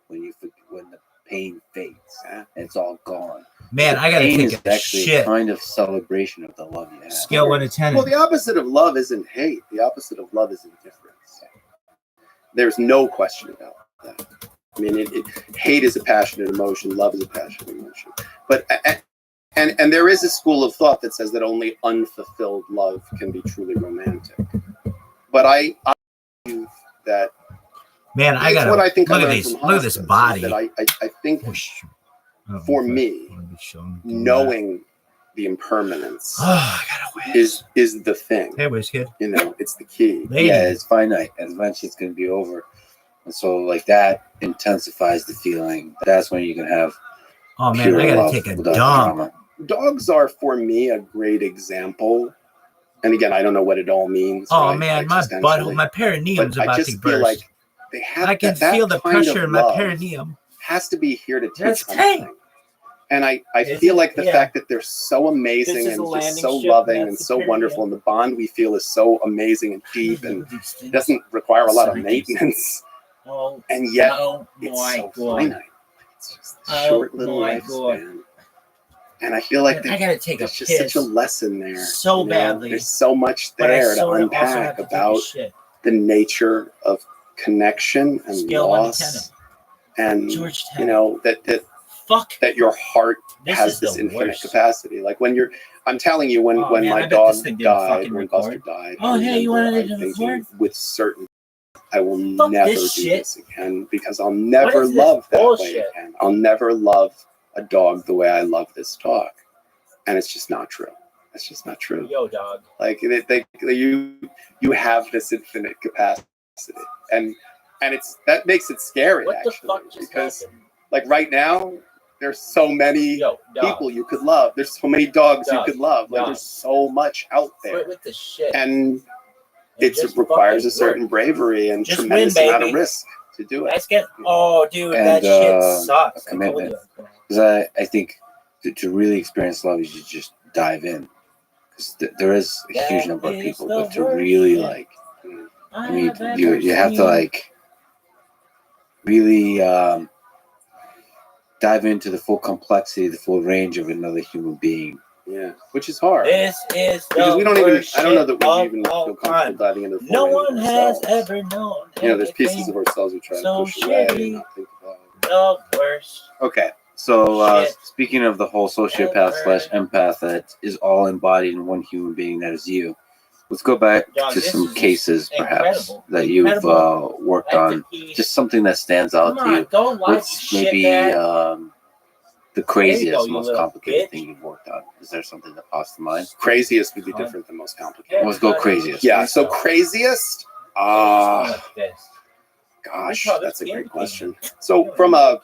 when the pain fades. It's all gone. Man, I gotta pain take is a actually shit. a kind of celebration of the love you have. Scale 1 to 10. Well, the opposite of love isn't hate. The opposite of love is indifference. There's no question about that. I mean, hate is a passionate emotion. Love is a passionate emotion. But and there is a school of thought that says that only unfulfilled love can be truly romantic. But I believe that. Man, I gotta what I think look I at learned these. from Look at this hospice, body. That I think Oh, for me, knowing the impermanence I gotta whiz. is the thing. Hey, whiz kid. You know, it's the key. Lady. Yeah, it's finite, and eventually it's going to be over. And so, like, that intensifies the feeling. That's when you can have. Oh man, pure I gotta love take a without dump. drama. Dogs are, for me, a great example. And again, I don't know what it all means. Oh right, man, my butthole, my perineum's but I about just to feel burst. like they have I can that feel the kind pressure of in my love perineum. has to be here to teach That's something. tank. And I Is feel it? like the Yeah. fact that they're so amazing This is and a just landing so ship, loving and and that's so the wonderful, and the bond we feel is so amazing and deep and These doesn't require a lot of Scientists. maintenance. Oh, And yet oh it's my so God. finite. It's just a Oh short little my lifespan. And I feel like Man, I gotta take a there's just piss such a lesson there. so you know? badly. There's so much But I there to sort of also have unpack to take a about shit. the nature of connection and Scale 1 to loss. And Georgetown. you know, that your heart This has is this the infinite worst. capacity. Like I'm telling you, when Oh, man, I my bet dog this thing didn't died, fucking when record. Buster died, Oh, I hey, you remember wanted it to thinking record? with certainty, I will Fuck never this do shit. this again because I'll never is this love that way bullshit? again. I'll never love a dog the way I love this dog. And it's just not true. It's just not true. Yo, dog. Like you have this infinite capacity, and that makes it scary. What the actually, fuck just because happened? like right now, there's so many Yo, dog. people you could love. There's so many dogs Dog. you could love. Like Dog. there's so much out there, Quit with the shit. and And it just requires a fucking certain work. bravery and Just tremendous win, amount of baby. risk to do it. Let's get. Oh, dude, And, that shit sucks. a I told commitment. you. Because I think to really experience love, you should just dive in. Because there is a huge That number of is people, the but to worst really shit like, I I mean, have ever you have to seen. like really dive into the full complexity, the full range of another human being. Yeah, which is hard. This is the Because we don't even, worst I don't know shit that we of even all feel time. comfortable diving into the full No range one of has ourselves. ever known. You know, there's pieces anything of ourselves we try to so push away shitty. and not think about. The worst. Okay, so Shit. speaking of the whole sociopath / empath that is all embodied in one human being, that is you. Let's go back Dog, to this some is cases, perhaps, incredible. that you've Incredible. worked Like on. the piece. Just something that stands out Come to on, you. go watch What's shit, maybe man. the craziest, you most little complicated bitch. thing you've worked on? Is there something that pops to mind? Craziest would be different than most complicated. Let's go craziest. Yeah, so craziest? Like this. Gosh, That's that's a candy great cane. question. So from a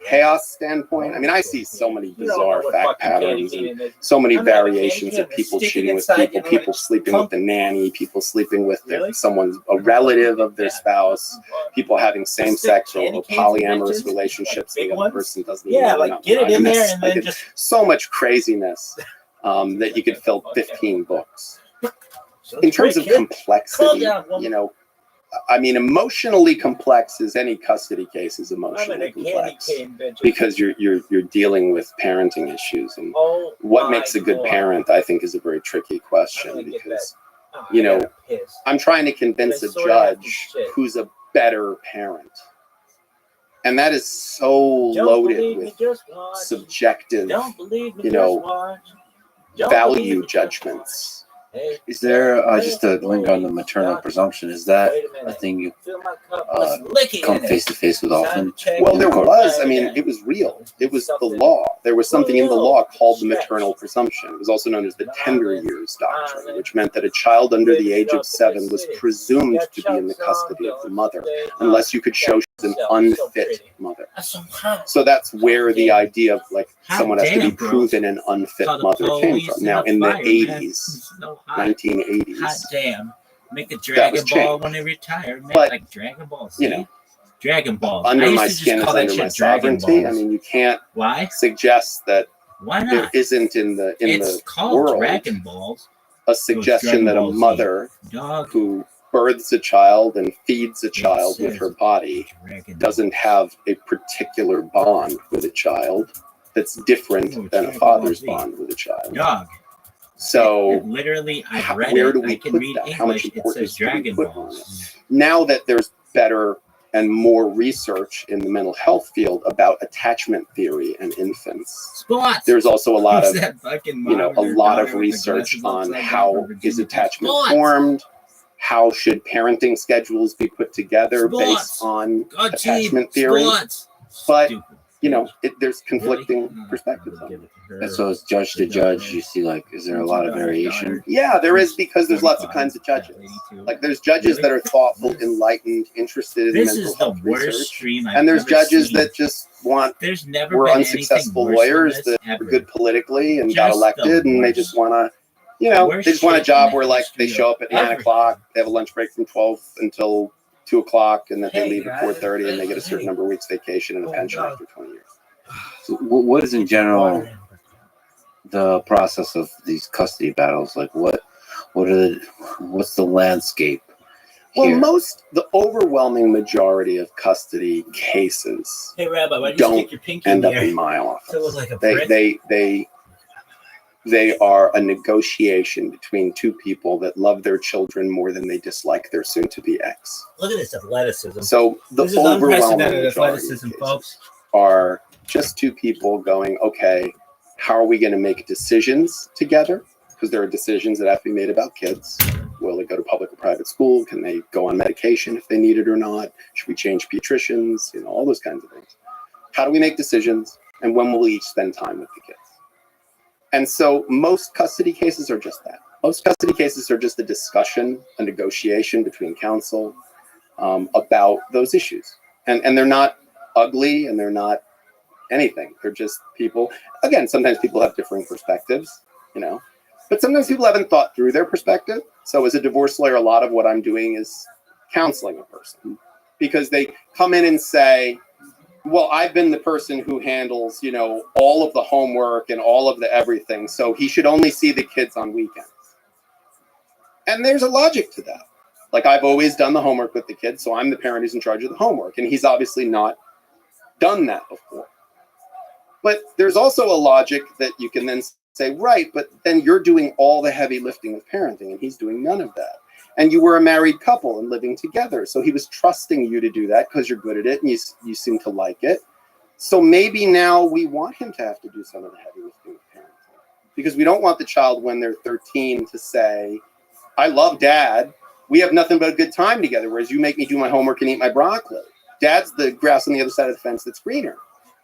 chaos standpoint, I mean, I see so many bizarre fact patterns and so many variations of people cheating with people, people sleeping with the nanny, people sleeping with a relative of their spouse, people having same-sex or polyamorous relationships that the other person doesn't even Yeah, know like get it in there and then just so much craziness that you could fill 15 books. In terms of complexity, you know, I mean, emotionally complex is any custody case is emotionally complex because you're dealing with parenting issues, and what makes a good parent, I think, is a very tricky question because, you know, I'm trying to convince a judge who's a better parent, and that is so loaded with subjective, you know, value judgments. Is there, just to linger on the maternal presumption, is that a thing you come face to face with often? Well, there was. I mean, it was real. It was the law. There was something in the law called the maternal presumption. It was also known as the tender years doctrine, which meant that a child under the age of 7 was presumed to be in the custody of the mother, unless you could show she's an unfit mother. So that's where the idea of like someone has to be proven an unfit mother came from. Now, in the 80s, 1980s. Hot damn. Make a Dragon Ball when they retire. Make but, like Dragon Ball. You know, Dragon Ball. Under my skin is under my sovereignty. I mean, you can't suggest that there isn't in the world Dragon Balls. a suggestion that a mother who births a child and feeds a child with her body doesn't have a particular bond with a child that's different than a father's bond with a child. Dog. So Literally, I read where it. do we I can put read that? How much English. It importance says do we Dragon put on Balls. now that there's better and more research in the mental health field about attachment theory and infants, Squats. there's also a lot of That fucking a lot of research on how is attachment formed, how should parenting schedules be put together based on attachment theory. But there's conflicting perspectives on it. And so it's judge to judge. You see, like, is there a lot of variation? Yeah, there is, because there's lots of kinds of judges. Like, there's judges that are thoughtful, enlightened, interested in This mental is the health worst research. stream I've And there's ever judges seen. that just There's never were been unsuccessful anything worse than lawyers this that ever. were good politically and Just got the elected, and they just want to, worst they just want a shit job in the where, like, they history show of up at 9 everything. o'clock, they have a lunch break from 12 until 2 o'clock, and then they Hey, leave at guys. 4:30, and they get a certain number of weeks vacation and a Oh, pension God. after 20 years. So what is in general the process of these custody battles? Like, what's the landscape Well, here? the overwhelming majority of custody cases Hey, Rabbi, why don't you don't stick your pinky end in up there? in my office. So it looks like a brick. They are a negotiation between two people that love their children more than they dislike their soon-to-be ex. Look at this athleticism. So the This is overwhelming unprecedented majority athleticism, of cases folks. are just two people going, okay, how are we going to make decisions together? Because there are decisions that have to be made about kids. Will they go to public or private school? Can they go on medication if they need it or not? Should we change pediatricians? All those kinds of things. How do we make decisions? And when will we each spend time with the kids? And so most custody cases are just that. Most custody cases are just a discussion, a negotiation between counsel about those issues. And they're not ugly, and they're not anything. They're just people. Again, sometimes people have differing perspectives, but sometimes people haven't thought through their perspective. So as a divorce lawyer, a lot of what I'm doing is counseling a person, because they come in and say, well, I've been the person who handles, all of the homework and all of the everything, so he should only see the kids on weekends. And there's a logic to that. Like, I've always done the homework with the kids, so I'm the parent who's in charge of the homework, and he's obviously not done that before. But there's also a logic that you can then say, right, but then you're doing all the heavy lifting of parenting, and he's doing none of that. And you were a married couple and living together, so he was trusting you to do that because you're good at it and you seem to like it. So maybe now we want him to have to do some of the heavy lifting of parenting, because we don't want the child when they're 13 to say, I love Dad, we have nothing but a good time together, whereas you make me do my homework and eat my broccoli. Dad's the grass on the other side of the fence that's greener.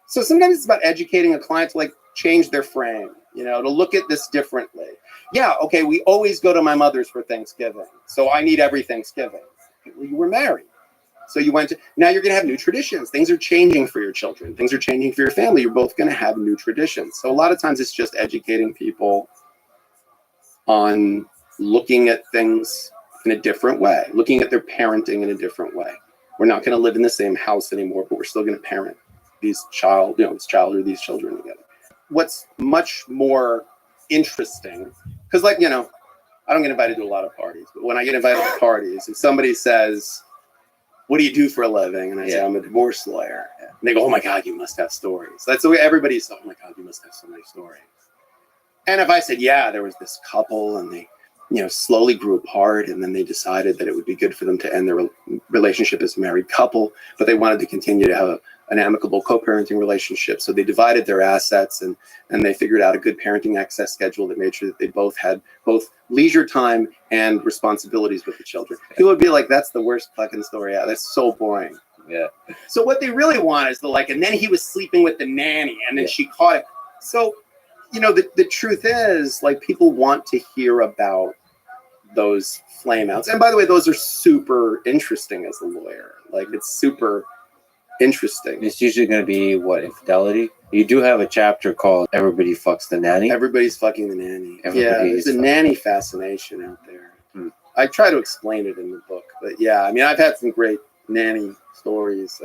So sometimes it's about educating a client to, like, change their frame, to look at this differently. Yeah, okay, we always go to my mother's for Thanksgiving, so I need every Thanksgiving. Well, you were married. So now you're going to have new traditions. Things are changing for your children. Things are changing for your family. You're both going to have new traditions. So a lot of times it's just educating people on looking at things in a different way, looking at their parenting in a different way. We're not going to live in the same house anymore, but we're still going to parent this child or these children together. What's much more interesting, because I don't get invited to a lot of parties, but when I get invited to parties, if somebody says, what do you do for a living? And I say, I'm a divorce lawyer. And they go, oh my God, you must have stories. That's the way everybody's, oh my God, you must have so many stories. And if I said, yeah, there was this couple and they, slowly grew apart, and then they decided that it would be good for them to end their relationship as a married couple, but they wanted to continue to have an amicable co-parenting relationship. So they divided their assets and they figured out a good parenting access schedule that made sure that they both had both leisure time and responsibilities with the children. People would be like, that's the worst fucking story out. That's so boring. Yeah. So what they really want is and then he was sleeping with the nanny and then she caught it. So, the truth is, people want to hear about those flame outs. And by the way, those are super interesting as a lawyer. It's super interesting. It's usually going to be infidelity. You do have a chapter called "Everybody Fucks the Nanny." Everybody's fucking the nanny. There's a nanny fascination out there. I try to explain it in the book, but I've had some great nanny stories.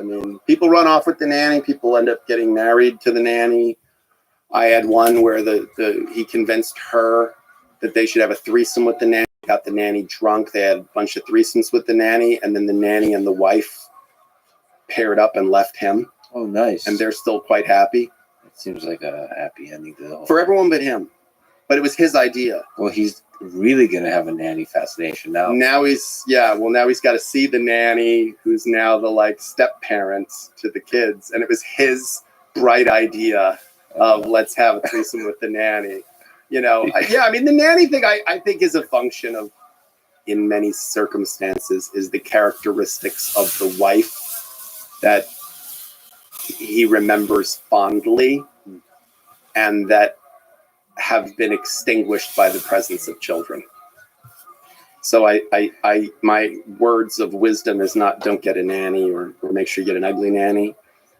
People run off with the nanny. People end up getting married to the nanny. I had one where he convinced her that they should have a threesome with the nanny. got the nanny drunk. They had a bunch of threesomes with the nanny, and then the nanny and the wife paired up and left him, Oh, nice. and they're still quite happy. It seems like a happy ending to the whole For everyone but him. But it was his idea. Well, he's really going to have a nanny fascination now. Now he's got to see the nanny, who's now the like step parent to the kids, and it was his bright idea of let's have a threesome with the nanny. You know, I mean, the nanny thing I think is a function of, in many circumstances, is the characteristics of the wife that he remembers fondly and that have been extinguished by the presence of children. So my words of wisdom is not don't get a nanny or make sure you get an ugly nanny.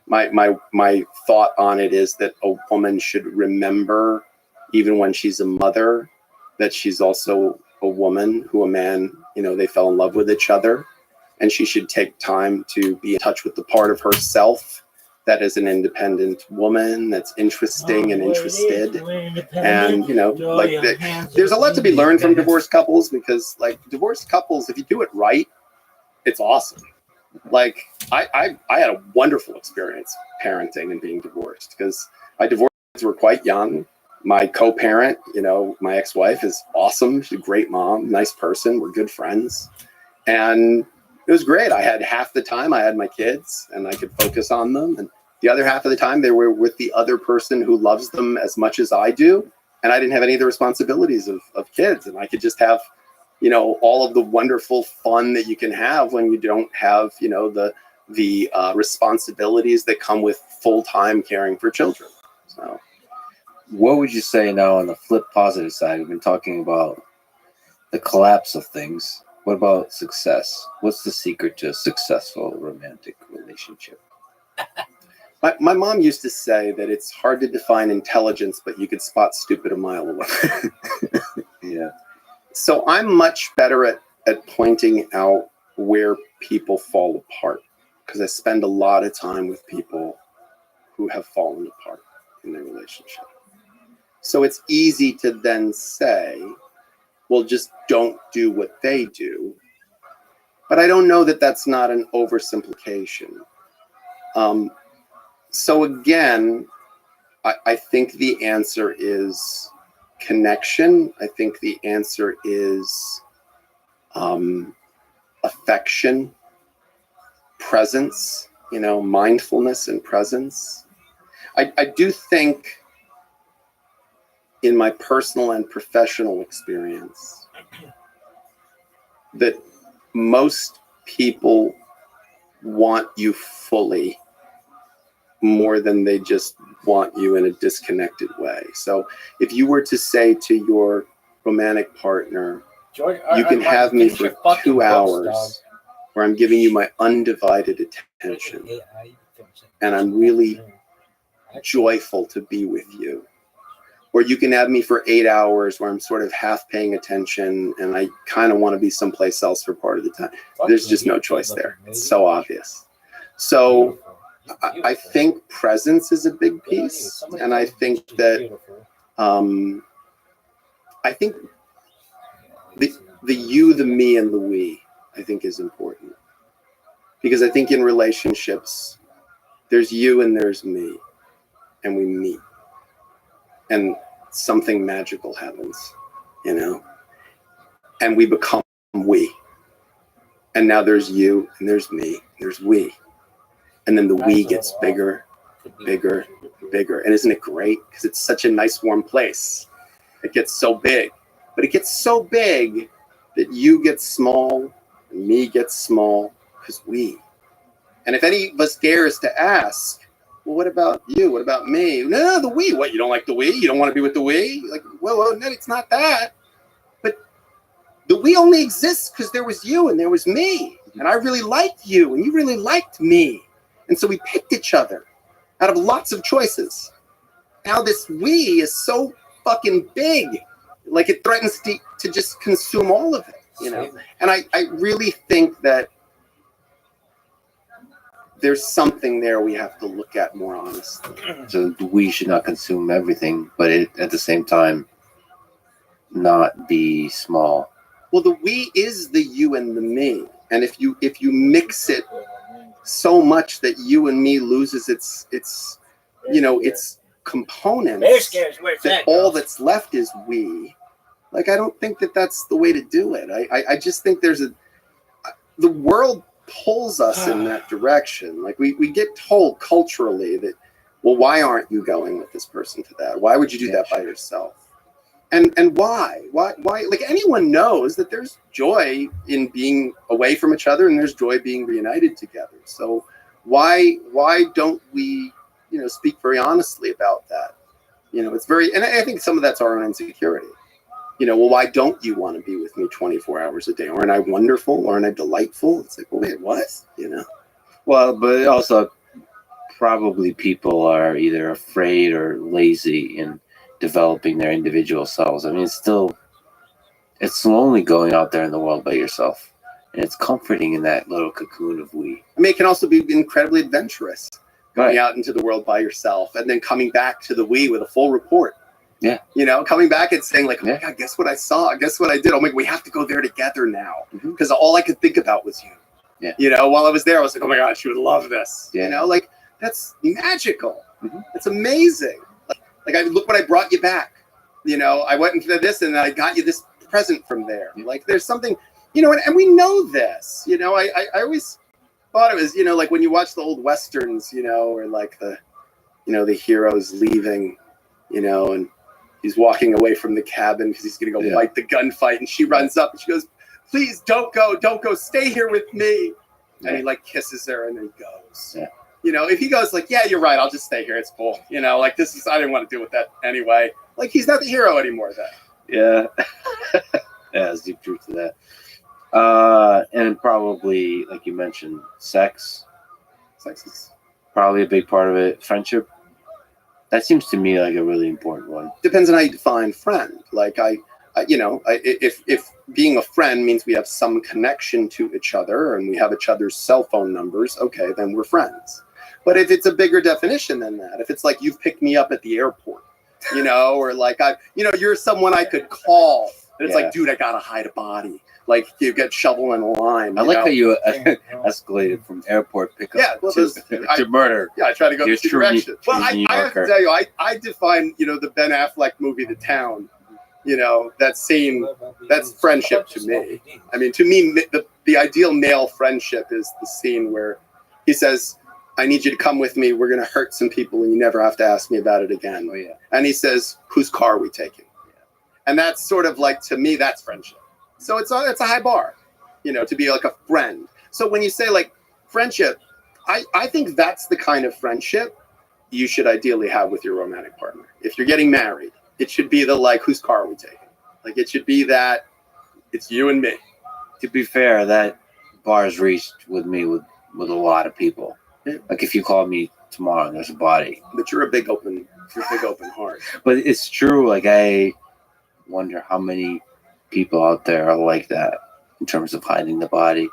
My thought on it is that a woman should remember, even when she's a mother, that she's also a woman who a man, you know, they fell in love with each other, and she should take time to be in touch with the part of herself that is an independent woman that's interesting and interested. And, you know, like there's a lot to be learned from divorced couples, because like divorced couples, if you do it right, it's awesome. Like I had a wonderful experience parenting and being divorced, because my divorced kids were quite young. My co-parent, you know, my ex-wife is awesome. She's a great mom, nice person. We're good friends. And it was great. I had half the time I had my kids and I could focus on them. And the other half of the time they were with the other person who loves them as much as I do. And I didn't have any of the responsibilities of kids. And I could just have, you know, all of the wonderful fun that you can have when you don't have, you know, the responsibilities that come with full-time caring for children. So What would you say now on the flip positive side? We've been talking about the collapse of things. What about success? What's the secret to a successful romantic relationship? My mom used to say that it's hard to define intelligence, but you could spot stupid a mile away. Yeah. So I'm much better at pointing out where people fall apart, because I spend a lot of time with people who have fallen apart in their relationship. So it's easy to then say, well, just don't do what they do. But I don't know that that's not an oversimplification. So again, I think the answer is connection. I think the answer is affection, presence, you know, mindfulness and presence. I do think, in my personal and professional experience, that most people want you fully more than they just want you in a disconnected way. So if you were to say to your romantic partner, George, you can have me for 2 hours where I'm giving you my undivided attention and I'm really joyful to be with you. Or you can have me for 8 hours where I'm sort of half paying attention and I kind of want to be someplace else for part of the time. There's just no choice there. It's so obvious. So I think presence is a big piece. And I think that, I think the you, the me, and the we, I think is important. Because I think in relationships, there's you and there's me, and we meet. And something magical happens, you know, and we become we. And now there's you and there's me, there's we. And then the we gets bigger, bigger, bigger. And isn't it great? Because it's such a nice, warm place. It gets so big, but it gets so big that you get small and me gets small because we. And if any of us dares to ask, well, what about you? What about me? No, the we. What, you don't like the we? You don't want to be with the we? Like, well, no, it's not that. But the we only exists because there was you and there was me. And I really liked you and you really liked me. And so we picked each other out of lots of choices. Now this we is so fucking big. Like it threatens to just consume all of it, you know? And I really think that there's something there we have to look at more honestly. So we should not consume everything, but at the same time, not be small. Well, the we is the you and the me. And if you mix it so much that you and me loses its components, that all that's left is we. Like, I don't think that that's the way to do it. I just think the world pulls us in that direction. Like, we get told culturally that, well, why aren't you going with this person to that? Why would you do that by yourself? And why? Like, anyone knows that there's joy in being away from each other, and there's joy being reunited together. So why don't we, speak very honestly about that? It's very, and I think some of that's our own insecurity. Well, why don't you want to be with me 24 hours a day? Aren't I wonderful? Aren't I delightful? It's like, well, wait, what? Well, but also probably people are either afraid or lazy in developing their individual selves. I mean, it's lonely going out there in the world by yourself, and it's comforting in that little cocoon of we. I mean, it can also be incredibly adventurous going Right. out into the world by yourself and then coming back to the we with a full report. Yeah. Coming back and saying, like, oh Yeah. my God, guess what I saw? Guess what I did? Oh my God, we have to go there together now. Mhm. Because all I could think about was you. Yeah. While I was there, I was like, oh my God, she would love this. Yeah. Like, that's magical. Mhm. It's amazing. Like, look what I brought you back. I went into this and I got you this present from there. Yeah. Like, there's something, and we know this. I always thought it was, like when you watch the old Westerns, or like the hero's leaving, and he's walking away from the cabin because he's going to go fight the gunfight. And she runs up and she goes, please don't go, stay here with me. And he like kisses her and then he goes. Yeah. If he goes like, yeah, you're right, I'll just stay here. It's cool. Like I didn't want to deal with that anyway. Like, he's not the hero anymore then. Yeah. Yeah, there's deep truth to that. And probably, like you mentioned, sex is probably a big part of it. Friendship. That seems to me like a really important one. Depends on how you define friend. Like if being a friend means we have some connection to each other and we have each other's cell phone numbers, okay, then we're friends. But if it's a bigger definition than that, if it's like you've picked me up at the airport, or like you're someone I could call, and it's like, dude, I gotta hide a body. Like, you get shovel in a line. I like how you escalated from airport pickup to murder. Yeah, I try to go You're the true direction. New- Well, New I have to Yorker. tell you, I define, the Ben Affleck movie, The Town. That scene, that's friendship to me. I mean, to me, the ideal male friendship is the scene where he says, I need you to come with me. We're going to hurt some people and you never have to ask me about it again. Oh, yeah. And he says, whose car are we taking? And that's sort of like, to me, that's friendship. So it's a high bar, to be like a friend. So when you say like friendship, I think that's the kind of friendship you should ideally have with your romantic partner. If you're getting married, it should be the like, whose car are we taking? Like, it should be that it's you and me. To be fair, that bar is reached with me with a lot of people. Yeah. Like, if you call me tomorrow and there's a body. But you're a big open heart. But it's true. Like, I wonder how many people out there are like that in terms of hiding the body.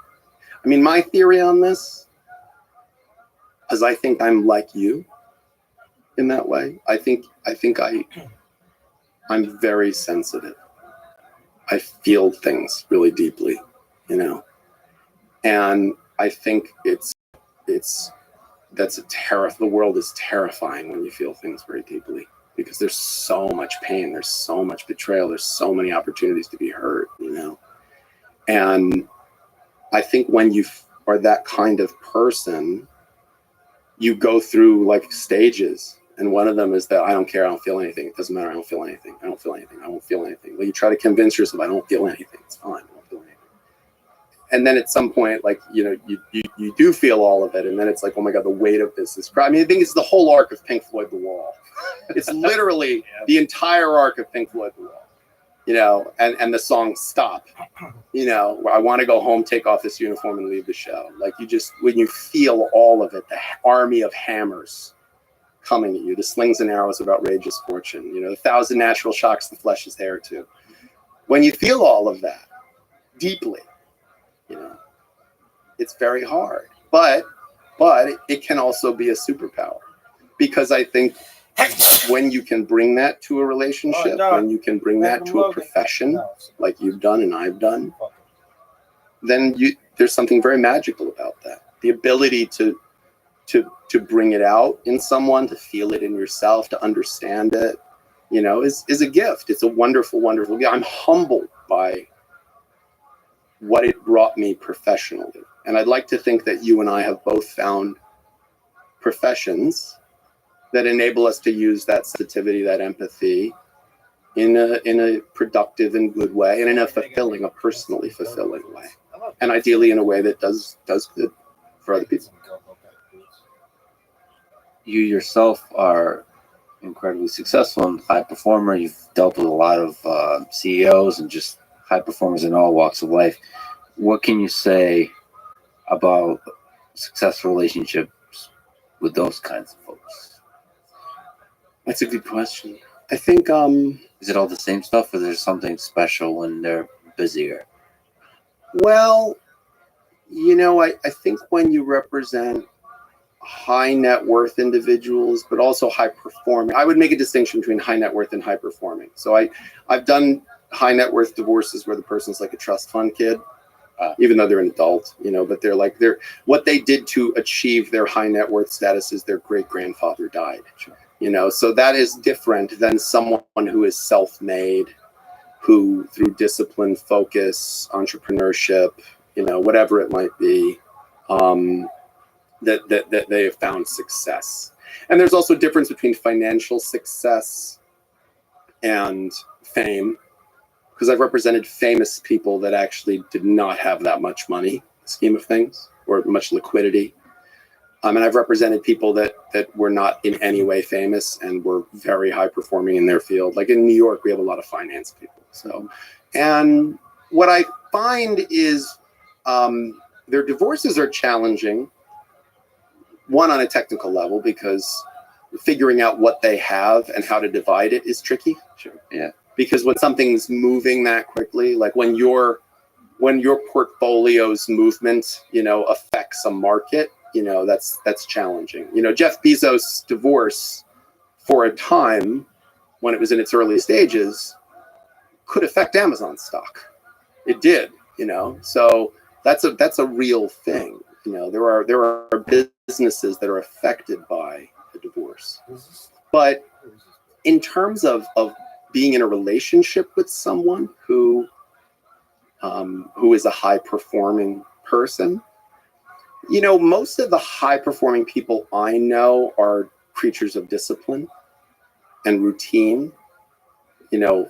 I mean, my theory on this is I think I'm like you in that way. I think I'm very sensitive. I feel things really deeply, and I think the world is terrifying when you feel things very deeply, because there's so much pain, there's so much betrayal, there's so many opportunities to be hurt, and I think when you are that kind of person, you go through like stages. And one of them is that I don't care. I don't feel anything. It doesn't matter. I don't feel anything. I don't feel anything. I won't feel anything. Well, you try to convince yourself, I don't feel anything. It's fine. I don't feel anything. And then at some point, like, you do feel all of it. And then it's like, oh my God, the weight of this is crazy. I mean, I think it's the whole arc of Pink Floyd, The Wall. It's literally the entire arc of Pink Floyd, The Wall. And the song Stop, where I want to go home, take off this uniform and leave the show. Like, when you feel all of it, the army of hammers coming at you, the slings and arrows of outrageous fortune, the 1,000 natural shocks the flesh is heir to. When you feel all of that deeply, it's very hard. But it can also be a superpower, because I think when you can bring that to a relationship, when you can bring that to a profession, like you've done and I've done, then there's something very magical about that. The ability to bring it out in someone, to feel it in yourself, to understand it, is a gift. It's a wonderful, wonderful gift. I'm humbled by what it brought me professionally. And I'd like to think that you and I have both found professions that enable us to use that sensitivity, that empathy in a productive and good way, and in a personally fulfilling way. And ideally in a way that does good for other people. You yourself are incredibly successful and high performer. You've dealt with a lot of CEOs and just high performers in all walks of life. What can you say about successful relationships with those kinds of folks? That's a good question. I think is it all the same stuff, or there's something special when they're busier? Well, I think when you represent high net worth individuals, but also high performing, I would make a distinction between high net worth and high performing. So I've done high net worth divorces where the person's like a trust fund kid, even though they're an adult, but they're what they did to achieve their high net worth status is their great grandfather died. Sure. So that is different than someone who is self-made, who through discipline, focus, entrepreneurship, whatever it might be, that they have found success. And there's also a difference between financial success and fame, because I've represented famous people that actually did not have that much money in the scheme of things, or much liquidity. And I've represented people that were not in any way famous and were very high performing in their field. Like in New York, we have a lot of finance people. So, and what I find is their divorces are challenging. One, on a technical level, because figuring out what they have and how to divide it is tricky. Sure. Yeah. Because when something's moving that quickly, like when your portfolio's movement, affects a market, that's challenging. Jeff Bezos' divorce for a time when it was in its early stages could affect Amazon stock. It did, so that's a real thing. There are businesses that are affected by a divorce. But in terms of being in a relationship with someone who is a high performing person, most of the high performing people I know are creatures of discipline and routine.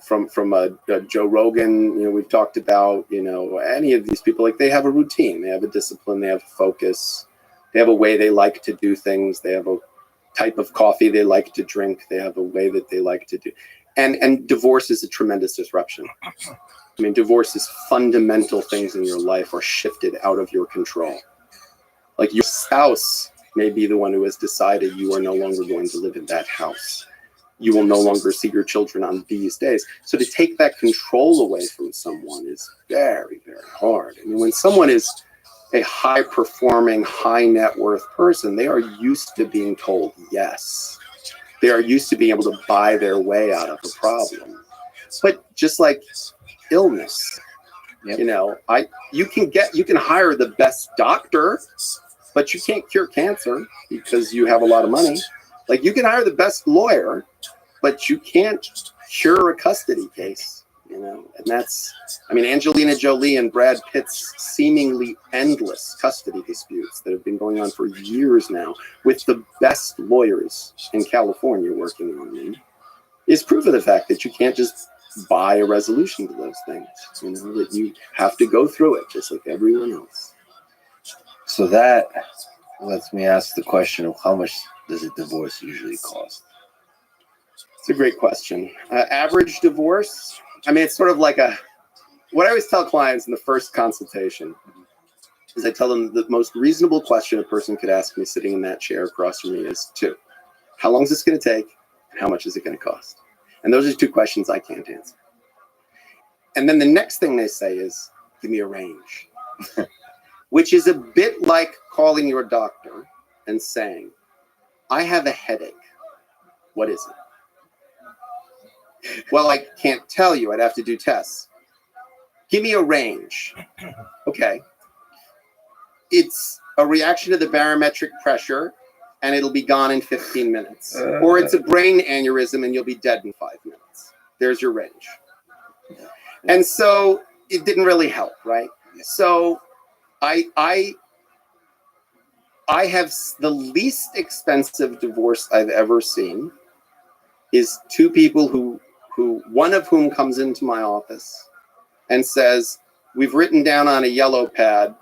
From a Joe Rogan, we've talked about, any of these people, like they have a routine, they have a discipline, they have a focus, they have a way they like to do things, they have a type of coffee they like to drink, they have a way that they like to do. And divorce is a tremendous disruption. Divorce is fundamental things in your life are shifted out of your control. Like your spouse may be the one who has decided you are no longer going to live in that house. You will no longer see your children on these days. So to take that control away from someone is very, very hard. When someone is a high performing, high net worth person, they are used to being told yes. They are used to being able to buy their way out of a problem. But just like illness, you can hire the best doctor, but you can't cure cancer because you have a lot of money. Like you can hire the best lawyer, but you can't cure a custody case, and that's, Angelina Jolie and Brad Pitt's seemingly endless custody disputes that have been going on for years now with the best lawyers in California working on them is proof of the fact that you can't just buy a resolution to those things, that you have to go through it just like everyone else. So that lets me ask the question of how much does a divorce usually cost? It's a great question. Average divorce, it's sort of like what I always tell clients in the first consultation is I tell them the most reasonable question a person could ask me sitting in that chair across from me is two: how long is this going to take? And how much is it going to cost? And those are two questions I can't answer. And then the next thing they say is, give me a range, which is a bit like calling your doctor and saying, I have a headache. What is it? Well, I can't tell you. I'd have to do tests. Give me a range. Okay. It's a reaction to the barometric pressure, and it'll be gone in 15 minutes. Or it's a brain aneurysm, and you'll be dead in 5 minutes. There's your range. And so it didn't really help, right? So I have the least expensive divorce I've ever seen is two people who one of whom comes into my office and says, we've written down on a yellow pad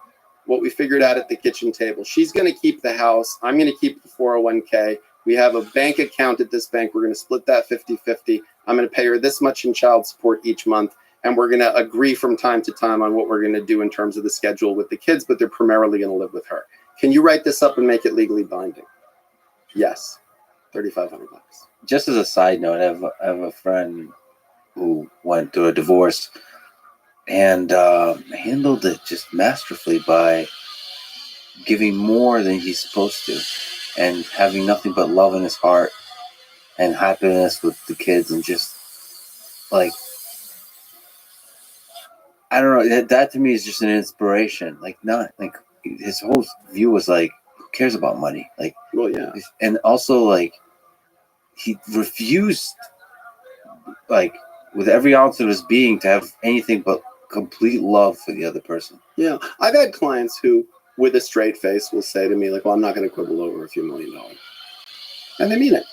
what we figured out at the kitchen table. She's going to keep the house. I'm going to keep the 401k. We have a bank account at this bank. We're going to split that 50-50. I'm going to pay her this much in child support each month. And we're going to agree from time to time on what we're going to do in terms of the schedule with the kids, but they're primarily going to live with her. Can you write this up and make it legally binding? Yes. $3,500. Just as a side note, I have a friend who went through a divorce and handled it just masterfully by giving more than he's supposed to and having nothing but love in his heart and happiness with the kids, and just like, I don't know, that to me is just an inspiration. Like, not like his whole view was like, who cares about money? Like, Well, yeah. and also like he refused, like with every ounce of his being, to have anything but complete love for the other person. Yeah. I've had clients who, with a straight face, will say to me, like, well, I'm not going to quibble over a few $1 million. And they mean it.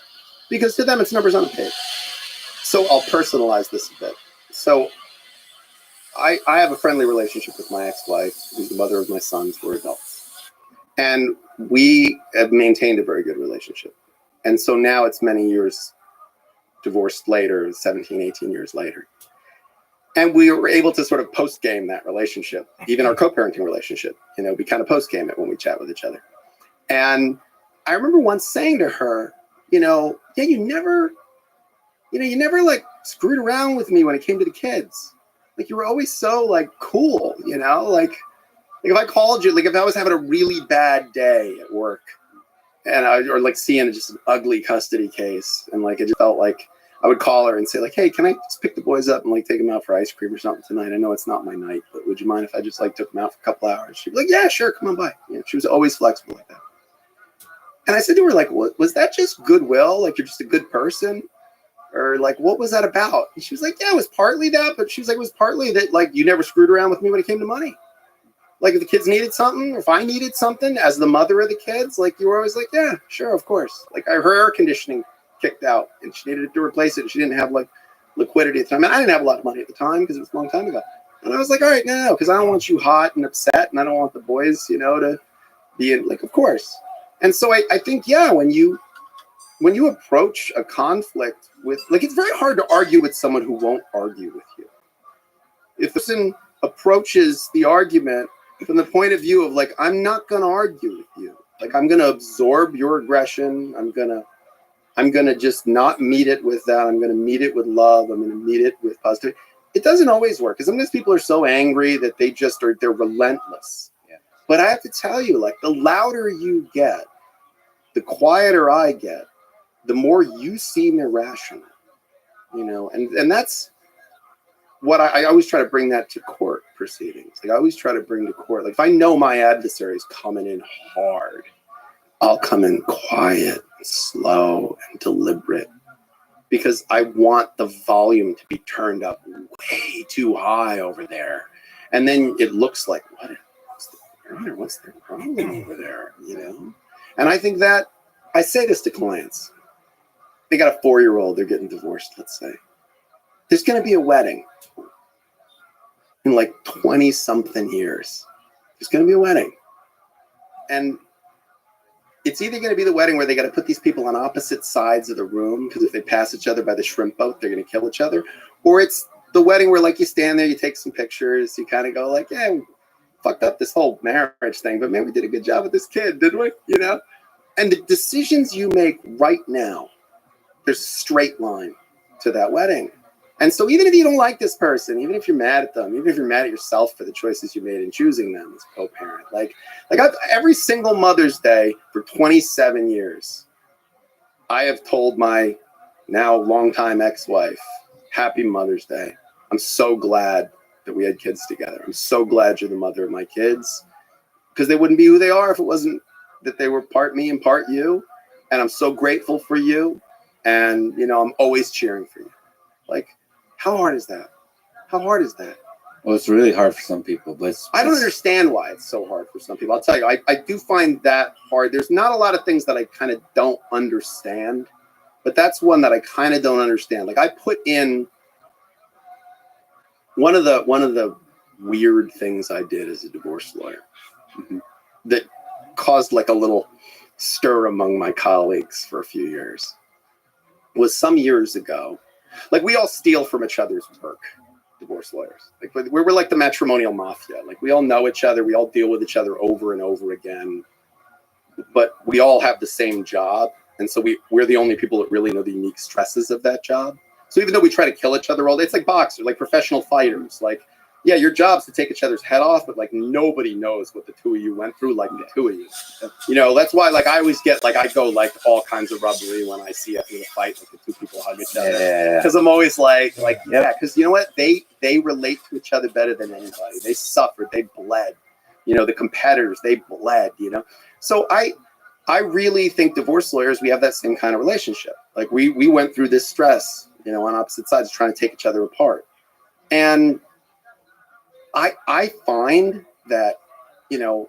Because to them, it's numbers on a page. So I'll personalize this a bit. So I have a friendly relationship with my ex-wife, who's the mother of my sons. We're adults. And we have maintained a very good relationship. And so now it's many years divorced later, 17, 18 years later. And we were able to sort of post-game that relationship, even our co-parenting relationship. You know, we kind of post-game it when we chat with each other. And I remember once saying to her, you know, yeah, you never like screwed around with me when it came to the kids. Like, you were always so like cool, you know, like if I called you, like if I was having a really bad day at work and or like seeing just an ugly custody case, and like it just felt like I would call her and say like, hey, can I just pick the boys up and like take them out for ice cream or something tonight? I know it's not my night, but would you mind if I just like took them out for a couple hours? She'd be like, yeah, sure, come on by. You know, she was always flexible like that. And I said to her, like, what, was that just goodwill? Like, you're just a good person? Or like, what was that about? And she was like, yeah, it was partly that, but she was like, it was partly that, like, you never screwed around with me when it came to money. Like, if the kids needed something, or if I needed something as the mother of the kids, like, you were always like, yeah, sure, of course. Like, her air conditioning kicked out and she needed to replace it, and she didn't have like liquidity at the time. And I didn't have a lot of money at the time because it was a long time ago. And I was like, all right, no, because I don't want you hot and upset, and I don't want the boys, you know, to be in, like, of course. And so I think, yeah, when you approach a conflict with, like, it's very hard to argue with someone who won't argue with you. If the person approaches the argument from the point of view of like, I'm not going to argue with you. Like, I'm going to absorb your aggression. I'm going to just not meet it with that. I'm going to meet it with love. I'm going to meet it with positivity. It doesn't always work, because sometimes people are so angry that they're relentless. Yeah. But But I have to tell you, like, the louder you get, the quieter I get, the more you seem irrational, you know, and that's what I always try to bring that to court proceedings. Like, I always try to bring to court, like, if I know my adversary is coming in hard, I'll come in quiet, and slow, and deliberate, because I want the volume to be turned up way too high over there. And then it looks like, what's the problem over there, you know? And I think that, I say this to clients. They got a 4-year-old, they're getting divorced, let's say. There's going to be a wedding in like 20-something years. There's going to be a wedding. And it's either going to be the wedding where they got to put these people on opposite sides of the room, because if they pass each other by the shrimp boat, they're going to kill each other. Or it's the wedding where, like, you stand there, you take some pictures, you kind of go like, yeah, we fucked up this whole marriage thing, but man, we did a good job with this kid, didn't we? You know? And the decisions you make right now, there's a straight line to that wedding. And so even if you don't like this person, even if you're mad at them, even if you're mad at yourself for the choices you made in choosing them as a co-parent, like I've, every single Mother's Day for 27 years, I have told my now longtime ex-wife, happy Mother's Day. I'm so glad that we had kids together. I'm so glad you're the mother of my kids, because they wouldn't be who they are if it wasn't that they were part me and part you. And I'm so grateful for you. And, you know, I'm always cheering for you. Like, how hard is that? How hard is that? Well, it's really hard for some people, but I don't understand why it's so hard for some people. I'll tell you, I do find that hard. There's not a lot of things that I kind of don't understand, but that's one that I kind of don't understand. Like, I put in one of the weird things I did as a divorce lawyer that caused like a little stir among my colleagues for a few years was some years ago. Like, we all steal from each other's work, divorce lawyers. Like, we're like the matrimonial mafia. Like, we all know each other. We all deal with each other over and over again, but we all have the same job. And so we're the only people that really know the unique stresses of that job. So even though we try to kill each other all day, it's like boxers, like professional fighters. Like, yeah, your job's to take each other's head off, but like nobody knows what the two of you went through, like the two of you. You know, that's why like I always get like I go like all kinds of rubbery when I see after the fight, like the two people hug each other. Yeah. Because I'm always like yeah, because you know what? They relate to each other better than anybody. They suffered, they bled. You know, the competitors, they bled, you know. So I really think divorce lawyers, we have that same kind of relationship. Like we went through this stress, you know, on opposite sides trying to take each other apart. And I find that, you know,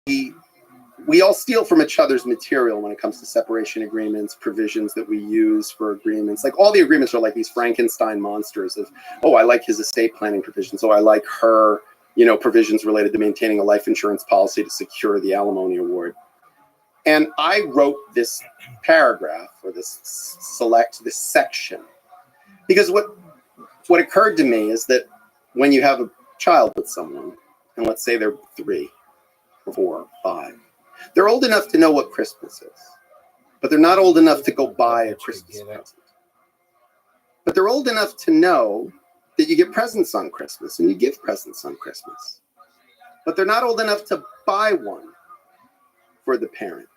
we all steal from each other's material when it comes to separation agreements, provisions that we use for agreements. Like all the agreements are like these Frankenstein monsters of, oh, I like his estate planning provisions. Oh, I like her, you know, provisions related to maintaining a life insurance policy to secure the alimony award. And I wrote this paragraph or this section because what occurred to me is that when you have a child with someone, and let's say they're 3, 4, 5, they're old enough to know what Christmas is, but they're not old enough to go buy a Christmas present. But they're old enough to know that you get presents on Christmas and you give presents on Christmas, but they're not old enough to buy one for the parent.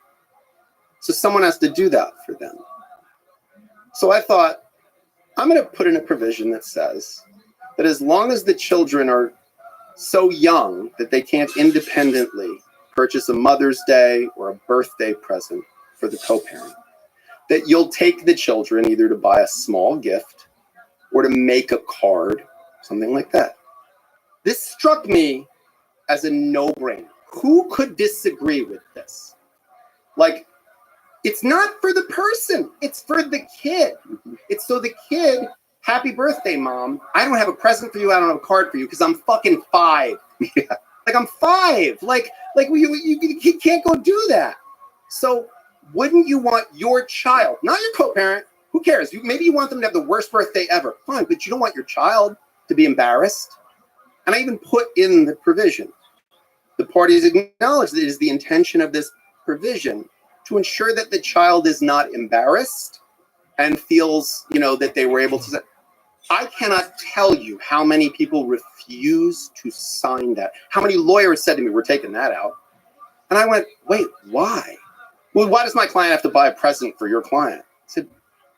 So someone has to do that for them. So I thought, I'm going to put in a provision that says that as long as the children are so young that they can't independently purchase a Mother's Day or a birthday present for the co-parent, that you'll take the children either to buy a small gift or to make a card, something like that. This struck me as a no-brainer. Who could disagree with this? Like, it's not for the person, it's for the kid. It's so the kid, happy birthday, Mom. I don't have a present for you, I don't have a card for you because I'm fucking 5. Yeah. Like, I'm 5. Like you can't go do that. So wouldn't you want your child, not your co-parent, who cares? Maybe you want them to have the worst birthday ever. Fine, but you don't want your child to be embarrassed. And I even put in the provision. The parties acknowledge that it is the intention of this provision to ensure that the child is not embarrassed and feels, you know, that they were able to. I cannot tell you how many people refuse to sign that. How many lawyers said to me, we're taking that out. And I went, wait, why? Well, why does my client have to buy a present for your client? I said,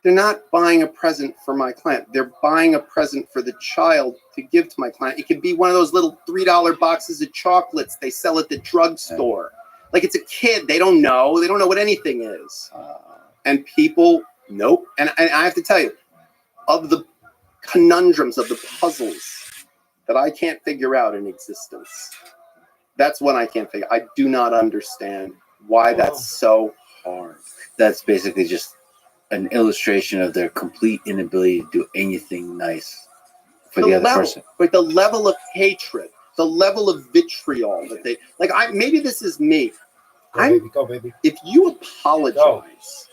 they're not buying a present for my client. They're buying a present for the child to give to my client. It could be one of those little $3 boxes of chocolates they sell at the drugstore. Like, it's a kid. They don't know. They don't know what anything is. And people, nope. And I have to tell you, of the conundrums, of the puzzles that I can't figure out in existence, that's one I can't figure. I do not understand why that's so hard. That's basically just an illustration of their complete inability to do anything nice for the other person. Like the level of hatred, the level of vitriol that they like. Maybe this is me. Go, baby. If you apologize,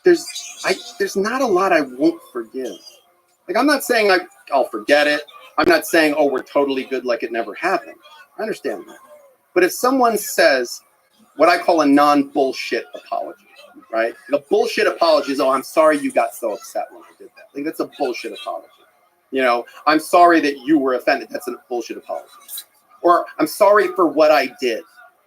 there's not a lot I won't forgive. Like, I'm not saying I'll forget it. I'm not saying, oh, we're totally good like it never happened. I understand that. But if someone says what I call a non-bullshit apology, right? The bullshit apology is, oh, I'm sorry you got so upset when I did that. Like, that's a bullshit apology. You know, I'm sorry that you were offended. That's a bullshit apology. Or I'm sorry for what I did.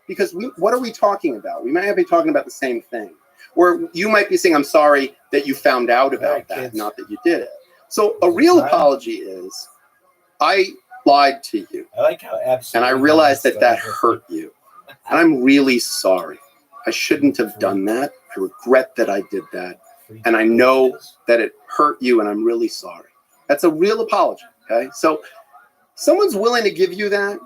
Because what are we talking about? We might not be talking about the same thing. Or you might be saying, I'm sorry that you found out about that, not that you did it. So a real apology is, I lied to you. I like how absolutely. And I realized that hurt you. And I'm really sorry. I shouldn't have done that. I regret that I did that. And I know that it hurt you, and I'm really sorry. That's a real apology, okay? So someone's willing to give you that,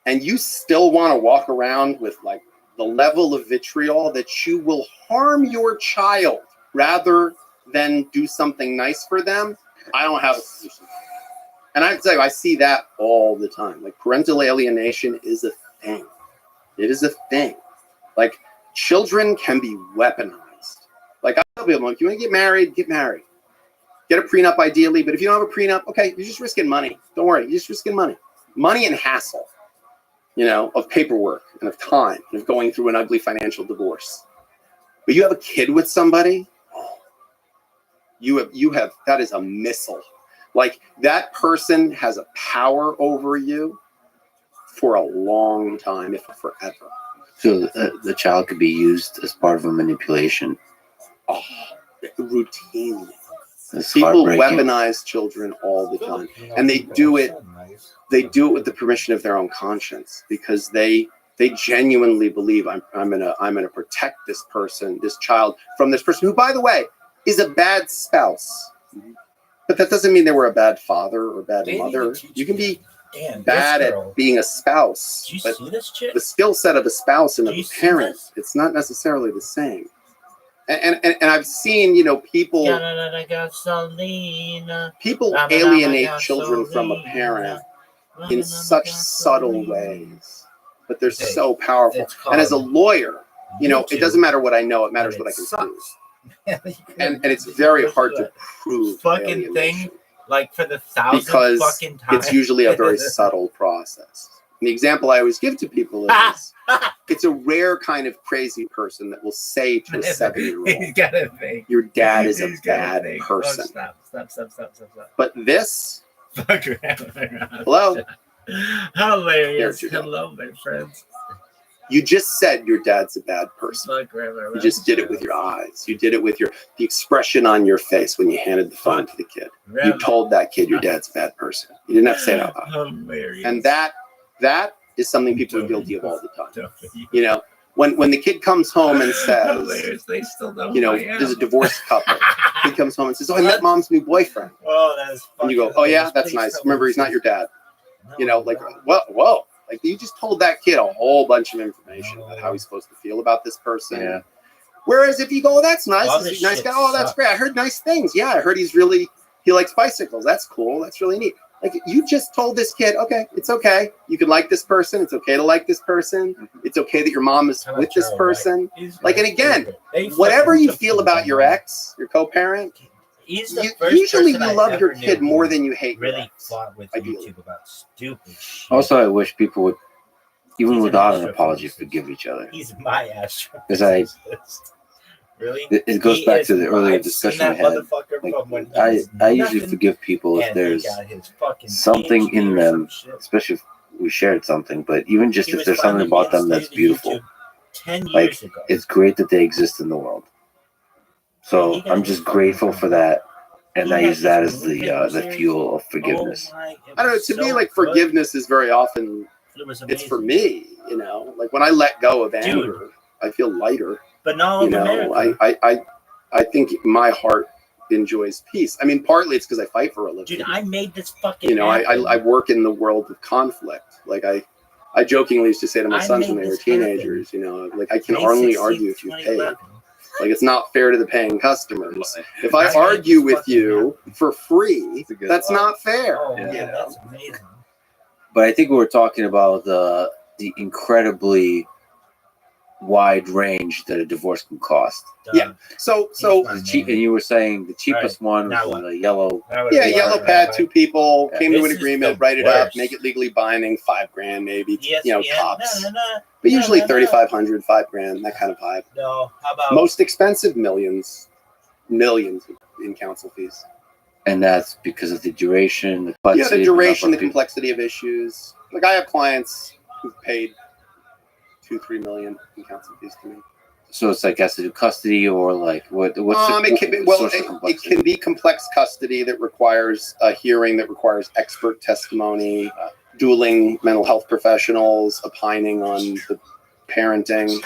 and you still want to walk around with like the level of vitriol that you will harm your child rather than do something nice for them. I don't have a solution. And I have to tell you, I see that all the time. Like, parental alienation is a thing. It is a thing. Like, children can be weaponized. Like, I tell people, if you want to get married, get married. Get a prenup ideally, but if you don't have a prenup, okay, you're just risking money. Don't worry, you're just risking money. Money and hassle, of paperwork and of time and of going through an ugly financial divorce. But you have a kid with somebody, you have that is a missile. Like, that person has a power over you for a long time, if forever. So the child could be used as part of a manipulation. Oh, routinely. It's People heartbreaking. weaponize children all the time, and they do it. They do it with the permission of their own conscience, because they genuinely believe I'm gonna protect this person, this child, from this person who, by the way, is a bad spouse. But that doesn't mean they were a bad father or bad mother. You can be bad at being a spouse, Do you but see this chick? the skill set of a spouse and of Do a you see parent, this? it's not necessarily the same. And I've seen, people alienate children from a parent in such subtle ways, but they're so powerful. And as a lawyer, it doesn't matter what I know, it matters what I can prove. And it's very hard to prove fucking alienation, thing, like for the thousandth because fucking time. it's usually a very subtle process. And the example I always give to people is, it's a rare kind of crazy person that will say to a 7-year-old, He's got a thing. your dad is a He's got bad thing. person. Oh, stop. But this, Fuck hello, Hilarious. There's your dad. Hello, my friends. you just said your dad's a bad person. Fuck Grandma. You just did it with your eyes. You did it with the expression on your face when you handed the phone to the kid. You told that kid your dad's a bad person. You didn't have to say it out loud. Hilarious. And that is something people are guilty of all the time. When the kid comes home and says, Hilarious. They still know who I am. there's a divorced couple. Kid comes home and says, "Oh, I met mom's new boyfriend." Oh, that is. And you go, "Oh yeah, that's nice. Remember, he's not your dad." Whoa. Like, you just told that kid a whole bunch of information about how he's supposed to feel about this person. Yeah. Whereas if you go, "Oh, that's nice. All He's this a nice shit guy. Oh, that's sucks. great. I heard nice things. Yeah, I heard he likes bicycles. That's cool. That's really neat." Like, you just told this kid, okay, it's okay. You can like this person. It's okay to like this person. It's okay that your mom is with this person. Like, and again, whatever you feel about your ex, your co-parent, usually you love your kid more than you hate your Really ex. fought with Ideally. YouTube about stupid shit. Also, I wish people would, even He's an without an astrophysicist. apology, forgive each other. He's my astrophysicist. Because Really? It goes back to the earlier discussion we had. Like, I usually forgive people if there's something in them, especially if we shared something, but even just if there's something about them that's beautiful. 10 years Like, ago. it's great that they exist in the world. So I'm just grateful for that, and I use that as the fuel of forgiveness. I don't know. To me, like, forgiveness is very often, it's for me, like, when I let go of anger, I feel lighter. But no, I think my heart enjoys peace. I mean, partly it's because I fight for a living. dude, I made this fucking. I work in the world of conflict. Like, I jokingly used to say to my sons when they were teenagers, like, I can only argue if you pay. Like, it's not fair to the paying customers. If I argue with you for free, that's not fair. Oh, you man, know? that's amazing. But I think we were talking about the incredibly wide range that a divorce can cost. Yeah. So The cheap, and you were saying the cheapest one Now was what? the yellow. yeah, yellow pad, 2 people, came to This an is agreement, the write it up, worst. make it legally binding, $5,000 maybe, ESPN, tops. No. But usually no. 3,500, $5,000, that kind of vibe. No, how about Most expensive, millions in counsel fees. And that's because of the duration, the Yeah, complexity. the duration, the number of complexity of issues. Like, I have clients who've paid $2-3 million in counsel fees to me. So it's like has to do custody or like what's it can be, well, it can be complex custody that requires a hearing, that requires expert testimony, dueling mental health professionals, opining on the parenting.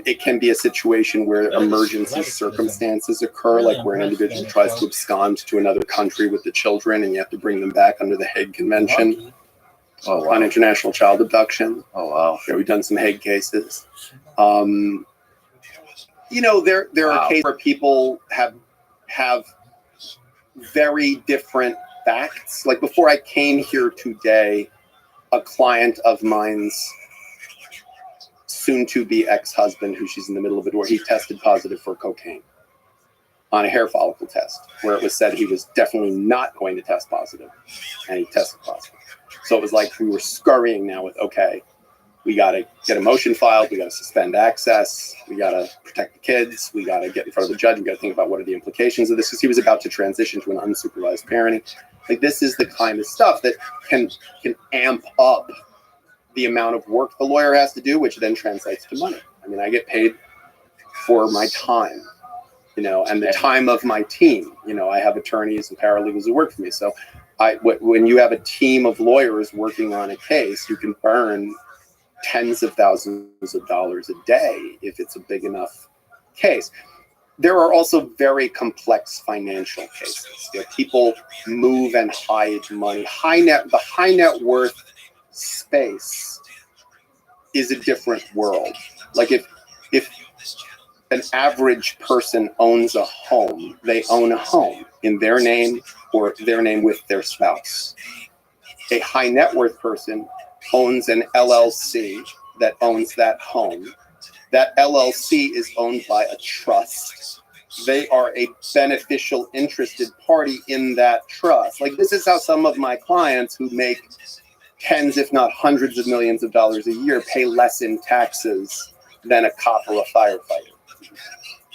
It can be a situation where emergency circumstances occur, like where an individual tries to abscond to another country with the children and you have to bring them back under the Hague Convention on international child abduction. Oh wow. Yeah, we've done some Hague cases. You know, there are cases where people have very different facts. Like before I came here today, a client of mine's soon-to-be ex-husband, who she's in the middle of a divorce, he tested positive for cocaine on a hair follicle test, where it was said he was definitely not going to test positive, and he tested positive. So it was like we were scurrying now with, okay, we got to get a motion filed, we got to suspend access, we got to protect the kids, we got to get in front of the judge, we got to think about what are the implications of this, because he was about to transition to an unsupervised parenting. Like this is the kind of stuff that can amp up the amount of work the lawyer has to do, which then translates to money. I mean, I get paid for my time, you know, and the time of my team. You know, I have attorneys and paralegals who work for me. So when you have a team of lawyers working on a case, you can burn tens of thousands of dollars a day if it's a big enough case. There are also very complex financial cases. You know, people move and hide money. The high net worth space is a different world. Like if an average person owns a home, they own a home in their name or their name with their spouse. A high net worth person owns an LLC that owns that home. That LLC is owned by a trust. They are a beneficial interested party in that trust. Like this is how some of my clients who make tens, if not hundreds of millions of dollars a year pay less in taxes than a cop or a firefighter.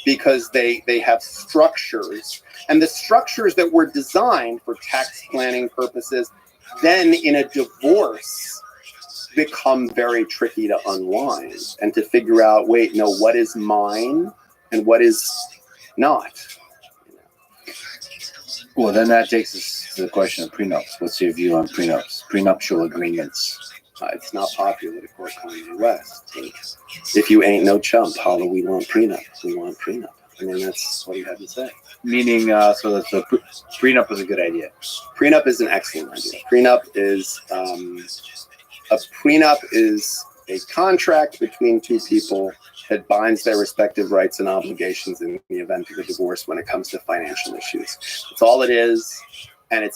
Because they have structures, and the structures that were designed for tax planning purposes, then in a divorce become very tricky to unwind and to figure out, wait, no, what is mine and what is not. Well, then that takes us to the question of prenups. What's your view on prenups, prenuptial agreements? It's not popular to court Kanye West. If you ain't no chump, holla, we want prenup. We want prenup. I mean, that's what he had to say. Meaning, so that's a prenup is a good idea. Prenup is an excellent idea. Prenup is a contract between two people that binds their respective rights and obligations in the event of a divorce when it comes to financial issues. That's all it is, and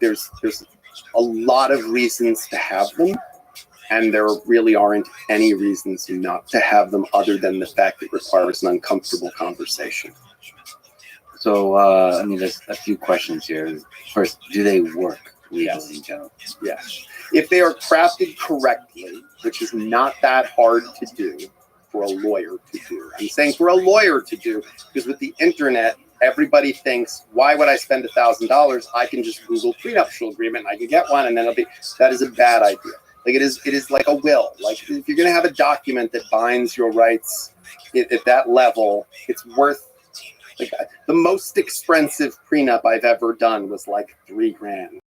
there's a lot of reasons to have them, and there really aren't any reasons not to have them other than the fact it requires an uncomfortable conversation. So, I mean, there's a few questions here. First, do they work legally in general? Yes. If they are crafted correctly, which is not that hard to do for a lawyer to do. I'm saying for a lawyer to do, because with the internet, everybody thinks, why would I spend $1,000? I can just Google prenuptial agreement and I can get one, and then it'll be, that is a bad idea. Like it is like a will. Like if you're going to have a document that binds your rights at that level, it's worth, like the most expensive prenup I've ever done was like $3,000.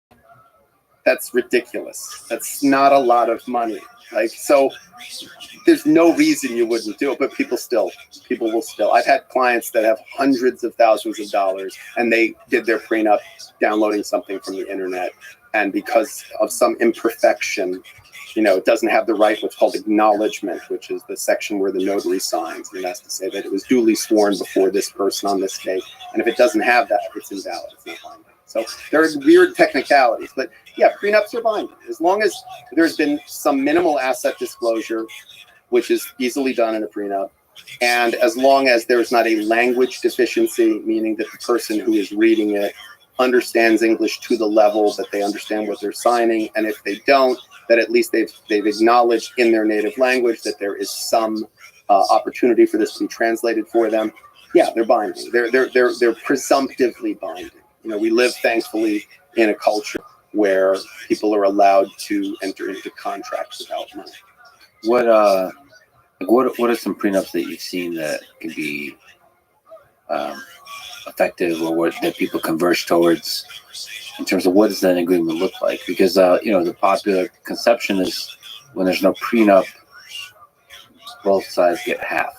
That's ridiculous. That's not a lot of money. Like, so there's no reason you wouldn't do it, but people will still. I've had clients that have hundreds of thousands of dollars and they did their prenup downloading something from the internet. And because of some imperfection, you know, it doesn't have the right, what's called acknowledgement, which is the section where the notary signs. And it has to say that it was duly sworn before this person on this date. And if it doesn't have that, it's invalid. It's not binding. So there are weird technicalities, but yeah, prenups are binding. As long as there's been some minimal asset disclosure, which is easily done in a prenup, and as long as there's not a language deficiency, meaning that the person who is reading it understands English to the level that they understand what they're signing, and if they don't, that at least they've acknowledged in their native language that there is some opportunity for this to be translated for them. Yeah, they're binding. They're presumptively binding. You know, we live thankfully in a culture where people are allowed to enter into contracts without money. What Like what are some prenups that you've seen that can be effective, or what that people converge towards in terms of what does that agreement look like? Because the popular conception is when there's no prenup, both sides get half.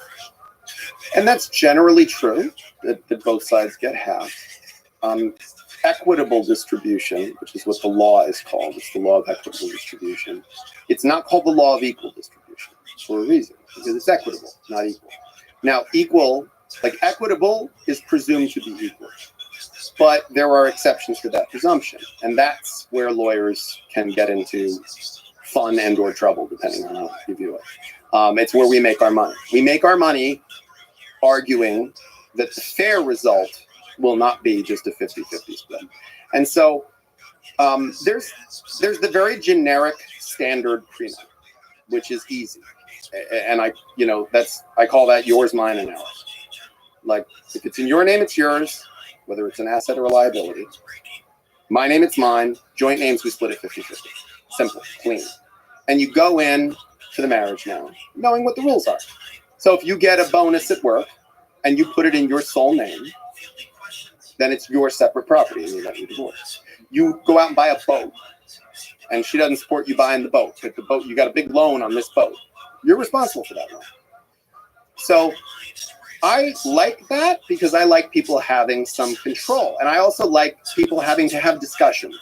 And that's generally true, that both sides get half. Equitable distribution, which is what the law is called, it's the law of equitable distribution. It's not called the law of equal distribution for a reason, because it's equitable, not equal. Now, equitable is presumed to be equal, but there are exceptions to that presumption, and that's where lawyers can get into fun and or trouble, depending on how you view it. It's where we make our money. We make our money arguing that the fair result will not be just a 50-50 split. And so there's the very generic standard prenup, which is easy. And I call that yours, mine, and ours. Like, if it's in your name, it's yours, whether it's an asset or a liability. My name, it's mine. Joint names, we split it 50-50. Simple, clean. And you go in to the marriage now, knowing what the rules are. So if you get a bonus at work and you put it in your sole name, then it's your separate property and you let you divorce. You go out and buy a boat and she doesn't support you buying the boat, but the boat, you got a big loan on this boat. You're responsible for that loan. So I like that because I like people having some control. And I also like people having to have discussions.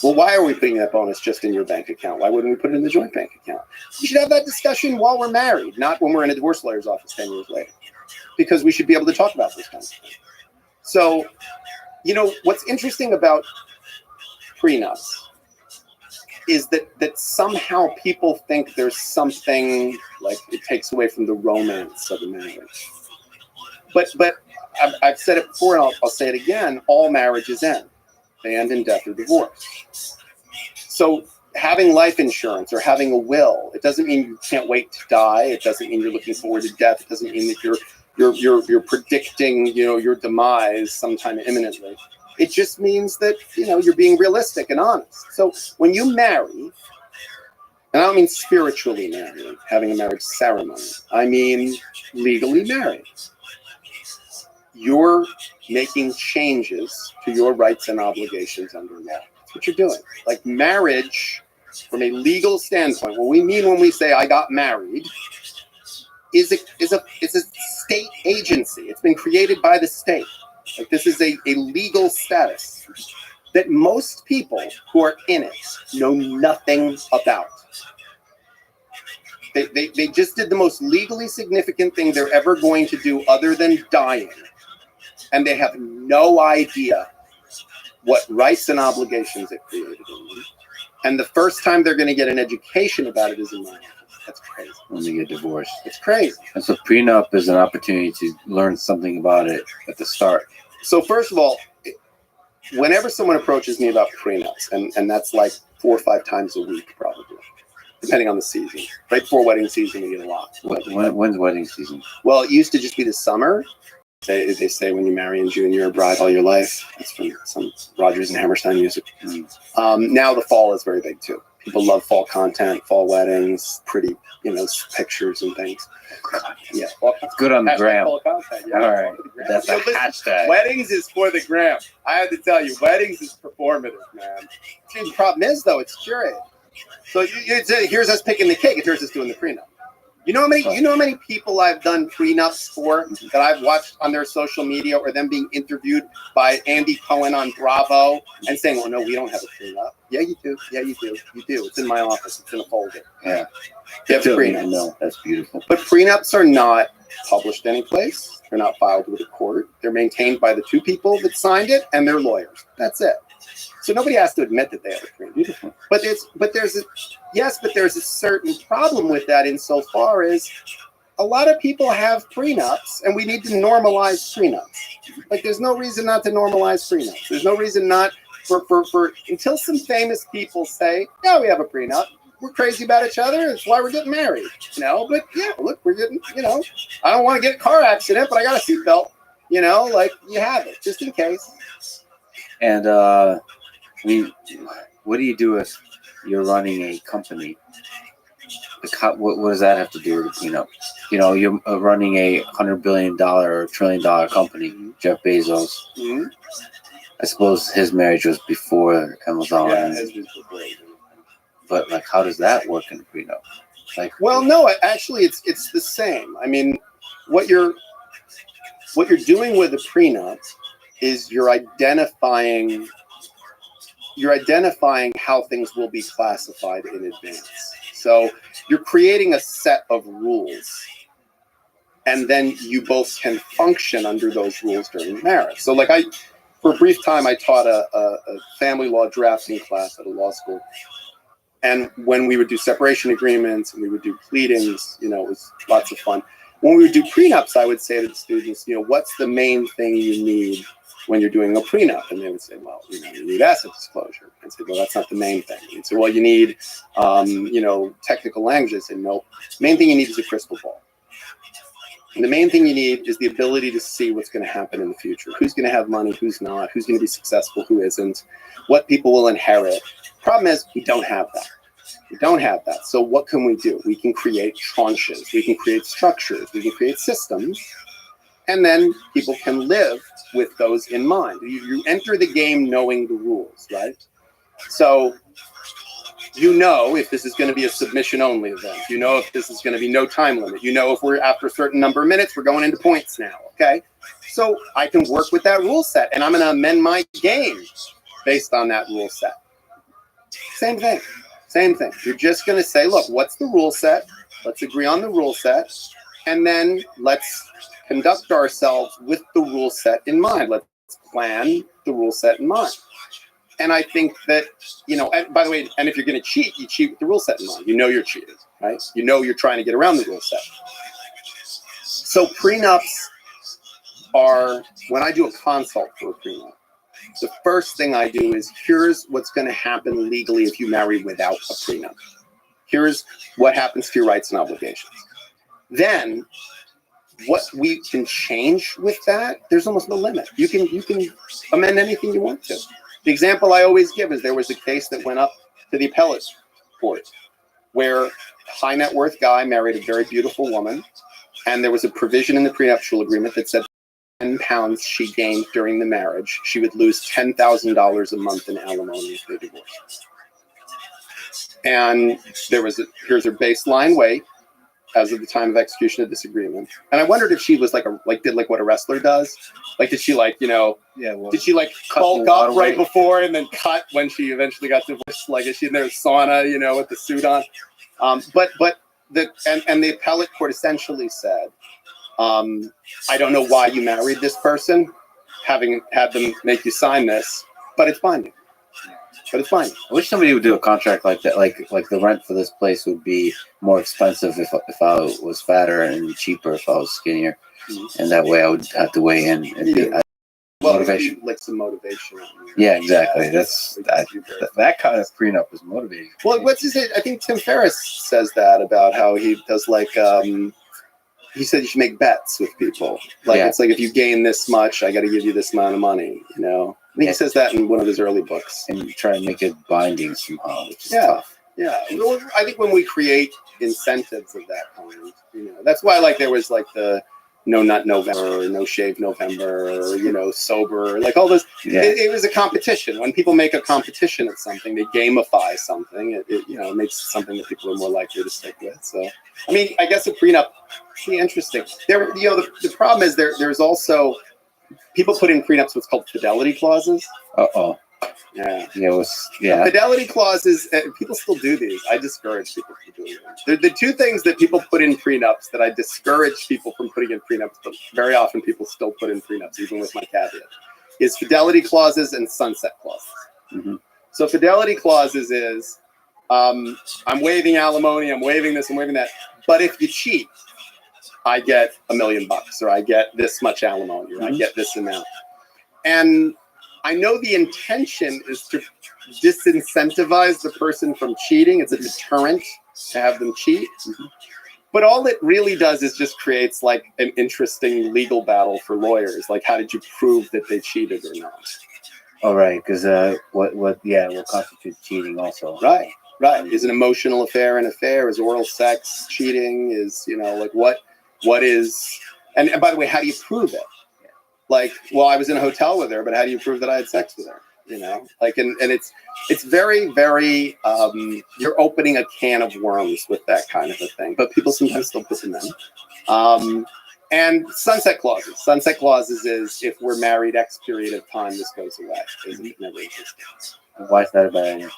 Well, why are we putting that bonus just in your bank account? Why wouldn't we put it in the joint bank account? We should have that discussion while we're married, not when we're in a divorce lawyer's office 10 years later, because we should be able to talk about this kind of thing. So, what's interesting about prenups is that somehow people think there's something like it takes away from the romance of a marriage. But I've said it before and I'll say it again, all marriages end. They end in death or divorce. So having life insurance or having a will, it doesn't mean you can't wait to die. It doesn't mean you're looking forward to death. It doesn't mean that you're predicting, your demise sometime imminently. It just means that, you're being realistic and honest. So when you marry, and I don't mean spiritually married, having a marriage ceremony, I mean legally married. You're making changes to your rights and obligations under law. That's what you're doing. Like marriage, from a legal standpoint, what we mean when we say I got married, is a state agency. It's been created by the state. Like this is a legal status that most people who are in it know nothing about. They just did the most legally significant thing they're ever going to do other than dying. And they have no idea what rights and obligations it created in them. And the first time they're going to get an education about it is in my office. That's crazy. When they get divorced. It's crazy. And so prenup is an opportunity to learn something about it at the start. So first of all, whenever someone approaches me about prenups, and that's like 4 or 5 times a week probably, depending on the season. Right before wedding season, we get a lot. When's wedding season? Well, it used to just be the summer. They say when you marry in June, you're a bride all your life. That's from some Rodgers and Hammerstein music. Now the fall is very big too. People love fall content, fall weddings, pretty, pictures and things. Yeah, it's good on the gram. Fall content, yeah. All right, that's a hashtag. Weddings is for the gram. I have to tell you, weddings is performative, man. The problem is though, it's curated. So here's us picking the cake, and here's us doing the prenup. You know how many people I've done prenups for that I've watched on their social media or them being interviewed by Andy Cohen on Bravo and saying, "Oh no, we don't have a prenup." Yeah, you do. Yeah, you do. You do. It's in my office. It's in a folder. Yeah. You have prenups. No, that's beautiful. But prenups are not published anyplace. They're not filed with a court. They're maintained by the 2 people that signed it and their lawyers. That's it. So nobody has to admit that they have a prenup. Beautiful. But there's a certain problem with that insofar as a lot of people have prenups, and we need to normalize prenups. Like there's no reason not to normalize prenups. There's no reason not for until some famous people say, yeah, we have a prenup. We're crazy about each other. That's why we're getting married. But yeah, look, we're getting, I don't want to get a car accident, but I got a seatbelt. Like you have it just in case. And what do you do if you're running a company what does that have to do with the prenup? You know, you're running a $100 billion or $1 trillion company, Jeff Bezos. Mhm. I suppose his marriage was before Amazon. Yeah, his was before. But like, how does that work in a prenup? Like, Well, no, actually, it's the same. I mean, what you're doing with a prenup is you're identifying how things will be classified in advance. So you're creating a set of rules, and then you both can function under those rules during marriage. So, like, for a brief time, I taught a family law drafting class at a law school. And when we would do separation agreements and we would do pleadings, you know, it was lots of fun. When we would do prenups, I would say to the students, you know, what's the main thing you need when you're doing a prenup? And they would say, well, you know, you need asset disclosure. I'd say, well, that's not the main thing. You'd say, well, you need, you know, technical languages. And no, main thing you need is a crystal ball. And the main thing you need is the ability to see what's going to happen in the future. Who's going to have money, who's not, who's going to be successful, who isn't, what people will inherit. Problem is, we don't have that. We don't have that. So what can we do? We can create tranches. We can create structures. We can create systems. And then people can live with those in mind. You enter the game knowing the rules, right? So you know if this is going to be a submission-only event. You know if this is going to be no time limit. You know if we're after a certain number of minutes, we're going into points now, okay? So I can work with that rule set, and I'm going to amend my game based on that rule set. Same thing. Same thing. You're just going to say, look, what's the rule set? Let's agree on the rule set. And then let's conduct ourselves with the rule set in mind. Let's plan the rule set in mind. And I think that, you know, and by the way, and if you're going to cheat, you cheat with the rule set in mind. You know you're cheating, right? You know you're trying to get around the rule set. So prenups are, when I do a consult for a prenup, the first thing I do is, here's what's going to happen legally if you marry without a prenup. Here's what happens to your rights and obligations. Then, what we can change with that, there's almost no limit. You can amend anything you want to. The example I always give is there was a case that went up to the appellate court where a high net worth guy married a very beautiful woman, and there was a provision in the prenuptial agreement that said £10 she gained during the marriage, she would lose $10,000 a month in alimony if they divorced. And here's her baseline weight as of the time of execution of this agreement. And I wondered if she was did what a wrestler does. Like, did she did she bulk up right before and then cut when she eventually got divorced? Like, is she in their sauna, you know, with the suit on? But the appellate court essentially said, I don't know why you married this person, having had them make you sign this, but it's binding. But it's fine. I wish somebody would do a contract like that. Like the rent for this place would be more expensive if I was fatter, and cheaper if I was skinnier. Mm-hmm. And that way I would have to weigh in. Motivation. Like some motivation. Yeah, exactly. That kind of prenup is motivating. Well, what's his name? I think Tim Ferriss says that about how he does he said you should make bets with people. It's like, if you gain this much, I got to give you this amount of money, you know? I think he says that in one of his early books. And you try to make it binding somehow, which is tough. Yeah. Well, I think when we create incentives of that kind, you know, that's why there was the No Nut November, or No Shave November, or, you know, sober, all this. Yeah. It was a competition. When people make a competition at something, they gamify something. It makes something that people are more likely to stick with. So, I mean, I guess a prenup would be interesting. The problem is there's also, people put in prenups what's called fidelity clauses. Uh-oh. Yeah. Fidelity clauses, people still do these. I discourage people from doing them. They're the two things that people put in prenups that I discourage people from putting in prenups, but very often people still put in prenups, even with my caveat, is fidelity clauses and sunset clauses. Mm-hmm. So fidelity clauses is, I'm waiving alimony, I'm waiving this, I'm waiving that, but if you cheat, I get $1 million, or I get this much alimony, or I get this amount. And I know the intention is to disincentivize the person from cheating. It's a deterrent to have them cheat. But all it really does is just creates an interesting legal battle for lawyers. How did you prove that they cheated or not? Oh, right. Because what constitutes cheating also? Right. Right. Is an emotional affair an affair? Is oral sex cheating? Is, like what is, and by the way, how do you prove it? Like, well, I was in a hotel with her, but how do you prove that I had sex with her? Like, and it's very, very, you're opening a can of worms with that kind of a thing, but people sometimes still put them in. And sunset clauses. Sunset clauses is if we're married X period of time, this goes away. It never existed. Why is that a bad idea?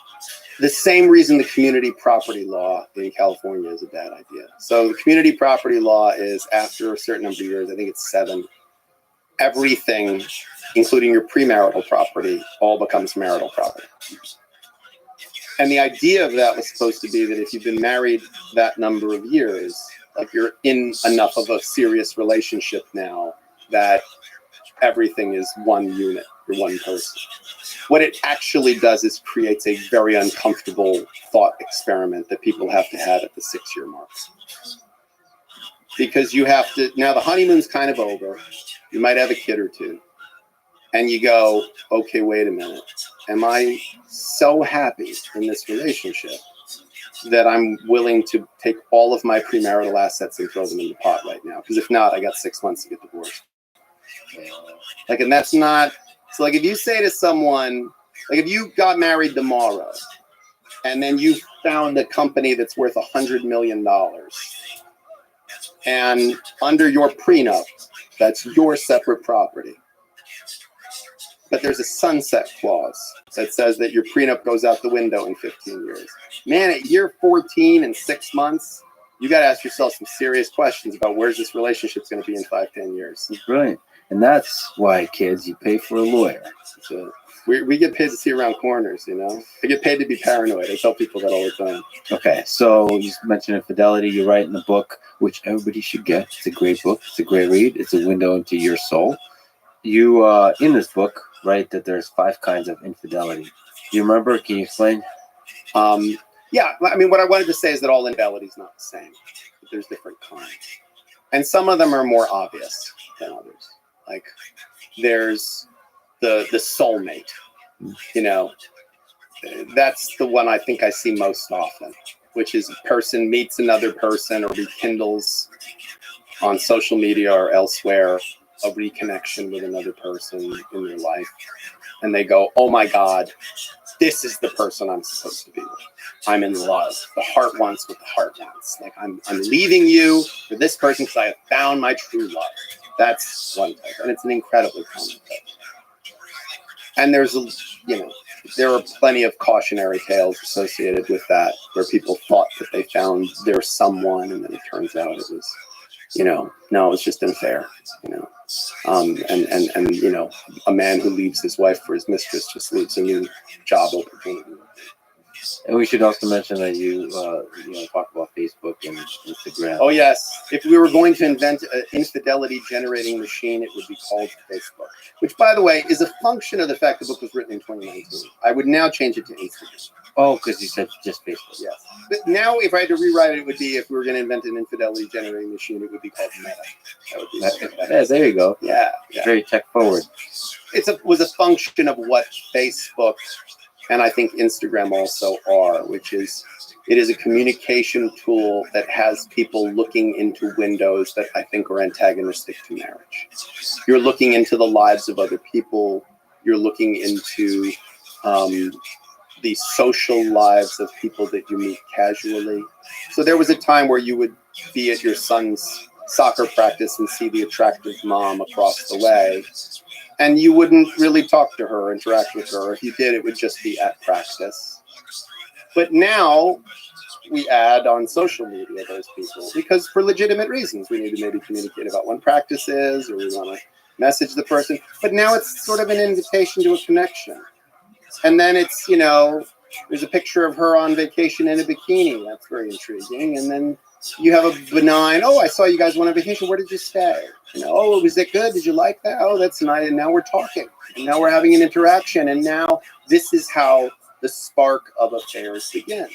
The same reason the community property law in California is a bad idea. So the community property law is after a certain number of years, I think it's 7, everything, including your premarital property, all becomes marital property. And the idea of that was supposed to be that if you've been married that number of years, like you're in enough of a serious relationship now that everything is one unit, you're one person. What it actually does is creates a very uncomfortable thought experiment that people have to have at the 6-year mark. Because you have to, now the honeymoon's kind of over, you might have a kid or two, and you go, okay, wait a minute. Am I so happy in this relationship that I'm willing to take all of my premarital assets and throw them in the pot right now? Because if not, I got 6 months to get divorced. Like, and that's not, so like if you say to someone, like if you got married tomorrow and then you found a company that's worth $100 million and under your prenup, that's your separate property. But there's a sunset clause that says that your prenup goes out the window in 15 years. Man, at year 14 and 6 months, you got to ask yourself some serious questions about where's this relationship's going to be in 5-10 years. It's brilliant. And that's why, kids, you pay for a lawyer. So we get paid to see around corners, I get paid to be paranoid. I tell people that all the time. Okay, so you mentioned infidelity. You write in the book, which everybody should get. It's a great book. It's a great read. It's a window into your soul. You, in this book, write that there's 5 kinds of infidelity. Do you remember? Can you explain? Yeah, I mean, what I wanted to say is that all infidelity is not the same. But there's different kinds. And some of them are more obvious than others. Like, there's the soulmate, That's the one I think I see most often, which is a person meets another person or rekindles on social media or elsewhere a reconnection with another person in their life. And they go, oh my God, this is the person I'm supposed to be with. I'm in love. The heart wants what the heart wants. Like I'm leaving you for this person because I have found my true love. That's one type. And it's an incredibly common type. And there's, there are plenty of cautionary tales associated with that, where people thought that they found their someone, and then it turns out it was, no, it's just unfair, and a man who leaves his wife for his mistress just leaves a new job opportunity. And we should also mention that you talk about Facebook and Instagram. Oh yes, if we were going to invent an infidelity generating machine, it would be called Facebook. Which, by the way, is a function of the fact the book was written in 2019. I would now change it to Instagram. Oh, because you said just Facebook. Yes. But now, if I had to rewrite it, it would be, if we were going to invent an infidelity generating machine, it would be called Meta. That would be yeah, there you go. Yeah. Very tech forward. It was a function of what Facebook and I think Instagram also are, which is, it is a communication tool that has people looking into windows that I think are antagonistic to marriage. You're looking into the lives of other people. You're looking into the social lives of people that you meet casually. So there was a time where you would be at your son's soccer practice and see the attractive mom across the way, and you wouldn't really talk to her, interact with her. If you did, it would just be at practice. But now we add on social media those people, because for legitimate reasons, we need to maybe communicate about when practice is, or we want to message the person. But now it's sort of an invitation to a connection. And then it's, there's a picture of her on vacation in a bikini. That's very intriguing. And then you have a benign, oh, I saw you guys went on vacation. Where did you stay? Oh, was it good? Did you like that? Oh, that's nice. And now we're talking. And now we're having an interaction. And now this is how the spark of affairs begins.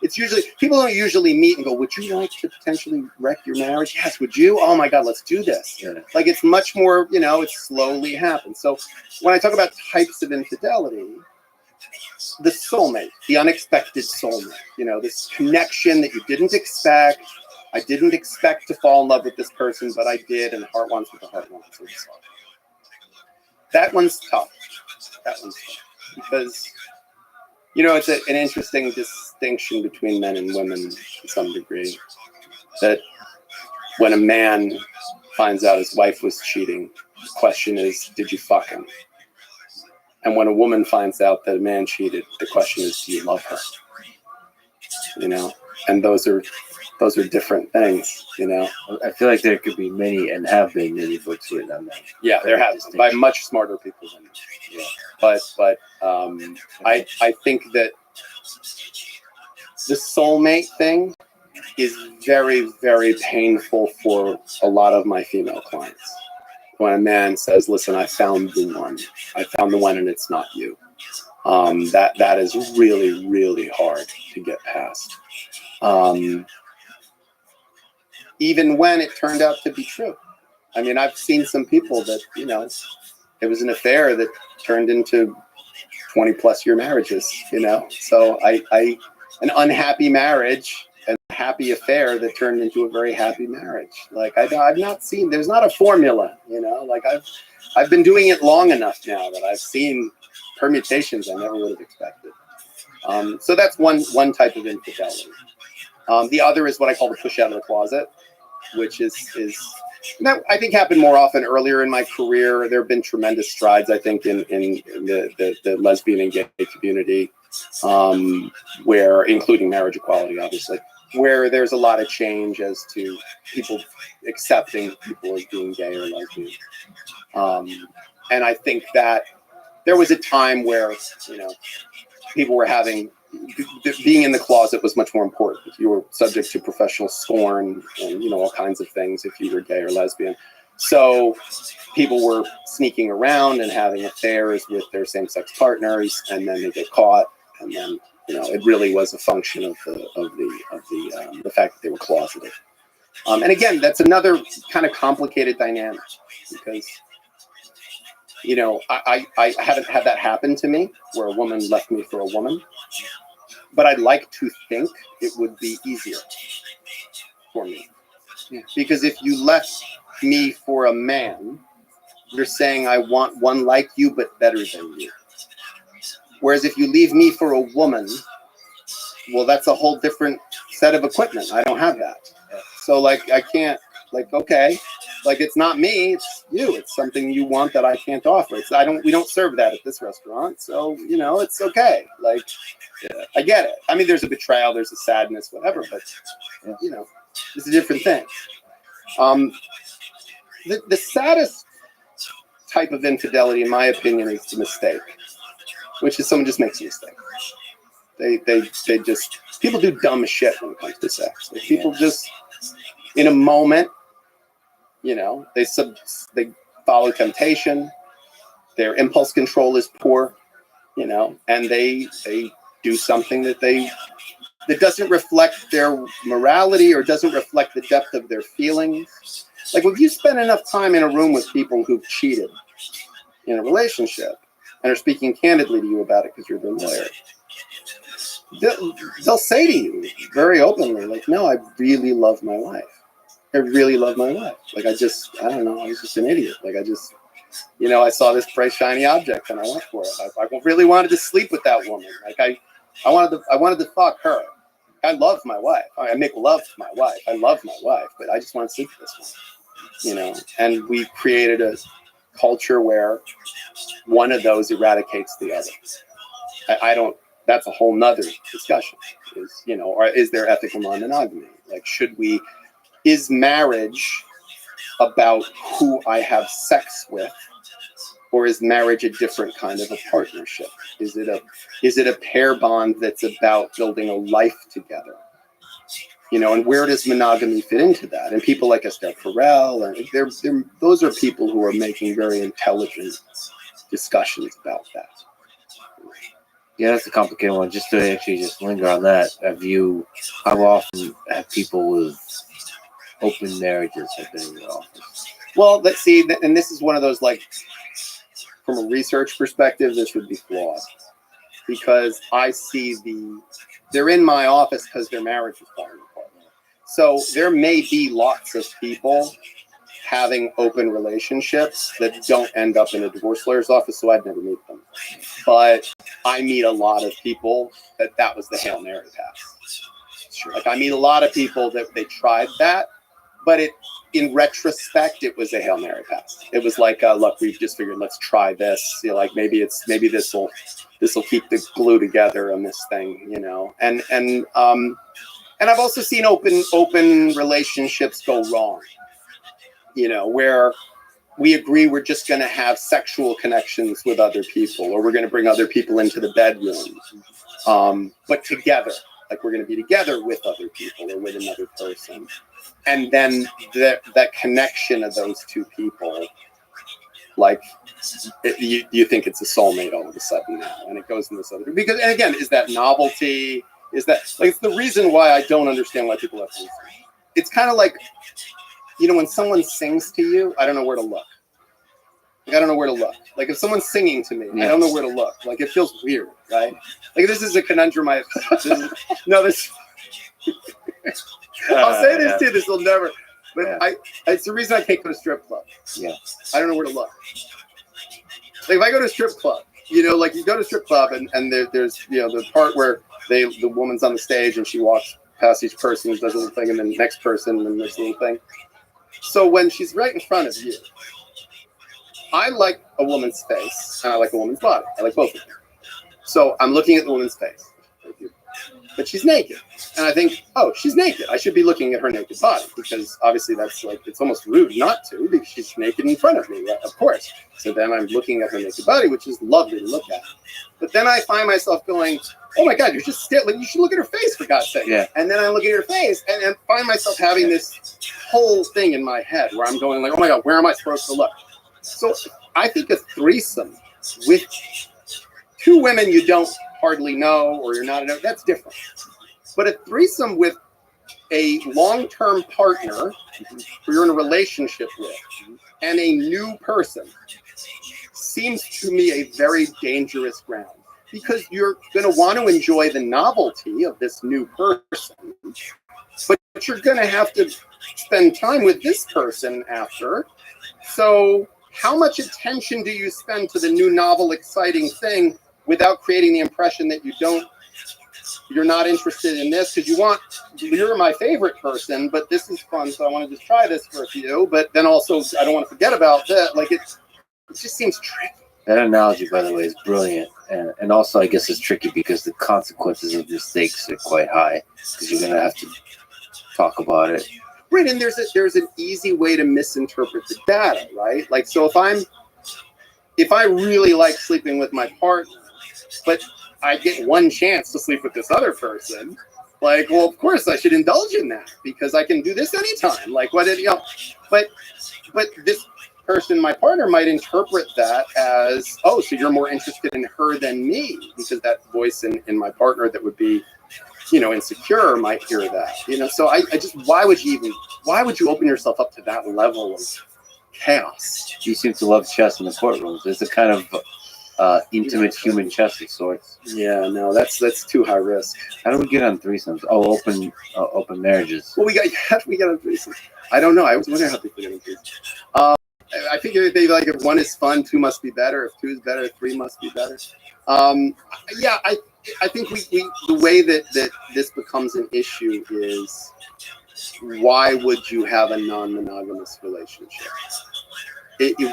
It's usually, people don't usually meet and go, would you like to potentially wreck your marriage? Yes, would you? Oh my God, let's do this. Yeah. Like, it's much more, it slowly happens. So when I talk about types of infidelity, the soulmate, the unexpected soulmate, you know, this connection that you didn't expect. I didn't expect to fall in love with this person, but I did, and the heart wants what the heart wants. That one's tough. That one's tough. Because, you know, it's an interesting distinction between men and women to some degree. That when a man finds out his wife was cheating, the question is, did you fuck him? And when a woman finds out that a man cheated, the question is, do you love her? You know, and those are different things, you know. I feel like there could be many, and have been many books written on that. Yeah, there has been, by much smarter people than me. Yeah. But I think that the soulmate thing is very, very painful for a lot of my female clients. When a man says, listen, I found the one and it's not you. That is really, really hard to get past. Even when it turned out to be true. I mean, I've seen some people that, you know, it was an affair that turned into 20 plus year marriages, you know? So an unhappy marriage and a happy affair that turned into a very happy marriage. Like I've not seen, there's not a formula, you know, like I've been doing it long enough now that I've seen permutations I never would have expected. So that's one type of infidelity. The other is what I call the push out of the closet, which is that I think happened more often earlier in my career. There have been tremendous strides, I think, in the lesbian and gay community, where, including marriage equality, obviously, where there's a lot of change as to people accepting people as being gay or lesbian. And I think that there was a time where, you know, people were being in the closet was much more important. You were subject to professional scorn and, you know, all kinds of things if you were gay or lesbian. So people were sneaking around and having affairs with their same-sex partners, and then they get caught, and then, you know, it really was a function of the fact that they were closeted. And again, that's another kind of complicated dynamic because, you know, I haven't had that happen to me where a woman left me for a woman. But I'd like to think it would be easier for me. Yeah. Because if you left me for a man, you're saying I want one like you, but better than you. Whereas if you leave me for a woman, well, that's a whole different set of equipment. I don't have that. So like, I can't, like, okay, like it's not me, it's you. It's something you want that I can't offer. We don't serve that at this restaurant. So, you know, it's okay. Like, yeah, I get it. I mean, there's a betrayal, there's a sadness, whatever, but, you know, it's a different thing. The saddest type of infidelity, in my opinion, is the mistake, which is someone just makes a mistake. They just, people do dumb shit when it comes to sex. Like people just, in a moment, you know, they follow temptation, their impulse control is poor, you know, and they do something that doesn't reflect their morality or doesn't reflect the depth of their feelings. Like if you spend enough time in a room with people who've cheated in a relationship and are speaking candidly to you about it because you're their lawyer, they'll say to you very openly, like, no, I really love my wife. I really love my wife. Like I don't know, I was just an idiot. Like I just, you know, I saw this bright shiny object and I went for it. I really wanted to sleep with that woman. Like I wanted to fuck her. I love my wife. I make love to my wife. I love my wife, but I just want to sleep with this one. You know, and we created a culture where one of those eradicates the other. I don't, that's a whole nother discussion is, you know, or is there ethical non-monogamy? Like, is marriage about who I have sex with, or is marriage a different kind of a partnership? Is it a pair bond that's about building a life together? You know, and where does monogamy fit into that? And people like Esther Perel, and those are people who are making very intelligent discussions about that. Yeah, that's a complicated one. Just to actually just linger on that, how often have people with open marriages have been in your office? Well, let's see, and this is one of those, like, from a research perspective, this would be flawed. because I see they're in my office because their marriage is falling apart. So there may be lots of people having open relationships that don't end up in a divorce lawyer's office, so I'd never meet them. But I meet a lot of people that was the Hail Mary pass. Sure. Like I meet a lot of people that they tried that, but in retrospect, it was a Hail Mary pass. It was like, look, we've just figured, let's try this. You know, like maybe this will keep the glue together on this thing, you know. And I've also seen open relationships go wrong. You know, where we agree we're just going to have sexual connections with other people, or we're going to bring other people into the bedroom, but together, like we're going to be together with other people or with another person. And then that connection of those two people, like you think it's a soulmate all of a sudden now, and it goes in this other, because, and again, is that novelty? Is that like, it's the reason why I don't understand why people have things. It's kind of like, you know, when someone sings to you, I don't know where to look. Like, I don't know where to look. Like if someone's singing to me, I don't know where to look. Like it feels weird, right? Like this is a conundrum. I'll say this too. This will never. But it's the reason I can't go to strip club. Yeah. I don't know where to look. Like if I go to a strip club, you know, like you go to a strip club and there's you know the part where the woman's on the stage and she walks past each person, does a little thing, and then the next person, and then this little thing. So when she's right in front of you, I like a woman's face and I like a woman's body. I like both of them. So I'm looking at the woman's face, but she's naked. And I think, oh, she's naked. I should be looking at her naked body, because obviously that's like, it's almost rude not to, because she's naked in front of me, right? Of course. So then I'm looking at her naked body, which is lovely to look at. But then I find myself going, oh my God, you're just still, like, you should look at her face, for God's sake. Yeah. And then I look at her face and find myself having this whole thing in my head where I'm going like, oh my God, where am I supposed to look? So I think a threesome with two women you don't hardly know, or you're not, that's different. But a threesome with a long-term partner who you're in a relationship with and a new person seems to me a very dangerous ground, because you're going to want to enjoy the novelty of this new person, but you're going to have to spend time with this person after. So how much attention do you spend to the new, novel, exciting thing without creating the impression that you're not interested in this, because you're my favorite person, but this is fun, so I want to just try this for a few, but then also I don't want to forget about that. Like it just seems tricky. That analogy, by the way, is brilliant, and also I guess it's tricky because the consequences of mistakes are quite high, because you're going to have to talk about it. Right, and there's an easy way to misinterpret the data, right? Like, so if I really like sleeping with my partner, but I get one chance to sleep with this other person, like, well, of course I should indulge in that, because I can do this anytime. Like, what did you know? But this person, my partner, might interpret that as, oh, so you're more interested in her than me, because that voice in my partner that would be, you know, insecure might hear that, you know. So I just, why would you open yourself up to that level of chaos? You seem to love chess in the courtrooms. It's a kind of intimate human chess of sorts. Yeah, no, that's too high risk. How do we get on threesomes? Oh, open marriages. Well, we got on threesomes. I don't know. I was wondering how people get on threesomes. I figure they like, if one is fun, two must be better. If two is better, three must be better. Yeah, I think the way that this becomes an issue is, why would you have a non-monogamous relationship?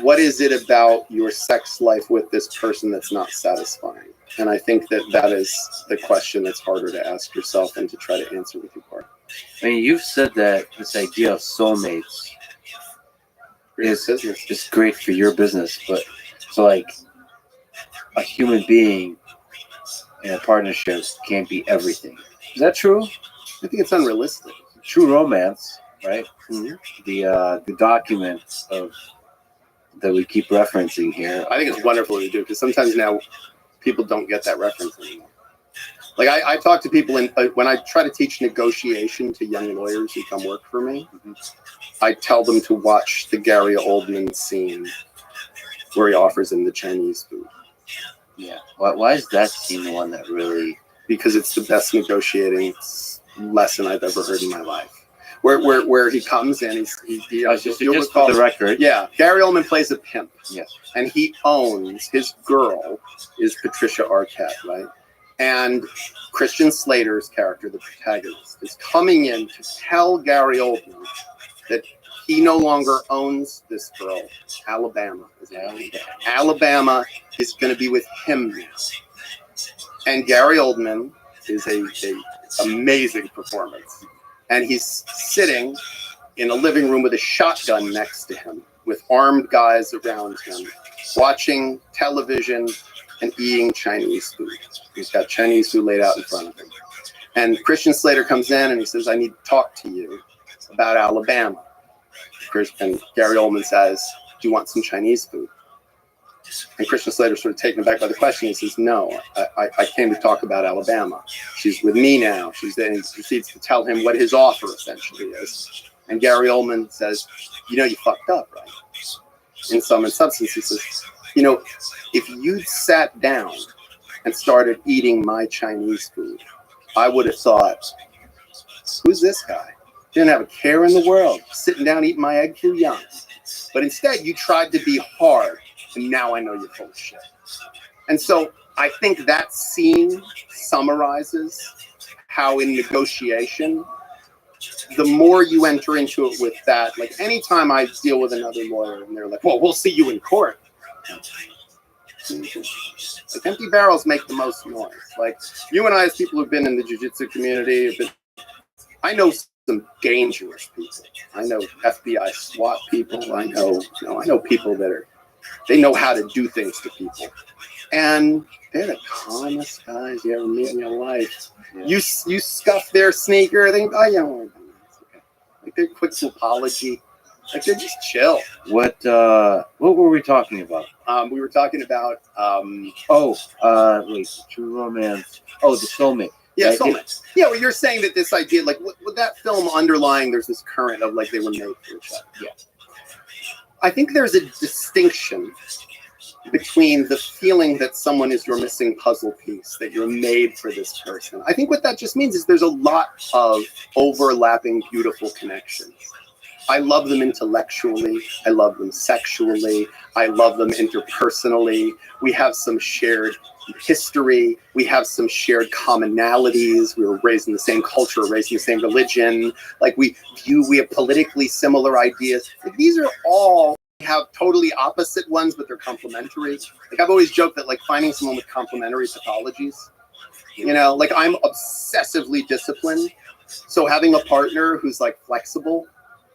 What is it about your sex life with this person that's not satisfying? And I think that is the question that's harder to ask yourself and to try to answer with your partner. I mean, you've said that this idea of soulmates is great for your business, but so like a human being in a partnership can't be everything. Is that true? I think it's unrealistic. True romance, right? Mm-hmm. The document of that we keep referencing here. I think it's wonderful to do, because sometimes now people don't get that reference anymore. Like I talk to people, when I try to teach negotiation to young lawyers who come work for me, I tell them to watch the Gary Oldman scene where he offers him the Chinese food. Yeah. Why is that scene the one that really? Because it's the best negotiating lesson I've ever heard in my life. Where he comes in, Just for the record. yeah, Gary Oldman plays a pimp. Yes. And he owns, his girl is Patricia Arquette, right? And Christian Slater's character, the protagonist, is coming in to tell Gary Oldman that he no longer owns this girl. Alabama is Alabama is going to be with him now. And Gary Oldman is a amazing performance. And he's sitting in a living room with a shotgun next to him, with armed guys around him, watching television and eating Chinese food. He's got Chinese food laid out in front of him. And Christian Slater comes in and he says, I need to talk to you about Alabama. And Gary Oldman says, do you want some Chinese food? And Christian Slater's sort of taken aback by the question. He says, no, I came to talk about Alabama. She's with me now. She's there. And he proceeds to tell him what his offer essentially is. And Gary Oldman says, you know, you fucked up, right? In sum and substance, he says, you know, if you sat down and started eating my Chinese food, I would have thought, who's this guy? Didn't have a care in the world, sitting down eating my egg foo young. But instead, you tried to be hard, and now I know you're full of shit. And so I think that scene summarizes how in negotiation, the more you enter into it with that, like anytime I deal with another lawyer and they're like, well, we'll see you in court. Like empty barrels make the most noise. Like you and I, as people who've been in the jiu-jitsu community, I know some dangerous people. I know FBI SWAT people. I know people that they know how to do things to people. And they're the calmest guys you ever meet in your life. Yeah. You scuff their sneaker, they oh yeah, it's okay. Like they're quick to apology. Like they're just chill. What were we talking about? We were talking about True Romance. Oh, The Soulmate. Yeah, Soulmate. Yeah, well, you're saying that this idea, like with that film underlying, there's this current of like they were made for each other. Yeah. I think there's a distinction between the feeling that someone is your missing puzzle piece, that you're made for this person. I think what that just means is there's a lot of overlapping, beautiful connections. I love them intellectually. I love them sexually. I love them interpersonally. We have some shared history. We have some shared commonalities. We were raised in the same culture, raised in the same religion. Like we have politically similar ideas. Like these are all, we have totally opposite ones, but they're complementary. Like I've always joked that like finding someone with complementary pathologies, you know, like I'm obsessively disciplined. So having a partner who's like flexible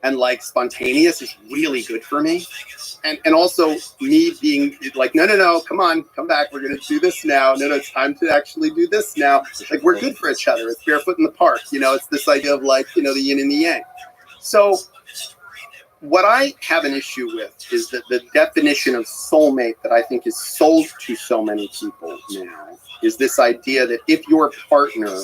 and like spontaneous is really good for me. And also me being like, no, come on, come back. We're going to do this now. No, it's time to actually do this now. Like we're good for each other. It's barefoot in the park. You know, it's this idea of like, you know, the yin and the yang. So what I have an issue with is that the definition of soulmate that I think is sold to so many people now is this idea that if your partner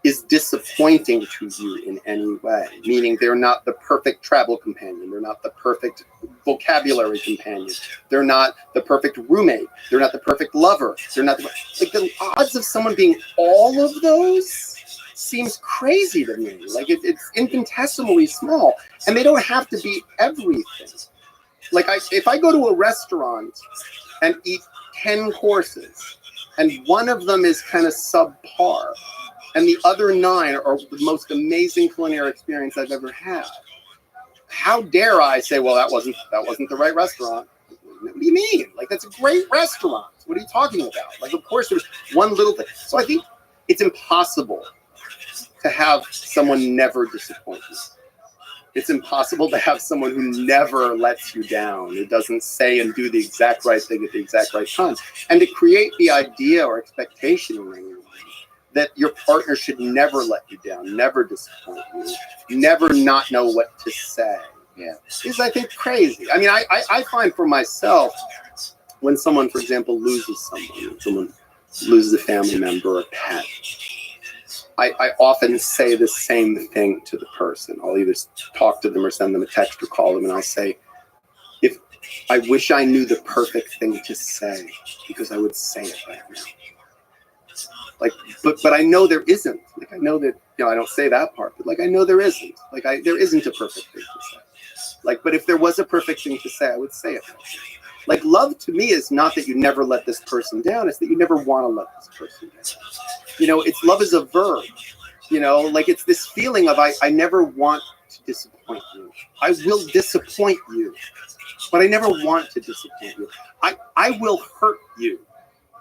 is disappointing to you in any way, meaning they're not the perfect travel companion, they're not the perfect vocabulary companion, they're not the perfect roommate, they're not the perfect lover, they're not like the odds of someone being all of those seems crazy to me. Like it's infinitesimally small, and they don't have to be everything. Like if I go to a restaurant and eat 10 courses, and one of them is kind of subpar, and the other 9 are the most amazing culinary experience I've ever had, how dare I say, well, that wasn't the right restaurant? What do you mean? Like, that's a great restaurant. What are you talking about? Like, of course, there's one little thing. So I think it's impossible to have someone never disappoint you. It's impossible to have someone who never lets you down, who doesn't say and do the exact right thing at the exact right time. And to create the idea or expectation in anyone that your partner should never let you down, never disappoint you, never not know what to say. Yeah, is I think crazy. I mean, I find for myself, when someone, for example, loses someone loses a family member or a pet, I often say the same thing to the person. I'll either talk to them or send them a text or call them, and I'll say, I wish I knew the perfect thing to say, because I would say it right now. Like, but I know there isn't. Like, I know that, I don't say that part, but like, I know there isn't. Like, there isn't a perfect thing to say. Like, but if there was a perfect thing to say, I would say it. Like, love to me is not that you never let this person down. It's that you never want to let this person down. It's love is a verb. Like, it's this feeling of I never want to disappoint you. I will disappoint you, but I never want to disappoint you. I will hurt you,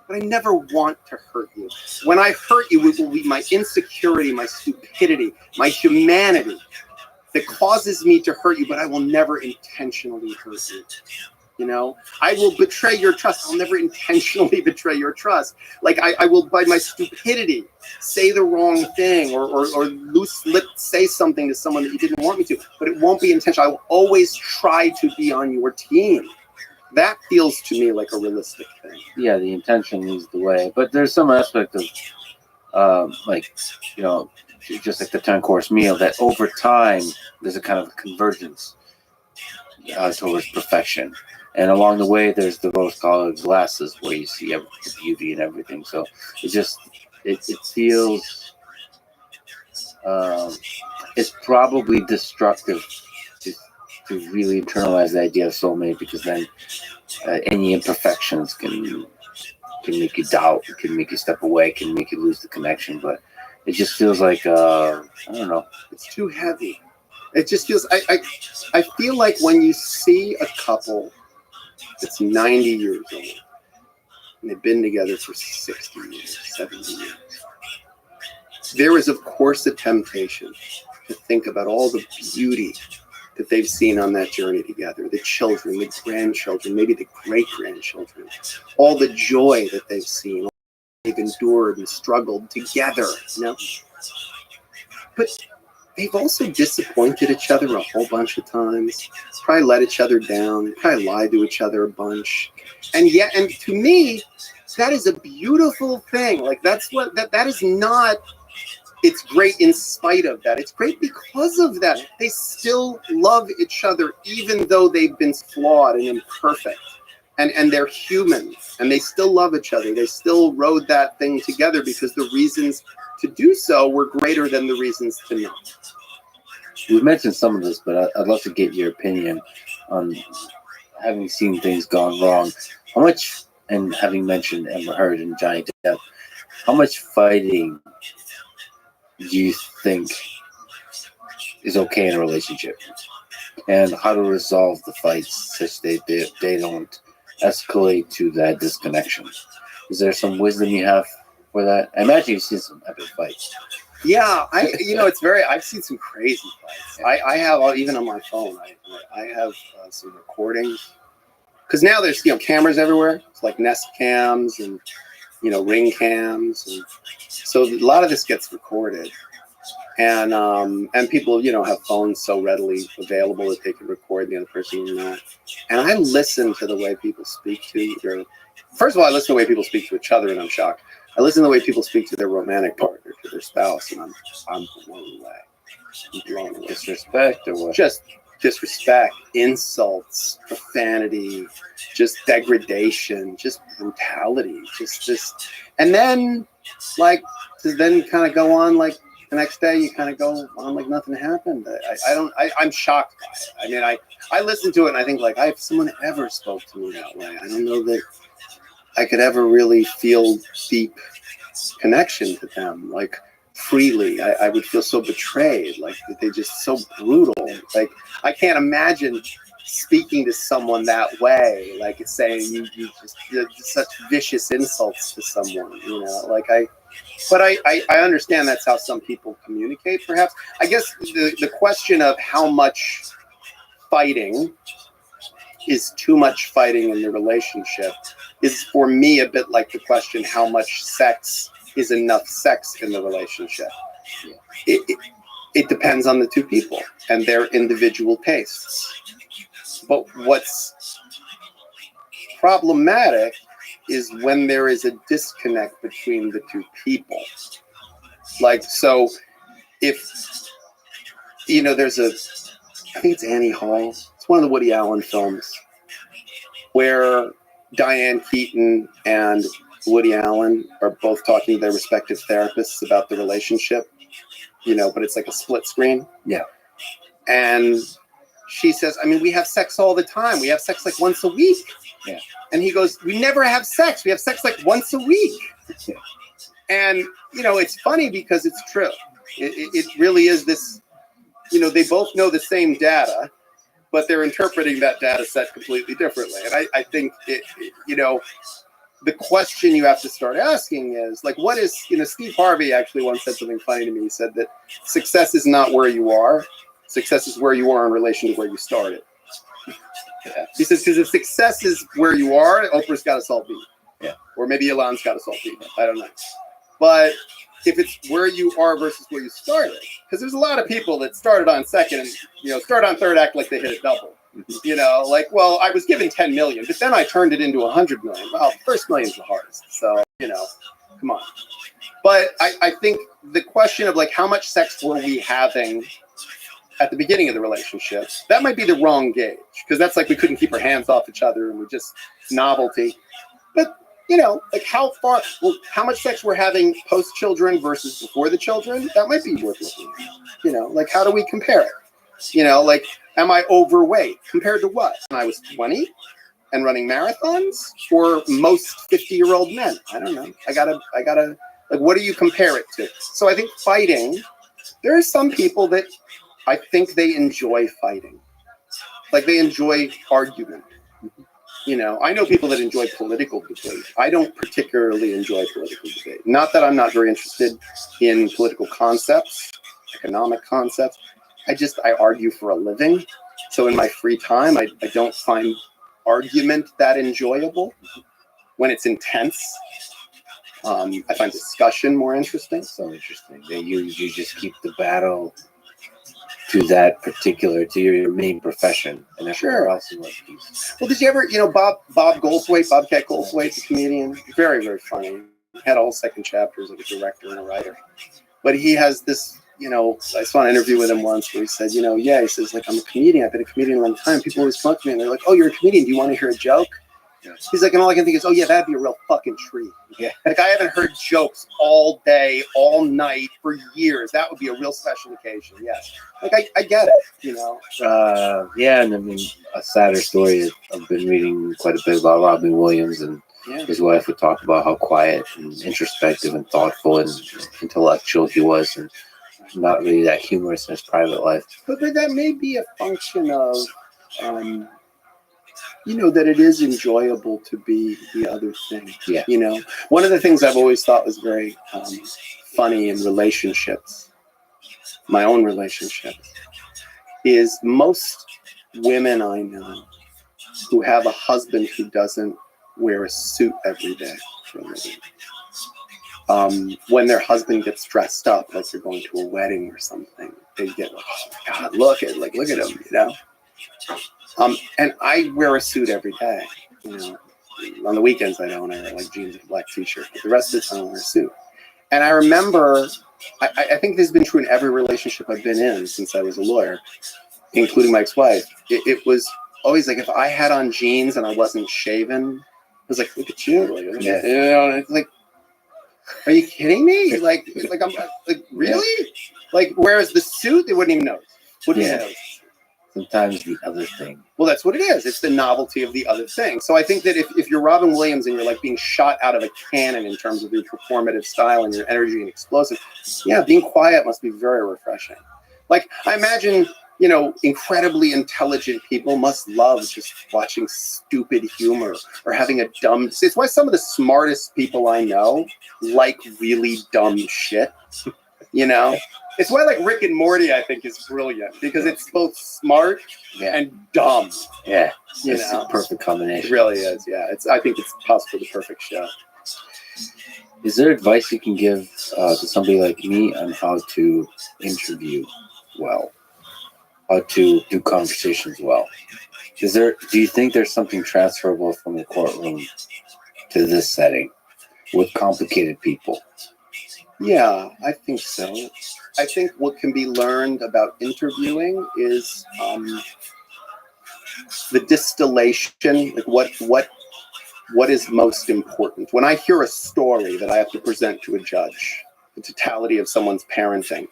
but I never want to hurt you. When I hurt you, it will be my insecurity, my stupidity, my humanity that causes me to hurt you, but I will never intentionally hurt you. I will betray your trust. I'll never intentionally betray your trust. Like, I will, by my stupidity, say the wrong thing or loose lip say something to someone that you didn't want me to, but it won't be intentional. I will always try to be on your team. That feels to me like a realistic thing. Yeah, the intention leads the way, but there's some aspect of, just like the 10-course meal, that over time there's a kind of convergence towards perfection. And along the way, there's the rose-colored glasses where you see the beauty and everything. So it feels, it's probably destructive to really internalize the idea of soulmate, because then any imperfections can make you doubt, can make you step away, can make you lose the connection. But it just feels like, I don't know. It's too heavy. It just feels, I feel like when you see a couple that's 90 years old and they've been together for 60 years, 70 years, there is, of course, a temptation to think about all the beauty that they've seen on that journey together, the children, the grandchildren, maybe the great-grandchildren, all the joy that they've seen, they've endured and struggled together, But they've also disappointed each other a whole bunch of times, probably let each other down, probably lied to each other a bunch. And to me, that is a beautiful thing. Like, that's what, that is not, it's great in spite of that. It's great because of that. They still love each other, even though they've been flawed and imperfect. And they're human, and they still love each other. They still rode that thing together because the reasons to do so were greater than the reasons to not. We've mentioned some of this, but I'd love to get your opinion on, having seen things gone wrong, how much, and having mentioned Amber Heard and Johnny Depp, how much fighting do you think is okay in a relationship? And how to resolve the fights such that they don't escalate to that disconnection? Is there some wisdom you have for that? I imagine you've seen some epic fights. Yeah, I've seen some crazy fights. I have, even on my phone, I have some recordings. Because now there's, cameras everywhere. It's like Nest cams and, Ring cams. And so a lot of this gets recorded. And people, have phones so readily available that they can record the other person or not. And I listen to the way people speak to first of all, I listen to the way people speak to each other, and I'm shocked. I listen to the way people speak to their romantic partner, to their spouse, and I'm blown away. I'm blown away. Disrespect or what? Just disrespect, insults, profanity, just degradation, just brutality, just and then to then kind of go on like the next day you kind of go on like nothing happened. I'm shocked by it. I mean, I listen to it and I think like, if someone ever spoke to me that way, I don't know that I could ever really feel deep connection to them, like freely. I would feel so betrayed, like they're just so brutal. Like I can't imagine speaking to someone that way, like it's saying you just did such vicious insults to someone, but I understand that's how some people communicate, perhaps. I guess the question of how much fighting is too much fighting in the relationship is for me a bit like the question how much sex is enough sex in the relationship. It depends on the two people and their individual tastes. But what's problematic is when there is a disconnect between the two people. So if, there's I think it's Annie Hall. It's one of the Woody Allen films. where Diane Keaton and Woody Allen are both talking to their respective therapists about the relationship, but it's like a split screen. Yeah. And she says, I mean, we have sex all the time. We have sex like once a week. Yeah. And he goes, we never have sex. We have sex like once a week. Yeah. And, it's funny because it's true. It really is this, they both know the same data, but they're interpreting that data set completely differently. And I think, the question you have to start asking is, like, what is, Steve Harvey actually once said something funny to me. He said that success is not where you are. Success is where you are in relation to where you started. Yeah. He says, because if success is where you are, Oprah's got a salt beef. Yeah. Or maybe Elon's got a salt beef. I don't know. But if it's where you are versus where you started, because there's a lot of people that started on second and, start on third act like they hit a double. Like, well, I was given 10 million, but then I turned it into 100 million. Well, the first million is the hardest. So, come on. But I think the question of, like, how much sex were we having at the beginning of the relationship, that might be the wrong gauge, because that's like we couldn't keep our hands off each other and we're just novelty. But, like how much sex we're having post-children versus before the children, that might be worth looking at. Like, how do we compare it? Like, am I overweight compared to what? When I was 20 and running marathons, or most 50-year-old men? I don't know. I gotta, like, what do you compare it to? So I think fighting, there are some people that I think they enjoy fighting. Like, they enjoy argument. I know people that enjoy political debate. I don't particularly enjoy political debate. Not that I'm not very interested in political concepts, economic concepts. I argue for a living. So in my free time, I don't find argument that enjoyable when it's intense. I find discussion more interesting. So interesting. You just keep the battle to your main profession, and everywhere else is like peace. Well, did you ever, Bobcat Goldthwait, the comedian, very, very funny. Had all second chapters of a director and a writer. But he has this, I saw an interview with him once where he said, he says, like, I'm a comedian. I've been a comedian a long time. People always come up to me and they're like, oh, you're a comedian. Do you want to hear a joke? Yeah. He's like, and all I can think is, oh, yeah, that'd be a real fucking treat. Yeah. Like, I haven't heard jokes all day, all night for years. That would be a real special occasion. Yes. Like, I get it, Yeah, and I mean, a sadder story, I've been reading quite a bit about Robin Williams, and his wife would talk about how quiet and introspective and thoughtful and intellectual he was, and not really that humorous in his private life. But that may be a function of, that it is enjoyable to be the other thing. Yeah. One of the things I've always thought was very funny in relationships, my own relationships, is most women I know who have a husband who doesn't wear a suit every day for a living. When their husband gets dressed up, like they're going to a wedding or something, they get like, oh my God, look at him, and I wear a suit every day. On the weekends I don't. I wear like jeans and a black t-shirt, but the rest of the time I wear a suit. And I remember, I think this has been true in every relationship I've been in since I was a lawyer, including my ex-wife. It was always like, if I had on jeans and I wasn't shaven, it was like, look at you. It's like, are you kidding me? Like I'm like, really? Like, whereas the suit, they wouldn't even notice. Wouldn't even notice. Sometimes the other thing. Well, that's what it is. It's the novelty of the other thing. So I think that if you're Robin Williams and you're like being shot out of a cannon in terms of your performative style and your energy and explosive, being quiet must be very refreshing. Like, I imagine, incredibly intelligent people must love just watching stupid humor or having a dumb. It's why some of the smartest people I know like really dumb shit. It's why, like, Rick and Morty, I think, is brilliant, because it's both smart and dumb. Yeah, it's a perfect combination. It really is. Yeah, I think it's possibly the perfect show. Is there advice you can give to somebody like me on how to interview well, how to do conversations well? Do you think there's something transferable from the courtroom to this setting with complicated people? Yeah, I think so. I think what can be learned about interviewing is the distillation, like what is most important. When I hear a story that I have to present to a judge, the totality of someone's parenting,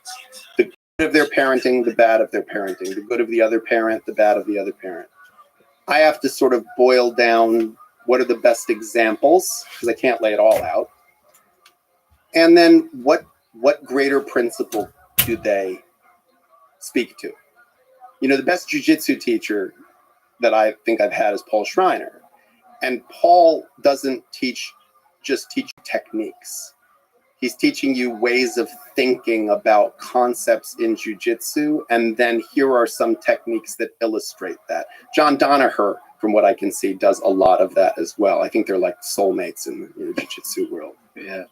the good of their parenting, the bad of their parenting, the good of the other parent, the bad of the other parent, I have to sort of boil down what are the best examples, because I can't lay it all out. And then what greater principle do they speak to? You know, the best jiu-jitsu teacher that I think I've had is Paul Schreiner. And Paul doesn't just teach techniques. He's teaching you ways of thinking about concepts in jiu-jitsu, and then here are some techniques that illustrate that. John Danaher, from what I can see, does a lot of that as well. I think they're like soulmates in the jiu-jitsu world. Yeah.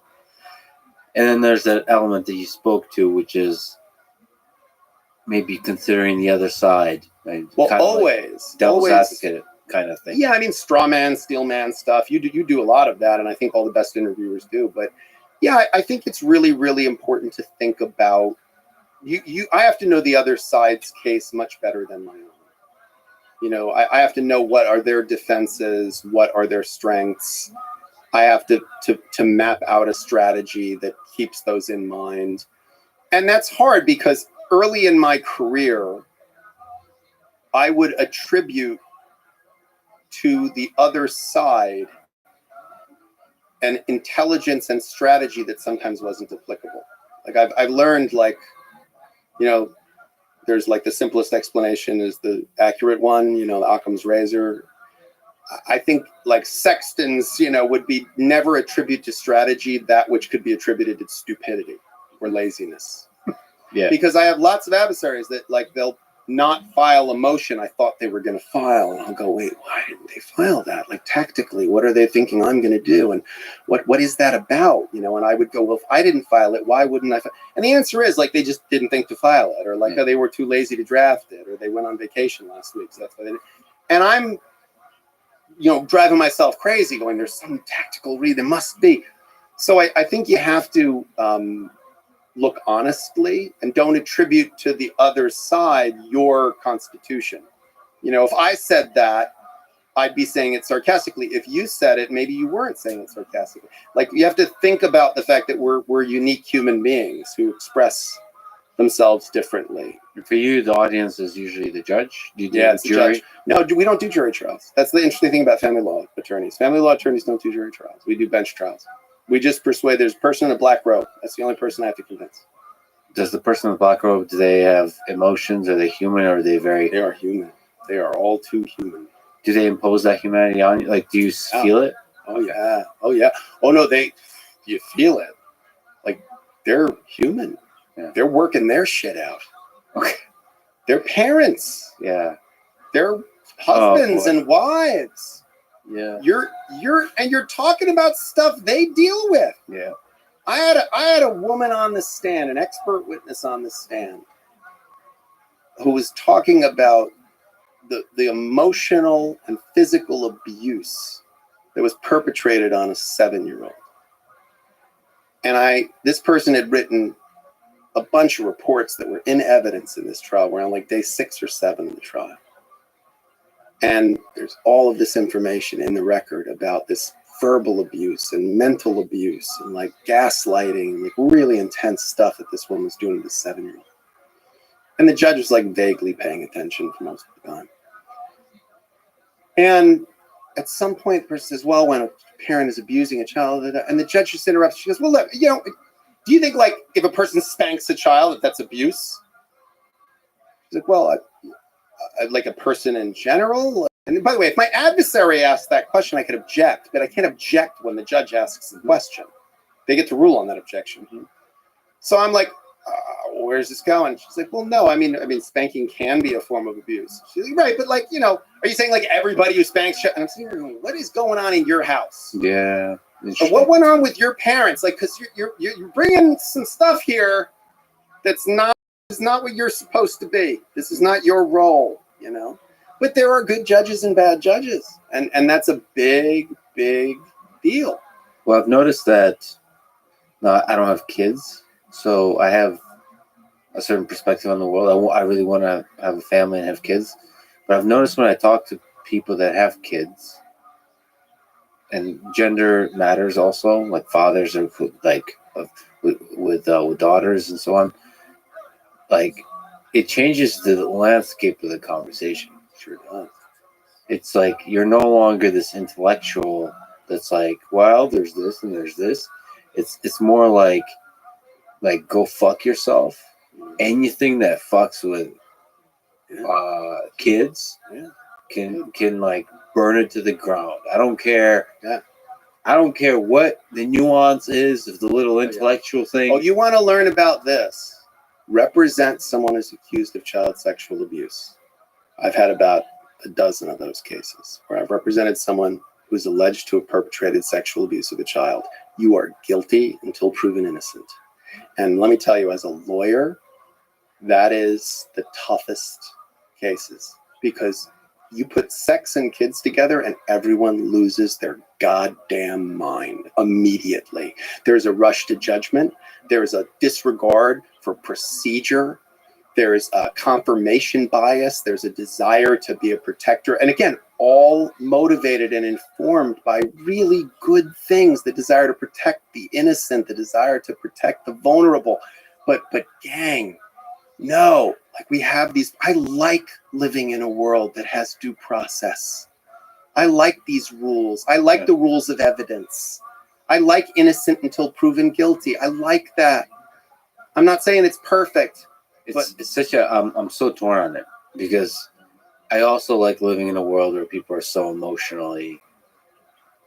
And then there's that element that you spoke to, which is maybe considering the other side. Right? Well, kind of always. like devil's always. advocate kind of thing. Yeah, I mean, straw man, steel man stuff. You do a lot of that, and I think all the best interviewers do. But yeah, I think it's really, really important to think about I have to know the other side's case much better than my own. You know, I have to know what are their defenses, what are their strengths. I have to map out a strategy that keeps those in mind. And that's hard because early in my career, I would attribute to the other side an intelligence and strategy that sometimes wasn't applicable. Like I've learned, like, you know, there's like the simplest explanation is the accurate one, you know, the Occam's razor. I think like sextons, you know, would be never attribute to strategy that which could be attributed to stupidity or laziness. Yeah. Because I have lots of adversaries that like they'll not file a motion I thought they were going to file, and I'll go, wait, why didn't they file that? Like tactically, what are they thinking I'm going to do, and what is that about? You know, and I would go, well, if I didn't file it, why wouldn't I? And the answer is like they just didn't think to file it, or like oh, they were too lazy to draft it, or they went on vacation last week, so that's why they didn't. And I'm, you know, driving myself crazy, going, there's some tactical read, there must be. So I think you have to look honestly and don't attribute to the other side your constitution. You know, if I said that, I'd be saying it sarcastically. If you said it, maybe you weren't saying it sarcastically. Like you have to think about the fact that we're unique human beings who express themselves differently. And for you, the audience is usually the judge? Do you do It's the jury? judge. No, we don't do jury trials. That's the interesting thing about family law attorneys. Family law attorneys don't do jury trials. We do bench trials. We just persuade there's a person in a black robe. That's the only person I have to convince. Does the person in the black robe, do they have emotions? Are they human, or are they very... They are human. They are all too human. Do they impose that humanity on you? Like, do you feel it? Oh, yeah. Oh, yeah. Oh, no, you feel it. Like, they're human. Yeah. They're working their shit out. Okay. They're parents. Yeah. They're husbands boy. and wives. Yeah. You're talking about stuff they deal with. Yeah. I had a woman on the stand, an expert witness on the stand, who was talking about the emotional and physical abuse that was perpetrated on a 7-year-old. And this person had written a bunch of reports that were in evidence in this trial. We're on like day 6 or 7 of the trial. And there's all of this information in the record about this verbal abuse and mental abuse and like gaslighting, like really intense stuff that this woman was doing to this 7-year-old. And the judge was like vaguely paying attention for most of the time. And at some point, the person says, well, when a parent is abusing a child, and the judge just interrupts, she goes, well, look, you know, do you think like if a person spanks a child, that's abuse? She's like, well, like a person in general. And by the way, if my adversary asked that question, I could object, but I can't object when the judge asks the question. They get to rule on that objection. So I'm like, where's this going? She's like, well, no, I mean, spanking can be a form of abuse. She's like, right, but like, you know, are you saying like everybody who spanks? And I'm saying, what is going on in your house? Yeah. Or what went on with your parents? Like, because you're bringing some stuff here that's not what you're supposed to be. This is not your role, you know. But there are good judges and bad judges, and that's a big, big deal. Well, I've noticed that I don't have kids, so I have a certain perspective on the world. I really want to have a family and have kids, But I've noticed when I talk to people that have kids, and gender matters also, like fathers or with daughters and so on. Like, it changes the landscape of the conversation. Sure does. It's like you're no longer this intellectual that's like, well, there's this and there's this. It's more like go fuck yourself. Anything that fucks with kids can like burn it to the ground. I don't care. Yeah. I don't care what the nuance is of the little intellectual thing. Oh, you want to learn about this? Represent someone who's accused of child sexual abuse. I've had about a dozen of those cases where I've represented someone who's alleged to have perpetrated sexual abuse of a child. You are guilty until proven innocent. And let me tell you, as a lawyer, that is the toughest cases, because you put sex and kids together and everyone loses their goddamn mind immediately. There's a rush to judgment. There's a disregard for procedure. There's a confirmation bias. There's a desire to be a protector. And again, all motivated and informed by really good things, the desire to protect the innocent, the desire to protect the vulnerable. But gang, no, like we have these, I like living in a world that has due process. I like these rules. I like the rules of evidence. I like innocent until proven guilty. I like that. I'm not saying it's perfect. It's such a, I'm so torn on it, because I also like living in a world where people are so emotionally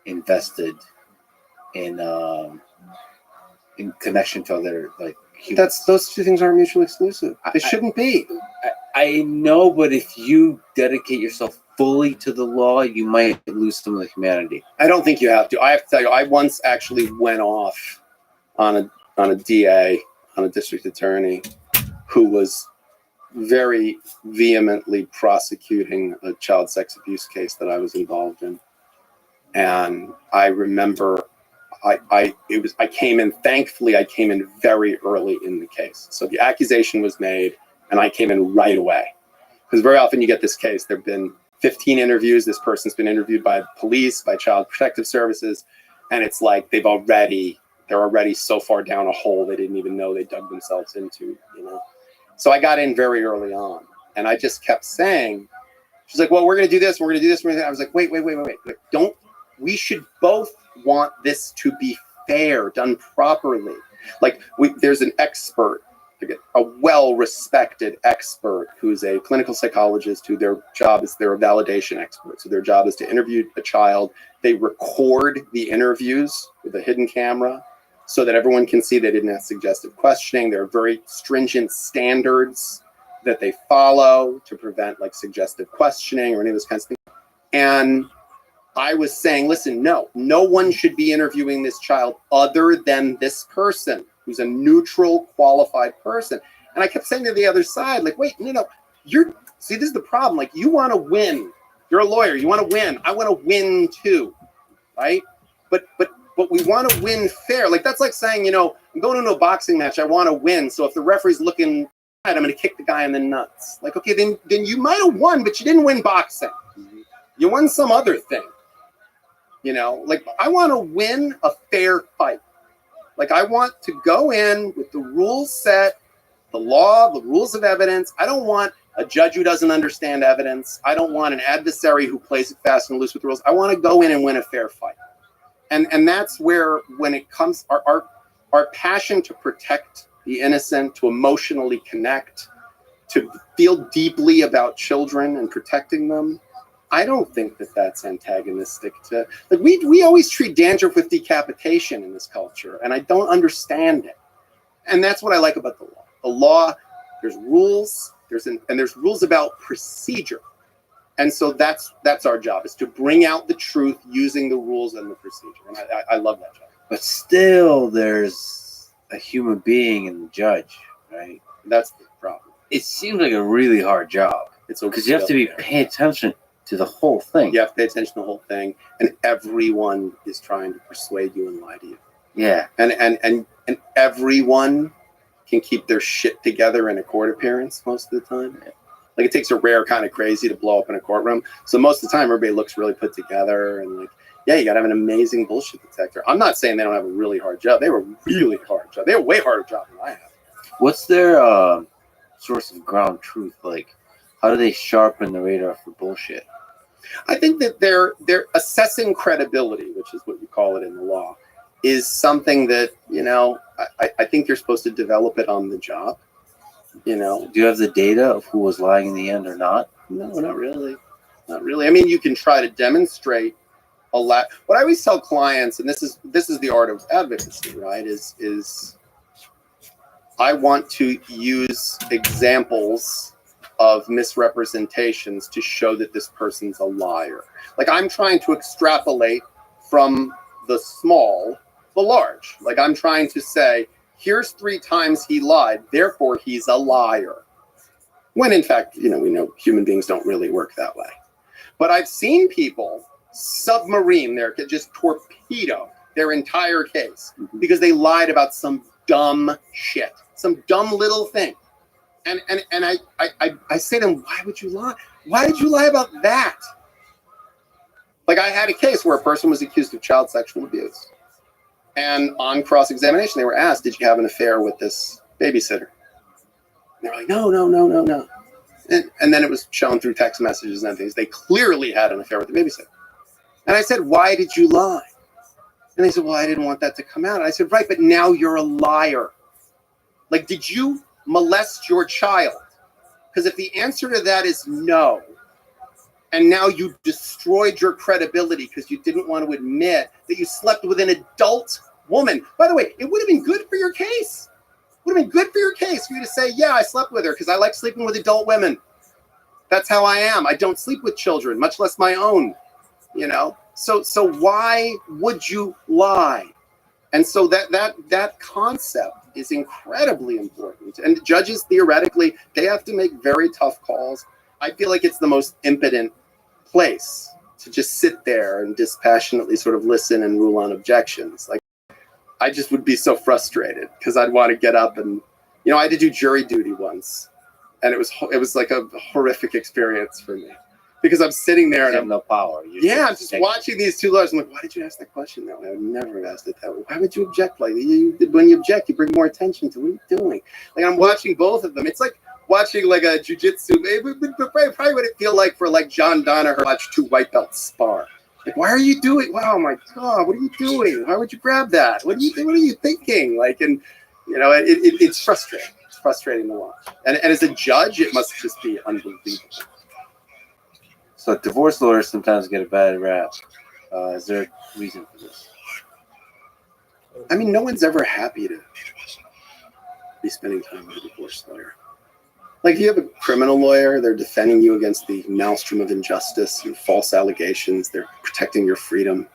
invested in connection to other, like, humans. Those two things aren't mutually exclusive. They shouldn't be. I know, but if you dedicate yourself fully to the law, you might lose some of the humanity. I don't think you have to. I have to tell you, I once actually went off on a DA, on a district attorney, who was very vehemently prosecuting a child sex abuse case that I was involved in. And I remember I came in, thankfully I came in very early in the case. So the accusation was made and I came in right away. Because very often you get this case, there've been 15 interviews, this person's been interviewed by police, by Child Protective Services, and it's like they're already so far down a hole they didn't even know they dug themselves into, you know. So I got in very early on, and I just kept saying, she's like, well, we're going to do this, we're going to do this. I was like, wait. We should both want this to be fair, done properly. Like, there's an expert, a well-respected expert who's a clinical psychologist who their job is, they're a validation expert. So their job is to interview a child. They record the interviews with a hidden camera so that everyone can see they didn't have suggestive questioning. There are very stringent standards that they follow to prevent like suggestive questioning or any of those kinds of things. And I was saying, listen, no one should be interviewing this child other than this person who's a neutral, qualified person. And I kept saying to the other side, like, wait, no, see, this is the problem. Like, you want to win. You're a lawyer. You want to win. I want to win too, right? But we want to win fair. Like, that's like saying, I'm going into a boxing match. I want to win. So if the referee's looking, I'm going to kick the guy in the nuts. Like, okay, then you might have won, but you didn't win boxing. You won some other thing. Like, I want to win a fair fight. Like, I want to go in with the rules set, the law, the rules of evidence. I don't want a judge who doesn't understand evidence. I don't want an adversary who plays it fast and loose with the rules. I want to go in and win a fair fight. And that's where, when it comes, our passion to protect the innocent, to emotionally connect, to feel deeply about children and protecting them, I don't think that that's antagonistic to, like, we always treat dandruff with decapitation in this culture, and I don't understand it. And that's what I like about the law. The law, there's rules, there's rules about procedure. And so that's our job, is to bring out the truth using the rules and the procedure. And I love that job. But still, there's a human being in the judge, right? That's the problem. It seems like a really hard job. Because you have to be paying attention to the whole thing. You have to pay attention to the whole thing, and everyone is trying to persuade you and lie to you. Yeah. And everyone can keep their shit together in a court appearance most of the time. Like it takes a rare kind of crazy to blow up in a courtroom. So most of the time, everybody looks really put together and like, yeah, you got to have an amazing bullshit detector. I'm not saying they don't have a really hard job. They have a really hard job. They have a way harder job than I have. What's their source of ground truth? Like, how do they sharpen the radar for bullshit? I think that they're assessing credibility, which is what you call it in the law, is something that, I think you're supposed to develop it on the job. Do you have the data of who was lying in the end or not? No, not really. Not really. I mean, you can try to demonstrate a lot. What I always tell clients, and this is the art of advocacy, right? Is I want to use examples of misrepresentations to show that this person's a liar. Like I'm trying to extrapolate from the small, the large. Like I'm trying to say, here's 3 times he lied, therefore he's a liar. When in fact, we know human beings don't really work that way. But I've seen people submarine just torpedo their entire case because they lied about some dumb shit, some dumb little thing. And I say to them, why would you lie? Why did you lie about that? Like I had a case where a person was accused of child sexual abuse. And on cross-examination, they were asked, did you have an affair with this babysitter? And they were like, no. And then it was shown through text messages and things. They clearly had an affair with the babysitter. And I said, why did you lie? And they said, well, I didn't want that to come out. And I said, right, but now you're a liar. Like, did you molest your child? Because if the answer to that is no, and now you destroyed your credibility because you didn't want to admit that you slept with an adult woman. By the way, it would have been good for your case. It would have been good for your case for you to say, yeah, I slept with her because I like sleeping with adult women. That's how I am. I don't sleep with children, much less my own, So why would you lie? And so that concept is incredibly important. And judges, theoretically, they have to make very tough calls. I feel like it's the most impotent place to just sit there and dispassionately sort of listen and rule on objections. Like, I just would be so frustrated because I'd want to get up and, I had to do jury duty once, and it was like a horrific experience for me because I'm sitting there and I'm no power. I'm just watching these 2 lawyers. I'm like, why did you ask that question that way? I would never have asked it that way. Why would you object like that? When you object, you bring more attention to what are you doing? Like I'm watching both of them. It's like watching like a jujitsu. Probably what it feel like for like John Danaher to watch 2 white belts spar. Like, why are you doing? Wow, my God, what are you doing? Why would you grab that? What are you thinking? Like, and it's frustrating. It's frustrating to watch. And as a judge, it must just be unbelievable. So divorce lawyers sometimes get a bad rap. Is there a reason for this? I mean, no one's ever happy to be spending time with a divorce lawyer. Like, you have a criminal lawyer, they're defending you against the maelstrom of injustice and false allegations. They're protecting your freedom.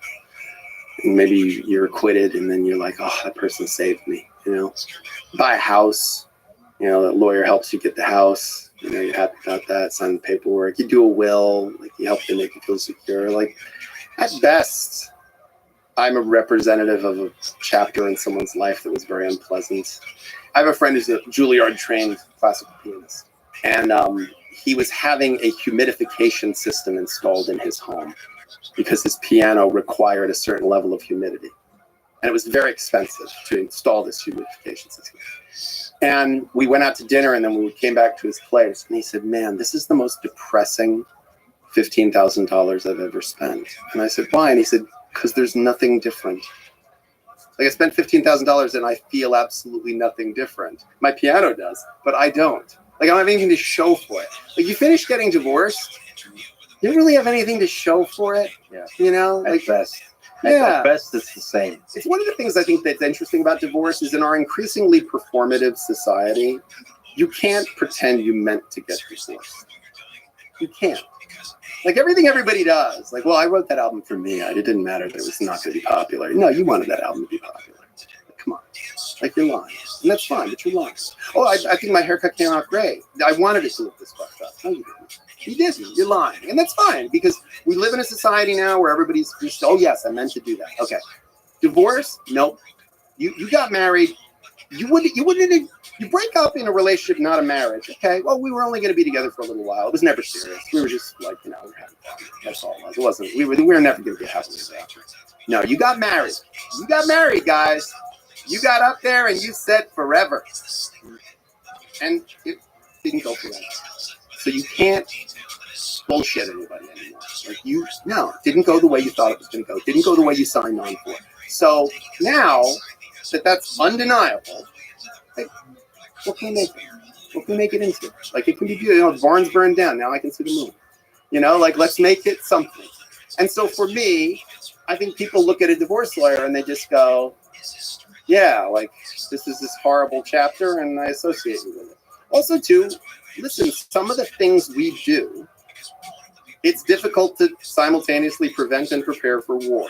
And maybe you're acquitted, and then you're like, oh, that person saved me, Buy a house, that lawyer helps you get the house. You're happy about that, sign the paperwork. You do a will, like you help them make you feel secure. Like, at best, I'm a representative of a chapter in someone's life that was very unpleasant. I have a friend who's a Juilliard-trained classical pianist, and he was having a humidification system installed in his home because his piano required a certain level of humidity. And it was very expensive to install this humidification system. And we went out to dinner, and then we came back to his place, and he said, man, this is the most depressing $15,000 I've ever spent. And I said, why? And he said, because there's nothing different. Like, I spent $15,000 and I feel absolutely nothing different. My piano does, but I don't. Like, I don't have anything to show for it. Like, you finish getting divorced, you don't really have anything to show for it. Yeah. Like, at best. Yeah. At best, it's the same. It's one of the things I think that's interesting about divorce is in our increasingly performative society, you can't pretend you meant to get divorced. You can't. Like, everything everybody does. Like, well, I wrote that album for me. It didn't matter that it was not going to be popular. No, you wanted that album to be popular. Like, come on. Like, you're lying. And that's fine, but you're lying. Oh, I think my haircut came out great. I wanted it to look this fucked up. No, you didn't. You didn't. You're lying. And that's fine, because we live in a society now where everybody's just, oh, yes, I meant to do that. Okay. Divorce? Nope. You got married. you break up in a relationship, not a marriage. Okay, well, we were only going to be together for a little while. It was never serious. We were just like, we were having fun. That's all it was. It wasn't. We were never going to be happily after. No, you got married. You got married, guys. You got up there and you said forever, and it didn't go for that. So you can't bullshit anybody anymore. Like it didn't go the way you thought it was going to go. It didn't go the way you signed on for. So now that's undeniable. Like, what can we make it? What can we make it into? Like, it can be beautiful. The barn's burned down. Now I can see the moon. Like, let's make it something. And so for me, I think people look at a divorce lawyer and they just go, yeah, like, this is this horrible chapter, and I associate you with it. Also, too, listen, some of the things we do, it's difficult to simultaneously prevent and prepare for war.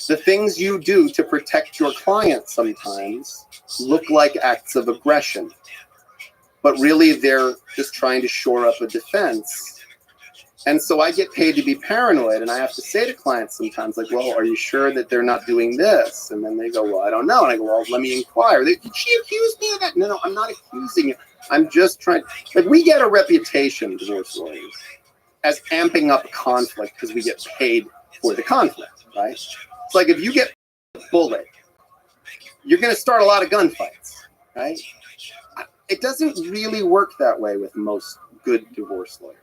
The things you do to protect your client sometimes look like acts of aggression, but really they're just trying to shore up a defense. And so I get paid to be paranoid, and I have to say to clients sometimes, like, well, are you sure that they're not doing this? And then they go, well, I don't know. And I go, well, let me inquire. Did she accuse me of that? No, I'm not accusing you. I'm just trying. Like, we get a reputation, divorce lawyers, as amping up conflict because we get paid for the conflict, right? It's like if you get a bullet, you're going to start a lot of gunfights, right? It doesn't really work that way with most good divorce lawyers.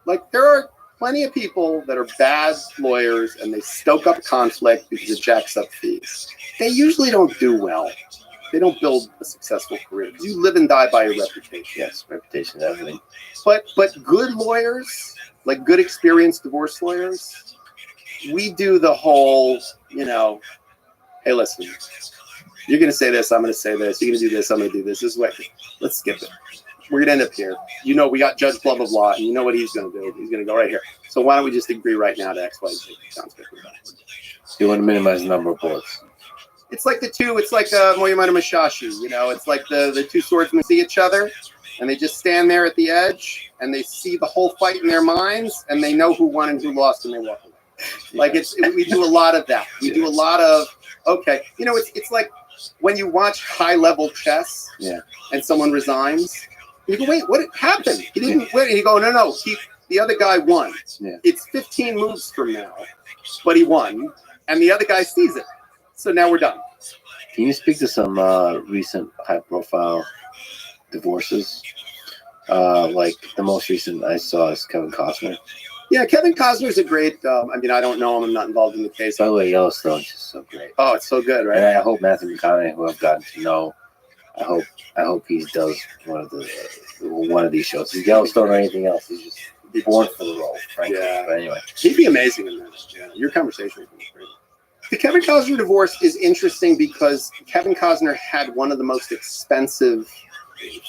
Like, there are plenty of people that are bad lawyers and they stoke up conflict because it jacks up fees. They usually don't do well. They don't build a successful career because you live and die by your reputation. Yes, reputation, everything. But good lawyers, like good experienced divorce lawyers, we do the whole, hey, listen, you're going to say this, I'm going to say this, you're going to do this, I'm going to do this. This way, let's skip it. We're going to end up here. We got Judge blah, blah, blah, and you know what he's going to do. He's going to go right here. So why don't we just agree right now to X, Y, Z? Sounds good. You want to minimize the number of bullets. It's like Moyamata Mashashi, it's like the two swordsmen see each other, and they just stand there at the edge, and they see the whole fight in their minds, and they know who won and who lost, and they walk away. Like, we do a lot of that. We do a lot of, okay. It's like when you watch high-level chess, and someone resigns, you go, wait, what happened? He didn't win. And you go, no, the other guy won. Yeah. It's 15 moves from now, but he won, and the other guy sees it. So now we're done. Can you speak to some recent high-profile divorces? Like the most recent I saw is Kevin Costner. Yeah, Kevin Costner's a great. I don't know him. I'm not involved in the case. By the way, Yellowstone is just so great. Oh, it's so good, right? And I hope Matthew McConaughey, who I've gotten to know, I hope he does one of these shows. He's Yellowstone or anything else. He's just born for the role, frankly. Yeah. But anyway, he'd be amazing in that. Yeah, your conversation was great. The Kevin Costner divorce is interesting because Kevin Costner had one of the most expensive,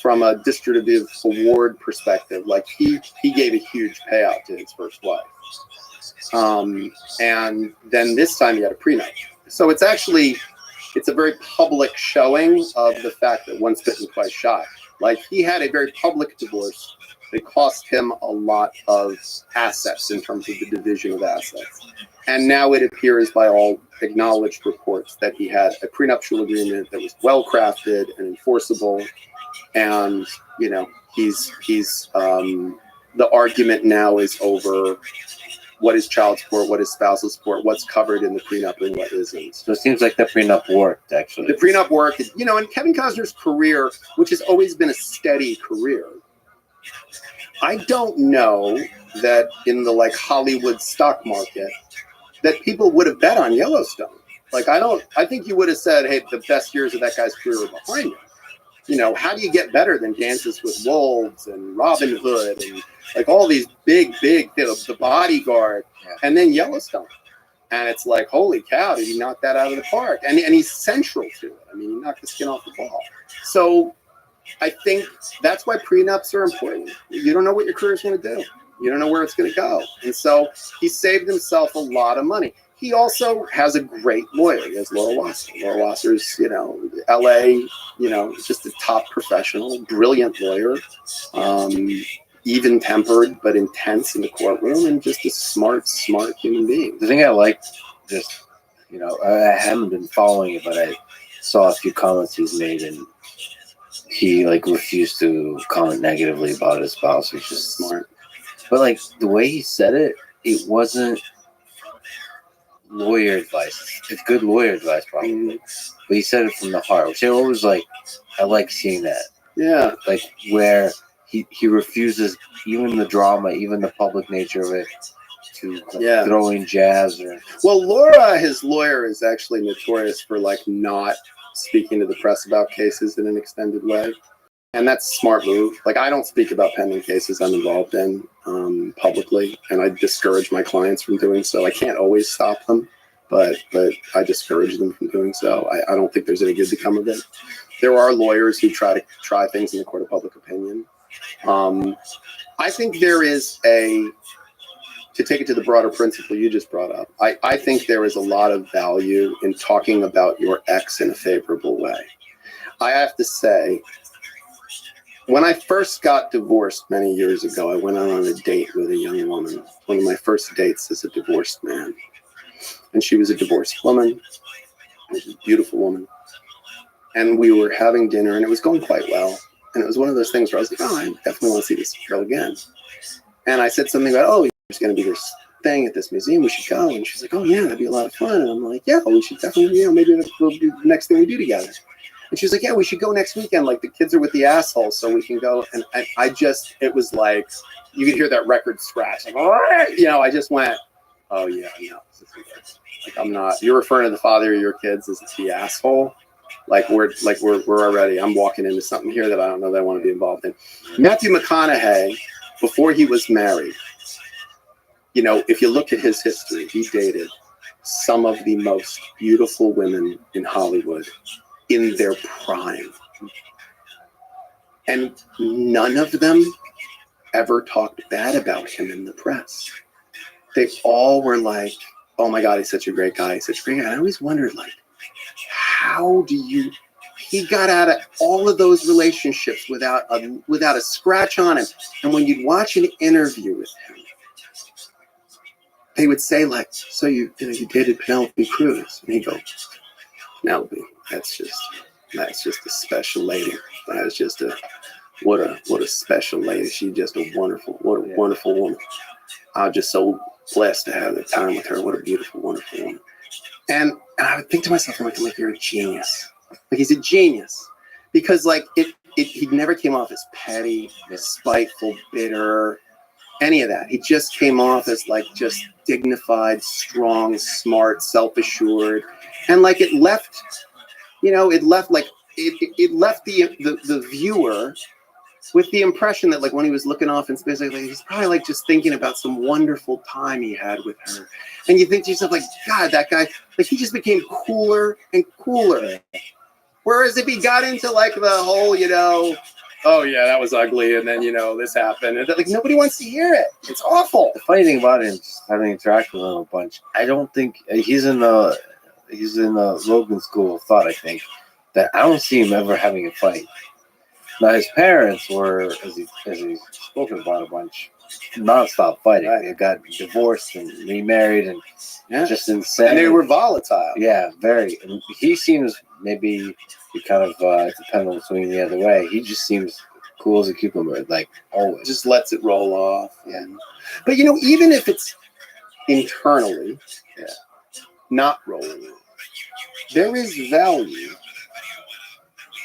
from a distributive award perspective. Like, he gave a huge payout to his first wife, and then this time he had a prenup. So it's a very public showing of the fact that once bitten, twice shy. Like, he had a very public divorce. It cost him a lot of assets in terms of the division of assets. And now it appears by all acknowledged reports that he had a prenuptial agreement that was well crafted and enforceable. And, he's the argument now is over what is child support, what is spousal support, what's covered in the prenup and what isn't. so it seems like the prenup worked, actually. The prenup worked, in Kevin Costner's career, which has always been a steady career, I don't know that in the Hollywood stock market that people would have bet on Yellowstone. I think you would have said, hey, the best years of that guy's career are behind him. How do you get better than Dances with Wolves and Robin Hood and all these big, the Bodyguard, and then Yellowstone. And it's like, holy cow, did he knock that out of the park? And he's central to it. He knocked the skin off the ball. So I think that's why prenups are important. You don't know what your career is going to do. You don't know where it's going to go. And so he saved himself a lot of money. He also has a great lawyer. He has Laura Wasser. Laura Wasser's, LA, just a top professional, brilliant lawyer, even-tempered but intense in the courtroom, and just a smart human being. The thing I like, I haven't been following it, but saw a few comments he's made, and he like refused to comment negatively about his spouse, which is smart. But like the way he said it, it wasn't lawyer advice. It's good lawyer advice, probably. But he said it from the heart, which I always like. I like seeing that. Yeah. Like where he refuses even the drama, even the public nature of it, to throw in jazz or. Well, Laura, his lawyer, is actually notorious for like not speaking to the press about cases in an extended way. And that's a smart move. Like, I don't speak about pending cases I'm involved in publicly, and I discourage my clients from doing so. I can't always stop them, but I discourage them from doing so. I don't think there's any good to come of it. There are lawyers who try things in the court of public opinion. I think there is to take it to the broader principle you just brought up, I think there is a lot of value in talking about your ex in a favorable way. I have to say, when I first got divorced many years ago, I went out on a date with a young woman, one of my first dates as a divorced man. And she was a divorced woman. She was a beautiful woman. And we were having dinner, and it was going quite well. And it was one of those things where I was like, oh, I definitely want to see this girl again. And I said something about, oh, there's going to be this thing at this museum. We should go. And she's like, oh, yeah, that'd be a lot of fun. And I'm like, yeah, we should definitely, maybe we'll do the next thing we do together. And she's like, yeah, we should go next weekend. Like, the kids are with the assholes, so we can go. And it was like, you could hear that record scratch. Like, all right. I just went, oh, yeah, no. Like, I'm not, you're referring to the father of your kids as the asshole. We're already, I'm walking into something here that I don't know that I want to be involved in. Matthew McConaughey, before he was married, if you look at his history, he dated some of the most beautiful women in Hollywood in their prime. And none of them ever talked bad about him in the press. They all were like, oh my God, he's such a great guy. He's such a great guy. I always wondered, like, how do he got out of all of those relationships without a scratch on him. And when you'd watch an interview with him, they would say, like, so you dated Penelope Cruz? And he'd go, Penelope, that's just a special lady. That's just what a special lady. She's just a wonderful woman. I'm just so blessed to have the time with her. What a beautiful, wonderful woman. And I would think to myself, I'm like, you're a genius. Like, he's a genius. Because, like, he never came off as petty, spiteful, bitter, any of that. He just came off as, like, just dignified, strong, smart, self-assured. And, like, it left the viewer with the impression that, like, when he was looking off in space, like, he's probably, like, just thinking about some wonderful time he had with her. And you think to yourself, like, God, that guy, like, he just became cooler and cooler. Whereas if he got into, like, the whole, oh, yeah, that was ugly, and then, this happened, and, like, nobody wants to hear it. It's awful. The funny thing about it is having interacted with him a bunch, I don't think he's in the Logan school of thought, I think, that I don't see him ever having a fight. Now, his parents were, as he's spoken about a bunch, nonstop fighting. They got divorced and remarried and just insane. And they were volatile. Yeah, very. And he seems maybe he kind of the pendulum swinging the other way. He just seems cool as a cucumber, like always. Just lets it roll off. Yeah. But, even if it's internally not rolling off, there is value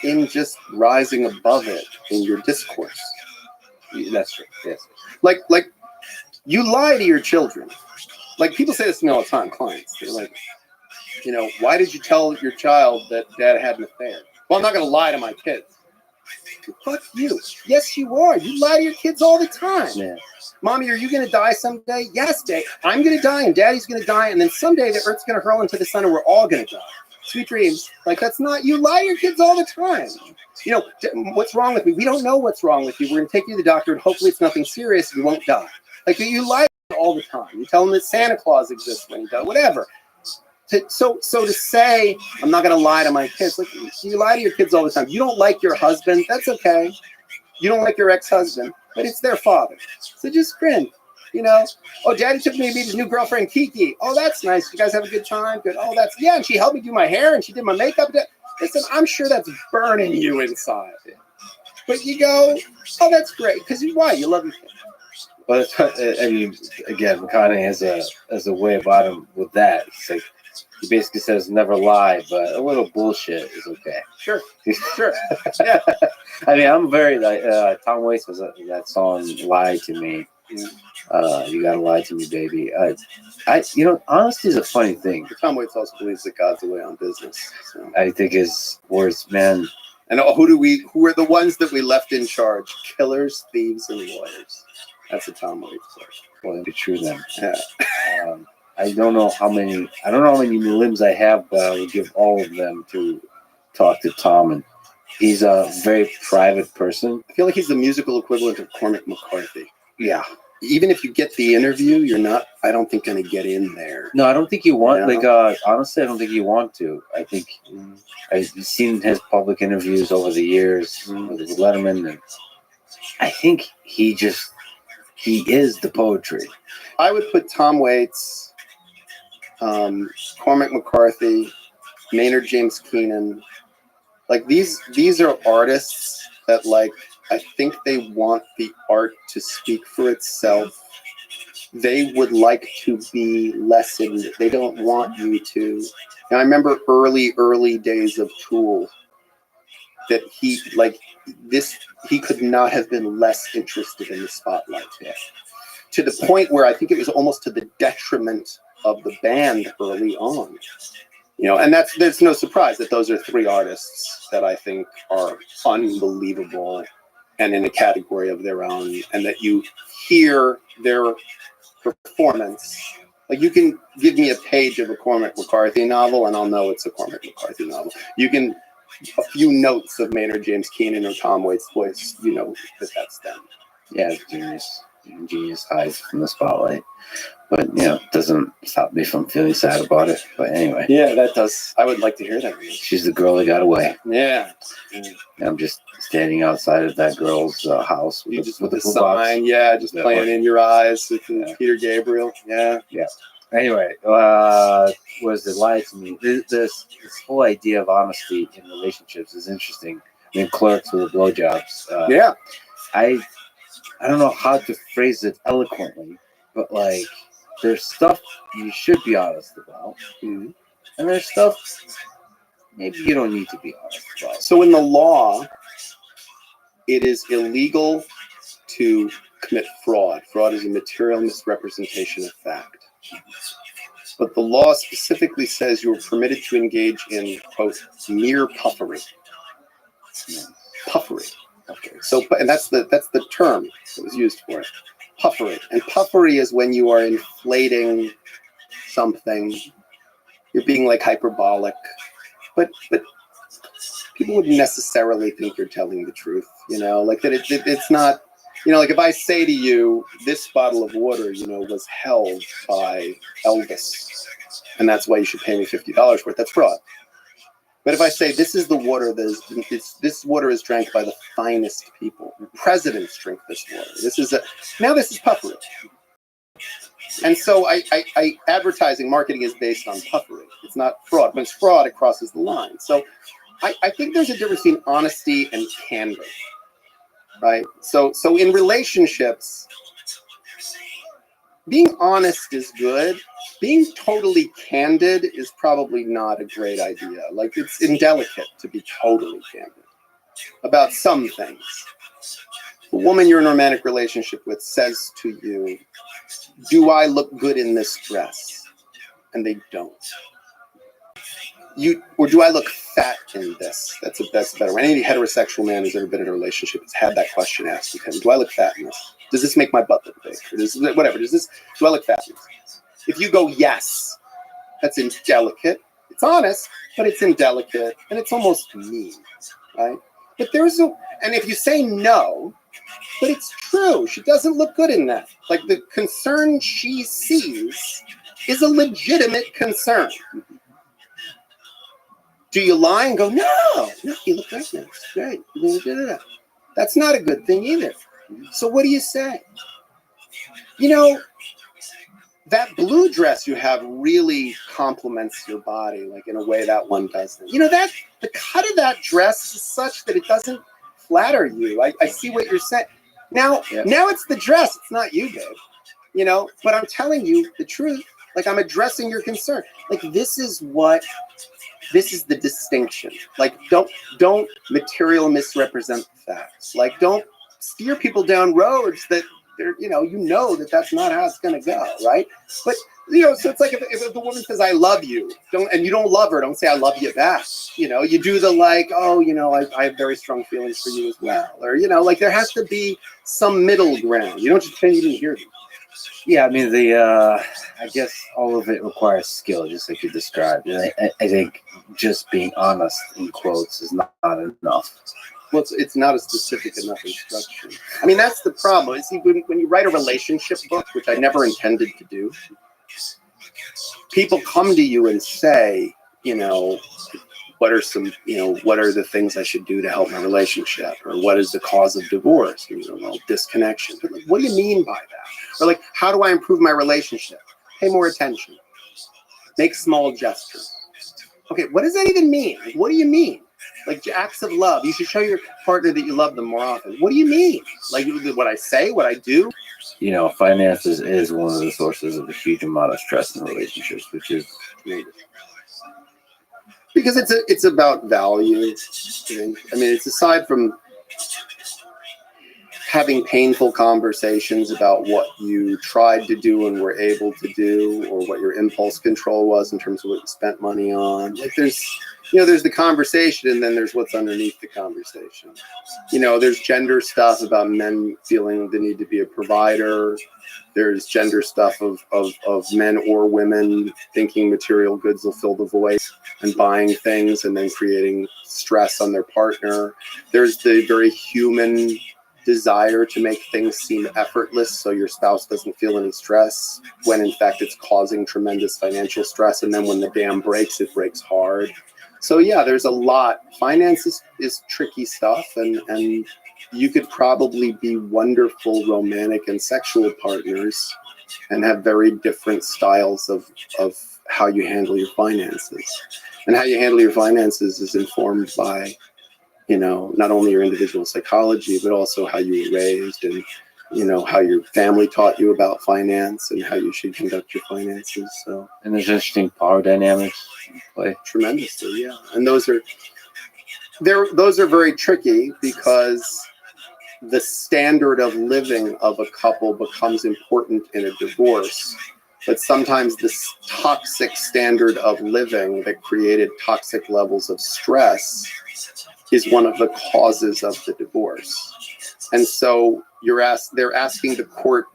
in just rising above it in your discourse. That's true. Yes. Like you lie to your children. Like, people say this to me all the time, clients. They're like, why did you tell your child that dad had an affair? Well, I'm not going to lie to my kids. Fuck you. Yes, you are. You lie to your kids all the time. Yeah. Mommy, are you going to die someday? Yes, Dad. I'm going to die, and Daddy's going to die, and then someday the earth's going to hurl into the sun, and we're all going to die. Sweet dreams. Like, that's not, you lie to your kids all the time. What's wrong with me? We don't know what's wrong with you. We're going to take you to the doctor, and hopefully it's nothing serious. You won't die. Like, you lie all the time. You tell them that Santa Claus exists when he does, whatever. So to say, I'm not going to lie to my kids, like, you lie to your kids all the time. You don't like your husband. That's okay. You don't like your ex-husband, but it's their father. So just grin. Oh, Daddy took me to meet his new girlfriend, Kiki. Oh, that's nice. You guys have a good time? Good. Oh, and she helped me do my hair, and she did my makeup. Listen, I'm sure that's burning you inside. But you go, oh, that's great. Because why? You love your family. But I mean, again, McConaughey has a way about him with that. It's like he basically says never lie, but a little bullshit is okay. Sure. Sure. Yeah. I mean, I'm very like Tom Waits was that song "Lie to Me." You gotta lie to me, baby. Honesty is a funny thing. Tom Waits also believes that God's the way on business. So. I think his words, man. And who are the ones that we left in charge? Killers, thieves, and lawyers. That's a Tom Waits song. Well, be true then. Yeah. I don't know how many limbs I have, but I would give all of them to talk to Tom. And he's a very private person. I feel like he's the musical equivalent of Cormac McCarthy. Yeah. Even if you get the interview, you're not, I don't think, going to get in there. No, I don't think you want, No. honestly, I don't think you want to. I think I've seen his public interviews over the years with Letterman, and I think he is the poetry. I would put Tom Waits, Cormac McCarthy, Maynard James Keenan. Like these are artists that I think they want the art to speak for itself. They would like to be lessened. They don't want you to. And I remember early days of Tool that he could not have been less interested in the spotlight. Yeah. To the point where I think it was almost to the detriment of the band early on. And there's no surprise that those are three artists that I think are unbelievable and in a category of their own, and that you hear their performance. Like you can give me a page of a Cormac McCarthy novel and I'll know it's a Cormac McCarthy novel. You can, a few notes of Maynard James Keenan or Tom Waits' voice, that's them. Yeah, genius hides from the spotlight. But, it doesn't stop me from feeling sad about it. But anyway. Yeah, that does. I would like to hear that. She's the girl that got away. Yeah. And I'm just standing outside of that girl's house with the sign. Yeah, just playing in your eyes with Peter Gabriel. Yeah. Yeah. Anyway, was it lie to me? This whole idea of honesty in relationships is interesting. I mean, Clerks with the blowjobs. Yeah. I don't know how to phrase it eloquently, but there's stuff you should be honest about, and there's stuff maybe you don't need to be honest about. So in the law, it is illegal to commit fraud. Fraud is a material misrepresentation of fact. But the law specifically says you are permitted to engage in, quote, mere puffery. Puffery. Okay. So, and that's the term that was used for it. Puffery. And puffery is when you are inflating something. You're being hyperbolic. But people wouldn't necessarily think you're telling the truth, that it's not, if I say to you, this bottle of water, was held by Elvis, and that's why you should pay me $50 for it, that's fraud. But if I say this is the water this water is drank by the finest people. Presidents drink this water. This is puffery. And so advertising, marketing is based on puffery. It's not fraud. When it's fraud, it crosses the line. So I think there's a difference between honesty and candor. Right? So in relationships, being honest is good. Being totally candid is probably not a great idea. It's indelicate to be totally candid about some things. A woman you're in a romantic relationship with says to you, do I look good in this dress? And they don't. Or do I look fat in this? That's better. Any heterosexual man who's ever been in a relationship has had that question asked of him. Do I look fat in this? Does this make my butt look big? Or do I look fat in this? If you go, yes, that's indelicate. It's honest, but it's indelicate, and it's almost mean, right? But and if you say no, but it's true, she doesn't look good in that. The concern she sees is a legitimate concern. Do you lie and go, no, you look great now, it's great. That's not a good thing either. So what do you say? that blue dress you have really complements your body, like in a way that one doesn't. You know, that the cut of that dress is such that it doesn't flatter you. I see what you're saying. Now it's the dress, it's not you, babe. You know, but I'm telling you the truth. Like, I'm addressing your concern. Like, this is the distinction. Like, don't material misrepresent the facts. Like, don't steer people down roads that they're, you know that that's not how it's going to go, right? But, you know, so it's like if the woman says, I love you, and you don't love her, don't say, I love you back. You know, you do the like, oh, you know, I have very strong feelings for you as well. Or, you know, like there has to be some middle ground. You don't just pretend you didn't hear me. Yeah, I mean, I guess all of it requires skill, just like you described. And I think just being honest, in quotes, is not enough. Well, it's not a specific enough instruction. I mean, that's the problem. See, when you write a relationship book, which I never intended to do, people come to you and say, you know, what are the things I should do to help my relationship? Or what is the cause of divorce? You know, well, disconnection. But like, what do you mean by that? Or like, how do I improve my relationship? Pay more attention. Make small gestures. Okay, what does that even mean? Like, what do you mean? Like acts of love. You should show your partner that you love them more often. What do you mean? Like what I say, what I do? You know, finances is one of the sources of a huge amount of stress in relationships, which is because it's about value. I mean, it's aside from having painful conversations about what you tried to do and were able to do, or what your impulse control was in terms of what you spent money on. Like there's the conversation, and then there's what's underneath the conversation. You know, there's gender stuff about men feeling the need to be a provider. There's gender stuff of men or women thinking material goods will fill the void and buying things and then creating stress on their partner. There's the very human desire to make things seem effortless so your spouse doesn't feel any stress, when in fact it's causing tremendous financial stress. And then when the dam breaks, it breaks hard. So yeah, there's a lot. Finance is tricky stuff, and you could probably be wonderful romantic and sexual partners and have very different styles of how you handle your finances. And how you handle your finances is informed by, you know, not only your individual psychology, but also how you were raised, and, you know, how your family taught you about finance and how you should conduct your finances. So, and there's interesting power dynamics in play. Tremendously, yeah. And those are very tricky, because the standard of living of a couple becomes important in a divorce. But sometimes this toxic standard of living that created toxic levels of stress is one of the causes of the divorce. And so they're asking the court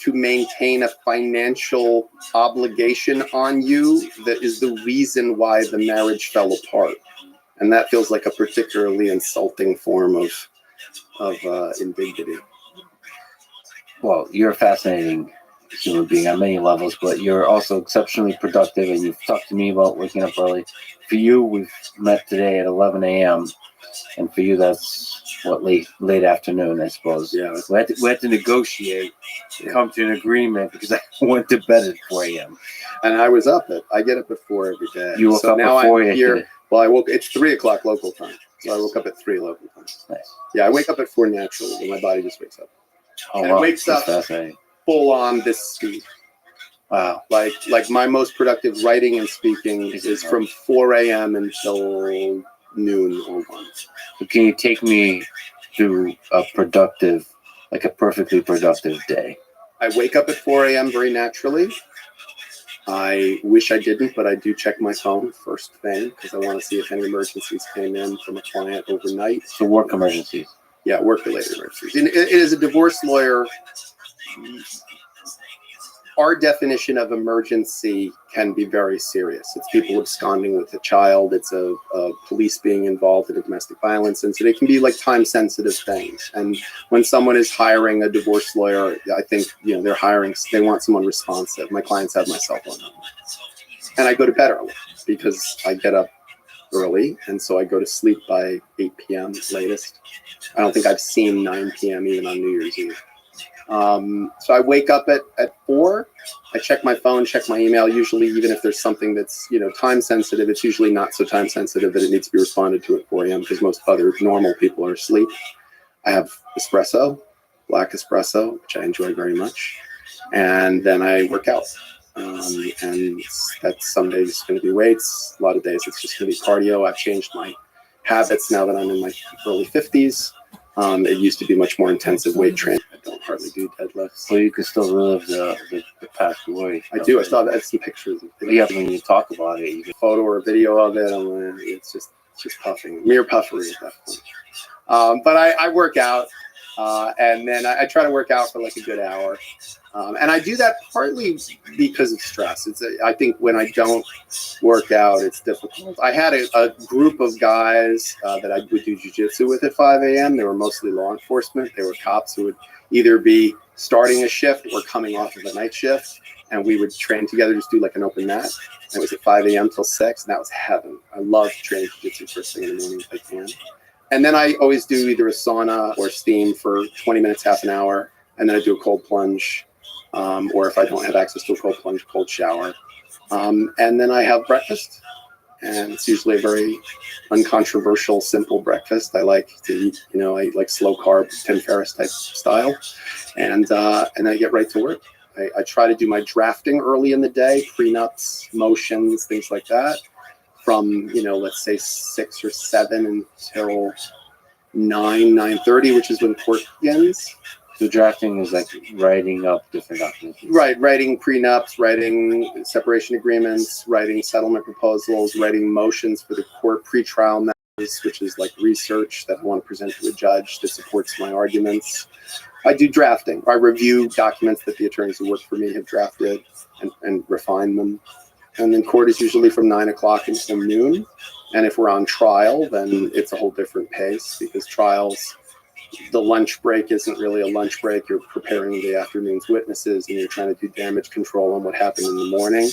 to maintain a financial obligation on you that is the reason why the marriage fell apart. And that feels like a particularly insulting form of indignity. Well, you're a fascinating human being on many levels, but you're also exceptionally productive, and you've talked to me about waking up early. For you, we've met today at 11 a.m., and for you, that's what, late afternoon, I suppose. Yeah. We had to negotiate, come to an agreement, because I went to bed at 4 a.m. And I get up at 4 every day. You woke up at 4 yesterday. Well, it's 3 o'clock local time. So I woke up at 3 local time. Nice. Yeah, I wake up at 4 naturally, and my body just wakes up. Oh, and wow. It wakes That's up fascinating. full on this speed. Wow. Like my most productive writing and speaking is from 4 a.m. until noon or 1. So can you take me through a perfectly productive day? I wake up at 4 a.m. very naturally. I wish I didn't, but I do check my phone first thing, because I want to see if any emergencies came in from a client overnight. So work emergencies. Yeah, work-related emergencies. And as a divorce lawyer, our definition of emergency can be very serious. It's people absconding with a child. It's a police being involved in a domestic violence incident. It can be like time-sensitive things. And when someone is hiring a divorce lawyer, I think, you know, they want someone responsive. My clients have my cell phone number. And I go to bed early because I get up early, and so I go to sleep by 8 p.m. latest. I don't think I've seen 9 p.m. even on New Year's Eve. So I wake up at 4. I check my phone, check my email. Usually, even if there's something that's, time sensitive, it's usually not so time sensitive that it needs to be responded to at 4 a.m. because most other normal people are asleep. I have espresso, black espresso, which I enjoy very much. And then I work out. And that's some days going to be weights. A lot of days it's just going to be cardio. I've changed my habits now that I'm in my early 50s. It used to be much more intensive weight training. I don't hardly do deadlifts. So you can still relive the past away. I do. I saw that. Some pictures. Yeah, when you talk about it, you can Photo or video of it. It's just puffing, mere puffery at that point. But I work out, and then I try to work out for like a good hour. And I do that partly because of stress. I think when I don't work out, it's difficult. I had a group of guys that I would do jujitsu with at 5 a.m. They were mostly law enforcement. They were cops who would either be starting a shift or coming off of a night shift. And we would train together, just do like an open mat. And it was at 5 a.m. till 6, and that was heaven. I love training jujitsu first thing in the morning if I can. And then I always do either a sauna or steam for 20 minutes, half an hour. And then I do a cold plunge. Or if I don't have access to a cold plunge, cold shower. And then I have breakfast. And it's usually a very uncontroversial, simple breakfast. I like to eat, I like slow carb, Tim Ferriss type style. And I get right to work. I try to do my drafting early in the day, prenups, motions, things like that. From, let's say 6 or 7 until 9:30, which is when court begins. So drafting is like writing up different documents. Right, writing prenups, writing separation agreements, writing settlement proposals, writing motions for the court pretrial matters, which is like research that I want to present to a judge that supports my arguments. I do drafting. I review documents that the attorneys who work for me have drafted and refine them. And then court is usually from 9 o'clock until noon. And if we're on trial, then it's a whole different pace because trials, the lunch break isn't really a lunch break. You're preparing the afternoon's witnesses and you're trying to do damage control on what happened in the morning.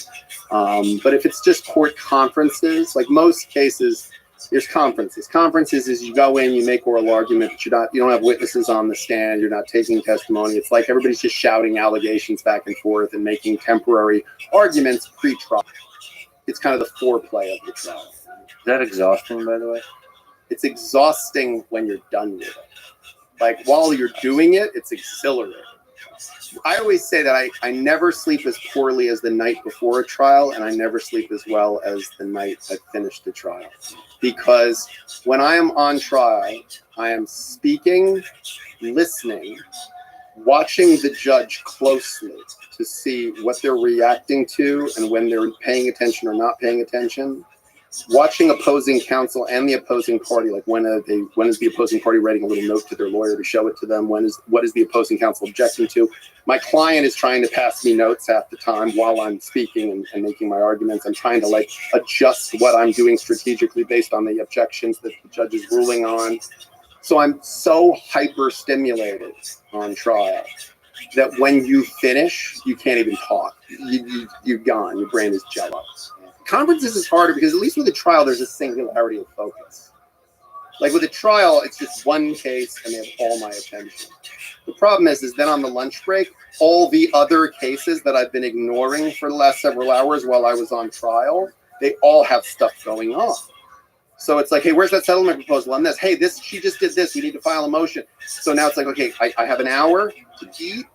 But if it's just court conferences, like most cases, there's conferences. Conferences is you go in, you make oral argument, but you don't have witnesses on the stand. You're not taking testimony. It's like everybody's just shouting allegations back and forth and making temporary arguments pre-trial. It's kind of the foreplay of the trial. Is that exhausting, by the way? It's exhausting when you're done with it. Like while you're doing it, it's exhilarating. I always say that I never sleep as poorly as the night before a trial, and I never sleep as well as the night I finished the trial. Because when I am on trial, I am speaking, listening, watching the judge closely to see what they're reacting to and when they're paying attention or not paying attention. Watching opposing counsel and the opposing party, like when is the opposing party writing a little note to their lawyer to show it to them? What is the opposing counsel objecting to? My client is trying to pass me notes half the time while I'm speaking and making my arguments. I'm trying to like adjust what I'm doing strategically based on the objections that the judge is ruling on. So I'm so hyper stimulated on trial that when you finish, you can't even talk. You're gone. Your brain is jello. Conferences is harder because at least with a trial, there's a singularity of focus. Like with a trial, it's just one case and they have all my attention. The problem is then on the lunch break, all the other cases that I've been ignoring for the last several hours while I was on trial, they all have stuff going on. So it's like, hey, where's that settlement proposal on this? Hey, she just did this. We need to file a motion. So now it's like, okay, I have an hour to eat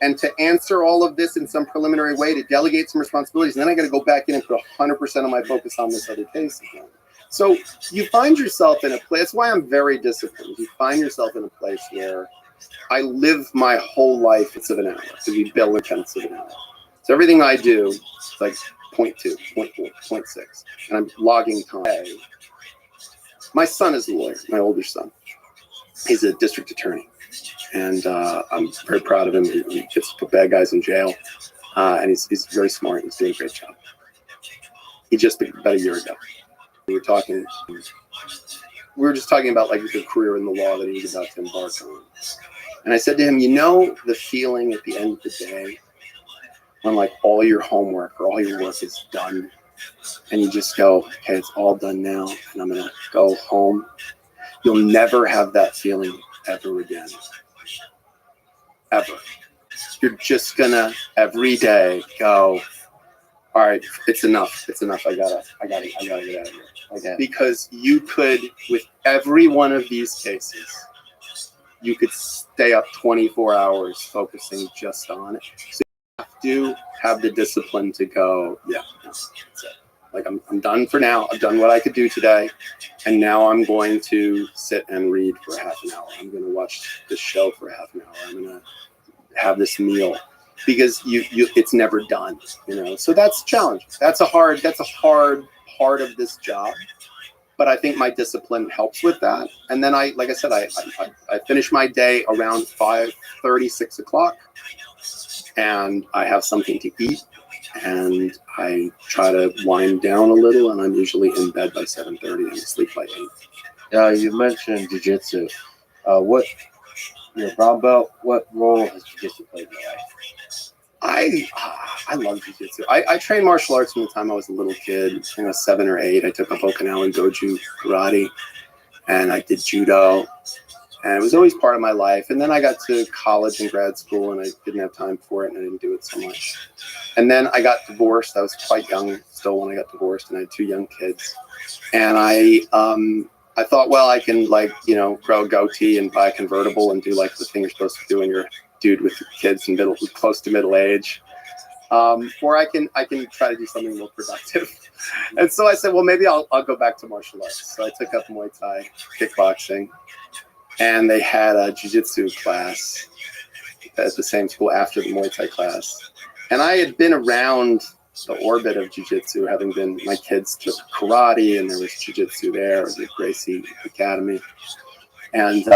and to answer all of this in some preliminary way, to delegate some responsibilities. And then I got to go back in and put 100% of my focus on this other case again. So you find yourself in a place, that's why I'm very disciplined. You find yourself in a place where I live my whole life, it's of an hour, to be bill intense of an hour. So everything I do, it's like 0.2, 0.4, 0.6, and I'm logging time. My son is a lawyer, my older son. He's a district attorney. And I'm very proud of him. He gets to put bad guys in jail. And he's very smart. He's doing a great job. He just, about a year ago, we were just talking about like the career in the law that he was about to embark on. And I said to him, the feeling at the end of the day when like all your homework or all your work is done and you just go, okay, it's all done now and I'm going to go home. You'll never have that feeling ever again. Ever. you're just gonna every day go, all right, it's enough. I gotta get out of here. Okay. Because you could, with every one of these cases, you could stay up 24 hours focusing just on it. So you have to have the discipline to go, yeah, no, that's it. Like I'm done for now. I've done what I could do today. And now I'm going to sit and read for half an hour. I'm going to watch this show for half an hour. I'm going to have this meal, because you it's never done, So that's a challenge. That's a hard part of this job. But I think my discipline helps with that. And then I finish my day around 5:30, 6 o'clock, and I have something to eat, and I try to wind down a little, and I'm usually in bed by 7:30 and sleep by 8. You mentioned jiu-jitsu. What your brown belt? What role has jiu-jitsu played in your life? I love jiu-jitsu. I trained martial arts from the time I was a little kid. I was 7 or 8. I took up Okinawan Goju karate, and I did judo, and it was always part of my life. And then I got to college and grad school, and I didn't have time for it, and I didn't do it so much. And then I got divorced. I was quite young still when I got divorced, and I had 2 young kids. And I thought, well, I can grow a goatee and buy a convertible and do like the thing you're supposed to do when you're dude with kids and close to middle age, or I can try to do something more productive. And so I said, well, maybe I'll go back to martial arts. So I took up Muay Thai, kickboxing, and they had a jiu-jitsu class at the same school after the Muay Thai class. And I had been around the orbit of jiu-jitsu, having been, my kids took karate, and there was jiu-jitsu there at the Gracie Academy, and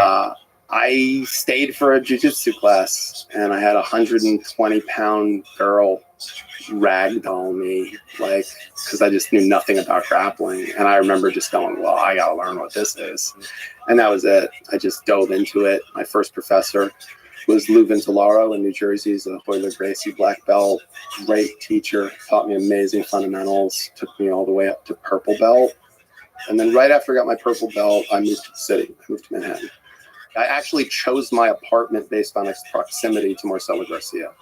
I stayed for a jiu-jitsu class, and I had a 120-pound girl ragdoll me, because I just knew nothing about grappling. And I remember just going, well, I got to learn what this is. And that was it. I just dove into it. My first professor was Lou Vintolaro in New Jersey. He's a Hoyler Gracie black belt, great teacher, taught me amazing fundamentals, took me all the way up to purple belt. And then right after I got my purple belt, I moved to the city. I moved to Manhattan. I actually chose my apartment based on its proximity to Marcelo Garcia.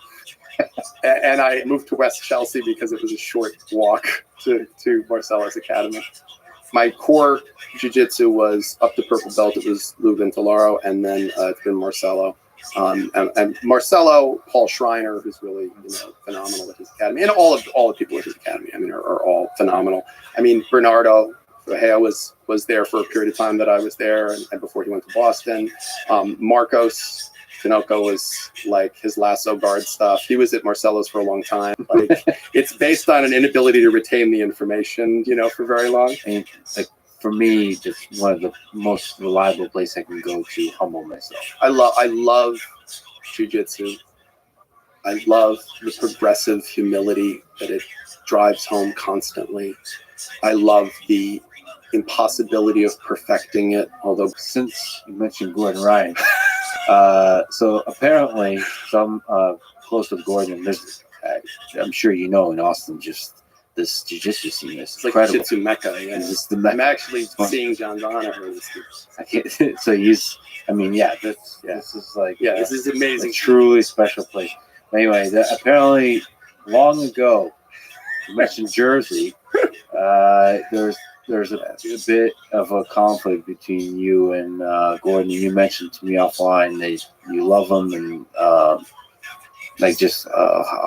And I moved to West Chelsea because it was a short walk to Marcelo's academy. My core jiu-jitsu was up to purple belt. It was Lou Vintolaro, and then it's been Marcelo. And Marcelo, Paul Schreiner, who's really phenomenal at his academy, and all the people at his academy, are all phenomenal. Bernardo Hea was there for a period of time that I was there, and before he went to Boston. Marcos Tinoco was like his lasso guard stuff. He was at Marcelo's for a long time. It's based on an inability to retain the information, for very long. And for me, just one of the most reliable places I can go to humble myself. I love jiu-jitsu. I love the progressive humility that it drives home constantly. I love the impossibility of perfecting it, although Since you mentioned Gordon Ryan, so apparently some close with Gordon, there's, I'm sure in Austin, just this jiu-jitsu scene is it's like incredible. jiu-jitsu mecca. Yeah. It's the I'm actually seeing John Donaher this week. So this is like This is amazing. a truly special place. Anyway, apparently long ago, you mentioned Jersey. There's a bit of a conflict between you and Gordon. You mentioned to me offline that you love him, and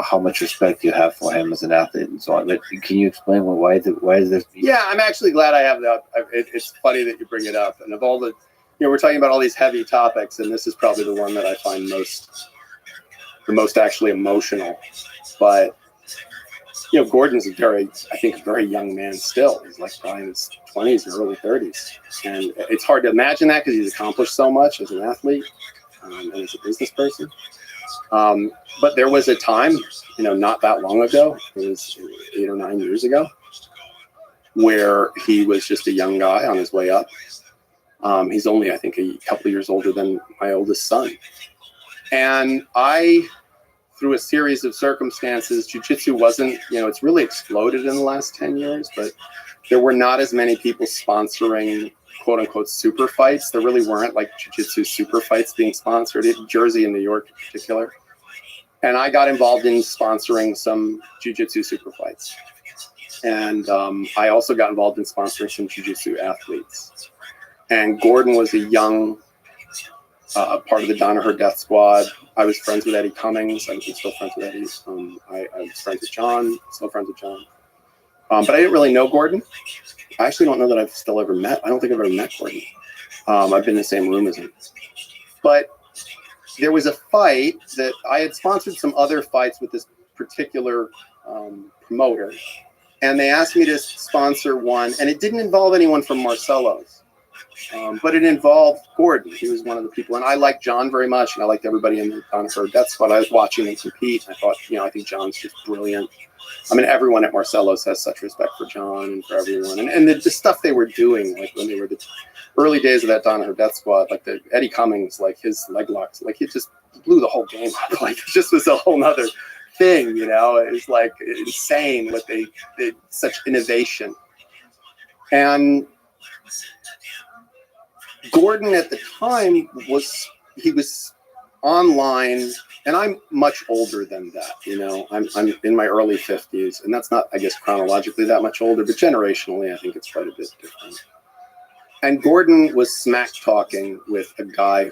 how much respect you have for him as an athlete and so on. But can you explain why is this? Yeah, I'm actually glad I have that. It's funny that you bring it up. And of all the, we're talking about all these heavy topics, and this is probably the one that I find the most actually emotional. But Gordon's a very young man still. He's like probably in his 20s or early 30s. And it's hard to imagine that because he's accomplished so much as an athlete and as a business person. But there was a time, not that long ago, it was 8 or 9 years ago, where he was just a young guy on his way up. He's only, I think, a couple of years older than my oldest son. And through a series of circumstances, jiu-jitsu wasn't, it's really exploded in the last 10 years, but there were not as many people sponsoring quote unquote super fights. There really weren't like jiu-jitsu super fights being sponsored in Jersey and New York in particular. And I got involved in sponsoring some jiu-jitsu super fights. And I also got involved in sponsoring some jiu-jitsu athletes. And Gordon was a young part of the Danaher Death Squad. I was friends with Eddie Cummings. I'm still friends with Eddie. I was friends with John, still friends with John. But I didn't really know Gordon. I actually don't know that I've still ever met. I don't think I've ever met Gordon. I've been in the same room as him. But there was a fight that I had sponsored some other fights with this particular promoter. And they asked me to sponsor one. And it didn't involve anyone from Marcelo's. But it involved Gordon. He was one of the people. And I liked John very much. And I liked everybody in the Danaher Death Squad. I was watching them compete. And I thought, I think John's just brilliant. I mean, everyone at Marcelo's has such respect for John and for everyone. And the stuff they were doing, like when they were the early days of that Danaher Death Squad, like the Eddie Cummings, like his leg locks, like it just blew the whole game up. Like it just was a whole nother thing, It was like insane what they did, such innovation. And Gordon at the time was online, and I'm much older than that, I'm in my early 50s, and that's not, I guess, chronologically that much older, but generationally, I think it's quite a bit different. And Gordon was smack talking with about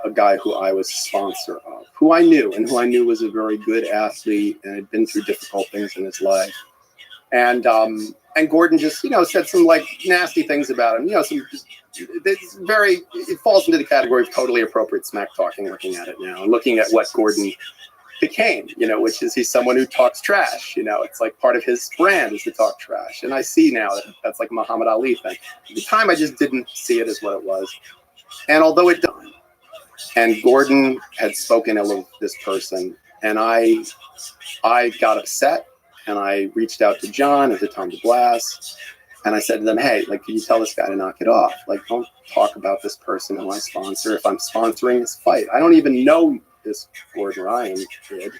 a guy who I was sponsor of, who I knew, and who I knew was a very good athlete and had been through difficult things in his life. And Gordon just, said some like nasty things about him, it falls into the category of totally appropriate smack talking, looking at it now, and looking at what Gordon became, which is he's someone who talks trash, it's like part of his brand is to talk trash. And I see now that that's like a Muhammad Ali thing. At the time, I just didn't see it as what it was. And although it done, and Gordon had spoken ill of this person, and I got upset, and I reached out to John and to Tom DeBlas, and I said to them, hey, like, can you tell this guy to knock it off? Like, don't talk about this person who I sponsor if I'm sponsoring this fight. I don't even know this Gordon Ryan kid,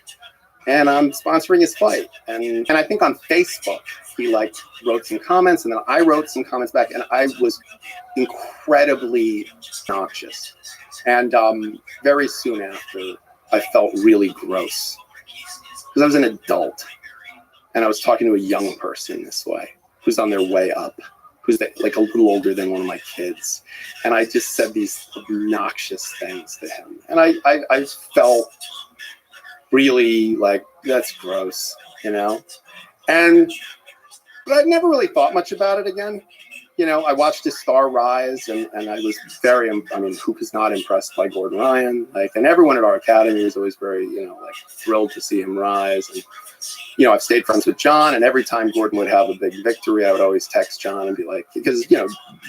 and I'm sponsoring his fight. And I think on Facebook, he like wrote some comments, and then I wrote some comments back, and I was incredibly obnoxious. And very soon after, I felt really gross because I was an adult, and I was talking to a young person this way, who's on their way up, who's like a little older than one of my kids. And I just said these obnoxious things to him. And I felt really like, that's gross, But I never really thought much about it again. I watched his star rise, and I was who was not impressed by Gordon Ryan? And everyone at our academy was always very, thrilled to see him rise. And, I've stayed friends with John, and every time Gordon would have a big victory, I would always text John and be like, because,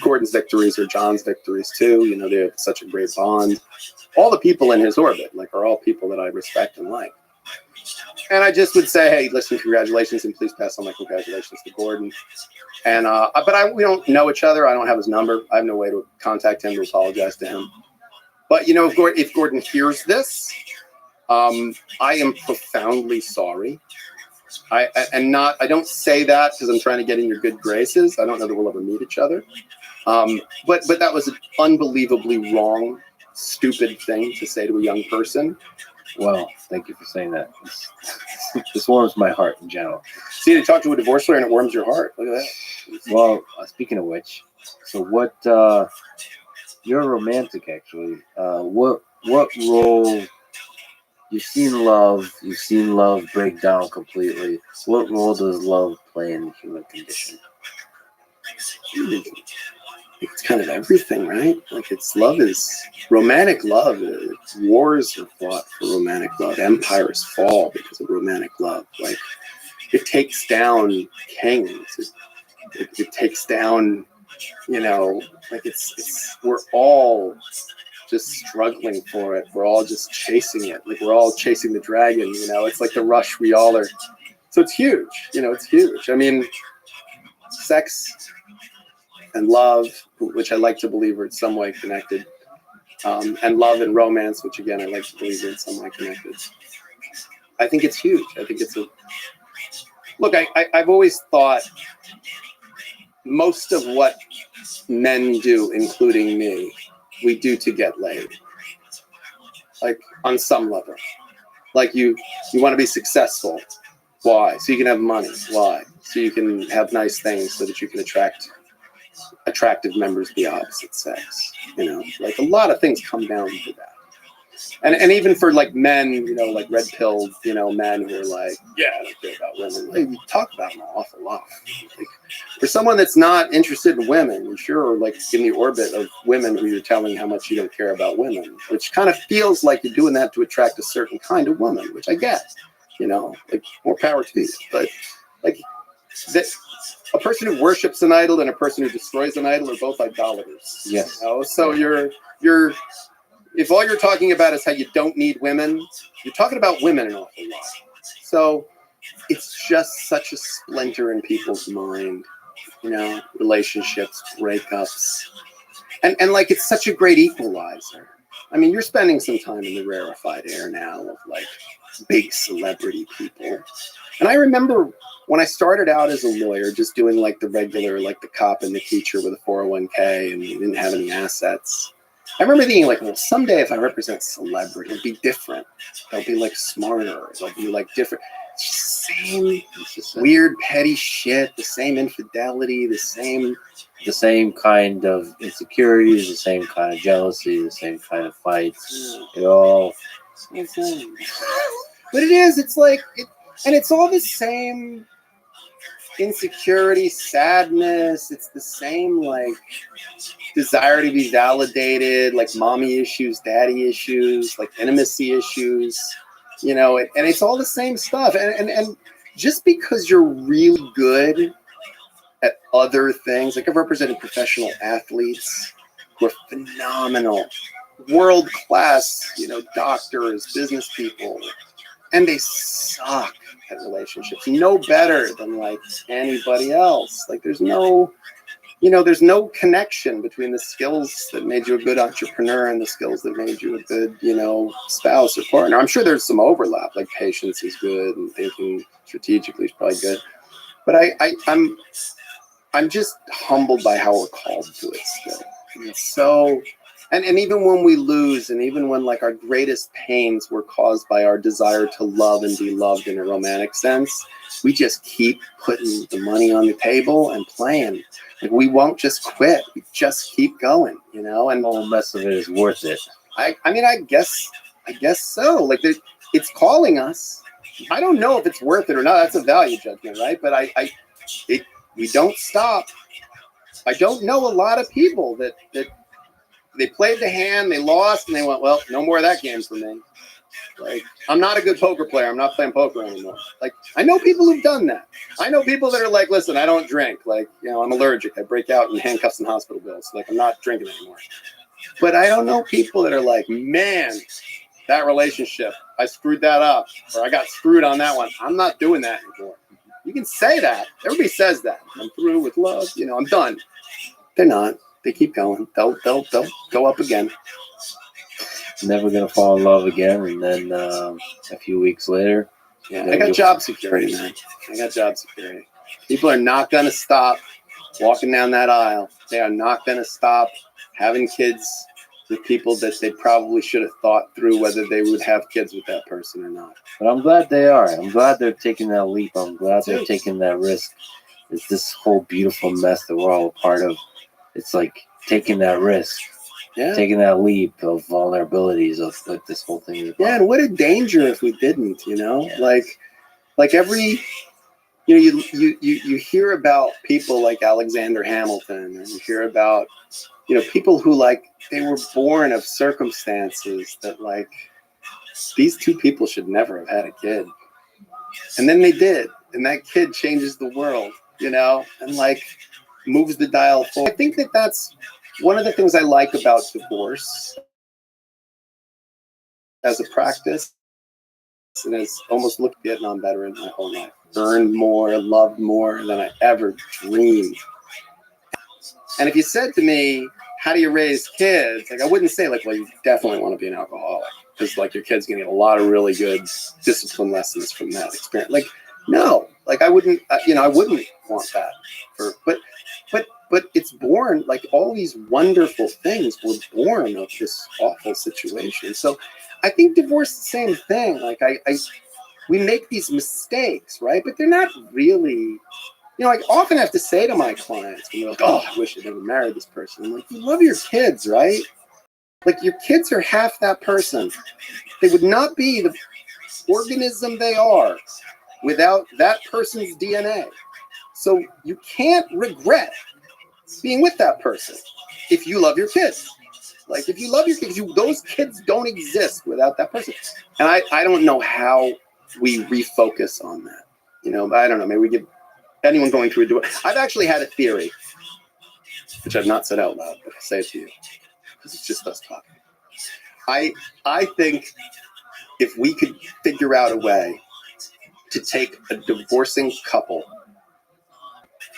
Gordon's victories are John's victories too. They have such a great bond. All the people in his orbit, are all people that I respect and like. And I just would say, hey, listen, congratulations, and please pass on my congratulations to Gordon. And but we don't know each other. I don't have his number. I have no way to contact him to apologize to him. But if Gordon hears this, I am profoundly sorry. I don't say that because I'm trying to get in your good graces. I don't know that we'll ever meet each other. But that was an unbelievably wrong, stupid thing to say to a young person. Well, thank you for saying that. This warms my heart in general. See, you talk to a divorce lawyer and it warms your heart. Look at that. Well, speaking of which, so what? You're a romantic, actually. What role? You've seen love break down completely. What role does love play in the human condition? It's kind of everything, right? Love is romantic love. Wars are fought for romantic love. Empires fall because of romantic love. It takes down kings. It takes down, we're all just struggling for it. We're all just chasing it. We're all chasing the dragon, it's like the rush we all are. So it's huge, it's huge. I mean, sex and love, which I like to believe are in some way connected, and love and romance, which again I like to believe are in some way connected. I think it's huge. I think it's look. I've always thought most of what men do, including me, we do to get laid, on some level. Like you want to be successful. Why? So you can have money. Why? So you can have nice things so that you can attract attractive members of the opposite sex. You know, like a lot of things come down to that. And even for like men, you know, like red pilled, you know, men who are like, yeah, I don't care about women. Like, we talk about them an awful lot. Like, for someone that's not interested in women, you're sure like in the orbit of women who you're telling how much you don't care about women, which kind of feels like you're doing that to attract a certain kind of woman, which I get, you know, like more power to you. But like that, a person who worships an idol and a person who destroys an idol are both idolaters. Yes. You know? So you're if all you're talking about is how you don't need women, you're talking about women an awful lot. So it's just such a splinter in people's mind, you know, relationships, breakups. And like, it's such a great equalizer. I mean, you're spending some time in the rarefied air now of like big celebrity people. And I remember when I started out as a lawyer, just doing like the regular, like the cop and the teacher with a 401k and didn't have any assets. I remember thinking like, well, someday if I represent celebrity, it'll be different. They'll be like smarter. They'll be like different. It's the same weird, petty shit, the same infidelity, the same kind of insecurities, the same kind of jealousy, the same kind of fights. It all. But it is, it's like, and it's all the same insecurity, sadness. It's the same like desire to be validated, like mommy issues, daddy issues, like intimacy issues, you know, and it's all the same stuff. And just because you're really good at other things, like I've represented professional athletes who are phenomenal, world class, you know, doctors, business people, and they suck at relationships, no better than like anybody else. Like there's no connection between the skills that made you a good entrepreneur and the skills that made you a good, you know, spouse or partner. I'm sure there's some overlap, like patience is good and thinking strategically is probably good. But I'm just humbled by how we're called to it still. It's so, and even when we lose, and even when like our greatest pains were caused by our desire to love and be loved in a romantic sense, we just keep putting the money on the table and playing. Like we won't just quit. We just keep going, you know, and The whole mess of it is worth it. I mean, I guess so. Like it's calling us. I don't know if it's worth it or not. That's a value judgment, right? But we don't stop. I don't know a lot of people that they played the hand, they lost, and they went, well, no more of that game for me. Like, I'm not a good poker player. I'm not playing poker anymore. Like, I know people who've done that. I know people that are like, listen, I don't drink. Like, you know, I'm allergic. I break out in handcuffs and hospital bills. Like, I'm not drinking anymore. But I don't know people that are like, man, that relationship, I screwed that up. Or I got screwed on that one. I'm not doing that anymore. You can say that. Everybody says that. I'm through with love. You know, I'm done. They're not. They keep going. They'll go up again. Never gonna fall in love again, and then a few weeks later, Yeah, I got job security, man. I got job security. People are not gonna stop walking down that aisle. They are not gonna stop having kids with people that they probably should have thought through whether they would have kids with that person or not. but I'm glad they are. I'm glad they're taking that leap. I'm glad they're taking that risk. It's this whole beautiful mess that we're all a part of. It's like taking that risk, taking that leap of vulnerabilities of like this whole thing. Yeah, and what a danger if we didn't, you know? Yeah. Like every, you know, you hear about people like Alexander Hamilton, and you hear about, you know, people who like, they were born of circumstances that like, these two people should never have had a kid. And then they did, and that kid changes the world, you know, and like moves the dial forward. I think that that's one of the things I like about divorce as a practice, and as almost looked Vietnam veteran my whole life. Earned more, loved more than I ever dreamed. And if you said to me, how do you raise kids? Like, I wouldn't say like, well, you definitely want to be an alcoholic because like your kid's gonna get a lot of really good discipline lessons from that experience. Like, no, like I wouldn't, you know, I wouldn't want that but it's born born, like all these wonderful things were born of this awful situation. So I think divorce is the same thing. Like we make these mistakes, right? But they're not really, I often have to say to my clients, when they're like, oh, I wish I never married this person. I'm like, you love your kids, right? Like your kids are half that person. They would not be the organism they are without that person's DNA. So you can't regret being with that person if you love your kids. Like if you love your kids, those kids don't exist without that person. And I don't know how we refocus on that. I don't know. Maybe we give anyone going through a divorce. I've actually had a theory, which I've not said out loud, but I'll say it to you because it's just us talking. I think if we could figure out a way to take a divorcing couple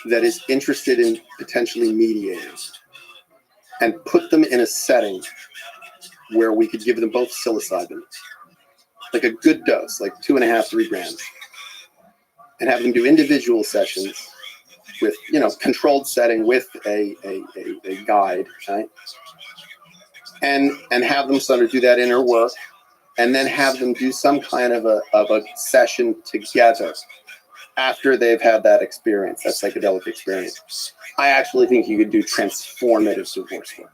that is interested in potentially mediating and put them in a setting where we could give them both psilocybin, like a good dose, like 2.5, 3 grams, and have them do individual sessions with, controlled setting with a guide, right? And have them sort of do that inner work, and then have them do some kind of a session together after they've had that experience, that psychedelic experience. I actually think you could do transformative divorce work.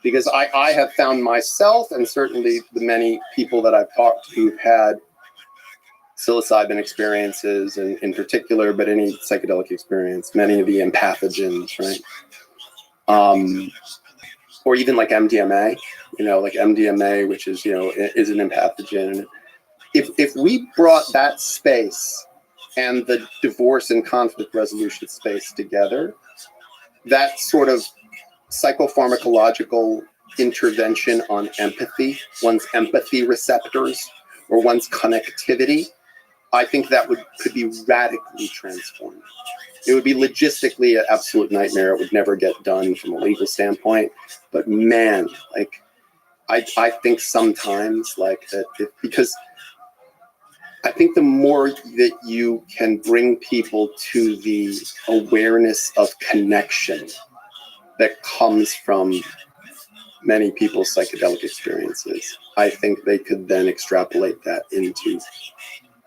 Because I have found myself, and certainly the many people that I've talked to who've had psilocybin experiences in particular, but any psychedelic experience, many of the empathogens, right? Or even like MDMA, like MDMA, which is, is an empathogen. If we brought that space and the divorce and conflict resolution space together, that sort of psychopharmacological intervention on empathy, one's empathy receptors or one's connectivity, I think that could be radically transformed. It would be logistically an absolute nightmare. It would never get done from a legal standpoint. But man, like I think sometimes like that, because I think the more that you can bring people to the awareness of connection that comes from many people's psychedelic experiences, I think they could then extrapolate that into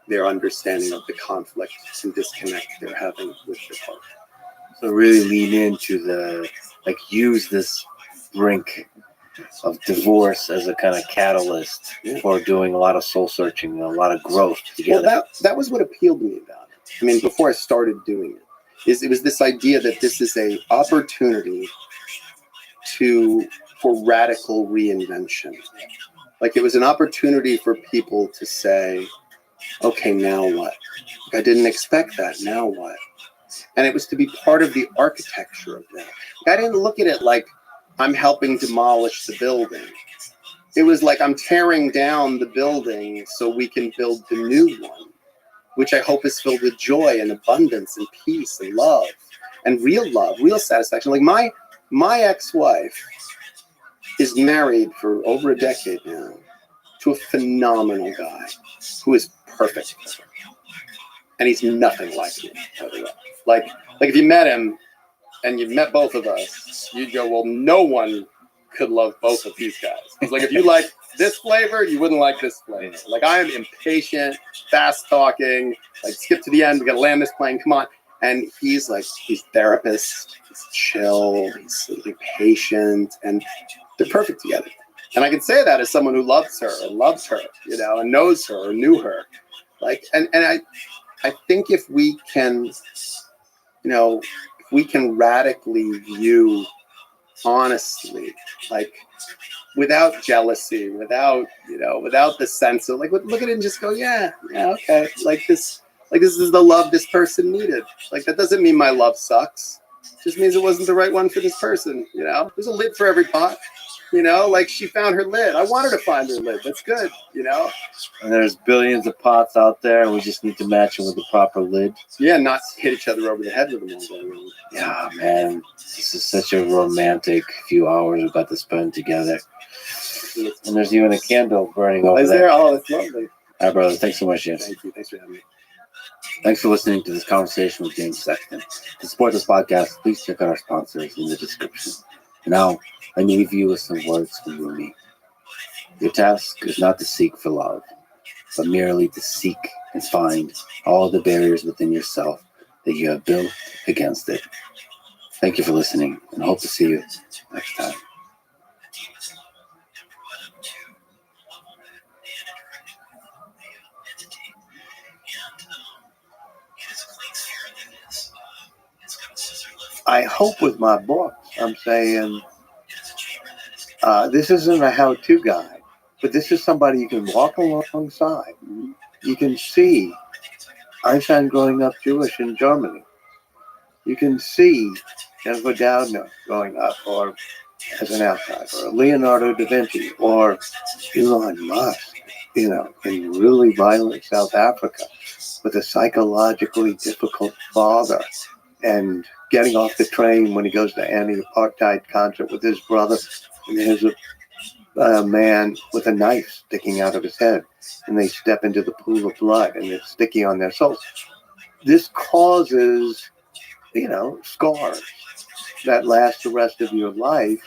their understanding of the conflict and disconnect they're having with their partner. So really lean into use this brink of divorce as a kind of catalyst for doing a lot of soul searching and a lot of growth together. Well, that was what appealed to me about it. I mean, before I started doing it was this idea that this is a opportunity for radical reinvention. Like it was an opportunity for people to say, okay, now what? I didn't expect that. Now what? And it was to be part of the architecture of that. I didn't look at it like I'm helping demolish the building. It was like I'm tearing down the building so we can build the new one, which I hope is filled with joy and abundance and peace and love, real satisfaction. Like my ex-wife is married for over a decade now to a phenomenal guy who is perfect. And he's nothing like me, by the way. Like if you met him and you met both of us, you'd go, well, no one could love both of these guys. It's like if you like this flavor, you wouldn't like this flavor. Like I am impatient, fast talking, like skip to the end, we gotta land this plane, come on. And he's therapist, he's chill, he's really patient, and they're perfect together. And I can say that as someone who loves her and loves her, and knows her or knew her. Like, and I think if we can, radically view honestly, like without jealousy, without the sense of like, look at it and just go, yeah, okay. Like this is the love this person needed. Like, that doesn't mean my love sucks. It just means it wasn't the right one for this person. There's a lid for every pot. Like she found her lid. I want her to find her lid. That's good, And there's billions of pots out there, and we just need to match them with the proper lid. Yeah, not hit each other over the head with them all day. Yeah, man. This is such a romantic few hours we've got to spend together. And there's even a candle burning over there. Oh, that's lovely. All right, brother. Thanks so much, James. Thank you. Thanks for having me. Thanks for listening to this conversation with James Sexton. To support this podcast, please check out our sponsors in the description. And now, let me leave you with some words from Rumi. Your task is not to seek for love, but merely to seek and find all the barriers within yourself that you have built against it. Thank you for listening, and I hope to see you next time. I hope with my books, I'm saying this isn't a how-to guide, but this is somebody you can walk alongside. You can see Einstein growing up Jewish in Germany. You can see Jennifer Doudna growing up, or as an outsider, or Leonardo da Vinci, or Elon Musk, in really violent South Africa with a psychologically difficult father, and getting off the train when he goes to anti-apartheid concert with his brother, and there's a man with a knife sticking out of his head, and they step into the pool of blood, and it's sticky on their souls. This causes, scars that last the rest of your life.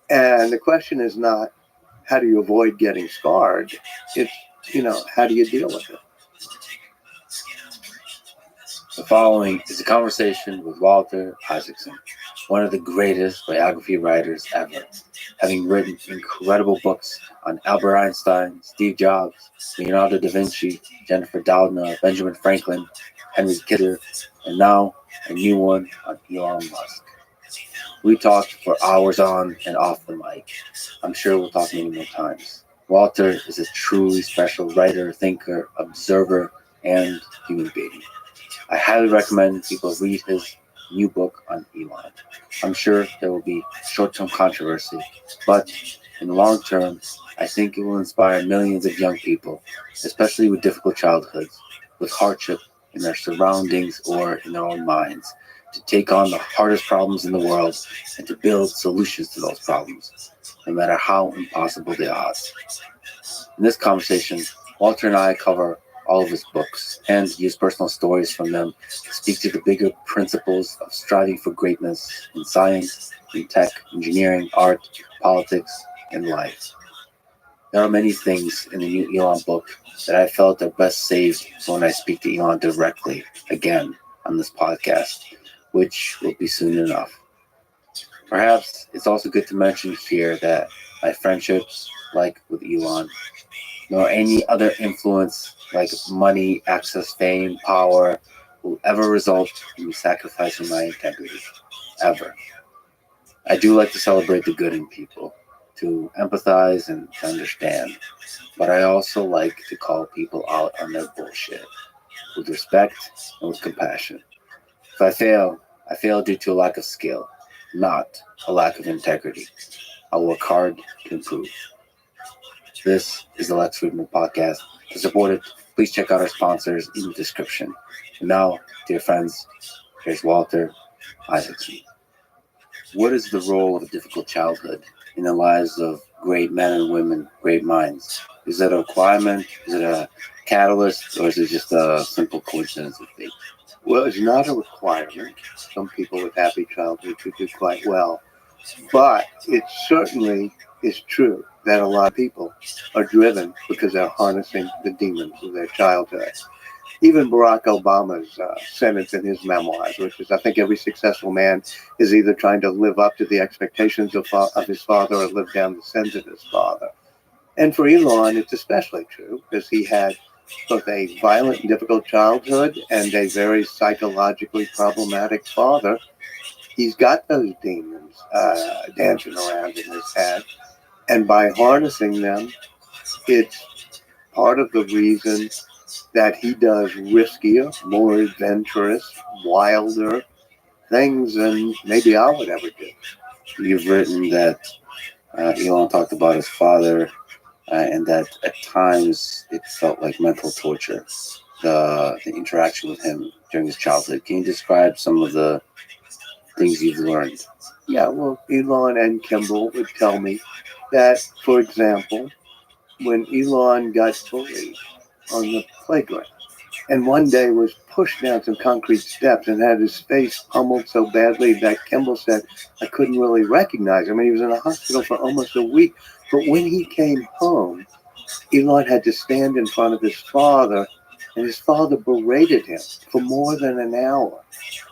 And the question is not, how do you avoid getting scarred? It's, how do you deal with it? The following is a conversation with Walter Isaacson, one of the greatest biography writers ever, having written incredible books on Albert Einstein, Steve Jobs, Leonardo da Vinci, Jennifer Doudna, Benjamin Franklin, Henry Kissinger, and now a new one on Elon Musk. We talked for hours on and off the mic. I'm sure we'll talk many more times. Walter is a truly special writer, thinker, observer, and human being. I highly recommend people read his new book on Elon. I'm sure there will be short-term controversy, but in the long term, I think it will inspire millions of young people, especially with difficult childhoods, with hardship in their surroundings or in their own minds, to take on the hardest problems in the world and to build solutions to those problems, no matter how impossible the odds. In this conversation, Walter and I cover all of his books and use personal stories from them to speak to the bigger principles of striving for greatness in science, in tech, engineering, art, politics, and life. There are many things in the new Elon book that I felt are best saved for when I speak to Elon directly again on this podcast, which will be soon enough. Perhaps it's also good to mention here that my friendships, like with Elon, nor any other influence like money, access, fame, power, will ever result in me sacrificing my integrity, ever. I do like to celebrate the good in people, to empathize and to understand, but I also like to call people out on their bullshit, with respect and with compassion. If I fail due to a lack of skill, not a lack of integrity. I'll work hard to improve. This is the Lex Friedman Podcast. To support it, please check out our sponsors in the description. And now, dear friends, here's Walter Isaacson. What is the role of a difficult childhood in the lives of great men and women, great minds? Is it a requirement? Is it a catalyst? Or is it just a simple coincidence of fate? Well, it's not a requirement. Some people with happy childhoods who do quite well. But it certainly is true that a lot of people are driven because they're harnessing the demons of their childhood. Even Barack Obama's sentence in his memoirs, which is, I think every successful man is either trying to live up to the expectations of his father or live down the sins of his father. And for Elon, it's especially true because he had both a violent and difficult childhood and a very psychologically problematic father. He's got those demons dancing around in his head. And by harnessing them, it's part of the reason that he does riskier, more adventurous, wilder things than maybe I would ever do. You've written that Elon talked about his father and that at times it felt like mental torture, the interaction with him during his childhood. Can you describe some of the things you've learned? Yeah, well, Elon and Kimball would tell me that, for example, when Elon got bullied on the playground, and one day was pushed down some concrete steps and had his face pummeled so badly that Kimball said, I couldn't really recognize him. And he was in the hospital for almost a week. But when he came home, Elon had to stand in front of his father, and his father berated him for more than an hour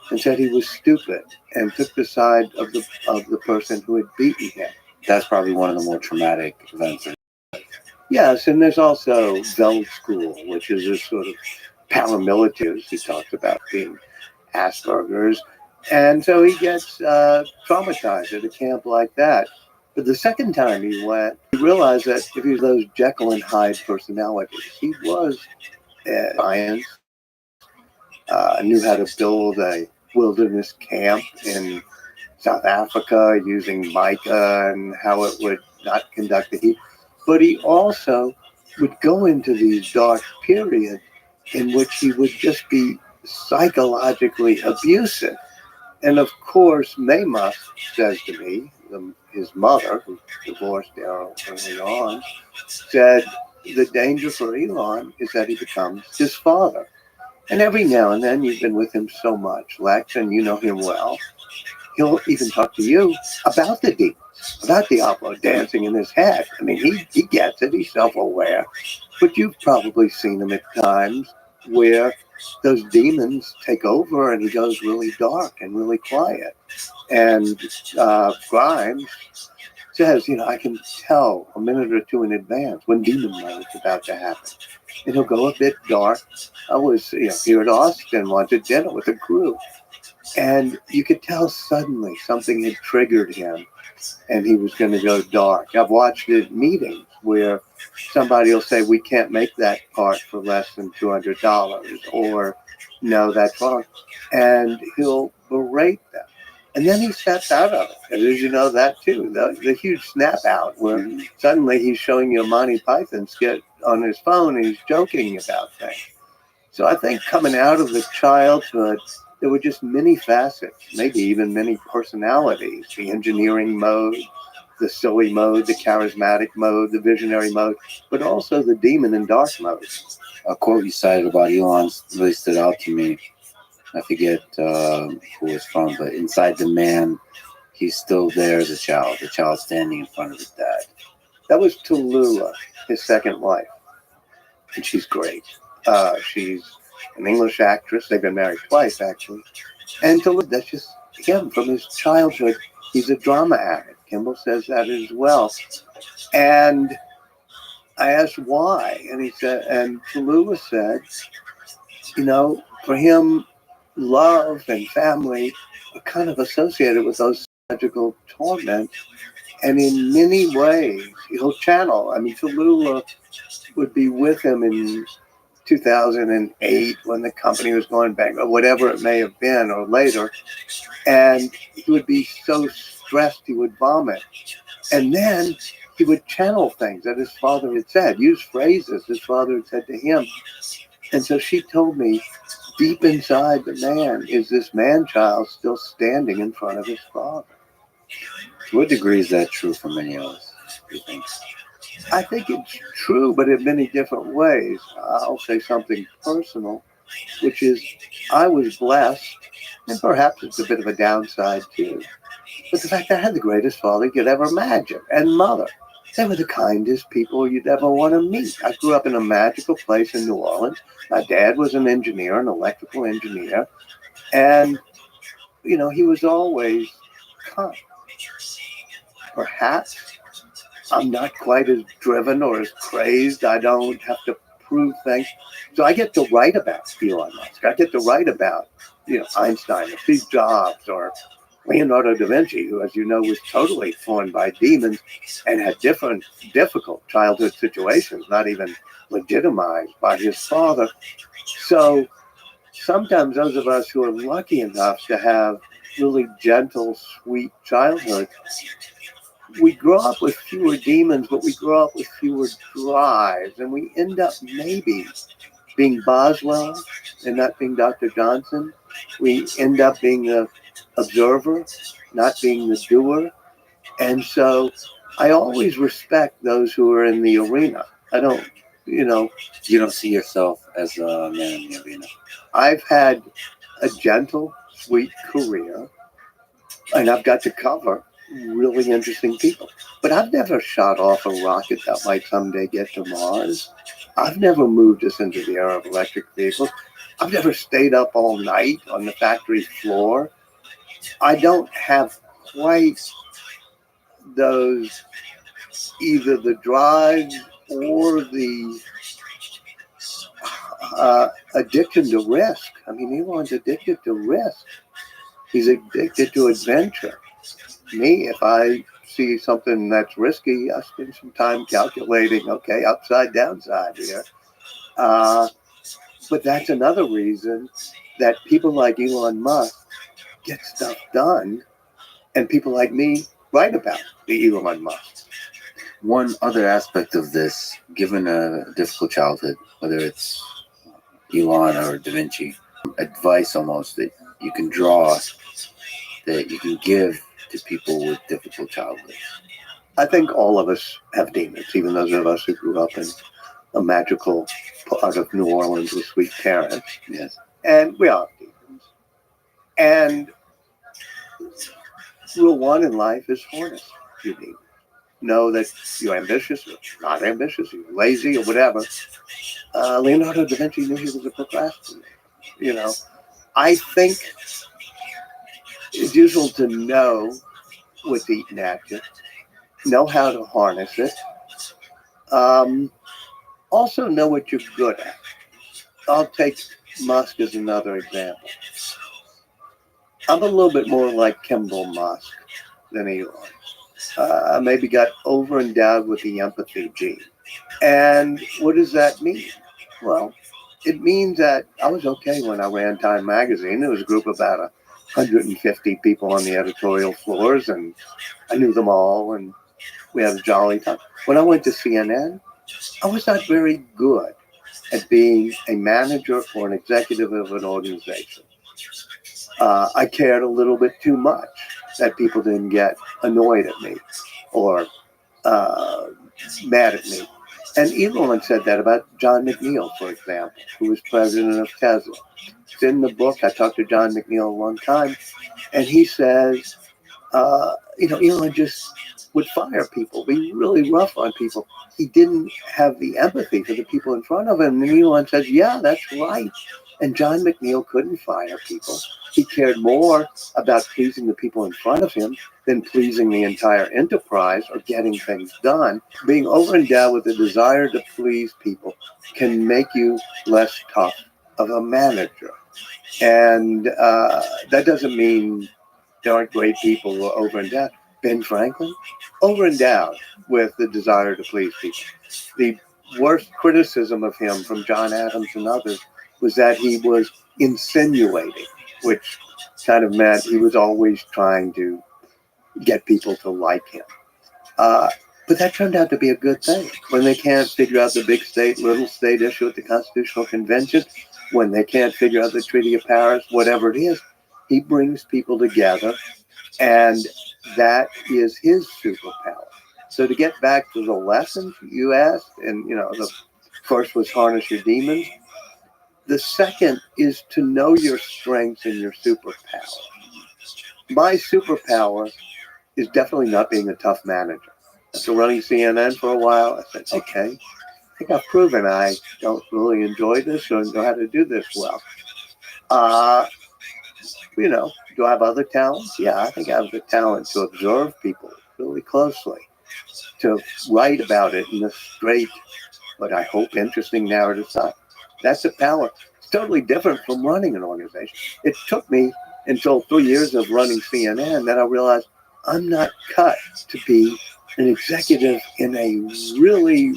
and said he was stupid and took the side of the person who had beaten him. That's probably one of the more traumatic events. Yes, and there's also Veld School, which is a sort of paramilitaries. He talks about being Asperger's. And so he gets traumatized at a camp like that. But the second time he went, he realized that if he was those Jekyll and Hyde personalities, he was science, knew how to build a wilderness camp in South Africa using mica and how it would not conduct the heat. But he also would go into these dark periods in which he would just be psychologically abusive. And of course, Maymus says to me, his mother, who divorced Errol early on, said the danger for Elon is that he becomes his father. And every now and then, you've been with him so much, Lex, and you know him well, he'll even talk to you about the demons, about Diablo dancing in his head. I mean, he gets it, he's self-aware. But you've probably seen him at times where those demons take over and he goes really dark and really quiet. And Grimes says, I can tell a minute or two in advance when demon mode is about to happen. And he'll go a bit dark. I was here at Austin once at dinner with a crew. And you could tell suddenly something had triggered him and he was going to go dark. I've watched it at meetings where somebody will say, we can't make that part for less than $200, or no, that's wrong. And he'll berate them. And then he steps out of it. And as you know, that too, the huge snap out where suddenly he's showing you a Monty Python skit on his phone and he's joking about things. So I think coming out of the childhood, there were just many facets, maybe even many personalities, the engineering mode, the silly mode, the charismatic mode, the visionary mode, but also the demon and dark mode. A quote you cited about Elon's really stood out to me. I forget who it's from, but inside the man, he's still there as a child standing in front of his dad. That was Tallulah, his second wife. And she's great. She's an English actress. They've been married twice, actually. And Tallulah, that's just him from his childhood. He's a drama addict. Kimball says that as well. And I asked why. And he said, and Tallulah said, for him, love and family are kind of associated with those psychological torments. And in many ways, he'll channel. I mean, Tallulah would be with him in 2008 when the company was going bankrupt, or whatever it may have been, or later. And he would be so stressed he would vomit. And then he would channel things that his father had said, use phrases his father had said to him. And so she told me, deep inside the man is this man-child still standing in front of his father. To what degree is that true for many of us, do you think? I think it's true, but in many different ways. I'll say something personal, which is I was blessed, and perhaps it's a bit of a downside too, but the fact that I had the greatest father you could ever imagine, and mother. They were the kindest people you'd ever want to meet. I grew up in a magical place in New Orleans. My dad was an engineer, an electrical engineer, and, he was always kind. Perhaps I'm not quite as driven or as crazed. I don't have to prove things. So I get to write about Elon Musk. I get to write about, Einstein or Steve Jobs or Leonardo da Vinci, who, as you know, was totally torn by demons and had difficult childhood situations, not even legitimized by his father. So sometimes those of us who are lucky enough to have really gentle, sweet childhood, we grow up with fewer demons, but we grow up with fewer drives, and we end up maybe being Boswell and not being Dr. Johnson. We end up being the observer, not being the doer. And so I always respect those who are in the arena. I don't you know, You don't see yourself as a man in the arena. I've had a gentle, sweet career, and I've got to cover really interesting people. But I've never shot off a rocket that might someday get to Mars. I've never moved us into the era of electric vehicles. I've never stayed up all night on the factory floor. I don't have quite those, either the drive or the addiction to risk. I mean, Elon's addicted to risk. He's addicted to adventure. Me, if I see something that's risky, I spend some time calculating, okay, upside, downside here. But that's another reason that people like Elon Musk get stuff done, and people like me write about the Elon Musk. One other aspect of this, given a difficult childhood, whether it's Elon or Da Vinci, advice almost that you can draw, that you can give to people with difficult childhoods. I think all of us have demons, even those of us who grew up in a magical part of New Orleans with sweet parents. Yes. And we all have demons. And rule one in life is harness your demons. Know that you're ambitious or not ambitious, you're lazy or whatever. Leonardo da Vinci knew he was a procrastinator. You know, I think it's useful to know what's eating at you, know how to harness it. Also know what you're good at. I'll take Musk as another example. I'm a little bit more like Kimball Musk than Elon. Maybe got over endowed with the empathy gene. And what does that mean? Well, it means that I was okay when I ran Time Magazine. There was a group of about 150 people on the editorial floors, and I knew them all, and we had a jolly time. When I went to CNN, I was not very good at being a manager or an executive of an organization. I cared a little bit too much that people didn't get annoyed at me or mad at me. And Elon said that about John McNeil, for example, who was president of Tesla. It's in the book. I talked to John McNeil one time, and he says, Elon just would fire people, be really rough on people. He didn't have the empathy for the people in front of him. And Elon says, yeah, that's right. And John McNeil couldn't fire people. He cared more about pleasing the people in front of him than pleasing the entire enterprise or getting things done. Being over-endowed with the desire to please people can make you less tough of a manager. And that doesn't mean there aren't great people who are over-endowed. Ben Franklin, over-endowed with the desire to please people. The worst criticism of him from John Adams and others was that he was insinuating, which kind of meant he was always trying to get people to like him. But that turned out to be a good thing. When they can't figure out the big state, little state issue at the Constitutional Convention, when they can't figure out the Treaty of Paris, whatever it is, he brings people together, and that is his superpower. So to get back to the lessons you asked, and the first was harness your demons. The second is to know your strengths and your superpower. My superpower is definitely not being a tough manager. After running CNN for a while, I said, okay, I think I've proven I don't really enjoy this or know how to do this well. Do I have other talents? Yeah, I think I have the talent to observe people really closely, to write about it in a straight, but I hope interesting narrative style. That's a power. It's totally different from running an organization. It took me until 3 years of running CNN that I realized I'm not cut to be an executive in a really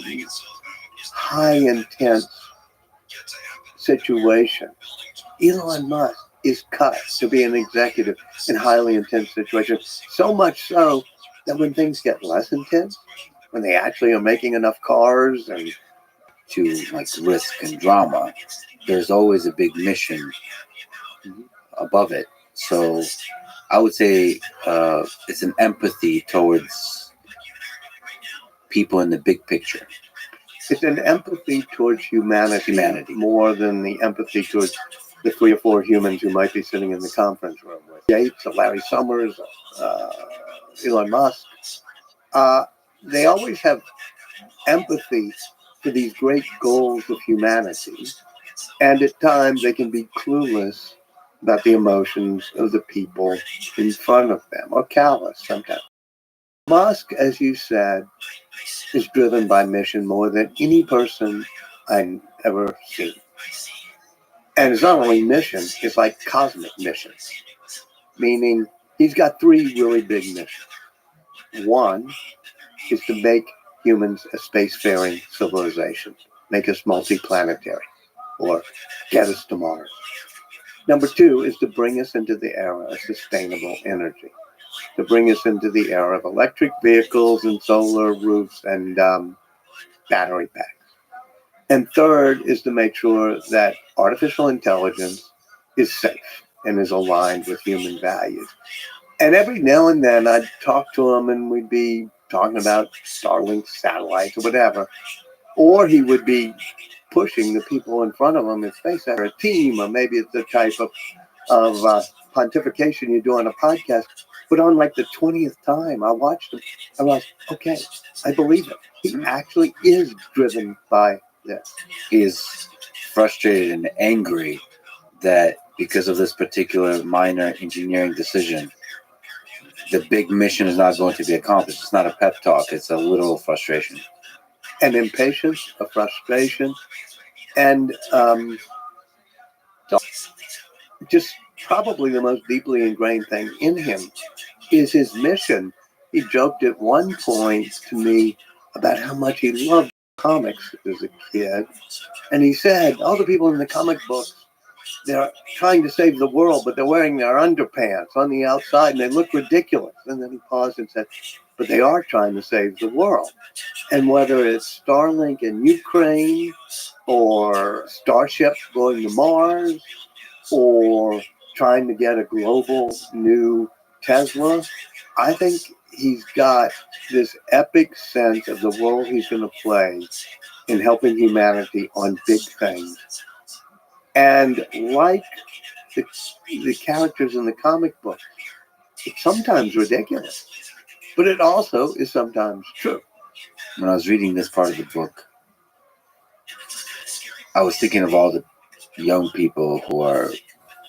high intense situation. Elon Musk is cut to be an executive in highly intense situations, so much so that when things get less intense, when they actually are making enough cars and To like risk and drama, there's always a big mission above it. So I would say it's an empathy towards people in the big picture. It's an empathy towards humanity more than the empathy towards the 3 or 4 humans who might be sitting in the conference room with Gates, Larry Summers, Elon Musk. They always have empathy for these great goals of humanity, and at times they can be clueless about the emotions of the people in front of them, or callous sometimes. Musk, as you said, is driven by mission more than any person I've ever seen. And it's not only mission, it's like cosmic mission, meaning he's got 3 really big missions. One is to make humans a spacefaring civilization, make us multiplanetary, or get us to Mars. Number 2 is to bring us into the era of sustainable energy, to bring us into the era of electric vehicles and solar roofs and battery packs. And third is to make sure that artificial intelligence is safe and is aligned with human values. And every now and then I'd talk to him and we'd be talking about Starlink satellites or whatever. Or he would be pushing the people in front of him in space, or a team, or maybe it's the type of pontification you do on a podcast. But on like the 20th time I watched him, I was, okay, I believe it. He actually is driven by this. He is frustrated and angry that because of this particular minor engineering decision, the big mission is not going to be accomplished. It's not a pep talk. It's a literal frustration. An impatience, a frustration, and just probably the most deeply ingrained thing in him is his mission. He joked at one point to me about how much he loved comics as a kid, and he said, all the people in the comic books, they're trying to save the world, but they're wearing their underpants on the outside and they look ridiculous. And then he paused and said, but they are trying to save the world. And whether it's Starlink in Ukraine, or Starship going to Mars, or trying to get a global new Tesla, I think he's got this epic sense of the role he's going to play in helping humanity on big things. And like the characters in the comic book, it's sometimes ridiculous, but it also is sometimes true. When I was reading this part of the book, I was thinking of all the young people who are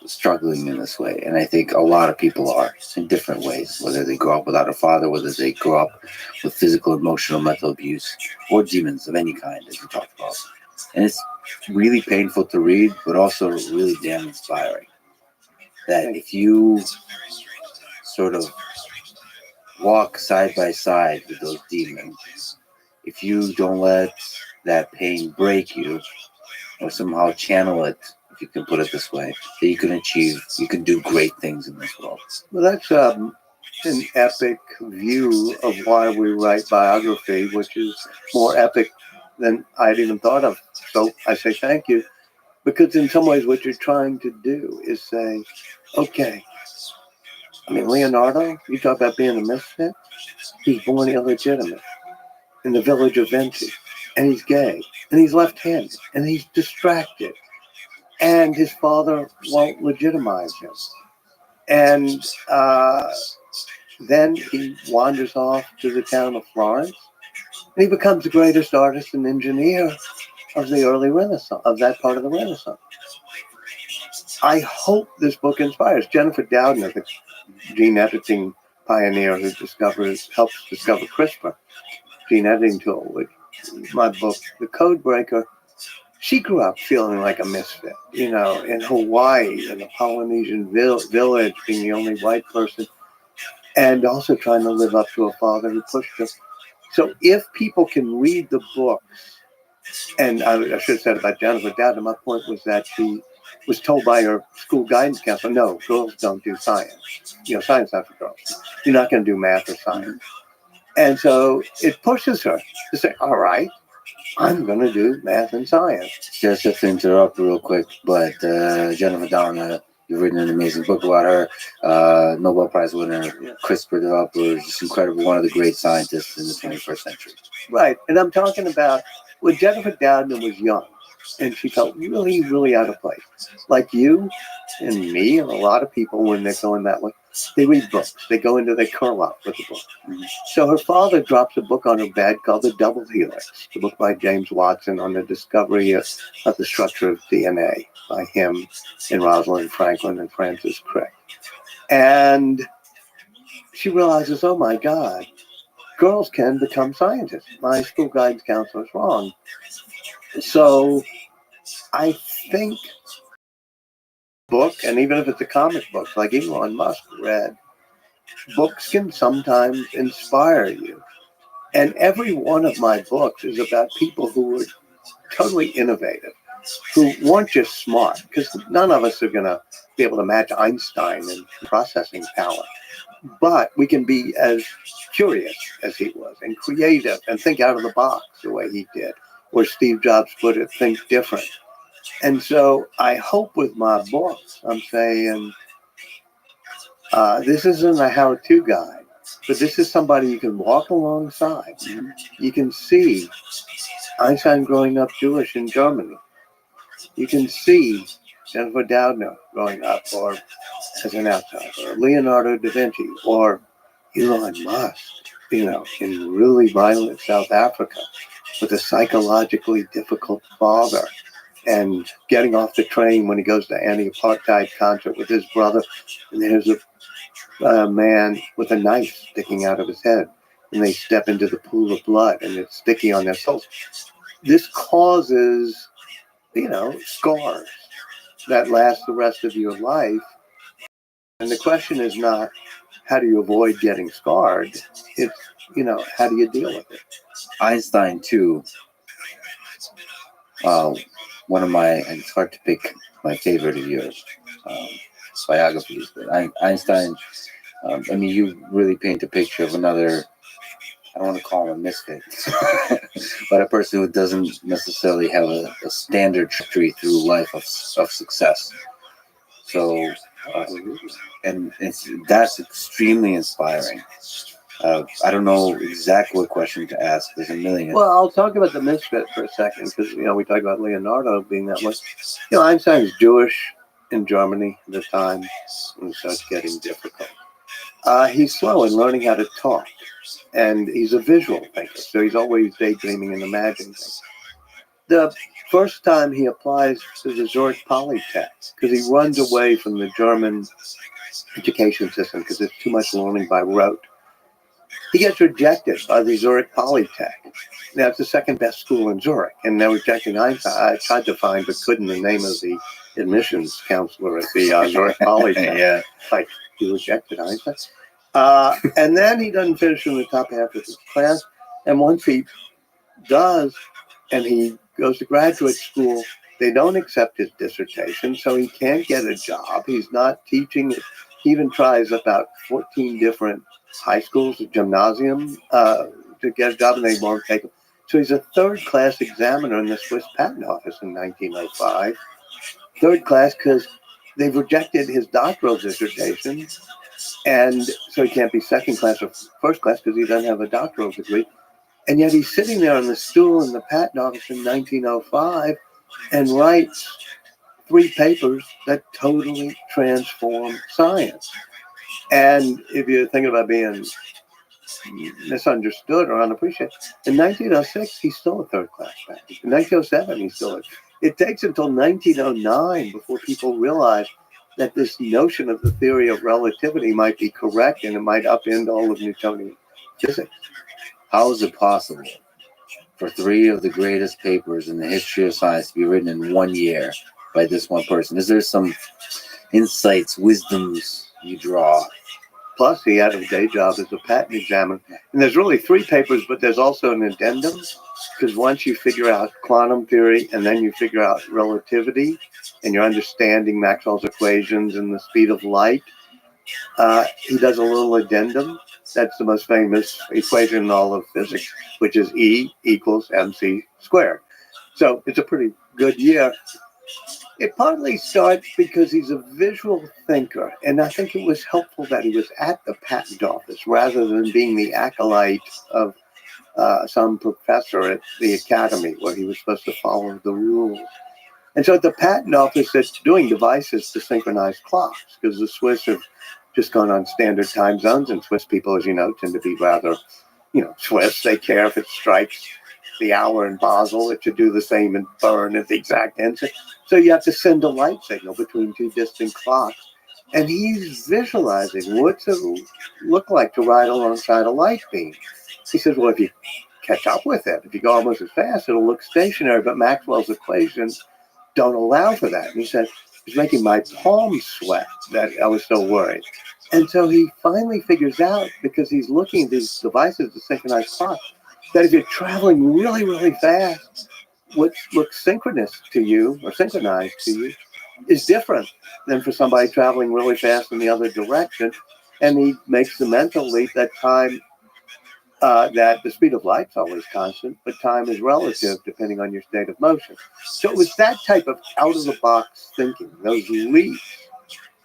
struggling in this way. And I think a lot of people are in different ways, whether they grow up without a father, whether they grow up with physical, emotional, mental abuse, or demons of any kind, as we talked about. And it's really painful to read, but also really damn inspiring. That if you sort of walk side by side with those demons, if you don't let that pain break you, or somehow channel it, if you can put it this way, that you can do great things in this world. Well, that's an epic view of why we write biography, which is more epic than I'd even thought of. So I say thank you, because in some ways what you're trying to do is say, okay, I mean, Leonardo, you talk about being a misfit. He's born illegitimate in the village of Vinci, and he's gay, and he's left-handed, and he's distracted, and his father won't legitimize him. And then he wanders off to the town of Florence, and he becomes the greatest artist and engineer of the early Renaissance, of that part of the Renaissance. I hope this book inspires. Jennifer Doudna, the gene editing pioneer who helps discover CRISPR, gene editing tool, which is my book, The Code Breaker. She grew up feeling like a misfit, you know, in Hawaii, in a Polynesian village, being the only white person, and also trying to live up to a father who pushed her. So if people can read the books, and I should have said about Jennifer Doudna, my point was that she was told by her school guidance counselor, no, girls don't do science. You know, science is not for girls. You're not going to do math or science. And so it pushes her to say, all right, I'm going to do math and science. Just to interrupt real quick, but Jennifer Doudna, you've written an amazing book about her, Nobel Prize winner, CRISPR developer, just incredible, one of the great scientists in the 21st century. Right. And I'm talking about when Jennifer Doudna was young and she felt really, really out of place, like you and me and a lot of people when they're going that way, they read books. They go into, they curl up with a book. So her father drops a book on her bed called The Double Helix, the book by James Watson on the discovery of the structure of DNA by him and Rosalind Franklin and Francis Crick. And she realizes, oh my God, girls can become scientists. My school guidance counselor is wrong. So I think book, and even if it's a comic book like Elon Musk read, books can sometimes inspire you. And every one of my books is about people who were totally innovative, who weren't just smart, because none of us are going to be able to match Einstein in processing power. But we can be as curious as he was and creative and think out of the box the way he did. Or Steve Jobs put it, think different. And so I hope with my books, I'm saying, this isn't a how-to guide, but this is somebody you can walk alongside. You can see Einstein growing up Jewish in Germany. You can see Jennifer Doudna growing up, or as an outsider, or Leonardo da Vinci, or Elon Musk, in really violent South Africa with a psychologically difficult father, and getting off the train when he goes to anti-apartheid concert with his brother, and there's a man with a knife sticking out of his head, and they step into the pool of blood, and it's sticky on their souls. This causes, scars that last the rest of your life. And the question is not how do you avoid getting scarred? It's, how do you deal with it? Einstein too. One of my, and it's hard to pick my favorite of yours, biographies, but Einstein, you really paint a picture of another, I don't want to call him a misfit, but a person who doesn't necessarily have a standard trajectory through life of success. So, and that's extremely inspiring. I don't know exactly what question to ask. There's a million. Well, I'll talk about the misfit for a second because, we talk about Leonardo being that way. Einstein's Jewish in Germany at the time, and so it's getting difficult. He's slow in learning how to talk, and he's a visual thinker, so he's always daydreaming and imagining things. The first time he applies to the Zurich Polytech, because he runs away from the German education system because it's too much learning by rote. He gets rejected by the Zurich Polytech. Now, it's the second best school in Zurich, and they're rejecting Einstein. I tried to find, but couldn't, the name of the admissions counselor at the Zurich Polytech. Yeah. Like, he rejected Einstein. And then he doesn't finish in the top half of his class. And once he does, and he goes to graduate school, they don't accept his dissertation, so he can't get a job. He's not teaching. He even tries about 14 different high schools, a gymnasium, to get a job, and they won't take him. So he's a third-class examiner in the Swiss Patent Office in 1905. Third class because they've rejected his doctoral dissertation, and so he can't be second class or first class because he doesn't have a doctoral degree. And yet he's sitting there on the stool in the patent office in 1905 and writes 3 papers that totally transform science. And if you're thinking about being misunderstood or unappreciated, in 1906, he's still a third-class faculty. In 1907, he's still it takes until 1909 before people realize that this notion of the theory of relativity might be correct and it might upend all of Newtonian physics. How is it possible for 3 of the greatest papers in the history of science to be written in 1 year by this one person? Is there some insights, wisdoms you draw? Plus, he had a day job as a patent examiner. And there's really 3 papers, but there's also an addendum, because once you figure out quantum theory and then you figure out relativity and you're understanding Maxwell's equations and the speed of light, he does a little addendum. That's the most famous equation in all of physics, which is E equals mc squared. So it's a pretty good year. It partly starts because he's a visual thinker, and I think it was helpful that he was at the patent office rather than being the acolyte of some professor at the academy where he was supposed to follow the rules. And so at the patent office, it's doing devices to synchronize clocks because the Swiss have just gone on standard time zones, and Swiss people, as you know, tend to be rather, Swiss. They care if it strikes the hour in Basel, it should do the same in Bern at the exact instant. So you have to send a light signal between two distant clocks. And he's visualizing what's it look like to ride alongside a light beam. He says, well, if you catch up with it, if you go almost as fast, it'll look stationary, but Maxwell's equations don't allow for that. And he said, it's making my palms sweat that I was so worried. And so he finally figures out, because he's looking at these devices to synchronize clocks, that if you're traveling really, really fast, what looks synchronous to you or synchronized to you is different than for somebody traveling really fast in the other direction. And he makes the mental leap that time, that the speed of light's always constant, but time is relative depending on your state of motion. So it was that type of out-of-the-box thinking, those leaps,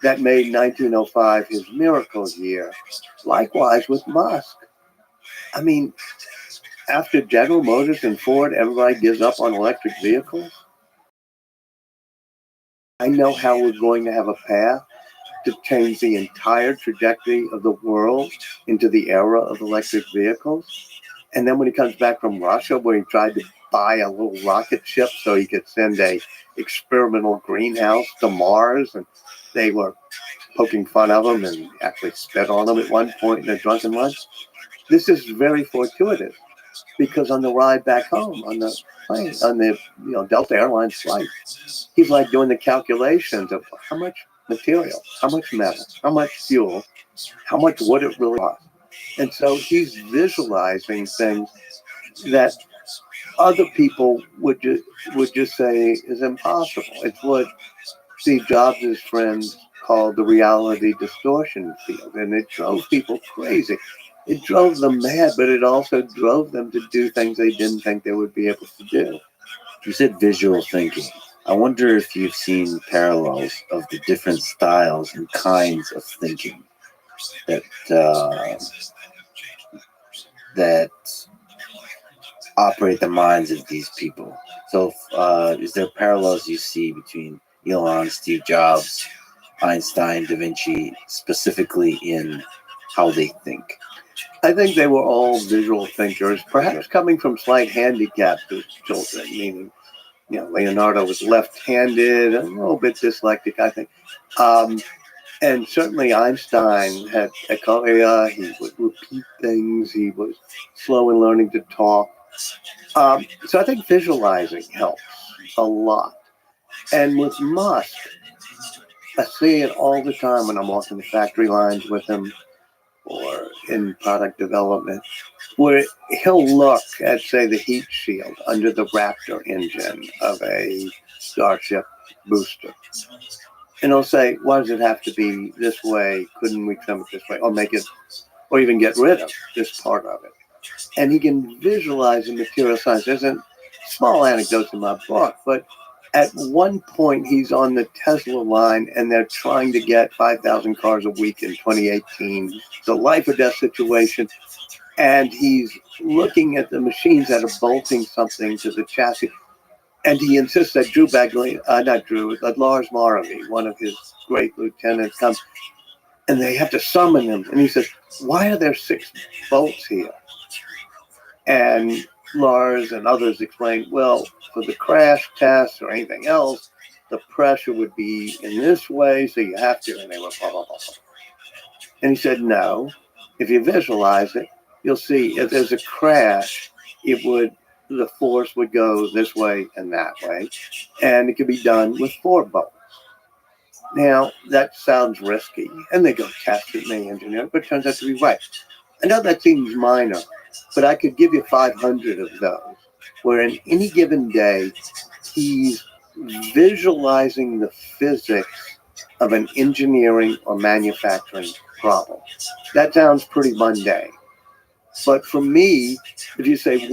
that made 1905 his miracle year. Likewise with Musk. I mean, after General Motors and Ford, everybody gives up on electric vehicles. I know how we're going to have a path to change the entire trajectory of the world into the era of electric vehicles. And then when he comes back from Russia, where he tried to buy a little rocket ship so he could send a experimental greenhouse to Mars, and they were poking fun of him and actually spit on him at one point in a drunken lunch. This is very fortuitous, because on the ride back home on the plane, on the Delta Airlines flight, he's like doing the calculations of how much material, how much metal, how much fuel, how much would it really cost. And so he's visualizing things that other people would just say is impossible. It's what Steve Jobs' friends called the reality distortion field, and it drove people crazy. It drove them mad, but it also drove them to do things they didn't think they would be able to do. You said visual thinking. I wonder if you've seen parallels of the different styles and kinds of thinking that operate the minds of these people. So, is there parallels you see between Elon, Steve Jobs, Einstein, Da Vinci, specifically in how they think? I think they were all visual thinkers, perhaps coming from slight handicaps as children, meaning, Leonardo was left-handed, a little bit dyslexic, I think. And certainly Einstein had echolalia, he would repeat things, he was slow in learning to talk. So I think visualizing helps a lot. And with Musk, I see it all the time when I'm walking the factory lines with him or in product development, where he'll look at, say, the heat shield under the Raptor engine of a Starship booster. And he'll say, why does it have to be this way? Couldn't we trim it this way? Or make it, or even get rid of this part of it? And he can visualize the material science. There's a small anecdote in my book, but at one point he's on the Tesla line and they're trying to get 5,000 cars a week in 2018. It's a life or death situation. And he's looking at the machines that are bolting something to the chassis. And he insists that that Lars Marley, one of his great lieutenants, comes and they have to summon him. And he says, why are there 6 bolts here? And Lars and others explain, well, for the crash test or anything else, the pressure would be in this way, so you have to, and they were blah, blah, blah. And he said, no, if you visualize it, you'll see if there's a crash, the force would go this way and that way, and it could be done with 4 bolts. Now, that sounds risky, and they go test it, and they engineer it, but it turns out to be right. I know that seems minor, but I could give you 500 of those, where in any given day, he's visualizing the physics of an engineering or manufacturing problem. That sounds pretty mundane. But for me, if you say,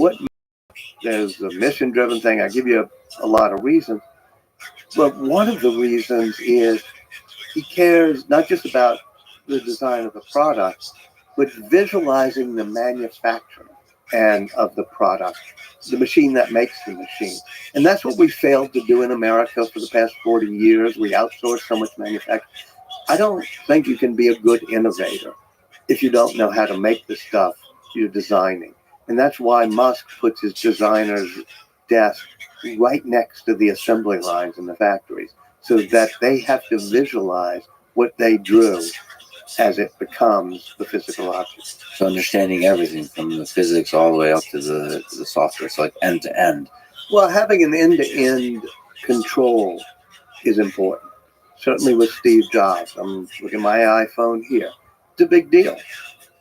there's a mission-driven thing, I give you a lot of reasons. But one of the reasons is he cares not just about the design of the product, but visualizing the manufacturing. and of the product, the machine that makes the machine. And that's what we failed to do in America for the past 40 years. We outsource so much manufacturing. I don't think you can be a good innovator if you don't know how to make the stuff you're designing. And that's why Musk puts his designer's desk right next to the assembly lines in the factories, so that they have to visualize what they drew as it becomes the physical object. So understanding everything from the physics all the way up to the software, so like end to end. Well, having an end-to-end control is important. Certainly with Steve Jobs. I'm looking at my iPhone here. It's a big deal.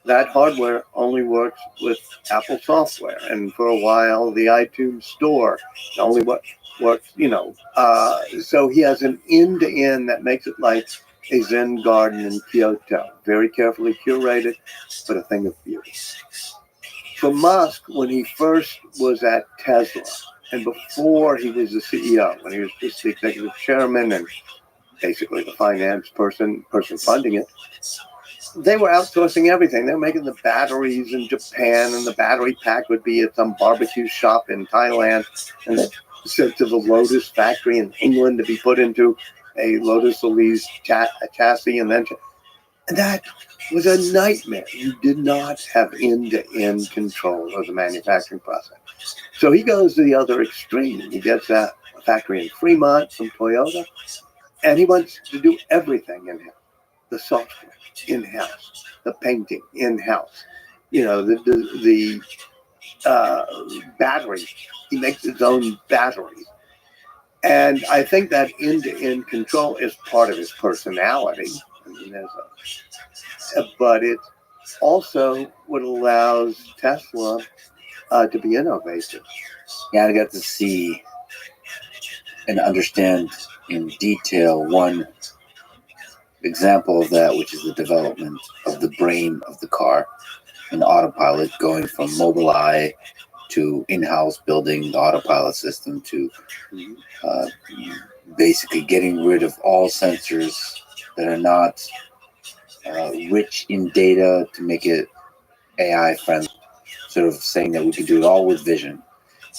That hardware only works with Apple software. And for a while, the iTunes store only works, so he has an end-to-end that makes it like a Zen garden in Kyoto. Very carefully curated, but a thing of beauty. For Musk, when he first was at Tesla, and before he was the CEO, when he was just the executive chairman and basically the finance person funding it, they were outsourcing everything. They were making the batteries in Japan, and the battery pack would be at some barbecue shop in Thailand, and then sent to the Lotus factory in England to be put into a Lotus Elise chassis, and that was a nightmare. You did not have end-to-end control of the manufacturing process. So he goes to the other extreme. He gets a factory in Fremont from Toyota, and he wants to do everything in-house. The software in-house, the painting in-house, the battery. He makes his own batteries. And I think that end-to-end control is part of his personality. But it's also what allows Tesla to be innovative. Yeah, I got to see and understand in detail one example of that, which is the development of the brain of the car and autopilot, going from Mobileye to in-house building the autopilot system to basically getting rid of all sensors that are not rich in data to make it AI friendly, sort of saying that we can do it all with vision.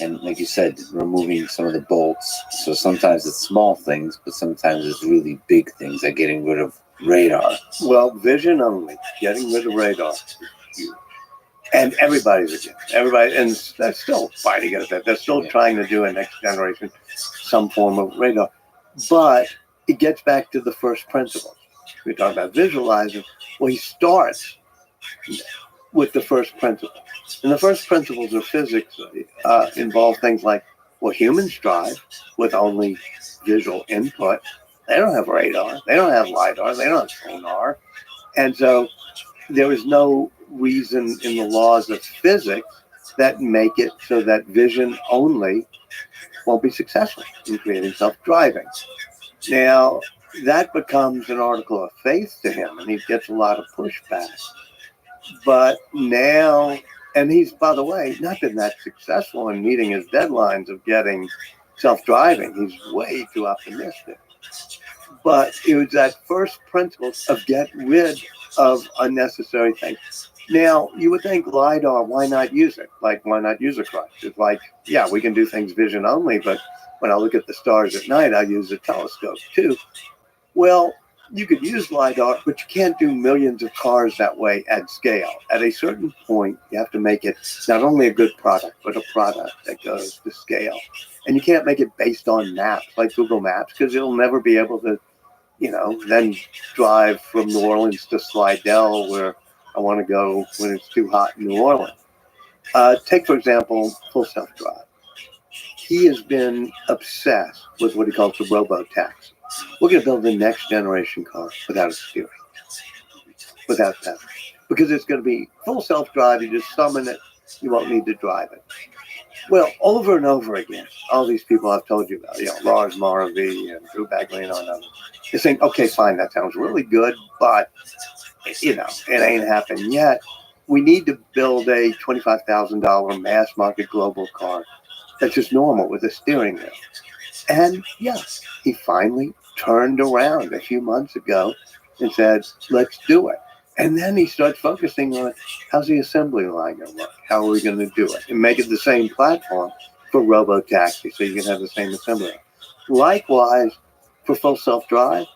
And like you said, removing some of the bolts. So sometimes it's small things, but sometimes it's really big things, like getting rid of radar. Well, vision only, getting rid of radar. And everybody's against. Everybody, and they're still fighting against that. They're still trying to do a next generation, some form of radar. But it gets back to the first principles. We talk about visualizing. Well, he starts with the first principle. And the first principles of physics involve things like, well, humans drive with only visual input. They don't have radar. They don't have LiDAR. They don't have sonar. And so there is no reason in the laws of physics that make it so that vision only won't be successful in creating self-driving. Now, that becomes an article of faith to him, and he gets a lot of pushback. But now, and he's, by the way, not been that successful in meeting his deadlines of getting self-driving. He's way too optimistic. But it was that first principle of get rid of unnecessary things. Now, you would think LiDAR, why not use it? Like, why not use a crutch? It's like, yeah, we can do things vision only, but when I look at the stars at night, I use a telescope too. Well, you could use LiDAR, but you can't do millions of cars that way at scale. At a certain point, you have to make it not only a good product, but a product that goes to scale. And you can't make it based on maps, like Google Maps, because it'll never be able to, then drive from New Orleans to Slidell, where I want to go when it's too hot in New Orleans. Take, for example, Full Self-Drive. He has been obsessed with what he calls the robo-taxi. We're going to build the next generation car without a steering, without that, because it's going to be full self-drive. You just summon it, you won't need to drive it. Well, over and over again, all these people I've told you about, Lars Moravy and Drew Baglino and others, they're saying, okay, fine, that sounds really good, but, it ain't happened yet. We need to build a $25,000 mass market global car that's just normal with a steering wheel. And yes, he finally turned around a few months ago and said, let's do it. And then he starts focusing on how's the assembly line going to look? How are we going to do it? And make it the same platform for robotaxi so you can have the same assembly line. Likewise, for full self-drive,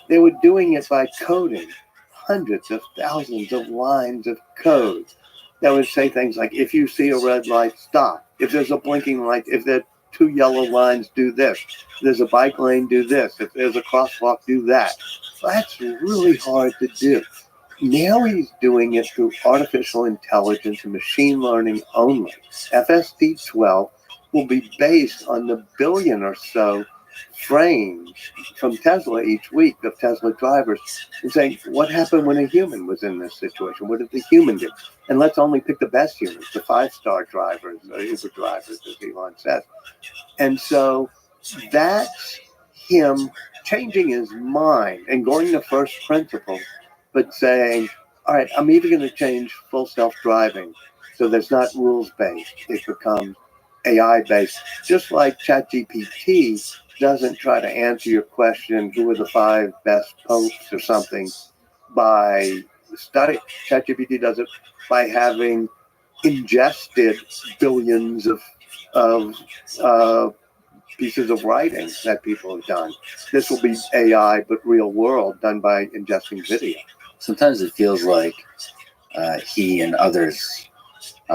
they were doing it by coding hundreds of thousands of lines of code that would say things like, if you see a red light, stop. If there's a blinking light, if there are two yellow lines, do this. If there's a bike lane, do this. If there's a crosswalk, do that. That's really hard to do. Now he's doing it through artificial intelligence and machine learning only. FSD-12 will be based on the billion or so frames from Tesla each week of Tesla drivers and saying, what happened when a human was in this situation? What did the human do? And let's only pick the best humans, the 5-star drivers, the Uber drivers, as Elon says. And so that's him changing his mind and going to first principles, but saying, all right, I'm either going to change full self-driving so there's not rules-based. It becomes AI-based, just like ChatGPT doesn't try to answer your question, who are the 5 best popes or something, by study. ChatGPT does it by having ingested billions of pieces of writing that people have done. This will be AI, but real world, done by ingesting video. Sometimes it feels like he and others,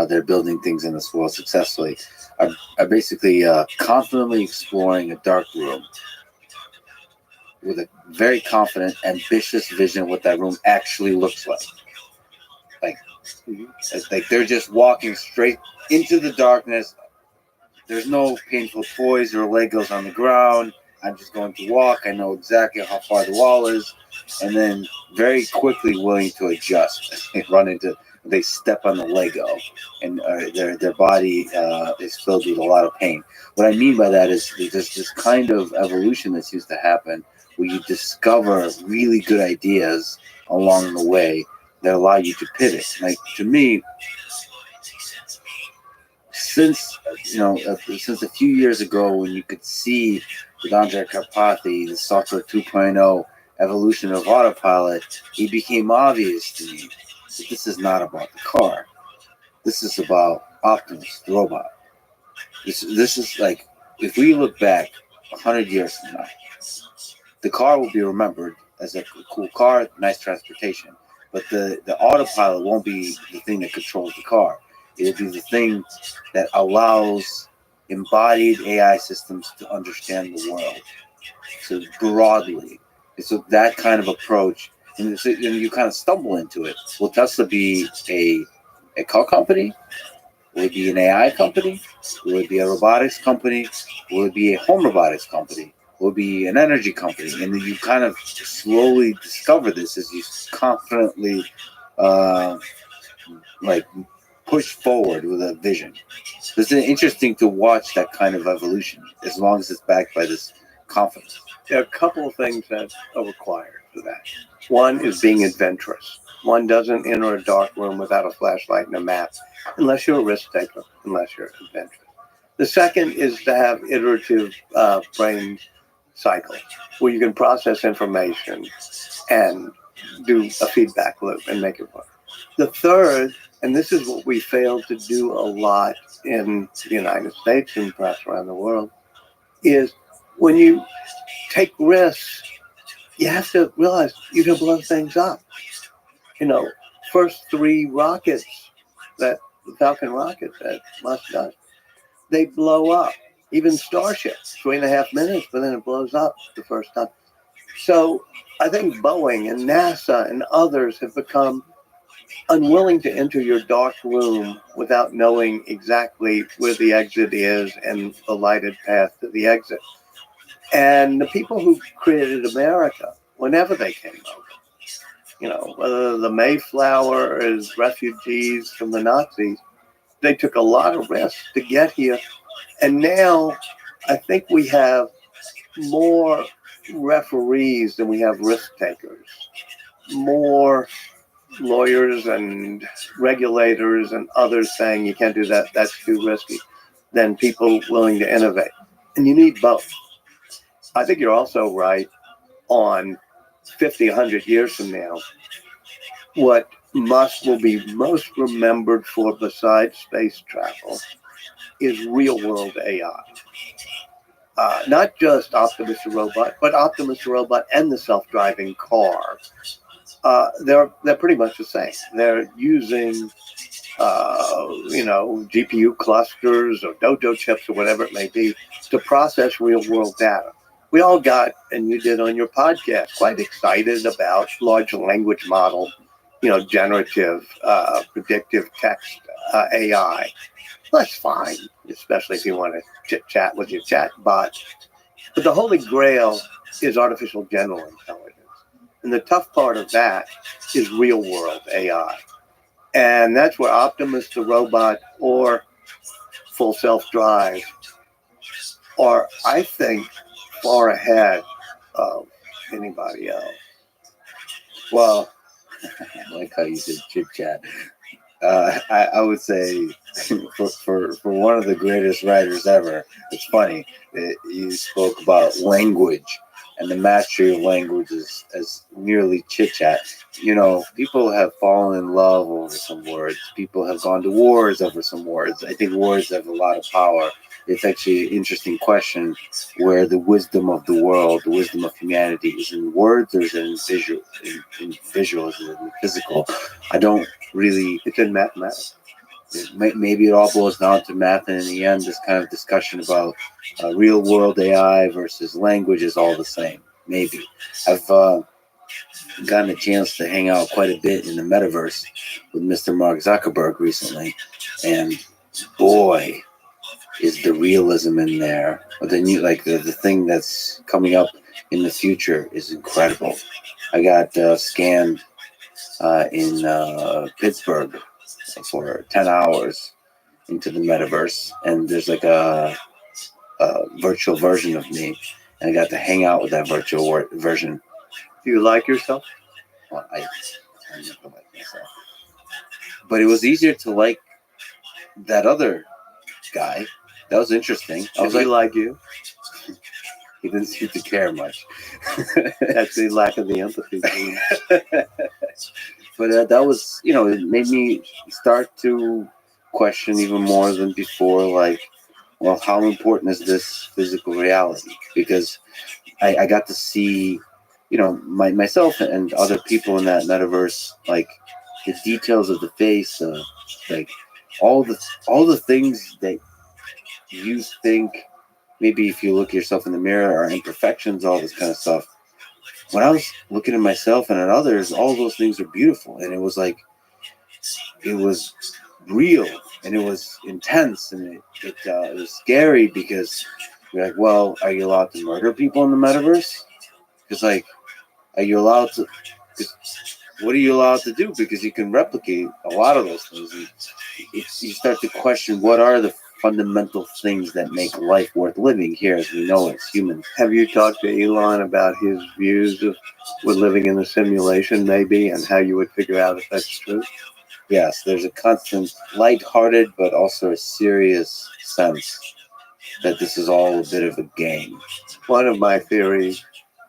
they're building things in this world successfully, are basically confidently exploring a dark room with a very confident, ambitious vision of what that room actually looks like. It's like they're just walking straight into the darkness. There's no painful toys or Legos on the ground. I'm just going to walk. I know exactly how far the wall is. And then very quickly willing to adjust. They step on the Lego, and their body is filled with a lot of pain. What I mean by that is there's this kind of evolution that's used to happen where you discover really good ideas along the way that allow you to pivot. Like, to me, since a few years ago when you could see with Andrej Karpathy, the Software 2.0 evolution of autopilot, it became obvious to me that this is not about the car. This is about Optimus, the robot. This is like, if we look back 100 years from now, the car will be remembered as a cool car, nice transportation. But the autopilot won't be the thing that controls the car. It'll be the thing that allows embodied AI systems to understand the world. So broadly. So that kind of approach, and you kind of stumble into it. Will Tesla be a car company? Will it be an AI company? Will it be a robotics company? Will it be a home robotics company? Will it be an energy company? And then you kind of slowly discover this as you confidently push forward with a vision. It's interesting to watch that kind of evolution, as long as it's backed by this confidence. There are a couple of things that are required for that. One is being adventurous. One doesn't enter a dark room without a flashlight and a map, unless you're a risk taker, unless you're adventurous. The second is to have iterative brain cycles, where you can process information and do a feedback loop and make it work. The third, and this is what we fail to do a lot in the United States and perhaps around the world, is when you take risks, you have to realize you can blow things up. First 3 rockets, that the Falcon rocket that Musk does, they blow up. Even Starship, 3.5 minutes, but then it blows up the first time. So I think Boeing and NASA and others have become unwilling to enter your dark room without knowing exactly where the exit is and the lighted path to the exit. And the people who created America, whenever they came over, whether the Mayflower is refugees from the Nazis, they took a lot of risks to get here. And now I think we have more referees than we have risk takers, more lawyers and regulators and others saying you can't do that, that's too risky, than people willing to innovate. And you need both. I think you're also right on 50, 100 years from now. what will be most remembered for besides space travel is real world AI. Not just Optimus the Robot, but Optimus the Robot and the self-driving car. They're pretty much the same. They're using GPU clusters or Dojo chips or whatever it may be to process real world data. We all got, and you did on your podcast, quite excited about large language model, generative predictive text AI. That's fine, especially if you want to chit chat with your chat bot. But the holy grail is artificial general intelligence. And the tough part of that is real world AI. And that's where Optimus the Robot or Full Self Drive are, I think, far ahead of anybody else. Well, I like how you said chit chat. I would say for one of the greatest writers ever, it's funny that you spoke about language and the mastery of language as merely chit chat. People have fallen in love over some words. People have gone to wars over some words. I think words have a lot of power. It's actually an interesting question where the wisdom of the world, the wisdom of humanity is in words or is it in visual, is it in physical? I don't really. It's in mathematics. Maybe it all boils down to math, and in the end, this kind of discussion about real world AI versus language is all the same. Maybe. I've gotten a chance to hang out quite a bit in the metaverse with Mr. Mark Zuckerberg recently, and boy, is the realism in there. But then the thing that's coming up in the future is incredible. I got scanned in Pittsburgh for 10 hours into the metaverse, and there's like a virtual version of me, and I got to hang out with that virtual version. Do you like yourself? Well, I never like myself, but it was easier to like that other guy. That was interesting. I was like you. He didn't seem to care much. That's the lack of the empathy. But that was, it made me start to question even more than before, like, well, how important is this physical reality? Because I got to see, myself and other people in that metaverse, like the details of the face, like all the things that you think, maybe if you look at yourself in the mirror, are imperfections, all this kind of stuff. When I was looking at myself and at others, all those things are beautiful. And it was like, it was real and it was intense and it was scary because you're like, well, are you allowed to murder people in the metaverse? Because are you allowed to, what are you allowed to do? Because you can replicate a lot of those things. And you start to question, what are the fundamental things that make life worth living here as we know as humans? Have you talked to Elon about his views of we're living in a simulation maybe and how you would figure out if that's true? Yes, there's a constant lighthearted but also a serious sense that this is all a bit of a game. One of my theories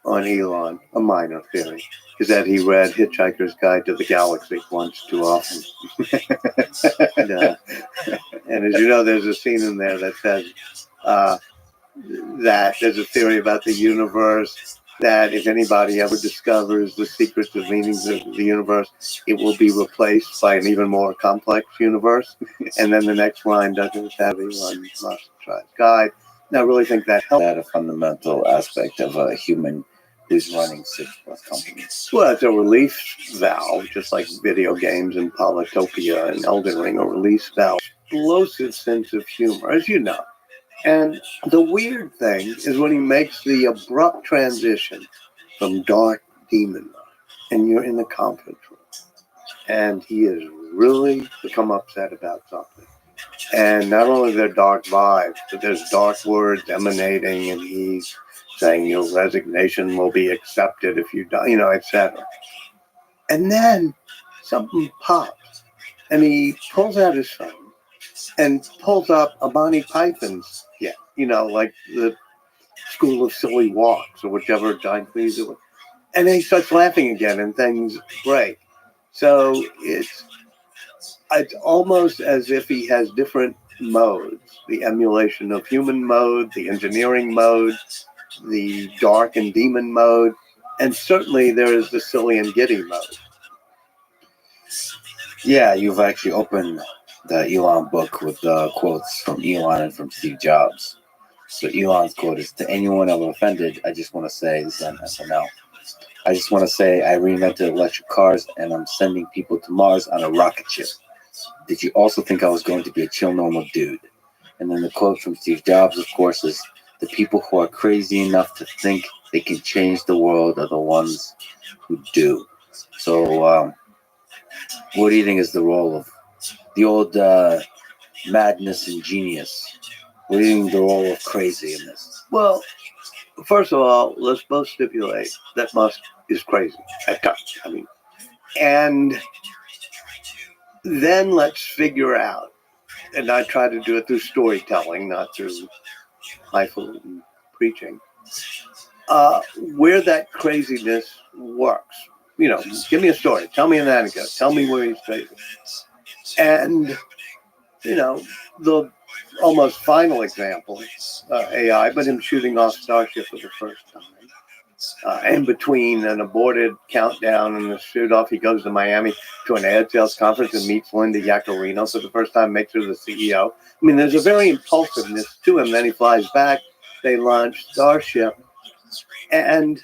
on Elon, a minor theory, is that he read Hitchhiker's Guide to the Galaxy once too often. And as you know, there's a scene in there that says that there's a theory about the universe that if anybody ever discovers the secrets of meanings of the universe, it will be replaced by an even more complex universe. And then the next line doesn't have Elon Musk try guide. And I really think that helps. That a fundamental aspect of a human who's running 6+ companies. Well, it's a release valve, just like video games and Polytopia and Elden Ring, a release valve. Explosive sense of humor, as you know. And the weird thing is when he makes the abrupt transition from dark demon mode, and you're in the conference room, and he has really become upset about something. And not only there dark vibes, but there's dark words emanating, and he's saying your resignation will be accepted if you die, etc. And then something pops, and he pulls out his phone and pulls up a Monty Python's, like the School of Silly Walks or whichever giant please it was. And then he starts laughing again, and things break. So it's almost as if he has different modes: the emulation of human mode, the engineering mode, the dark and demon mode, and certainly there is the silly and giddy mode. Yeah, you've actually opened the Elon book with quotes from Elon and from Steve Jobs. So Elon's quote is, "To anyone I've offended, I just want to say," this is on SNL, "I just want to say I reinvented electric cars and I'm sending people to Mars on a rocket ship. Did you also think I was going to be a chill, normal dude?" And then the quote from Steve Jobs, of course, is, "The people who are crazy enough to think they can change the world are the ones who do." So, what do you think is the role of the old madness and genius? What do you think the role of crazy in this? Well, first of all, let's both stipulate that Musk is crazy at times. I mean, and then let's figure out, and I try to do it through storytelling, not through highfalutin preaching, where that craziness works. You know, give me a story. Tell me an anecdote. Tell me where he's crazy. And, you know, the almost final example, AI, but him shooting off Starship for the first time. In between an aborted countdown and the shoot off, he goes to Miami to an ad sales conference and meets Linda Yaccarino for the first time, makes her the CEO. I mean, there's a very impulsiveness to him. Then he flies back. They launch Starship. And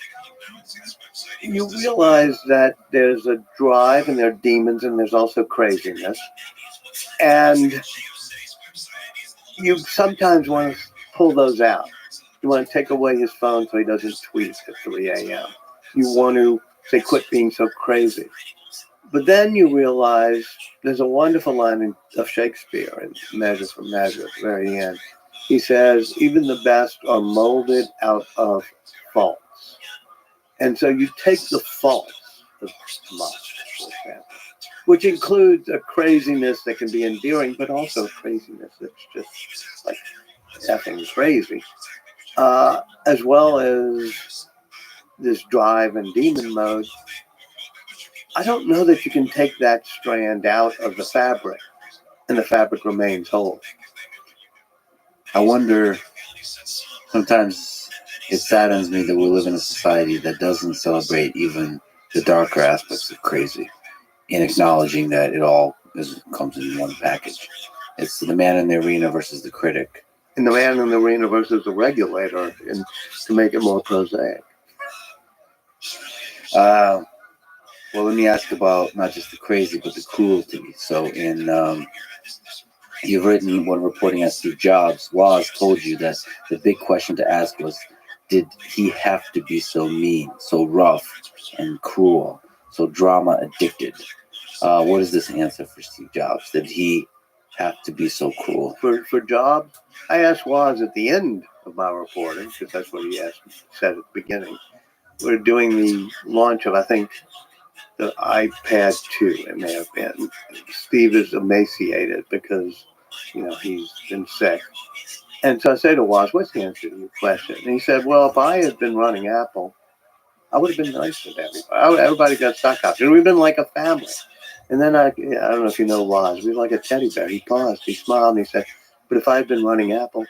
you realize that there's a drive and there are demons and there's also craziness. And you sometimes want to pull those out. You want to take away his phone so he doesn't tweet at 3 a.m. You want to say, quit being so crazy. But then you realize there's a wonderful line of Shakespeare in Measure for Measure at the very end. He says, even the best are molded out of faults. And so you take the faults of Musk, for example, which includes a craziness that can be endearing, but also craziness that's just like effing crazy, as well as this drive and demon mode. I don't know that you can take that strand out of the fabric and the fabric remains whole. I wonder, sometimes it saddens me that we live in a society that doesn't celebrate even the darker aspects of crazy, in acknowledging that it all comes in one package. It's the man in the arena versus the critic. And the man in the arena versus the regulator, and to make it more prosaic. Well, let me ask about not just the crazy, but the cruelty. So you've written, when reporting on Steve Jobs, Woz told you that the big question to ask was, did he have to be so mean, so rough and cruel, so drama addicted? What is this answer for Steve Jobs? Did he have to be so cruel? For Jobs, I asked Woz at the end of my reporting, because that's what he said at the beginning. We're doing the launch of, I think, the iPad 2, it may have been. Steve is emaciated because, he's been sick. And so I say to Woz, what's the answer to your question? And he said, well, if I had been running Apple, I would have been nice with everybody. Everybody got stock options. We've been like a family. And then I don't know if you know Woz, we were like a teddy bear. He paused, he smiled, and he said, but if I had been running Apple,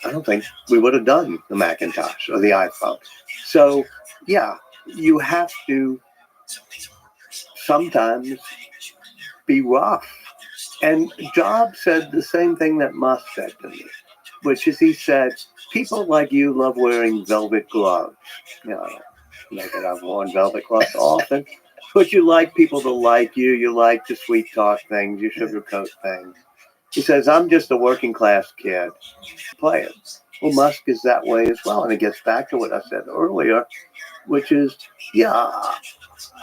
I don't think we would have done the Macintosh or the iPhone. So, yeah, you have to sometimes be rough. And Jobs said the same thing that Musk said to me, which is, he said, people like you love wearing velvet gloves. Not that I've worn velvet gloves often, but you like people to like you. You like to sweet talk things. You sugarcoat things. He says, I'm just a working class kid. Play it. Well, Musk is that way as well. And it gets back to what I said earlier, which is, yeah,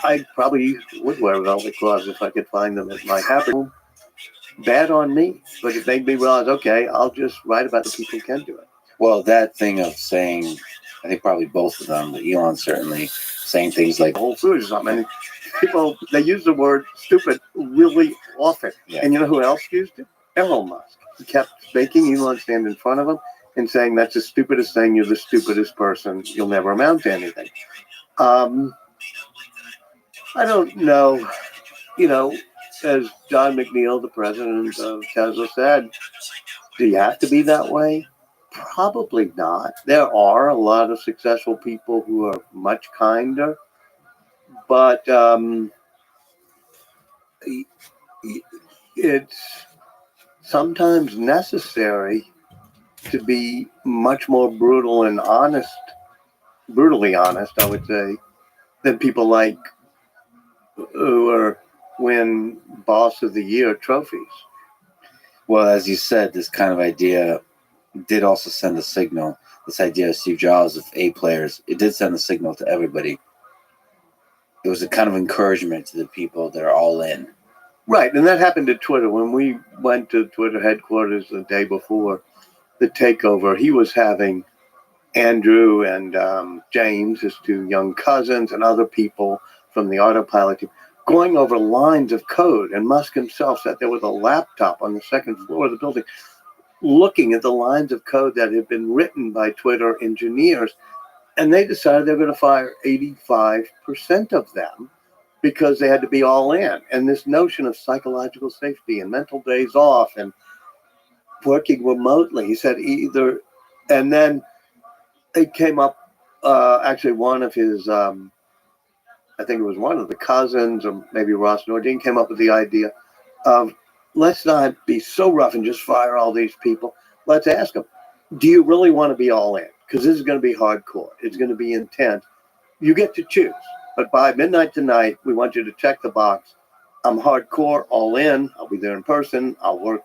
I probably would wear velvet gloves if I could find them at my habit. Bad on me, but it made me realize, okay, I'll just write about the people who can do it. Well, that thing of saying, I think probably both of them, but Elon certainly saying things like Whole Foods or something. And people, they use the word stupid really often. Yeah. And you know who else used it? Elon Musk. He kept making Elon stand in front of him and saying, that's the stupidest thing. You're the stupidest person. You'll never amount to anything. I don't know as John McNeil, the president of Tesla, said, do you have to be that way? Probably not. There are a lot of successful people who are much kinder, but it's sometimes necessary to be much more brutally honest, I would say, than people like who are win Boss of the Year trophies. Well, as you said, this kind of idea did also send a signal. This idea of Steve Jobs of A players, it did send a signal to everybody. It was a kind of encouragement to the people that are all in. Right, and that happened at Twitter. When we went to Twitter headquarters the day before the takeover, he was having Andrew and James, his two young cousins, and other people from the autopilot team, going over lines of code. And Musk himself sat there with a laptop on the second floor of the building, looking at the lines of code that had been written by Twitter engineers. And they decided they're going to fire 85% of them because they had to be all in. And this notion of psychological safety and mental days off and working remotely, he said either, and then it came up, actually one of his, I think it was one of the cousins or maybe Ross Nordine came up with the idea of, let's not be so rough and just fire all these people. Let's ask them, do you really want to be all in? Because this is going to be hardcore. It's going to be intense. You get to choose. But by midnight tonight, we want you to check the box. I'm hardcore, all in. I'll be there in person. I'll work,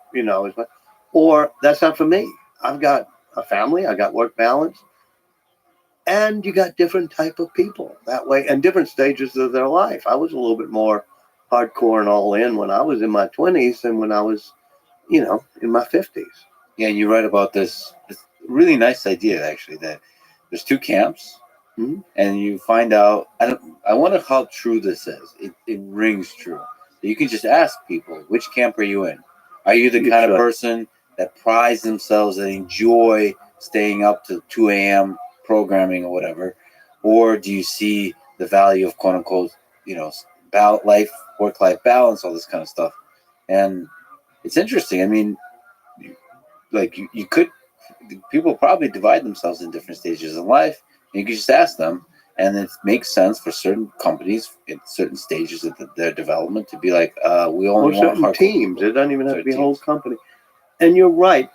or that's not for me. I've got a family. I got work balance. And you got different type of people that way and different stages of their life. I was a little bit more hardcore and all in when I was in my 20s than when I was, in my 50s. Yeah, and you write about this. It's a really nice idea, actually, that there's two camps, and you find out. I wonder how true this is. It rings true. You can just ask people, which camp are you in? Are you the kind of person that prides themselves and enjoy staying up to 2 a.m. programming or whatever, or do you see the value of quote unquote, work-life balance, all this kind of stuff? And it's interesting. I mean, like you could, people probably divide themselves in different stages of life, and you could just ask them, and it makes sense for certain companies in certain stages of their development to be like, we only want certain teams. It doesn't even have to be a whole company. And you're right.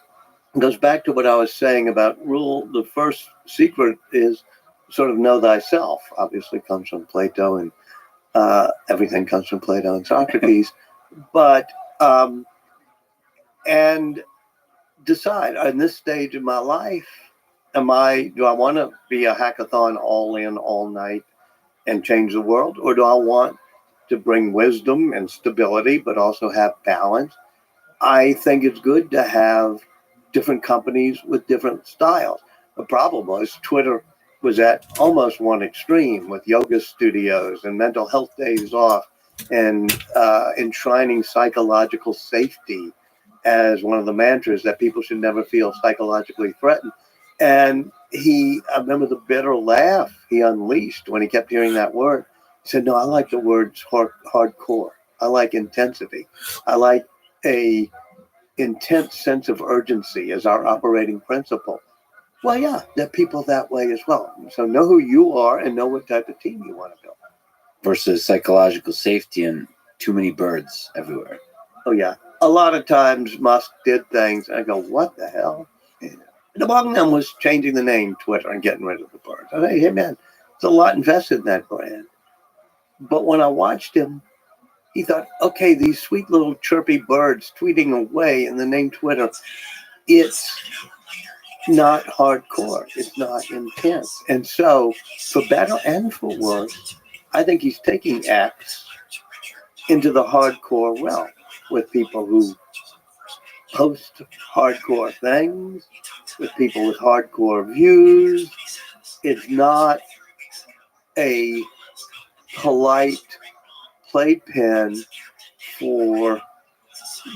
It goes back to what I was saying about rule. The first secret is sort of know thyself. Obviously comes from Plato, and everything comes from Plato and Socrates. But and decide in this stage of my life, do I want to be a hackathon all in all night and change the world, or do I want to bring wisdom and stability but also have balance? I think it's good to have different companies with different styles. The problem was Twitter was at almost one extreme with yoga studios and mental health days off and enshrining psychological safety as one of the mantras that people should never feel psychologically threatened. And I remember the bitter laugh he unleashed when he kept hearing that word. He said, no, I like the words hardcore. I like intensity. I like a intense sense of urgency as our operating principle. Well, yeah, there are people that way as well. So know who you are and know what type of team you want to build. Versus psychological safety and too many birds everywhere. Oh, yeah. A lot of times Musk did things, and I go, what the hell? And among them was changing the name Twitter and getting rid of the birds. I say, hey, man, there's a lot invested in that brand. But when I watched him, he thought, okay, these sweet little chirpy birds tweeting away in the name Twitter, it's not hardcore. It's not intense. And so, for better and for worse, I think he's taking X into the hardcore realm with people who post hardcore things, with people with hardcore views. It's not a polite playpen for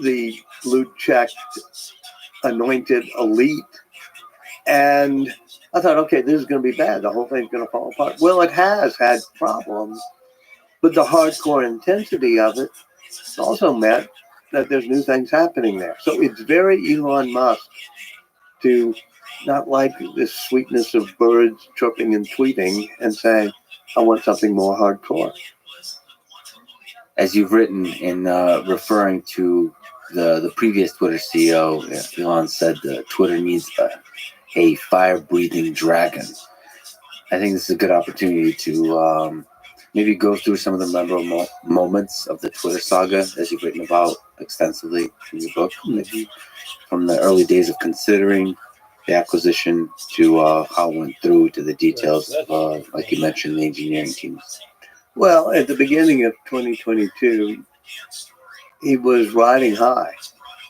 the blue-checked, anointed elite. And I thought, okay, this is going to be bad. The whole thing's going to fall apart. Well, it has had problems, but the hardcore intensity of it also meant that there's new things happening there. So it's very Elon Musk to not like this sweetness of birds chirping and tweeting and saying, I want something more hardcore. As you've written in referring to the previous Twitter CEO, Elon said that Twitter needs a fire-breathing dragon. I think this is a good opportunity to maybe go through some of the memorable moments of the Twitter saga, as you've written about extensively in your book, maybe from the early days of considering the acquisition to how it went through to the details of, like you mentioned, the engineering teams. Well, at the beginning of 2022, he was riding high.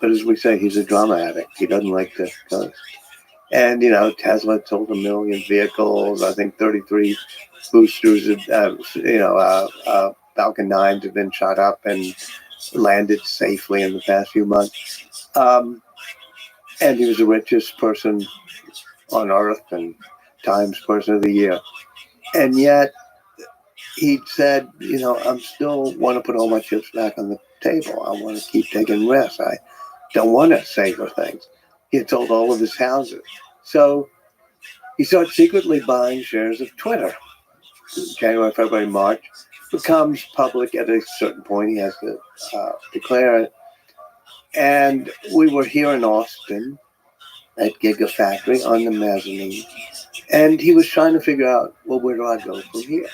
But as we say, he's a drama addict. He doesn't like to coast. And, Tesla sold 1 million vehicles. I think 33 boosters, Falcon 9s have been shot up and landed safely in the past few months. And he was the richest person on Earth and Times Person of the Year. And yet, he said, I still want to put all my chips back on the table. I want to keep taking risks. I don't want to savor things. He had sold all of his houses. So he started secretly buying shares of Twitter. January, February, March. Becomes public at a certain point. He has to declare it. And we were here in Austin at Gigafactory on the mezzanine. And he was trying to figure out, well, where do I go from here?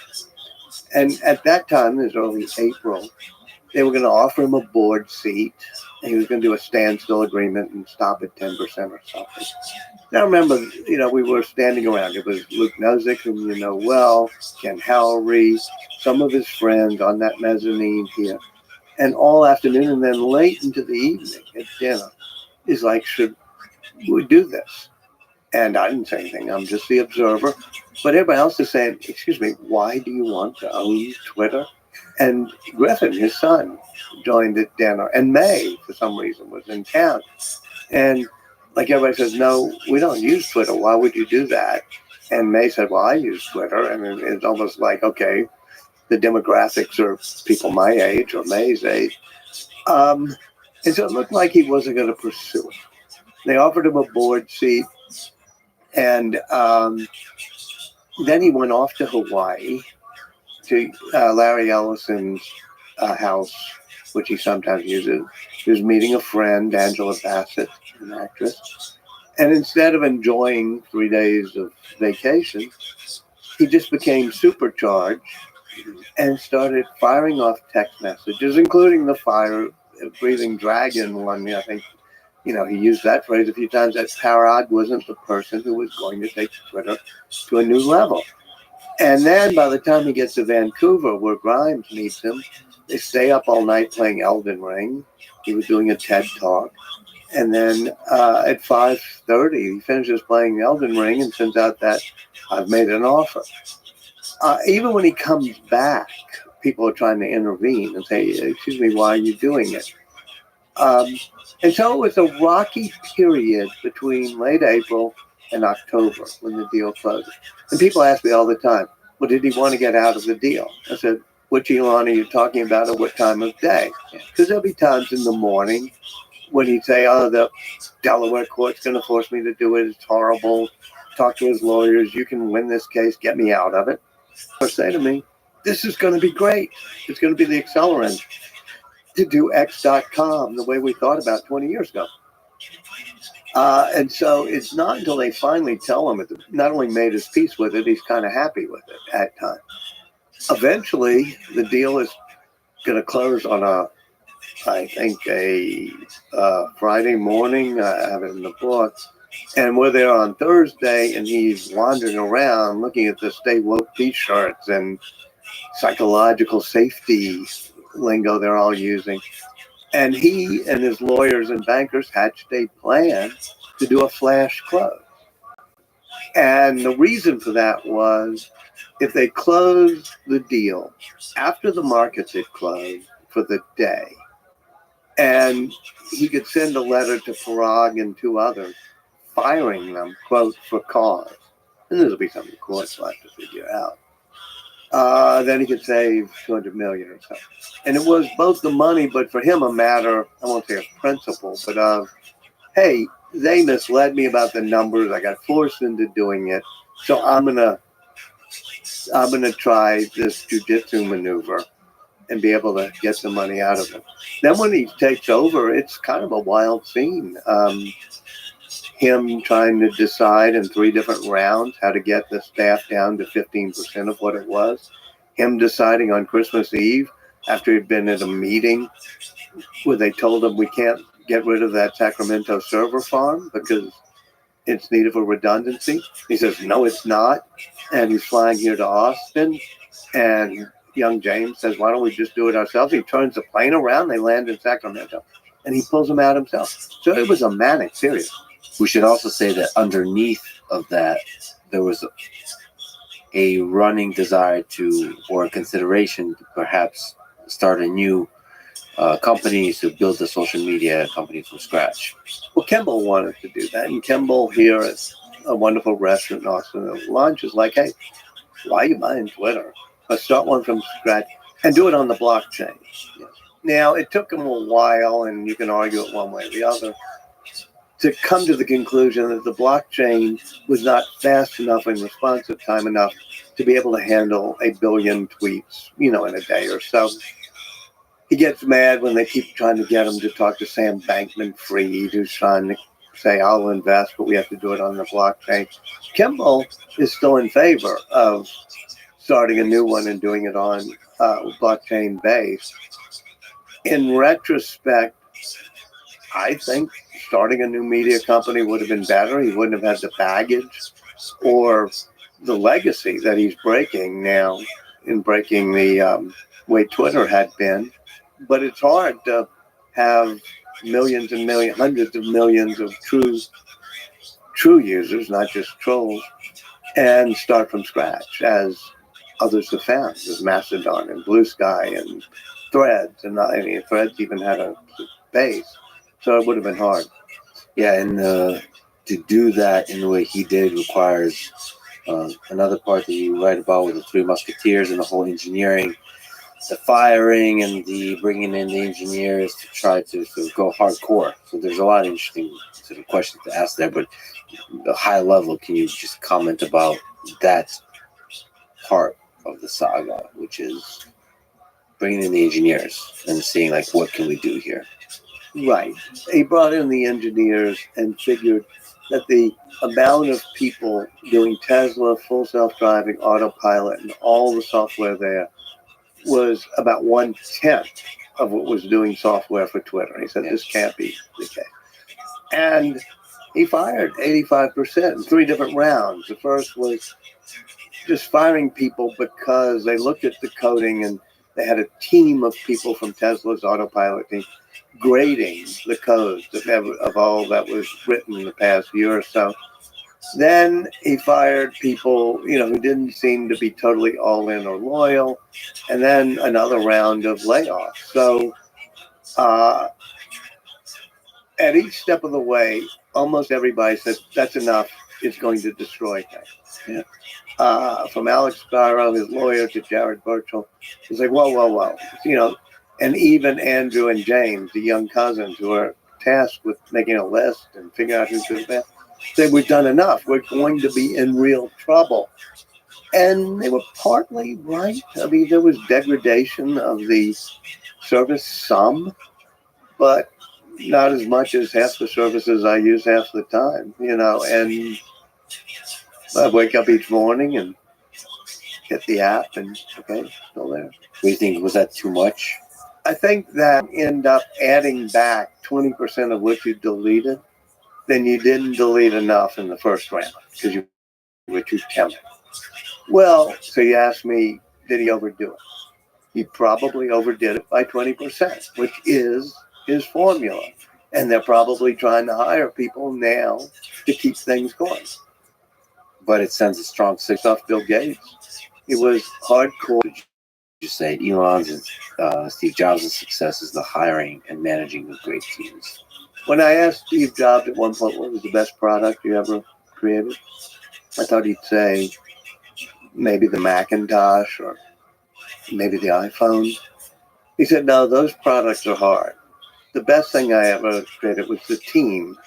And at that time, it was early April, they were going to offer him a board seat. And he was going to do a standstill agreement and stop at 10% or something. Now, remember, we were standing around. It was Luke Nozick, whom you know well, Ken Howry, some of his friends on that mezzanine here. And all afternoon and then late into the evening at dinner, is like, should we do this? And I didn't say anything. I'm just the observer. But everybody else is saying, excuse me, why do you want to own Twitter? And Griffin, his son, joined at dinner. And May, for some reason, was in town. And like everybody says, no, we don't use Twitter. Why would you do that? And May said, well, I use Twitter. And it's almost like, okay, the demographics are people my age or May's age. And so it looked like he wasn't going to pursue it. They offered him a board seat. And then he went off to Hawaii to Larry Ellison's house, which he sometimes uses. He was meeting a friend, Angela Bassett, an actress. And instead of enjoying 3 days of vacation, he just became supercharged and started firing off text messages, including the fire-breathing dragon one. I think, he used that phrase a few times, that Parag wasn't the person who was going to take Twitter to a new level. And then by the time he gets to Vancouver, where Grimes meets him, they stay up all night playing Elden Ring. He was doing a TED Talk. And then at 5:30, he finishes playing Elden Ring and sends out that, I've made an offer. Even when he comes back, people are trying to intervene and say, excuse me, why are you doing it? And so it was a rocky period between late April and October when the deal closed. And people ask me all the time, well, did he want to get out of the deal? I said, which Elon are you talking about at what time of day? Because there'll be times in the morning when he'd say, oh, the Delaware court's going to force me to do it. It's horrible. Talk to his lawyers. You can win this case. Get me out of it. Or say to me, this is going to be great. It's going to be the accelerant to do X.com the way we thought about 20 years ago. And so it's not until they finally tell him, not only made his peace with it, he's kind of happy with it at time. Eventually, the deal is going to close on a Friday morning. I have it in the book. And we're there on Thursday, and he's wandering around looking at the Stay Woke t-shirts and psychological safety lingo they're all using. And he and his lawyers and bankers hatched a plan to do a flash close. And the reason for that was if they closed the deal after the markets had closed for the day, and he could send a letter to Parag and 2 others firing them, quote, for cause. And this will be something the courts will have to figure out. then he could save 200 million or so. And it was both the money, but for him a matter, I won't say of principle, but of, hey, they misled me about the numbers. I got forced into doing it. So I'm gonna try this jujitsu maneuver and be able to get some money out of it. Then when he takes over, it's kind of a wild scene. Him trying to decide in 3 different rounds how to get the staff down to 15% of what it was. Him deciding on Christmas Eve after he'd been at a meeting where they told him we can't get rid of that Sacramento server farm because it's needed for redundancy. He says, no, it's not. And he's flying here to Austin. And young James says, why don't we just do it ourselves? He turns the plane around. They land in Sacramento. And he pulls them out himself. So it was a manic period. We should also say that underneath of that, there was a running desire to, or a consideration to perhaps start a new company to build a social media company from scratch. Well, Kimball wanted to do that. And Kimball here at a wonderful restaurant in Austin at lunch is like, hey, why are you buying Twitter? Let's start one from scratch and do it on the blockchain. Now, it took him a while, and you can argue it one way or the other, to come to the conclusion that the blockchain was not fast enough and responsive time enough to be able to handle 1 billion tweets, in a day or so. He gets mad when they keep trying to get him to talk to Sam Bankman-Fried, who's trying to say, I'll invest, but we have to do it on the blockchain. Kimball is still in favor of starting a new one and doing it on blockchain base. In retrospect, I think starting a new media company would have been better. He wouldn't have had the baggage or the legacy that he's breaking now in breaking the way Twitter had been. But it's hard to have millions and millions, hundreds of millions of true users, not just trolls, and start from scratch, as others have found, with Mastodon and Blue Sky and Threads. And Threads even had a base. So it would have been hard. Yeah, and to do that in the way he did requires another part that you write about with the 3 Musketeers and the whole engineering, the firing and the bringing in the engineers to try to sort of go hardcore. So there's a lot of interesting sort of questions to ask there, but at a high level, can you just comment about that part of the saga, which is bringing in the engineers and seeing, like, what can we do here? Right. He brought in the engineers and figured that the amount of people doing Tesla, full self-driving, autopilot, and all the software there was about 1/10 of what was doing software for Twitter. He said, this can't be the case. And he fired 85% in 3 different rounds. The first was just firing people because they looked at the coding and they had a team of people from Tesla's autopilot team grading the codes of all that was written in the past year or so. Then he fired people, who didn't seem to be totally all in or loyal, and then another round of layoffs. So at each step of the way, almost everybody said, that's enough, it's going to destroy things. Yeah. From Alex Sparrow, his lawyer, to Jared Burchell, it's like, whoa. And even Andrew and James, the young cousins who are tasked with making a list and figuring out who's the best, said, we've done enough. We're going to be in real trouble. And they were partly right. I mean, there was degradation of the service, some, but not as much as half the services I use half the time, and I wake up each morning and hit the app and, okay, still there. What do you think? Was that too much? I think that end up adding back 20% of what you deleted, then you didn't delete enough in the first round because you were too tempted. Well, so you asked me, did he overdo it? He probably overdid it by 20%, which is his formula. And they're probably trying to hire people now to keep things going. But it sends a strong signal. Stuff Bill Gates. It was hardcore. You say Elon's and Steve Jobs' success is the hiring and managing of great teams. When I asked Steve Jobs at one point what was the best product you ever created, I thought he'd say maybe the Macintosh or maybe the iPhone. He said, no, those products are hard. The best thing I ever created was the team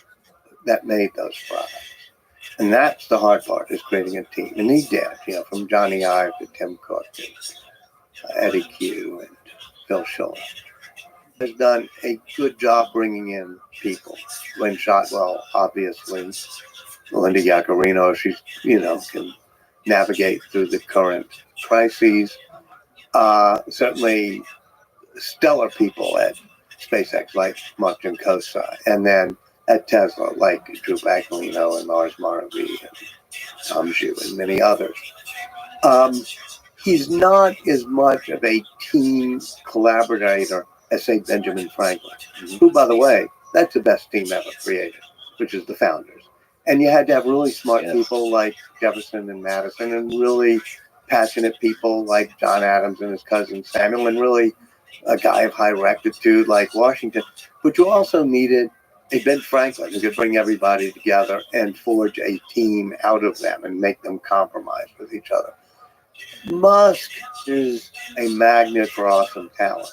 that made those products. And that's the hard part, is creating a team. And he did, from Johnny Ive to Tim Cook and Eddie Q and Phil Schiller. Has done a good job bringing in people. Lynn Shotwell, obviously. Melinda Yaccarino, she's, can navigate through the current crises. Certainly stellar people at SpaceX, like Mark Juncosa, and then at Tesla, like Drew Baglino and Lars Marvey and Tom Zhu and many others. He's not as much of a team collaborator as, say, Benjamin Franklin, who, by the way, that's the best team ever created, which is the founders. And you had to have really smart people like Jefferson and Madison, and really passionate people like John Adams and his cousin Samuel, and really a guy of high rectitude like Washington. But you also needed a Ben Franklin who could bring everybody together and forge a team out of them and make them compromise with each other. Musk is a magnet for awesome talent.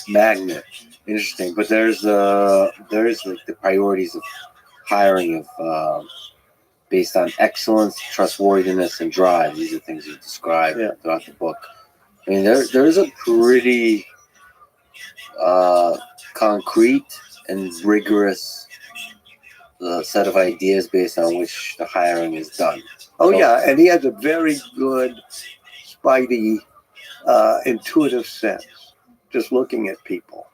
Magnet, interesting. But there's like the priorities of hiring of based on excellence, trustworthiness, and drive. These are things you describe throughout the book. I mean, there's a pretty concrete and rigorous set of ideas based on which the hiring is done. Oh, yeah, and he has a very good, spidey, intuitive sense, just looking at people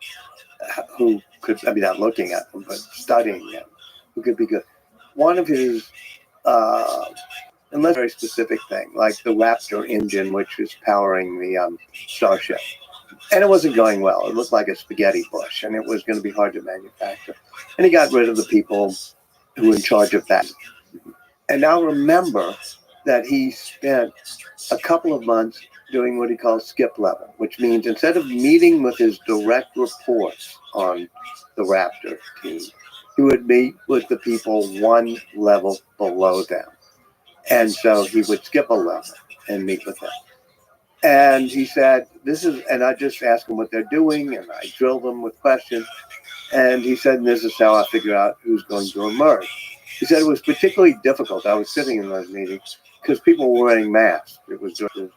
who could, not looking at them, but studying them, who could be good. One of his, unless very specific thing, like the Raptor engine, which was powering the Starship. And it wasn't going well. It looked like a spaghetti bush, and it was going to be hard to manufacture. And he got rid of the people who were in charge of that. And now remember that he spent a couple of months doing what he calls skip level, which means instead of meeting with his direct reports on the Raptor team, he would meet with the people one level below them. And so he would skip a level and meet with them. And he said, and I just ask them what they're doing, and I drill them with questions. And he said, and this is how I figure out who's going to emerge. He said it was particularly difficult. I was sitting in those meetings because people were wearing masks. It was just to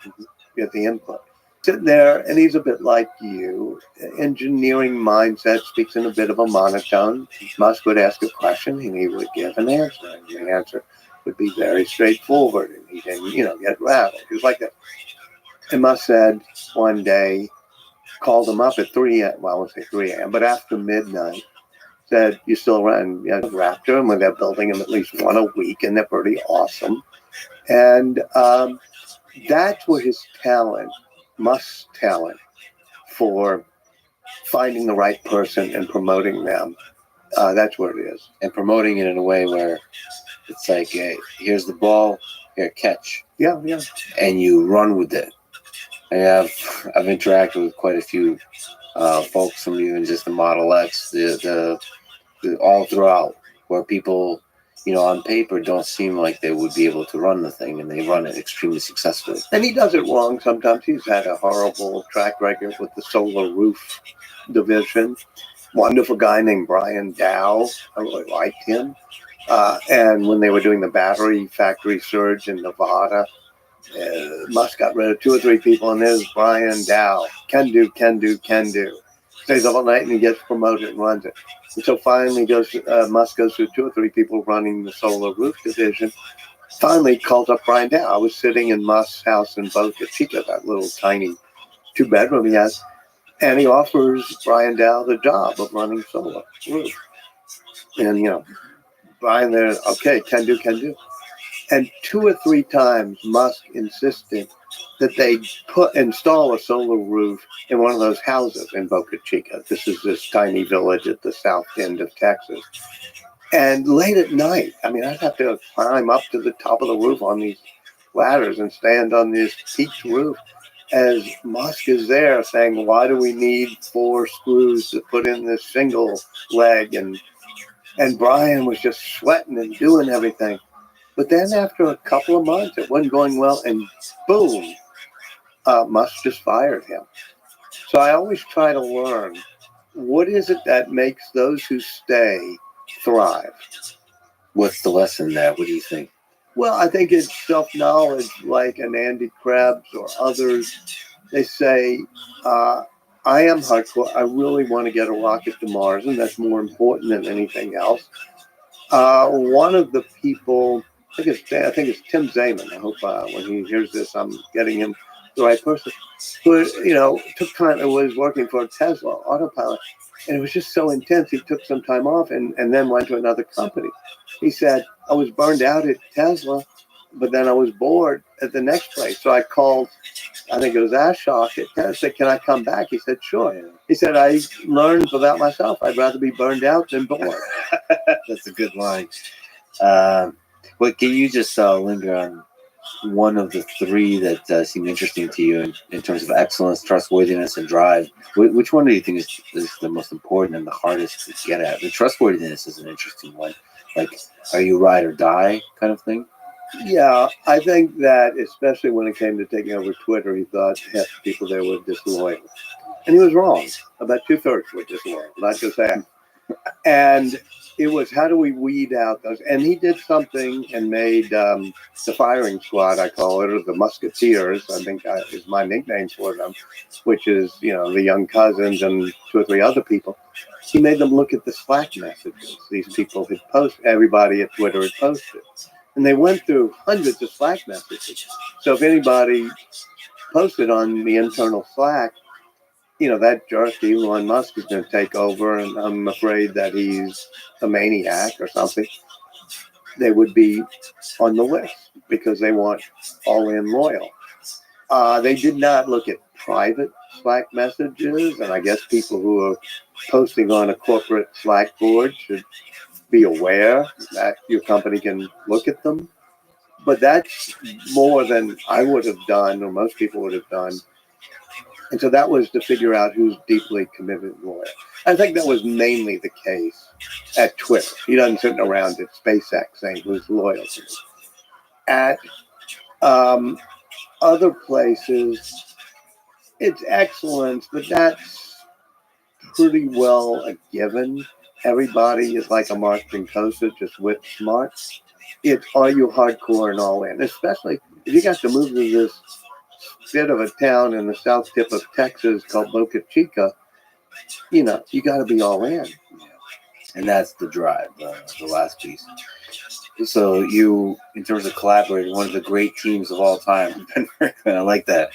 get the input. Sitting there, and he's a bit like you. Engineering mindset, speaks in a bit of a monotone. Musk would ask a question, and he would give an answer. And the answer would be very straightforward, and he didn't, get rattled. He was like that. And Musk said one day, called him up at 3 a.m. Well, I won't say 3 a.m., but after midnight, said, you still run Raptor? And when they're building them at least one a week, and they're pretty awesome. And that's where his talent, Musk's talent, for finding the right person and promoting them, that's where it is. And promoting it in a way where it's like, hey, here's the ball, here, catch. Yeah. And you run with it. I've interacted with quite a few folks from even just the Model X, the all throughout, where people, on paper don't seem like they would be able to run the thing, and they run it extremely successfully. And he does it wrong sometimes. He's had a horrible track record with the Solar Roof division. Wonderful guy named Brian Dow. I really liked him. And when they were doing the battery factory surge in Nevada, Musk got rid of 2 or 3 people, and there's Brian Dow. Can do. Stays up all night and he gets promoted and runs it. And so finally Musk goes through 2 or 3 people running the Solar Roof division. Finally calls up Brian Dow. I was sitting in Musk's house in Boca Chica, that little tiny 2-bedroom he has, and he offers Brian Dow the job of running Solar Roof. And, Brian there, okay, can do. And 2 or 3 times Musk insisted that they install a solar roof in one of those houses in Boca Chica. This is this tiny village at the south end of Texas. And late at night, I'd have to climb up to the top of the roof on these ladders and stand on this peaked roof as Musk is there saying, why do we need 4 screws to put in this single leg? And Brian was just sweating and doing everything. But then after a couple of months, it wasn't going well, and boom, Musk just fired him. So I always try to learn, what is it that makes those who stay thrive? What's the lesson there? What do you think? Well, I think it's self-knowledge, like an Andy Krebs or others. They say, I am hardcore. I really want to get a rocket to Mars, and that's more important than anything else. One of the people, I think it's Tim Zaman. I hope when he hears this, I'm getting him the right person. Who, took time. It was working for Tesla Autopilot, and it was just so intense. He took some time off and then went to another company. He said, I was burned out at Tesla, but then I was bored at the next place. So I called, I think it was Ashok at Tesla. I said, can I come back? He said, sure. He said, I learned about myself. I'd rather be burned out than bored. That's a good line. But can you just linger on one of the three that seem interesting to you in terms of excellence, trustworthiness, and drive? Which one do you think is the most important and the hardest to get at? The trustworthiness is an interesting one. Like, are you ride or die kind of thing? Yeah, I think that especially when it came to taking over Twitter, he thought half the people there were disloyal. And he was wrong. About 2/3 were disloyal, not just that. And it was, how do we weed out those? And he did something and made the firing squad, I call it, or the Musketeers, I think is my nickname for them, which is, the young cousins and 2 or 3 other people. He made them look at the Slack messages these people had posted, everybody at Twitter had posted. And they went through hundreds of Slack messages. So if anybody posted on the internal Slack, that jerk Elon Musk is going to take over, and I'm afraid that he's a maniac or something, they would be on the list because they want all-in loyal. They did not look at private Slack messages, and I guess people who are posting on a corporate Slack board should be aware that your company can look at them. But that's more than I would have done, or most people would have done. And so that was to figure out who's deeply committed and loyal. I think that was mainly the case at Twitter. He doesn't sit around at SpaceX saying who's loyal to me. At other places, it's excellence, but that's pretty well a given. Everybody is like a Mark Trinkosa, just whip smart. It's, are you hardcore and all in? Especially if you got to move to this bit of a town in the south tip of Texas called Boca Chica, you got to be all in. And that's the drive, the last piece. So you, in terms of collaborating, one of the great teams of all time, Ben Franklin, I like that.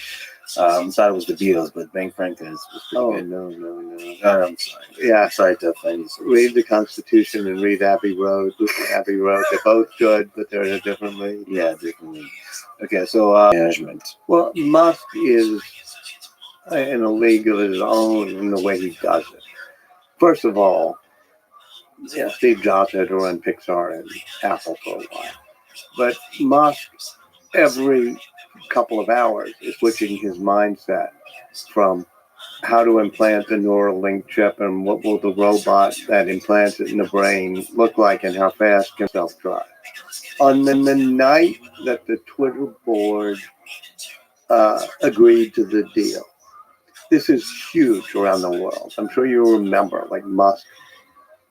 I thought it was the Beatles, but Ben Franklin was pretty good. No. I'm sorry. Yeah, Sorry to offend you. read the Constitution and read Abbey Road. Abbey Road, they're both good, but they're in a different league. Yeah, definitely. Okay, so management. Well, Musk is in a league of his own in the way he does it. First of all, Steve Jobs had to run Pixar and Apple for a while. But Musk, every couple of hours, is switching his mindset from how to implant a Neuralink chip and what will the robot that implants it in the brain look like and how fast can self-drive. On the night that the Twitter board agreed to the deal, this is huge around the world. I'm sure you remember, like Musk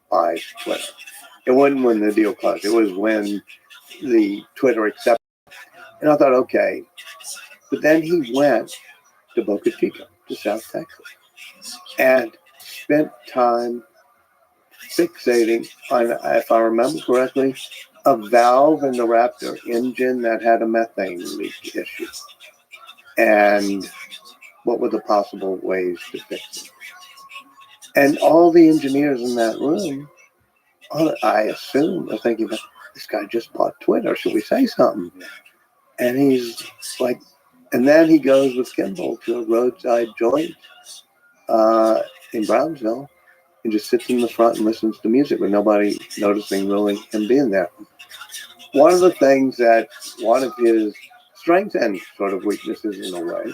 buys Twitter. It wasn't when the deal closed. It was when the Twitter accepted. And I thought, okay. But then he went to Boca Chica, to South Texas, and spent time fixating on, if I remember correctly, a valve in the Raptor engine that had a methane leak issue. And what were the possible ways to fix it? And all the engineers in that room, I assume, are thinking, this guy just bought Twitter. Should we say something? And he's like, and then he goes with Kimball to a roadside joint in Brownsville and just sits in the front and listens to music with nobody noticing really him being there. One of the things that one of his strengths and sort of weaknesses in a way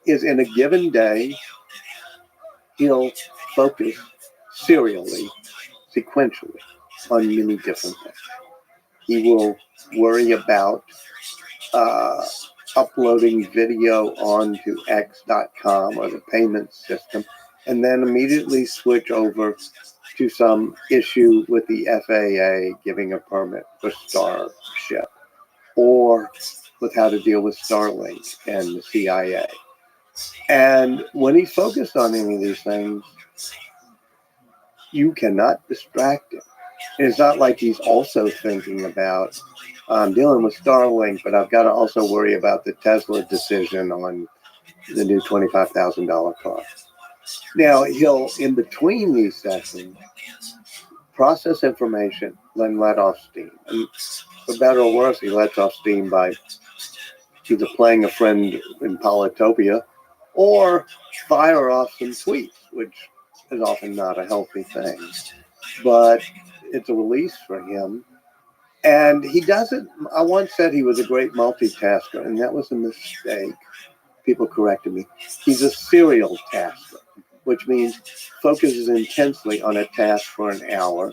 is in a given day, he'll focus serially, sequentially on many different things. He will worry about uploading video onto X.com or the payment system, and then immediately switch over to some issue with the FAA giving a permit for Starship, or with how to deal with Starlink and the CIA. And when he's focused on any of these things, you cannot distract him. It's not like he's also thinking about, I'm dealing with Starlink, but I've got to also worry about the Tesla decision on the new $25,000 car. Now, he'll, in between these sessions, process information, then let off steam. And for better or worse, he lets off steam by either playing a friend in Polytopia or fire off some tweets, which is often not a healthy thing. But it's a release for him. And he doesn't, I once said he was a great multitasker, and that was a mistake. People corrected me. He's a serial tasker, which means focuses intensely on a task for an hour.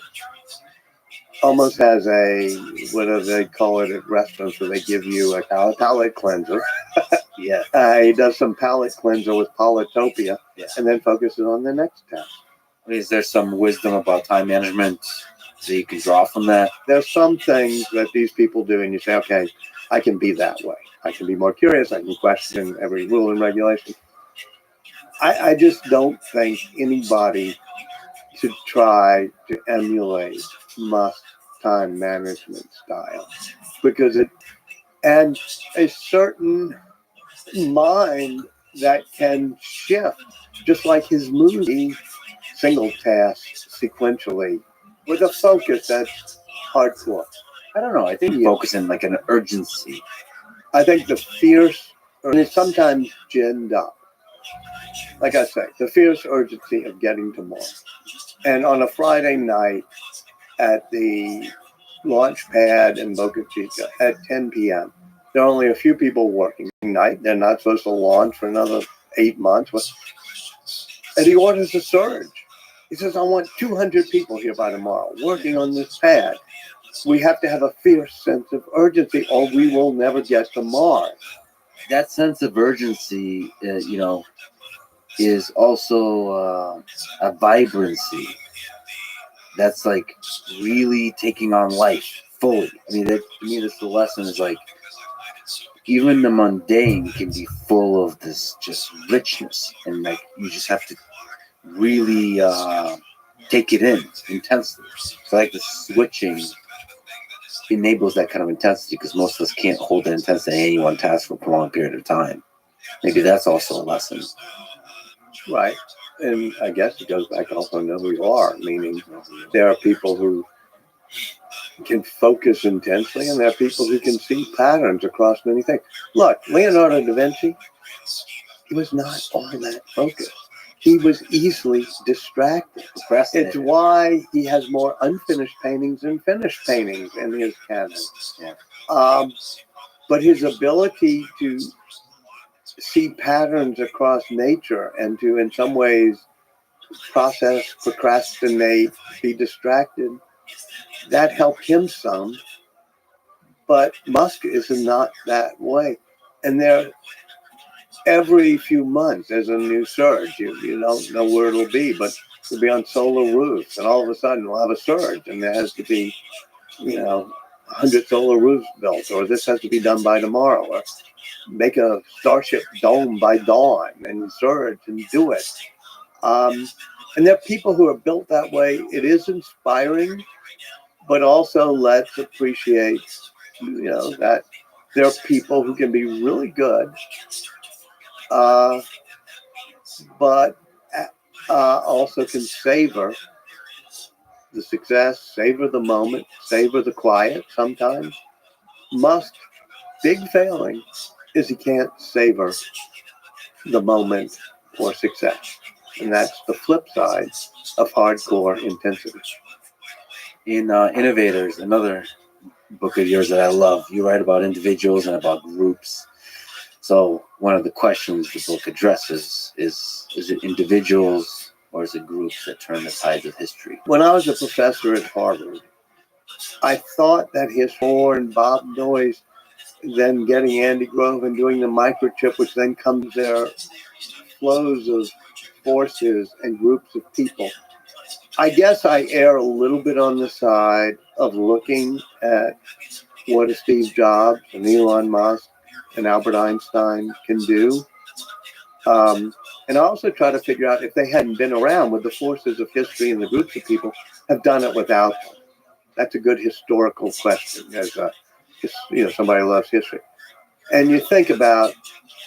Almost has a, what do they call it at restaurants where they give you a palate cleanser. Yeah. He does some palate cleanser with Polytopia, and then focuses on the next task. I mean, is there some wisdom about time management that you can draw from that? There's some things that these people do, and you say, okay, I can be that way. I can be more curious. I can question every rule and regulation. I just don't think anybody should try to emulate Musk's time management style, because it adds a certain mind that can shift, just like his movie, single tasks sequentially with a focus that's hardcore. I don't know. I think focusing like an urgency. I think the fierce, and it's sometimes ginned up. Like I say, the fierce urgency of getting to Mars. And on a Friday night at the launch pad in Boca Chica at 10 p.m., there are only a few people working night. They're not supposed to launch for another 8 months. And he orders a surge. He says, I want 200 people here by tomorrow working on this pad. We have to have a fierce sense of urgency or we will never get to Mars. That sense of urgency, is also a vibrancy. That's like really taking on life fully. I mean, to me, that's the lesson is like, even the mundane can be full of this just richness. And like, you just have to really take it in intensely. So like the switching enables that kind of intensity, because most of us can't hold the intensity in any one task for a prolonged period of time. Maybe that's also a lesson. Right. And I guess it goes back to also know who you are, meaning there are people who can focus intensely and there are people who can see patterns across many things. Look, Leonardo da Vinci, he was not all that focused. He was easily distracted. It's why he has more unfinished paintings than finished paintings in his canon. Yeah. But his ability to see patterns across nature and to, in some ways, process, procrastinate, be distracted, that helped him some. But Musk is not that way. And every few months there's a new surge. You don't know where it'll be, but it'll be on solar roofs, and all of a sudden we'll have a surge, and there has to be, 100 solar roofs built, or this has to be done by tomorrow, or make a Starship dome by dawn and surge and do it. And there are people who are built that way. It is inspiring, but also let's appreciate, that there are people who can be really good, but also can savor the success, savor the moment, savor the quiet sometimes. Musk's big failing is he can't savor the moment for success. And that's the flip side of hardcore intensity. In Innovators, another book of yours that I love, you write about individuals and about groups. So one of the questions the book addresses is it individuals or is it groups that turn the tides of history? When I was a professor at Harvard, I thought that his Moore and Bob Noyes, then getting Andy Grove and doing the microchip, which then comes there flows of forces and groups of people. I guess I err a little bit on the side of looking at what a Steve Jobs and Elon Musk and Albert Einstein can do. And I also try to figure out if they hadn't been around, would the forces of history and the groups of people have done it without them? That's a good historical question as somebody who loves history. And you think about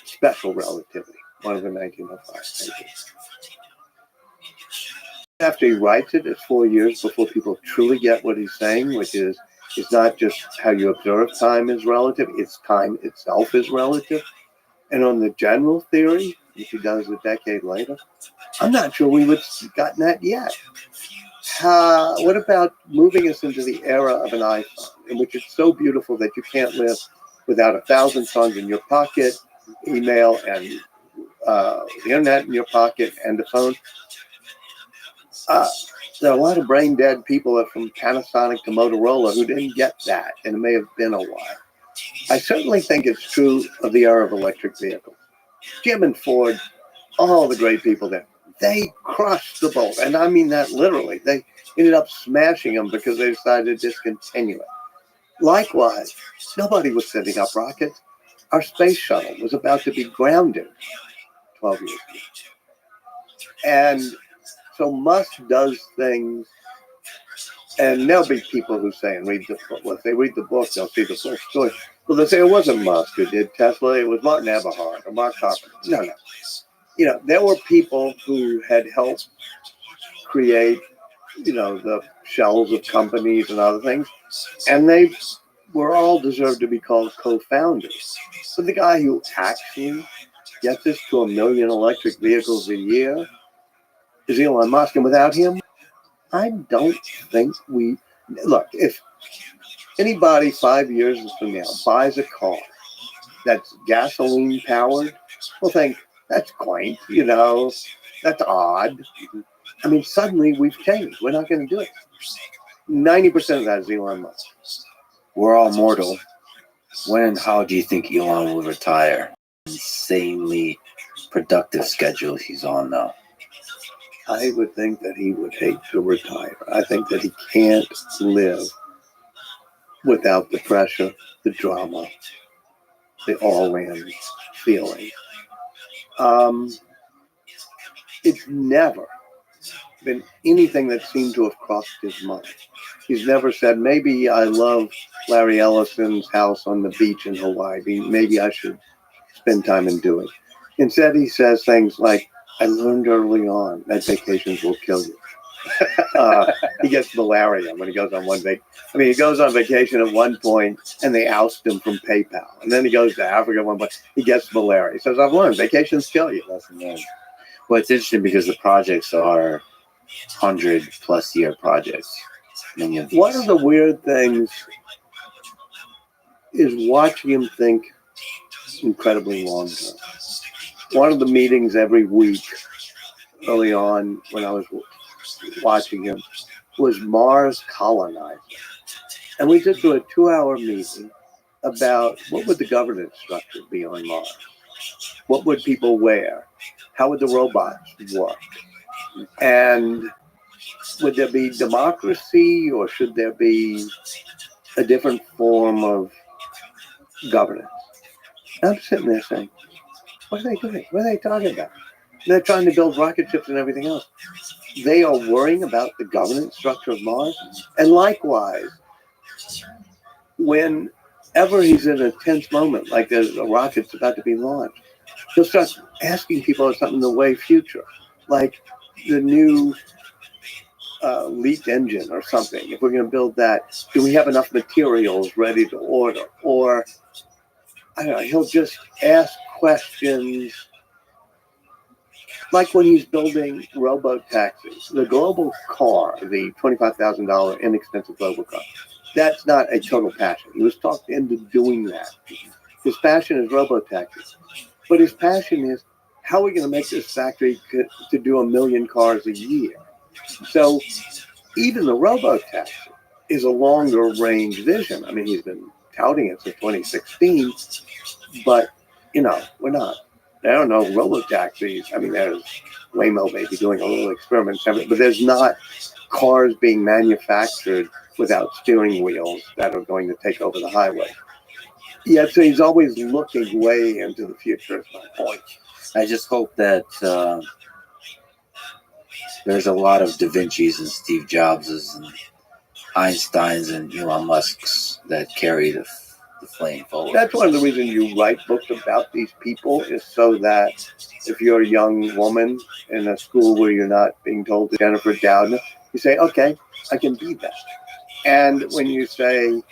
special relativity, one of the 1905 papers. After he writes it, it's 4 years before people truly get what he's saying, which is it's not just how you observe time is relative, it's time itself is relative. And on the general theory, which he does a decade later, I'm not sure we would have gotten that yet. What about moving us into the era of an iPhone, in which it's so beautiful that you can't live without 1,000 songs in your pocket, email and the internet in your pocket, and the phone? There are a lot of brain dead people from Panasonic to Motorola who didn't get that, and it may have been a while. I certainly think it's true of the era of electric vehicles. Jim and Ford, all the great people there, they crushed the boat, and I mean that literally. They ended up smashing them because they decided to discontinue it. Likewise, nobody was sending up rockets. Our space shuttle was about to be grounded 12 years ago. And so Musk does things, and there'll be people who say, and read the book. Well, if they read the book, they'll see the full story. Well, they say it wasn't Musk who did Tesla, it was Martin Eberhard or Mark Carpenter. No. There were people who had helped create, the shells of companies and other things, and they were all deserved to be called co-founders. But the guy who actually gets us to 1 million electric vehicles a year is Elon Musk, and without him, I don't think look, if anybody 5 years from now buys a car that's gasoline powered, we'll think, that's quaint, that's odd. I mean, suddenly we've changed. We're not going to do it. 90% of that is Elon Musk. We're all mortal. When and how do you think Elon will retire? Insanely productive schedule he's on now. I would think that he would hate to retire. I think that he can't live without the pressure, the drama, the all-in feeling. It's never been anything that seemed to have crossed his mind. He's never said, maybe I love Larry Ellison's house on the beach in Hawaii. Maybe I should spend time in doing. Instead, he says things like, I learned early on that vacations will kill you. He gets malaria when he goes on he goes on vacation at one point and they oust him from PayPal. And then he goes to Africa at one point, he gets malaria. He says, I've learned vacations kill you. Lesson learned. Well, it's interesting because the projects are 100+ year projects. Many of these. One of the weird things is watching him think incredibly long term. One of the meetings every week early on when I was watching him was Mars colonizer. And we just do a 2-hour meeting about what would the governance structure be on Mars? What would people wear? How would the robots work? And would there be democracy, or should there be a different form of governance? And I'm sitting there saying, what are they doing? What are they talking about? They're trying to build rocket ships and everything else. They are worrying about the governance structure of Mars. And likewise, whenever he's in a tense moment, like there's a rocket's about to be launched, he'll start asking people something in the way future, like the new LEAP engine or something. If we're going to build that, do we have enough materials ready to order? Or, I don't know, he'll just ask questions like when he's building robo-taxis. The global car, the $25,000 inexpensive global car, that's not a total passion. He was talked into doing that. His passion is robo-taxis. But his passion is, how are we going to make this factory to do 1 million cars a year? So even the robo-taxi is a longer range vision. I mean, he's been touting it since 2016, but we're not. I don't know robo taxis. I mean, there's Waymo maybe doing a little experiment, but there's not cars being manufactured without steering wheels that are going to take over the highway. Yeah, so he's always looking way into the future. Is my point. I just hope that there's a lot of Da Vinci's and Steve Jobs's and Einstein's and Elon Musk's that carry the flame forward. That's one of the reasons you write books about these people, is so that if you're a young woman in a school where you're not being told to Jennifer Doudna, you say, okay, I can be that. And when you say,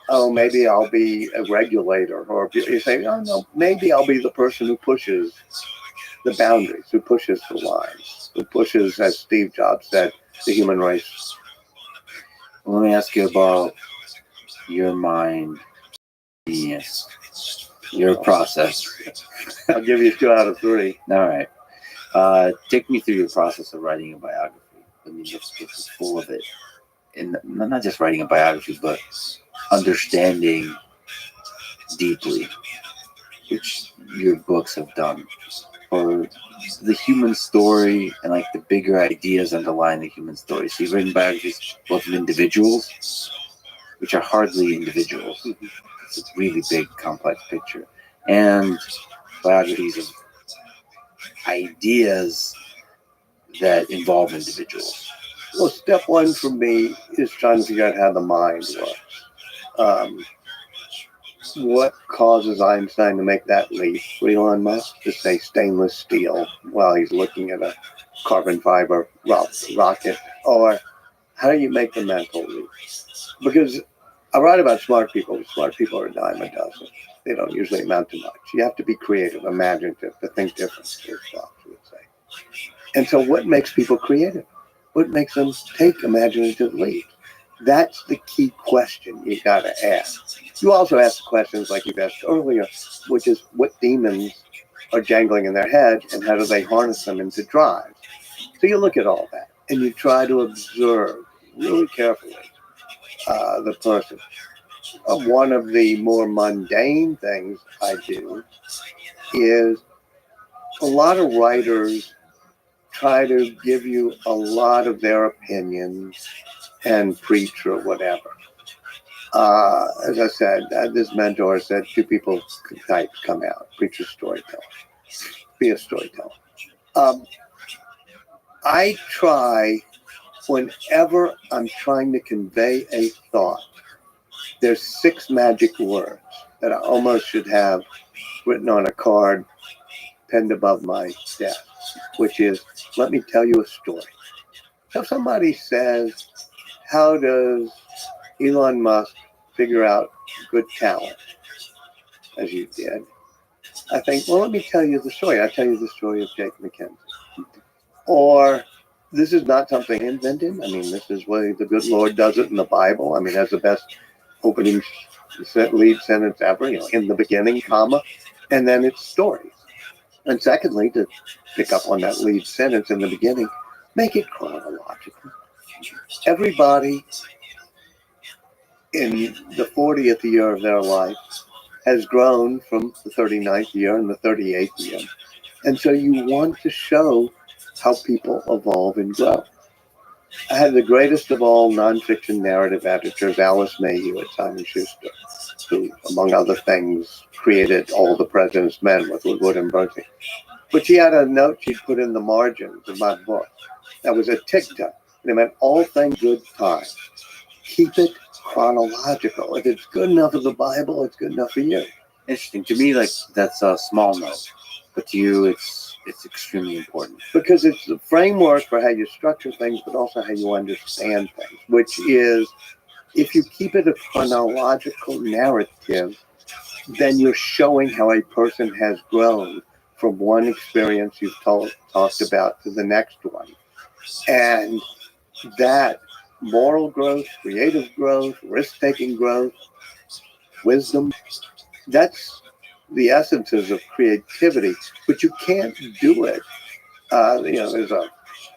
oh, maybe I'll be a regulator, or you say, oh, no, maybe I'll be the person who pushes the boundaries, who pushes the lines, who pushes, as Steve Jobs said, the human race. Let me ask you about your mind, genius, your process. I'll give you 2 out of 3. All right. Take me through your process of writing a biography. I mean, it's full of it. And not just writing a biography, but understanding deeply, which your books have done, for the human story and like the bigger ideas underlying the human story. So you've written biographies both of individuals, which are hardly individuals. It's a really big, complex picture. And biographies of ideas that involve individuals. Well, step 1 for me is trying to figure out how the mind works. What causes Einstein to make that leap for Elon Musk to say stainless steel while he's looking at a carbon fiber rocket? Or how do you make the mental leap? Because I write about smart people. Smart people are a dime a dozen. They don't usually amount to much. You have to be creative, imaginative, to think different, as Fox would say. And so what makes people creative? What makes them take imaginative leaps? That's the key question you got to ask. You also ask questions like you've asked earlier, which is what demons are jangling in their head and how do they harness them into drive? So you look at all that and you try to observe really carefully the person. One of the more mundane things I do is a lot of writers try to give you a lot of their opinions and preach or whatever. As I said, this mentor said 2 people type come out, preach a storyteller, be a storyteller. I try, whenever I'm trying to convey a thought, there's 6 magic words that I almost should have written on a card pinned above my desk, which is, let me tell you a story. So if somebody says, how does Elon Musk figure out good talent, as you did? I think, well, let me tell you the story. I'll tell you the story of Jake McKenzie. Or, this is not something invented. I mean, this is where the good Lord does it in the Bible. I mean, that's the best opening lead sentence ever, in the beginning, comma, and then it's stories. And secondly, to pick up on that lead sentence in the beginning, make it chronological. Everybody in the 40th year of their life has grown from the 39th year and the 38th year. And so you want to show how people evolve and grow. I had the greatest of all nonfiction narrative editors, Alice Mayhew at Simon Schuster, who, among other things, created All the President's Men with Woodward and Bernstein. But she had a note she'd put in the margins of my book. That was a tic-tac. And it meant all things good times. Keep it chronological. If it's good enough for the Bible, it's good enough for you. Interesting. To me, like, that's a small note, but to you, it's extremely important. Because it's the framework for how you structure things, but also how you understand things, which is, if you keep it a chronological narrative, then you're showing how a person has grown from one experience you've talked about to the next one. And that moral growth, creative growth, risk-taking growth, wisdom, that's the essences of creativity, but you can't do it. There's a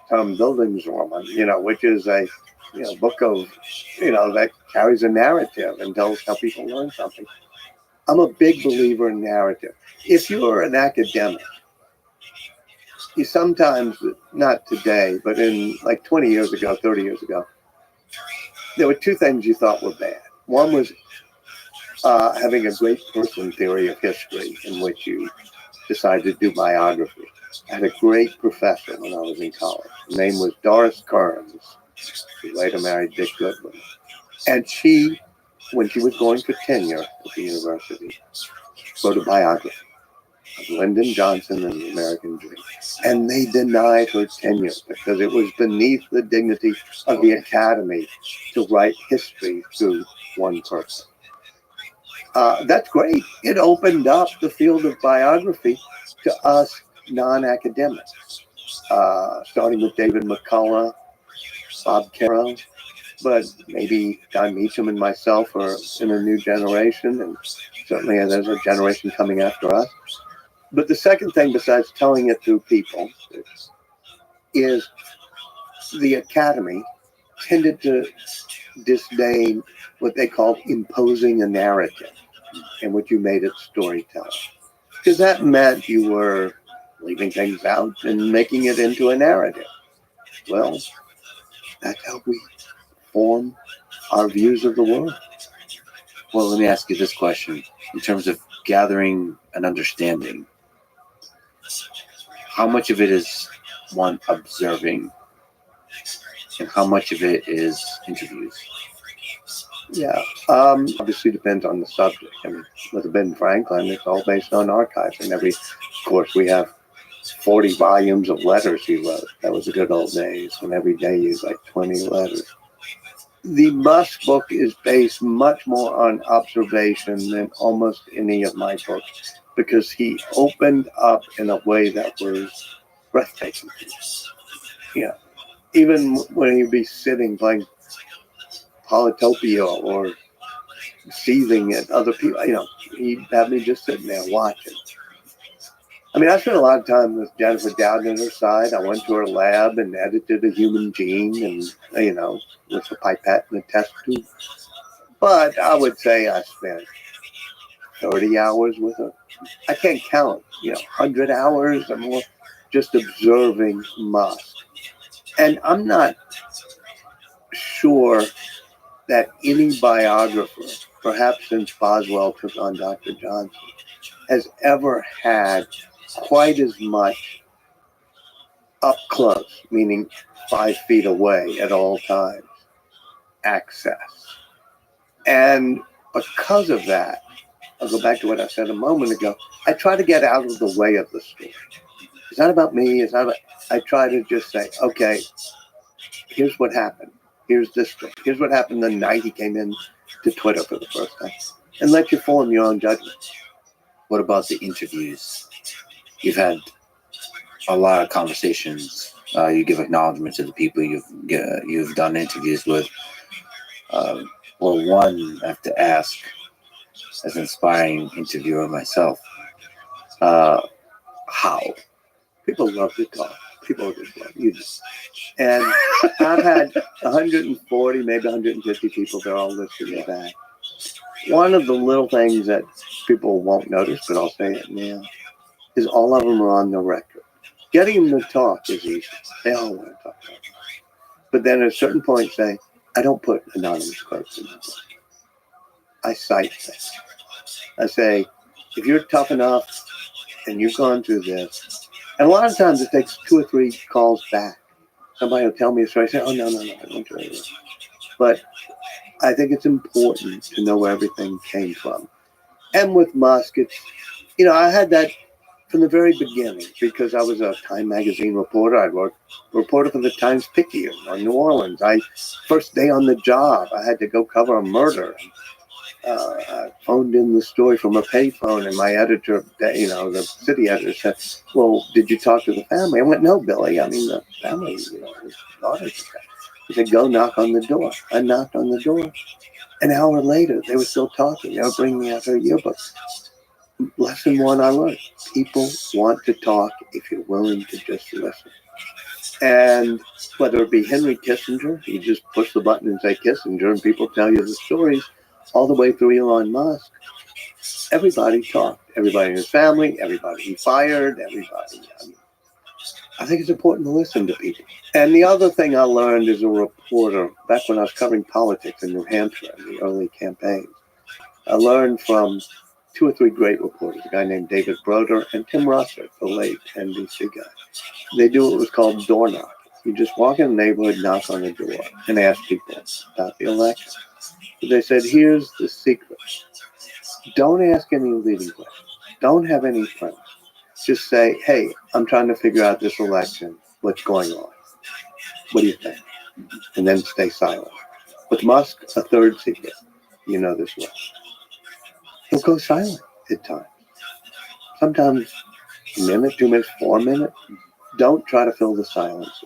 Tom Bildungsroman, which is a book of, that carries a narrative and tells how people learn something. I'm a big believer in narrative. If you're an academic, you sometimes, not today, but in like 20 years ago, 30 years ago, there were two things you thought were bad. One was having a great person theory of history in which you decided to do biography. I had a great professor when I was in college. Her name was Doris Kearns. She later married Dick Goodwin. And she, when she was going for tenure at the university, wrote a biography of Lyndon Johnson and the American Dream. And they denied her tenure because it was beneath the dignity of the academy to write history through one person. That's great. It opened up the field of biography to us non-academics, starting with David McCullough, Bob Caro, but maybe Don Meacham and myself are in a new generation, and certainly there's a generation coming after us. But the second thing, besides telling it through people, is the academy tended to disdain what they called imposing a narrative in which you made it storytelling. Because that meant you were leaving things out and making it into a narrative. Well, that's how we form our views of the world. Well, let me ask you this question. In terms of gathering an understanding, how much of it is one observing and how much of it is interviews? Yeah, obviously depends on the subject. I mean, with Ben Franklin, it's all based on archives. And of course, we have 40 volumes of letters he wrote. That was the good old days, and every day you used like 20 letters. The Musk book is based much more on observation than almost any of my books, because he opened up in a way that was breathtaking. Yeah, even when he'd be sitting playing Polytopia or seething at other people, he'd have me just sitting there watching. I mean, I spent a lot of time with Jennifer Doudna at her side. I went to her lab and edited a human gene and, with a pipette and a test tube. But I would say I spent 30 hours with her. I can't count, 100 hours or more just observing Musk. And I'm not sure that any biographer, perhaps since Boswell took on Dr. Johnson, has ever had quite as much up close, meaning 5 feet away at all times, access. And because of that, I'll go back to what I said a moment ago, I try to get out of the way of the story. It's not about me. I try to just say, okay, here's what happened. Here's this story. Here's what happened the night he came in to Twitter for the first time. And let you form your own judgment. What about the interviews? You've had a lot of conversations. You give acknowledgement to the people you've done interviews with. Well, one I have to ask, as an inspiring interviewer myself, how? People love to talk. People just love you. And I've had 140, maybe 150 people. They're all listening back. One of the little things that people won't notice, but I'll say it now, is all of them are on the record. Getting them to talk is easy. They all want to talk. But then at a certain point say, I don't put anonymous quotes in my book. I cite things. I say, if you're tough enough and you've gone through this, and a lot of times it takes 2 or 3 calls back. Somebody will tell me a story. I say, oh, no, I don't do it. But I think it's important to know where everything came from. And with Musk, it's, I had that from the very beginning because I was a Time magazine reporter. I wrote reporter for the Times-Picayune on New Orleans. First day on the job, I had to go cover a murder. I phoned in the story from a payphone, and my editor, the city editor said, well, did you talk to the family? I went, no, Billy. I mean, the family, his daughter's okay. He said, go knock on the door. I knocked on the door. An hour later, they were still talking. They were bringing out their yearbook. Lesson 1 I learned. People want to talk if you're willing to just listen. And whether it be Henry Kissinger, you just push the button and say Kissinger, and people tell you the stories, all the way through Elon Musk. Everybody talked. Everybody in his family, everybody he fired, everybody. I think it's important to listen to people. And the other thing I learned as a reporter, back when I was covering politics in New Hampshire in the early campaigns, I learned from 2 or 3 great reporters, a guy named David Broder and Tim Russert, the late NBC guy. They do what was called door knock. You just walk in the neighborhood, knock on the door, and ask people about the election. They said, here's the secret. Don't ask any leading questions. Don't have any premise. Just say, hey, I'm trying to figure out this election. What's going on? What do you think? And then stay silent. With Musk, a third secret. You know this well. He'll go silent at times. Sometimes a minute, 2 minutes, 4 minutes. Don't try to fill the silences.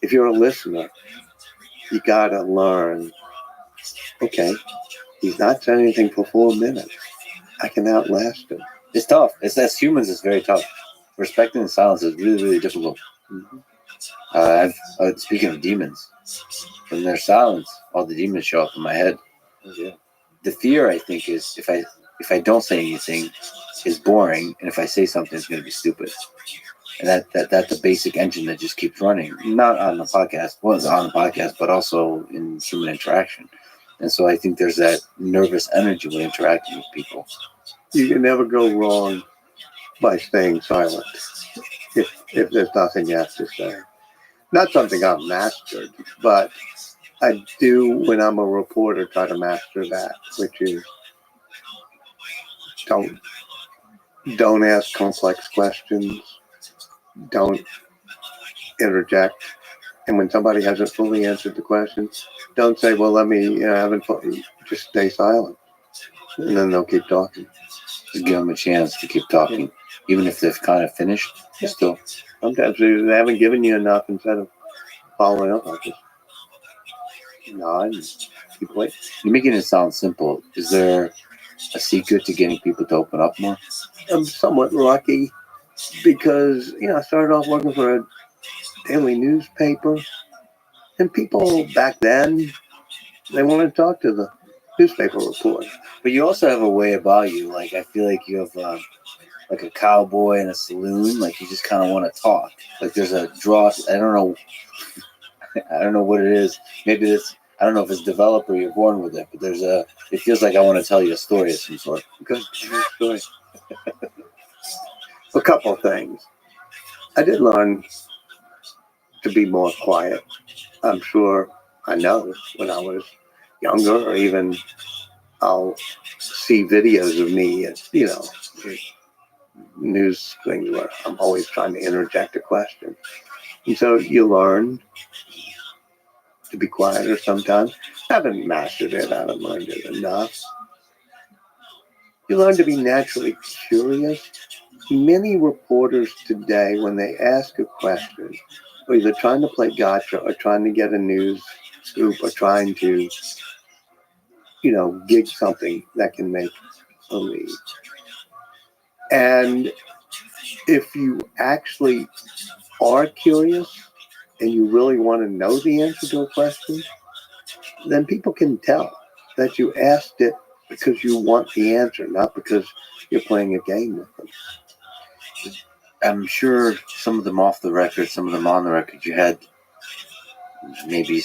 If you're a listener, you got to learn, okay, he's not saying anything for 4 minutes. I can outlast him. It's tough. As humans, it's very tough. Respecting the silence is really, really difficult. Mm-hmm. Speaking of demons, when there's silence, all the demons show up in my head. Yeah. The fear, I think, is if I don't say anything, is boring, and if I say something, it's going to be stupid. And that's the basic engine that just keeps running. Not on the podcast, well, it's on the podcast, but also in human interaction. And so I think there's that nervous energy when interacting with people. You can never go wrong by staying silent if there's nothing you have to say. Not something I've mastered, but I do, when I'm a reporter, try to master that, which is don't ask complex questions, don't interject, and when somebody hasn't fully answered the question, don't say, well, let me, I haven't fully, just stay silent, and then they'll keep talking. Just give them a chance to keep talking. Even if they've kind of finished, still. Sometimes they haven't given you enough, instead of following up, I'll just nod and keep waiting. You're making it sound simple. Is there a secret to getting people to open up more? I'm somewhat lucky because, I started off working for a daily newspaper, and people back then, they wanted to talk to the newspaper reporter. But you also have a way about you. Like, I feel like you have like a cowboy in a saloon. Like, you just kind of want to talk. Like, there's a draw. I don't know what it is. Maybe it's, I don't know if it's developed or you're born with it, but it feels like I want to tell you a story of some sort. Good story. A couple of things. I did learn to be more quiet. I'm sure I know when I was younger, or even I'll see videos of me at, news things where I'm always trying to interject a question. And so you learn to be quieter sometimes. I haven't mastered it. I haven't learned it enough. You learn to be naturally curious. Many reporters today, when they ask a question, are either trying to play gotcha or trying to get a news scoop or trying to, gig something that can make a lead. And if you actually are curious and you really want to know the answer to a question, then people can tell that you asked it because you want the answer, not because you're playing a game with them. I'm sure some of them off the record, some of them on the record, you had maybe,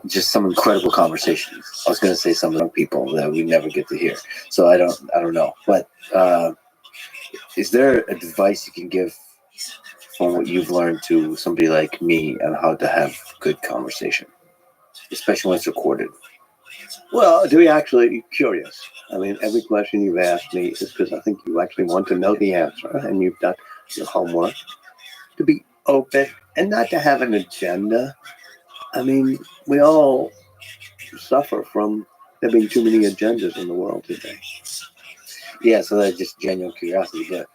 just some incredible conversations. I was going to say some of the people that we never get to hear. So I don't know. But is there advice you can give from what you've learned to somebody like me on how to have good conversation, especially when it's recorded? Well, to be actually curious. I mean, every question you've asked me is because I think you actually want to know the answer and you've done your homework. To be open and not to have an agenda. I mean, we all suffer from there being too many agendas in the world today. Yeah, so that's just genuine curiosity. But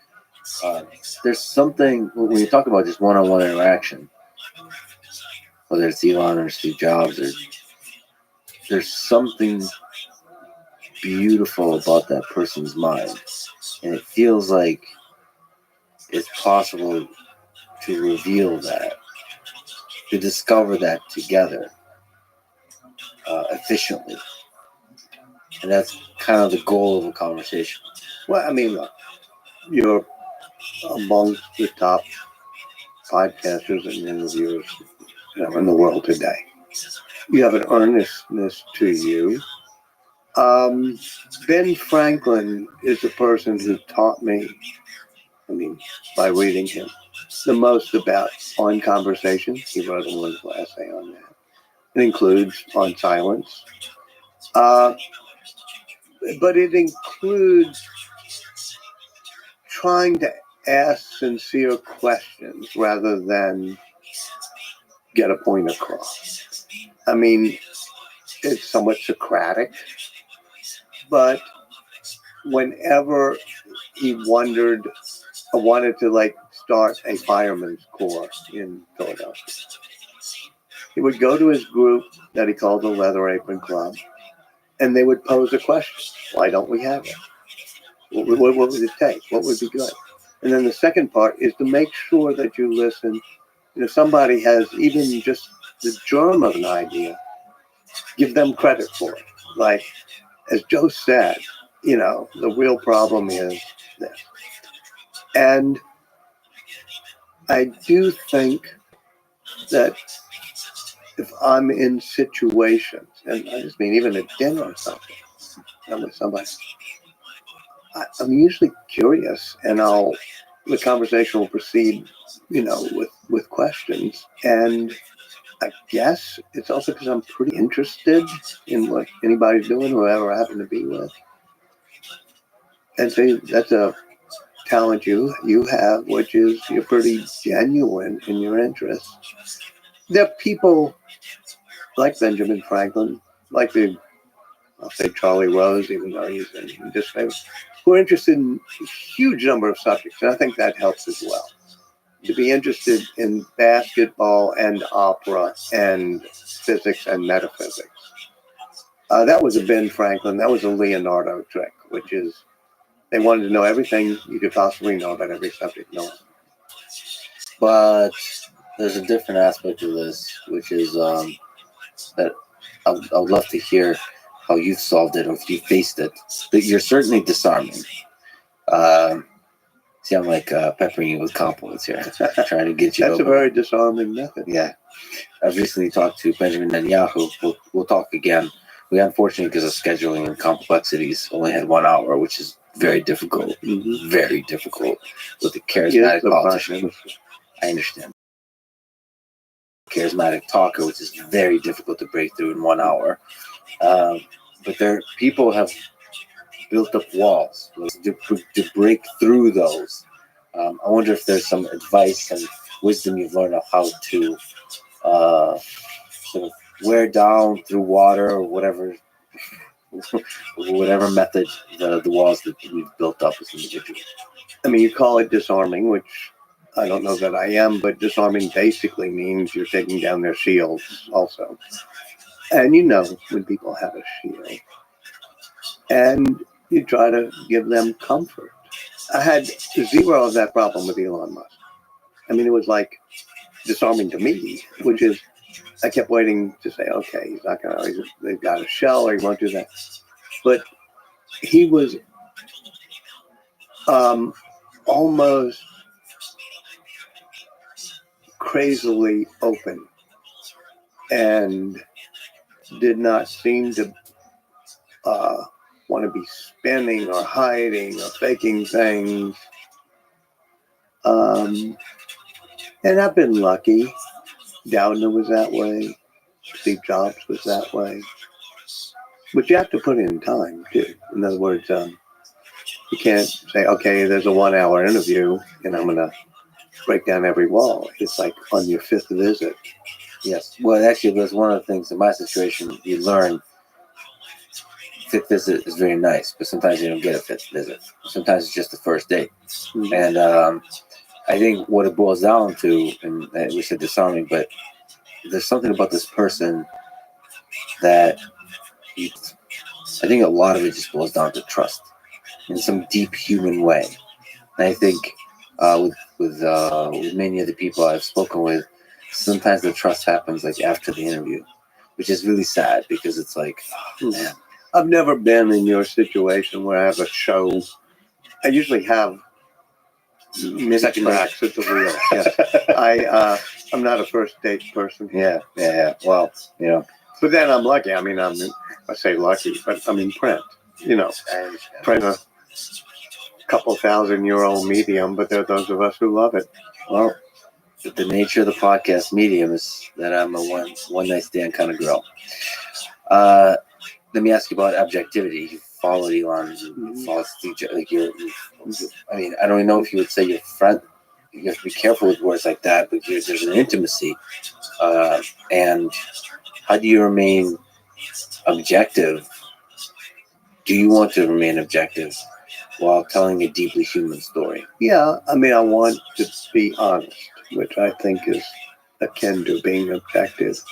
there's something, when you talk about just one-on-one interaction, whether it's Elon or Steve Jobs, there's something beautiful about that person's mind. And it feels like it's possible to reveal that, to discover that together efficiently. And that's kind of the goal of a conversation. Well, I mean, look, you're amongst the top podcasters and interviewers in the world today. You have an earnestness to you. Ben Franklin is the person who taught me, by reading him, the most about On Conversation. He wrote a wonderful essay on that. It includes On Silence. But it includes trying to ask sincere questions rather than get a point across. I mean, it's somewhat Socratic, but whenever he wanted to start a fireman's corps in Philadelphia, he would go to his group that he called the Leather Apron Club, and they would pose a question. Why don't we have it? What would it take? What would be good? And then the second part is to make sure that you listen. If somebody has even just the germ of an idea, give them credit for it. Like, as Joe said, the real problem is this. And I do think that if I'm in situations, and I just mean even at dinner or something, I'm with somebody, I'm usually curious, and the conversation will proceed, with questions. And I guess it's also because I'm pretty interested in what anybody's doing, whoever I happen to be with. And so that's a talent you have, which is you're pretty genuine in your interests. There are people like Benjamin Franklin, like I'll say Charlie Rose, even though he's in disfavor, who are interested in a huge number of subjects, and I think that helps as well. To be interested in basketball and opera and physics and metaphysics. That was a Ben Franklin, that was a Leonardo trick, which is they wanted to know everything you could possibly know about every subject. No. But there's a different aspect of this, which is that I would love to hear how you've solved it or if you faced it. But you're certainly disarming. See, I'm like peppering you with compliments here, trying to get you. That's a very disarming method. Yeah. I've recently talked to Benjamin Netanyahu. We'll talk again. We unfortunately, because of scheduling and complexities, only had 1 hour, which is very difficult. Mm-hmm. Very difficult with a charismatic politician. I understand. Charismatic talker, which is very difficult to break through in 1 hour. But people have built up walls to break through those. I wonder if there's some advice and wisdom you've learned of how to sort of wear down through water or whatever method the walls that we've built up as individuals. I mean, you call it disarming, which I don't know that I am, but disarming basically means you're taking down their shields also. And when people have a shield. And you try to give them comfort. I had zero of that problem with Elon Musk. I mean, it was like disarming to me, which is I kept waiting to say, okay, he's not going to, they've got a shell or he won't do that. But he was almost crazily open and did not seem to want to be spinning or hiding or faking things. And I've been lucky. Doudna was that way. Steve Jobs was that way. But you have to put in time, too. In other words, you can't say, okay, there's a 1 hour interview and I'm going to break down every wall. It's like on your fifth visit. Yes. Well, actually, that's one of the things in my situation you learn. Fifth visit is very nice, but sometimes you don't get a fifth visit. Sometimes it's just the first date. Mm-hmm. And I think what it boils down to, and we said disarming, but there's something about this person that I think a lot of it just boils down to trust in some deep human way. And I think with many of the people I've spoken with, sometimes the trust happens like after the interview, which is really sad because it's like, oh, man. I've never been in your situation where I have a show. I usually have mini Second tracks at the wheel. Yeah. I'm not a first date person. Yeah. Well, you know, But then I'm lucky. I mean, I say lucky, but I mean print. You know, print a couple 1,000-year-old medium, but there are those of us who love it. well, the nature of the podcast medium is that I'm a one night stand kind of girl. Let me ask you about objectivity. You followed Elon, you follow Steve, like I mean, I don't even know if you would say your friend. You have to be careful with words like that, but there's an intimacy. And how do you remain objective? Do you want to remain objective while telling a deeply human story? Yeah, I mean, I want to be honest, which I think is akin to being objective.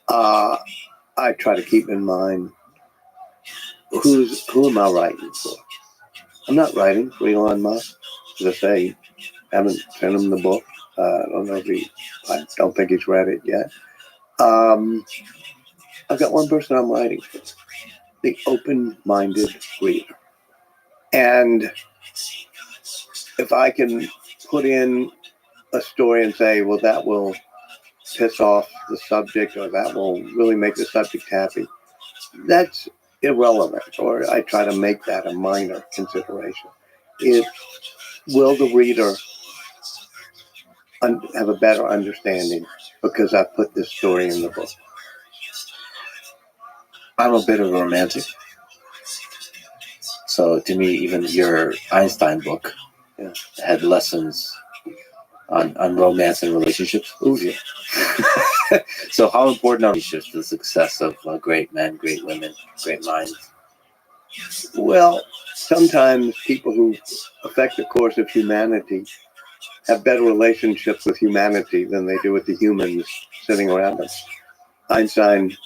I try to keep in mind who am I writing for? I'm not writing for Elon Musk. As I say, I haven't sent him the book. I don't think he's read it yet. I've got one person I'm writing for, the open-minded reader. And if I can put in a story and say, well, that will piss off the subject or that will really make the subject happy, that's irrelevant, or I try to make that a minor consideration. Will the reader have a better understanding because I put this story in the book? I'm a bit of a romantic. So to me, even your Einstein book had lessons on romance and relationships. Ooh, yeah. So how important are relationships to the success of great men, great women, great minds? Well, sometimes people who affect the course of humanity have better relationships with humanity than they do with the humans sitting around us. Einstein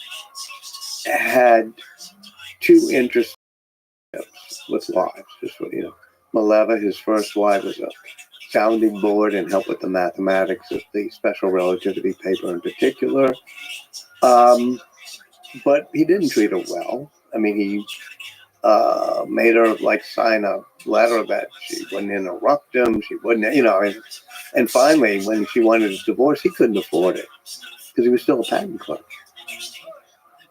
had two interesting with wives. Just, Mileva, his first wife, was a sounding board and helped with the mathematics of the special relativity paper in particular. But he didn't treat her well. I mean, he made her sign a letter that she wouldn't interrupt him. She wouldn't, and finally, when she wanted a divorce, he couldn't afford it because he was still a patent clerk.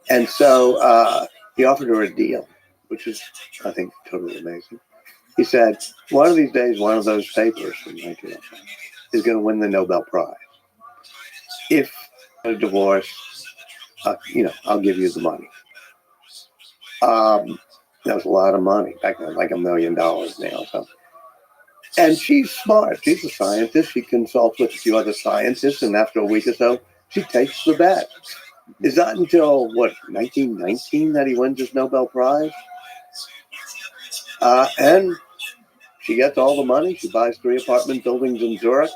And so he offered her a deal, which is, I think, totally amazing. He said, one of these days, one of those papers from 1905 is going to win the Nobel Prize. If a divorce, I'll give you the money. That was a lot of money back then, like $1 million now. So. And she's smart. She's a scientist. She consults with a few other scientists, and after a week or so, she takes the bet. It's not until, 1919 that he wins his Nobel Prize? And she gets all the money. She buys 3 apartment buildings in Zurich.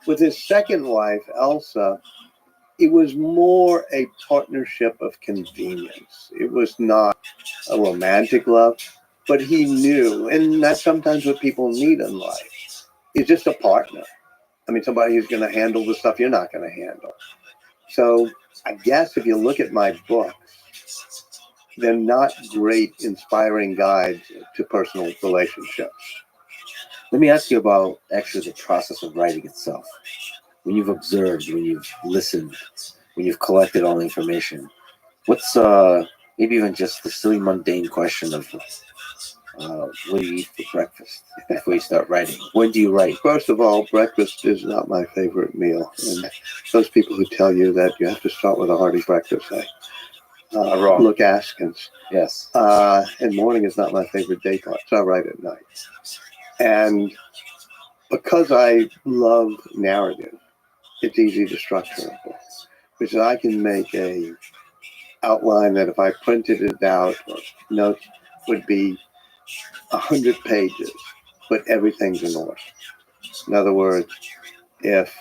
With his second wife, Elsa, it was more a partnership of convenience. It was not a romantic love, but he knew, and that's sometimes what people need in life, is just a partner. I mean, somebody who's going to handle the stuff you're not going to handle. So I guess if you look at my books, they're not great inspiring guides to personal relationships. Let me ask you about actually the process of writing itself. When you've observed, when you've listened, when you've collected all the information, what's maybe even just the silly mundane question of what do you eat for breakfast before you start writing? When do you write? First of all, breakfast is not my favorite meal. And those people who tell you that you have to start with a hearty breakfast, wrong. Look askance. Yes. And morning is not my favorite day part, so I write at night. And because I love narrative, it's easy to structure a book, because I can make a outline that if I printed it out, or notes would be 100 pages, but everything's in order. In other words, if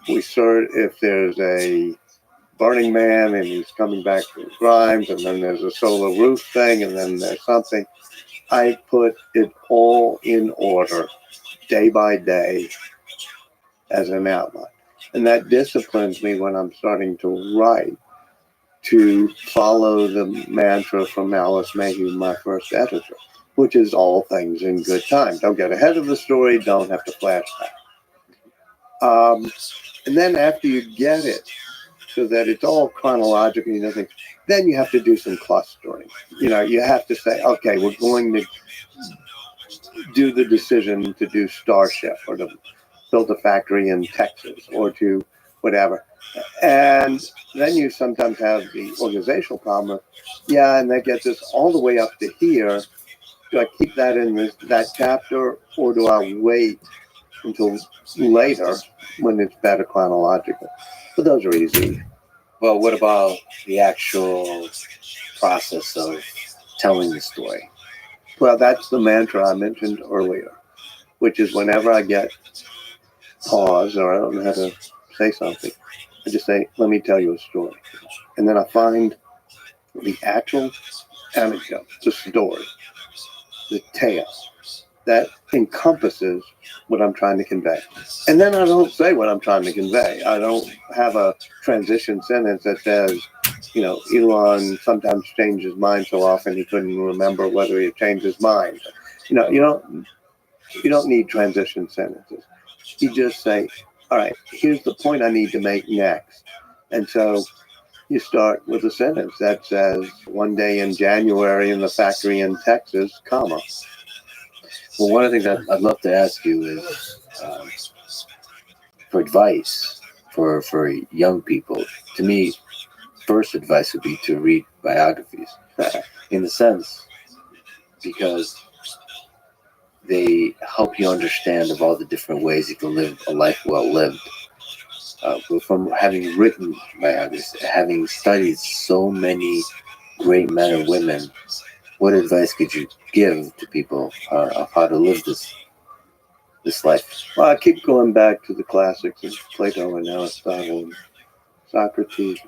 there's a Burning Man and he's coming back from Grimes, and then there's a Solar Roof thing, and then there's something, I put it all in order day by day as an outline. And that disciplines me when I'm starting to write to follow the mantra from Alice Mayhew, my first editor, which is all things in good time. Don't get ahead of the story, don't have to flashback. And then after you get it so that it's all chronologically, nothing, then you have to do some clustering. You have to say, okay, we're going to do the decision to do Starship or to build a factory in Texas or to whatever. And then you sometimes have the organizational problem of, and that gets us all the way up to here. Do I keep that in that chapter, or do I wait until later when it's better chronological? But those are easy. Well, what about the actual process of telling the story? Well, that's the mantra I mentioned earlier, which is whenever I get pause or I don't know how to say something, I just say, let me tell you a story. And then I find the actual anecdote, the story, the tale that encompasses what I'm trying to convey. And then I don't say what I'm trying to convey. I don't have a transition sentence that says, Elon sometimes changed his mind so often he couldn't remember whether he had changed his mind. You don't need transition sentences. You just say, all right, here's the point I need to make next. And so you start with a sentence that says, one day in January in the factory in Texas, comma. Well, one of the things I'd love to ask you is for advice for young people. To me, first advice would be to read biographies, in the sense, because they help you understand of all the different ways you can live a life well lived. But from having written biographies, having studied so many great men and women, what advice could you give to people of how to live this life? Well, I keep going back to the classics of Plato and Aristotle and Socrates.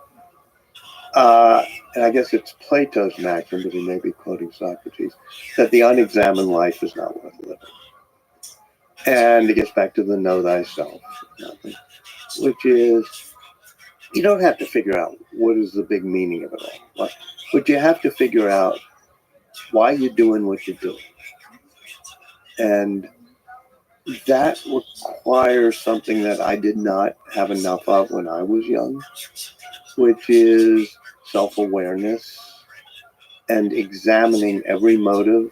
And I guess it's Plato's maxim, but he may be quoting Socrates, that the unexamined life is not worth living. And it gets back to the know thyself, which is, you don't have to figure out what is the big meaning of it all, but you have to figure out why you're doing what you're doing. And that requires something that I did not have enough of when I was young, which is self-awareness and examining every motive,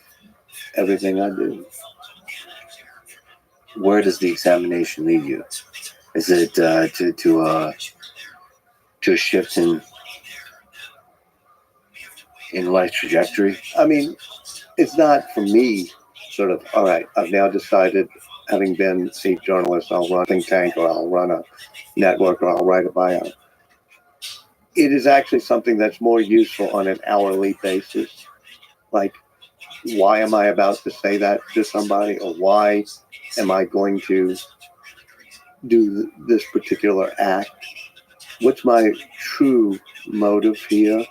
everything I do. Where does the examination lead you? Is it to a shift in life trajectory? I mean, it's not for me sort of, all right, I've now decided, having been a journalist, I'll run a think tank or I'll run a network or I'll write a bio. It is actually something that's more useful on an hourly basis. Like, why am I about to say that to somebody? Or why am I going to do this particular act? What's my true motive here?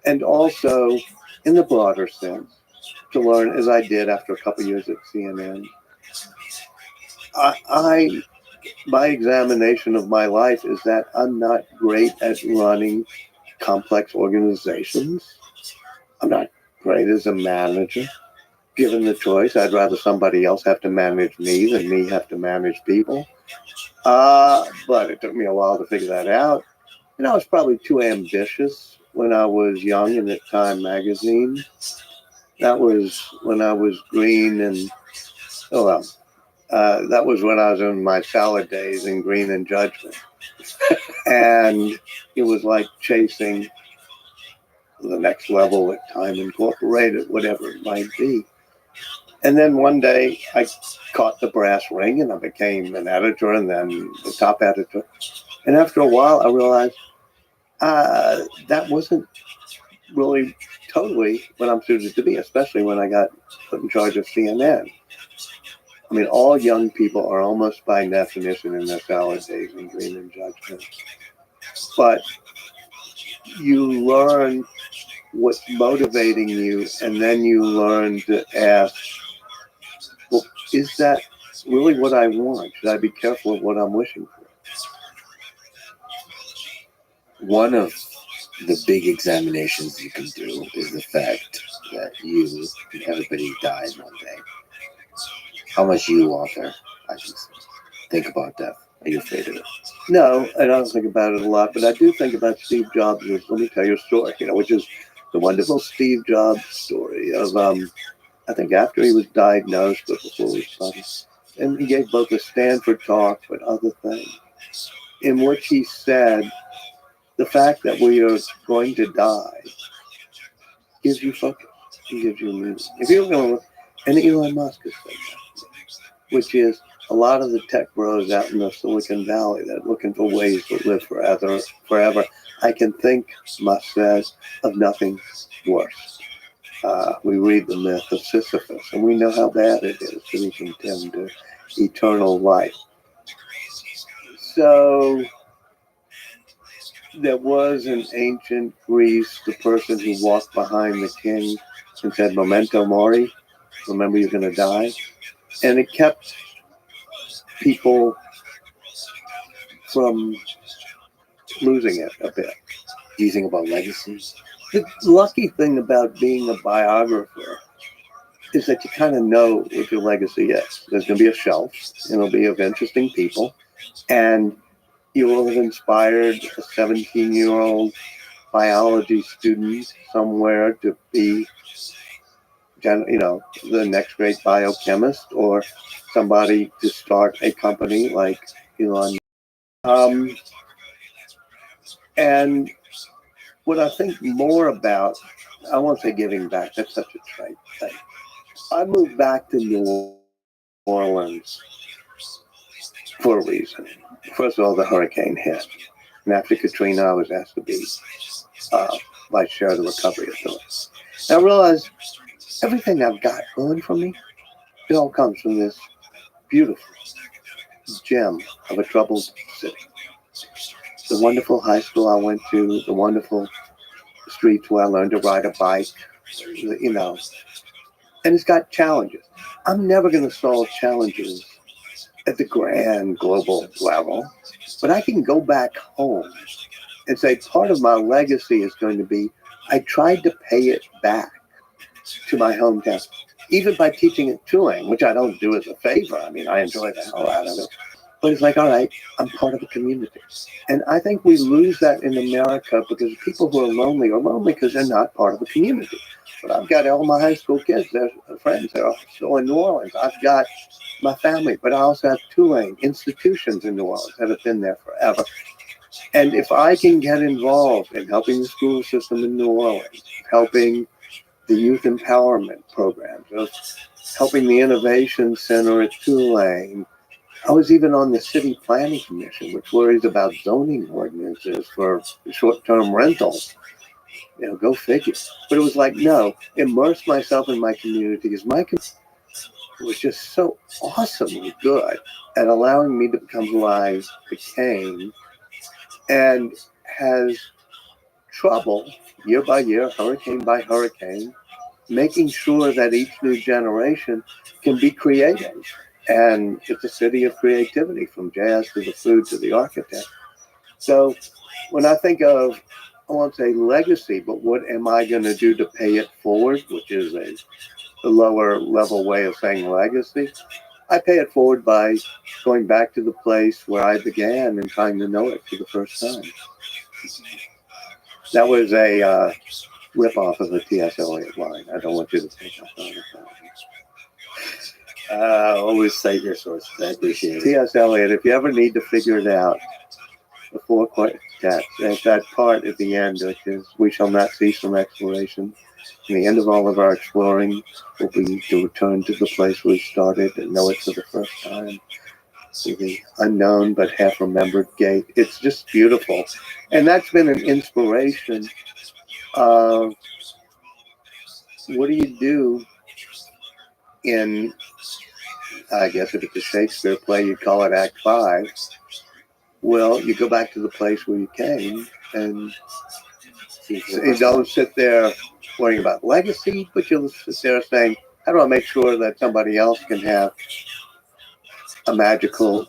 And also, in the broader sense, to learn, as I did after a couple of years at CNN, my examination of my life is that I'm not great at running complex organizations. I'm not great as a manager. Given the choice, I'd rather somebody else have to manage me than me have to manage people. But it took me a while to figure that out. And I was probably too ambitious when I was young in at Time magazine. That was when I was green and, that was when I was in my salad days in Green and Judgment. And it was like chasing the next level at Time Incorporated, whatever it might be. And then one day I caught the brass ring and I became an editor and then the top editor. And after a while I realized that wasn't really totally what I'm suited to be, especially when I got put in charge of CNN. I mean, all young people are almost by definition in their salad days in Green and Judgment. But you learn what's motivating you, and then you learn to ask, well, is that really what I want? Should I be careful of what I'm wishing for? One of the big examinations you can do is the fact that you and everybody dies one day. How much you, author, I should say, think about death? Are you afraid of it? No, I don't think about it a lot, but I do think about Steve Jobs. Let me tell you a story, which is the wonderful Steve Jobs story of, I think after he was diagnosed, but before he was published. And he gave both a Stanford talk, but other things, in which he said, the fact that we are going to die gives you focus. It gives you meaning. If you're going to look, and Elon Musk has said that, which is a lot of the tech bros out in the Silicon Valley that are looking for ways to live forever. I can think, Musk says, of nothing worse. We read the myth of Sisyphus, and we know how bad it is to be condemned to eternal life. So there was in ancient Greece the person who walked behind the king and said, "Memento mori," remember you're going to die. And it kept people from losing it a bit. Do you think about legacy? The lucky thing about being a biographer is that you kind of know what your legacy is. There's going to be a shelf, and it'll be of interesting people, and you will have inspired a 17-year-old biology student somewhere to be, the next great biochemist, or somebody to start a company like Elon. And what I think more about, I won't say giving back, that's such a trite thing. I moved back to New Orleans for a reason. First of all, the hurricane hit. And after Katrina, I was asked to be vice chair of the recovery authority. And I realized everything I've got going for me, it all comes from this beautiful gem of a troubled city. The wonderful high school I went to, the wonderful streets where I learned to ride a bike, and it's got challenges. I'm never going to solve challenges at the grand global level, but I can go back home and say part of my legacy is going to be I tried to pay it back to my hometown, even by teaching at Tulane, which I don't do as a favor. I mean, I enjoy the hell out of it. But it's like, all right, I'm part of a community. And I think we lose that in America because people who are lonely because they're not part of a community. But I've got all my high school kids, they're friends, they're still in New Orleans. I've got my family, but I also have Tulane institutions in New Orleans that have been there forever. And if I can get involved in helping the school system in New Orleans, helping the youth empowerment programs, helping the Innovation Center at Tulane, I was even on the City Planning Commission, which worries about zoning ordinances for short-term rentals. Go figure. But it was like, no, immerse myself in my community because my community was just so awesomely good at allowing me to become who I became, and has trouble year by year, hurricane by hurricane, making sure that each new generation can be creative. And it's a city of creativity, from jazz to the food to the architect. So when I think of, I won't say legacy, but what am I going to do to pay it forward, which is a lower level way of saying legacy, I pay it forward by going back to the place where I began and trying to know it for the first time. That was a rip-off of the T.S. Eliot line. I don't want you to think I thought of that. Always cite your sources. I appreciate it. T.S. Eliot, if you ever need to figure it out, the four quartets, there's that part at the end, which is, we shall not cease from exploration. And the end of all of our exploring will be to return to the place we started and know it for the first time. To the unknown but half-remembered gate. It's just beautiful. And that's been an inspiration of what do you do in, I guess if it's a Shakespeare play, you'd call it Act 5. Well, you go back to the place where you came, and you don't sit there worrying about legacy, but you'll sit there saying, how do I make sure that somebody else can have a magical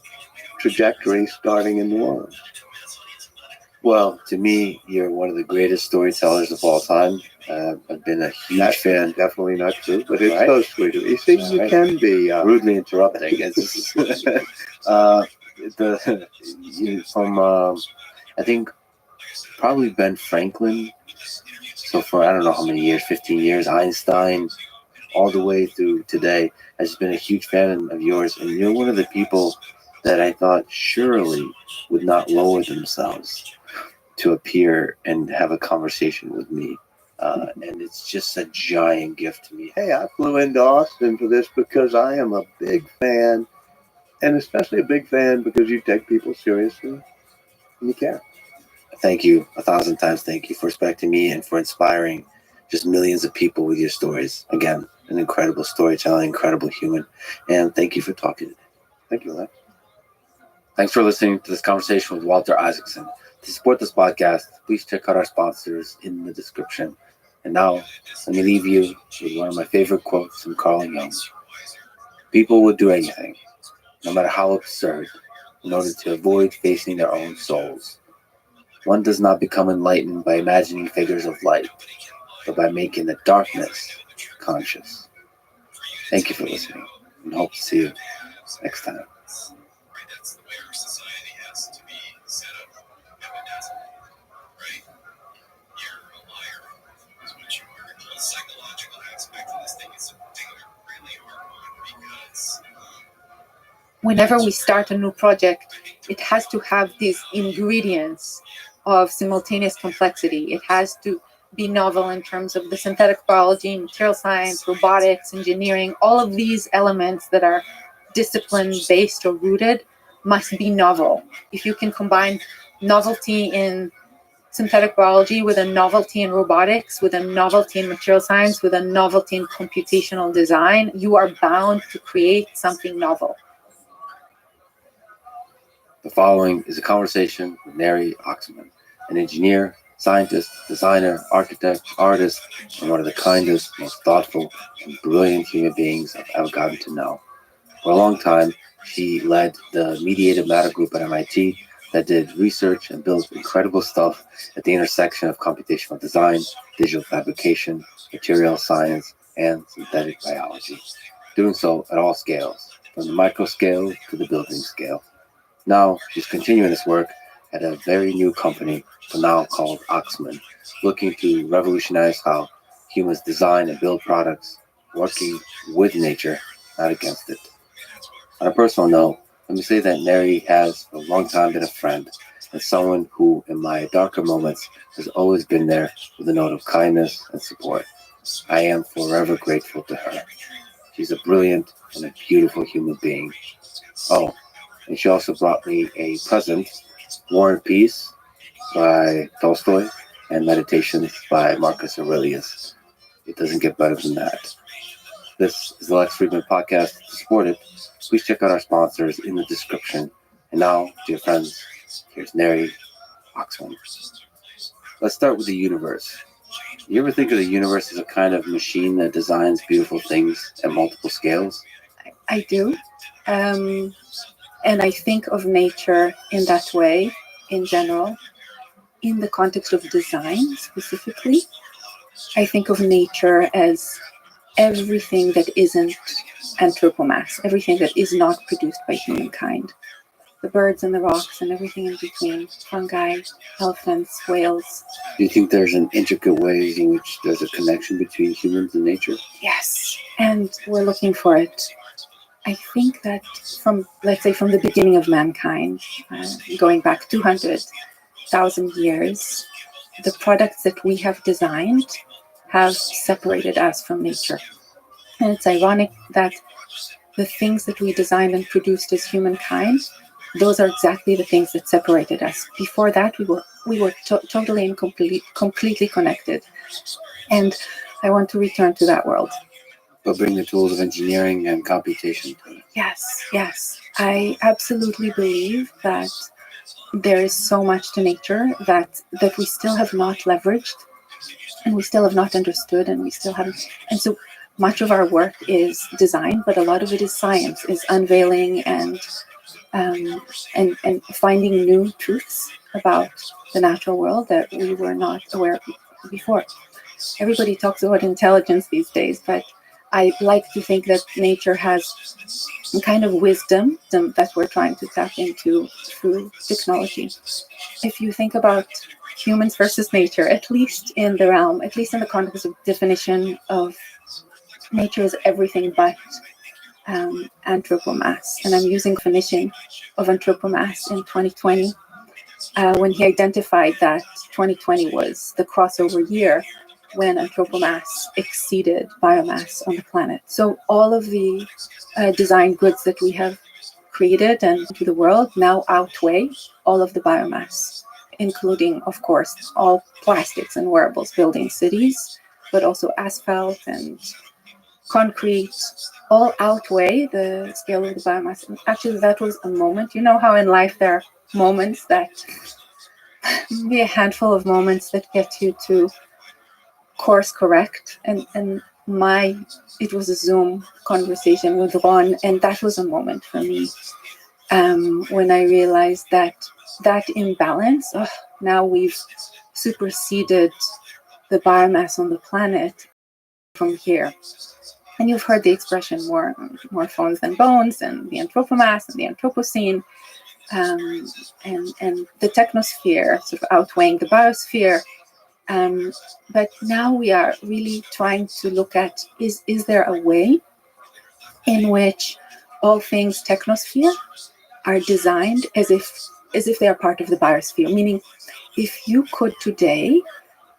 trajectory starting in New Orleans. Well, to me, you're one of the greatest storytellers of all time. I've been a huge That's fan. definitely not true, but it's Right. so sweet. You see, you Right. can be. Rudely interrupting. It's just, from I think probably Ben Franklin. So for I don't know how many years, 15 years, Einstein, all the way through today, I've just been a huge fan of yours, and you're one of the people that I thought surely would not lower themselves to appear and have a conversation with me. And it's just a giant gift to me. Hey, I flew into Austin for this because I am a big fan, and especially a big fan because you take people seriously and you care. Thank you 1,000 times. Thank you for respecting me and for inspiring just millions of people with your stories. Again, an incredible storyteller, incredible human. And thank you for talking today. Thank you, Lex. Thanks for listening to this conversation with Walter Isaacson. To support this podcast, please check out our sponsors in the description. And now, let me leave you with one of my favorite quotes from Carl Jung. People would do anything, no matter how absurd, in order to avoid facing their own souls. One does not become enlightened by imagining figures of light, but by making the darkness conscious. Thank you for listening, and hope to see you next time. Whenever we start a new project, it has to have these ingredients of simultaneous complexity. It has to be novel in terms of the synthetic biology, material science, robotics, engineering. All of these elements that are discipline-based or rooted must be novel. If you can combine novelty in synthetic biology with a novelty in robotics, with a novelty in material science, with a novelty in computational design, you are bound to create something novel. The following is a conversation with Neri Oxman, an engineer, scientist, designer, architect, artist, and one of the kindest, most thoughtful, and brilliant human beings I've ever gotten to know. For a long time, she led the Mediated Matter group at MIT that did research and built incredible stuff at the intersection of computational design, digital fabrication, material science, and synthetic biology, doing so at all scales, from the micro scale to the building scale. Now, she's continuing this work at a very new company, for now called Oxman, looking to revolutionize how humans design and build products, working with nature, not against it. On a personal note, let me say that Neri has for a long time been a friend and someone who, in my darker moments, has always been there with a note of kindness and support. I am forever grateful to her. She's a brilliant and a beautiful human being. Oh, and she also brought me a present, War and Peace by Tolstoy and Meditations by Marcus Aurelius. It doesn't get better than that. This is the Lex Friedman Podcast. To support it, please check out our sponsors in the description. And now, dear friends, here's Neri Oxman. Let's start with the universe. You ever think of the universe as a kind of machine that designs beautiful things at multiple scales? I do. And I think of nature in that way, in general. In the context of design, specifically, I think of nature as everything that isn't anthropomass, everything that is not produced by humankind. The birds and the rocks and everything in between, fungi, elephants, whales. Do you think there's an intricate ways in which there's a connection between humans and nature? Yes, and we're looking for it. I think that from the beginning of mankind, going back 200,000 years, the products that we have designed have separated us from nature. And it's ironic that the things that we designed and produced as humankind, those are exactly the things that separated us. Before that, we were totally and completely connected. And I want to return to that world. But bring the tools of engineering and computation to it. Yes. I absolutely believe that there is so much to nature that we still have not leveraged, and we still have not understood, and we still haven't. And so much of our work is design, but a lot of it is science, is unveiling and finding new truths about the natural world that we were not aware of before. Everybody talks about intelligence these days, but I like to think that nature has a kind of wisdom that we're trying to tap into through technology. If you think about humans versus nature, at least in the context of definition of nature is everything but anthropomass. And I'm using definition of anthropomass in 2020 when he identified that 2020 was the crossover year when anthropomass exceeded biomass on the planet. So all of the design goods that we have created and to the world now outweigh all of the biomass, including, of course, all plastics and wearables building cities, but also asphalt and concrete, all outweigh the scale of the biomass. And actually, that was a moment. You know how in life there are moments that, maybe a handful of moments that get you to course correct, and it was a Zoom conversation with Ron, and that was a moment for me when I realized that imbalance, now we've superseded the biomass on the planet from here. And you've heard the expression more phones than bones, and the anthropomass and the Anthropocene, and the technosphere sort of outweighing the biosphere. But now we are really trying to look at, is there a way in which all things technosphere are designed as if they are part of the biosphere? Meaning, if you could today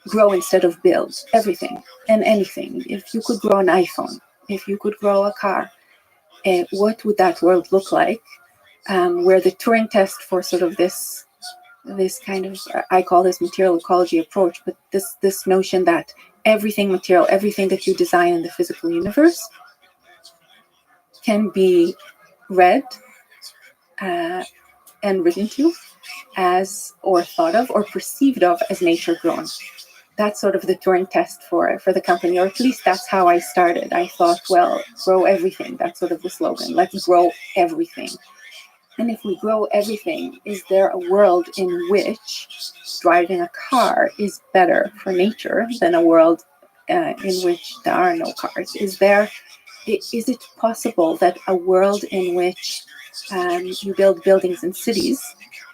grow instead of build everything and anything, if you could grow an iPhone, if you could grow a car, what would that world look like? Where the Turing test for sort of this kind of, I call this material ecology approach, but this notion that everything material, everything that you design in the physical universe can be read and written to as, or thought of, or perceived of as nature grown. That's sort of the Turing test for the company, or at least that's how I started. I thought, well, grow everything. That's sort of the slogan. Let's grow everything. And if we grow everything, is there a world in which driving a car is better for nature than a world in which there are no cars? Is it possible that a world in which you build buildings and cities,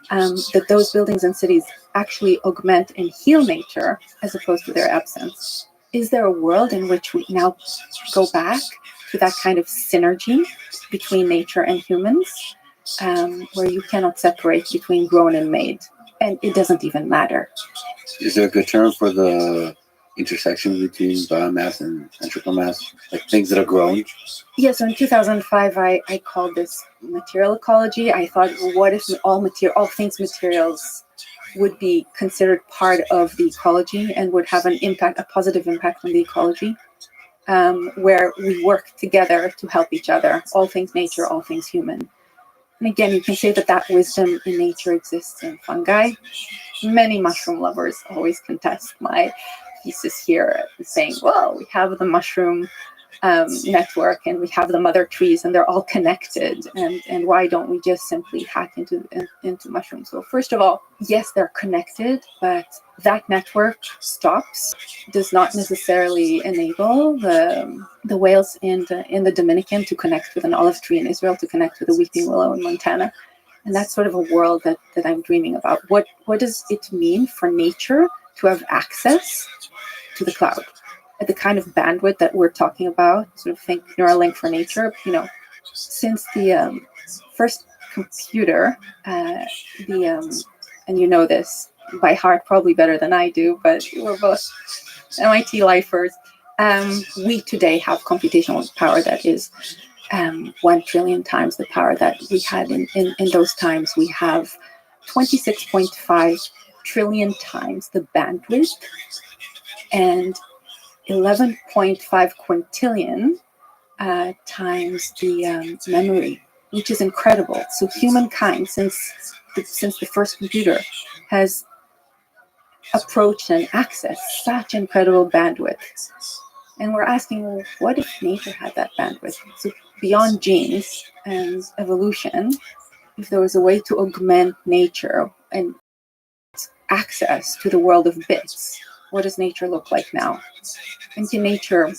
that those buildings and cities actually augment and heal nature as opposed to their absence? Is there a world in which we now go back to that kind of synergy between nature and humans? Where you cannot separate between grown and made, and it doesn't even matter. Is there a good term for the intersection between biomass and anthropomass, like things that are grown? Yeah, so in 2005, I called this material ecology. I thought, well, what if all things materials would be considered part of the ecology and would have an impact, a positive impact on the ecology, where we work together to help each other, all things nature, all things human. And again, you can say that wisdom in nature exists in fungi. Many mushroom lovers always contest my thesis here, saying, well, we have the mushroom network and we have the mother trees and they're all connected. And why don't we just simply hack into mushrooms? So first of all, yes, they're connected, but that network does not necessarily enable the whales in the Dominican to connect with an olive tree in Israel, to connect with a weeping willow in Montana. And that's sort of a world that I'm dreaming about. What does it mean for nature to have access to the cloud at the kind of bandwidth that we're talking about? Sort of think Neuralink for nature. Since the first computer, and you know this by heart probably better than I do, but we're both MIT lifers. We today have computational power that is 1 trillion times the power that we had in those times. We have 26.5 trillion times the bandwidth and 11.5 quintillion times the memory, which is incredible. So humankind, since the first computer, has approached and accessed such incredible bandwidth. And we're asking, well, what if nature had that bandwidth? So beyond genes and evolution, if there was a way to augment nature and access to the world of bits, what does nature look like now? And can nature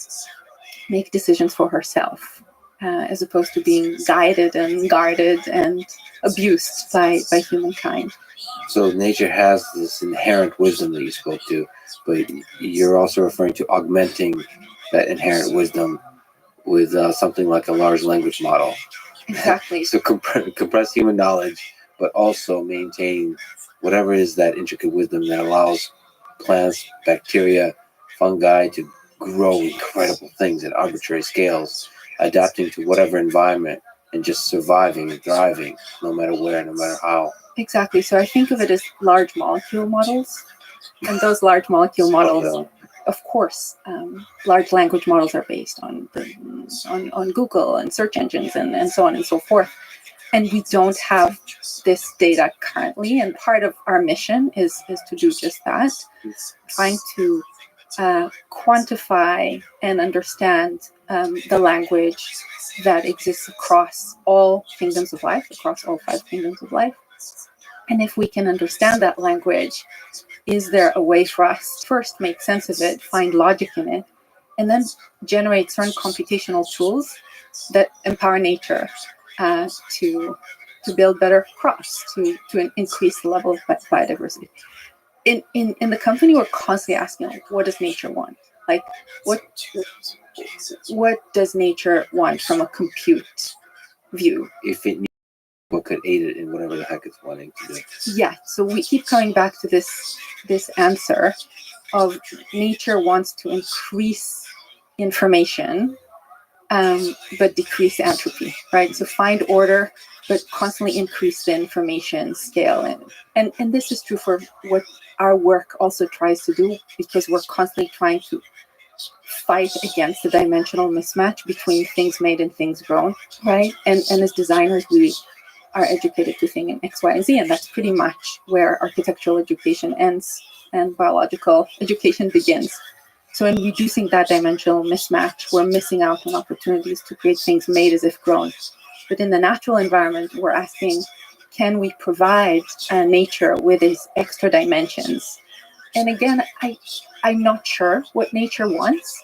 make decisions for herself, as opposed to being guided and guarded and abused by humankind? So nature has this inherent wisdom that you spoke to, but you're also referring to augmenting that inherent wisdom with something like a large language model. Exactly. So compress human knowledge, but also maintain whatever is that intricate wisdom that allows plants, bacteria, fungi to grow incredible things at arbitrary scales, adapting to whatever environment and just surviving and thriving no matter where, no matter how. Exactly. So I think of it as large molecule models. And those large molecule models, of course, large language models are based on Google and search engines and so on and so forth. And we don't have this data currently. And part of our mission is to do just that, trying to quantify and understand the language that exists across all kingdoms of life, across all 5 kingdoms of life. And if we can understand that language, is there a way for us to first make sense of it, find logic in it, and then generate certain computational tools that empower nature to build better crops, to increase the level of biodiversity? In the company, we're constantly asking, like, what does nature want? Like, what does nature want from a compute view? If it knew what could aid it in whatever the heck it's wanting to do. Yeah, so we keep coming back to this answer of nature wants to increase information, but decrease entropy, right? So find order, but constantly increase the information scale. And this is true for what our work also tries to do, because we're constantly trying to fight against the dimensional mismatch between things made and things grown, right? And as designers, we are educated to think in X, Y, and Z, and that's pretty much where architectural education ends and biological education begins. So in reducing that dimensional mismatch, we're missing out on opportunities to create things made as if grown. But in the natural environment, we're asking, can we provide nature with these extra dimensions? And again, I'm not sure what nature wants,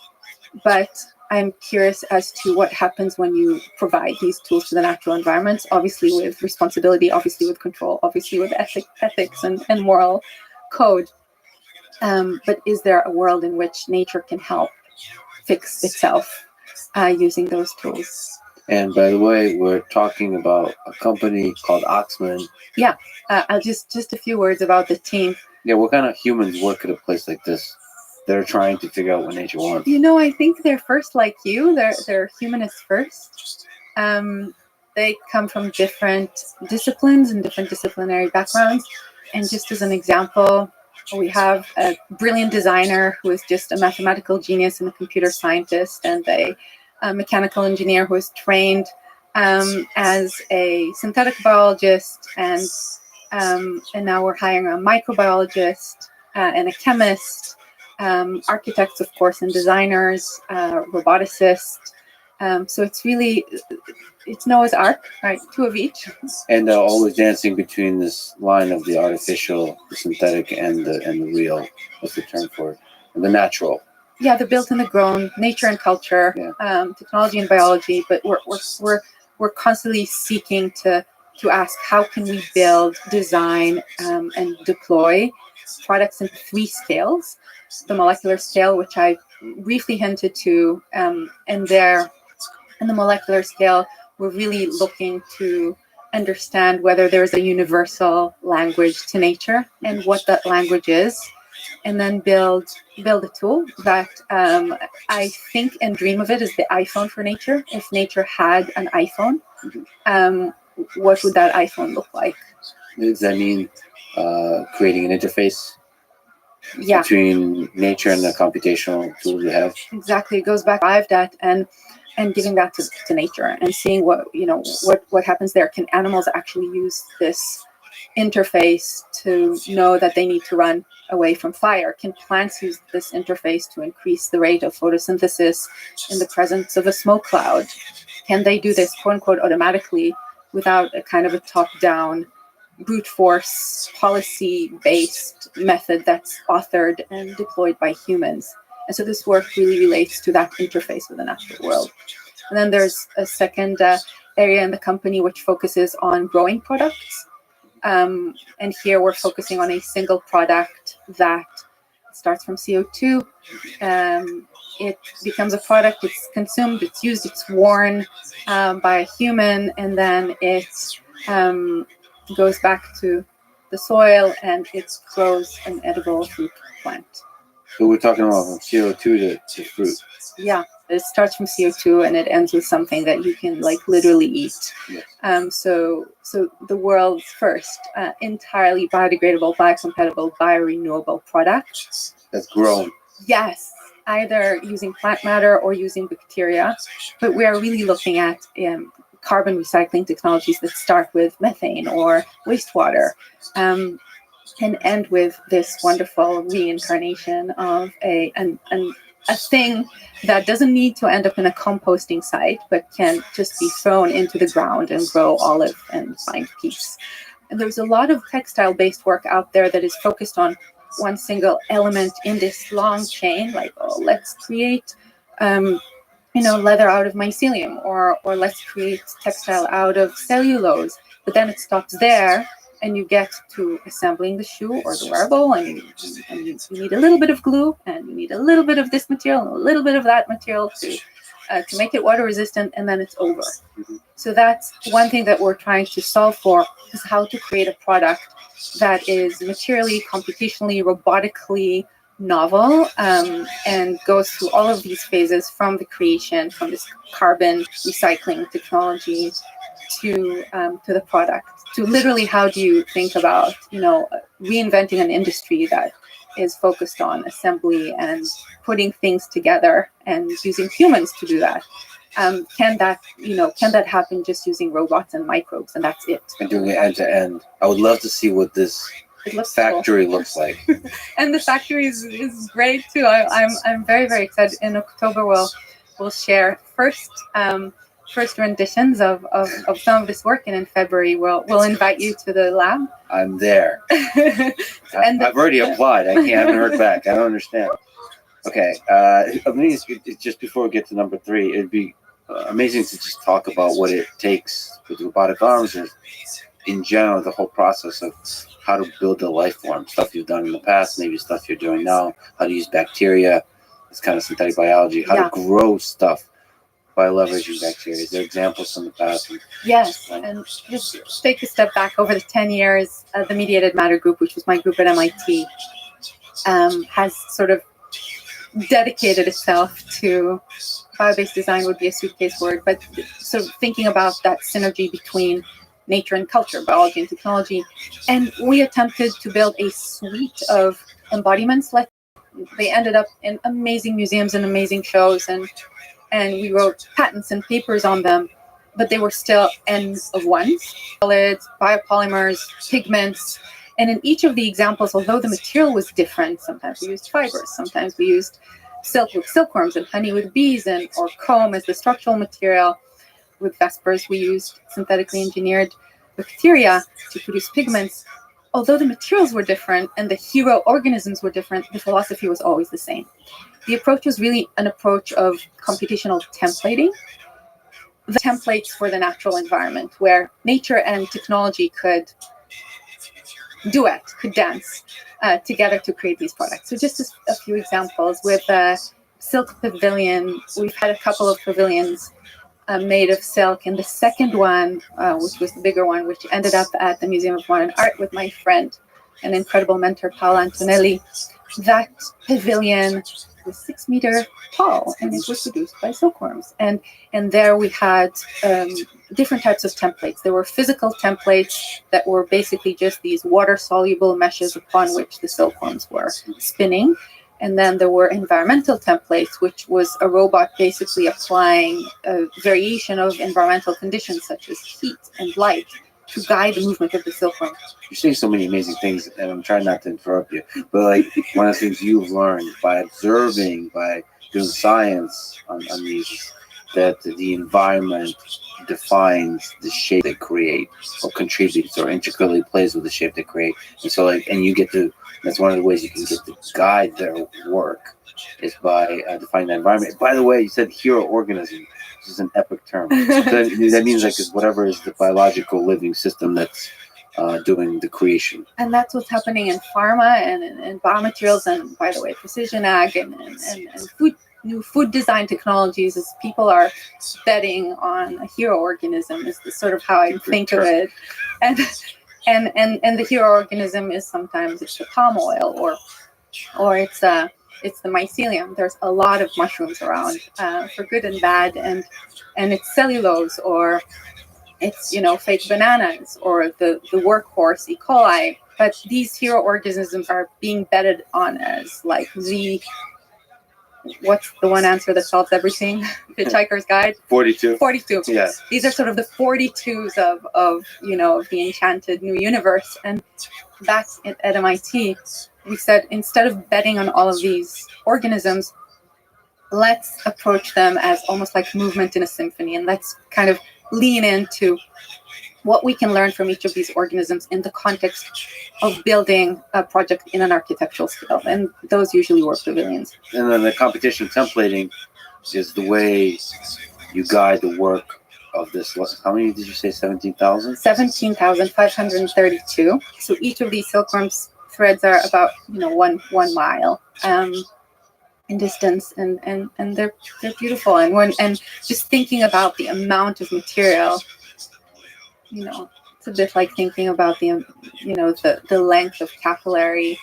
but I'm curious as to what happens when you provide these tools to the natural environments, obviously with responsibility, obviously with control, obviously with ethics and moral code. But is there a world in which nature can help fix itself using those tools? And by the way, we're talking about a company called Oxman. I'll just a few words about the team. Yeah, what kind of humans work at a place like this? They're trying to figure out what nature wants. You know, I think they're first like you. They're humanists first. They come from different disciplines and different disciplinary backgrounds. And just as an example, we have a brilliant designer who is just a mathematical genius and a computer scientist, and a mechanical engineer who is trained as a synthetic biologist, and now we're hiring a microbiologist and a chemist, architects, of course, and designers, roboticists. So it's Noah's Ark, right? 2 of each. And always dancing between this line of the artificial, the synthetic, and the real. What's the term for it? And the natural. Yeah, the built and the grown, nature and culture, technology and biology. But we're constantly seeking to ask, how can we build, design, and deploy products in 3 scales? The molecular scale, which I briefly hinted to, and there in the molecular scale, we're really looking to understand whether there's a universal language to nature and what that language is, and then build a tool that I think and dream of it as the iPhone for nature. If nature had an iPhone, what would that iPhone look like? Does that mean creating an interface between nature and the computational tools we have? Exactly. It goes back to arrived at and giving that to nature and seeing what happens there. Can animals actually use this interface to know that they need to run away from fire? Can plants use this interface to increase the rate of photosynthesis in the presence of a smoke cloud? Can they do this, quote unquote, automatically without a kind of a top-down brute force policy-based method that's authored and deployed by humans? And so this work really relates to that interface with the natural world. And then there's a second area in the company which focuses on growing products. And here we're focusing on a single product that starts from CO2. It becomes a product, it's consumed, it's used, it's worn by a human, and then it goes back to the soil and it grows an edible fruit plant. So we're talking about from CO2 to fruit. Yeah, it starts from CO2 and it ends with something that you can like literally eat. Yes. So the world's first entirely biodegradable, biocompatible, biorenewable product. That's grown. Yes, either using plant matter or using bacteria, but we are really looking at carbon recycling technologies that start with methane or wastewater. And end with this wonderful reincarnation of a thing that doesn't need to end up in a composting site, but can just be thrown into the ground and grow olive and find peace. And there's a lot of textile-based work out there that is focused on one single element in this long chain, like, oh, let's create leather out of mycelium, or let's create textile out of cellulose. But then it stops there, and you get to assembling the shoe or the wearable, and you need a little bit of glue, and you need a little bit of this material and a little bit of that material to make it water resistant, and then it's over. Mm-hmm. So that's one thing that we're trying to solve for, is how to create a product that is materially, computationally, robotically novel, and goes through all of these phases from the creation, from this carbon recycling technology to the product. To literally, how do you think about, reinventing an industry that is focused on assembly and putting things together and using humans to do that? Can that happen just using robots and microbes, and that's it? And doing it end to end. I would love to see what this factory looks like. And the factory is great too. I'm very, very excited. In October, we'll share first renditions of some of this work, and in February we'll invite you to the lab. I'm there. I've already applied. I haven't heard back. I don't understand. Okay. Just before we get to number 3, it'd be amazing to just talk about what it takes with robotic arms, and in general the whole process of how to build a life form, stuff you've done in the past, maybe stuff you're doing now, how to use bacteria, this kind of synthetic biology, how to grow stuff by leveraging bacteria. Is there examples from the past? Yes, and just take a step back. Over the 10 years, the Mediated Matter Group, which was my group at MIT, has sort of dedicated itself to, bio-based design would be a suitcase word, but sort of thinking about that synergy between nature and culture, biology and technology. And we attempted to build a suite of embodiments. They ended up in amazing museums and amazing shows, and we wrote patents and papers on them, but they were still N of ones, solids, biopolymers, pigments. And in each of the examples, although the material was different, sometimes we used fibers, sometimes we used silk with silkworms and honey with bees, or comb as the structural material. With Vespers, we used synthetically engineered bacteria to produce pigments. Although the materials were different and the hero organisms were different, the philosophy was always the same. The approach was really an approach of computational templating, the templates for the natural environment, where nature and technology could duet, could dance together to create these products. So just a few examples. With Silk Pavilion, we've had a couple of pavilions made of silk, and the second one, which was the bigger one, which ended up at the Museum of Modern Art with my friend and incredible mentor, Paola Antonelli, that pavilion was 6 meters tall, and it was produced by silkworms. And there we had different types of templates. There were physical templates that were basically just these water-soluble meshes upon which the silkworms were spinning. And then there were environmental templates, which was a robot basically applying a variation of environmental conditions such as heat and light to guide the movement of the silkworm. You're saying so many amazing things, and I'm trying not to interrupt you. But like one of the things you've learned by observing, by doing science on these, that the environment defines the shape they create, or contributes, or intricately plays with the shape they create. And so, like, and you get to. That's one of the ways you can get to guide their work, is by defining that environment. By the way, you said hero organism. This is an epic term. So that means like whatever is the biological living system that's doing the creation. And that's what's happening in pharma and in biomaterials, and by the way, precision ag and food, new food design technologies. Is people are betting on a hero organism is the sort of how I think of it. And the hero organism is sometimes it's the palm oil or it's the mycelium. There's a lot of mushrooms around for good and bad, and it's cellulose, or it's fake bananas, or the workhorse E. coli. But these hero organisms are being betted on as like what's the one answer that solves everything? Hitchhiker's Guide. 42. 42. Yeah. These are sort of the 42s of the enchanted new universe. And back at MIT, we said, instead of betting on all of these organisms, let's approach them as almost like movement in a symphony, and let's kind of lean into what we can learn from each of these organisms in the context of building a project in an architectural scale. And those usually were pavilions. And then the competition templating is the way you guide the work of this. How many did you say? 17,000? 17,532. So each of these silkworms threads are about 1 mile in distance, and they're beautiful. And just thinking about the amount of material, it's a bit like thinking about the length of capillary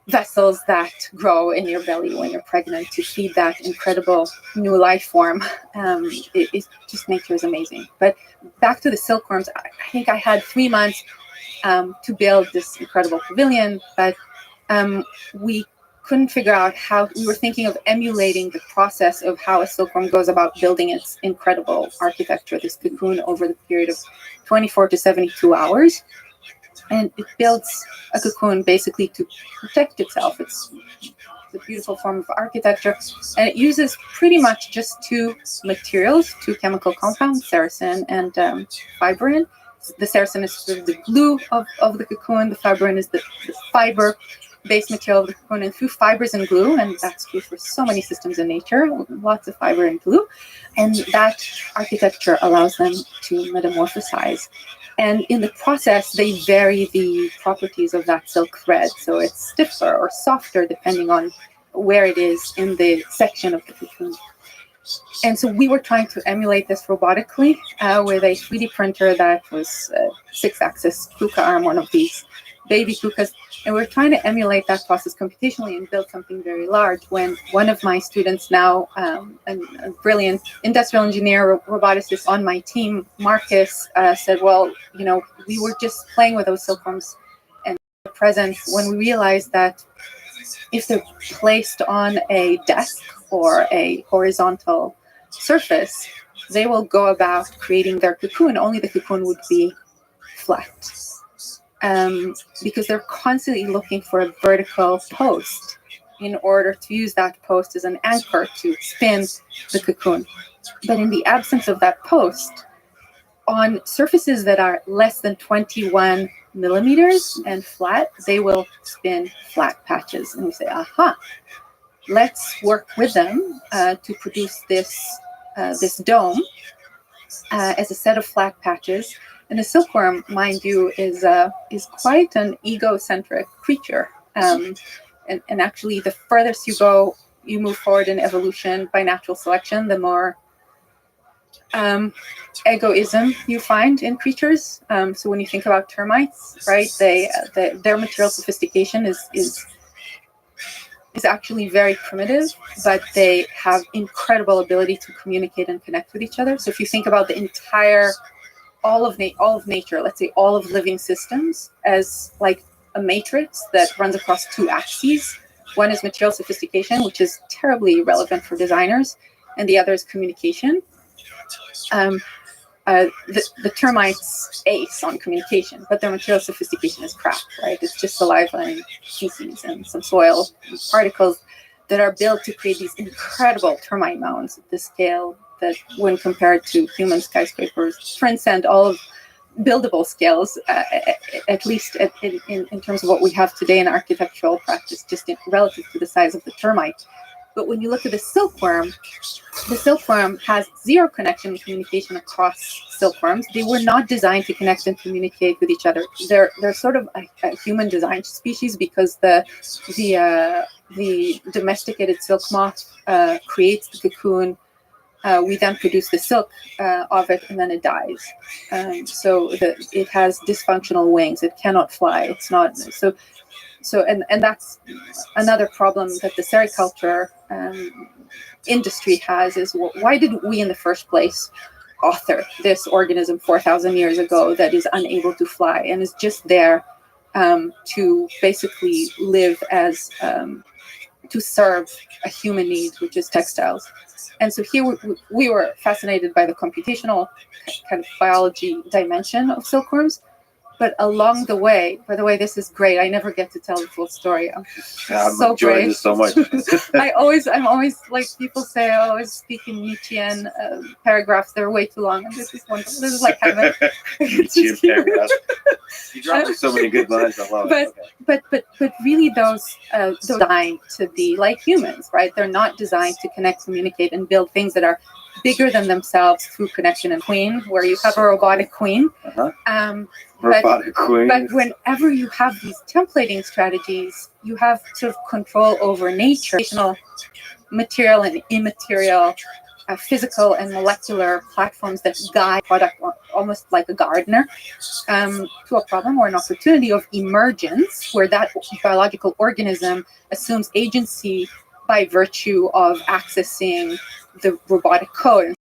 vessels that grow in your belly when you're pregnant to feed that incredible new life form. It just nature is amazing. But back to the silkworms, I think I had 3 months to build this incredible pavilion, but we couldn't figure out how. We were thinking of emulating the process of how a silkworm goes about building its incredible architecture, this cocoon, over the period of 24 to 72 hours. And it builds a cocoon basically to protect itself. It's a beautiful form of architecture, and it uses pretty much just two materials, two chemical compounds, sericin and fibrin. The sericin is sort of the glue of the cocoon. The fibrin is the fiber-based material of the cocoon. And through fibers and glue, and that's true for so many systems in nature, lots of fiber and glue, and that architecture allows them to metamorphosize. And in the process, they vary the properties of that silk thread. So it's stiffer or softer depending on where it is in the section of the cocoon. And so we were trying to emulate this robotically with a 3D printer that was a 6-axis KUKA arm, one of these baby KUKAs. And we're trying to emulate that process computationally and build something very large, when one of my students now, a brilliant industrial engineer, roboticist on my team, Marcus, said, well, we were just playing with those silkworms and present when we realized that if they're placed on a desk or a horizontal surface, they will go about creating their cocoon, only the cocoon would be flat. Because they're constantly looking for a vertical post in order to use that post as an anchor to spin the cocoon. But in the absence of that post, on surfaces that are less than 21 millimeters and flat, they will spin flat patches. And we say, aha, let's work with them to produce this dome as a set of flat patches. And the silkworm, mind you, is quite an egocentric creature. And actually, the furthest you move forward in evolution by natural selection, the more egoism you find in creatures. So when you think about termites, right, their material sophistication is actually very primitive, but they have incredible ability to communicate and connect with each other. So if you think about the entire all of nature, let's say all of living systems, as like a matrix that runs across two axes. One is material sophistication, which is terribly relevant for designers, and the other is communication. the termites ace on communication, but their material sophistication is crap, right? It's just saliva and feces and some soil particles that are built to create these incredible termite mounds at the scale that, when compared to human skyscrapers, transcend all of buildable scales, at least in terms of what we have today in architectural practice, just relative to the size of the termite. But when you look at the silkworm has zero connection and communication across silkworms. They were not designed to connect and communicate with each other. They're sort of a human designed species because the domesticated silk moth creates the cocoon. We then produce the silk of it, and then it dies. So it has dysfunctional wings. It cannot fly. It's not so. And that's another problem that the sericulture industry has, is why did we in the first place author this organism 4,000 years ago that is unable to fly and is just there to basically live as to serve a human need, which is textiles. And so here we were fascinated by the computational kind of biology dimension of silkworms. But along the way, by the way, this is great. I never get to tell the full story. I'm so enjoying great. this so much. I'm always like, people say, I always speak in Nietzschean paragraphs. They're way too long. And this is wonderful. This is like heaven. Nietzschean paragraph. You dropped so many good lines. I love it. But really, those designed to be like humans, right? They're not designed to connect, communicate, and build things that are bigger than themselves through connection and queen, where you have a robotic queen. Robotic queen. But whenever you have these templating strategies, you have sort of control over nature, material and immaterial, physical and molecular platforms that guide product almost like a gardener to a problem or an opportunity of emergence, where that biological organism assumes agency by virtue of accessing the robotic code.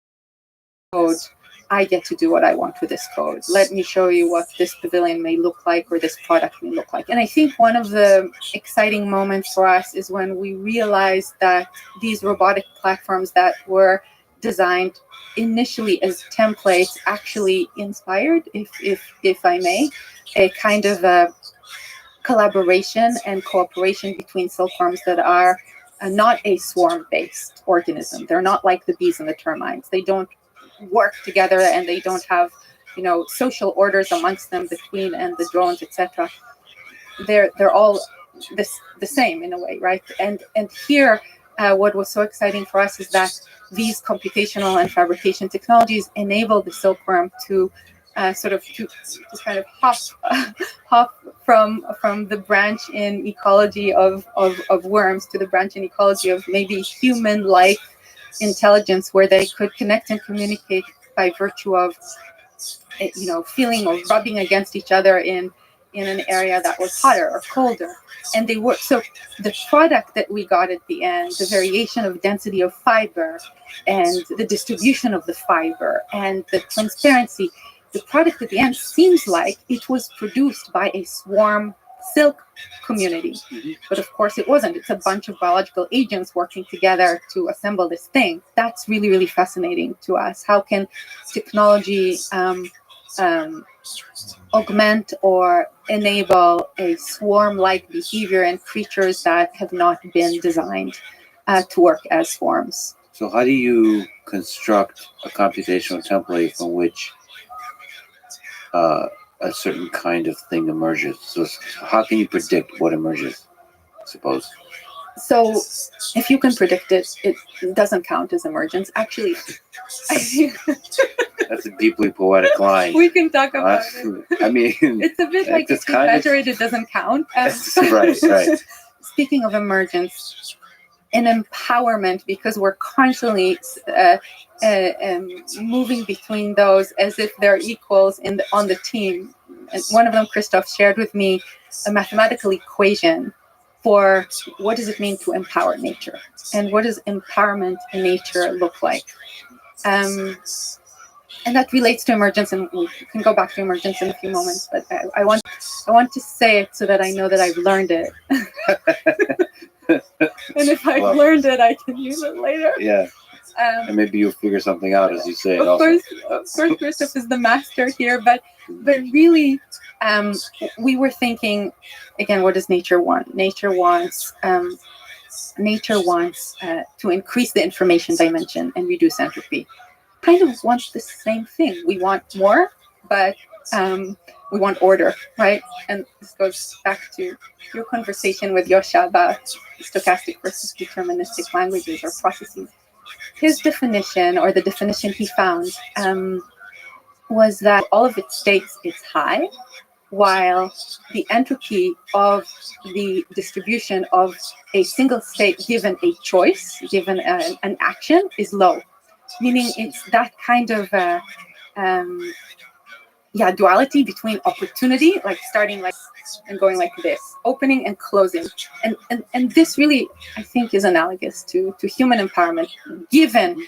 I get to do what I want with this code. Let me show you what this pavilion may look like, or this product may look like. And I think one of the exciting moments for us is when we realized that these robotic platforms that were designed initially as templates actually inspired, if I may, a kind of a collaboration and cooperation between silkworms that are not a swarm-based organism. They're not like the bees and the termites. They don't work together, and they don't have, social orders amongst them, the queen and the drones, etc. They're all the same in a way, right? And here, what was so exciting for us is that these computational and fabrication technologies enable the silkworm to just kind of hop from the branch in ecology of worms to the branch in ecology of maybe human-like intelligence, where they could connect and communicate by virtue of feeling or rubbing against each other in an area that was hotter or colder. And they were, so the product that we got at the end, the variation of density of fiber and the distribution of the fiber and the transparency, the product at the end seems like it was produced by a swarm silk community. But of course it wasn't. It's a bunch of biological agents working together to assemble this thing. That's really, really fascinating to us. How can technology augment or enable a swarm-like behavior in creatures that have not been designed to work as swarms? So how do you construct a computational template from which a certain kind of thing emerges? So how can you predict what emerges, I suppose? So if you can predict it, it doesn't count as emergence. Actually, That's a deeply poetic line. we can talk about it. I mean, It's a bit like it's if you kind of- measure it, it doesn't count. right. Speaking of emergence, an empowerment, because we're constantly moving between those as if they're equals on the team. And one of them, Christoph, shared with me a mathematical equation for what does it mean to empower nature, and what does empowerment in nature look like. And that relates to emergence, and we can go back to emergence in a few moments. But I want to say it so that I know that I've learned it. And if I've learned it, I can use it later. Yeah. And maybe you'll figure something out as you say it Of also. course, Christoph is the master here, but really, we were thinking again. What does nature want? Nature wants to increase the information dimension and reduce entropy. Kind of wants the same thing. We want more, but we want order, right? And this goes back to your conversation with Yosha about stochastic versus deterministic languages or processes. His definition, or the definition he found, was that all of its states is high, while the entropy of the distribution of a single state given a choice, given an action, is low. Meaning it's that kind of duality between opportunity, like starting like and going like this, opening and closing, and this really, I think, is analogous to human empowerment. Given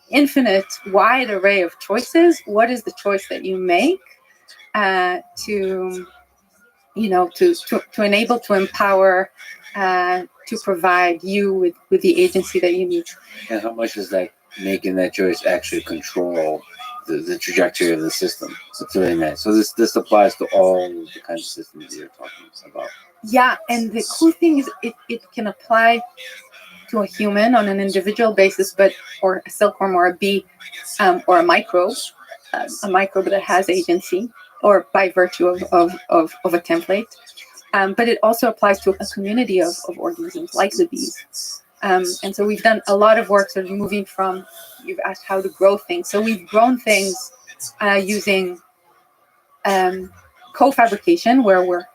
infinite wide array of choices, what is the choice that you make to enable, to empower, to provide you with the agency that you need? And how much is that making that choice actually control the trajectory of the system? It's really nice. So this applies to all the kinds of systems that you're talking about. Yeah, and the cool thing is it can apply to a human on an individual basis, or a silkworm or a bee, or a microbe that has agency, or by virtue of a template. But it also applies to a community of organisms like the bees. And so we've done a lot of work sort of moving from, you've asked how to grow things. So we've grown things using co-fabrication, where we're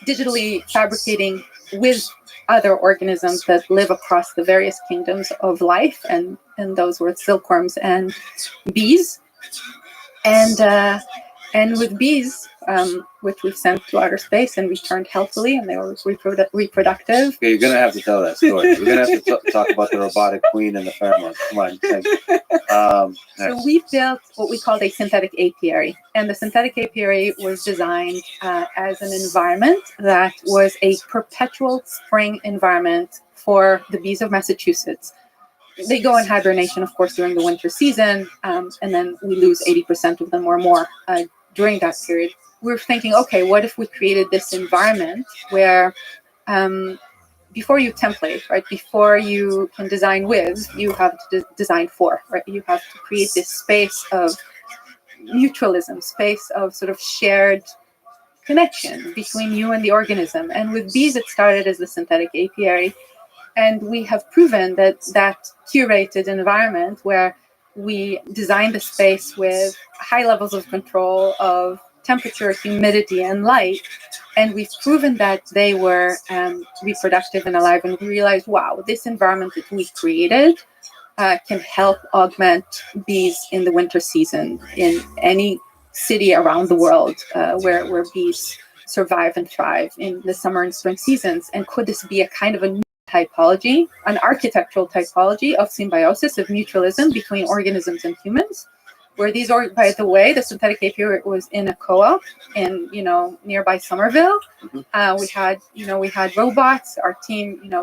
digitally fabricating with other organisms that live across the various kingdoms of life, and those were silkworms and bees. And with bees, which we've sent to outer space and returned healthily, and they were reproductive. Okay, you're gonna have to tell that story. We're gonna have to talk about the robotic queen and the pheromones. Come on. So we built what we called a synthetic apiary, and the synthetic apiary was designed as an environment that was a perpetual spring environment for the bees of Massachusetts. They go in hibernation, of course, during the winter season, and then we lose 80% of them or more during that period. We're thinking, okay, what if we created this environment where before you template, right, before you can design with, you have to design for, right? You have to create this space of mutualism, space of sort of shared connection between you and the organism. And with bees, it started as the synthetic apiary. And we have proven that curated environment where we designed the space with high levels of control of temperature, humidity, and light, and we've proven that they were reproductive and alive, and we realized, wow, this environment that we created can help augment bees in the winter season in any city around the world where bees survive and thrive in the summer and spring seasons. And could this be a kind of a new typology, an architectural typology of symbiosis, of mutualism between organisms and humans, where these are, by the way, the synthetic apiary was in a co-op in, nearby Somerville. We had robots. Our team,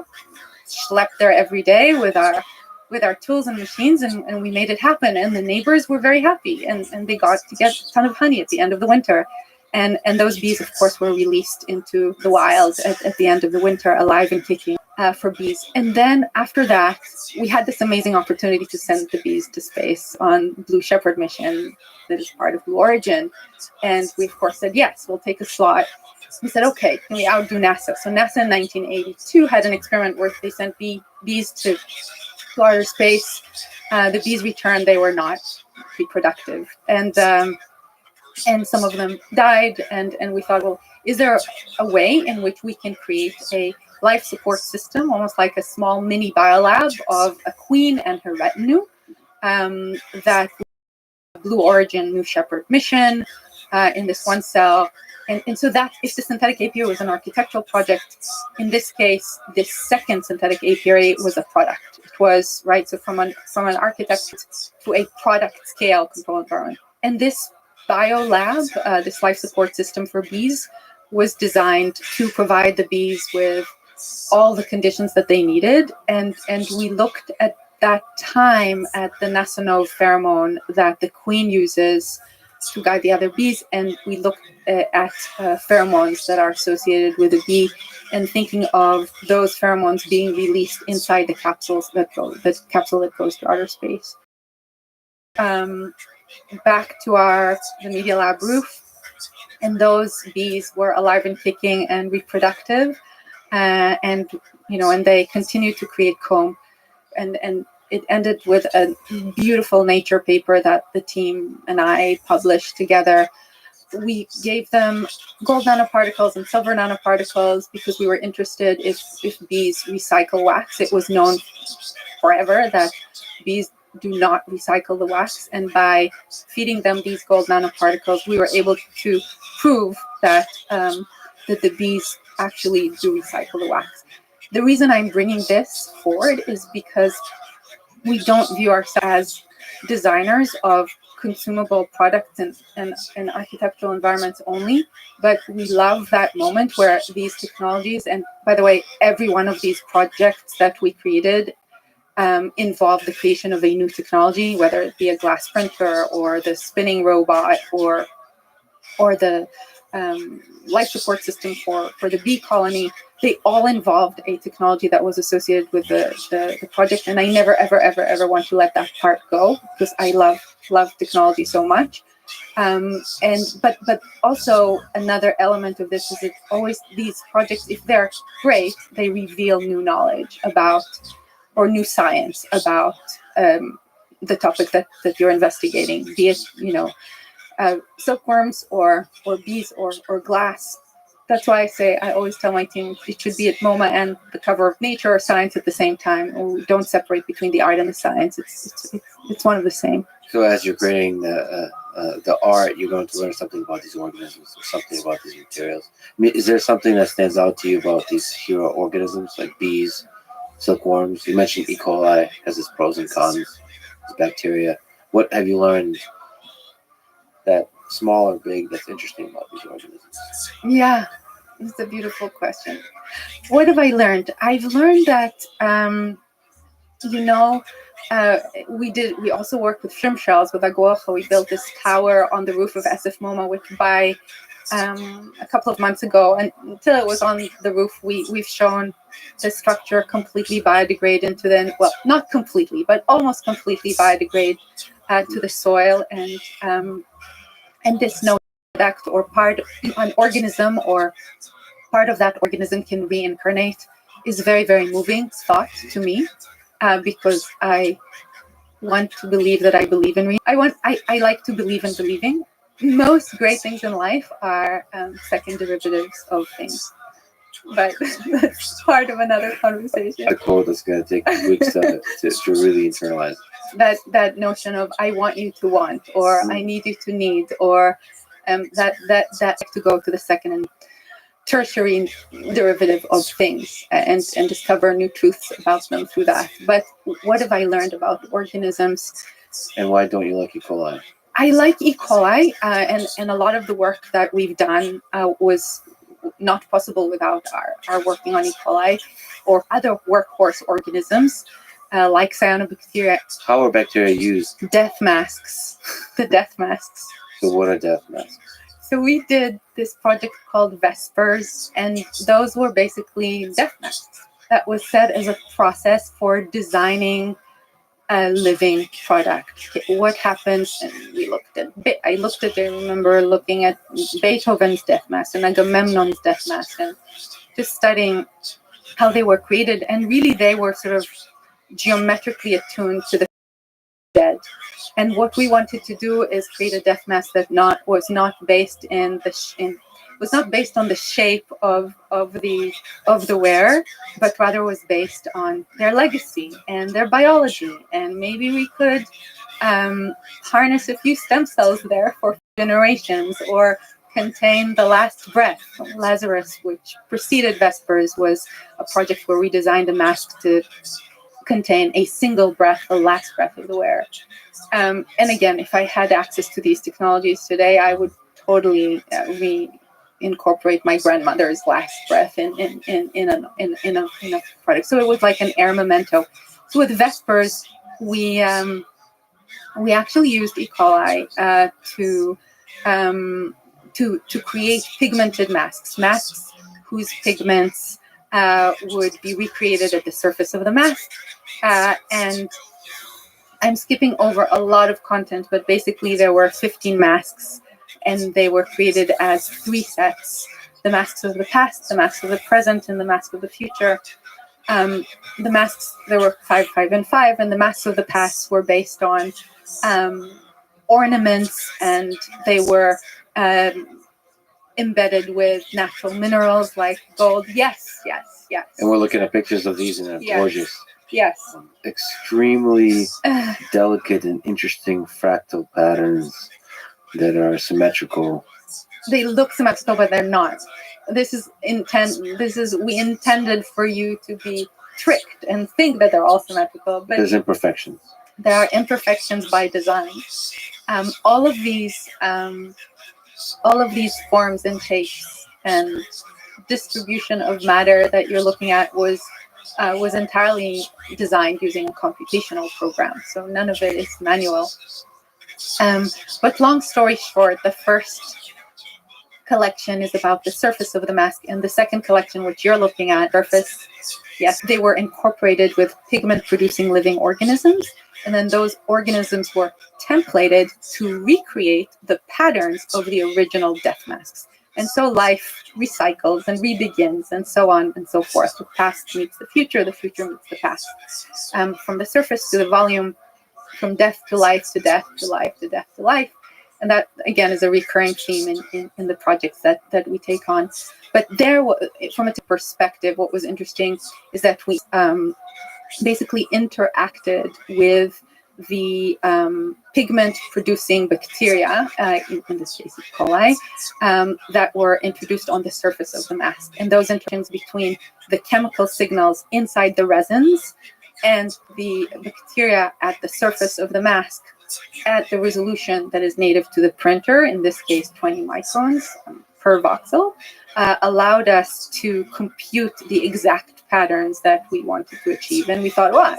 schlepped there every day with our tools and machines, and we made it happen. And the neighbors were very happy, and they got to get a ton of honey at the end of the winter. And those bees, of course, were released into the wild at the end of the winter, alive and kicking for bees. And then after that, we had this amazing opportunity to send the bees to space on Blue Shepard mission that is part of Blue Origin. And we, of course, said, yes, we'll take a slot. We said, okay, can we outdo NASA? So NASA in 1982 had an experiment where they sent bees to outer space. The bees returned, they were not reproductive. And some of them died, and we thought, well, is there a way in which we can create a life support system, almost like a small mini biolab of a queen and her retinue, that Blue Origin New Shepard mission in this one cell. And so that, if the synthetic apiary was an architectural project, in this case, this second synthetic apiary was a product. It was, right, so from an architect to a product scale control environment. And this biolab, this life support system for bees, was designed to provide the bees with all the conditions that they needed. And we looked at that time at the Nasanov pheromone that the queen uses to guide the other bees, and we looked at pheromones that are associated with a bee, and thinking of those pheromones being released inside the capsules the capsule that goes to outer space. Back to the Media Lab roof, and those bees were alive and kicking and reproductive, and they continued to create comb, and it ended with a beautiful Nature paper that the team and I published together. We gave them gold nanoparticles and silver nanoparticles because we were interested if bees recycle wax. It was known forever that bees do not recycle the wax, and by feeding them these gold nanoparticles, we were able to prove that the bees actually do recycle the wax. The reason I'm bringing this forward is because we don't view ourselves as designers of consumable products and architectural environments only, but we love that moment where these technologies, and by the way, every one of these projects that we created involved the creation of a new technology, whether it be a glass printer or the spinning robot or the life support system for the bee colony. They all involved a technology that was associated with the project, and I never ever want to let that part go because I love technology so much. But also another element of this is it's always these projects, if they're great, they reveal new knowledge about or new science about the topic that you're investigating, be it silkworms or bees or glass. That's why I always tell my team it should be at MoMA and the cover of Nature or Science at the same time. We don't separate between the art and the science. It's one of the same. So as you're creating the art, you're going to learn something about these organisms or something about these materials. I mean, is there something that stands out to you about these hero organisms like bees, silkworms? You mentioned E. coli has its pros and cons, its bacteria. What have you learned that small or big that's interesting about these organisms? Yeah, it's a beautiful question. What have I learned? I've learned that we also work with shrimp shells with Aguaja. We built this tower on the roof of SF MoMA, which by a couple of months ago, and until it was on the roof, we've shown the structure completely biodegrade into not completely, but almost completely biodegrade to the soil, and this no product or an organism or part of that organism can reincarnate is very, very moving thought to me, because I want to believe that I believe in I like to believe in believing. Most great things in life are second derivatives of things, but that's part of another conversation. A quote that's going to take weeks to really internalize. That notion of I want you to want, or I need you to need, or that to go to the second and tertiary derivative of things and discover new truths about them through that. But what have I learned about organisms? And why don't you like E. coli? I like E. coli, and a lot of the work that we've done was not possible without our working on E. coli or other workhorse organisms like cyanobacteria. How are bacteria used? Death masks. The death masks. So what are death masks? So we did this project called Vespers, and those were basically death masks. That was set as a process for designing a living product. What happens? And I remember looking at Beethoven's death mask and Agamemnon's death mask and just studying how they were created. And really they were sort of geometrically attuned to the dead. And what we wanted to do is create a death mask that was not based on the shape of the wearer, but rather was based on their legacy and their biology. And maybe we could harness a few stem cells there for generations, or contain the last breath. Lazarus, which preceded Vespers, was a project where we designed a mask to contain a single breath, the last breath of the wearer. And again, if I had access to these technologies today, I would totally reincorporate my grandmother's last breath in a product. So it was like an air memento. So with Vespers, we actually used E. coli to create pigmented masks whose pigments would be recreated at the surface of the mask. And I'm skipping over a lot of content, but basically there were 15 masks, and they were created as 3 sets: the masks of the past, the masks of the present, and the mask of the future. The masks, there were 5, 5, and 5, and the masks of the past were based on ornaments, and they were embedded with natural minerals like gold. Yes. And we're looking at pictures of these, and they're Yes. gorgeous. Yes. Extremely delicate and interesting fractal patterns that are symmetrical. They look symmetrical, but they're not. We intended for you to be tricked and think that they're all symmetrical, but There's imperfections. there are imperfections by design. All of these forms and shapes and distribution of matter that you're looking at was entirely designed using a computational program. So none of it is manual. But long story short, the first collection is about the surface of the mask, and the second collection, which you're looking at, surface, yes, they were incorporated with pigment-producing living organisms, and then those organisms were templated to recreate the patterns of the original death masks. And so life recycles and rebegins, and so on and so forth. The past meets the future meets the past. From the surface to the volume, from death to life to death to life to death to life. And that, again, is a recurring theme in the projects that we take on. But from a perspective, what was interesting is that we basically interacted with the pigment-producing bacteria, in this case, E. coli, that were introduced on the surface of the mask. And those interactions between the chemical signals inside the resins and the bacteria at the surface of the mask at the resolution that is native to the printer, in this case 20 microns per voxel, allowed us to compute the exact patterns that we wanted to achieve. And we thought, well,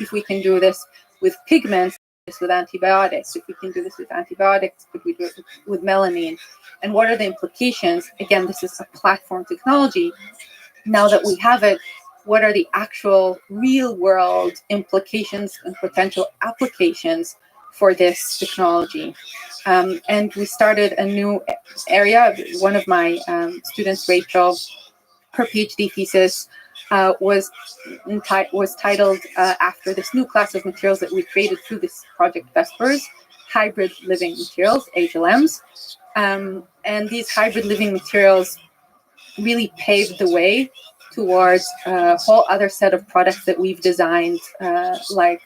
if we can do this with pigments, with antibiotics, if we can do this with antibiotics, could we do it with melamine? And what are the implications? Again, this is a platform technology. Now that we have it, what are the actual real-world implications and potential applications for this technology? And we started a new area. One of my students, Rachel, her PhD thesis was titled after this new class of materials that we created through this project Vespers, hybrid living materials, HLMs. And these hybrid living materials really paved the way towards a whole other set of products that we've designed, like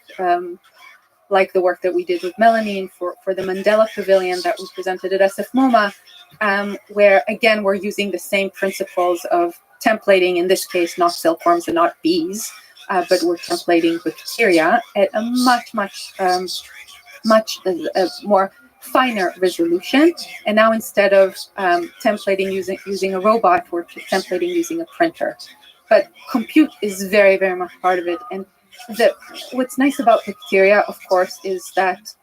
the work that we did with melamine for the Mandela Pavilion that we presented at SF MoMA, where, again, we're using the same principles of templating, in this case, not silkworms and not bees, but we're templating bacteria at a much more finer resolution. And now, instead of templating using a robot, we're templating using a printer. But compute is very, very much part of it. And what's nice about bacteria, of course, is that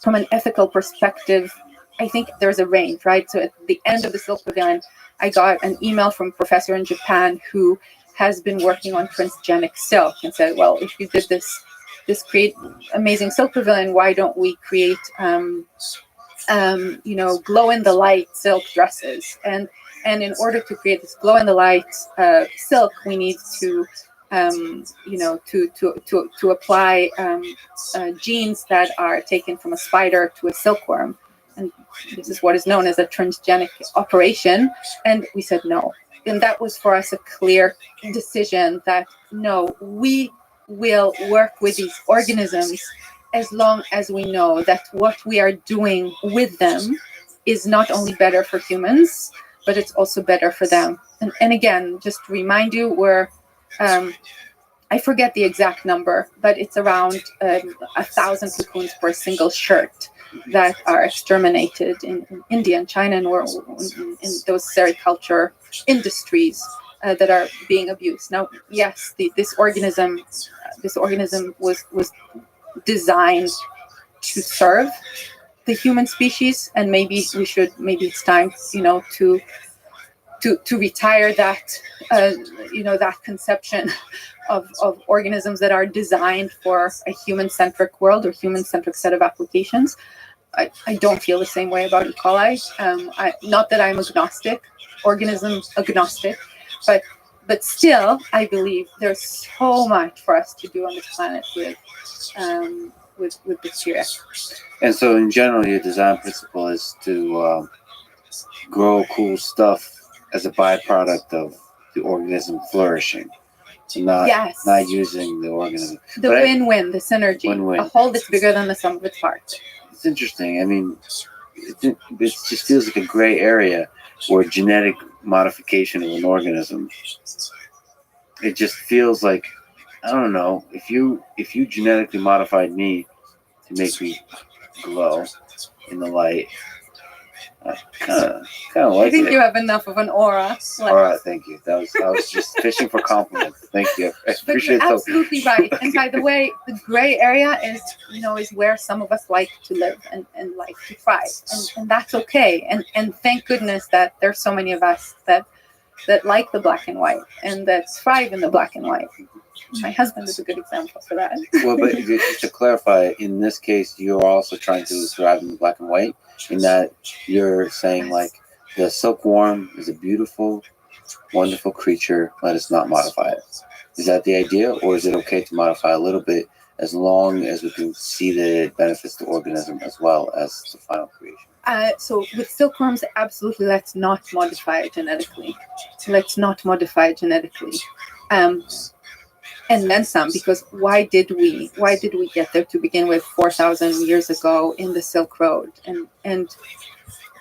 from an ethical perspective, I think there's a range, right? So at the end of the Silk Pavilion, I got an email from a professor in Japan who has been working on transgenic silk and said, well, if you did this create amazing Silk Pavilion, why don't we create, glow-in-the-light silk dresses? And in order to create this glow-in-the-light silk, we need to to apply genes that are taken from a spider to a silkworm. And this is what is known as a transgenic operation. And we said no. And that was for us a clear decision that no, we will work with these organisms as long as we know that what we are doing with them is not only better for humans, but it's also better for them. And again, just to remind you, we're I forget the exact number, but it's around 1,000 cocoons per single shirt that are exterminated in India and China, and in those sericulture industries that are being abused. Now, yes, this organism this organism was designed to serve the human species, and maybe it's time, to retire that that conception of organisms that are designed for a human-centric world or human-centric set of applications. I don't feel the same way about E. coli. Not that I'm organism agnostic, but still, I believe there's so much for us to do on this planet with bacteria. And so, in general, your design principle is to grow cool stuff as a byproduct of the organism flourishing, not using the organism. The win-win, the synergy, Win-win. a whole that's bigger than the sum of its parts. It's interesting. I mean, it just feels like a gray area where genetic modification of an organism. It just feels like, I don't know, if you genetically modified me to make me glow in the light, I kind of like I think it. you have enough of an aura. All right, thank you. I was just fishing for compliments. Thank you. I But appreciate you're it. absolutely right. And by the way, the gray area is where some of us like to live and like to thrive, and that's okay. And thank goodness that there's so many of us that like the black and white and that thrive in the black and white. My husband is a good example for that. Well, but just to clarify, in this case, you're also trying to thrive in the black and white, in that you're saying, like, the silkworm is a beautiful, wonderful creature. Let us not modify it. Is that the idea, or is it okay to modify a little bit as long as we can see that it benefits the organism as well as the final creation? So with silkworms, absolutely, let's not modify it genetically. And then some, because why did we get there to begin with 4,000 years ago in the Silk Road? And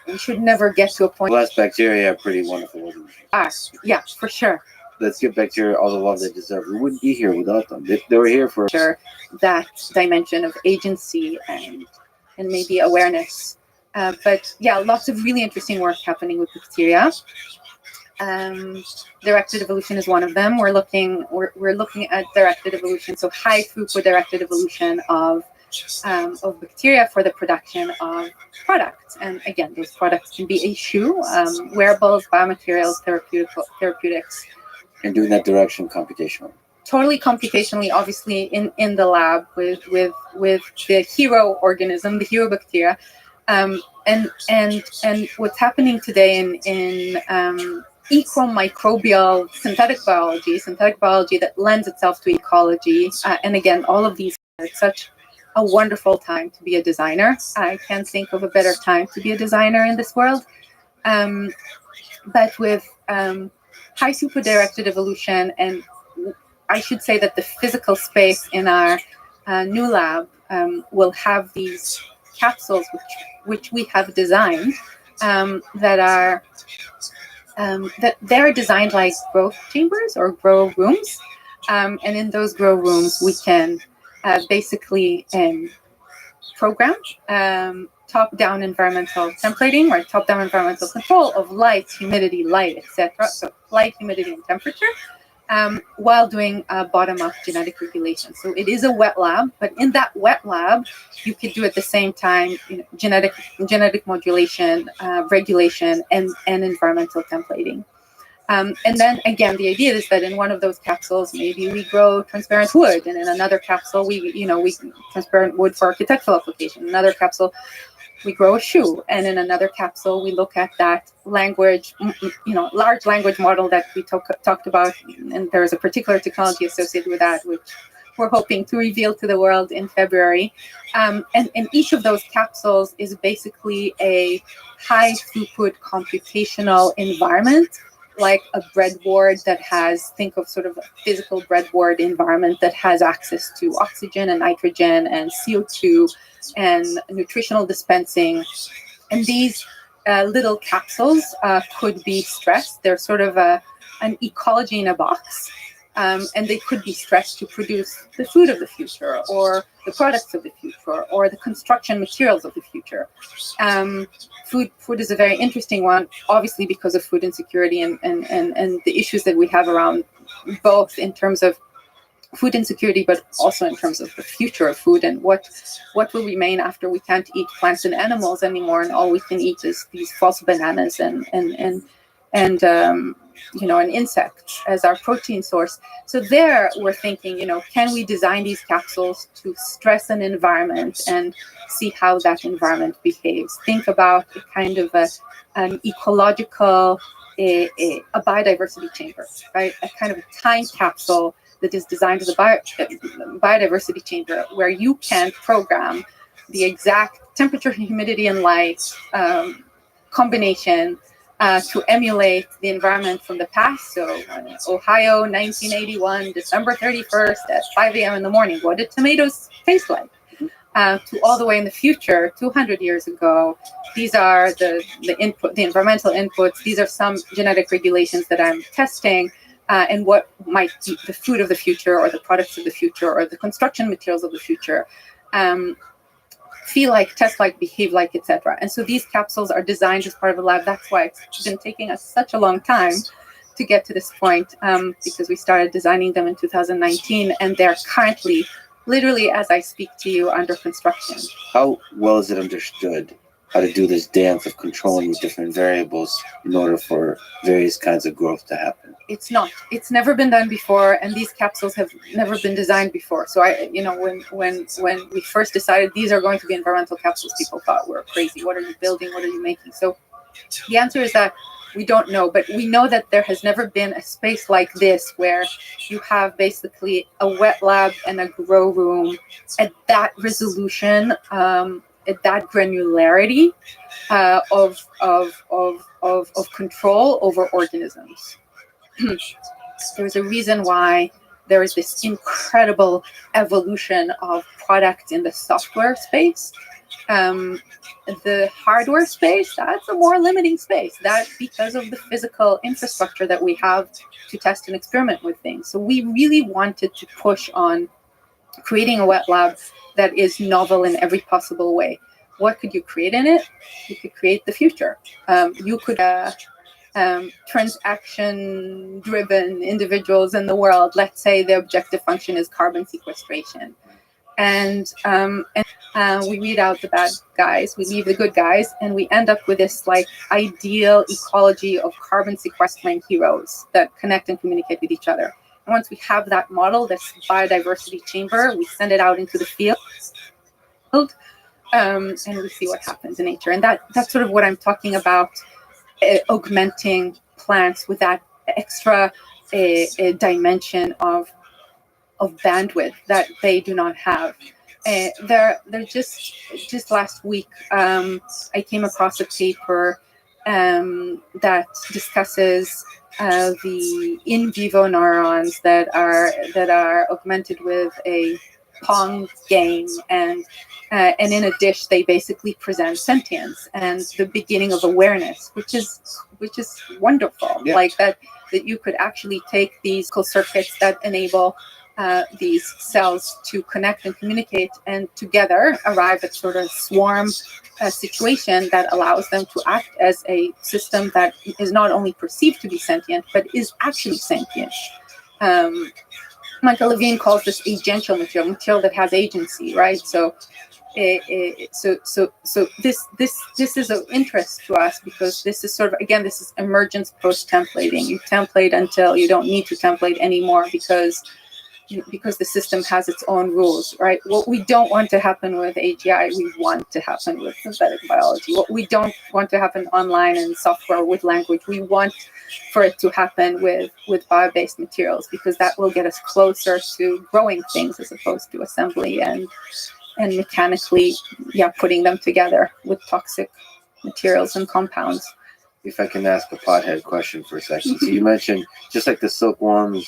we should never get to a point. Less bacteria are pretty wonderful organisms. Yeah, for sure. Let's give bacteria all the love they deserve. We wouldn't be here without them. They were here for Sure, that dimension of agency and maybe awareness. But yeah, lots of really interesting work happening with bacteria. Directed evolution is one of them. We're looking at directed evolution, so high throughput directed evolution of bacteria for the production of products. And again, those products can be a shoe, wearables, biomaterials, therapeutics. and doing that direction computationally. Totally computationally, obviously in the lab with the hero organism, the hero bacteria, and what's happening today in ecomicrobial synthetic biology that lends itself to ecology, and again, all of these are such a wonderful time to be a designer. I can't think of a better time to be a designer in this world. But with high throughput directed evolution, and I should say that the physical space in our new lab will have these capsules which we have designed that they're designed like grow chambers or grow rooms, and in those grow rooms we can basically program top-down environmental templating or top-down environmental control of light, humidity, etc. So light, humidity, and temperature, while doing bottom-up genetic regulation. So it is a wet lab, but in that wet lab, you could do at the same time genetic modulation, regulation, and environmental templating. And then again, the idea is that in one of those capsules, maybe we grow transparent wood, and in another capsule, we transparent wood for architectural application. Another capsule, we grow a shoe, and in another capsule, we look at that language, large language model that we talked about, and there's a particular technology associated with that, which we're hoping to reveal to the world in February. And each of those capsules is basically a high throughput computational environment, like a breadboard that has, think of sort of a physical breadboard environment that has access to oxygen and nitrogen and CO2 and nutritional dispensing. And these little capsules could be stressed. They're sort of an ecology in a box. And they could be stretched to produce the food of the future, or the products of the future, or the construction materials of the future. Food is a very interesting one, obviously because of food insecurity and the issues that we have around, both in terms of food insecurity, but also in terms of the future of food and what will remain after we can't eat plants and animals anymore, and all we can eat is these false bananas and and insects as our protein source. So there we're thinking, can we design these capsules to stress an environment and see how that environment behaves? Think about a kind of an ecological, a biodiversity chamber, right? A kind of a time capsule that is designed as a biodiversity chamber where you can program the exact temperature, humidity, and light combination to emulate the environment from the past. So Ohio, 1981, December 31st at 5 a.m. in the morning. What did tomatoes taste like? To all the way in the future, 200 years ago. These are the environmental inputs. These are some genetic regulations that I'm testing, and what might be the food of the future, or the products of the future, or the construction materials of the future. Feel like, test like, behave like, etc. And so these capsules are designed as part of a lab. That's why it's been taking us such a long time to get to this point, because we started designing them in 2019, and they're currently, literally as I speak to you, under construction. How well is it understood how to do this dance of controlling the different variables in order for various kinds of growth to happen? It's not. It's never been done before, and these capsules have never been designed before. So when we first decided these are going to be environmental capsules, people thought we're crazy. What are you building? What are you making? So the answer is that we don't know, but we know that there has never been a space like this where you have basically a wet lab and a grow room at that resolution, at that granularity of control over organisms. There's a reason why there is this incredible evolution of products in the software space. The hardware space, that's a more limiting space. That's because of the physical infrastructure that we have to test and experiment with things. So we really wanted to push on creating a wet lab that is novel in every possible way. What could you create in it? You could create the future. You could transaction-driven individuals in the world. Let's say the objective function is carbon sequestration. And we weed out the bad guys, we leave the good guys, and we end up with this ideal ecology of carbon sequestering heroes that connect and communicate with each other. And once we have that model, this biodiversity chamber, we send it out into the field, and we see what happens in nature. And that's sort of what I'm talking about, augmenting plants with that extra dimension of bandwidth that they do not have. They're just last week, I came across a paper that discusses the in vivo neurons that are augmented with a Pong game, and in a dish they basically present sentience and the beginning of awareness, which is wonderful. Yeah. Like that you could actually take these circuits that enable these cells to connect and communicate, and together arrive at sort of swarm situation that allows them to act as a system that is not only perceived to be sentient, but is actually sentient. Michael Levine calls this agential material that has agency, right? So this is of interest to us because this is sort of, again, this is emergence post-templating. You template until you don't need to template anymore because the system has its own rules, right? What we don't want to happen with AGI, we want to happen with synthetic biology. What we don't want to happen online and software with language, we want for it to happen with bio-based materials, because that will get us closer to growing things as opposed to assembly and mechanically, putting them together with toxic materials and compounds. If I can ask a pothead question for a second. So you mentioned, just like the silkworms,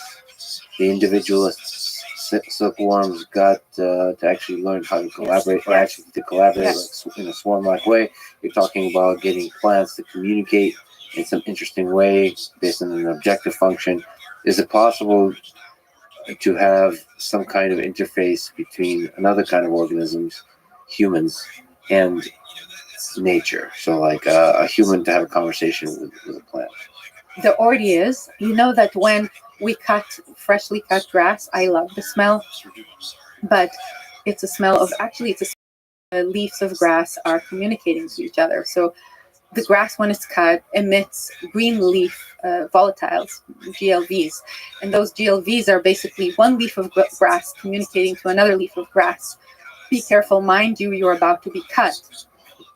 the individualist silkworms got to actually learn how to collaborate, or actually to collaborate like, in a swarm-like way. You're talking about getting plants to communicate in some interesting way based on an objective function. Is it possible to have some kind of interface between another kind of organisms, humans, and nature? So like a human to have a conversation with a plant. There already is. You know that when we cut freshly cut grass. I love the smell, but it's a smell of leaves of grass are communicating to each other. So the grass, when it's cut, emits green leaf volatiles, GLVs. And those GLVs are basically one leaf of grass communicating to another leaf of grass. Be careful, mind you, you're about to be cut.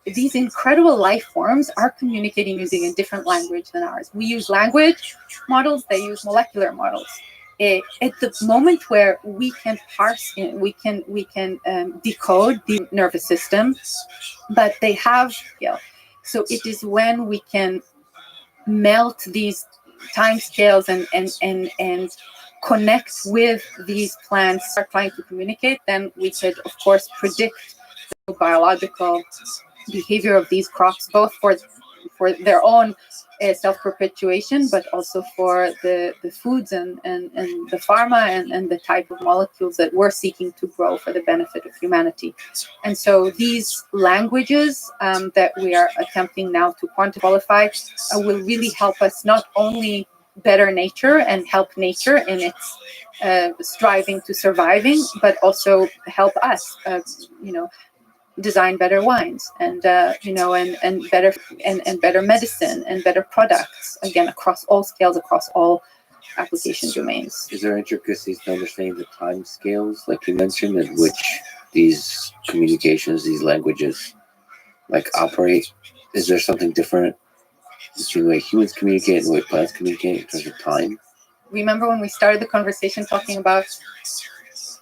These incredible life forms are communicating using a different language than ours. We use language models, they use molecular models. At the moment where we can parse, we can decode the nervous system, but they have, so it is when we can melt these time scales and connect with these plants, start trying to communicate, then we could, of course, predict the biological behavior of these crops, both for their own self-perpetuation, but also for the foods and the pharma and the type of molecules that we're seeking to grow for the benefit of humanity. And so these languages that we are attempting now to quantify will really help us not only better nature and help nature in its striving to surviving, but also help us, design better wines and better medicine and better products, again, across all scales, across all application domains. Is there intricacies to understanding the time scales, like you mentioned, in which these communications, these languages, operate? Is there something different between the way humans communicate and the way plants communicate in terms of time? Remember when we started the conversation talking about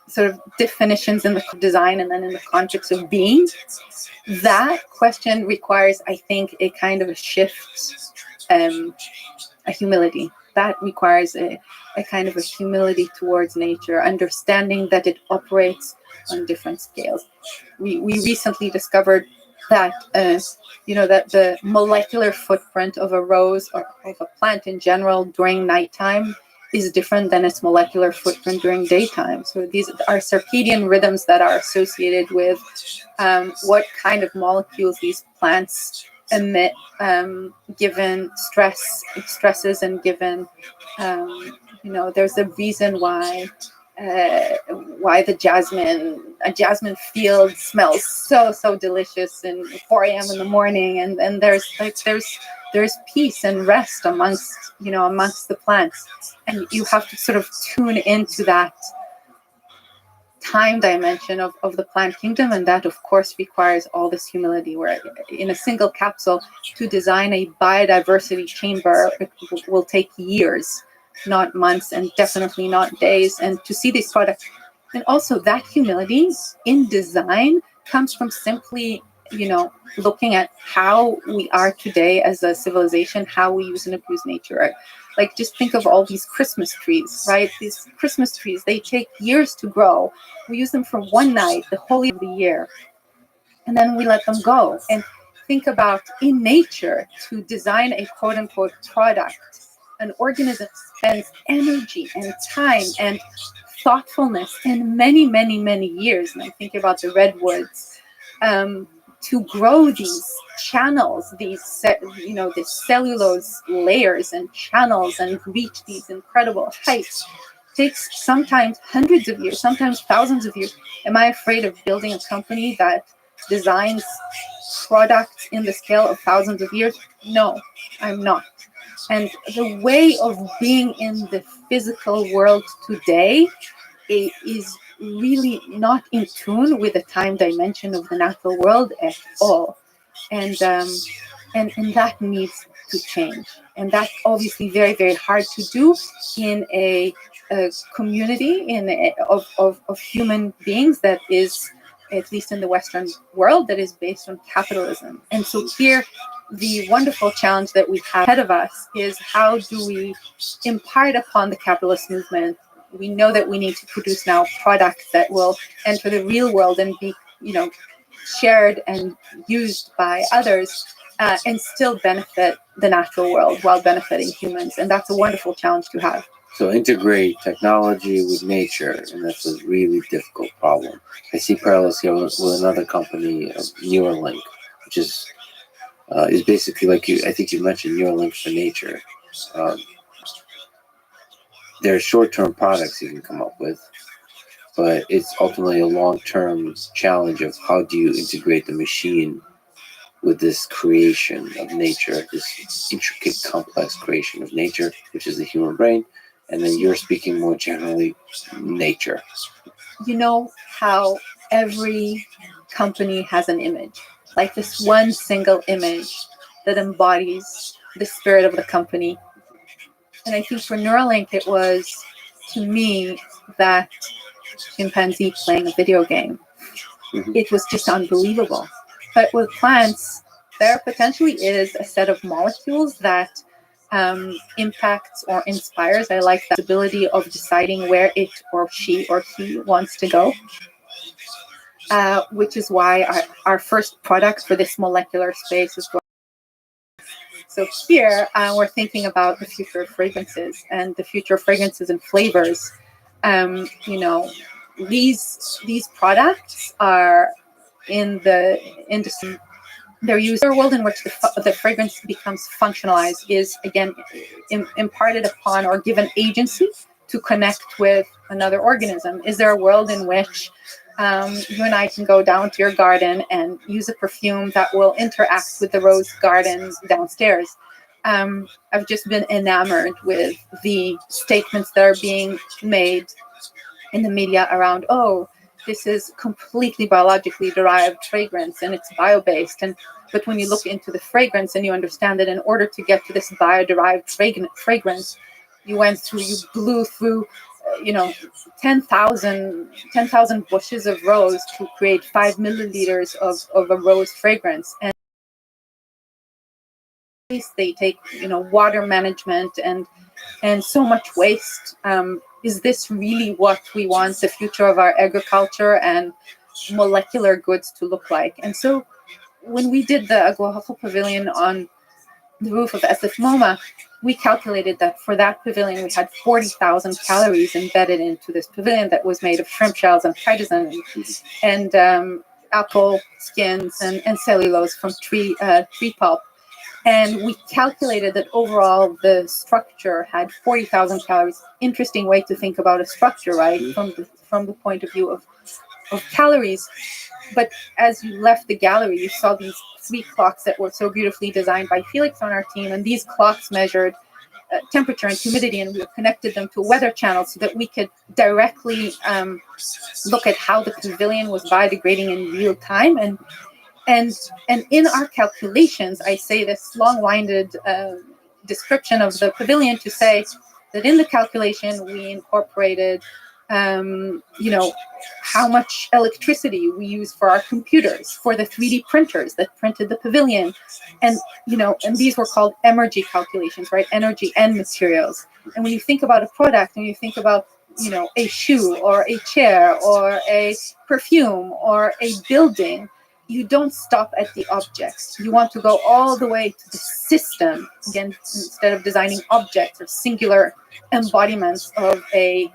sort of definitions in the design and then in the context of being? That question requires, I think, a kind of a shift, a humility. That requires a kind of a humility towards nature, understanding that it operates on different scales. We recently discovered that that the molecular footprint of a rose or of a plant in general during nighttime is different than its molecular footprint during daytime. So these are circadian rhythms that are associated with what kind of molecules these plants emit given stresses and given there's a reason why the jasmine field smells so delicious in 4 a.m. in the morning, and there's peace and rest amongst the plants, and you have to sort of tune into that time dimension of the plant kingdom, and that of course requires all this humility, where in a single capsule to design a biodiversity chamber, it will take years, not months, and definitely not days, and to see these products. And also that humility in design comes from simply looking at how we are today as a civilization, how we use and abuse nature. Like, just think of all these Christmas trees, right? These Christmas trees, they take years to grow. We use them for one night, the holy of the year, and then we let them go. And think about in nature, to design a quote unquote product, an organism spends energy and time and thoughtfulness and many, many, many years. And I'm thinking about the redwoods, to grow these channels, these cellulose layers and channels, and reach these incredible heights. Takes sometimes hundreds of years, sometimes thousands of years. Am I afraid of building a company that designs products in the scale of thousands of years? No, I'm not. And the way of being in the physical world today is really not in tune with the time dimension of the natural world at all. And that needs to change. And that's obviously very, very hard to do in a community of human beings that is, at least in the Western world, that is based on capitalism. And so here, the wonderful challenge that we have ahead of us is, how do we impart upon the capitalist movement? We know that we need to produce now products that will enter the real world and be, shared and used by others, and still benefit the natural world while benefiting humans. And that's a wonderful challenge to have. So integrate technology with nature, and that's a really difficult problem. I see parallels here with another company, Neuralink, which is basically, like I think you mentioned, Neuralink for nature. there are short-term products you can come up with, but it's ultimately a long-term challenge of how do you integrate the machine with this creation of nature, this intricate, complex creation of nature, which is the human brain, and then you're speaking more generally, nature. You know how every company has an image, like this one single image that embodies the spirit of the company. And I think for Neuralink, it was, to me, that chimpanzee playing a video game. Mhm. It was just unbelievable. But with plants, there potentially is a set of molecules that impacts or inspires. I like that ability of deciding where it or she or he wants to go, which is why our first product for this molecular space is. So here we're thinking about the future of fragrances and the future of fragrances and flavors. You know, these products are in the industry. Their user world in which the fragrance becomes functionalized is again imparted upon or given agency to connect with another organism. Is there a world in which you and I can go down to your garden and use a perfume that will interact with the rose garden downstairs? I've just been enamored with the statements that are being made in the media around, oh, this is completely biologically derived fragrance and it's bio-based. But when you look into the fragrance and you understand that in order to get to this bio-derived fragrance, you blew through 10,000 bushes of rose to create 5 milliliters of a rose fragrance. And they take water management and so much waste. Is this really what we want the future of our agriculture and molecular goods to look like? And so when we did the Aguahoco Pavilion on the roof of SF MoMA, we calculated that for that pavilion, we had 40,000 calories embedded into this pavilion that was made of shrimp shells and chitosan and apple skins and cellulose from tree pulp. And we calculated that overall the structure had 40,000 calories. Interesting way to think about a structure, right? From the point of view of calories. But as you left the gallery, you saw these 3 clocks that were so beautifully designed by Felix on our team. And these clocks measured temperature and humidity, and we connected them to a weather channel so that we could directly look at how the pavilion was biodegrading in real time. And in our calculations, I say this long-winded description of the pavilion to say that in the calculation we incorporated, how much electricity we use for our computers, for the 3D printers that printed the pavilion, and these were called energy calculations, right? Energy and materials. And when you think about a product, and you think about a shoe or a chair or a perfume or a building, you don't stop at the objects. You want to go all the way to the system. Again, instead of designing objects or singular embodiments of the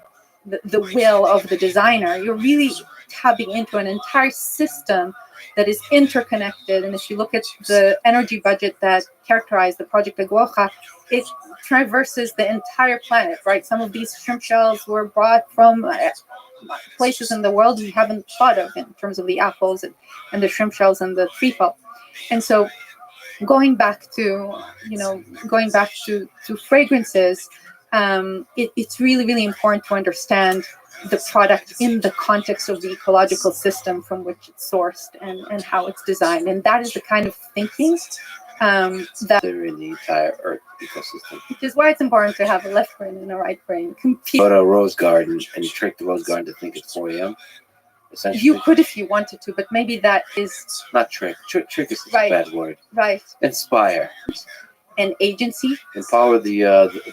will of the designer, you're really tapping into an entire system that is interconnected. And if you look at the energy budget that characterized the Project Aguoja, it traverses the entire planet, right? Some of these shrimp shells were brought from places in the world we haven't thought of in terms of the apples and the shrimp shells and the tree pulp. And so going back to fragrances, it's really, really important to understand the product in the context of the ecological system from which it's sourced and how it's designed. And that is the kind of thinking that They're in the entire Earth ecosystem. which is why it's important to have a left brain and a right brain compete. Go to a rose garden and trick the rose garden to think it's 4 a.m. Essentially, You could if you wanted to, but maybe that is not trick. Trick is Right. a bad word. right. Inspire, An agency. empower the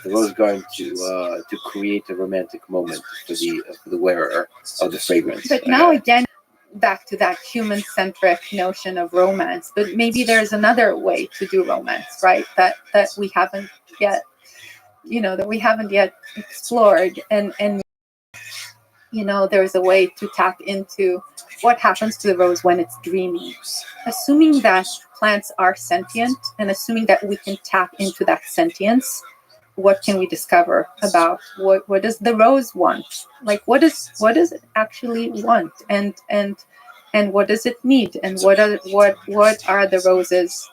rose garden to create a romantic moment for the wearer of the fragrance. But now again, back to that human-centric notion of romance. But maybe there's another way to do romance, right? That we haven't yet, explored. And there's a way to tap into what happens to the rose when it's dreaming. Assuming that plants are sentient and assuming that we can tap into that sentience, what can we discover about what does the rose want? Like what does it actually want, and what does it need, and what are the rose's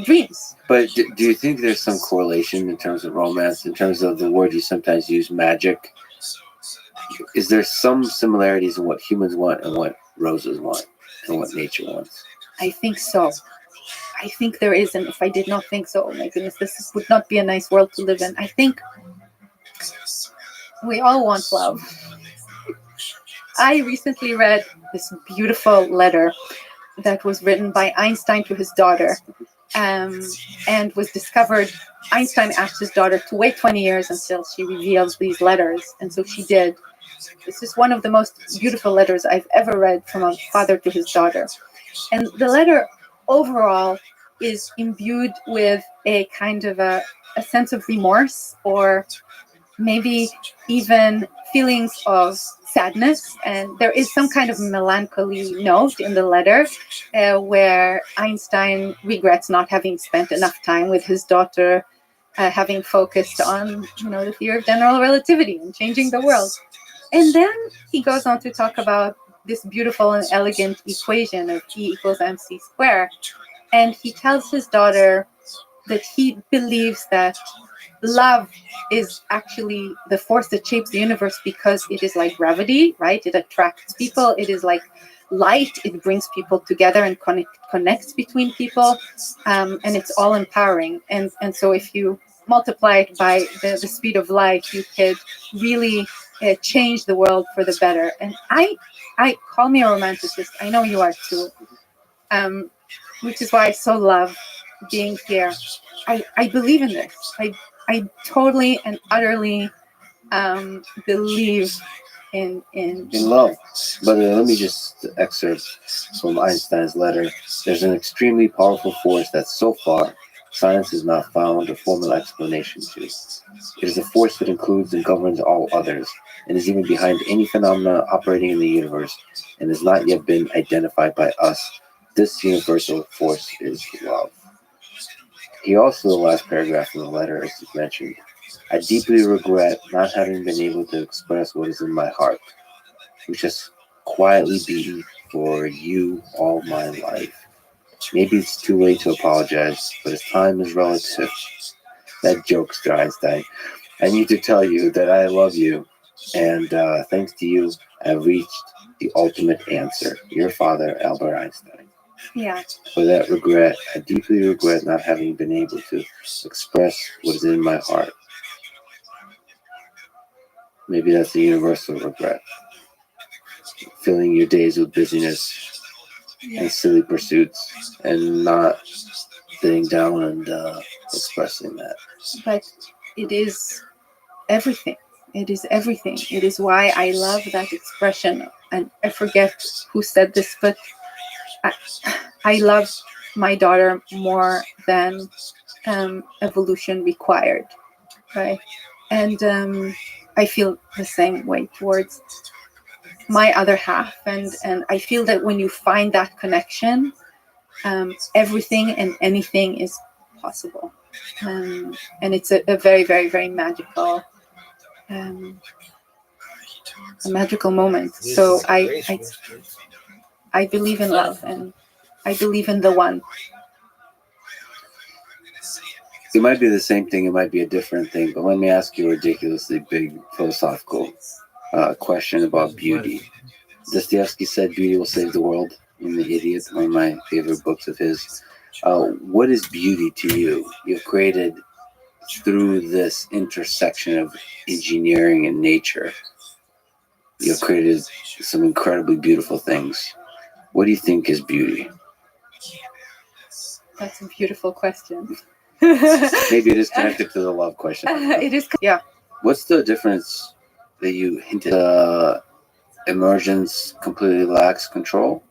dreams? But do you think there's some correlation in terms of romance, in terms of the word you sometimes use, magic? Is there some similarities in what humans want and what roses want and what nature wants? I think so. I think there is, and if I did not think so, oh my goodness, this would not be a nice world to live in. I think we all want love. I recently read this beautiful letter that was written by Einstein to his daughter, and was discovered. Einstein asked his daughter to wait 20 years until she reveals these letters, and so she did. This is one of the most beautiful letters I've ever read from a father to his daughter. And the letter overall is imbued with a kind of a sense of remorse, or maybe even feelings of sadness. And there is some kind of melancholy note in the letter where Einstein regrets not having spent enough time with his daughter, having focused on the theory of general relativity and changing the world. And then he goes on to talk about this beautiful and elegant equation of E equals mc squared. And he tells his daughter that he believes that love is actually the force that shapes the universe, because it is like gravity, right? It attracts people. It is like light. It brings people together and connects between people. And it's all empowering. And so if you multiply it by the speed of light, you could really change the world for the better. And I call me a romanticist. I know you are too. Which is why I so love being here. I believe in this. I totally and utterly believe in love. But let me just excerpt from Einstein's letter. There's an extremely powerful force that so far science has not found a formal explanation to. It is a force that includes and governs all others, and is even behind any phenomena operating in the universe, and has not yet been identified by us. This universal force is love. He also, the last paragraph in the letter, as mentioned, I deeply regret not having been able to express what is in my heart, which has quietly beaten for you all my life. Maybe it's too late to apologize, but as time is relative. That jokester, Einstein. I need to tell you that I love you, and thanks to you, I've reached the ultimate answer. Your father, Albert Einstein. Yeah. For that regret, I deeply regret not having been able to express what is in my heart. Maybe that's a universal regret. Filling your days with busyness and silly pursuits, and not sitting down and expressing that. But it is everything. It is everything. It is why I love that expression. And I forget who said this, but I love my daughter more than evolution required, right? And I feel the same way towards my other half, and I feel that when you find that connection, everything and anything is possible, and it's a very, very, very magical a magical moment. So I believe in love, and I believe in the one. It might be the same thing, it might be a different thing, but let me ask you a ridiculously big philosophical question about beauty. Dostoevsky said beauty will save the world in The Idiot, one of my favorite books of his. What is beauty to you? You've created, through this intersection of engineering and nature, you've created some incredibly beautiful things. What do you think is beauty? That's a beautiful question. Maybe it is connected to the love question. It is, yeah. What's the difference that you hinted? Emergence completely lacks control,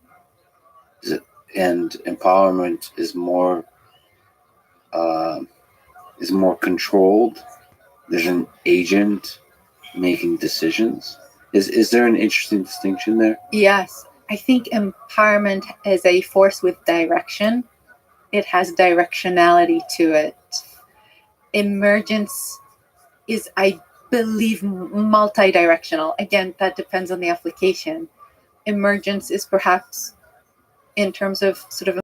and empowerment is more controlled. There's an agent making decisions. Is there an interesting distinction there? Yes, I think empowerment is a force with direction. It has directionality to it. emergence is, I believe, multi-directional. Again, that depends on the application. Emergence is perhaps, in terms of sort of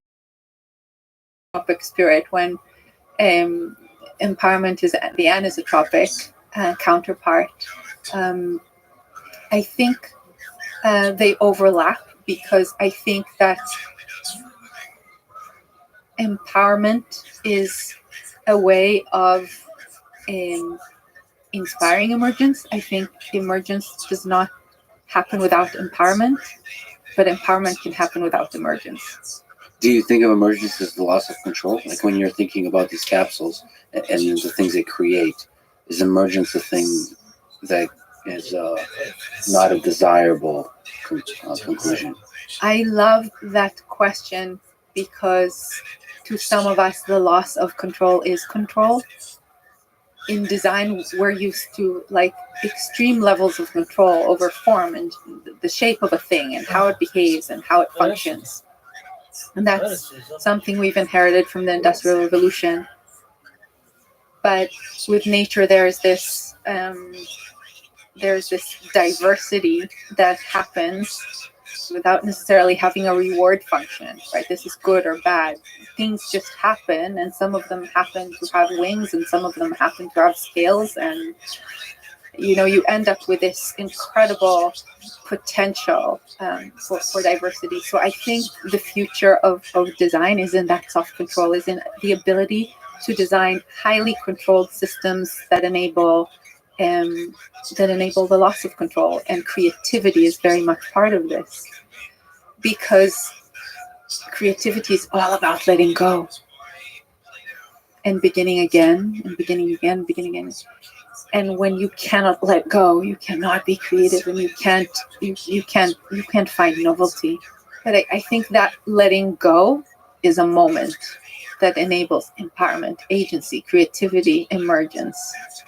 a spirit, when empowerment is the anisotropic counterpart. I think they overlap, because I think that empowerment is a way of inspiring emergence. I think emergence does not happen without empowerment, but empowerment can happen without emergence. Do you think of emergence as the loss of control? Like when you're thinking about these capsules and the things they create, is emergence a thing that is not a desirable conclusion? I love that question, because to some of us, the loss of control is control. In design, we're used to like extreme levels of control over form and the shape of a thing and how it behaves and how it functions. And that's something we've inherited from the Industrial Revolution. But with nature, there's this diversity that happens without necessarily having a reward function, right? This is good or bad. Things just happen, and some of them happen to have wings, and some of them happen to have scales, and you end up with this incredible potential for diversity. So I think the future of design is in that soft control, is in the ability to design highly controlled systems that enable the loss of control, and creativity is very much part of this, because creativity is all about letting go and beginning again and beginning again, beginning again. And when you cannot let go, you cannot be creative, and you can't find novelty. But I think that letting go is a moment that enables empowerment, agency, creativity, emergence.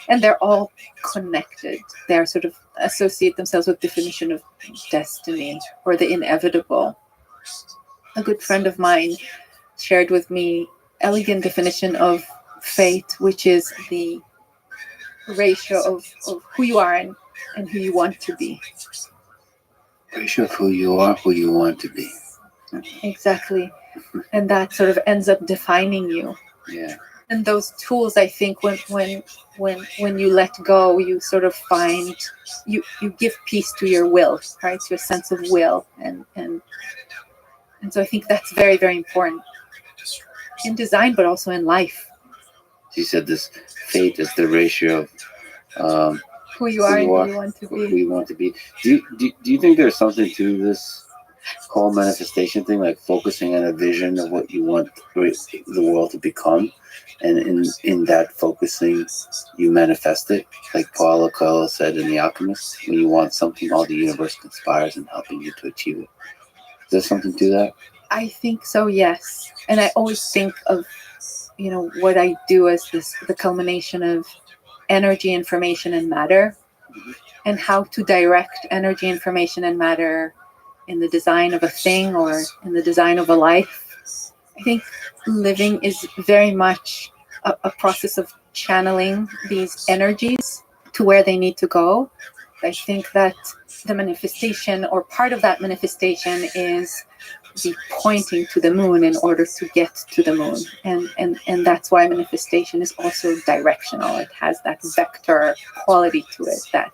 And they're all connected. They're sort of associate themselves with definition of destiny or the inevitable. A good friend of mine shared with me elegant definition of fate, which is the ratio of who you are and who you want to be. Ratio of who you are, who you want to be. Exactly. And that sort of ends up defining you. Yeah. And those tools, I think, when you let go, you sort of find you give peace to your will, right? To a sense of will, and so I think that's very, very important in design, but also in life. You said this fate is the ratio of Who you are and who you want to who be. you want to be. Do you think there's something to this whole manifestation thing, like focusing on a vision of what you want the world to become, and in that focusing you manifest it, like Paulo Coelho said in The Alchemist, when you want something, all the universe conspires in helping you to achieve it. Is there something to that? I think so, yes. And I always think of what I do as the culmination of energy, information, and matter, and how to direct energy, information, and matter in the design of a thing or in the design of a life. I think living is very much a process of channeling these energies to where they need to go. I think that the manifestation, or part of that manifestation, is the pointing to the moon in order to get to the moon. And that's why manifestation is also directional. It has that vector quality to it that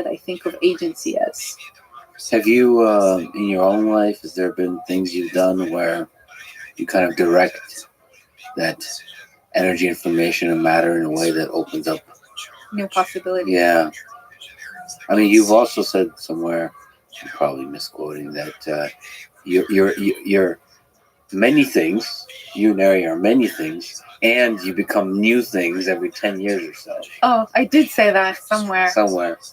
I think of agency as. Have you, in your own life, has there been things you've done where you kind of direct that energy, information, and matter in a way that opens up New possibilities? Yeah. I mean, you've also said somewhere, I'm probably misquoting, that you're many things, you and Ari are many things, and you become new things every 10 years or so. Oh, I did say that somewhere.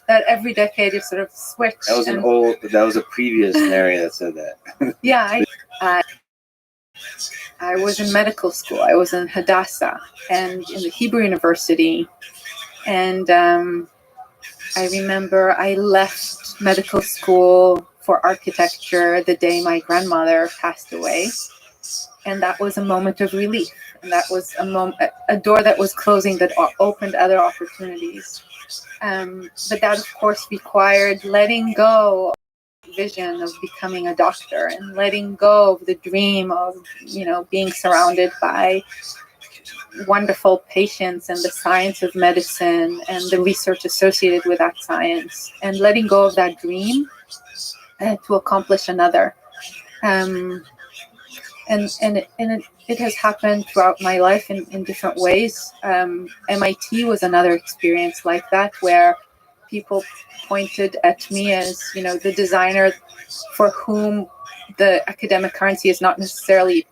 That every decade you sort of switch. That was a previous Neri that said that. Yeah, I was in medical school. I was in Hadassah and in the Hebrew University. And I remember I left medical school for architecture the day my grandmother passed away. And that was a moment of relief. And that was a door that was closing that opened other opportunities. But that, of course, required letting go of the vision of becoming a doctor and letting go of the dream of, being surrounded by wonderful patients and the science of medicine and the research associated with that science, and letting go of that dream to accomplish another. And it has happened throughout my life in different ways. MIT was another experience like that, where people pointed at me as, the designer for whom the academic currency is not necessarily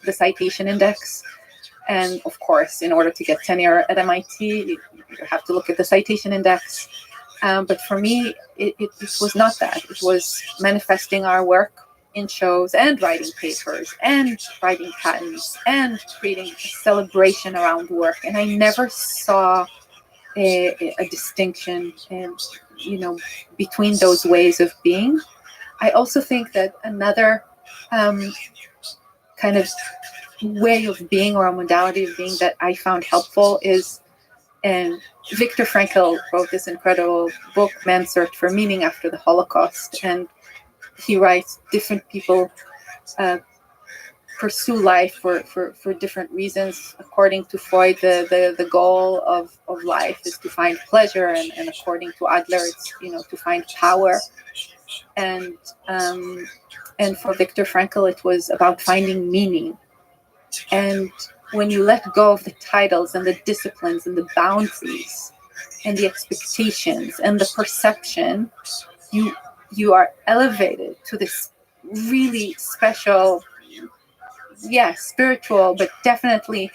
the citation index. And of course, in order to get tenure at MIT, you have to look at the citation index. But for me, it was not that. It was manifesting our work in shows and writing papers and writing patents and creating a celebration around work. And I never saw a distinction, between those ways of being. I also think that another kind of way of being, or a modality of being, that I found helpful is, and Viktor Frankl wrote this incredible book, Man's Search for Meaning After the Holocaust, and he writes different people pursue life for different reasons. According to Freud, the goal of life is to find pleasure, and according to Adler, it's to find power. And for Viktor Frankl, it was about finding meaning. And when you let go of the titles and the disciplines and the boundaries and the expectations and the perception, you are elevated to this really special, spiritual, but definitely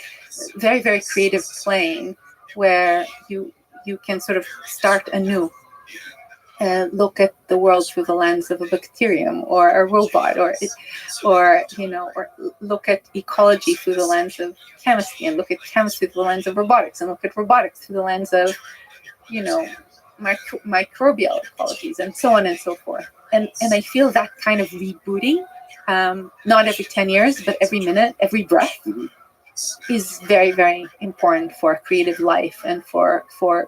very, very creative plane, where you can sort of start anew. Look at the world through the lens of a bacterium or a robot, or look at ecology through the lens of chemistry, and look at chemistry through the lens of robotics, and look at robotics through the lens of, microbial ecologies, and so on and so forth. And I feel that kind of rebooting, not every 10 years, but every minute, every breath, is very, very important for a creative life, and for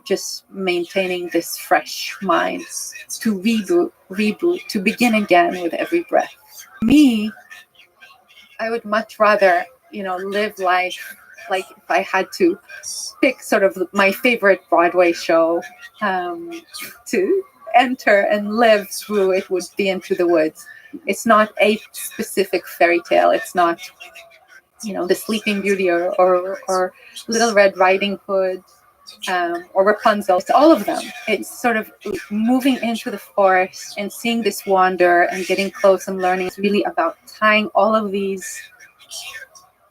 just maintaining this fresh mind, to reboot, to begin again with every breath. Me, I would much rather, live life like, if I had to pick sort of my favorite Broadway show to enter and live through, it would be Into the Woods. It's not a specific fairy tale. It's not, the Sleeping Beauty or Little Red Riding Hood or Rapunzel. It's all of them. It's sort of moving into the forest and seeing this wander and getting close and learning. It's really about tying all of these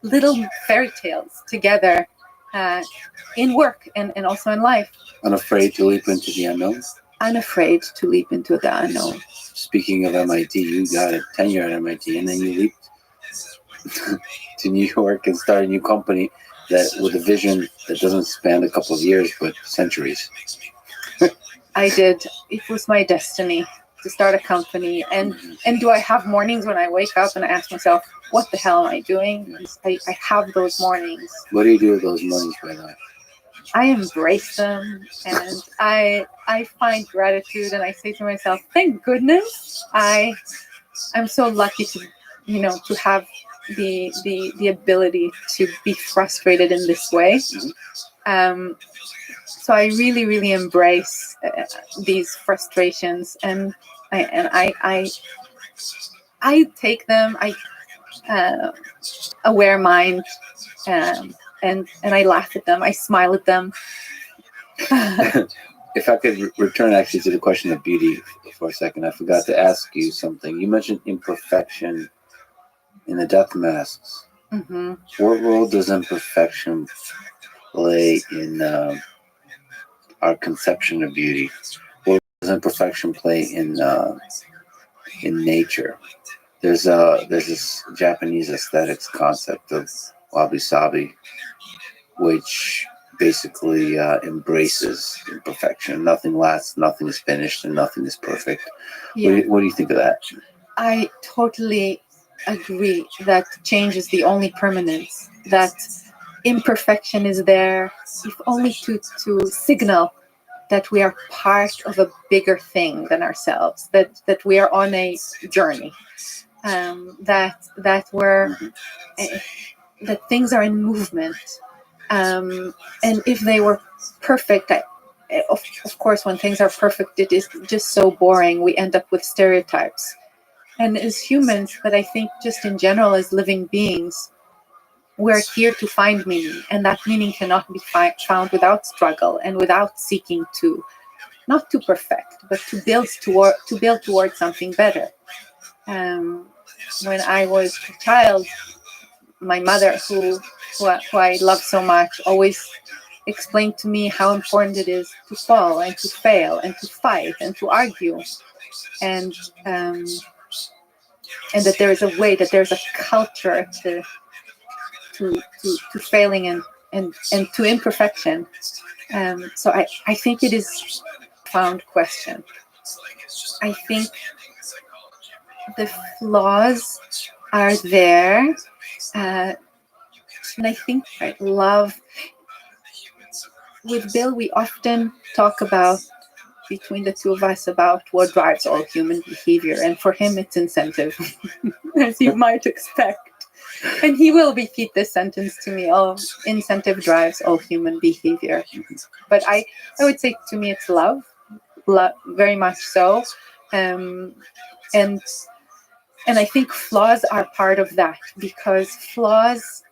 little fairy tales together in work and also in life. Unafraid to leap into the unknown? Unafraid to leap into the unknown. Speaking of MIT, you got a tenure at MIT, and then you leaped to New York and start a new company that with a vision that doesn't span a couple of years, but centuries. I did. It was my destiny to start a company. And do I have mornings when I wake up and I ask myself, what the hell am I doing? I have those mornings. What do you do with those mornings, by the way? I embrace them, and I find gratitude, and I say to myself, thank goodness I'm so lucky to have the ability to be frustrated in this way. So I really, really embrace these frustrations, and I take them. Aware mind, and I laugh at them. I smile at them. If I could return actually to the question of beauty for a second, I forgot to ask you something. You mentioned imperfection in the death masks. Mm-hmm. What role does imperfection play in our conception of beauty? What role does imperfection play in nature? There's this Japanese aesthetics concept of wabi-sabi, which basically embraces imperfection. Nothing lasts, nothing is finished, and nothing is perfect. Yeah. What do you think of that? I totally agree that change is the only permanence, that imperfection is there, if only to signal that we are part of a bigger thing than ourselves, that we are on a journey, that we're that things are in movement, and if they were perfect, of course, when things are perfect, it is just so boring. We end up with stereotypes. And as humans, but I think just in general as living beings, we're here to find meaning, and that meaning cannot be found without struggle and without seeking to, not to perfect, but to build towards something better. When I was a child, my mother, who I love so much, always explained to me how important it is to fall and to fail and to fight and to argue, and that there is a way, that there's a culture to failing and to imperfection. So I think it is a profound question. I think the flaws are there, and I think love. With Bill, we often talk about, between the two of us, about what drives all human behavior, and for him it's incentive, as you might expect. And he will repeat this sentence to me: "Oh, incentive drives all human behavior." But I would say, to me, it's love, very much so, and I think flaws are part of that, because flaws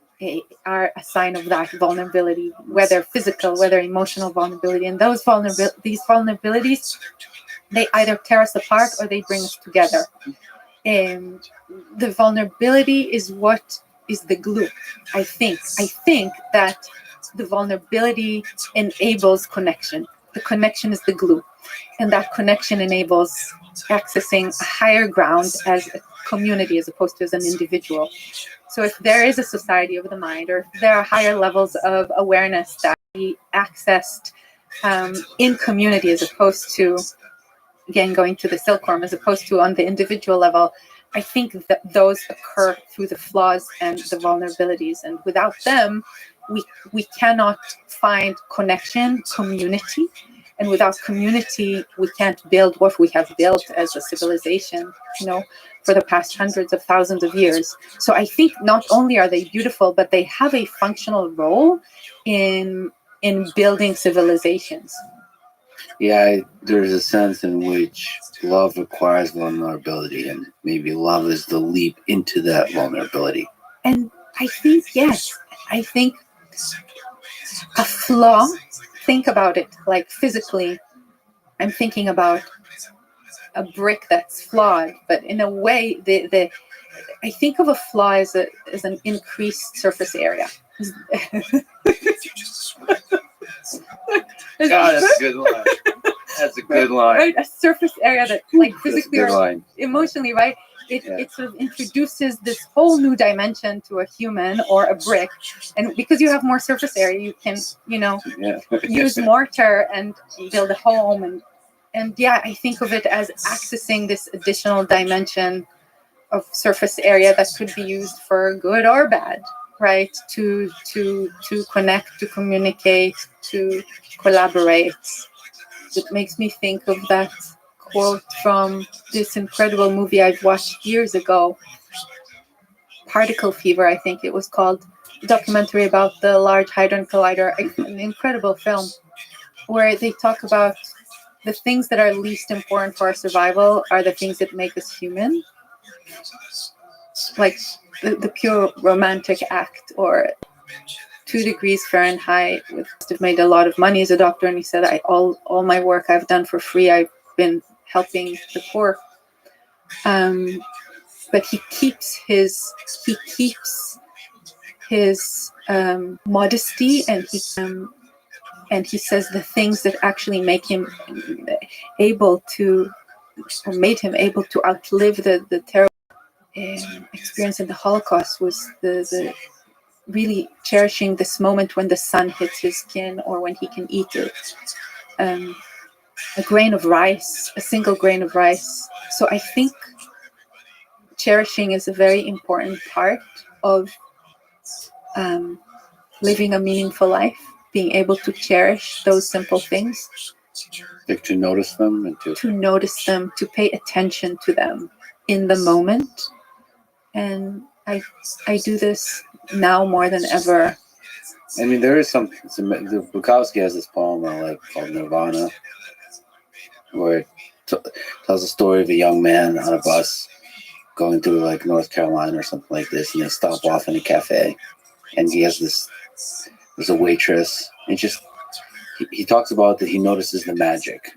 are a sign of that vulnerability, whether physical, whether emotional vulnerability. And these vulnerabilities, they either tear us apart or they bring us together. And the vulnerability is what is the glue. I think that the vulnerability enables connection. The connection is the glue, and that connection enables accessing a higher ground as a community as opposed to as an individual. So if there is a society of the mind, or if there are higher levels of awareness that be accessed in community, as opposed to, again, going to the silkworm, as opposed to on the individual level, I think that those occur through the flaws and the vulnerabilities. And without them, we cannot find connection, community. And without community, we can't build what we have built as a civilization, for the past hundreds of thousands of years. So I think not only are they beautiful, but they have a functional role in building civilizations. Yeah, there's a sense in which love requires vulnerability, and maybe love is the leap into that vulnerability. And I think, yes, a flaw, think about it like physically. I'm thinking about a brick that's flawed, but in a way, I think of a flaw as an increased surface area. God, that's a good line. That's a good line. Right, a surface area that, like, physically or emotionally, right? It sort of introduces this whole new dimension to a human or a brick, and because you have more surface area, you can, use mortar and build a home, and yeah, I think of it as accessing this additional dimension of surface area that could be used for good or bad, right? To connect, to communicate, to collaborate. It makes me think of that quote from this incredible movie I've watched years ago, Particle Fever, I think it was called, a documentary about the Large Hadron Collider, an incredible film, where they talk about the things that are least important for our survival are the things that make us human, like the pure romantic act, or 2 degrees Fahrenheit. I've made a lot of money as a doctor, and he said, all my work I've done for free. I've been helping the poor. But he keeps his modesty, and he says the things that actually make him able to, or made him able to outlive the terrible experience in the Holocaust, was the really cherishing this moment when the sun hits his skin, or when he can eat it. A grain of rice, a single grain of rice. So I think cherishing is a very important part of living a meaningful life, being able to cherish those simple things, Like to notice them and to notice them, to pay attention to them in the moment. And I do this now more than ever. I mean, there is some Bukowski has this poem I like called Nirvana, where it tells a story of a young man on a bus going through like North Carolina or something like this, and they stop off in a cafe, and he has there's a waitress, and he talks about that he notices the magic,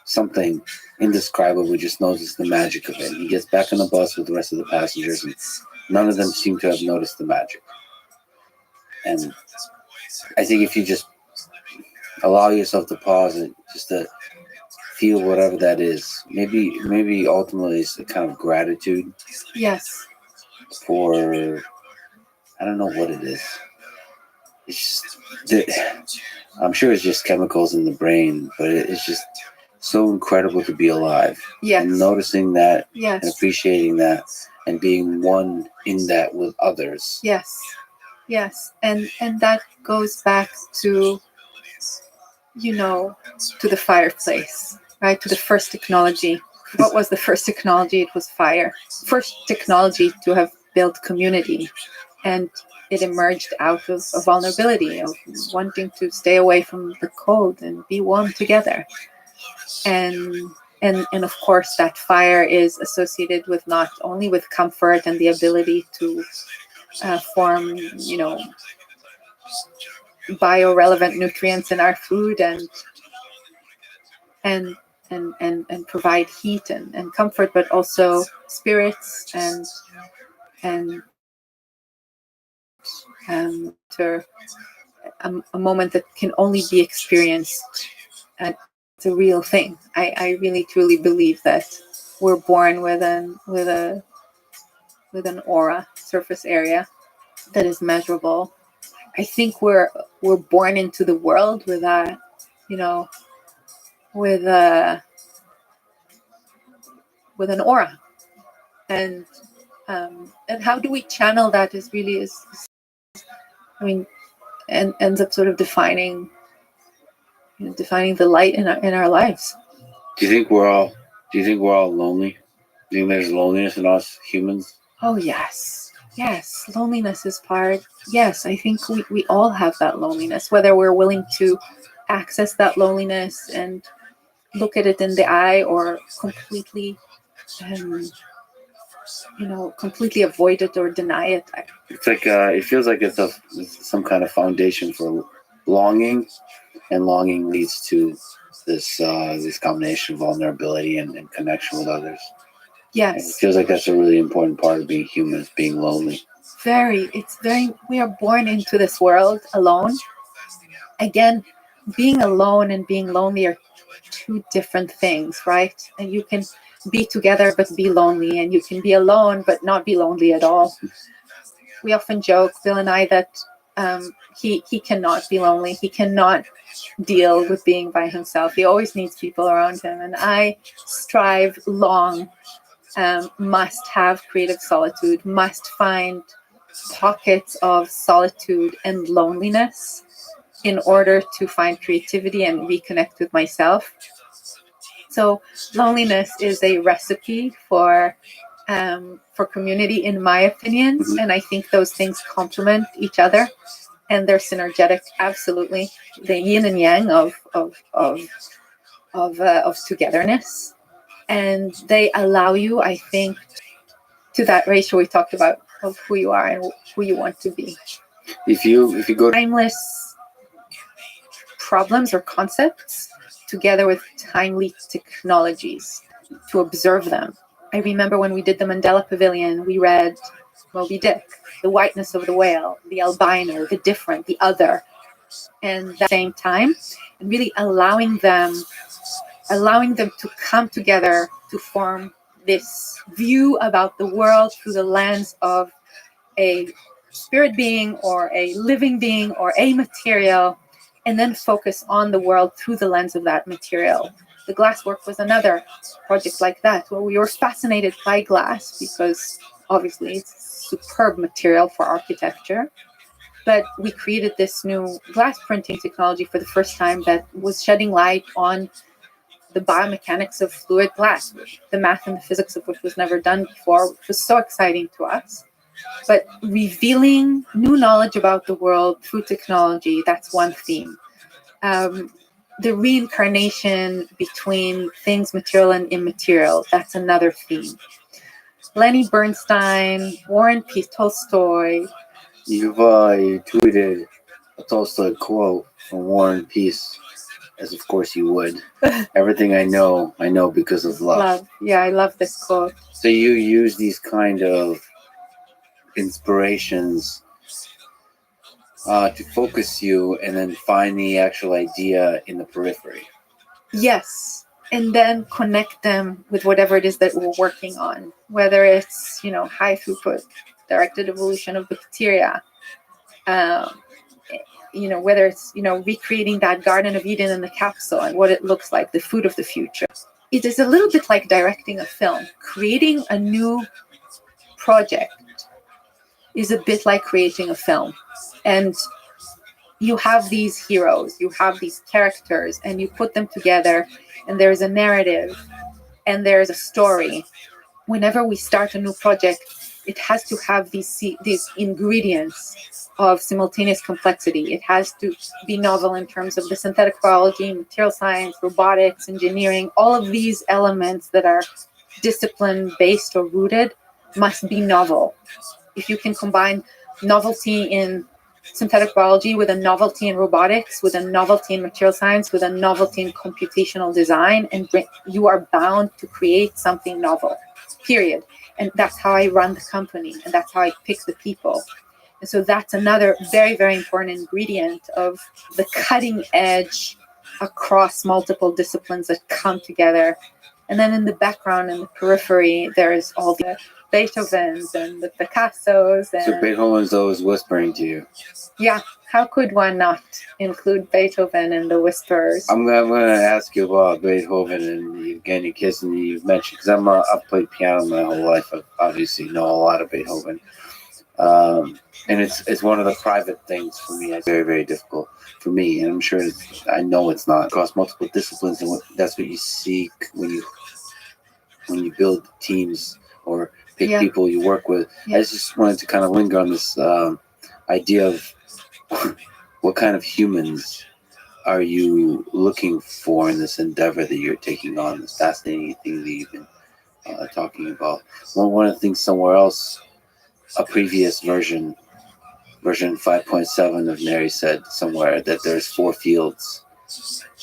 something indescribable, just notices the magic of it. And he gets back on the bus with the rest of the passengers, and none of them seem to have noticed the magic. And I think if you just allow yourself to pause and just to feel whatever that is, maybe ultimately it's a kind of gratitude Yes. for, I don't know what it is. It's just, I'm sure it's just chemicals in the brain, but it's just so incredible to be alive. Yes. And noticing that and Yes. appreciating that and being one in that with others. Yes. Yes. And that goes back to, to the fireplace, right? To the first technology. What was the first technology? It was fire. First technology to have built community. And it emerged out of a vulnerability of wanting to stay away from the cold and be warm together. And of course, that fire is associated with not only with comfort and the ability to form, biorelevant nutrients in our food and provide heat and comfort, but also spirits and to a moment that can only be experienced. It's a real thing. I really truly believe that we're born with an aura, surface area that is measurable. I think we're born into the world with a, with an aura, and how do we channel that is ends up sort of defining the light in our lives. Do you think we're all lonely? Do you think there's loneliness in us humans? Oh yes, loneliness is part. Yes, I think we all have that loneliness, whether we're willing to access that loneliness and look at it in the eye, or completely completely avoid it or deny it. It's like it feels like it's some kind of foundation for longing, and longing leads to this combination of vulnerability and connection with others. And it Yes, feels like that's a really important part of being human, is being lonely. we are born into this world alone. Again, being alone and being lonely are two different things, right? And you can be together but be lonely, and you can be alone but not be lonely at all. We often joke, Bill and I, that he cannot be lonely. He cannot deal with being by himself. He always needs people around him. And I strive long, must have creative solitude, must find pockets of solitude and loneliness in order to find creativity and reconnect with myself. So loneliness is a recipe for community, in my opinion. Mm-hmm. And I think those things complement each other, and they're synergetic. Absolutely, the yin and yang of togetherness, and they allow you, I think, to that ratio we talked about of who you are and who you want to be. If you go Timeless problems or concepts together with timely technologies to observe them. I remember when we did the Mandela Pavilion, we read Moby Dick, the whiteness of the whale, the albino, the different, the other, and at the same time, and really allowing them to come together to form this view about the world through the lens of a spirit being or a living being or a material, and then focus on the world through the lens of that material. The glasswork was another project like that, where we were fascinated by glass because obviously it's superb material for architecture. But we created this new glass printing technology for the first time that was shedding light on the biomechanics of fluid glass, the math and the physics of which was never done before, which was so exciting to us. But revealing new knowledge about the world through technology, that's one theme. The reincarnation between things material and immaterial, that's another theme. Lenny Bernstein, War and Peace, Tolstoy. You've tweeted a Tolstoy quote from War and Peace, as of course you would. Everything I know because of love. Yeah, I love this quote. So you use these kind of inspirations to focus you and then find the actual idea in the periphery. Yes, and then connect them with whatever it is that we're working on, whether it's, high throughput directed evolution of bacteria, whether it's, recreating that Garden of Eden in the capsule and what it looks like, the food of the future. It is a little bit like directing a film. Creating a new project is a bit like creating a film. And you have these heroes, you have these characters, and you put them together, and there's a narrative, and there's a story. Whenever we start a new project, it has to have these ingredients of simultaneous complexity. It has to be novel in terms of the synthetic biology, material science, robotics, engineering. All of these elements that are discipline-based or rooted must be novel. If you can combine novelty in synthetic biology with a novelty in robotics, with a novelty in material science, with a novelty in computational design, and you are bound to create something novel, period. And that's how I run the company, and that's how I pick the people. And so that's another very, very important ingredient of the cutting edge across multiple disciplines that come together. And then in the background, in the periphery, there's all the Beethovens and the Picassos. So Beethoven's always whispering to you. Yeah, how could one not include Beethoven in the Whisperers? I'm going to ask you about Beethoven and Evgeny Kissin. You've mentioned, because I've played piano my whole life. I obviously know a lot of Beethoven. And it's one of the private things for me. It's very, very difficult for me. And I'm sure I know it's not across multiple disciplines. And that's what you seek when you build teams or pick people you work with. Yeah. I just wanted to kind of linger on this idea of what kind of humans are you looking for in this endeavor that you're taking on, this fascinating thing that you've been talking about. One of the things somewhere else, a previous version 5.7 of Neri said somewhere that there's 4 fields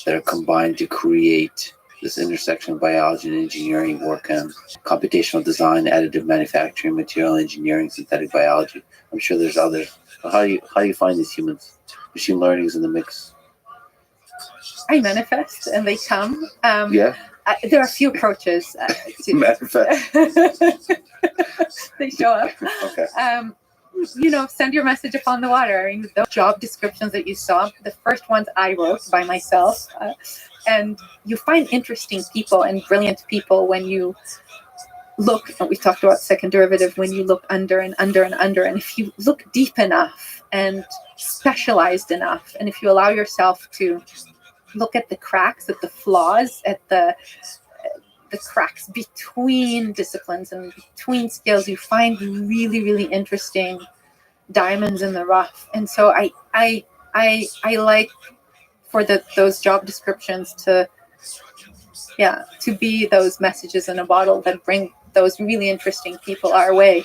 that are combined to create this intersection of biology and engineering work on computational design, additive manufacturing, material engineering, synthetic biology. I'm sure there's others. How do you find these humans? Machine learning is in the mix. I manifest and they come. Yeah. There are a few approaches to Manifest. they show up. Okay. Send your message upon the water. I mean, those job descriptions that you saw, the first ones I wrote by myself, and you find interesting people and brilliant people when you look, and we talked about second derivative, when you look under and under and under, and if you look deep enough and specialized enough, and if you allow yourself to look at the cracks, at the flaws, at the cracks between disciplines and between skills, you find really, really interesting diamonds in the rough. And so I like for those job descriptions to be those messages in a bottle that bring those really interesting people our way.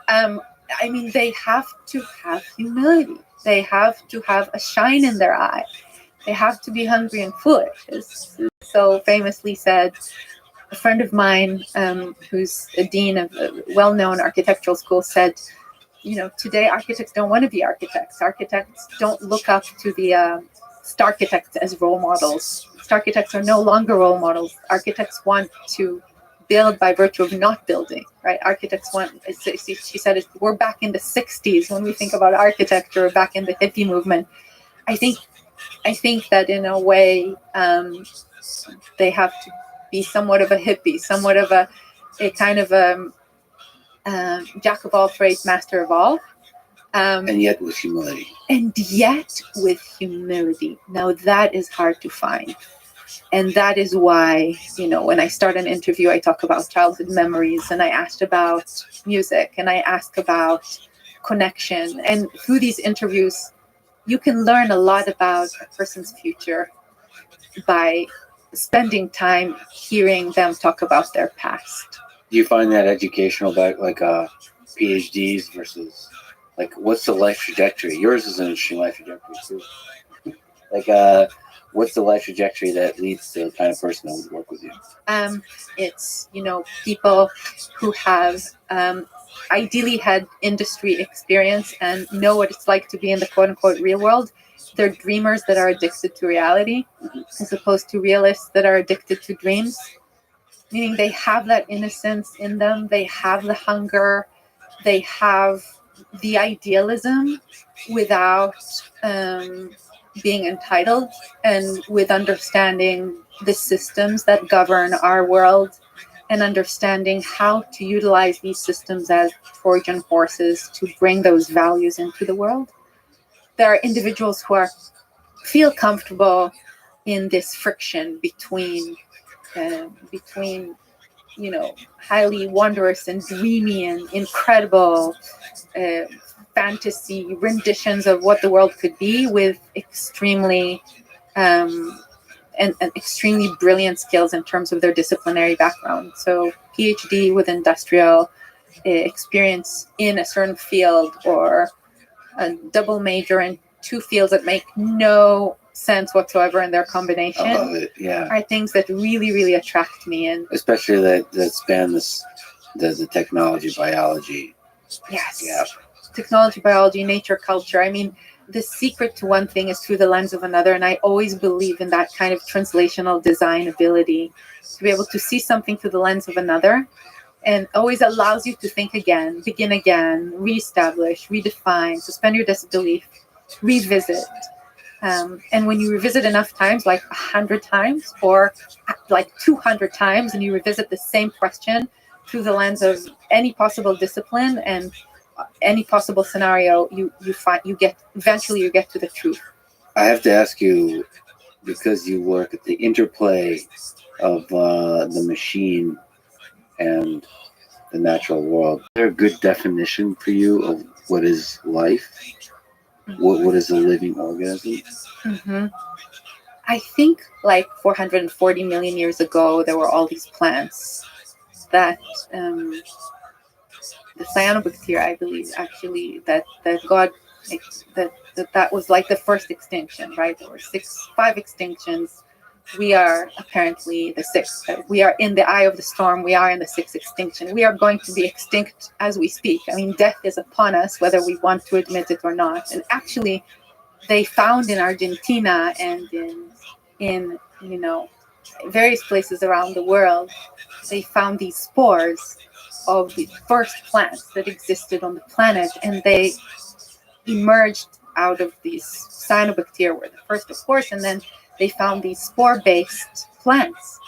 They have to have humility. They have to have a shine in their eye. They have to be hungry and foolish, as so famously said. A friend of mine, who's a dean of a well-known architectural school, said, today architects don't want to be architects. Architects don't look up to the star architects as role models. Star architects are no longer role models. Architects want to build by virtue of not building, right? Architects want, she said, we're back in the 60s when we think about architecture, back in the hippie movement. I think that in a way, They have to be somewhat of a hippie, somewhat of a kind of a jack of all trades, master of all. And yet with humility. And yet with humility. Now that is hard to find. And that is why, when I start an interview, I talk about childhood memories, and I asked about music, and I ask about connection. And through these interviews, you can learn a lot about a person's future by spending time hearing them talk about their past. Do you find that educational back, like PhDs versus, like, what's the life trajectory? Yours is an interesting life trajectory too. Like, what's the life trajectory that leads to the kind of person that would work with you? It's, people who have ideally had industry experience and know what it's like to be in the quote unquote real world. They're dreamers that are addicted to reality, as opposed to realists that are addicted to dreams. Meaning they have that innocence in them, they have the hunger, they have the idealism without being entitled, and with understanding the systems that govern our world, and understanding how to utilize these systems as Trojan horses to bring those values into the world. There are individuals who feel comfortable in this friction between highly wondrous and dreamy and incredible fantasy renditions of what the world could be, with extremely and extremely brilliant skills in terms of their disciplinary background. So PhD with industrial experience in a certain field, or a double major in two fields that make no sense whatsoever in their combination, I love it. Yeah. are things that really, really attract me. And especially that span the technology, biology. yes, Yeah. technology, biology, nature, culture. I mean, the secret to one thing is through the lens of another. And I always believe in that kind of translational design ability, to be able to see something through the lens of another, and always allows you to think again, begin again, reestablish, redefine, suspend your disbelief, revisit. And when you revisit enough times, like 100 times or like 200 times, and you revisit the same question through the lens of any possible discipline and any possible scenario, you get to the truth. I have to ask you, because you work at the interplay of the machine and the natural world, is there a good definition for you of what is life? What is a living organism? Mm-hmm. I think like 440 million years ago, there were all these plants that the cyanobacteria, I believe, actually, that God, that was like the first extinction, right? There were 5 extinctions. We are apparently the 6th. We are in the eye of the storm. We are in the 6th extinction. We are going to be extinct as we speak. I mean, death is upon us, whether we want to admit it or not. And actually, they found in Argentina and in various places around the world, they found these spores of the first plants that existed on the planet, and they emerged out of these cyanobacteria, were the first, of course, and then they found these spore-based plants.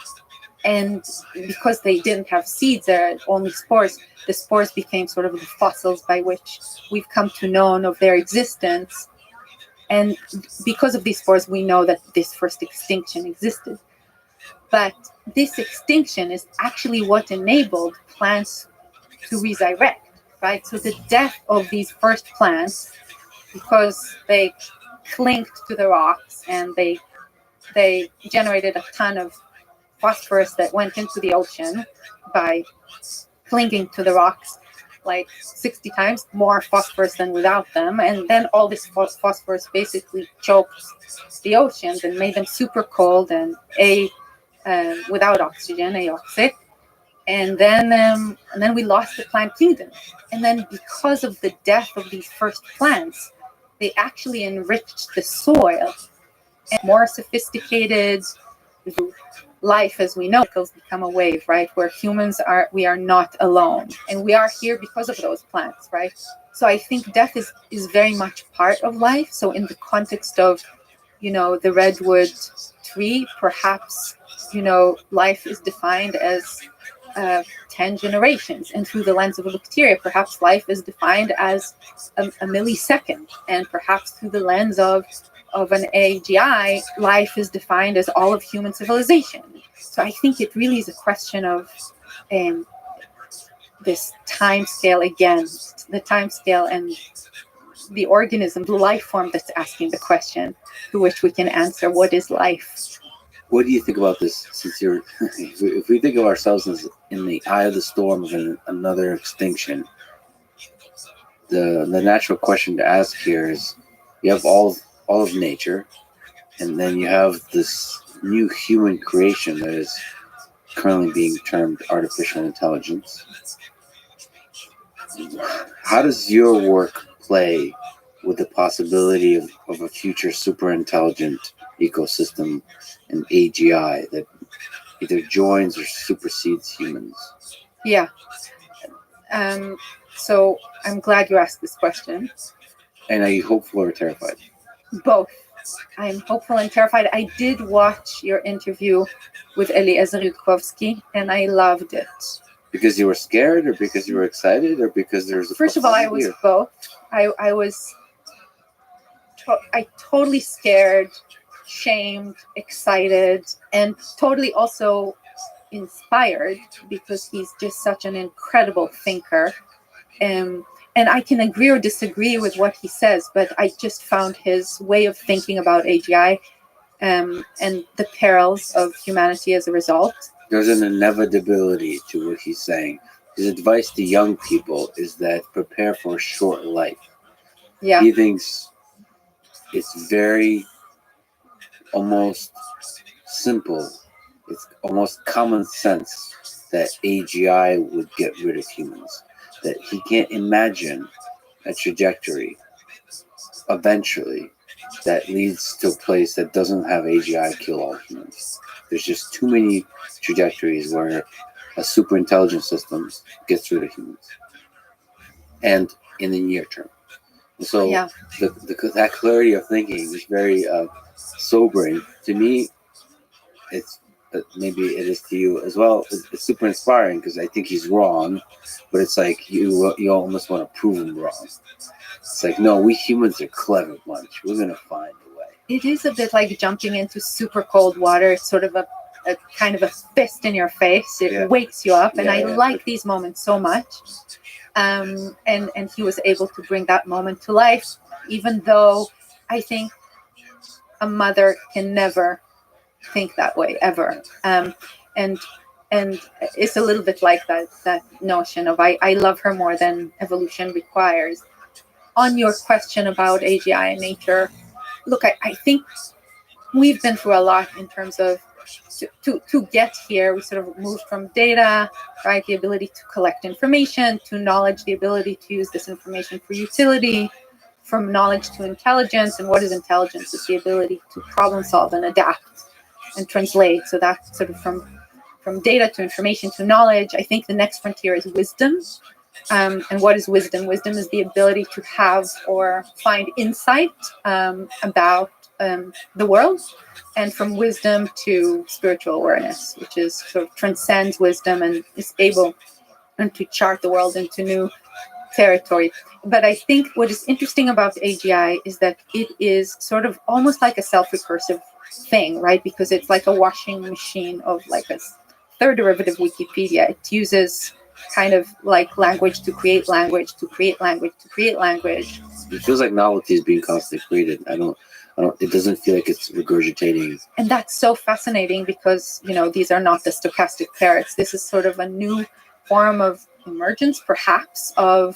And because they didn't have seeds, they're only spores, the spores became sort of the fossils by which we've come to know of their existence. And because of these spores, we know that this first extinction existed. But this extinction is actually what enabled plants to resurrect, right? So the death of these first plants, because they clinked to the rocks and they generated a ton of phosphorus that went into the ocean by clinging to the rocks, like 60 times more phosphorus than without them. And then all this phosphorus basically choked the oceans and made them super cold and without oxygen, aoxic. And then we lost the plant kingdom. And then because of the death of these first plants, they actually enriched the soil. And more sophisticated life as we know has become a wave, right? Where we are not alone. And we are here because of those plants, right? So I think death is very much part of life. So in the context of, the redwood tree, perhaps life is defined as 10 generations, and through the lens of a bacteria, perhaps life is defined as a millisecond, and perhaps through the lens of an AGI, life is defined as all of human civilization. So I think it really is a question of this time scale again, the time scale and the organism, the life form that's asking the question, to which we can answer, what is life? What do you think about this? Since if we think of ourselves as in the eye of the storm of another extinction, the natural question to ask here is: you have all of nature, and then you have this new human creation that is currently being termed artificial intelligence. How does your work play with the possibility of a future super intelligent ecosystem, an AGI that either joins or supersedes humans? Yeah. So I'm glad you asked this question. And are you hopeful or terrified? Both. I'm hopeful and terrified. I did watch your interview with Eliezer Yudkowsky, and I loved it. Because you were scared, or because you were excited, or because there's a First of all, I was both. I was totally scared, shamed, excited, and totally also inspired, because he's just such an incredible thinker. And I can agree or disagree with what he says, but I just found his way of thinking about AGI and the perils of humanity as a result. There's an inevitability to what he's saying. His advice to young people is that prepare for a short life. Yeah. He thinks it's very almost simple. It's almost common sense that AGI would get rid of humans. That he can't imagine a trajectory eventually that leads to a place that doesn't have AGI kill all humans. There's just too many trajectories where a super intelligent system gets rid of humans, and in the near term. So Yeah. that clarity of thinking is very sobering to me. It's maybe it is to you as well. It's super inspiring because I think he's wrong, but it's like you almost want to prove him wrong. It's like, no, we humans are clever bunch. We're gonna find a way. It is a bit like jumping into super cold water. It's sort of a kind of a fist in your face. It wakes you up, and I like these moments so much. And he was able to bring that moment to life, even though I think a mother can never think that way ever. And it's a little bit like that notion of I love her more than evolution requires. On your question about AGI and nature, look, I think we've been through a lot in terms of to get here. We sort of moved from data, right, the ability to collect information, to knowledge, the ability to use this information for utility, from knowledge to intelligence. And what is intelligence? It's the ability to problem solve and adapt and translate. So that's sort of from data to information to knowledge. I think the next frontier is wisdom. And what is wisdom? Wisdom is the ability to have or find insight about the world, and from wisdom to spiritual awareness, which is sort of transcends wisdom and is able to chart the world into new territory. But I think what is interesting about AGI is that it is sort of almost like a self-recursive thing, right? Because it's like a washing machine of like a third derivative Wikipedia. It uses kind of like language to create language, to create language, to create language. It feels like novelty is being constantly created. It doesn't feel like it's regurgitating. And that's so fascinating because, these are not the stochastic parrots. This is sort of a new form of emergence, perhaps, of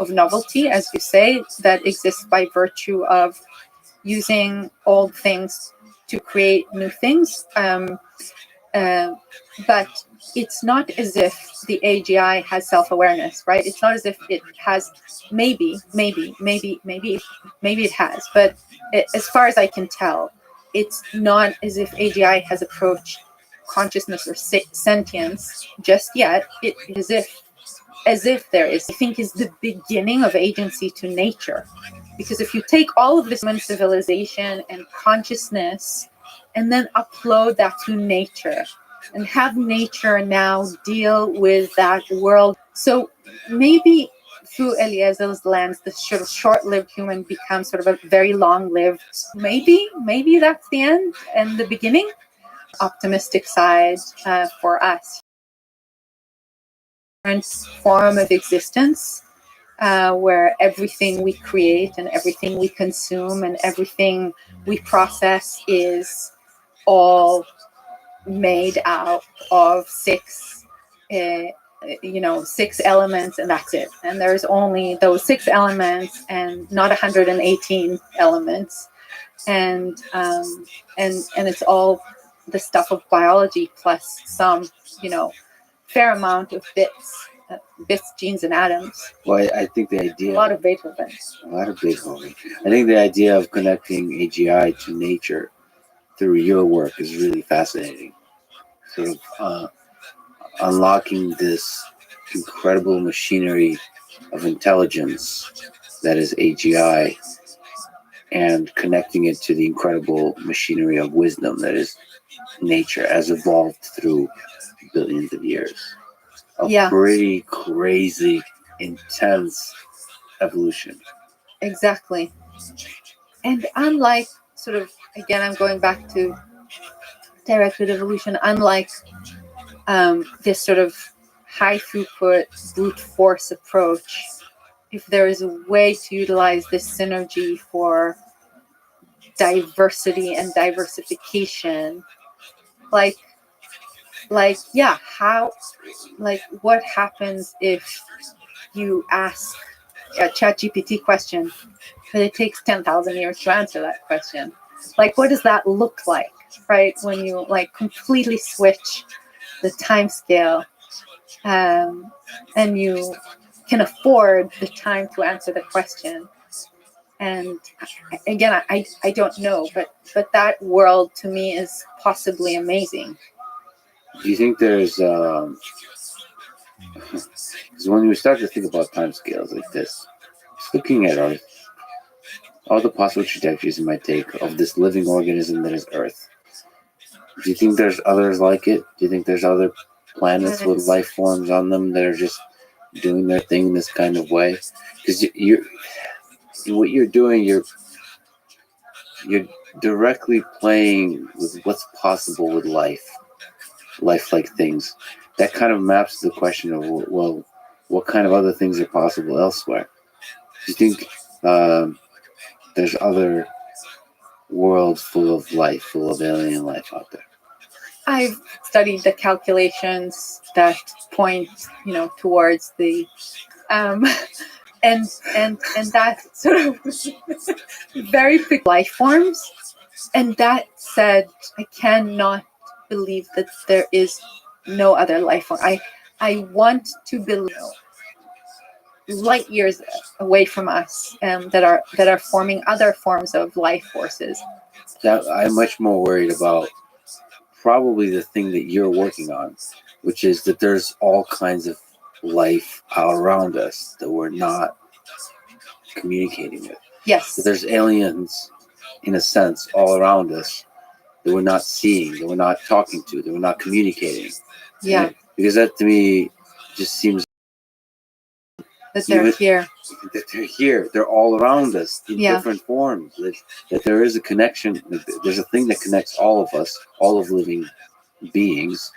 novelty, as you say, that exists by virtue of using old things to create new things. But it's not as if the AGI has self-awareness, right? It's not as if it has, maybe it has, but as far as I can tell, it's not as if AGI has approached consciousness or sentience just yet. It is as if there is, I think, is the beginning of agency to nature. Because if you take all of this human civilization and consciousness and then upload that to nature and have nature now deal with that world. So maybe through Eliezer's lens, the sort of short-lived human becomes sort of a very long-lived. Maybe that's the end and the beginning. Optimistic side for us. Different form of existence where everything we create and everything we consume and everything we process is all made out of six elements, and that's it. And there's only those 6 elements and not 118 elements. And it's all the stuff of biology plus some, fair amount of bits, genes, and atoms. Well, I think the idea. A lot of Beethoven. I think the idea of connecting AGI to nature through your work is really fascinating. Sort of unlocking this incredible machinery of intelligence that is AGI and connecting it to the incredible machinery of wisdom that is nature, as evolved through billions of years. A pretty crazy, intense evolution. Exactly. And unlike sort of, again, I'm going back to directed evolution, unlike this sort of high throughput brute force approach, if there is a way to utilize this synergy for diversity and diversification, what happens if you ask a ChatGPT question, but it takes 10,000 years to answer that question? Like, what does that look like, right? When you completely switch the time scale, and you can afford the time to answer the question. And again, I don't know, but that world to me is possibly amazing. Do you think there's because when you start to think about time scales like this, just looking at Earth, all the possible trajectories it might take of this living organism that is Earth, do you think there's others like it? Do you think there's other planets with life forms on them that are just doing their thing this kind of way? Because what you're doing, you're directly playing with what's possible with lifelike things. That kind of maps the question of, well, what kind of other things are possible elsewhere? Do you think there's other worlds full of life, full of alien life out there? I've studied the calculations that point, towards the, and that sort of very big life forms. And that said, I cannot believe that there is no other life form. I want to believe light years away from us that are forming other forms of life forces. I'm much more worried about probably the thing that you're working on, which is that there's all kinds of life all around us that we're not communicating with. Yes. So there's aliens, in a sense, all around us that we're not seeing, that we're not talking to, that we're not communicating. Yeah. And because that to me just seems that they're here. That they're here. They're all around us in different forms. That there is a connection. There's a thing that connects all of us, all of living beings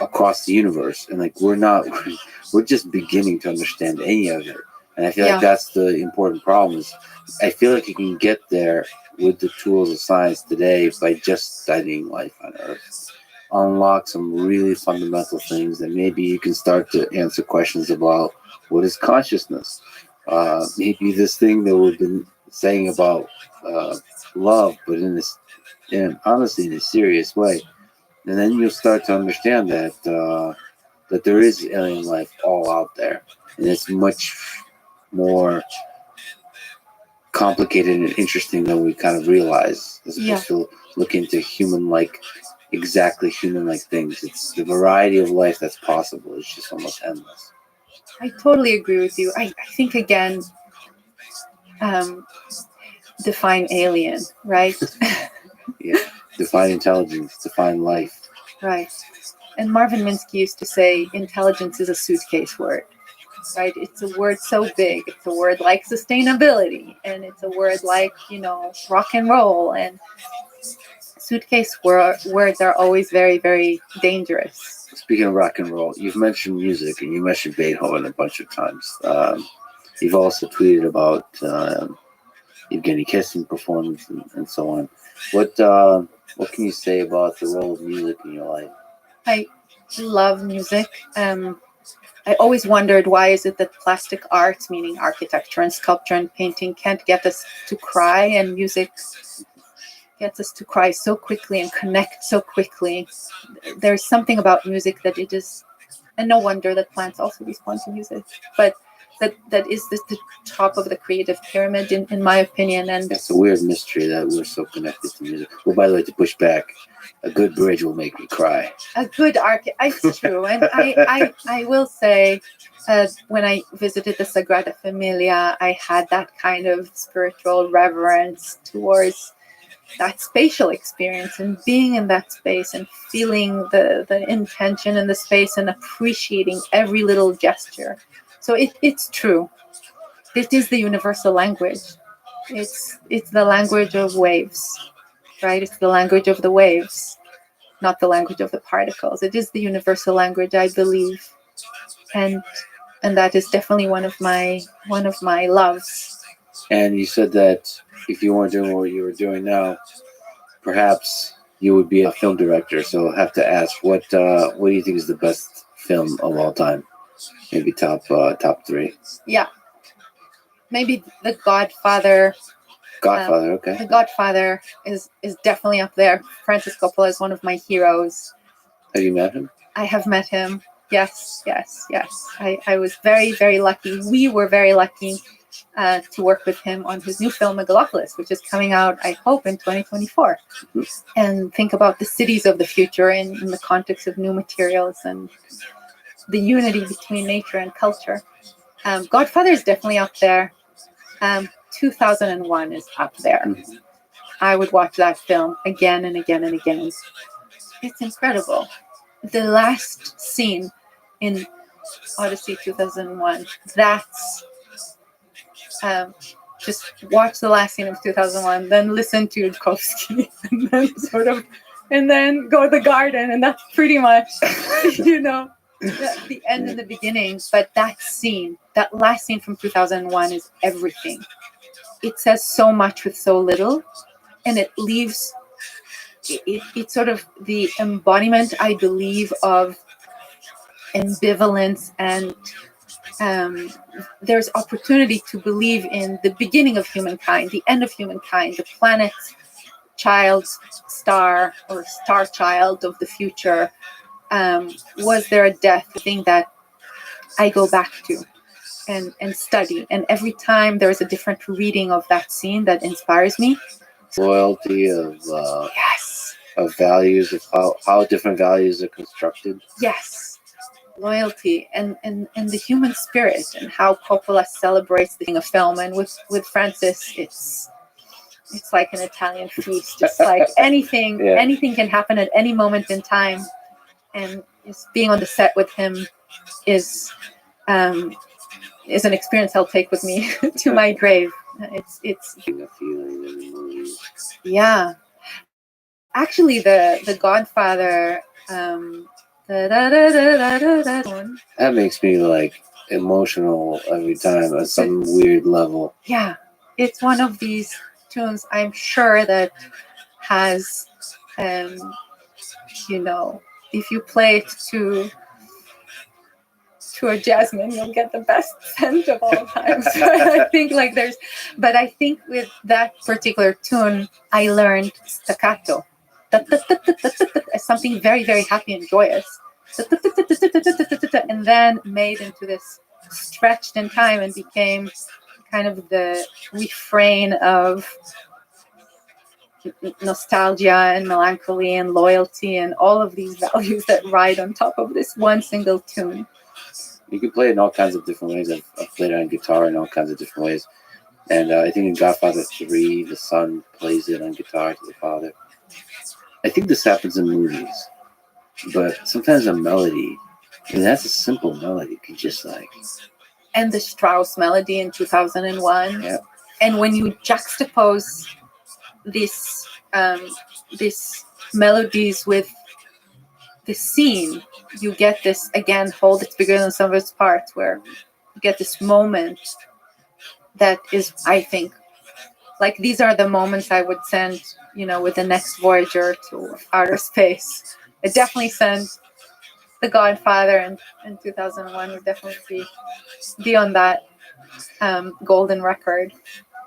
across the universe. And we're just beginning to understand any of it. And I feel like that's the important problem. Is I feel like you can get there with the tools of science today by just studying life on Earth. Unlock some really fundamental things that maybe you can start to answer questions about. What is consciousness? Maybe this thing that we've been saying about love, but honestly in a serious way. And then you'll start to understand that there is alien life all out there, and it's much more complicated and interesting than we kind of realize, as opposed to look into exactly human-like things. It's the variety of life that's possible. It's just almost endless. I totally agree with you. I think, again, define alien, right? define intelligence, define life. Right. And Marvin Minsky used to say intelligence is a suitcase word. Right? It's a word so big. It's a word like sustainability, and it's a word like, rock and roll. And suitcase words are always very, very dangerous. Speaking of rock and roll, you've mentioned music and you mentioned Beethoven a bunch of times. You've also tweeted about Evgeny Kissin performance and so on. What can you say about the role of music in your life? I love music. I always wondered, why is it that plastic arts, meaning architecture and sculpture and painting, can't get us to cry, and music gets us to cry so quickly and connect so quickly. There's something about music that it is, and no wonder that plants also respond to music, but that is the top of the creative pyramid in my opinion. And it's a weird mystery that we're so connected to music. Well, by the way, to push back, a good bridge will make me cry. A good it's true. And I will say, when I visited the Sagrada Familia, I had that kind of spiritual reverence towards that spatial experience and being in that space and feeling the intention in the space and appreciating every little gesture. So it's true. It is the universal language. It's the language of waves, right? It's the language of the waves, not the language of the particles. It is the universal language, I believe, and that is definitely one of my loves. And you said that if you weren't doing what you were doing now, perhaps you would be a film director. So I have to ask, what do you think is the best film of all time? Maybe top three. Yeah, maybe The Godfather. Okay. The Godfather is definitely up there. Francis Coppola is one of my heroes. Have you met him? I have met him. Yes. I was very, very lucky. We were very lucky to work with him on his new film Megalopolis, which is coming out, I hope, in 2024. Mm-hmm. And think about the cities of the future in the context of new materials and the unity between nature and culture. Godfather is definitely up there. 2001 is up there. Mm-hmm. I would watch that film again and again and again. It's incredible. The last scene in Odyssey 2001, that's just watch the last scene of 2001, then listen to Tchaikovsky, and then go to the garden, and that's pretty much, the end and the beginning. But that scene, that last scene from 2001 is everything. It says so much with so little, and it leaves, it's sort of the embodiment, I believe, of ambivalence, and there's opportunity to believe in the beginning of humankind, the end of humankind, the planet child, star or star child of the future. Was there a death? The thing that I go back to and study, and every time there's a different reading of that scene that inspires me. Loyalty of Yes. Of values, of how different values are constructed. Yes. Loyalty and the human spirit, and how Coppola celebrates the thing of film. And with Francis, it's like an Italian feast. Just like anything, Yeah. Anything can happen at any moment in time. And just being on the set with him is an experience I'll take with me to my grave. It's A feeling in the movie. yeah. Actually, the Godfather. That makes me like emotional every time at some weird level. Yeah, it's one of these tunes, I'm sure, that has, if you play it to a jasmine, you'll get the best scent of all time. So I think with that particular tune, I learned staccato. Something very, very happy and joyous. And then made into this, stretched in time and became kind of the refrain of nostalgia and melancholy and loyalty and all of these values that ride on top of this one single tune. You can play it in all kinds of different ways. I've played it on guitar in all kinds of different ways. And I think in Godfather 3, the son plays it on guitar to the father. I think this happens in movies, but sometimes a melody, and that's a simple melody, can just like, And the Strauss melody in 2001. yeah, And when you juxtapose this these melodies with the scene, you get this, again, whole that's bigger than the sum of its parts, where you get this moment that is, I think, like, these are the moments I would send, with the next Voyager to outer space. I definitely send The Godfather in 2001 would definitely be on that golden record.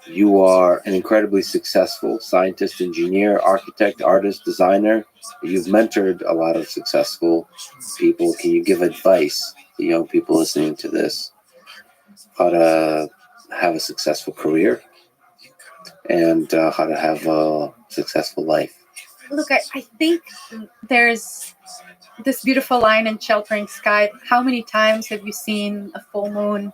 you are an incredibly successful scientist, engineer, architect, artist, designer. You've mentored a lot of successful people. Can you give advice to young people listening to this, how to have a successful career and how to have a successful life? Look, I think there's this beautiful line in Sheltering Sky. How many times have you seen a full moon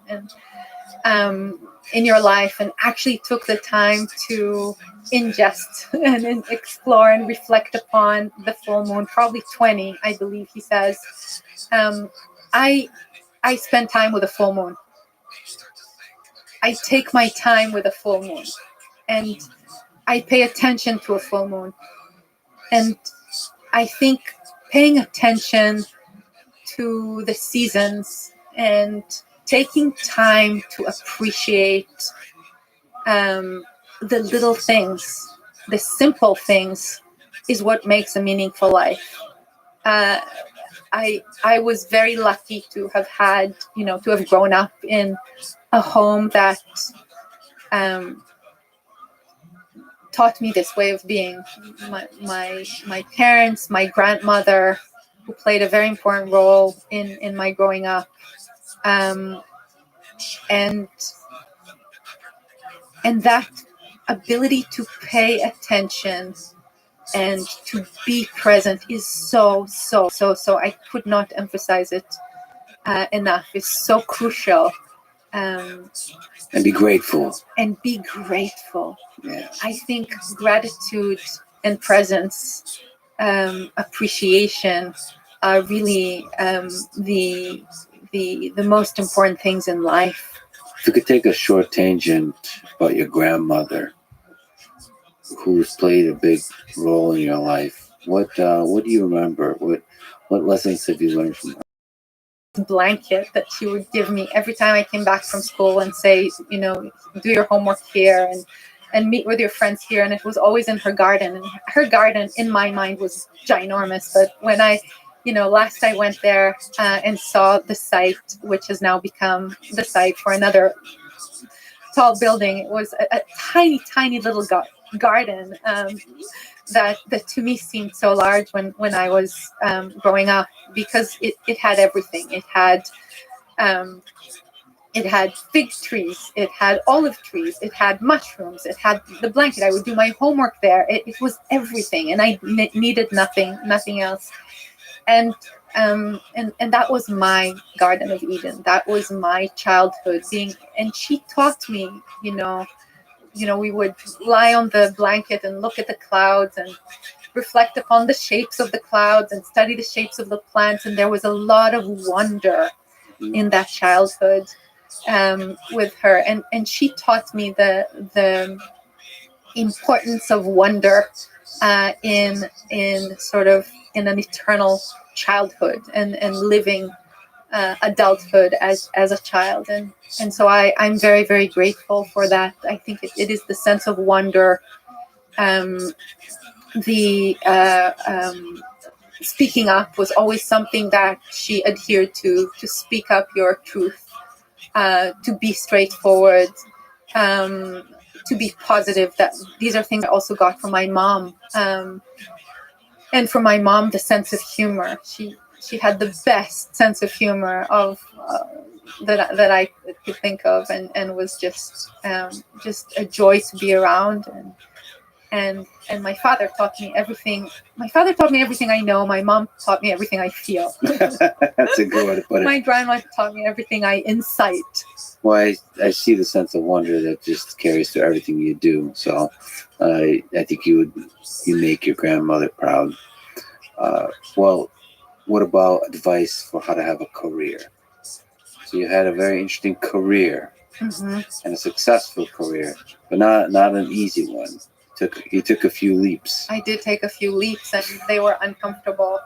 in your life and actually took the time to ingest and explore and reflect upon the full moon? Probably 20, I believe he says. I spend time with a full moon. I take my time with a full moon, and I pay attention to a full moon. And I think paying attention to the seasons and taking time to appreciate the little things, the simple things, is what makes a meaningful life. I was very lucky to have had, to have grown up in a home that taught me this way of being. My parents, my grandmother, who played a very important role in my growing up, and that ability to pay attention and to be present is so I could not emphasize it enough. It's so crucial. And be grateful. And be grateful. Yeah. I think gratitude and presence, appreciation, are really the most important things in life. If you could take a short tangent about your grandmother, who's played a big role in your life, what do you remember? What lessons have you learned from her? Blanket that she would give me every time I came back from school and say, do your homework here and meet with your friends here. And it was always in her garden, and her garden in my mind was ginormous. But when I last I went there and saw the site, which has now become the site for another tall building, it was a tiny little garden that to me seemed so large when I was growing up, because it had everything. It had fig trees, it had olive trees, it had mushrooms, it had the blanket. I would do my homework there. It was everything, and I needed nothing else. And that was my Garden of Eden. That was my childhood and she taught me, we would lie on the blanket and look at the clouds and reflect upon the shapes of the clouds and study the shapes of the plants. And there was a lot of wonder in that childhood with her. And she taught me the importance of wonder in an eternal childhood and living adulthood as a child. And so I'm very, very grateful for that. I think it is the sense of wonder, speaking up was always something that she adhered to speak up your truth, to be straightforward, to be positive. That these are things I also got from my mom. And from my mom, the sense of humor. She had the best sense of humor that I could think of, and was just a joy to be around. and my father taught me everything. My father taught me everything I know. My mom taught me everything I feel. That's a good way to put it. My grandma taught me everything I incite. Well, I see the sense of wonder that just carries through everything you do. So I think you make your grandmother proud. Well, what about advice for how to have a career? So you had a very interesting career Hmm. and a successful career, but not an easy one. You took a few leaps. I did take a few leaps, and they were uncomfortable.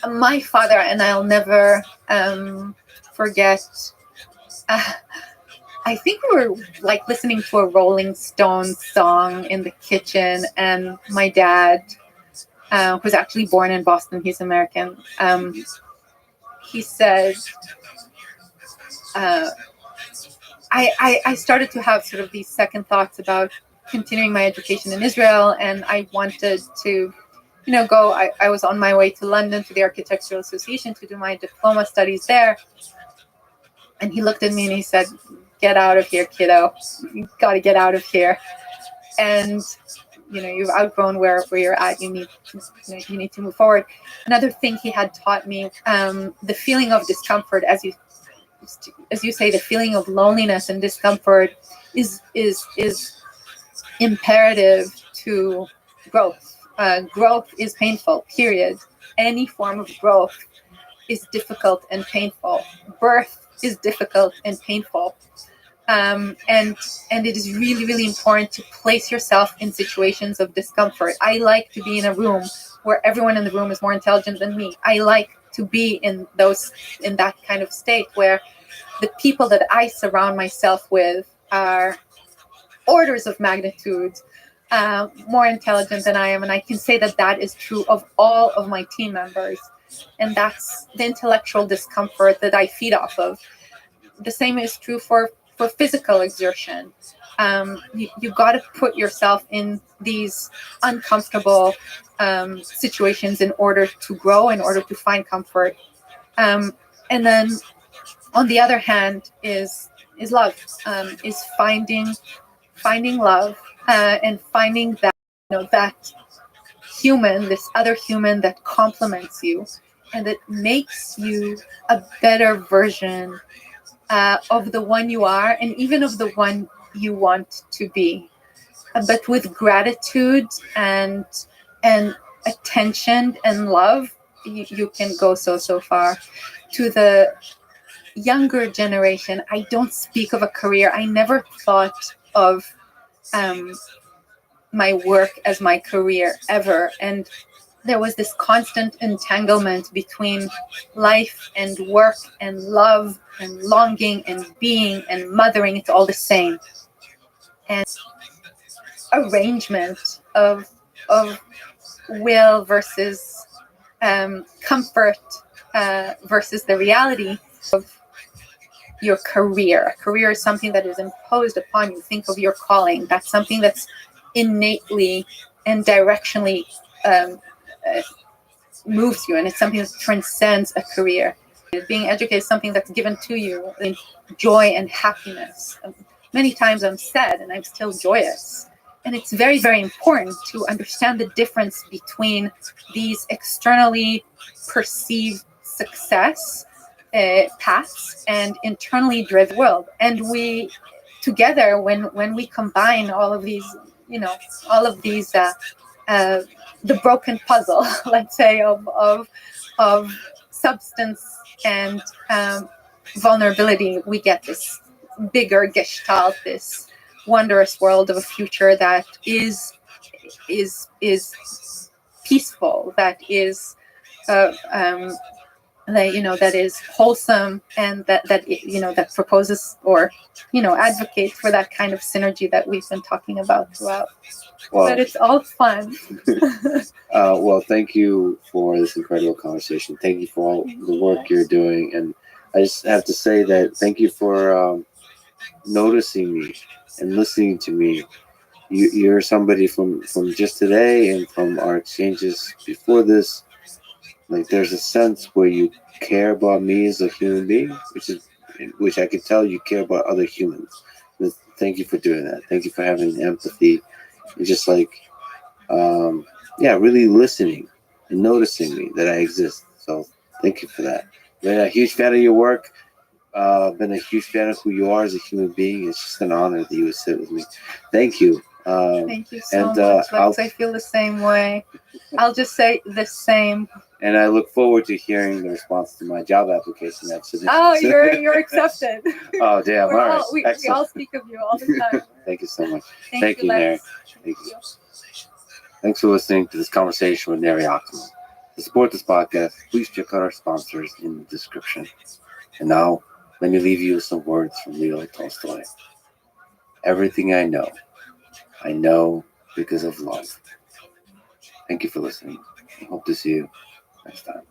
My father, and I'll never forget. I think we were like listening to a Rolling Stones song in the kitchen, and my dad, who's actually born in Boston, he's American. He said, I started to have sort of these second thoughts about continuing my education in Israel, and I wanted to, go. I was on my way to London to the Architectural Association to do my diploma studies there. And he looked at me and he said, "Get out of here, kiddo. You got to get out of here. And you've outgrown where you're at. You need to move forward." Another thing he had taught me, the feeling of discomfort, as you say, the feeling of loneliness and discomfort is imperative to growth. Growth is painful, period. Any form of growth is difficult and painful. Birth is difficult and painful. And it is really, really important to place yourself in situations of discomfort. I like to be in a room where everyone in the room is more intelligent than me. I like to be in that kind of state where the people that I surround myself with are orders of magnitude more intelligent than I am. And I can say that is true of all of my team members. And that's the intellectual discomfort that I feed off of. The same is true for physical exertion. You got to put yourself in these uncomfortable situations in order to grow, in order to find comfort. And then on the other hand is love, is finding love, and finding that that human, this other human that complements you and that makes you a better version of the one you are, and even of the one you want to be. But with gratitude and attention and love, you can go so far. To the younger generation, I don't speak of a career. I never thought of my work as my career ever. And there was this constant entanglement between life and work and love and longing and being and mothering. It's all the same. And arrangement of will versus comfort versus the reality of your career. A career is something that is imposed upon you. Think of your calling. That's something that's innately and directionally moves you, and it's something that transcends a career. Being educated is something that's given to you in joy and happiness. Many times I'm sad and I'm still joyous. And it's very, very important to understand the difference between these externally perceived success paths and internally driven world. And we together, when we combine all of these, the broken puzzle, let's say, of substance and vulnerability, we get this bigger gestalt, this wondrous world of a future that is peaceful, that is that is wholesome, and that proposes or advocates for that kind of synergy that we've been talking about throughout. Well, but it's all fun. Well, thank you for this incredible conversation. Thank you for all the work you're doing, and I just have to say that thank you for noticing me and listening to me. You're somebody from just today and from our exchanges before this. Like, there's a sense where you care about me as a human being, which I can tell you care about other humans. Thank you for doing that. Thank you for having empathy. It's just like yeah, really listening and noticing me that I exist. So thank you for that. Been a huge fan of your work. Been a huge fan of who you are as a human being. It's just an honor that you would sit with me. Thank you. Thank you so and, much, Lex. I feel the same way. I'll just say the same. And I look forward to hearing the response to my job application. Oh, you're accepted. Oh, damn. All right. We all speak of you all the time. Thank you so much. Thank you, Neri. Lex. Thank you. Thanks for listening to this conversation with Neri Optimal. To support this podcast, please check out our sponsors in the description. And now, let me leave you with some words from Leo Tolstoy. Everything I know because of love. Thank you for listening. I hope to see you next time.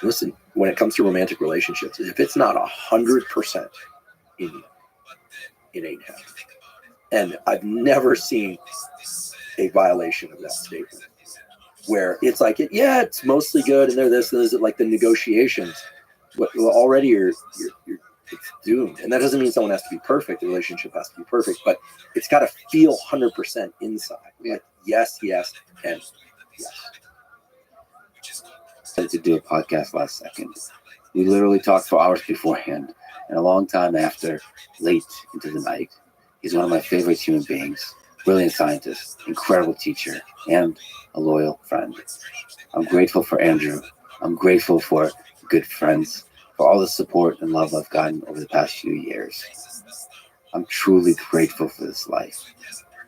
Listen, when it comes to romantic relationships, if it's not 100% in you, it ain't happening. And I've never seen a violation of that statement where it's like, yeah, it's mostly good, and they're this, and this, like the negotiations. Well, already you're it's doomed, and that doesn't mean someone has to be perfect. The relationship has to be perfect, but it's got to feel 100% inside. Like yes, yes, and yes. I decided to do a podcast last second. We literally talked for hours beforehand and a long time after, late into the night. He's one of my favorite human beings, brilliant scientist, incredible teacher, and a loyal friend. I'm grateful for Andrew. I'm grateful for good friends, for all the support and love I've gotten over the past few years. I'm truly grateful for this life,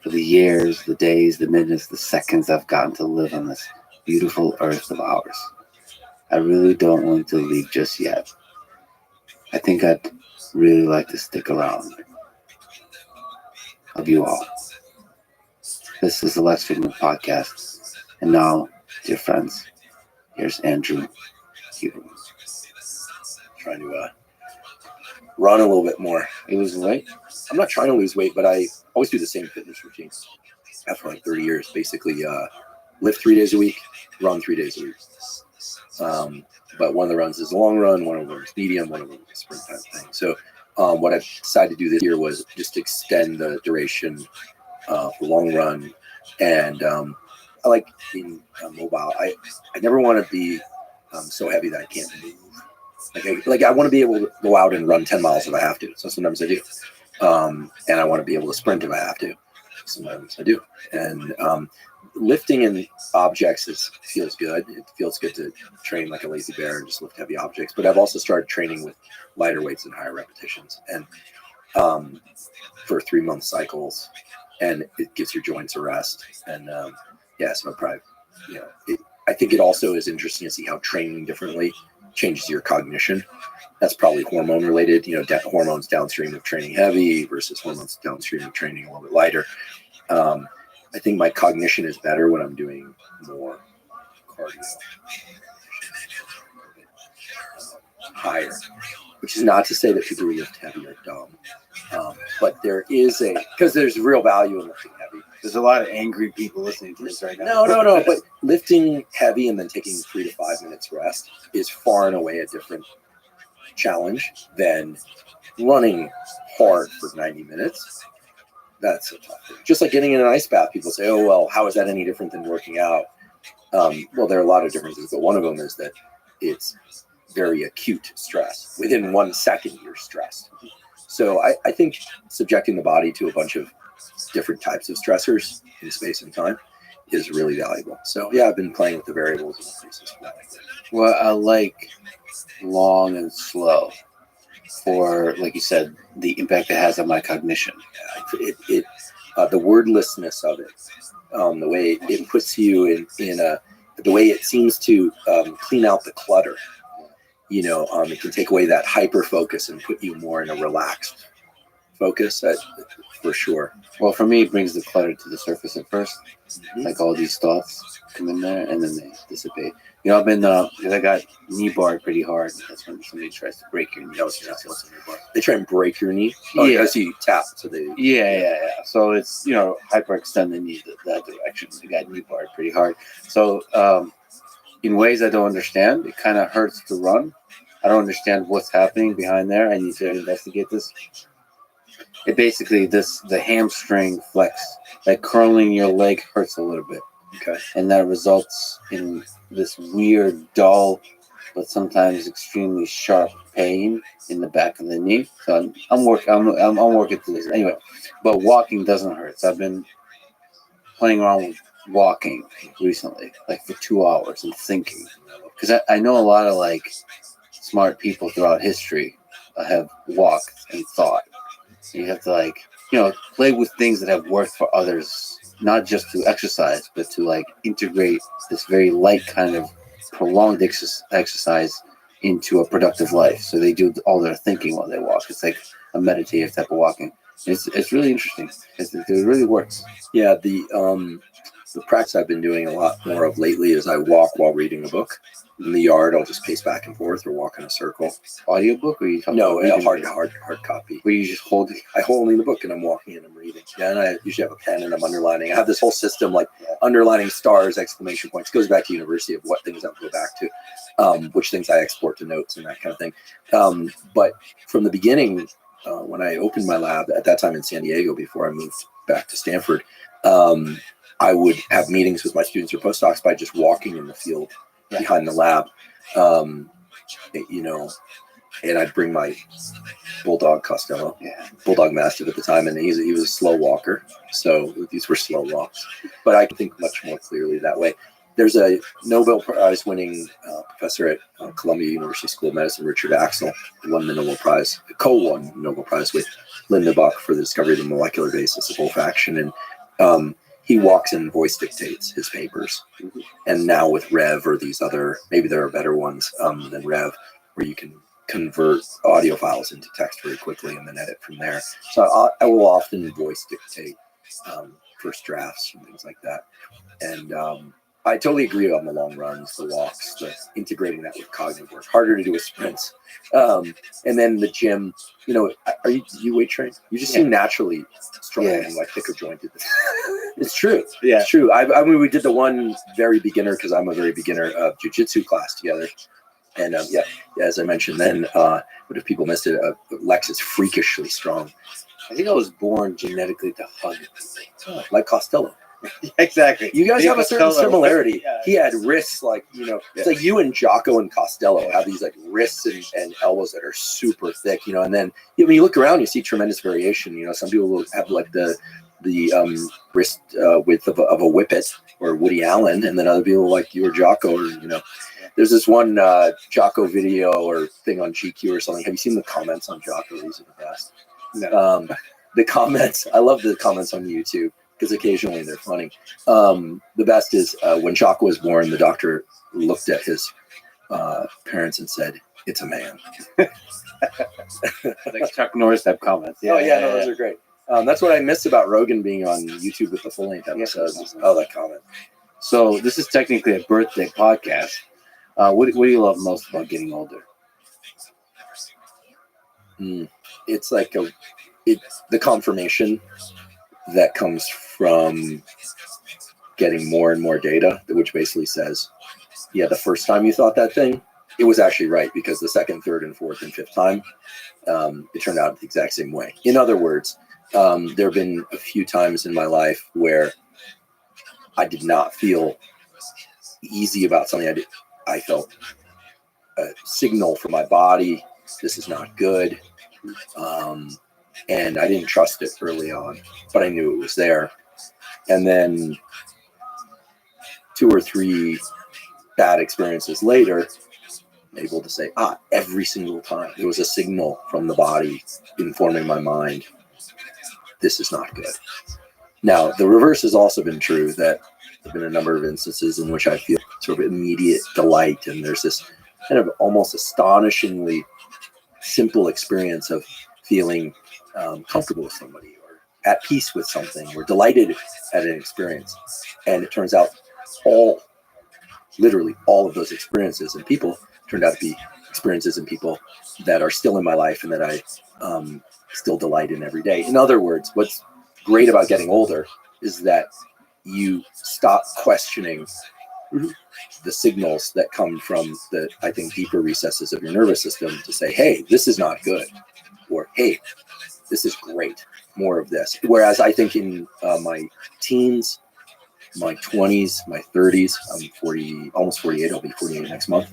for the years, the days, the minutes, the seconds I've gotten to live on this beautiful earth of ours. I really don't want to leave just yet. I think I'd really like to stick around. Love you all. This is the Lex Fridman Podcast. And now, dear friends, here's Andrew Huberman. Trying to run a little bit more. You losing weight? I'm not trying to lose weight, but I always do the same fitness routine after like 30 years. Basically, lift 3 days a week, run 3 days a week. But one of the runs is a long run, one of them is medium, one of them is a sprint type thing. So what I decided to do this year was just extend the duration for long run. And I like being mobile. I never want to be so heavy that I can't move. I want to be able to go out and run 10 miles if I have to. So sometimes I do. And I want to be able to sprint if I have to. Sometimes I do. And lifting in objects feels good. It feels good to train like a lazy bear and just lift heavy objects. But I've also started training with lighter weights and higher repetitions, and for 3-month cycles, and it gives your joints a rest. And so I'm probably, I think it also is interesting to see how training differently changes your cognition. That's probably hormone related. Hormones downstream of training heavy versus hormones downstream of training a little bit lighter. I think my cognition is better when I'm doing more cardio, higher, which is not to say that people who lift heavy are dumb, but there is because there's real value in lifting heavy. There's a lot of angry people listening to this right now. No, but lifting heavy and then taking 3 to 5 minutes rest is far and away a different challenge than running hard for 90 minutes. That's a tough thing. Just like getting in an ice bath, people say, oh, well, how is that any different than working out? Well, there are a lot of differences, but one of them is that it's very acute stress. Within 1 second, you're stressed. So I think subjecting the body to a bunch of different types of stressors in space and time is really valuable. So, yeah, I've been playing with the variables and increases for that. Well, I like long and slow for, like you said, the impact it has on my cognition. The wordlessness of it, the way it puts you in the way it seems to clean out the clutter. It can take away that hyper focus and put you more in a relaxed focus, for sure. Well, for me, it brings the clutter to the surface at first. Like all these thoughts come in there and then they dissipate. You know, I've been, because I got knee barred pretty hard. That's when somebody tries to break your knee. They try and break your knee. Yeah. Because you tap. So they. Yeah. So it's, you know, hyperextend the knee that direction. I got knee barred pretty hard. So in ways I don't understand, it kind of hurts to run. I don't understand what's happening behind there. I need to investigate this. It basically, the hamstring flex, like curling your leg hurts a little bit. Okay. And that results in this weird, dull, but sometimes extremely sharp pain in the back of the knee. So I'm working through this anyway. But walking doesn't hurt. So I've been playing around with walking recently, like for 2 hours and thinking, because I know a lot of like smart people throughout history have walked and thought. You have to like, you know, play with things that have worked for others, not just to exercise, but to like integrate this very light kind of prolonged exercise into a productive life. So they do all their thinking while they walk. It's like a meditative type of walking. It's really interesting. It really works. Yeah, the practice I've been doing a lot more of lately is I walk while reading a book. In the yard, I'll just pace back and forth or walk in a circle. Audiobook or you talking No, about a hard copy. where you just hold it? I hold in the book and I'm walking and I'm reading. Yeah, and I usually have a pen and I'm underlining. I have this whole system like underlining stars, exclamation points. It goes back to university of what things I'll go back to, which things I export to notes and that kind of thing. But from the beginning, when I opened my lab at that time in San Diego before I moved back to Stanford, I would have meetings with my students or postdocs by just walking in the field behind the lab, you know, and I'd bring my bulldog Costello, bulldog mastiff at the time, and he was a slow walker, so these were slow walks, but I could think much more clearly that way. There's a Nobel Prize winning professor at Columbia University School of Medicine, Richard Axel, won the Nobel Prize, co-won the Nobel Prize with Linda Buck for the discovery of the molecular basis of olfaction, and he walks and voice dictates his papers. And now with Rev or these other, maybe there are better ones than Rev, where you can convert audio files into text very quickly and then edit from there. So I will often voice dictate first drafts and things like that. And I totally agree on the long runs, the walks, the integrating that with cognitive work. Harder to do with sprints. And then the gym, you know, you weight train? You just seem naturally strong and like thicker jointed. It's true. Yeah, it's true. I mean, we did the one very beginner, because I'm a very beginner, jiu-jitsu class together. And as I mentioned then, but if people missed it, Lex is freakishly strong. I think I was born genetically to hug people. Like Costello. Exactly. You guys have a certain similarity. Yeah. He had wrists like, you know, it's like you and Jocko and Costello have these like wrists and elbows that are super thick, you know, and then when you look around, you see tremendous variation. You know, some people will have like the wrist width of a Whippet or Woody Allen, and then other people like you or Jocko, or, you know, there's this one Jocko video or thing on GQ or something. Have you seen the comments on Jocko? These are the best. No. The comments, I love the comments on YouTube, because occasionally they're funny. The best is when Jocko was born, the doctor looked at his parents and said, "It's a man." Like Chuck Norris type comments. Those are great. That's what I miss about Rogan being on YouTube with the full length episodes. Oh, that comment. So this is technically a birthday podcast. What do you love most about getting older? It's like the confirmation that comes from getting more and more data, which basically says, yeah, the first time you thought that thing, it was actually right, because the second, third, and fourth, and fifth time, it turned out the exact same way. In other words, there have been a few times in my life where I did not feel easy about something. I felt a signal from my body, this is not good. And I didn't trust it early on, but I knew it was there. And then 2 or 3 bad experiences later, I'm able to say, every single time there was a signal from the body informing my mind, this is not good. Now, the reverse has also been true, that there have been a number of instances in which I feel sort of immediate delight, and there's this kind of almost astonishingly simple experience of feeling comfortable with somebody or at peace with something or delighted at an experience. And it turns out literally all of those experiences and people turned out to be experiences and people that are still in my life and that I still delight in every day. In other words, what's great about getting older is that you stop questioning the signals that come from the, I think, deeper recesses of your nervous system to say, hey, this is not good, or hey, this is great, more of this. Whereas I think in my teens, my 20s, my 30s, I'm 40, almost 48, I'll be 48 next month.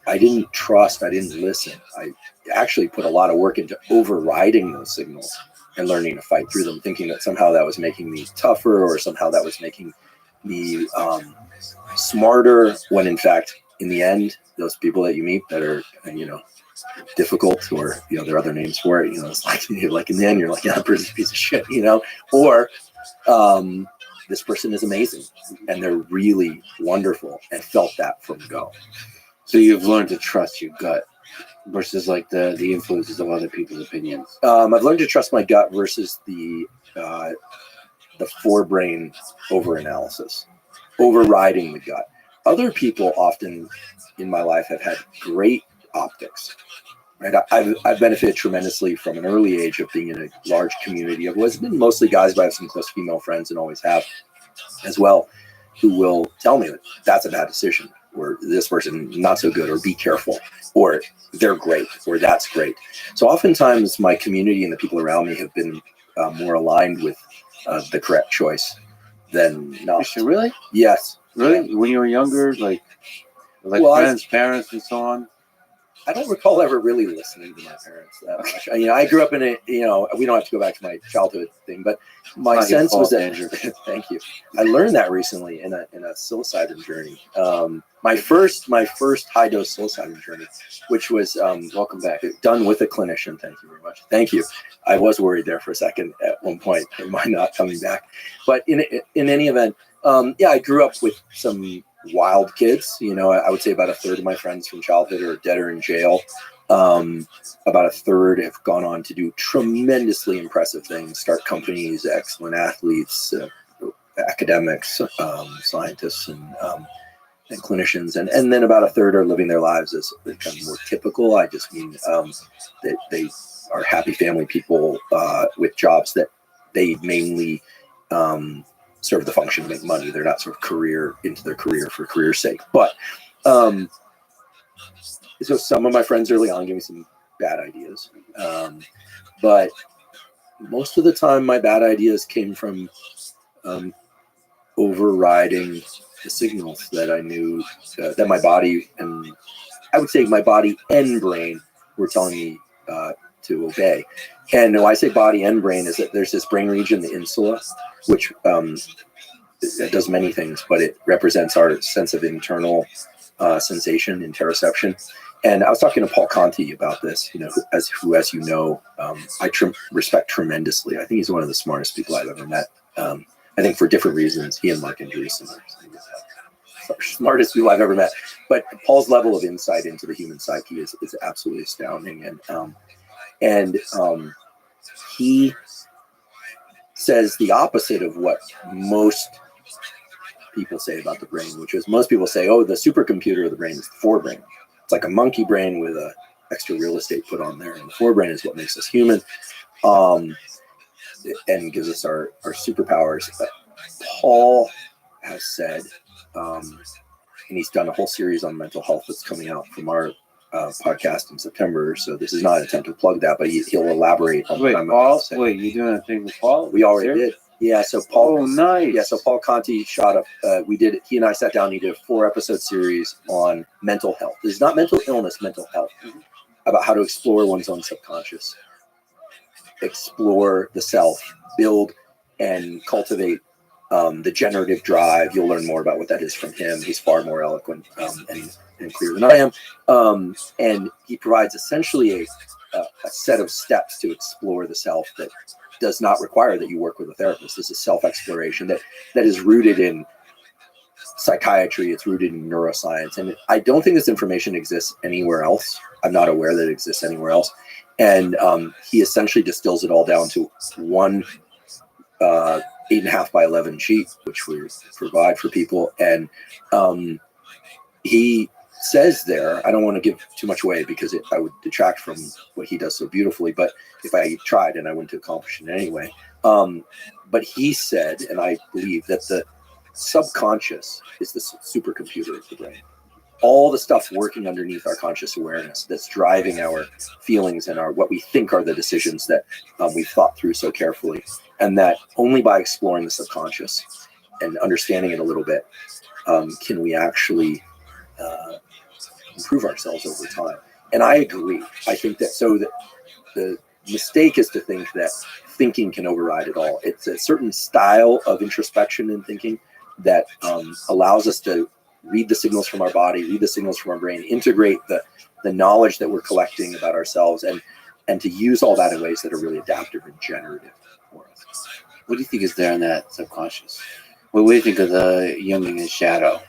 I didn't trust, I didn't listen. I actually put a lot of work into overriding those signals and learning to fight through them, thinking that somehow that was making me tougher or somehow that was making me smarter, when in fact, in the end, those people that you meet that are, difficult, or, there are other names for it, it's like in the end, you're like, yeah, that person's a piece of shit, or this person is amazing and they're really wonderful, and felt that from go. So you've learned to trust your gut versus like the influences of other people's opinions. I've learned to trust my gut versus the forebrain overanalysis, overriding the gut. Other people often in my life have had great optics. Right, I've benefited tremendously from an early age of being in a large community of what's been mostly guys, but I have some close female friends and always have as well, who will tell me that that's a bad decision, or this person not so good, or be careful, or they're great, or that's great. So oftentimes my community and the people around me have been more aligned with the correct choice than not. Really? Yes. Really? When you were younger, like Well, friends, parents, and so on? I don't recall ever really listening to my parents that much. I grew up in a, we don't have to go back to my childhood thing, but my sense was that, thank you. I learned that recently in a psilocybin journey. My first high dose psilocybin journey, which was, welcome back, done with a clinician. Thank you very much. Thank you. I was worried there for a second at one point, am I not coming back? But in any event, I grew up with some wild kids. I would say about a third of my friends from childhood are dead or in jail. About a third have gone on to do tremendously impressive things, start companies, excellent athletes, academics, scientists, and clinicians. And then about a third are living their lives as kind of more typical. I just mean that they are happy family people with jobs that they mainly serve the function to make money. They're not sort of into their career for career's sake. But so some of my friends early on gave me some bad ideas. But most of the time my bad ideas came from overriding the signals that I knew that my body, and I would say my body and brain, were telling me to obey. And when I say body and brain, is that there's this brain region, the insula, which it does many things, but it represents our sense of internal sensation, interoception. And I was talking to Paul Conti about this, who, as you know, I respect tremendously. I think he's one of the smartest people I've ever met. I think for different reasons. He and Mark Andreessen are smartest people I've ever met. But Paul's level of insight into the human psyche is absolutely astounding. And he says the opposite of what most people say about the brain, which is most people say, oh, the supercomputer of the brain is the forebrain. It's like a monkey brain with a extra real estate put on there. And the forebrain is what makes us human and gives us our superpowers. But Paul has said, and he's done a whole series on mental health that's coming out from our podcast in September. So this is not an attempt to plug that, but he'll elaborate on what I'm about to say. Wait, you doing a thing with Paul? We already did. Yeah, so Paul. Oh, nice. Yeah, so Paul Conti shot up. He and I sat down. He did a 4-episode series on mental health. This is not mental illness, mental health, about how to explore one's own subconscious, explore the self, build and cultivate the generative drive. You'll learn more about what that is from him. He's far more eloquent and clear than I am. And he provides essentially a set of steps to explore the self that does not require that you work with a therapist. This is self-exploration that is rooted in psychiatry. It's rooted in neuroscience. And I don't think this information exists anywhere else. I'm not aware that it exists anywhere else. And he essentially distills it all down to one 8.5 by 11 sheet, which we provide for people. And he says there, I don't want to give too much away because I would detract from what he does so beautifully, but if I tried, and I wouldn't accomplish it anyway. But he said, and I believe, that the subconscious is the supercomputer of the brain. All the stuff working underneath our conscious awareness that's driving our feelings and what we think are the decisions that we've thought through so carefully. And that only by exploring the subconscious and understanding it a little bit can we actually improve ourselves over time. And I agree. I think that the mistake is to think that thinking can override it all. It's a certain style of introspection and thinking that allows us to read the signals from our body, read the signals from our brain, integrate the knowledge that we're collecting about ourselves, and to use all that in ways that are really adaptive and generative for us. What do you think is there in that subconscious? What do you think of the Jungian shadow?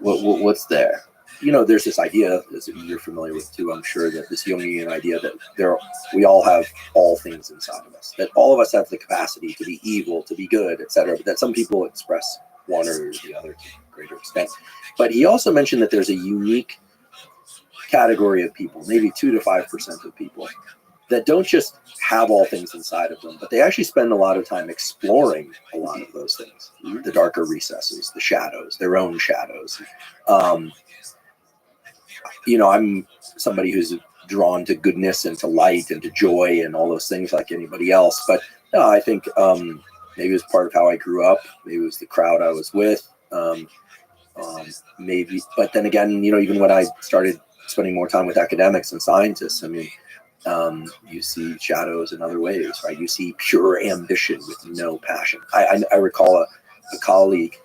What's there? You know, there's this idea, as you're familiar with too, I'm sure, that this Jungian idea that we all have all things inside of us, that all of us have the capacity to be evil, to be good, etc., but that some people express one or the other to a greater extent. But he also mentioned that there's a unique category of people, maybe 2 to 5% of people, that don't just have all things inside of them, but they actually spend a lot of time exploring a lot of those things, the darker recesses, the shadows, their own shadows. You know, I'm somebody who's drawn to goodness and to light and to joy and all those things like anybody else. But no, I think maybe it was part of how I grew up. Maybe it was the crowd I was with. Maybe, but then again, you know, even when I started spending more time with academics and scientists, I mean, you see shadows in other ways, right? You see pure ambition with no passion. I recall a colleague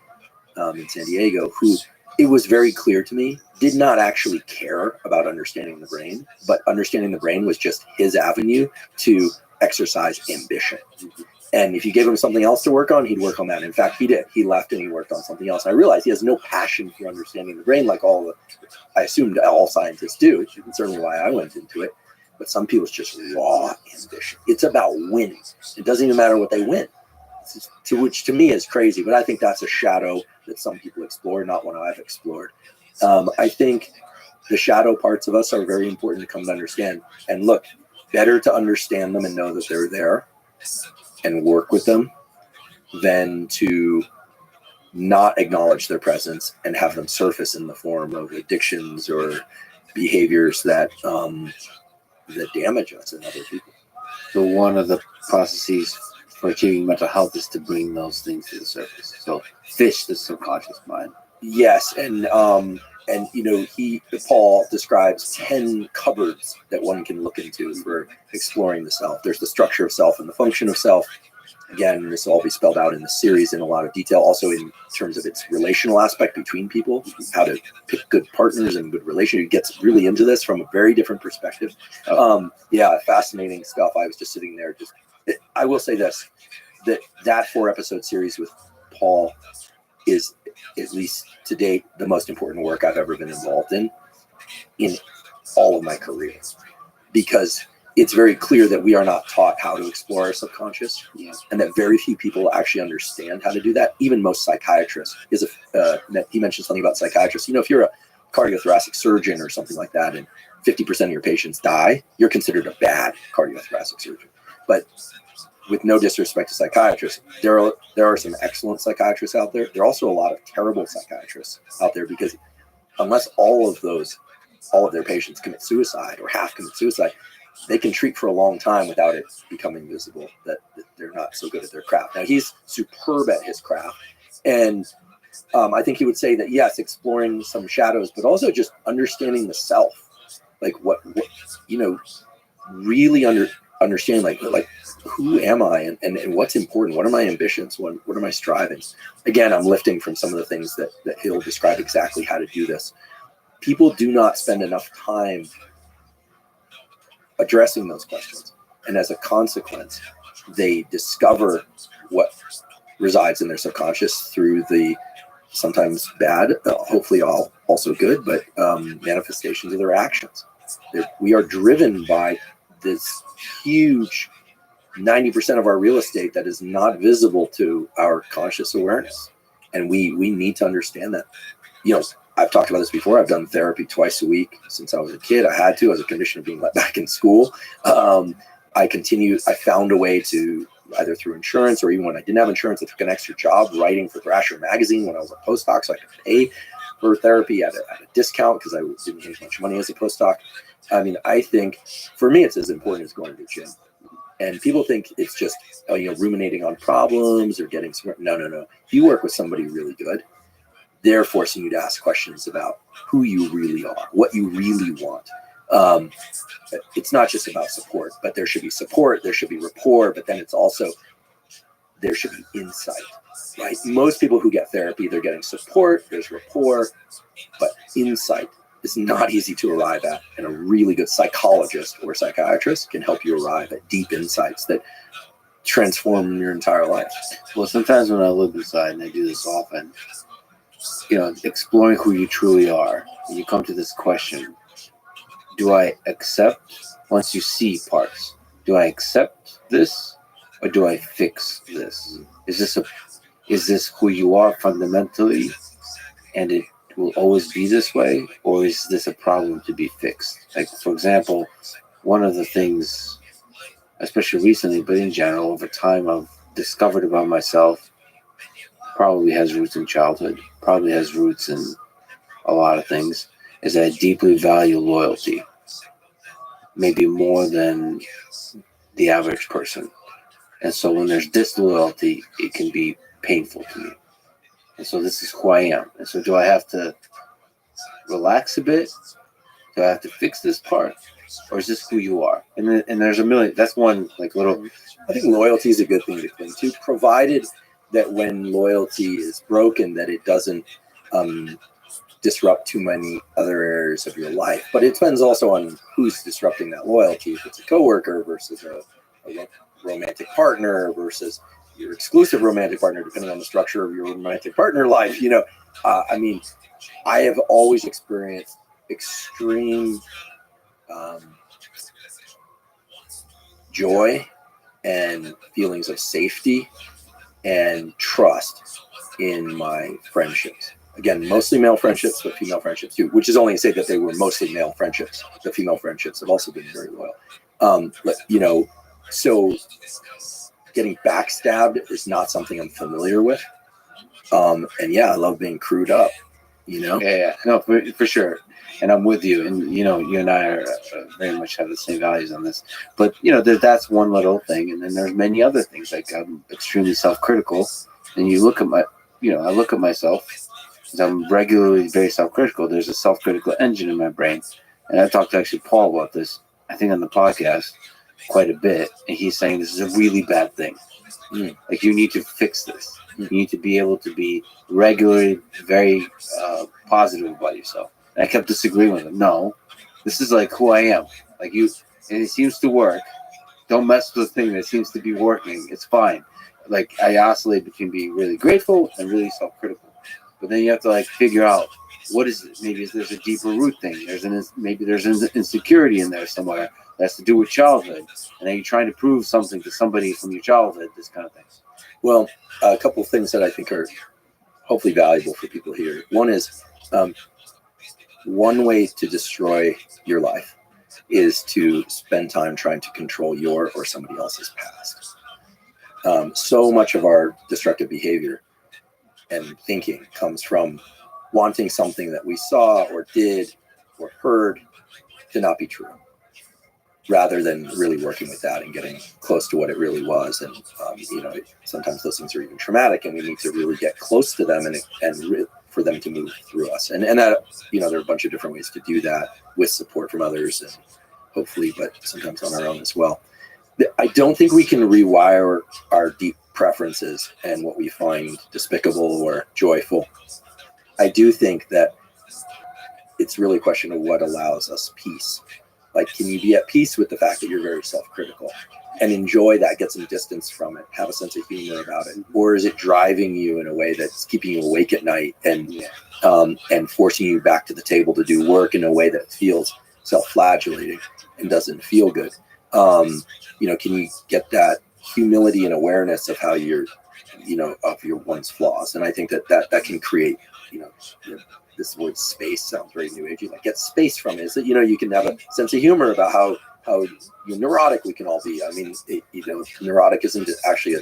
in San Diego who, it was very clear to me, did not actually care about understanding the brain, but understanding the brain was just his avenue to exercise ambition. And if you gave him something else to work on, he'd work on that. In fact, he did. He left and he worked on something else. And I realized he has no passion for understanding the brain like I assumed all scientists do. It's certainly why I went into it. But some people's just raw ambition. It's about winning. It doesn't even matter what they win. Which to me is crazy, but I think that's a shadow that some people explore, not one I've explored. I think the shadow parts of us are very important to come to understand. And look, better to understand them and know that they're there and work with them than to not acknowledge their presence and have them surface in the form of addictions or behaviors that damage us and other people. So one of the processes for achieving mental health is to bring those things to the surface. So fish the subconscious mind. Yes, and you know, Paul describes 10 cupboards that one can look into for exploring the self. There's the structure of self and the function of self. Again, this will all be spelled out in the series in a lot of detail, also in terms of its relational aspect between people, how to pick good partners and good relationships. It gets really into this from a very different perspective. Yeah, fascinating stuff. I was just sitting there. I will say this, that 4-episode series with Paul is, at least to date, the most important work I've ever been involved in all of my career, because it's very clear that we are not taught how to explore our subconscious, and that very few people actually understand how to do that. Even most psychiatrists. He mentioned something about psychiatrists. You know, if you're a cardiothoracic surgeon or something like that, and 50% of your patients die, you're considered a bad cardiothoracic surgeon. But with no disrespect to psychiatrists, there are some excellent psychiatrists out there. There are also a lot of terrible psychiatrists out there, because unless all of their patients commit suicide or half commit suicide, they can treat for a long time without it becoming visible that they're not so good at their craft. Now, he's superb at his craft. And I think he would say that, yes, exploring some shadows, but also just understanding the self, like what you know, really understand like who am I and what's important? What are my ambitions? What are my strivings? Again, I'm lifting from some of the things that he'll describe exactly how to do this. People do not spend enough time addressing those questions. And as a consequence, they discover what resides in their subconscious through the sometimes bad, hopefully all also good, but manifestations of their actions. We are driven by this huge 90% of our real estate that is not visible to our conscious awareness. And we need to understand that. You know, I've talked about this before. I've done therapy twice a week since I was a kid. I had to, as a condition of being let back in school. I found a way to, either through insurance or even when I didn't have insurance, I took an extra job writing for Thrasher magazine when I was a postdoc, so I could pay for therapy at a discount because I didn't make much money as a postdoc. I mean, I think for me, it's as important as going to the gym. And people think it's just, ruminating on problems or getting smart. No. If you work with somebody really good, they're forcing you to ask questions about who you really are, what you really want. It's not just about support, but there should be support, there should be rapport, but then it's also, there should be insight, right? Most people who get therapy, they're getting support, there's rapport, but insight is not easy to arrive at. And a really good psychologist or psychiatrist can help you arrive at deep insights that transform your entire life. Well, sometimes when I live inside, and I do this often, exploring who you truly are, you come to this question: do I accept, once you see parts, do I accept this or do I fix this? Is this who you are fundamentally and it will always be this way, or is this a problem to be fixed? Like, for example, one of the things, especially recently, but in general, over time, I've discovered about myself, probably has roots in childhood, probably has roots in a lot of things, is that I deeply value loyalty, maybe more than the average person. And so when there's disloyalty, it can be painful to me. And so this is who I am. And so do I have to relax a bit? Do I have to fix this part? Or is this who you are? And there's a million. That's one little. I think loyalty is a good thing to cling to, provided that when loyalty is broken, that it doesn't disrupt too many other areas of your life. But it depends also on who's disrupting that loyalty. If it's a coworker versus a romantic partner versus your exclusive romantic partner, depending on the structure of your romantic partner life. I have always experienced extreme joy and feelings of safety and trust in my friendships. Again, mostly male friendships, but female friendships too, which is only to say that they were mostly male friendships. The female friendships have also been very loyal. So getting backstabbed is not something I'm familiar with. And yeah, I love being crewed up, Yeah. No, for sure. And I'm with you. And, you and I are very much have the same values on this. But, that's one little thing. And then there's many other things. Like, I'm extremely self-critical. And you look at I look at myself, because I'm regularly very self-critical. There's a self-critical engine in my brain. And I talked to actually Paul about this, I think on the podcast, quite a bit. And he's saying this is a really bad thing. Like, you need to fix this. You need to be able to be regularly very positive about yourself. And I kept disagreeing with him. No, this is like who I am. Like, and it seems to work. Don't mess with the thing that seems to be working. It's fine. Like, I oscillate between being really grateful and really self-critical. But then you have to figure out, what is it? Maybe there's a deeper root thing. Maybe there's an insecurity in there somewhere that has to do with childhood. And then you're trying to prove something to somebody from your childhood, this kind of thing. Well, a couple of things that I think are hopefully valuable for people here. One is, one way to destroy your life is to spend time trying to control your or somebody else's past. So much of our destructive behavior and thinking comes from wanting something that we saw or did or heard to not be true, rather than really working with that and getting close to what it really was. And, sometimes those things are even traumatic, and we need to really get close to them and for them to move through us. And that, there are a bunch of different ways to do that with support from others, and hopefully, but sometimes on our own as well. I don't think we can rewire our deep preferences and what we find despicable or joyful. I do think that it's really a question of what allows us peace. Like, can you be at peace with the fact that you're very self-critical and enjoy that, get some distance from it, have a sense of humor about it? Or is it driving you in a way that's keeping you awake at night and forcing you back to the table to do work in a way that feels self-flagellating and doesn't feel good? Can you get that humility and awareness of how you're, of your one's flaws? And I think that can create, this word space sounds very new agey. Like get space from it. Is that, you can have a sense of humor about how neurotic we can all be. I mean, neurotic isn't actually a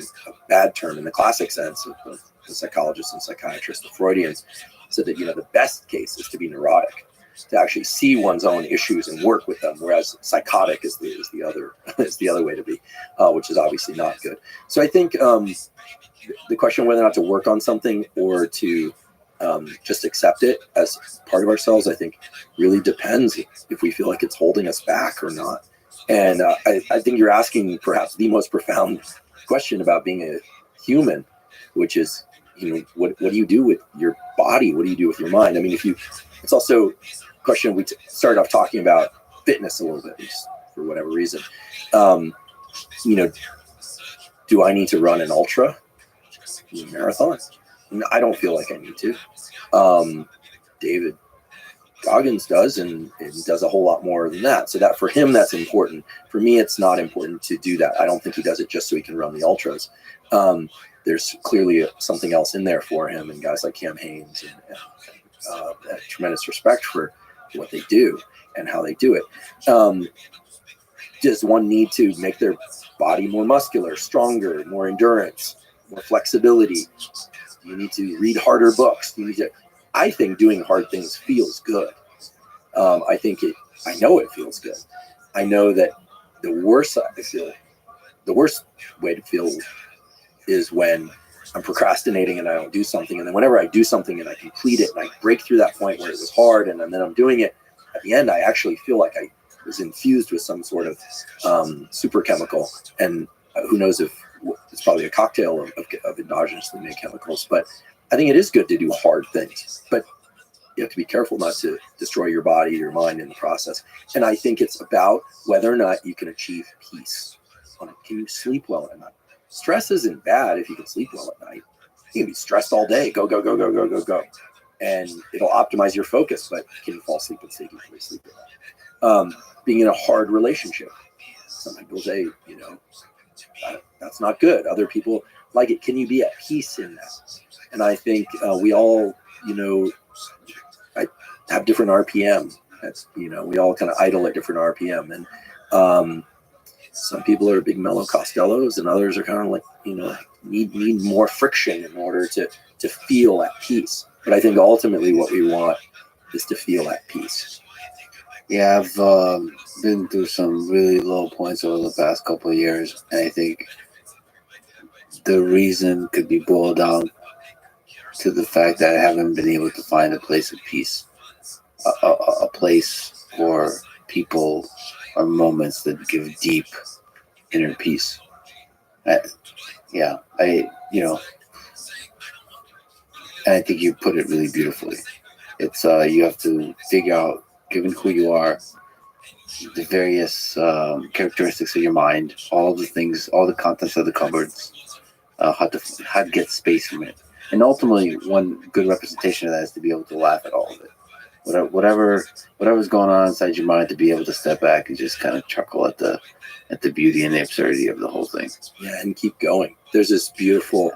bad term in the classic sense of the psychologists and psychiatrists, the Freudians said that, the best case is to be neurotic, to actually see one's own issues and work with them, whereas psychotic is the other way to be, which is obviously not good. So I think the question of whether or not to work on something or to just accept it as part of ourselves, I think really depends if we feel like it's holding us back or not. And I think you're asking perhaps the most profound question about being a human, which is, what do you do with your body? What do you do with your mind? I mean, it's also a question we started off talking about fitness a little bit, just for whatever reason. Do I need to run an ultra marathon? I don't feel like I need to. David Goggins does, and does a whole lot more than that. So that for him, that's important. For me, it's not important to do that. I don't think he does it just so he can run the ultras. There's clearly something else in there for him, and guys like Cam Hanes, and tremendous respect for what they do and how they do it. Does one need to make their body more muscular, stronger, more endurance, more flexibility? You need to read harder books. I think doing hard things feels good. I know it feels good. I know that the worst way to feel is when I'm procrastinating and I don't do something. And then whenever I do something and I complete it and I break through that point where it was hard and then I'm doing it, at the end, I actually feel like I was infused with some sort of super chemical. And who knows if it's probably a cocktail of endogenously made chemicals. But I think it is good to do hard things. But you have to be careful not to destroy your body, your mind in the process. And I think it's about whether or not you can achieve peace. Can you sleep well at night? Stress isn't bad if you can sleep well at night. You can be stressed all day, go. And it'll optimize your focus, but can you fall asleep and safely sleep at night? Being in a hard relationship. Some people say, that's not good. Other people like it. Can you be at peace in that? And I think we all, I have different RPM. That's, we all kind of idle at different RPM. And some people are big mellow Costellos, and others are kind of like, need more friction in order to feel at peace. But I think ultimately what we want is to feel at peace. Yeah, I've been through some really low points over the past couple of years, and I think the reason could be boiled down to the fact that I haven't been able to find a place of peace, a place or people or moments that give deep inner peace. And I think you put it really beautifully. It's you have to figure out, given who you are, the various characteristics of your mind, all the things, all the contents of the cupboards, how to get space from it. And ultimately, one good representation of that is to be able to laugh at all of it. Whatever's going on inside your mind, to be able to step back and just kind of chuckle at the beauty and the absurdity of the whole thing. Yeah, and keep going. There's this beautiful,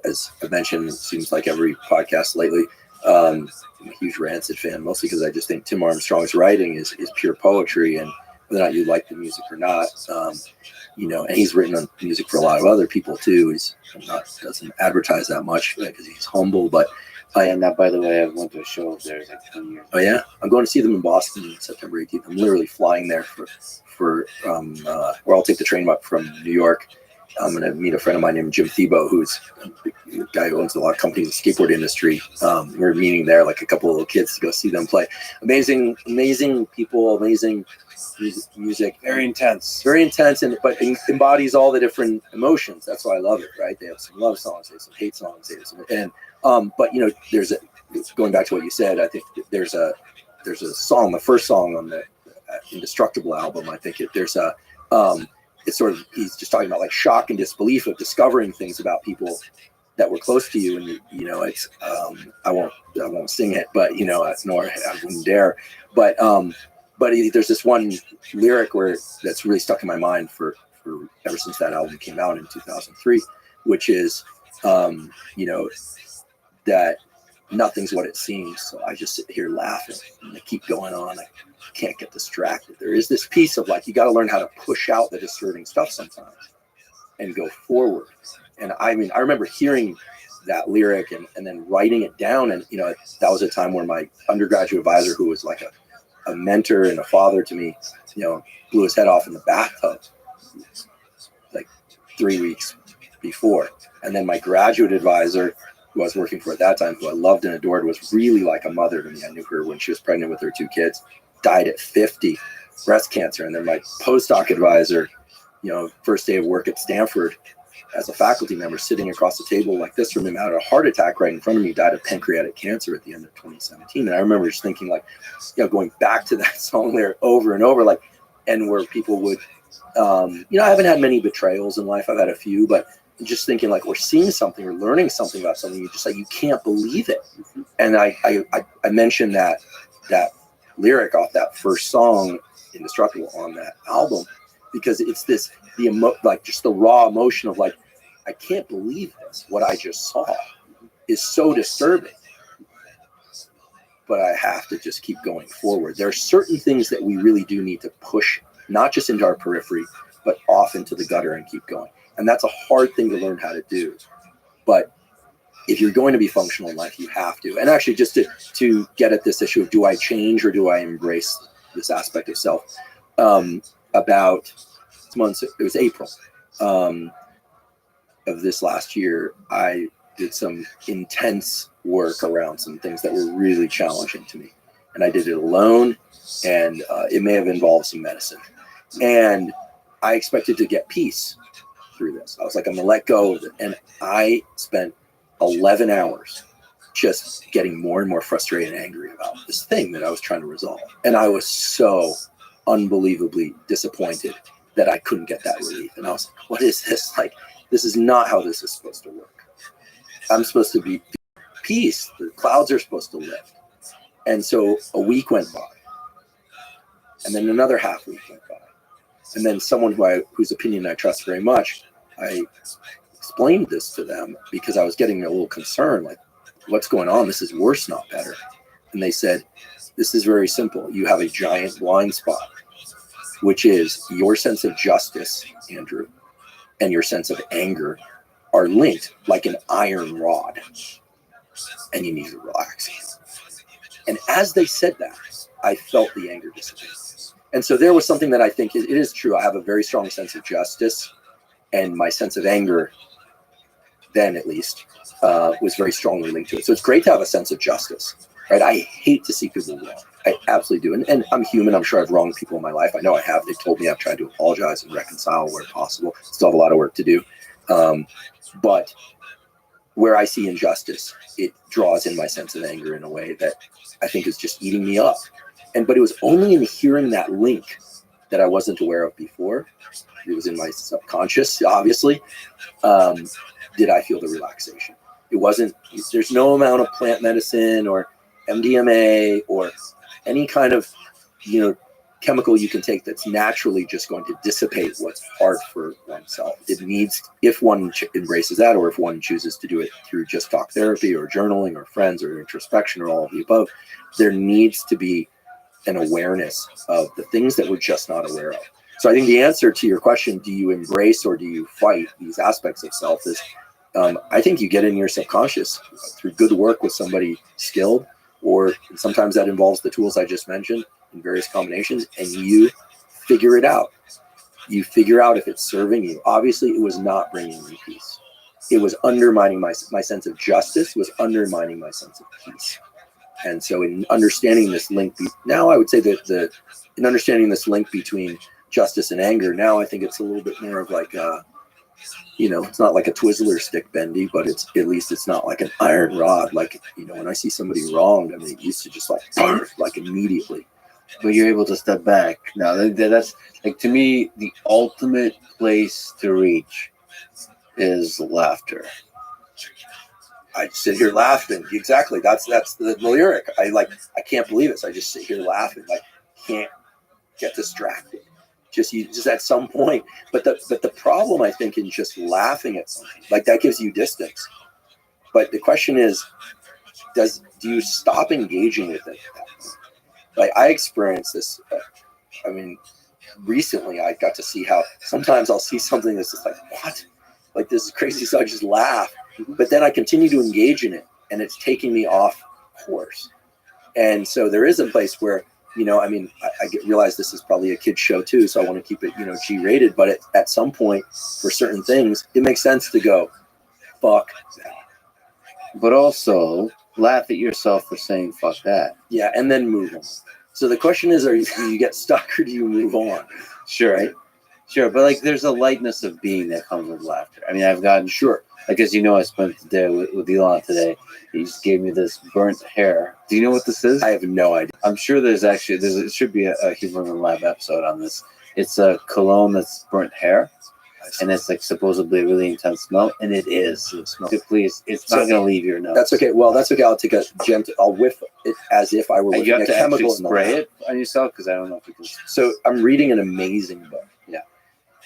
as I mentioned, it seems like every podcast lately, I'm a huge Rancid fan, mostly because I just think Tim Armstrong's writing is pure poetry, and whether or not you like the music or not, and he's written on music for a lot of other people too. Doesn't advertise that much because he's humble, but and that, by the way, I went to a show of theirs like 20 years ago. Oh yeah, I'm going to see them in Boston September 18th. I'm literally flying there where I'll take the train up from New York. I'm going to meet a friend of mine named Jim Thiebaud, who's a guy who owns a lot of companies in the skateboard industry. We're meeting there, like a couple of little kids, to go see them play. Amazing people, amazing music. Very intense, but embodies all the different emotions. That's why I love it, right? They have some love songs, they have some hate songs, they have some, but there's going back to what you said, I think there's a song, the first song on the Indestructible album. I think it's sort of, he's just talking about like shock and disbelief of discovering things about people that were close to you, and it's I won't sing it, but nor I wouldn't dare, but but there's this one lyric where that's really stuck in my mind for ever since that album came out in 2003, which is, you know, that nothing's what it seems. So I just sit here laughing and I keep going on. I can't get distracted. There is this piece of like, you got to learn how to push out the disturbing stuff sometimes and go forward. And I mean, I remember hearing that lyric and then writing it down. And, you know, that was a time where my undergraduate advisor, who was like a mentor and a father to me, you know, blew his head off in the bathtub like 3 weeks before. And then my graduate advisor, who I was working for at that time, who I loved and adored, was really like a mother to me. I knew her when she was pregnant with her 2 kids, died at 50, breast cancer. And then my postdoc advisor, you know, first day of work at Stanford as a faculty member, sitting across the table like this from him, had a heart attack right in front of me, died of pancreatic cancer at the end of 2017. And I remember just thinking like, you know, going back to that song there over and over, like, and where people would, you know, I haven't had many betrayals in life. I've had a few, but just thinking like we're seeing something or learning something about something, you just like, you can't believe it. And I mentioned that lyric off that first song, Indestructible, on that album, because it's this, like just the raw emotion of like, I can't believe this. What I just saw is so disturbing, but I have to just keep going forward. There are certain things that we really do need to push, not just into our periphery, but off into the gutter and keep going. And that's a hard thing to learn how to do. But if you're going to be functional in life, you have to. And actually, just to get at this issue of do I change or do I embrace this aspect of self? About months, it was April of this last year, I did some intense work around some things that were really challenging to me. And I did it alone, and it may have involved some medicine. And I expected to get peace through this. I was like, I'm gonna let go of it. And I spent 11 hours just getting more and more frustrated and angry about this thing that I was trying to resolve. And I was so unbelievably disappointed that I couldn't get that relief. And I was like, what is this? Like, this is not how this is supposed to work. I'm supposed to be peace. The clouds are supposed to lift. And so a week went by, and then another half week went by. And then someone whose opinion I trust very much, I explained this to them because I was getting a little concerned, like, what's going on? This is worse, not better. And they said, this is very simple. You have a giant blind spot, which is your sense of justice, Andrew, and your sense of anger are linked like an iron rod, and you need to relax. And as they said that, I felt the anger dissipate. And so there was something that I think it is true. I have a very strong sense of justice, and my sense of anger, then at least, was very strongly linked to it. So it's great to have a sense of justice, right? I hate to see people wrong. I absolutely do. And I'm human. I'm sure I've wronged people in my life. I know I have. They've told me. I've tried to apologize and reconcile where possible. Still have a lot of work to do. But where I see injustice, it draws in my sense of anger in a way that I think is just eating me up. But it was only in hearing that link that I wasn't aware of before. It was in my subconscious, obviously. Did I feel the relaxation? It wasn't, there's no amount of plant medicine or MDMA or any kind of, chemical you can take that's naturally just going to dissipate what's hard for oneself. It needs, if one embraces that, or if one chooses to do it through just talk therapy or journaling or friends or introspection or all of the above, there needs to be an awareness of the things that we're just not aware of. So I think the answer to your question, do you embrace or do you fight these aspects of self, is I think you get in your subconscious through good work with somebody skilled, or sometimes that involves the tools I just mentioned in various combinations, and you figure it out. You figure out if it's serving you. Obviously, it was not bringing me peace. It was undermining my sense of justice, was undermining my sense of peace. And so in understanding this link, now I would say that in understanding this link between justice and anger, now I think it's a little bit more of like, it's not like a Twizzler stick bendy, but at least it's not like an iron rod. Like, when I see somebody wronged, I mean, it used to just like immediately. But you're able to step back. Now, that's like, to me, the ultimate place to reach is laughter. I sit here laughing. Exactly. That's the lyric. I can't believe it. So I just sit here laughing. Like, can't get distracted. Just at some point. But the problem, I think, in just laughing at something like that gives you distance. But the question is, do you stop engaging with it? Like I experienced this. Recently I got to see how sometimes I'll see something that's just like, what? Like this is crazy, so I just laugh. But then I continue to engage in it, and it's taking me off course. And so there is a place where, I realize this is probably a kid's show too, so I want to keep it, G-rated. But at some point, for certain things, it makes sense to go, fuck that. But also laugh at yourself for saying fuck that. Yeah, and then move on. So the question is, do you get stuck or do you move on? Sure, right? Sure, but like there's a lightness of being that comes with laughter. I mean, I've gotten like as you know, I spent the day with Elon today. He just gave me this burnt hair. Do you know what this is? I have no idea. I'm sure it should be a Humor in the Lab episode on this. It's a cologne that's burnt hair, and it's like supposedly a really intense smell, and it is. So please, it's not going to leave your nose. That's okay. Well, that's okay. I'll take I'll whiff it as if I were whiffing you have a to chemical actually in the spray lab. it on yourself because I don't know if you can. So I'm reading an amazing book. Yeah.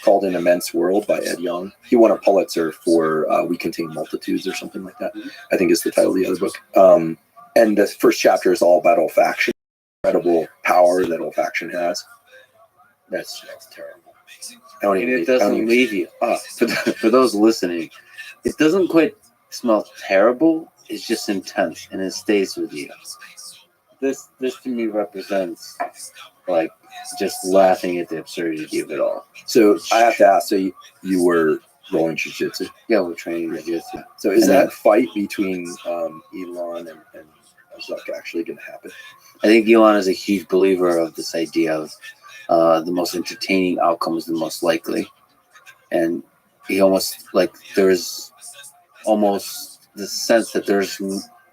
Called An Immense World by Ed Young. He won a Pulitzer for We Contain Multitudes or something like that. I think is the title of the other book. And the first chapter is all about olfaction, incredible power that olfaction has. That's terrible. It doesn't leave you. For those listening, it doesn't quite smell terrible. It's just intense, and it stays with you. This to me represents like just laughing at the absurdity of it all. So I have to ask. So you were rolling jiu-jitsu? Yeah, we're training jiu-jitsu. So is that fight between Elon and Zuck actually going to happen? I think Elon is a huge believer of this idea of the most entertaining outcome is the most likely, and he there's almost the sense that there's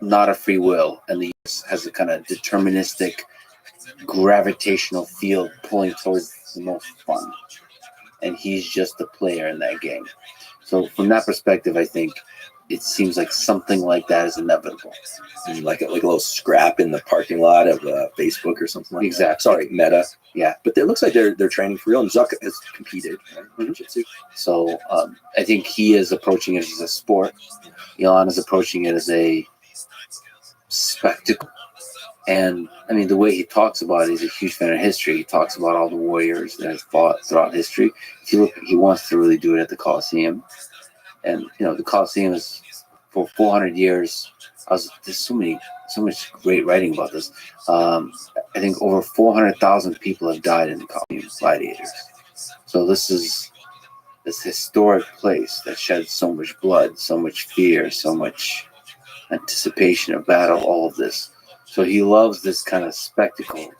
not a free will, and the universe has a kind of deterministic gravitational field pulling towards the most fun, and he's just a player in that game. So from that perspective, I think it seems like something like that is inevitable. Like a little scrap in the parking lot of Facebook or something like Exactly. that. Sorry, Meta. Yeah. But it looks like they're training for real, and Zuck has competed, right? Jiu-jitsu. So I think he is approaching it as a sport. Elon is approaching it as a spectacle. And I mean, the way he talks about it, he's a huge fan of history. He talks about all the warriors that have fought throughout history. If you look, he wants to really do it at the Colosseum. And the Colosseum is for 400 years. There's so much great writing about this. I think over 400,000 people have died in the Colosseum, gladiators. So this is this historic place that sheds so much blood, so much fear, so much anticipation of battle, all of this. So he loves this kind of spectacle,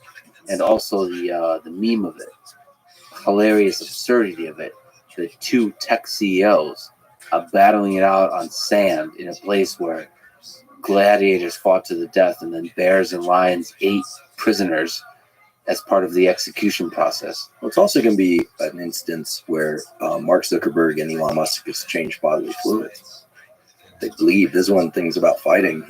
and also the meme of it, hilarious absurdity of it. The two tech CEOs are battling it out on sand in a place where gladiators fought to the death, and then bears and lions ate prisoners as part of the execution process. Well, it's also going to be an instance where Mark Zuckerberg and Elon Musk exchange bodily fluids. They bleed. This is one of the things about fighting,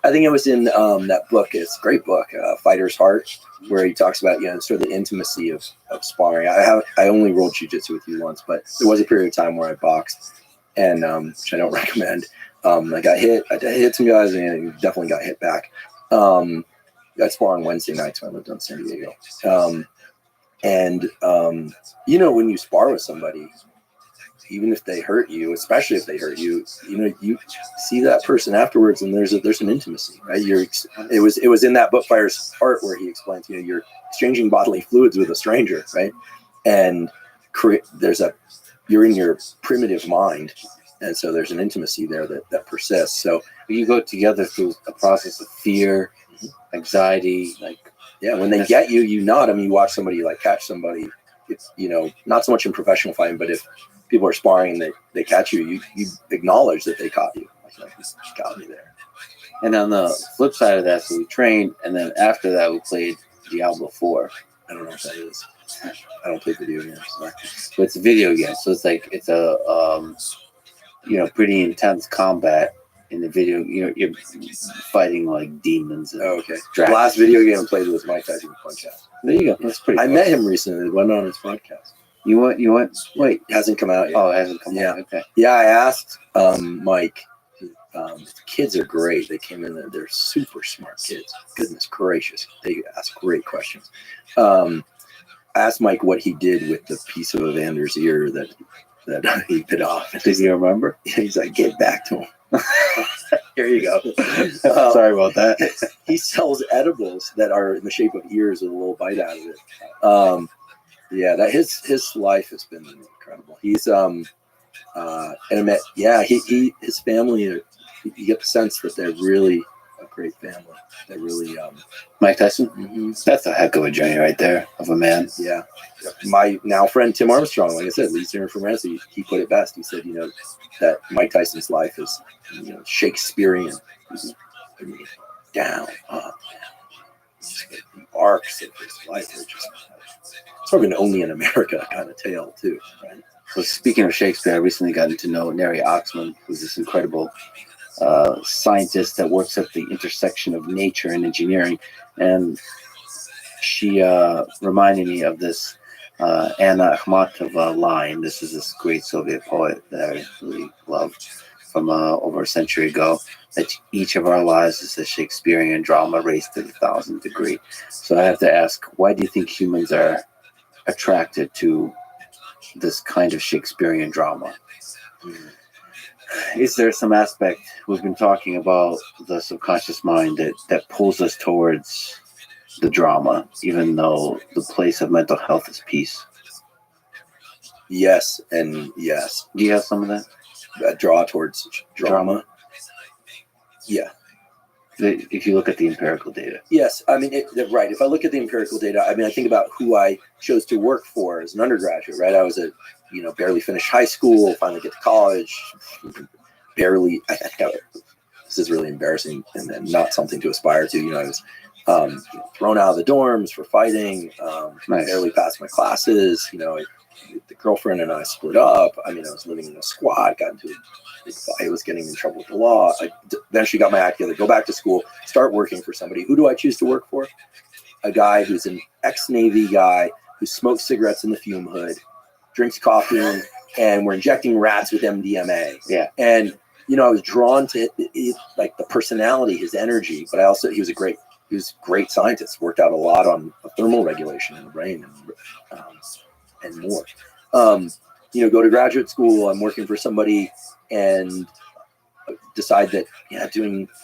I think it was in that book. It's a great book, Fighter's Heart, where he talks about, sort of the intimacy of sparring. I only rolled jiu-jitsu with you once, but there was a period of time where I boxed, and which I don't recommend. I got hit. I hit some guys, and definitely got hit back. I spar on Wednesday nights when I lived in San Diego. When you spar with somebody, even if they hurt you, especially if they hurt you, you see that person afterwards, and there's an intimacy, right? It was in that book Fighter's Heart where he explains, you're exchanging bodily fluids with a stranger, right? And you're in your primitive mind, and so there's an intimacy there that persists. So you go together through a process of fear, anxiety, when they get you, you nod. I mean, you watch somebody catch somebody. It's not so much in professional fighting, but if people are sparring and they catch you, you acknowledge that they caught you. Like, you got me there. And on the flip side of that, so we trained, and then after that, we played Diablo 4. I don't know what that is. I don't play video games. But it's a video game, so it's a pretty intense combat in the video, you're fighting like demons. And Oh, okay. The dragons. last video game I played was Mike Tyson Punch Out. There you go. That's pretty. I cool. met him recently. Went on his podcast. You went. Wait. It hasn't come out yet. Oh, it hasn't come Yeah. out. Okay. Yeah, I asked Mike. The kids are great. They came in there. They're super smart kids. Goodness gracious. They ask great questions. I asked Mike what he did with the piece of Evander's ear that he bit off. Did you remember? He's like, get back to him. Here you go. Sorry about that. He sells edibles that are in the shape of ears with a little bite out of it. Yeah, that his life has been incredible. He's and I met his family. You get the sense that they're really a great family. They're really Mike Tyson. That's a heck of a journey right there of a man. yeah. My now friend Tim Armstrong, like I said, lead singer from Ramsey, he put it best. He said, that Mike Tyson's life is, Shakespearean. I mean, down, up, down. The arcs of his life are just sort of an only in America kind of tale too, right? So speaking of Shakespeare, I recently got to know Neri Oxman, who's this incredible scientist that works at the intersection of nature and engineering, and she reminded me of this Anna Akhmatova line. This is this great Soviet poet that I really loved from over a century ago, that each of our lives is a Shakespearean drama raised to the 1,000th degree. So I have to ask, why do you think humans are attracted to this kind of Shakespearean drama? Is there some aspect, we've been talking about the subconscious mind that pulls us towards the drama, even though the place of mental health is peace? Yes and yes. Do you have some of that? A draw towards drama. Yeah. If you look at the empirical data. Yes. I mean, right. If I look at the empirical data, I mean, I think about who I chose to work for as an undergraduate, right? I was barely finished high school, finally get to college, barely, this is really embarrassing and not something to aspire to. I was thrown out of the dorms for fighting, Nice. barely passed my classes, the girlfriend and I split up. I mean, I was living in a squad, got into a big fight, I was getting in trouble with the law. I eventually got my act together, go back to school, start working for somebody. Who do I choose to work for? A guy who's an ex-Navy guy who smokes cigarettes in the fume hood, drinks coffee, and we're injecting rats with MDMA. Yeah. And, I was drawn to it, like the personality, his energy, but he was a great scientist, worked out a lot on thermal regulation in the brain and more. Go to graduate school, I'm working for somebody and decide that,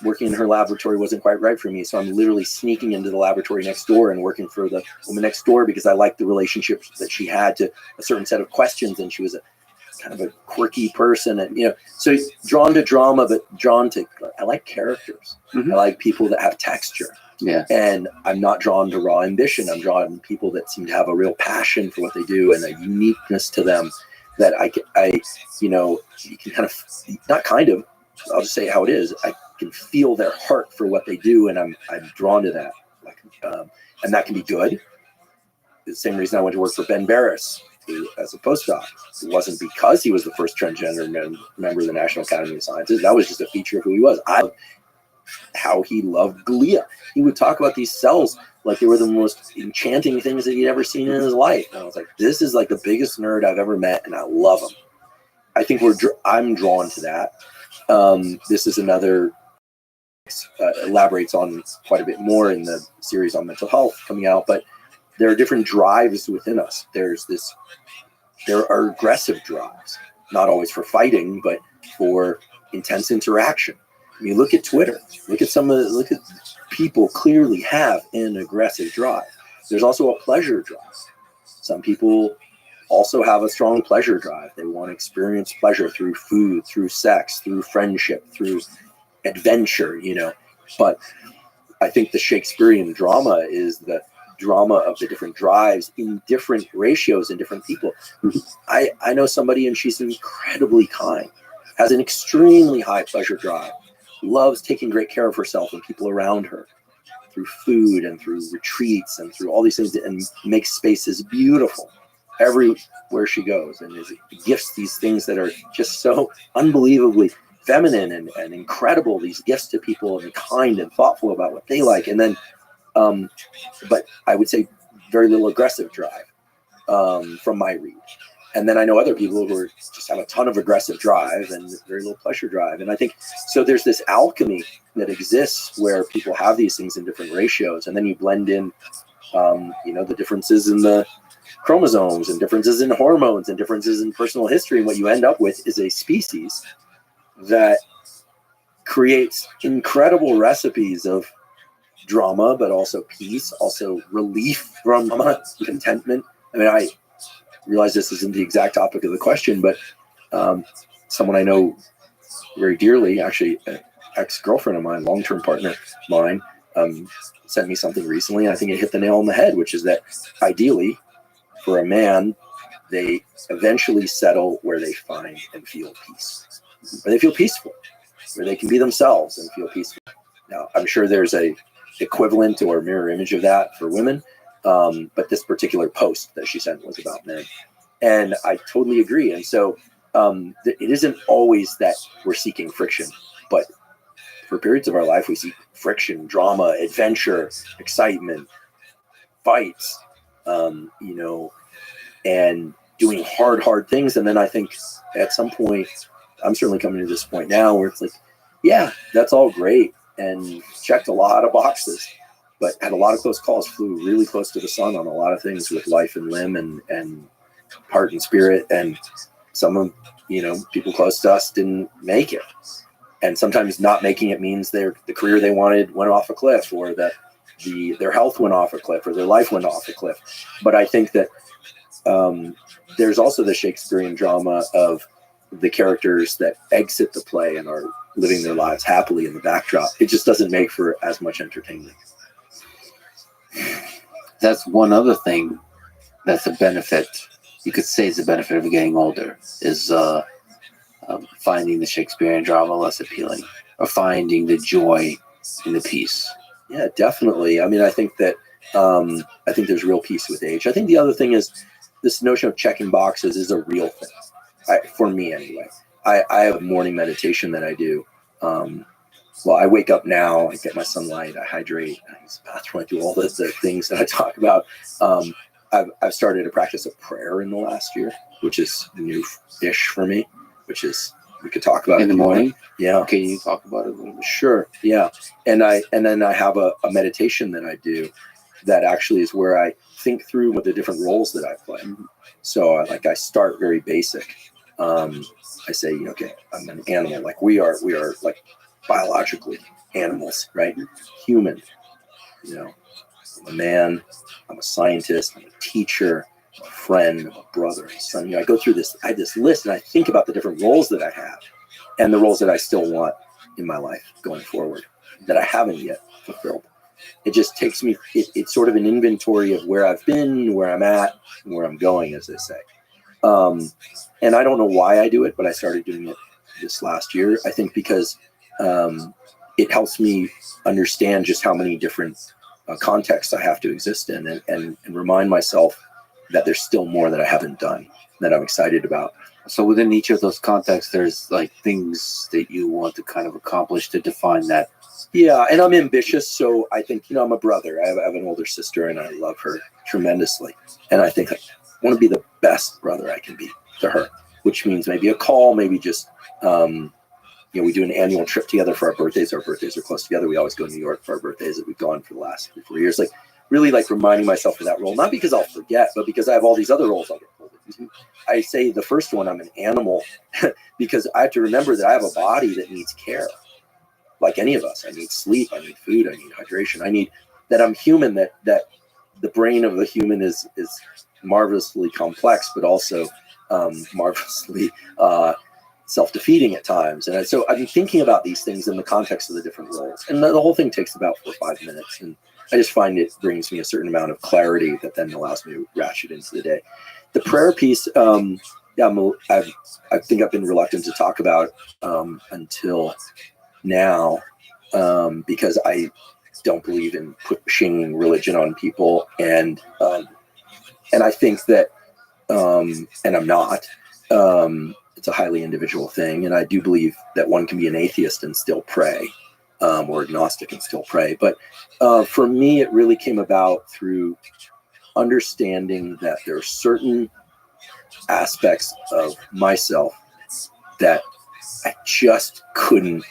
working in her laboratory wasn't quite right for me. So I'm literally sneaking into the laboratory next door and working for the woman next door because I liked the relationship that she had to a certain set of questions. And she was a kind of a quirky person. And, so drawn to drama, but I like characters. Mm-hmm. I like people that have texture. Yeah. And I'm not drawn to raw ambition. I'm drawn to people that seem to have a real passion for what they do and a uniqueness to them that you can I'll just say how it is. I can feel their heart for what they do, and I'm drawn to that. And that can be good. The same reason I went to work for Ben Barris as a postdoc. It wasn't because he was the first transgender member of the National Academy of Sciences. That was just a feature of who he was. How he loved glia. He would talk about these cells like they were the most enchanting things that he'd ever seen in his life. And I was like, this is like the biggest nerd I've ever met, and I love him. I think I'm drawn to that. This is another elaborates on quite a bit more in the series on mental health coming out, but there are different drives within us. There are aggressive drives, not always for fighting, but for intense interaction. I mean, look at Twitter. Look at people clearly have an aggressive drive. There's also a pleasure drive. Some people also have a strong pleasure drive. They want to experience pleasure through food, through sex, through friendship, through adventure, But I think the Shakespearean drama is the drama of the different drives in different ratios in different people. I know somebody, and she's incredibly kind, has an extremely high pleasure drive, loves taking great care of herself and people around her through food and through retreats and through all these things, and makes spaces beautiful everywhere she goes, and gifts these things that are just so unbelievably feminine and incredible, these gifts to people, and kind and thoughtful about what they like. And then, but I would say very little aggressive drive from my read. And then I know other people who just have a ton of aggressive drive and very little pleasure drive. And I think, so there's this alchemy that exists where people have these things in different ratios. And then you blend in, the differences in the chromosomes and differences in hormones and differences in personal history. And what you end up with is a species that creates incredible recipes of drama, but also peace, also relief from drama, contentment. I mean, I realize this isn't the exact topic of the question, but someone I know very dearly, actually an ex-girlfriend of mine, long-term partner of mine, sent me something recently. I think it hit the nail on the head, which is that ideally for a man, they eventually settle where they find and feel peace, where they feel peaceful, where they can be themselves and feel peaceful. Now, I'm sure there's a equivalent or mirror image of that for women. But this particular post that she sent was about men. And I totally agree. And so it isn't always that we're seeking friction, but for periods of our life, we seek friction, drama, adventure, excitement, fights, and doing hard things. And then I think at some point, I'm certainly coming to this point now where it's like, yeah, that's all great. And checked a lot of boxes, but had a lot of close calls, flew really close to the sun on a lot of things with life and limb and heart and spirit. And some of, people close to us didn't make it. And sometimes not making it means the career they wanted went off a cliff, or that their health went off a cliff, or their life went off a cliff. But I think that there's also the Shakespearean drama of the characters that exit the play and are living their lives happily in the backdrop. It just doesn't make for as much entertainment. That's one other thing that's a benefit, you could say is a benefit of getting older, is finding the Shakespearean drama less appealing, or finding the joy in the piece. Yeah, definitely. I mean, I think that I think there's real peace with age. I think the other thing is this notion of checking boxes is a real thing, for me anyway. I have a morning meditation that I do. I wake up now, I get my sunlight, I hydrate, I use the bathroom, I do all the things that I talk about. I've started a practice of prayer in the last year, which is new-ish for me, which is, we could talk about in the morning. Yeah. Can you talk about it a little bit? Sure. Yeah. And then I have a meditation that I do that actually is where I think through what the different roles that I play. So I start very basic. I say, okay, I'm an animal. Like we are like biologically animals, right? Human, I'm a man, I'm a scientist, I'm a teacher, I'm a friend, I'm a brother, I'm a son. I go through this, I have this list, and I think about the different roles that I have and the roles that I still want in my life going forward that I haven't yet fulfilled. It just takes me, it's sort of an inventory of where I've been, where I'm at, and where I'm going, as they say. And I don't know why I do it, but I started doing it this last year. I think because it helps me understand just how many different contexts I have to exist in, and remind myself that there's still more that I haven't done that I'm excited about. So within each of those contexts, there's like things that you want to kind of accomplish to define that. Yeah, and I'm ambitious, so I think, I'm a brother. I have an older sister, and I love her tremendously. And I think I want to be the best brother I can be to her, which means maybe a call, maybe just, we do an annual trip together for our birthdays. Our birthdays are close together. We always go to New York for our birthdays that we've gone for the last 4 years. Really reminding myself of that role, not because I'll forget, but because I have all these other roles I'll get pulled into. I say the first one, I'm an animal, because I have to remember that I have a body that needs care. Like any of us, I need sleep, I need food, I need hydration, I need that I'm human, that the brain of a human is marvelously complex, but also marvelously self-defeating at times. And so I've been thinking about these things in the context of the different roles. And the whole thing takes about 4 or 5 minutes. And I just find it brings me a certain amount of clarity that then allows me to ratchet into the day. The prayer piece, I think I've been reluctant to talk about until now, because I don't believe in pushing religion on people. And I think that, and I'm not, it's a highly individual thing. And I do believe that one can be an atheist and still pray, or agnostic and still pray. But for me, it really came about through understanding that there are certain aspects of myself that I just couldn't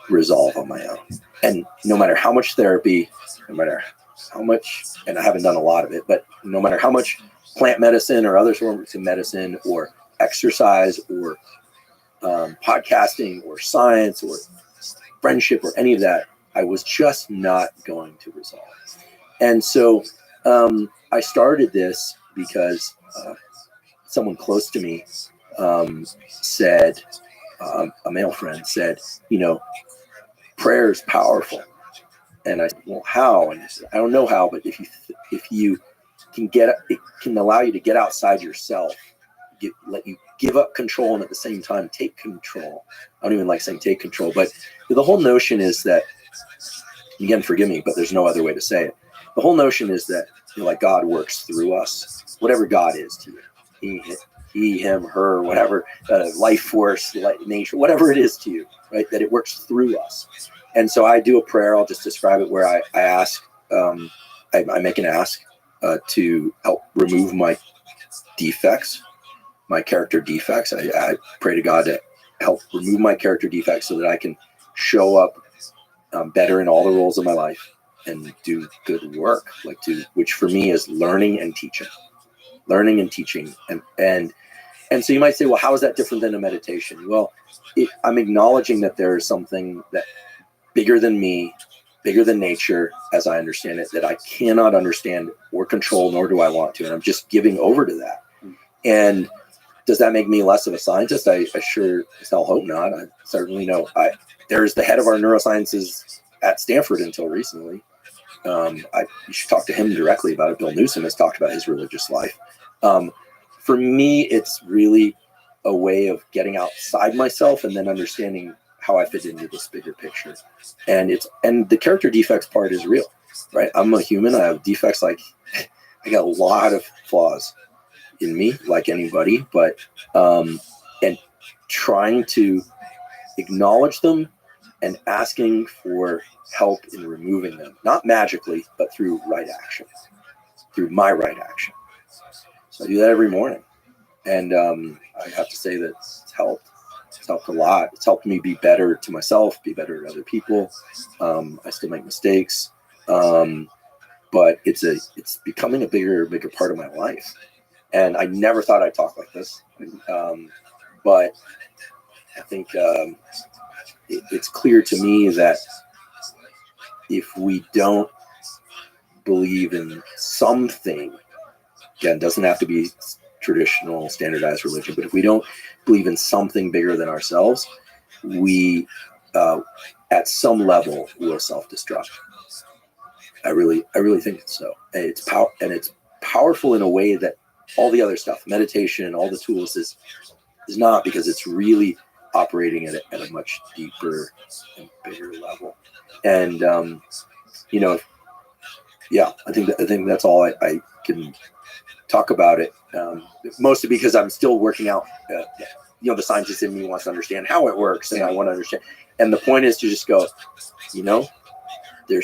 resolve on my own. And no matter how much therapy, no matter how much, and I haven't done a lot of it, but no matter how much plant medicine or other forms of medicine or exercise or podcasting or science or friendship or any of that, I was just not going to resolve. And so I started this because someone close to me said, a male friend said, prayer is powerful. And I said, well, how? And he said, I don't know how, but if you can it can allow you to get outside yourself, let you give up control, and at the same time take control. I don't even like saying take control, but the whole notion is that, again, forgive me, but there's no other way to say it. The whole notion is that like God works through us, whatever God is to you, he, him, her, whatever, life force, nature, whatever it is to you, right? That it works through us. And so I do a prayer. I'll just describe it, where I ask, I make an ask to help remove my defects, my character defects. I pray to God to help remove my character defects so that I can show up better in all the roles of my life and do good work, which for me is learning and teaching. And so you might say, well, how is that different than a meditation? Well, I'm acknowledging that there is something that bigger than me, bigger than nature, as I understand it, that I cannot understand or control, nor do I want to. And I'm just giving over to that. And does that make me less of a scientist? I sure as hell hope not. I certainly know. There's the head of our neurosciences at Stanford until recently. You should talk to him directly about it. Bill Newsom has talked about his religious life. For me, it's really a way of getting outside myself and then understanding how I fit into this bigger picture. And the character defects part is real, right? I'm a human. I have defects. I got a lot of flaws in me, like anybody, but and trying to acknowledge them and asking for help in removing them, not magically, but through right action, through my right action. So I do that every morning. And I have to say that it's helped. It's helped a lot. It's helped me be better to myself, be better to other people. I still make mistakes, but it's becoming a bigger part of my life. And I never thought I'd talk like this, but I think it's clear to me that if we don't believe in something, again, it doesn't have to be traditional standardized religion, but if we don't believe in something bigger than ourselves, we at some level will self-destruct. I really think so. And it's powerful in a way that all the other stuff, meditation, all the tools is not, because it's really operating at a much deeper and bigger level. And I think that's all I can talk about it. Mostly because I'm still working out. The scientist in me wants to understand how it works, and I want to understand. And the point is to just go, there's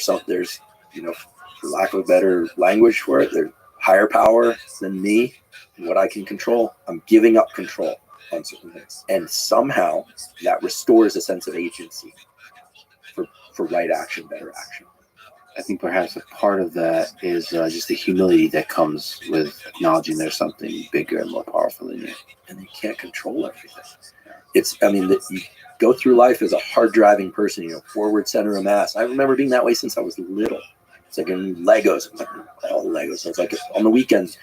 for lack of a better language for it, there's higher power than me and what I can control. I'm giving up control on certain things, and somehow that restores a sense of agency for right action, better action. I think perhaps a part of that is just the humility that comes with acknowledging there's something bigger and more powerful than you. And you can't control everything. You go through life as a hard driving person, forward center of mass. I remember being that way since I was little. It's like in Legos. All Legos. So it's like on the weekends,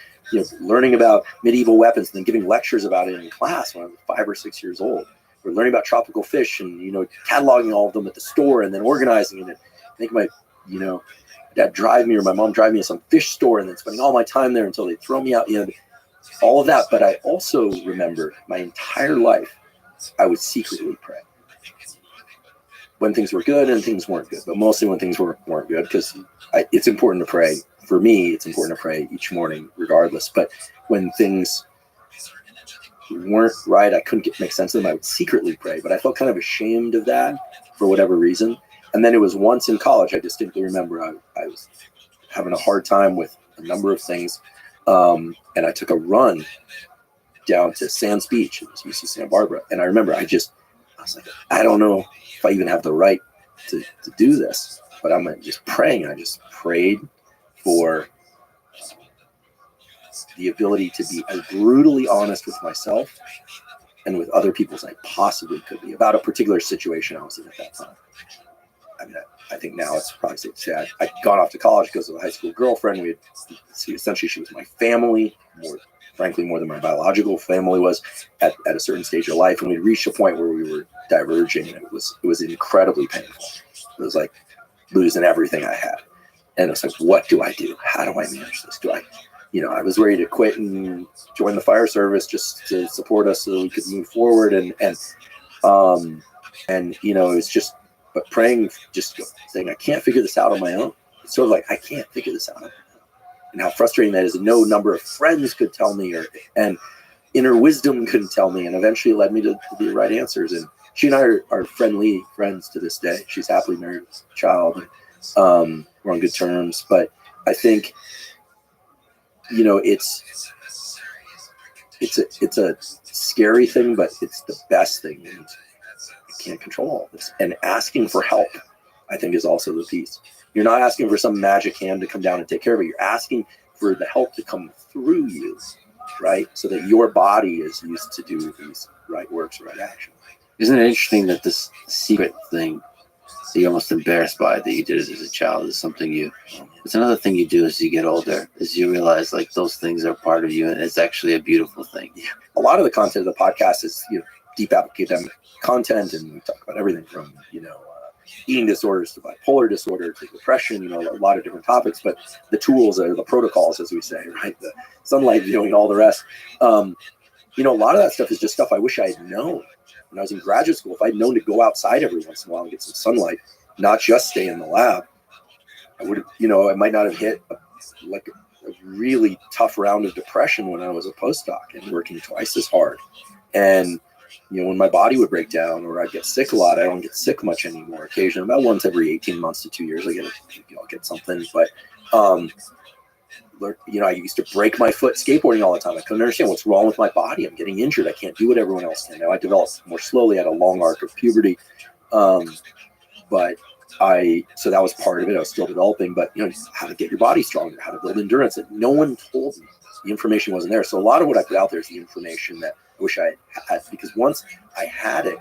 learning about medieval weapons and then giving lectures about it in class when I was 5 or 6 years old. We're learning about tropical fish and, cataloging all of them at the store and then organizing it. I think my dad drive me or my mom drive me to some fish store and then spending all my time there until they throw me out, all of that. But I also remember my entire life, I would secretly pray when things were good and things weren't good, but mostly when things weren't good, because it's important to pray. For me, it's important to pray each morning regardless. But when things weren't right. I couldn't make sense of them. I would secretly pray, but I felt kind of ashamed of that for whatever reason. And then it was once in college, I distinctly remember I was having a hard time with a number of things. And I took a run down to Sands Beach, it was UC Santa Barbara. And I remember I was like, I don't know if I even have the right to do this, but I'm just praying. I just prayed for the ability to be as brutally honest with myself and with other people as I possibly could be about a particular situation I was in at that time. I mean, I think now it's probably safe to say I'd gone off to college because of a high school girlfriend. Essentially, she was my family, frankly, more than my biological family was at a certain stage of life. And we'd reached a point where we were diverging, and it was incredibly painful. It was like losing everything I had. And it's like, what do I do? How do I manage this? I was ready to quit and join the fire service just to support us so we could move forward. And it's just, but praying, just saying, I can't figure this out on my own. It's sort of like, I can't figure this out on my own. And how frustrating that is. No number of friends could tell me, and inner wisdom couldn't tell me, and eventually led me to the right answers. And she and I are friendly friends to this day. She's happily married with a child. And, we're on good terms. But I think, it's a scary thing, but it's the best thing. And I can't control all this. And asking for help, I think, is also the piece. You're not asking for some magic hand to come down and take care of it. You're asking for the help to come through you, right? So that your body is used to do these right works, right actions. Isn't it interesting that this secret thing that you're almost embarrassed by that you did it as a child is something it's another thing you do as you get older, is you realize like those things are part of you, and it's actually a beautiful thing. Yeah. A lot of the content of the podcast is, deep academic content, and we talk about everything from, eating disorders to bipolar disorder to depression, a lot of different topics, but the tools are the protocols, as we say, right? The sunlight viewing, all the rest. A lot of that stuff is just stuff I wish I had known when I was in graduate school. If I'd known to go outside every once in a while and get some sunlight, not just stay in the lab, I would have, I might not have hit a really tough round of depression when I was a postdoc and working twice as hard. And when my body would break down or I'd get sick a lot, I don't get sick much anymore. Occasionally, about once every 18 months to 2 years, I'll get something. But, I used to break my foot skateboarding all the time. I couldn't understand what's wrong with my body. I'm getting injured. I can't do what everyone else can. Now I developed more slowly. I had a long arc of puberty. So that was part of it. I was still developing, but how to get your body stronger, how to build endurance. That no one told me. The information wasn't there. So a lot of what I put out there is the information that I wish I had, because once I had it,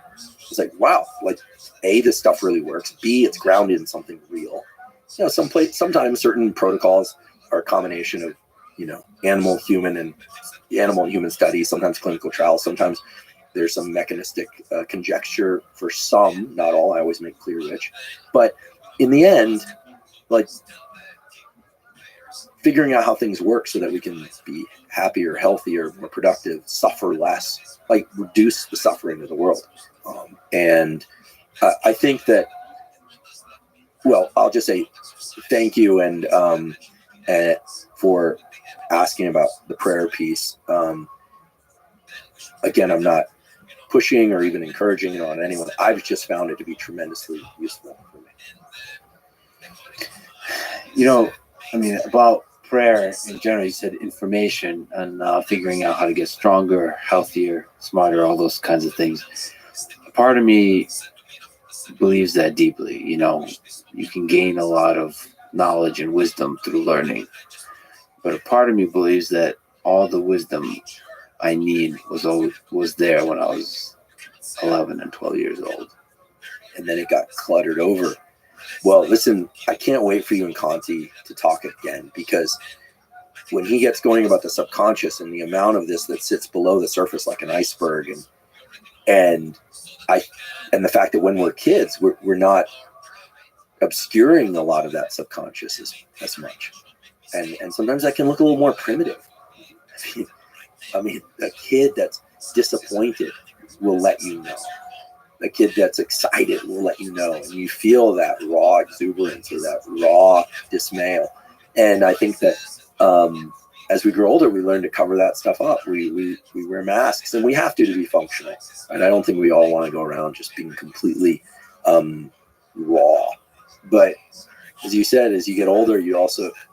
it's like, wow, like A, this stuff really works. B, it's grounded in something real. Sometimes certain protocols are a combination of, animal and human studies, sometimes clinical trials, sometimes there's some mechanistic conjecture for some, not all. I always make clear which, but in the end, like figuring out how things work so that we can be happier, healthier, more productive, suffer less, like reduce the suffering of the world. And I think that, well, I'll just say thank you and for asking about the prayer piece. Again, I'm not pushing or even encouraging it on anyone. I've just found it to be tremendously useful for me. About prayer in general, you said information and figuring out how to get stronger, healthier, smarter, all those kinds of things. Part of me believes that deeply. You can gain a lot of knowledge and wisdom through learning, but a part of me believes that all the wisdom I need was there when I was 11 and 12 years old, and then it got cluttered over. Well, listen, I can't wait for you and Conti to talk again, because when he gets going about the subconscious and the amount of this that sits below the surface like an iceberg, and the fact that when we're kids, we're not obscuring a lot of that subconscious as much, and sometimes that can look a little more primitive. I mean, a kid that's disappointed will let you know. A kid that's excited will let you know, and you feel that raw exuberance or that raw dismay. And I think that as we grow older, we learn to cover that stuff up. We wear masks, and we have to be functional. And I don't think we all want to go around just being completely raw. But as you said, as you get older, you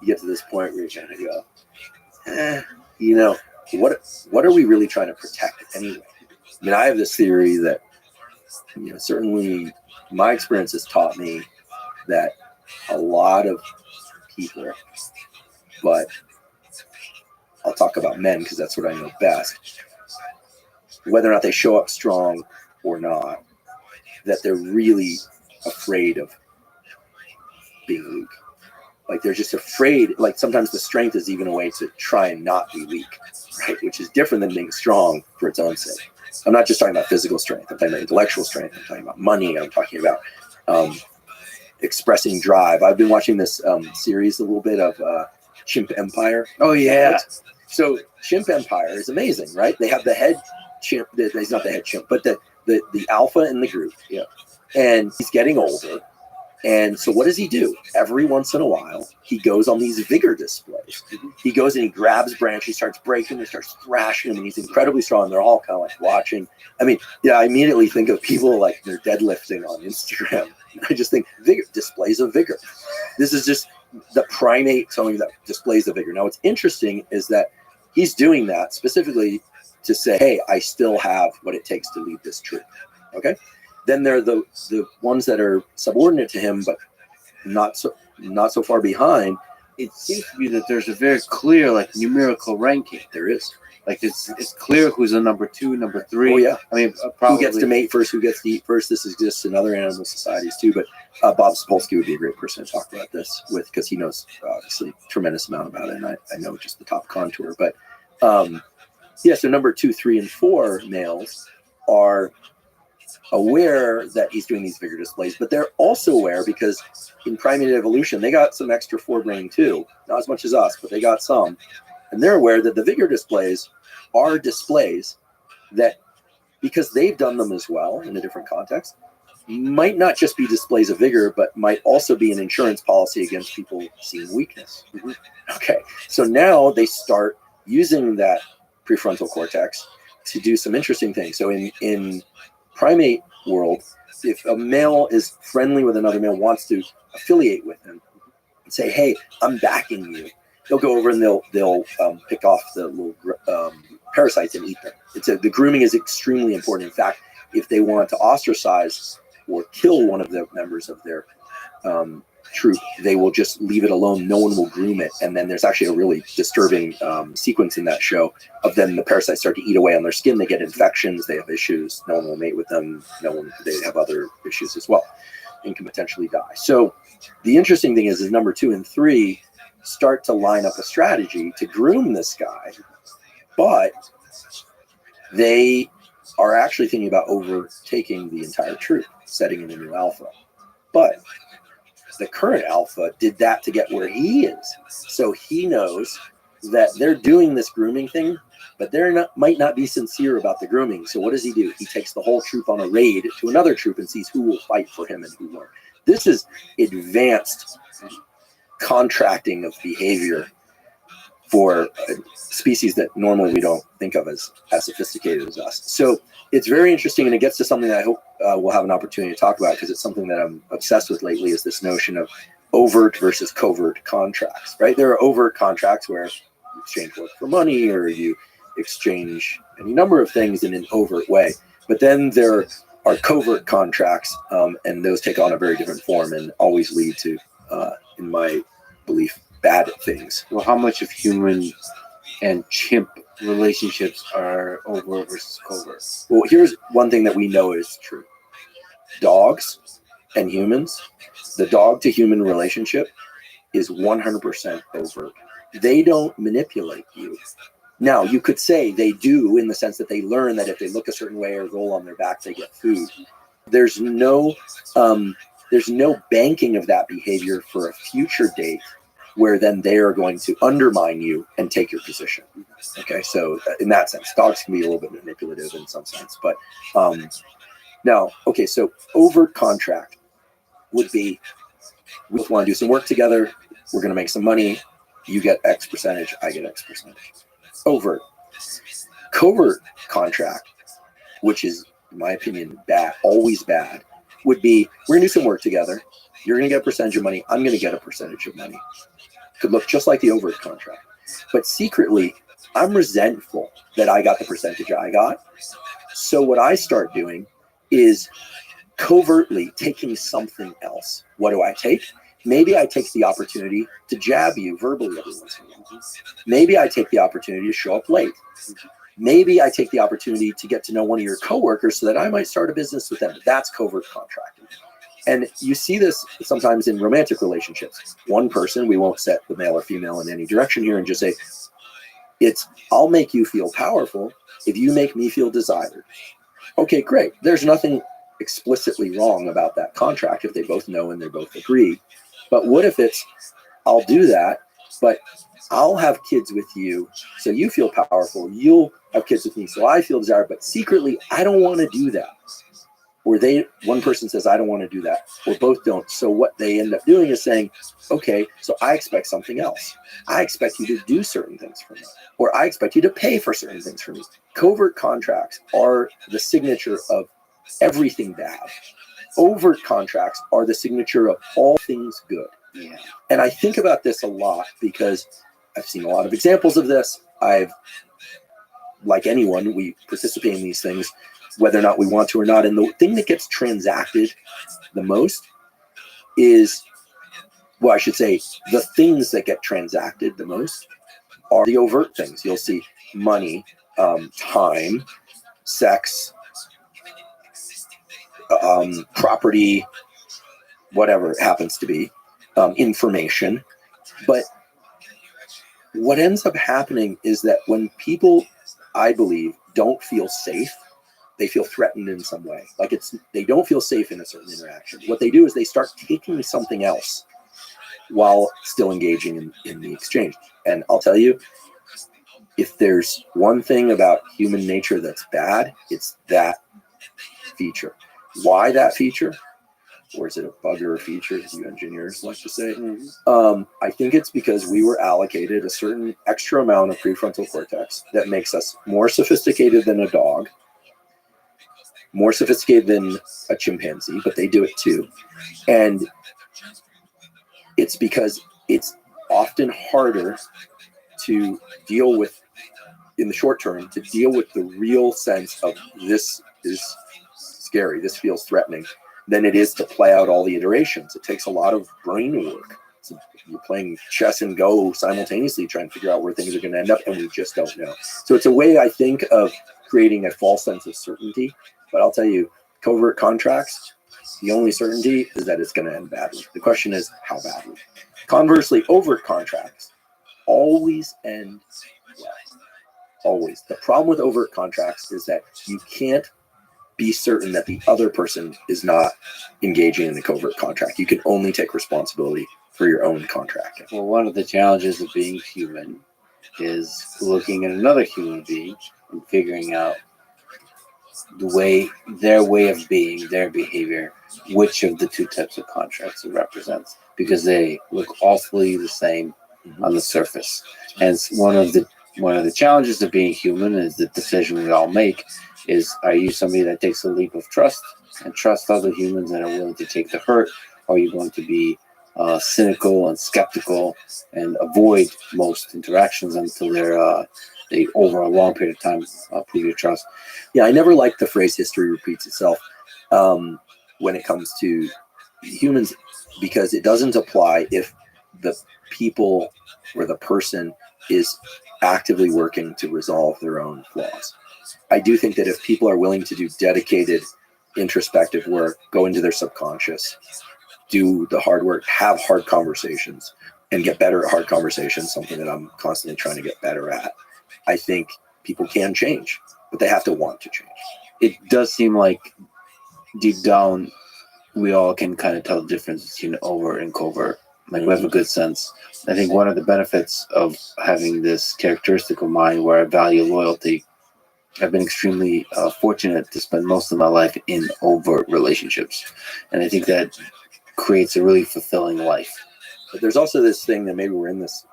get to this point where you're kind of go, you know, what are we really trying to protect anyway? I mean, I have this theory that, you know, certainly my experience has taught me that a lot of people, but I'll talk about men because that's what I know best, whether or not they show up strong or not, that they're really afraid of being weak. Like they're just afraid, like sometimes the strength is even a way to try and not be weak, right? Which is different than being strong for its own sake. I'm not just talking about physical strength. I'm talking about intellectual strength. I'm talking about money. I'm talking about expressing drive. I've been watching this series a little bit of Chimp Empire. Oh yeah. So Chimp Empire is amazing, right? They have the head chimp. He's not the head chimp, but the alpha in the group. Yeah. And he's getting older. And so what does he do? Every once in a while, he goes on these vigor displays. He goes and he grabs branches, starts breaking them, starts thrashing them, and he's incredibly strong. They're all kind of like watching. I mean, yeah, I immediately think of people like they're deadlifting on Instagram. I just think vigor, displays of vigor. This is just the primate showing that displays of vigor. Now, what's interesting is that he's doing that specifically to say, hey, I still have what it takes to lead this troop. Okay? Then there are the ones that are subordinate to him, but not so far behind. It seems to be that there's a very clear like numerical ranking. There is. Like it's clear who's a number 2, number 3. Oh yeah. I mean, Who gets to mate first? Who gets to eat first? This exists in other animal societies too. But Bob Sapolsky would be a great person to talk about this with because he knows obviously a tremendous amount about it, and I know just the top contour. But yeah, so number 2, 3, and 4 males are aware that he's doing these vigor displays, but they're also aware because in primate evolution they got some extra forebrain too, not as much as us, but they got some, and they're aware that the vigor displays are displays that, because they've done them as well in a different context, might not just be displays of vigor, but might also be an insurance policy against people seeing weakness. Okay, so now they start using that prefrontal cortex to do some interesting things. So in primate world, if a male is friendly with another male, wants to affiliate with him and say, hey, I'm backing you, they'll go over and they'll pick off the little parasites and eat them. The grooming is extremely important. In fact, if they want to ostracize or kill one of the members of their troop, they will just leave it alone. No one will groom it. And then there's actually a really disturbing sequence in that show of then the parasites start to eat away on their skin. They get infections. They have issues. No one will mate with them. They have other issues as well and can potentially die. So the interesting thing is number 2 and 3 start to line up a strategy to groom this guy, but they are actually thinking about overtaking the entire troop, setting in a new alpha. But the current alpha did that to get where he is. So he knows that they're doing this grooming thing, but might not be sincere about the grooming. So what does he do? He takes the whole troop on a raid to another troop and sees who will fight for him and who won't. This is advanced contracting of behavior for a species that normally we don't think of as sophisticated as us. So it's very interesting, and it gets to something that I hope we'll have an opportunity to talk about, because it's something that I'm obsessed with lately, is this notion of overt versus covert contracts, right? There are overt contracts where you exchange work for money, or you exchange any number of things in an overt way. But then there are covert contracts, and those take on a very different form and always lead to, in my belief, bad things. Well, how much of human and chimp relationships are overt versus covert? Well, here's one thing that we know is true. Dogs and humans, the dog to human relationship is 100% overt. They don't manipulate you. Now, you could say they do, in the sense that they learn that if they look a certain way or roll on their back, they get food. There's no banking of that behavior for a future date where then they are going to undermine you and take your position. Okay, so in that sense, dogs can be a little bit manipulative in some sense. But now, okay, so overt contract would be, we want to do some work together, we're going to make some money, You get X percentage, I get X percentage. Overt. Covert contract, which is, in my opinion, bad, always bad, would be, we're gonna do some work together. You're gonna get a percentage of money. I'm gonna get a percentage of money. Could look just like the overt contract. But secretly, I'm resentful that I got the percentage I got. So what I start doing is covertly taking something else. What do I take? Maybe I take the opportunity to jab you verbally every once in a while. Maybe I take the opportunity to show up late. Maybe I take the opportunity to get to know one of your coworkers so that I might start a business with them. That's covert contracting. And you see this sometimes in romantic relationships. One person, we won't set the male or female in any direction here and just say, I'll make you feel powerful if you make me feel desired. Okay, great. There's nothing explicitly wrong about that contract if they both know and they both agree. But what if it's, I'll do that, but I'll have kids with you so you feel powerful. You'll have kids with me so I feel desired, but secretly I don't want to do that. Or one person says, I don't want to do that, or both don't. So what they end up doing is saying, okay, so I expect something else. I expect you to do certain things for me, or I expect you to pay for certain things for me. Covert contracts are the signature of everything bad. Overt contracts are the signature of all things good. Yeah. And I think about this a lot because I've seen a lot of examples of this. Like anyone, we participate in these things, whether or not we want to or not. And the thing that gets transacted the most is, well, I should say, the things that get transacted the most are the overt things. You'll see money, time, sex, property, whatever it happens to be, information. But what ends up happening is that when people, I believe, don't feel safe, they feel threatened in some way. Like they don't feel safe in a certain interaction. What they do is they start taking something else while still engaging in the exchange. And I'll tell you, if there's one thing about human nature that's bad, it's that feature. Why that feature? Or is it a bug or a feature, as you engineers like to say? I think it's because we were allocated a certain extra amount of prefrontal cortex that makes us more sophisticated than a dog, more sophisticated than a chimpanzee, but they do it too. And it's because it's often harder to deal with, in the short term, to deal with the real sense of this is scary, this feels threatening, than it is to play out all the iterations. It takes a lot of brain work. So you're playing chess and Go simultaneously, trying to figure out where things are going to end up, and we just don't know. So it's a way, I think, of creating a false sense of certainty. But I'll tell you, covert contracts, the only certainty is that it's going to end badly. The question is, how badly? Conversely, overt contracts always end well. Always. The problem with overt contracts is that you can't be certain that the other person is not engaging in the covert contract. You can only take responsibility for your own contracting. Well, one of the challenges of being human is looking at another human being and figuring out their way of being, their behavior, which of the two types of contracts it represents, because they look awfully the same on the surface. And one of the challenges of being human is the decision we all make is, are you somebody that takes a leap of trust and trust other humans and are willing to take the hurt? Or are you going to be cynical and skeptical and avoid most interactions until they over a long period of time prove your trust? Yeah, I never liked the phrase history repeats itself when it comes to humans, because it doesn't apply if the people or the person is actively working to resolve their own flaws. I do think that if people are willing to do dedicated introspective work, go into their subconscious, do the hard work, have hard conversations, and get better at hard conversations, something that I'm constantly trying to get better at, I think people can change, but they have to want to change. It does seem like deep down, we all can kind of tell the difference between overt and covert. Like, we have a good sense. I think one of the benefits of having this characteristic of mine where I value loyalty, I've been extremely fortunate to spend most of my life in overt relationships. And I think that creates a really fulfilling life. But there's also this thing that maybe we're in this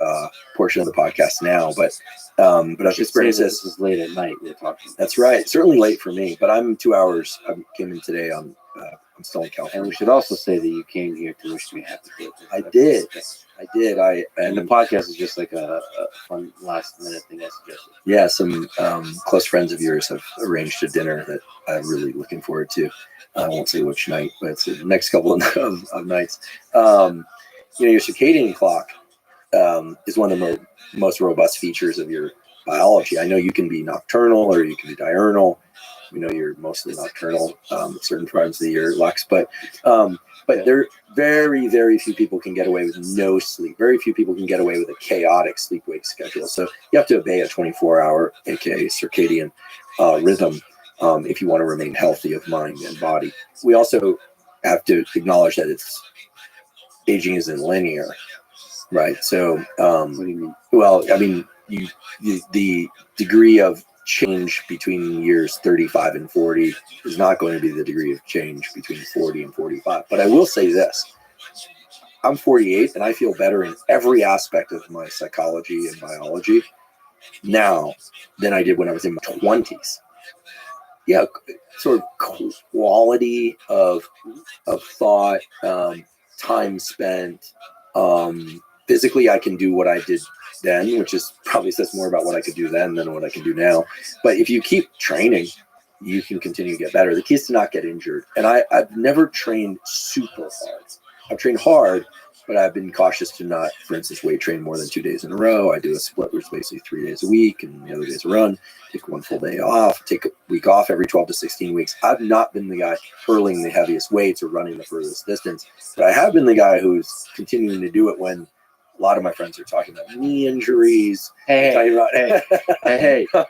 portion of the podcast now, but I've experienced This this. is late at night. We're talking. That's right. Certainly late for me, but I'm 2 hours. I came in today. I'm still in And California. we should also say that you came here to wish me happy birthday. I did. And the podcast is just like a fun last minute thing I suggested. Yeah, some close friends of yours have arranged a dinner that I'm really looking forward to. I won't say which night, but it's the next couple of nights. Your circadian clock is one of the most robust features of your biology. I know you can be nocturnal or you can be diurnal. We know you're mostly nocturnal certain times of the year, Lux, but there very, very few people can get away with no sleep. Very few people can get away with a chaotic sleep-wake schedule. So you have to obey a 24-hour, aka circadian rhythm, if you want to remain healthy of mind and body. We also have to acknowledge that aging isn't linear, right? So, What do you mean? well, I mean, the degree of change between years 35 and 40 is not going to be the degree of change between 40 and 45. But I will say this. I'm 48 and I feel better in every aspect of my psychology and biology now than I did when I was in my 20s. Yeah, sort of quality of thought, time spent. Physically, I can do what I did then, which is probably says more about what I could do then than what I can do now. But if you keep training, you can continue to get better. The key is to not get injured. And I've never trained super hard. I've trained hard, but I've been cautious to not, for instance, weight train more than 2 days in a row. I do a split, which is basically 3 days a week, and the other days a run. Take one full day off, take a week off every 12 to 16 weeks. I've not been the guy hurling the heaviest weights or running the furthest distance, but I have been the guy who's continuing to do it when a lot of my friends are talking about knee injuries. Hey, hey. But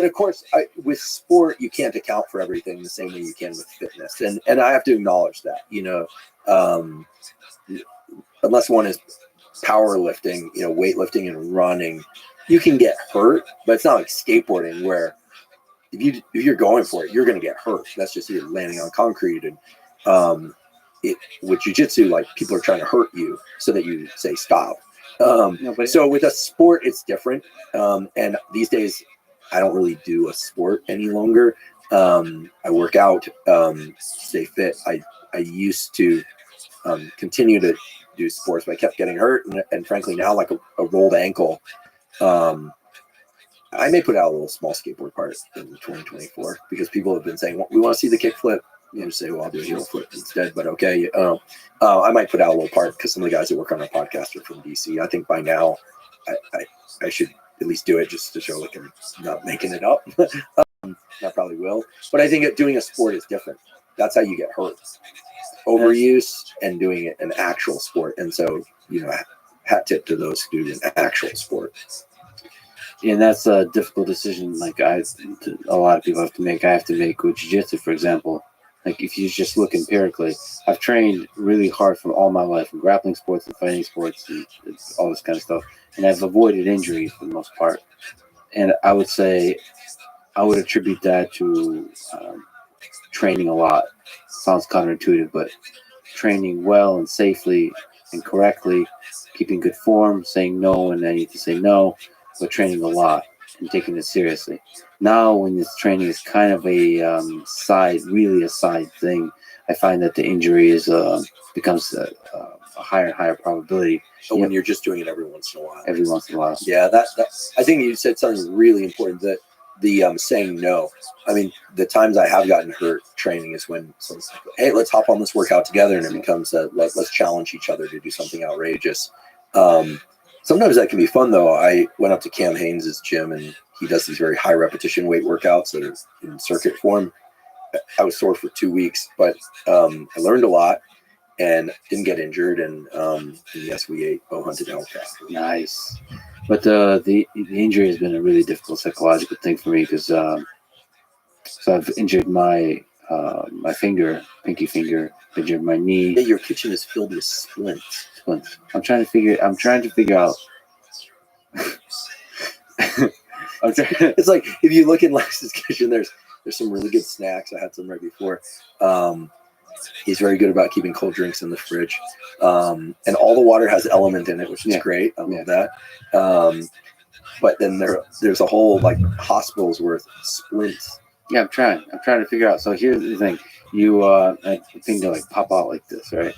of course, with sport, you can't account for everything the same way you can with fitness, and I have to acknowledge that. Unless one is powerlifting, weightlifting and running, you can get hurt, but it's not like skateboarding where if you're going for it, you're going to get hurt. That's just you landing on concrete. And with jiu-jitsu, like people are trying to hurt you so that you say stop. So with a sport, it's different. And these days, I don't really do a sport any longer. I work out, stay fit. I used to continue to do sports, but I kept getting hurt. And frankly, now like a rolled ankle, I may put out a little small skateboard part in 2024 because people have been saying, we want to see the kickflip. Say, well, I'll do a heel flip instead, but okay. I might put out a little part because some of the guys that work on our podcast are from DC. I think by now I should at least do it just to show like I'm not making it up. I probably will. But I think doing a sport is different. That's how you get hurt. Overuse and doing it an actual sport. And so, hat tip to those who do an actual sport. And that's a difficult decision. Like a lot of people have to make. I have to make with jiu-jitsu, for example. Like if you just look empirically, I've trained really hard for all my life in grappling sports and fighting sports and all this kind of stuff. And I've avoided injury for the most part. And I would say I would attribute that to training a lot. Sounds counterintuitive, but training well and safely and correctly, keeping good form, saying no when I need to say no, but training a lot and taking it seriously. Now, when this training is kind of a side thing, I find that the injury becomes a higher and higher probability. So when you're just doing it every once in a while. Every once in a while. Yeah, I think you said something really important, that the saying no. I mean, the times I have gotten hurt training is when someone's like, hey, let's hop on this workout together, and it becomes let's challenge each other to do something outrageous. Sometimes that can be fun, though. I went up to Cam Haynes' gym, and he does these very high repetition weight workouts that are in circuit form. I was sore for 2 weeks, but I learned a lot and didn't get injured. And yes, we ate bow-hunted elk. Nice. But the injury has been a really difficult psychological thing for me because so I've injured my pinky finger, injured my knee. Yeah, your kitchen is filled with splints. I'm trying to figure out. It's like if you look in Lex's kitchen, there's some really good snacks. I had some right before. He's very good about keeping cold drinks in the fridge. And all the water has element in it, which is great. I love that. But then there's a whole like hospital's worth of splints. Yeah, I'm trying to figure out. So here's the thing. You I think they like pop out like this, right?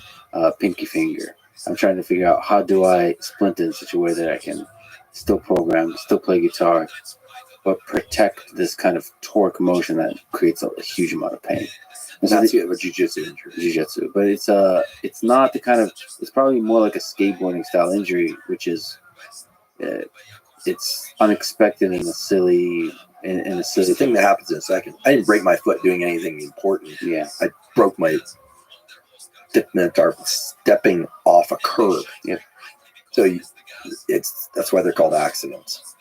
Pinky finger. I'm trying to figure out how do I splint it in such a way that I can still program, still play guitar, but protect this kind of torque motion that creates a huge amount of pain. And that's a jiu-jitsu injury. Jiu-jitsu, but it's not the kind of, it's probably more like a skateboarding style injury, which is it's unexpected and a silly It's a thing that happens in a second. I didn't break my foot doing anything important. Yeah, I broke my metatarsal stepping off a curb. Yeah. So that's why they're called accidents.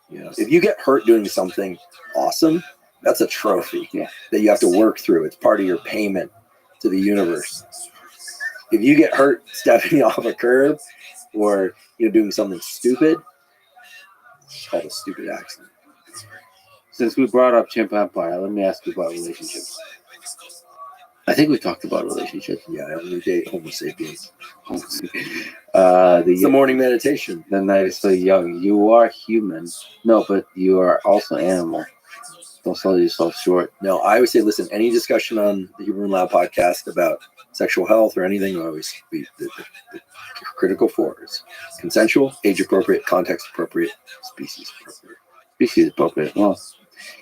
You know, if you get hurt doing something awesome, that's a trophy. Yeah. That you have to work through. It's part of your payment to the universe. If you get hurt stepping off a curb or doing something stupid, it's called a stupid accident. Since we brought up Chimp Empire, let me ask you about relationships. I think we talked about relationships. Yeah, I only date Homo sapiens. It's The the morning meditation. the night is so young. You are human. No, but you are also animal. Don't sell yourself short. No, I always say, listen, any discussion on the Human Lab podcast about sexual health or anything, always the critical four is consensual, age appropriate, context appropriate, species appropriate. Species appropriate. Well,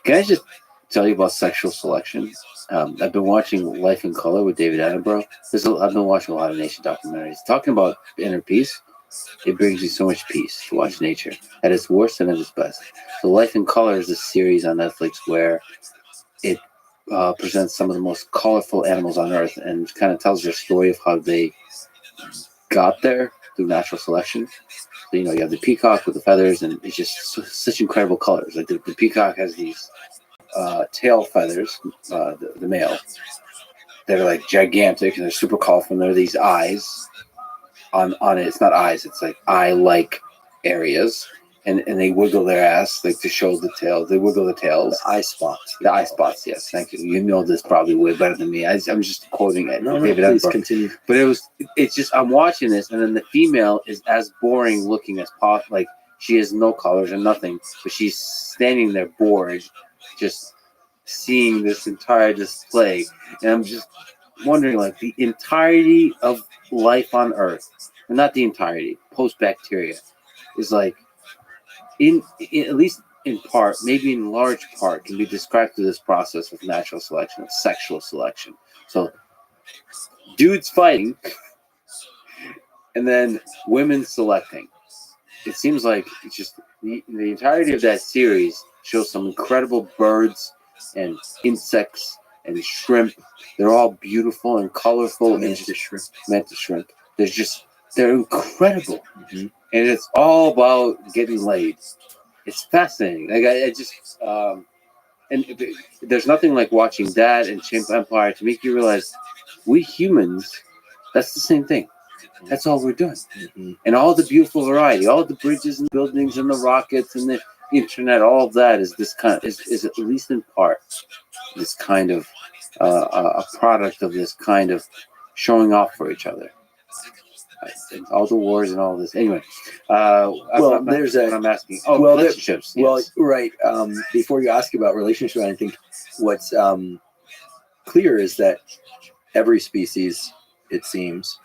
can I just tell you about sexual selection? I've been watching Life in Color with David Attenborough. I've been watching a lot of nature documentaries. Talking about inner peace, it brings you so much peace to watch nature at its worst and at its best. So Life in Color is a series on Netflix where it presents some of the most colorful animals on Earth and kind of tells their story of how they got there through natural selection. So, you have the peacock with the feathers, and it's just such incredible colors. Like the peacock has these tail feathers, the male. They're like gigantic and they're super colorful. And there are these eyes on it. It's not eyes. It's like eye-like areas, and they wiggle their ass like to show the tail. They wiggle the tails. The eye spots. The eye spots. Yes, thank you. You know this probably way better than me. I'm just quoting it. No, David please Attenborough. continue. But it's just, I'm watching this, and then the female is as boring looking as possible. Like, she has no colors or nothing, but she's standing there bored, just seeing this entire display. And I'm just wondering, like, the entirety of life on Earth, and not the entirety, post-bacteria, is like, in at least in part, maybe in large part, can be described through this process of natural selection, of sexual selection. So, dudes fighting, and then women selecting. It seems like it's just the entirety of that series shows some incredible birds and insects and shrimp. They're all beautiful and colorful. Mantis shrimp. Mantis shrimp. They're incredible. Mm-hmm. And it's all about getting laid. It's fascinating. Like I just there's nothing like watching that and Chimp Empire to make you realize we humans, that's the same thing. That's all we're doing. Mm-hmm. And all the beautiful variety, all the bridges and buildings and the rockets and the internet, all of that is this kind of, is at least in part this kind of a product of this kind of showing off for each other. And all the wars and all this. Anyway, I'm asking. Oh, well, relationships. Well, yes. right. Before you ask about relationships, I think what's clear is that every species, it seems,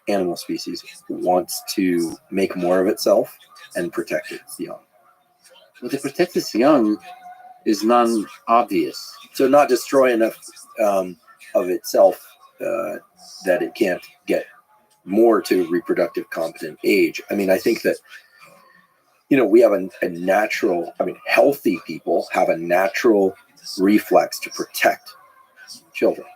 animal species, wants to make more of itself and protect its young. But to protect its young is non-obvious. So not destroy enough of itself that it can't get more to reproductive competent age. I mean, I think that, we have a natural, healthy people have a natural reflex to protect children.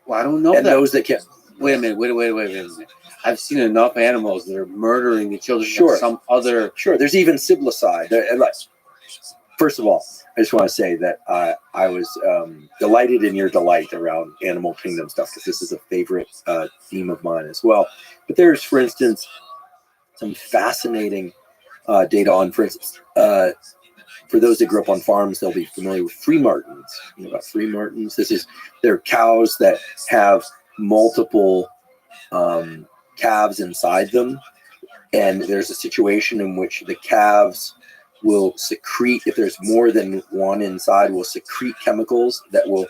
Well, I don't know And that. those that can't. Wait a minute. I've seen enough animals that are murdering the children. Sure. Of some other. Sure, there's even siblicide. And first of all, I just want to say that I was delighted in your delight around animal kingdom stuff, because this is a favorite theme of mine as well. But there's, for instance, some fascinating data on, for instance, for those that grew up on farms, they'll be familiar with free martins. You know about free martins? They're cows that have multiple calves inside them, and there's a situation in which the calves will secrete, if there's more than one inside, will secrete chemicals that will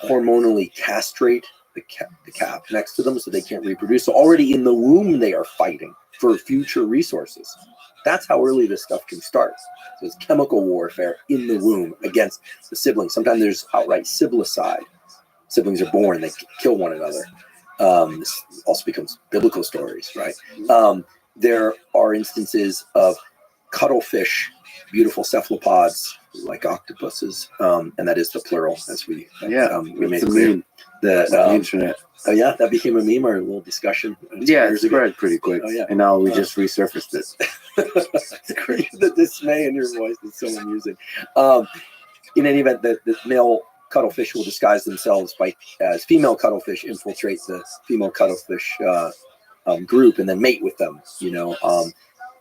hormonally castrate the calf next to them so they can't reproduce. So already in the womb, they are fighting for future resources. That's how early this stuff can start. So it's chemical warfare in the womb against the siblings. Sometimes there's outright siblicide. Siblings are born, they kill one another. This also becomes biblical stories, right? There are instances of cuttlefish, beautiful cephalopods like octopuses, and that is the plural, as we made it's a clear. meme on the internet. Oh yeah, that became a meme or a little discussion. Yeah, it years ago. spread pretty quick. Oh, yeah. And now we just resurfaced it. That's great. The dismay in your voice is so amusing. In any event, the male cuttlefish will disguise themselves as female cuttlefish, infiltrate the female cuttlefish group, and then mate with them. You know,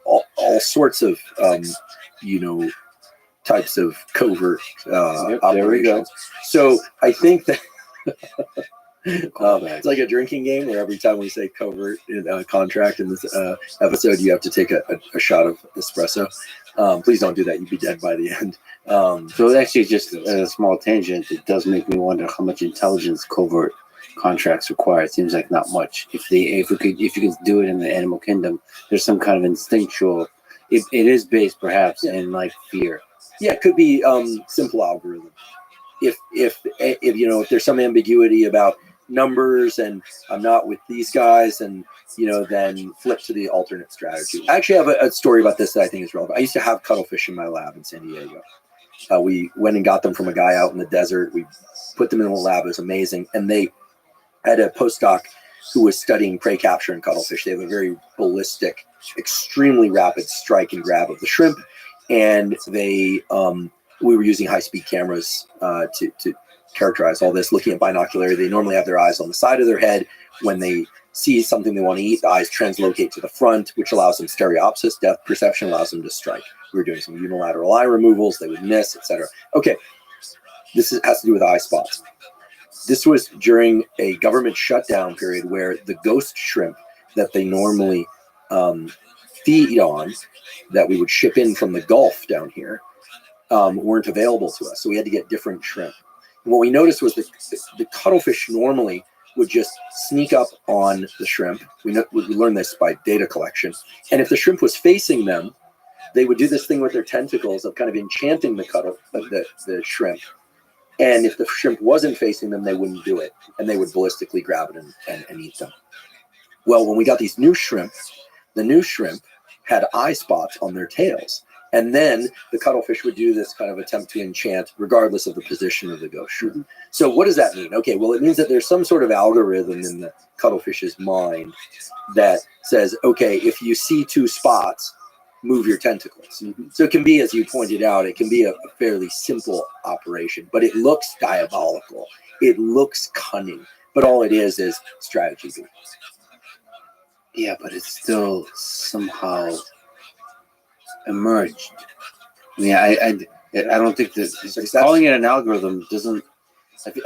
all sorts of types of covert There we go. operations. So I think that it's like a drinking game where every time we say covert contract in this episode, you have to take a shot of espresso. Please don't do that. You'd be dead by the end. So actually, just a small tangent. It does make me wonder how much intelligence covert contracts require. It seems like not much. If you could do it in the animal kingdom, there's some kind of instinctual. It is based perhaps in like fear. Yeah, it could be simple algorithm. If there's some ambiguity about numbers and I'm not with these guys, and then flip to the alternate strategy. I actually have a story about this that I think is relevant. I used to have cuttlefish in my lab in San Diego. We went and got them from a guy out in the desert. We put them in the lab. It was amazing. And they had a postdoc who was studying prey capture in cuttlefish. They have a very ballistic, extremely rapid strike and grab of the shrimp. And we were using high-speed cameras to characterize all this, looking at binocularity. They normally have their eyes on the side of their head. When they see something they want to eat, the eyes translocate to the front, which allows them stereopsis, depth perception, allows them to strike. We were doing some unilateral eye removals. They would miss, etc. Okay, this has to do with eye spots. This was during a government shutdown period where the ghost shrimp that they normally feed on, that we would ship in from the Gulf down here, weren't available to us. So we had to get different shrimp. And what we noticed was that the cuttlefish normally would just sneak up on the shrimp. We learned this by data collection. And if the shrimp was facing them, they would do this thing with their tentacles of kind of enchanting the shrimp. And if the shrimp wasn't facing them, they wouldn't do it. And they would ballistically grab it and eat them. Well, when we got these new shrimp, the new shrimp had eye spots on their tails. And then the cuttlefish would do this kind of attempt to enchant regardless of the position of the ghost shrimp. So what does that mean? Okay, well, it means that there's some sort of algorithm in the cuttlefish's mind that says, okay, if you see two spots, move your tentacles. So it can be, as you pointed out, it can be a fairly simple operation, but it looks diabolical. It looks cunning, but all it is strategy. Yeah, but it's still somehow emerged. I mean, I don't think that calling it an algorithm doesn't.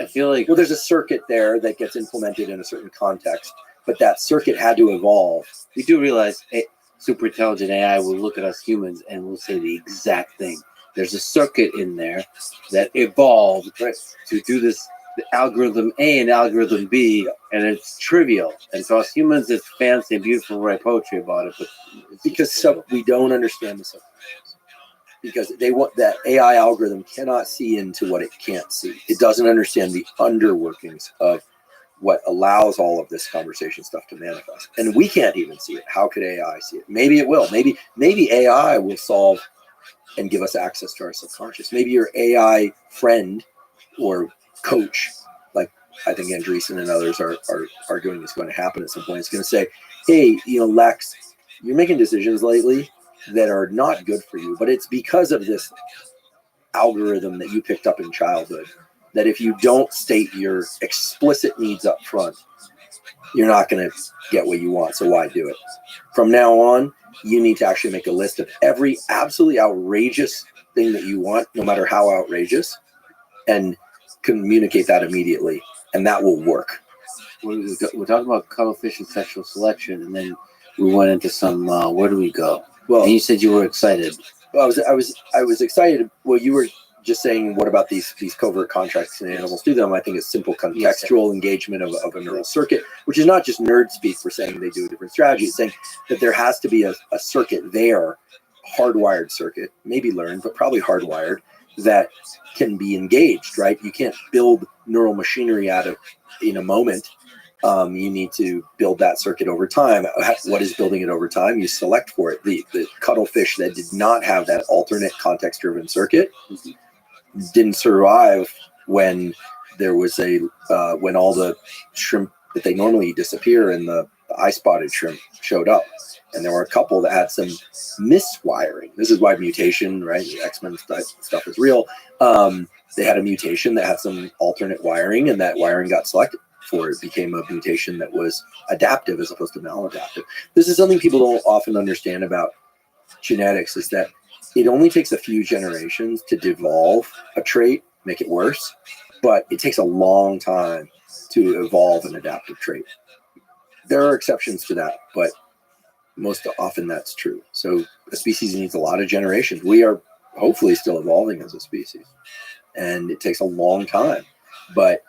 I feel like there's a circuit there that gets implemented in a certain context, but that circuit had to evolve. We do realize super intelligent AI will look at us humans and will say the exact thing. There's a circuit in there that evolved to do this. The algorithm A and algorithm B, and it's trivial. And so us humans, it's fancy and beautiful, write poetry about it, but because we don't understand the subject. Because that AI algorithm cannot see into what it can't see. It doesn't understand the underworkings of what allows all of this conversation stuff to manifest. And we can't even see it. How could AI see it? Maybe it will. Maybe AI will solve and give us access to our subconscious. Maybe your AI friend or coach, like I think Andreessen and others are arguing is going to happen at some point. It's going to say, hey, Lex, you're making decisions lately that are not good for you, but it's because of this algorithm that you picked up in childhood, that if you don't state your explicit needs up front, you're not going to get what you want. So why do it? From now on, you need to actually make a list of every absolutely outrageous thing that you want, no matter how outrageous, and communicate that immediately, and that will work. We're talking about cuttlefish and sexual selection, and then we went into some. Where do we go? Well, And you said you were excited. I was excited. Well, you were just saying, what about these covert contracts and animals do them? I think it's simple contextual engagement of a neural circuit, which is not just nerd speak for saying they do a different strategy. It's saying that there has to be a circuit there, hardwired circuit, maybe learned, but probably hardwired, that can be engaged, right? You can't build neural machinery out of in a moment. You need to build that circuit over time. What is building it over time? You select for it. The cuttlefish that did not have that alternate context-driven circuit didn't survive when there was when all the shrimp that they normally disappear and the eye-spotted shrimp showed up. And there were a couple that had some miswiring. This is why mutation, right? The X-Men stuff is real. They had a mutation that had some alternate wiring, and that wiring got selected for. It became a mutation that was adaptive as opposed to maladaptive. This is something people don't often understand about genetics, is that it only takes a few generations to devolve a trait, make it worse, but it takes a long time to evolve an adaptive trait. There are exceptions to that, but most often that's true. So a species needs a lot of generations. We are hopefully still evolving as a species, and it takes a long time, but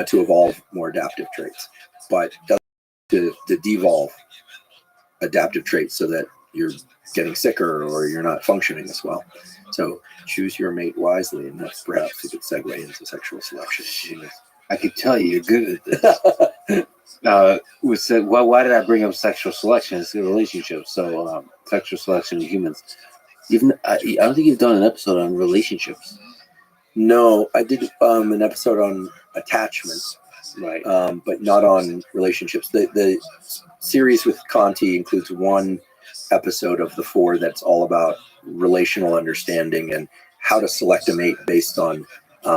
to evolve more adaptive traits, but to devolve adaptive traits so that you're getting sicker or you're not functioning as well. So choose your mate wisely, and that's perhaps a good segue into sexual selection. I could tell you're good at this. We said, well, why did I bring up sexual selection? It's a relationship. So sexual selection in humans. I don't think you've done an episode on relationships. No, I did an episode on attachments, Right. but not on relationships. The series with Conti includes one episode of the 4 that's all about relational understanding and how to select a mate based on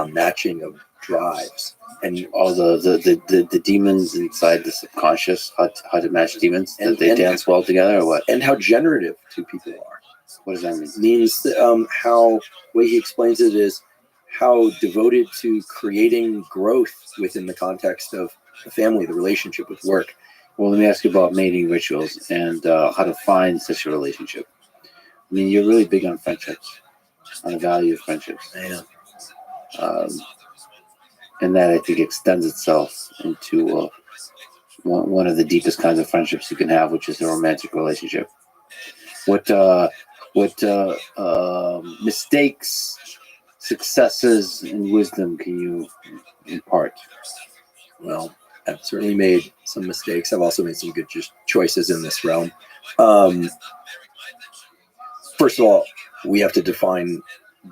matching of drives. And all the demons inside the subconscious, how to match demons, that they dance well together, or what? And how generative two people are. What does that mean? It means how, way he explains it is how devoted to creating growth within the context of the family, the relationship with work. Well, let me ask you about mating rituals and how to find such a relationship. I mean, you're really big on friendships, on the value of friendships. Yeah. And that, I think, extends itself into one of the deepest kinds of friendships you can have, which is a romantic relationship. What mistakes, successes, and wisdom can you impart? Well, I've certainly made some mistakes. I've also made some good choices in this realm. First of all, we have to define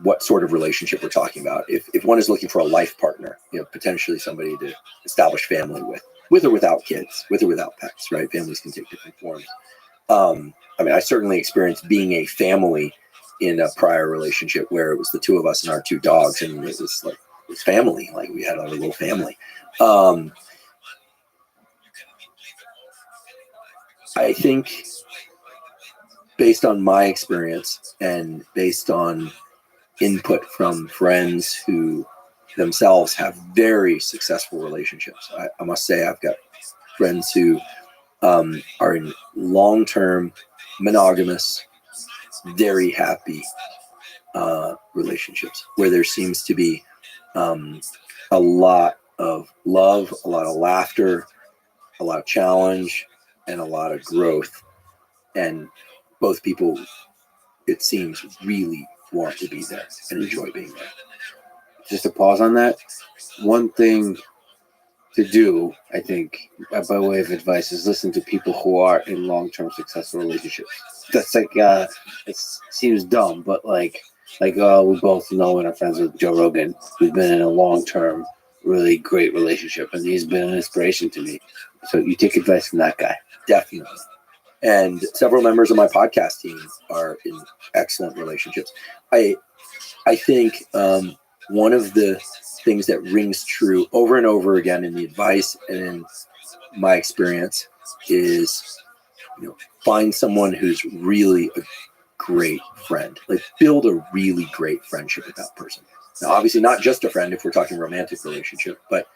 what sort of relationship we're talking about. If one is looking for a life partner, potentially somebody to establish family with or without kids, with or without pets, right? Families can take different forms. I mean, I certainly experienced being a family in a prior relationship where it was the 2 of us and our 2 dogs, and it was like, it was family. Like, we had our little family. I think based on my experience and based on input from friends who themselves have very successful relationships, I must say I've got friends who are in long-term monogamous, very happy relationships where there seems to be a lot of love, a lot of laughter, a lot of challenge, and a lot of growth. And both people, it seems, really want to be there and enjoy being there. Just to pause on that, one thing to do, I think, by way of advice, is listen to people who are in long-term successful relationships. That's like, it seems dumb, but like we both know and are friends with Joe Rogan, who's been in a long-term, really great relationship, and he's been an inspiration to me. So you take advice from that guy. Definitely. And several members of my podcast team are in excellent relationships. I think one of the things that rings true over and over again in the advice and in my experience is find someone who's really a great friend. Like build a really great friendship with that person. Now, obviously not just a friend if we're talking romantic relationship, but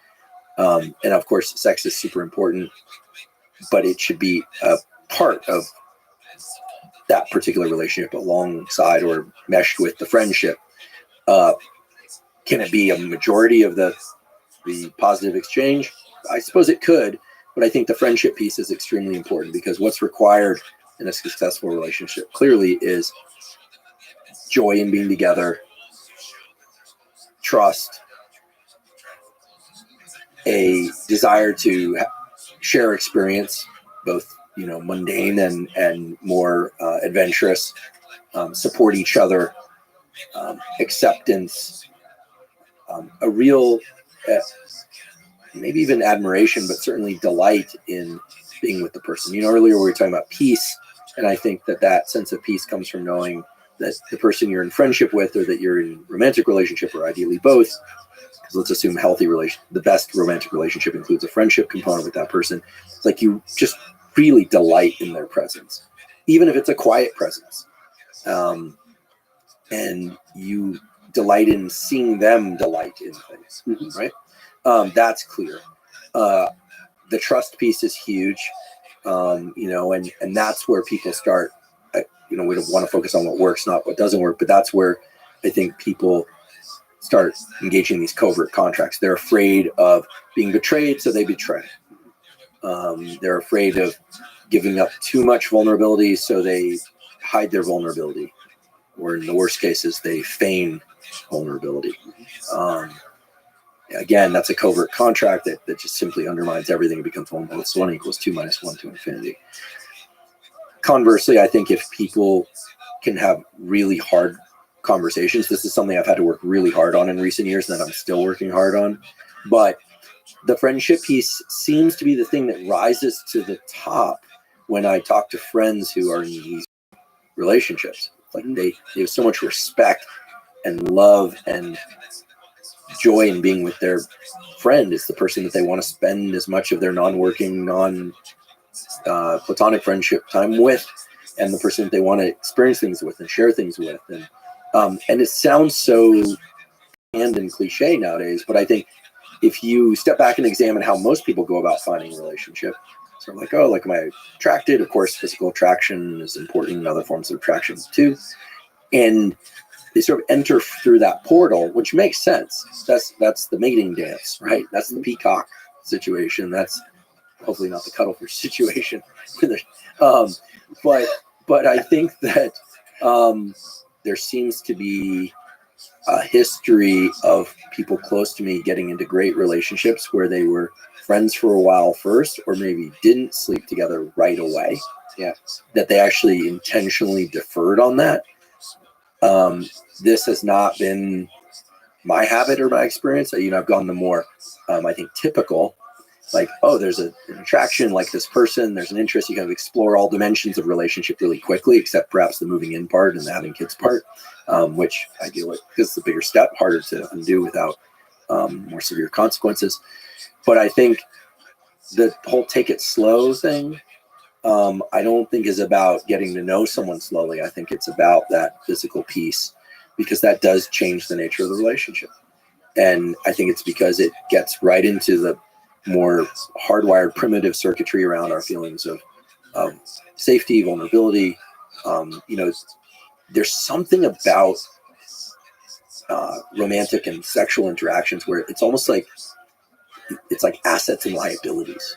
and of course sex is super important, but it should be a part of that particular relationship alongside or meshed with the friendship. Can it be a majority of the positive exchange? I suppose it could, but I think the friendship piece is extremely important because what's required in a successful relationship clearly is joy in being together, trust, a desire to share experience, both mundane and more adventurous, support each other, acceptance, a real maybe even admiration, but certainly delight in being with the person. Earlier we were talking about peace, and I think that sense of peace comes from knowing that the person you're in friendship with, or that you're in romantic relationship, or ideally both, because let's assume the best romantic relationship includes a friendship component with that person. It's like you just really delight in their presence, even if it's a quiet presence, and you delight in seeing them delight in things, right? That's clear. The trust piece is huge, and that's where people start. We don't want to focus on what works, not what doesn't work, but that's where I think people start engaging these covert contracts. They're afraid of being betrayed, so they betray. They're afraid of giving up too much vulnerability, so they hide their vulnerability, or in the worst cases, they feign vulnerability. Again, that's a covert contract that just simply undermines everything. It becomes 1 + 1 = 2 - 1 to infinity. Conversely, I think if people can have really hard conversations, this is something I've had to work really hard on in recent years and that I'm still working hard on. But the friendship piece seems to be the thing that rises to the top when I talk to friends who are in these relationships. Like they have so much respect and love and joy in being with their friend. It's the person that they want to spend as much of their non-working, platonic friendship time with, and the person that they want to experience things with and share things with. And it sounds so bland and cliche nowadays, but I think if you step back and examine how most people go about finding a relationship, sort of like, oh, like, am I attracted? Of course, physical attraction is important in other forms of attraction too. And they sort of enter through that portal, which makes sense. That's the mating dance, right? That's the peacock situation. That's hopefully not the cuttlefish situation. But I think that there seems to be a history of people close to me getting into great relationships where they were friends for a while first, or maybe didn't sleep together right away. Yeah, that they actually intentionally deferred on that. This has not been my habit or my experience. I've gone the more, I think, typical, like, oh, there's an attraction, like this person, there's an interest. You kind of explore all dimensions of relationship really quickly, except perhaps the moving in part and the having kids part, which I deal with because it's a bigger step, harder to undo without more severe consequences. But I think the whole take it slow thing, I don't think is about getting to know someone slowly. I think it's about that physical piece, because that does change the nature of the relationship. And I think it's because it gets right into the more hardwired primitive circuitry around our feelings of safety, vulnerability. There's something about romantic and sexual interactions where it's almost like it's like assets and liabilities,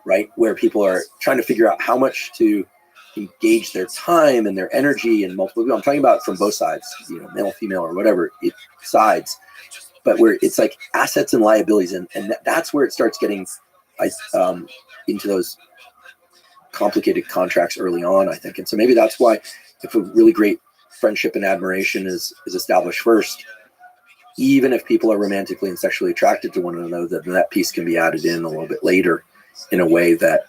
right? Where people are trying to figure out how much to engage their time and their energy and multiple people. I'm talking about from both sides, male, female, or whatever sides, but where it's like assets and liabilities. And that's where it starts getting into those complicated contracts early on, I think. And so maybe that's why if a really great friendship and admiration is established first, even if people are romantically and sexually attracted to one another, that piece can be added in a little bit later in a way that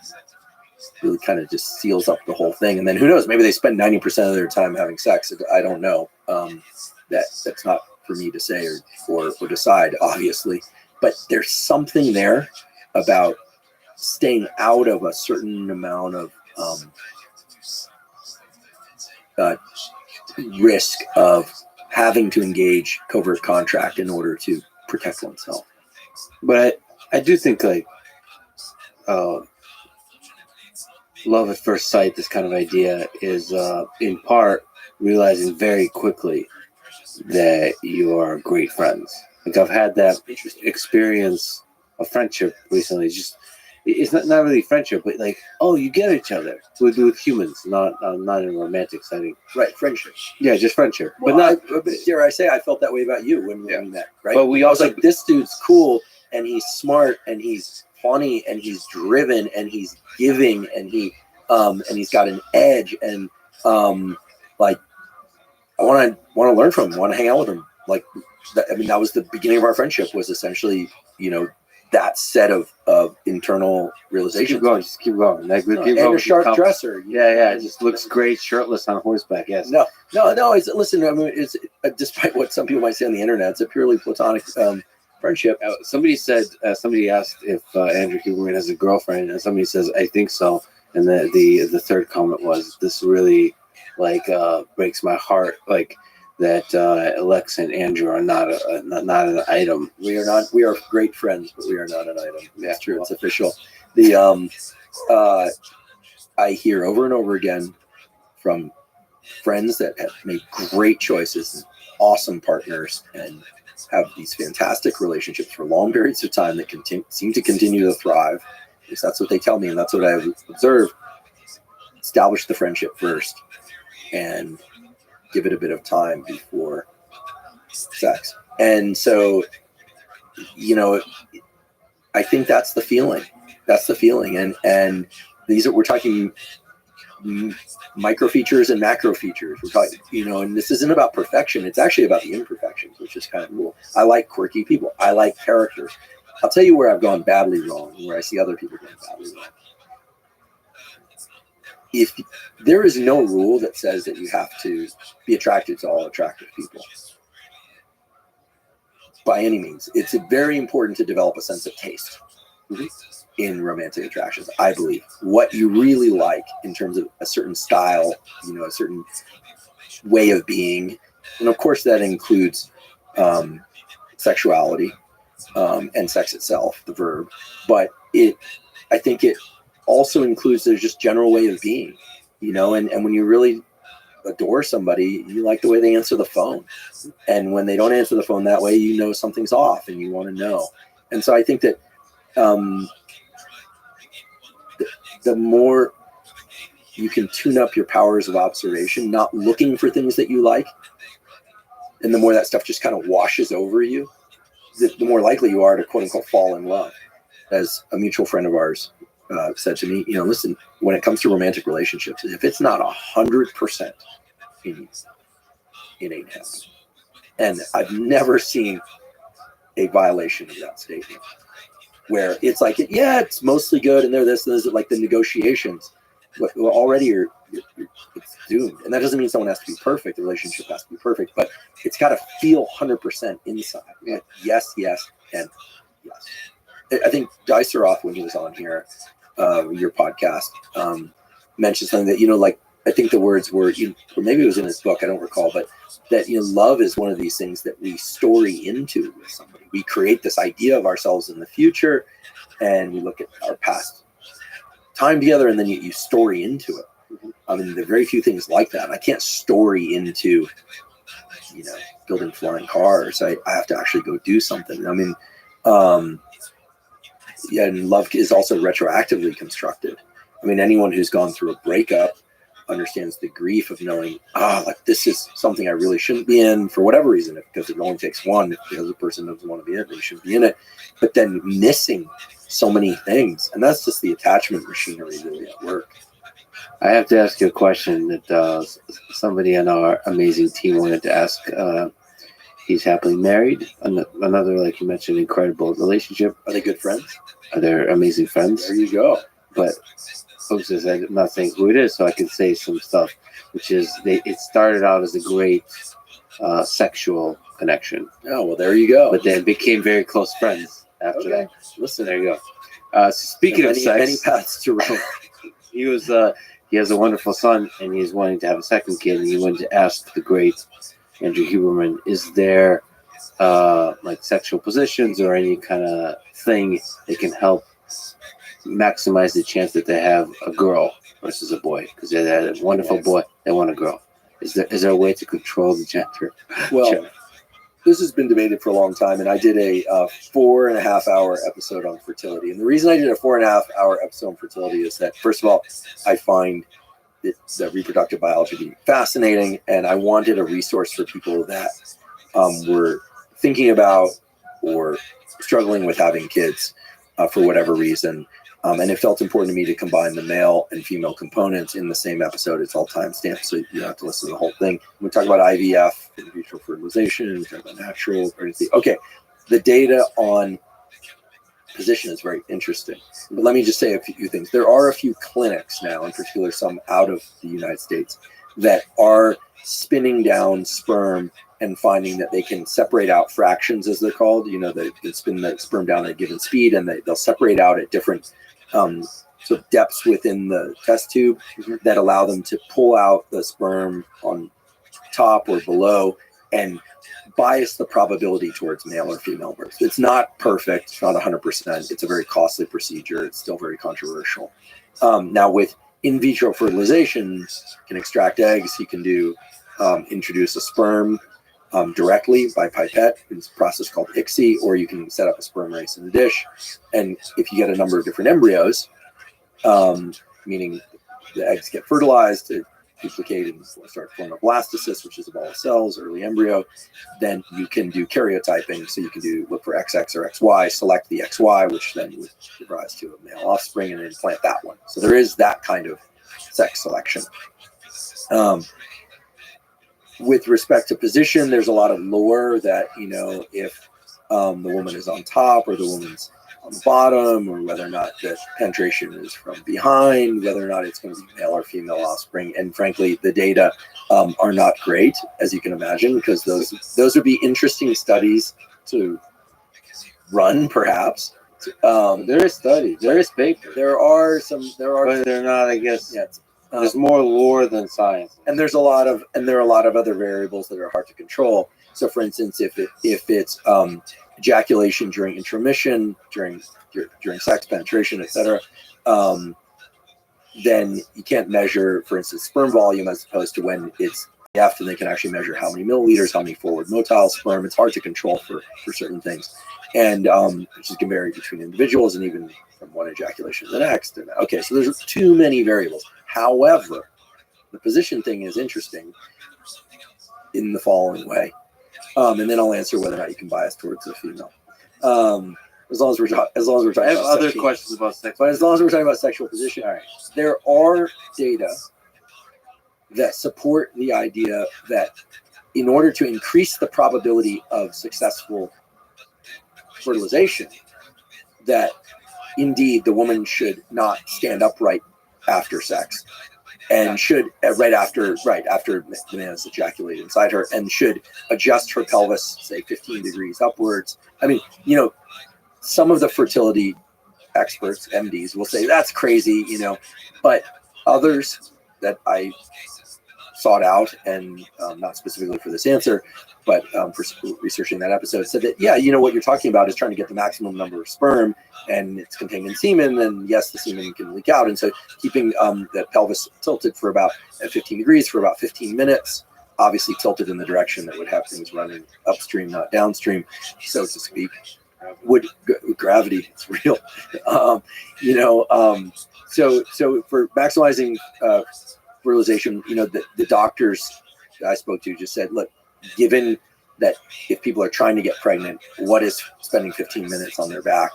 really kind of just seals up the whole thing. And then who knows, maybe they spend 90% of their time having sex. I don't know. That's not for me to say or decide, obviously. But there's something there about staying out of a certain amount of risk of having to engage covert contract in order to protect oneself. But I do think like love at first sight, this kind of idea is in part realizing very quickly that you are great friends. Like I've had that experience of friendship recently. It's not really friendship, but like, oh, you get each other with humans, not in a romantic setting. Right, friendship. Yeah, just friendship. Well, but not. Dare I say, I felt that way about you when we met. Right. But we I was also like, this dude's cool, and he's smart, and he's funny, and he's driven, and he's giving, and he's got an edge, and like I want to learn from him, want to hang out with him. Like, that was the beginning of our friendship. Was essentially, that set of internal realizations. just keep going. Like, And a sharp dresser. Yeah, it just looks great shirtless on horseback. Yes. No. Listen, I mean, it's despite what some people might say on the internet, it's a purely platonic friendship. Somebody asked if Andrew Huberman has a girlfriend, and somebody says, I think so. And the third comment was, this really breaks my heart. Like that Alex and Andrew are not an item. We are not. We are great friends, but we are not an item. That's true. It's official. I hear over and over again from friends that have made great choices, and awesome partners, and have these fantastic relationships for long periods of time that seem to continue to thrive. At least that's what they tell me, and that's what I've observed. Establish the friendship first, and give it a bit of time before sex. And so, I think that's the feeling. That's the feeling. And we're talking micro features and macro features. We're talking, and this isn't about perfection. It's actually about the imperfections, which is kind of cool. I like quirky people. I like characters. I'll tell you where I've gone badly wrong, and where I see other people going badly wrong. If there is no rule that says that you have to be attracted to all attractive people, by any means, it's very important to develop a sense of taste in romantic attractions. I believe what you really like in terms of a certain style, a certain way of being, and of course that includes sexuality and sex itself, the verb. But I think it also includes their just general way of being, and when you really adore somebody, you like the way they answer the phone. And when they don't answer the phone that way, something's off and you want to know. And so I think that the more you can tune up your powers of observation, not looking for things that you like, and the more that stuff just kind of washes over you, the more likely you are to quote unquote fall in love. As a mutual friend of ours said to me, listen, when it comes to romantic relationships, if it's not 100% in, it ain't happening. And I've never seen a violation of that statement where it's like, yeah, it's mostly good, and there's like the negotiations. Well, already it's doomed. And that doesn't mean someone has to be perfect. The relationship has to be perfect, but it's got to feel 100% inside. Like, yes, and yes. I think Diceroff, when he was on here, your podcast, mentioned something that, I think the words were, or maybe it was in his book, I don't recall, but that, love is one of these things that we story into with somebody. We create this idea of ourselves in the future, and we look at our past time together, and then you story into it. I mean, there are very few things like that. I can't story into, building flying cars. I have to actually go do something. I mean, and love is also retroactively constructed. I mean, anyone who's gone through a breakup understands the grief of knowing, this is something I really shouldn't be in for whatever reason, because it only takes one. If the other person doesn't want to be in it, they shouldn't be in it. But then missing so many things, and that's just the attachment machinery really at work. I have to ask you a question that somebody on our amazing team wanted to ask. He's happily married. Another, like you mentioned, incredible relationship. Are they good friends? Are they amazing friends? There you go. But folks, I'm not saying who it is, so I can say some stuff, which is it started out as a great sexual connection. Oh, well, there you go. But then became very close friends after that. Listen, there you go. Speaking of sex, many paths to Rome. he was he has a wonderful son, and he's wanting to have a second kid, and he wanted to ask the great Andrew Huberman, is there like sexual positions or any kind of thing that can help maximize the chance that they have a girl versus a boy? Because they had a wonderful boy, they want a girl. Is there a way to control the gender? Well, this has been debated for a long time, and I did a 4.5-hour episode on fertility. And the reason I did a 4.5-hour episode on fertility is that, first of all, I find the reproductive biology to be fascinating, and I wanted a resource for people that were thinking about or struggling with having kids for whatever reason. And it felt important to me to combine the male and female components in the same episode. It's all timestamped, so you don't have to listen to the whole thing. We talk about IVF, in vitro fertilization, we talk about natural pregnancy. Okay, the data on position is very interesting. But let me just say a few things. There are a few clinics now, in particular some out of the United States, that are spinning down sperm and finding that they can separate out fractions, as they're called. You know, they can spin the sperm down at a given speed, and they'll separate out at different sort of depths within the test tube that allow them to pull out the sperm on top or below and bias the probability towards male or female birth. It's not perfect. It's not 100%. It's a very costly procedure. It's still very controversial. Now, with in vitro fertilization, you can extract eggs. You can do introduce a sperm directly by pipette. It's a process called ICSI, or you can set up a sperm race in a dish. And if you get a number of different embryos, meaning the eggs get fertilized, duplicate and start forming a blastocyst, which is a ball of cells, early embryo, then you can do karyotyping. So you can look for XX or XY, select the XY, which then would give rise to a male offspring, and then implant that one. So there is that kind of sex selection. With respect to position, there's a lot of lore that, you know, if the woman is on top or the woman's on the bottom, or whether or not the penetration is from behind, whether or not it's going to be male or female offspring. And frankly, the data are not great, as you can imagine, because those would be interesting studies to run, perhaps. There is studies, there is paper. But they're not, I guess. Yeah, There's more lore than science. And there are a lot of other variables that are hard to control. So, for instance, if it's ejaculation during intermission, during sex, penetration, etc., then you can't measure, for instance, sperm volume, as opposed to when it's IVF, and they can actually measure how many milliliters, how many forward motile sperm. It's hard to control for certain things, and which can vary between individuals and even from one ejaculation to the next. And, okay, so there's too many variables. However, the position thing is interesting in the following way. And then I'll answer whether or not you can bias towards a female. As long as we're talking I have about other sexual, questions about sex. but as long as we're talking about sexual position, all right, there are data that support the idea that in order to increase the probability of successful fertilization, that indeed the woman should not stand upright after sex, and should right after the man has ejaculated inside her, and should adjust her pelvis, say 15 degrees upwards. I mean, you know, some of the fertility experts, MDs, will say that's crazy, you know, but others that I sought out, and not specifically for this answer, but for researching that episode, said that, yeah, you know, what you're talking about is trying to get the maximum number of sperm, and it's contained in semen, and yes, the semen can leak out. And so keeping the pelvis tilted for about 15 degrees for about 15 minutes, obviously tilted in the direction that would have things running upstream, not downstream, so to speak, would gravity, it's real. You know, so for maximizing fertilization, you know, the doctors that I spoke to just said, look, given that if people are trying to get pregnant, what is spending 15 minutes on their back?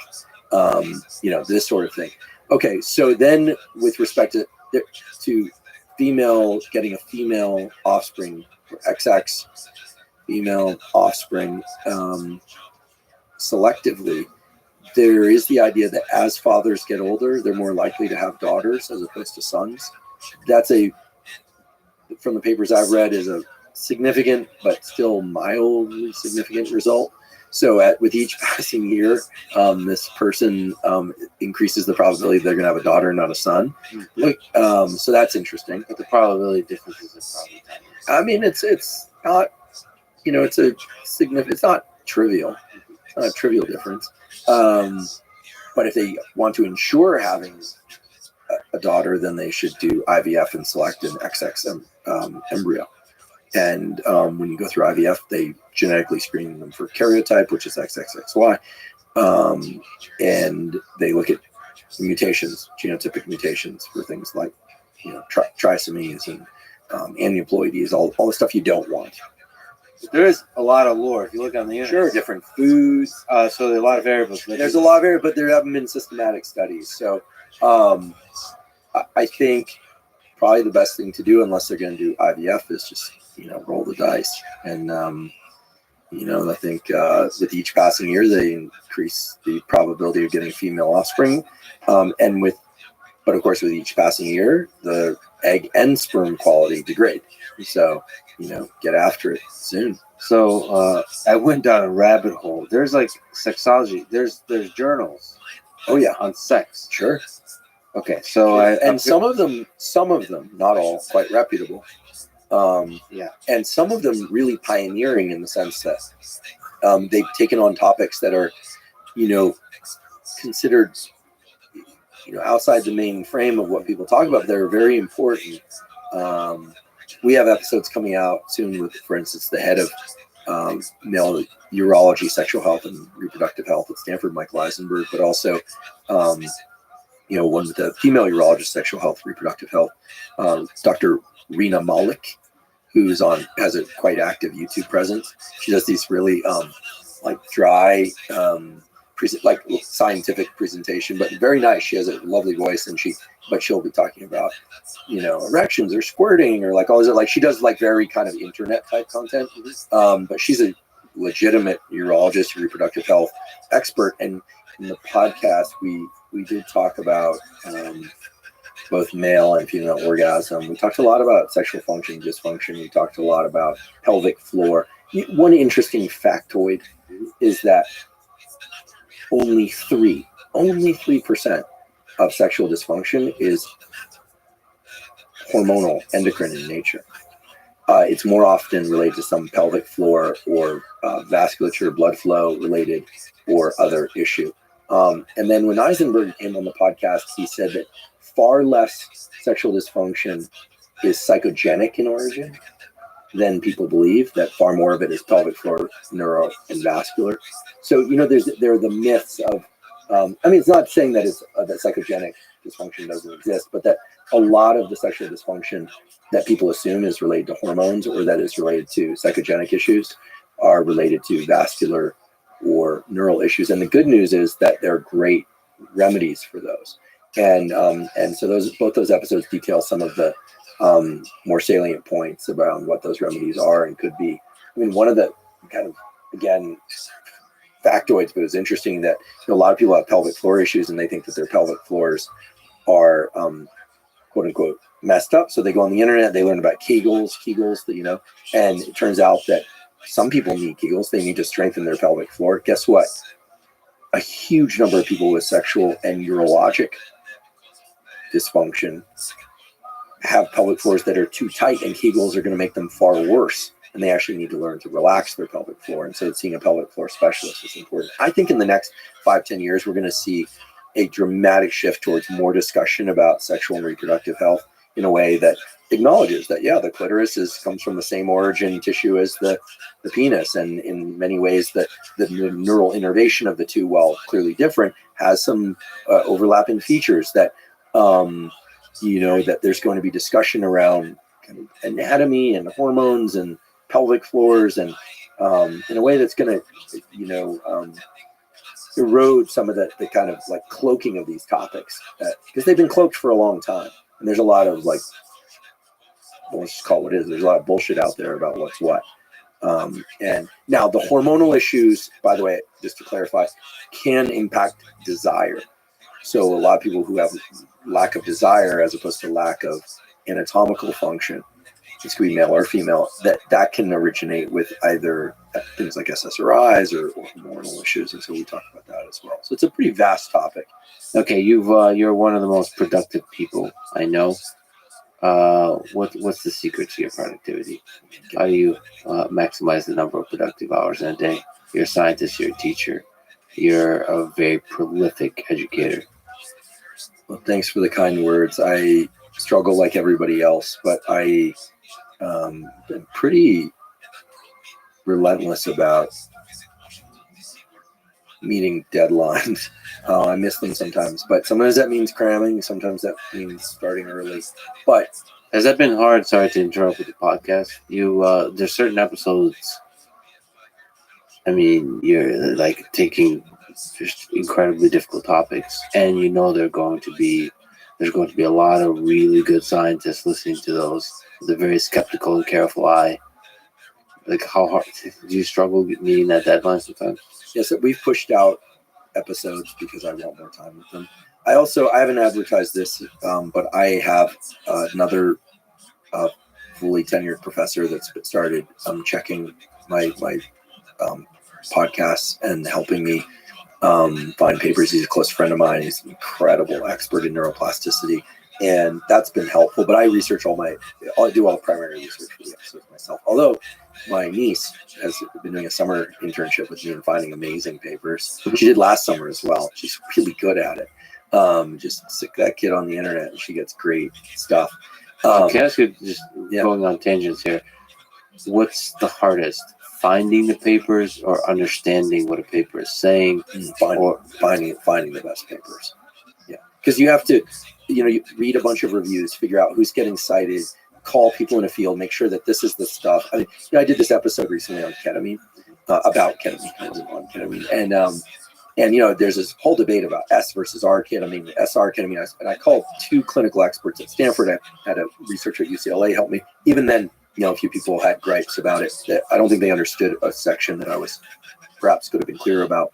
You know, this sort of thing. Okay, so then with respect to female, getting a female offspring, or XX female offspring selectively, there is the idea that as fathers get older, they're more likely to have daughters as opposed to sons. That's from the papers I've read, is a significant but still mildly significant result. So with each passing year, this person increases the probability they're going to have a daughter, not a son. Look, so that's interesting. But the probability differences are probably tiny. I mean, it's not, it's a significant. It's not trivial. It's not a trivial difference. But if they want to ensure having a daughter, then they should do IVF and select an XX embryo. And when you go through IVF, they genetically screen them for karyotype, which is XXXY, and they look at mutations, genotypic mutations for things like, trisomies and aneuploidies, all the stuff you don't want. There is a lot of lore. If you look on the internet, Sure, different foods. so there are a lot of variables. There's a lot of variables, but there haven't been systematic studies. So I think probably the best thing to do, unless they're going to do IVF, is just roll the dice. And I think with each passing year, they increase the probability of getting female offspring. But of course, with each passing year, the egg and sperm quality degrade. So get after it soon. So I went down a rabbit hole. There's like sexology. There's journals. Oh yeah, on sex. Sure. Okay, so some of them, not all, quite reputable. And some of them really pioneering in the sense that they've taken on topics that are, considered, outside the main frame of what people talk about. They're very important. We have episodes coming out soon with, for instance, the head of male urology, sexual health, and reproductive health at Stanford, Michael Eisenberg, but also, one with the female urologist, sexual health, reproductive health, Dr. Rina Malik, who's has a quite active YouTube presence. She does these really dry, scientific presentation, but very nice. She has a lovely voice, and she'll be talking about, erections or squirting or all this. She does very kind of internet type content. But she's a legitimate urologist, reproductive health expert, and in the podcast we did talk about both male and female orgasm. We talked a lot about sexual function, dysfunction. We talked a lot about pelvic floor. One interesting factoid is that only 3% of sexual dysfunction is hormonal, endocrine in nature. It's more often related to some pelvic floor or vasculature, blood flow related, or other issue. And then when Eisenberg came on the podcast, he said that far less sexual dysfunction is psychogenic in origin than people believe, that far more of it is pelvic floor, neuro, and vascular. So, there are the myths of, it's not saying that that psychogenic dysfunction doesn't exist, but that a lot of the sexual dysfunction that people assume is related to hormones or that is related to psychogenic issues are related to vascular or neural issues. And the good news is that there are great remedies for those. And so both those episodes detail some of the more salient points around what those remedies are and could be. One of the kind of, again, factoids, but it's interesting that a lot of people have pelvic floor issues and they think that their pelvic floors are quote unquote messed up. So they go on the internet, they learn about Kegels, and it turns out that some people need Kegels. They need to strengthen their pelvic floor. Guess what? A huge number of people with sexual and urologic dysfunction have pelvic floors that are too tight, and Kegels are going to make them far worse. And they actually need to learn to relax their pelvic floor. And so seeing a pelvic floor specialist is important. I think in the next 5-10 years, we're going to see a dramatic shift towards more discussion about sexual and reproductive health in a way that acknowledges that, the clitoris comes from the same origin tissue as the penis. And in many ways that the neural innervation of the two, while clearly different, has some overlapping features that, that there's going to be discussion around kind of anatomy and hormones and pelvic floors, and in a way that's going to, erode some of the kind of cloaking of these topics, because they've been cloaked for a long time. And there's a lot of let's just call it what it is. There's a lot of bullshit out there about what's what. And now the hormonal issues, by the way, just to clarify, can impact desire. So a lot of people who have lack of desire as opposed to lack of anatomical function this could be male or female, that can originate with either things like SSRIs or hormonal issues. And so we talk about that as well. So it's a pretty vast topic. Okay, you're one of the most productive people I know. What's the secret to your productivity? How do you maximize the number of productive hours in a day? You're a scientist, you're a teacher, you're a very prolific educator. Well, thanks for the kind words. I struggle like everybody else, but I been pretty relentless about meeting deadlines. I miss them sometimes, but sometimes that means cramming. Sometimes that means starting early. But Has that been hard? Sorry to interrupt with the podcast. There's certain episodes. I mean, you're like taking just incredibly difficult topics, and you know there's going to be a lot of really good scientists listening to those with a very skeptical and careful eye. Like, how hard do you struggle with meeting that deadline sometimes? yes, we've pushed out episodes because I want more time with them. I haven't advertised this, but I have another fully tenured professor that's started checking my podcasts and helping me find papers. He's a close friend of mine. He's an incredible expert in neuroplasticity, and that's been helpful. But I research I do all the primary research for the episodes myself. Although my niece has been doing a summer internship with me and finding amazing papers. She did last summer as well. She's really good at it. Just stick that kid on the internet and she gets great stuff. Can I ask you, just going on tangents here, what's the hardest? Finding the papers or understanding what a paper is saying? Finding the best papers. Yeah. Because you have to, you read a bunch of reviews, figure out who's getting cited, call people in a field, make sure that this is the stuff. I mean, I did this episode recently on ketamine, about ketamine, on ketamine. And there's this whole debate about S versus R ketamine, SR ketamine. And I called 2 clinical experts at Stanford. I had a researcher at UCLA help me. Even then, a few people had gripes about it. That I don't think they understood a section that I was perhaps could have been clearer about.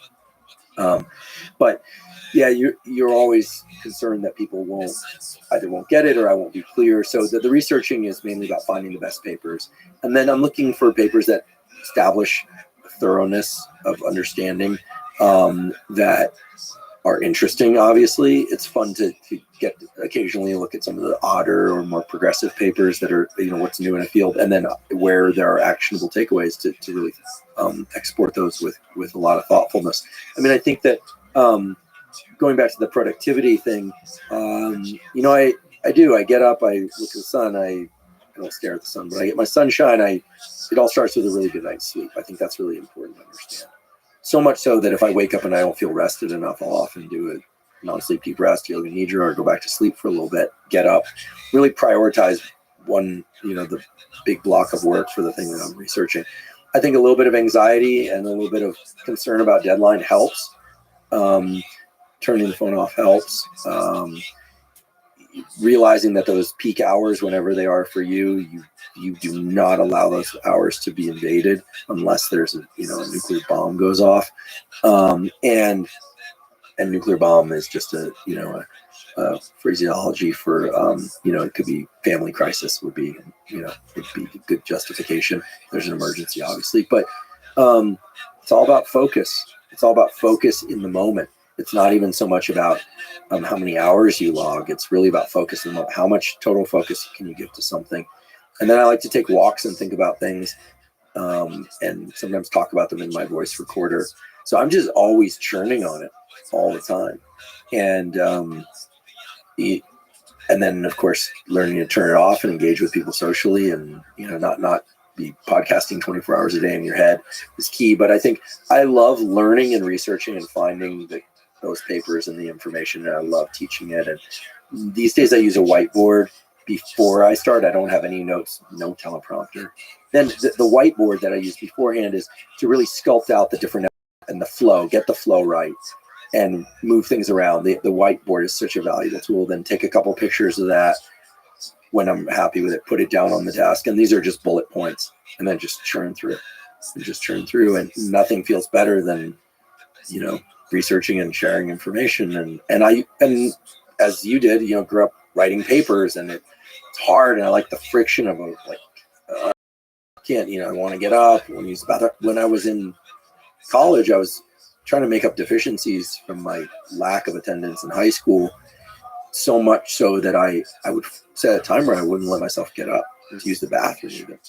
But yeah, you're always concerned that people won't get it or I won't be clear. So the researching is mainly about finding the best papers. And then I'm looking for papers that establish thoroughness of understanding, that are interesting. Obviously, it's fun to get occasionally look at some of the odder or more progressive papers that are, what's new in a field, and then where there are actionable takeaways to really export those with a lot of thoughtfulness. I mean, I think that going back to the productivity thing, I get up, I look at the sun, I don't stare at the sun, but I get my sunshine. It all starts with a really good night's sleep. I think that's really important to understand. So much so that if I wake up and I don't feel rested enough, I'll often do a non-sleep deep rest, yoga nidra, or go back to sleep for a little bit, get up, really prioritize the big block of work for the thing that I'm researching. I think a little bit of anxiety and a little bit of concern about deadline helps. Turning the phone off helps. Realizing that those peak hours, whenever they are for you, you do not allow those hours to be invaded unless there's a nuclear bomb goes off, and nuclear bomb is just a phraseology for it could be family crisis would be a good justification. There's an emergency, obviously, but it's all about focus. It's all about focus in the moment. It's not even so much about how many hours you log. It's really about focus in the moment. How much total focus can you give to something? And then I like to take walks and think about things, and sometimes talk about them in my voice recorder. So I'm just always churning on it all the time. And then of course learning to turn it off and engage with people socially, and not be podcasting 24 hours a day in your head is key. But I think I love learning and researching and finding those papers and the information, and I love teaching it. And these days I use a whiteboard. Before I start, I don't have any notes, no teleprompter. Then the whiteboard that I use beforehand is to really sculpt out the different and the flow, get the flow right, and move things around. The whiteboard is such a valuable tool. Then take a couple pictures of that when I'm happy with it, put it down on the desk. And these are just bullet points, and then just churn through. And nothing feels better than, researching and sharing information. And as you did, grew up writing papers, and it's hard. And I like the friction of can't, I want to get up. When I was in college, I was trying to make up deficiencies from my lack of attendance in high school, so much so that I would set a timer. I wouldn't let myself get up to use the bathroom even.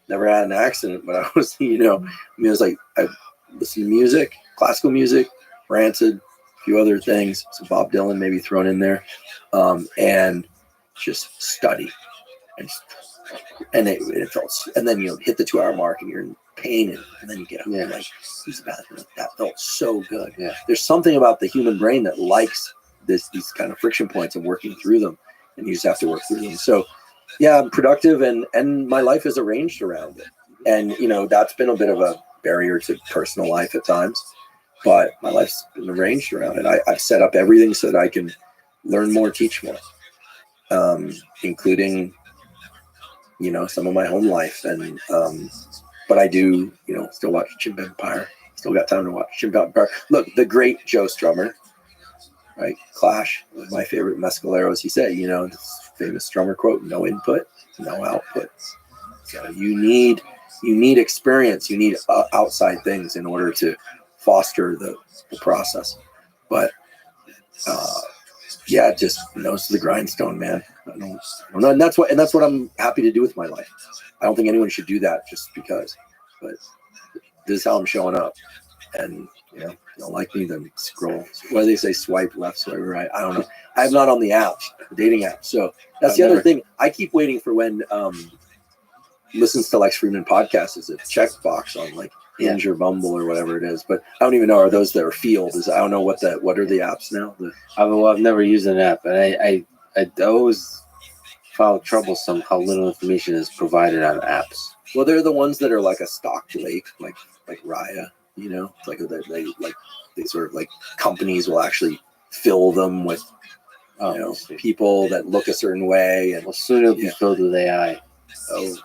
Never had an accident, but I was, it was like I listened to music, classical music, Rancid, a few other things, some Bob Dylan maybe thrown in there, and just study. And it felt, and then hit the 2 hour mark and you're in pain, and then you get up and like use the bathroom. That felt so good. Yeah. There's something about the human brain that likes these kind of friction points and working through them, and you just have to work through them. So yeah, I'm productive, and my life is arranged around it. And that's been a bit of a barrier to personal life at times, but my life's been arranged around it. I've set up everything so that I can learn more, teach more, including some of my home life. And but I do still watch Chimp Empire. Still got time to watch Chimp Empire. Look, the great Joe Strummer, right? Clash, my favorite Mescaleros. He said, this famous drummer quote: "No input, no output." So you need experience. You need outside things in order to foster the process. But yeah, just nose to the grindstone, man. I don't know. And that's what I'm happy to do with my life. I don't think anyone should do that just because. But this is how I'm showing up. And if you don't like me, then scroll. What do they say? Swipe left, swipe right. I don't know. I'm not on the apps, the dating apps. So that's the other thing. I keep waiting for when listens to Lex Friedman podcast is a checkbox on like Hinge or Bumble or whatever it is. But I don't even know, are those their field? I don't know what are the apps now. I've never used an app, and I always found troublesome how little information is provided on apps. Well, they're the ones that are like a stock lake, like Raya. Like they sort of like companies will actually fill them with people that look a certain way, and Well, soon it'll be filled with AI. oh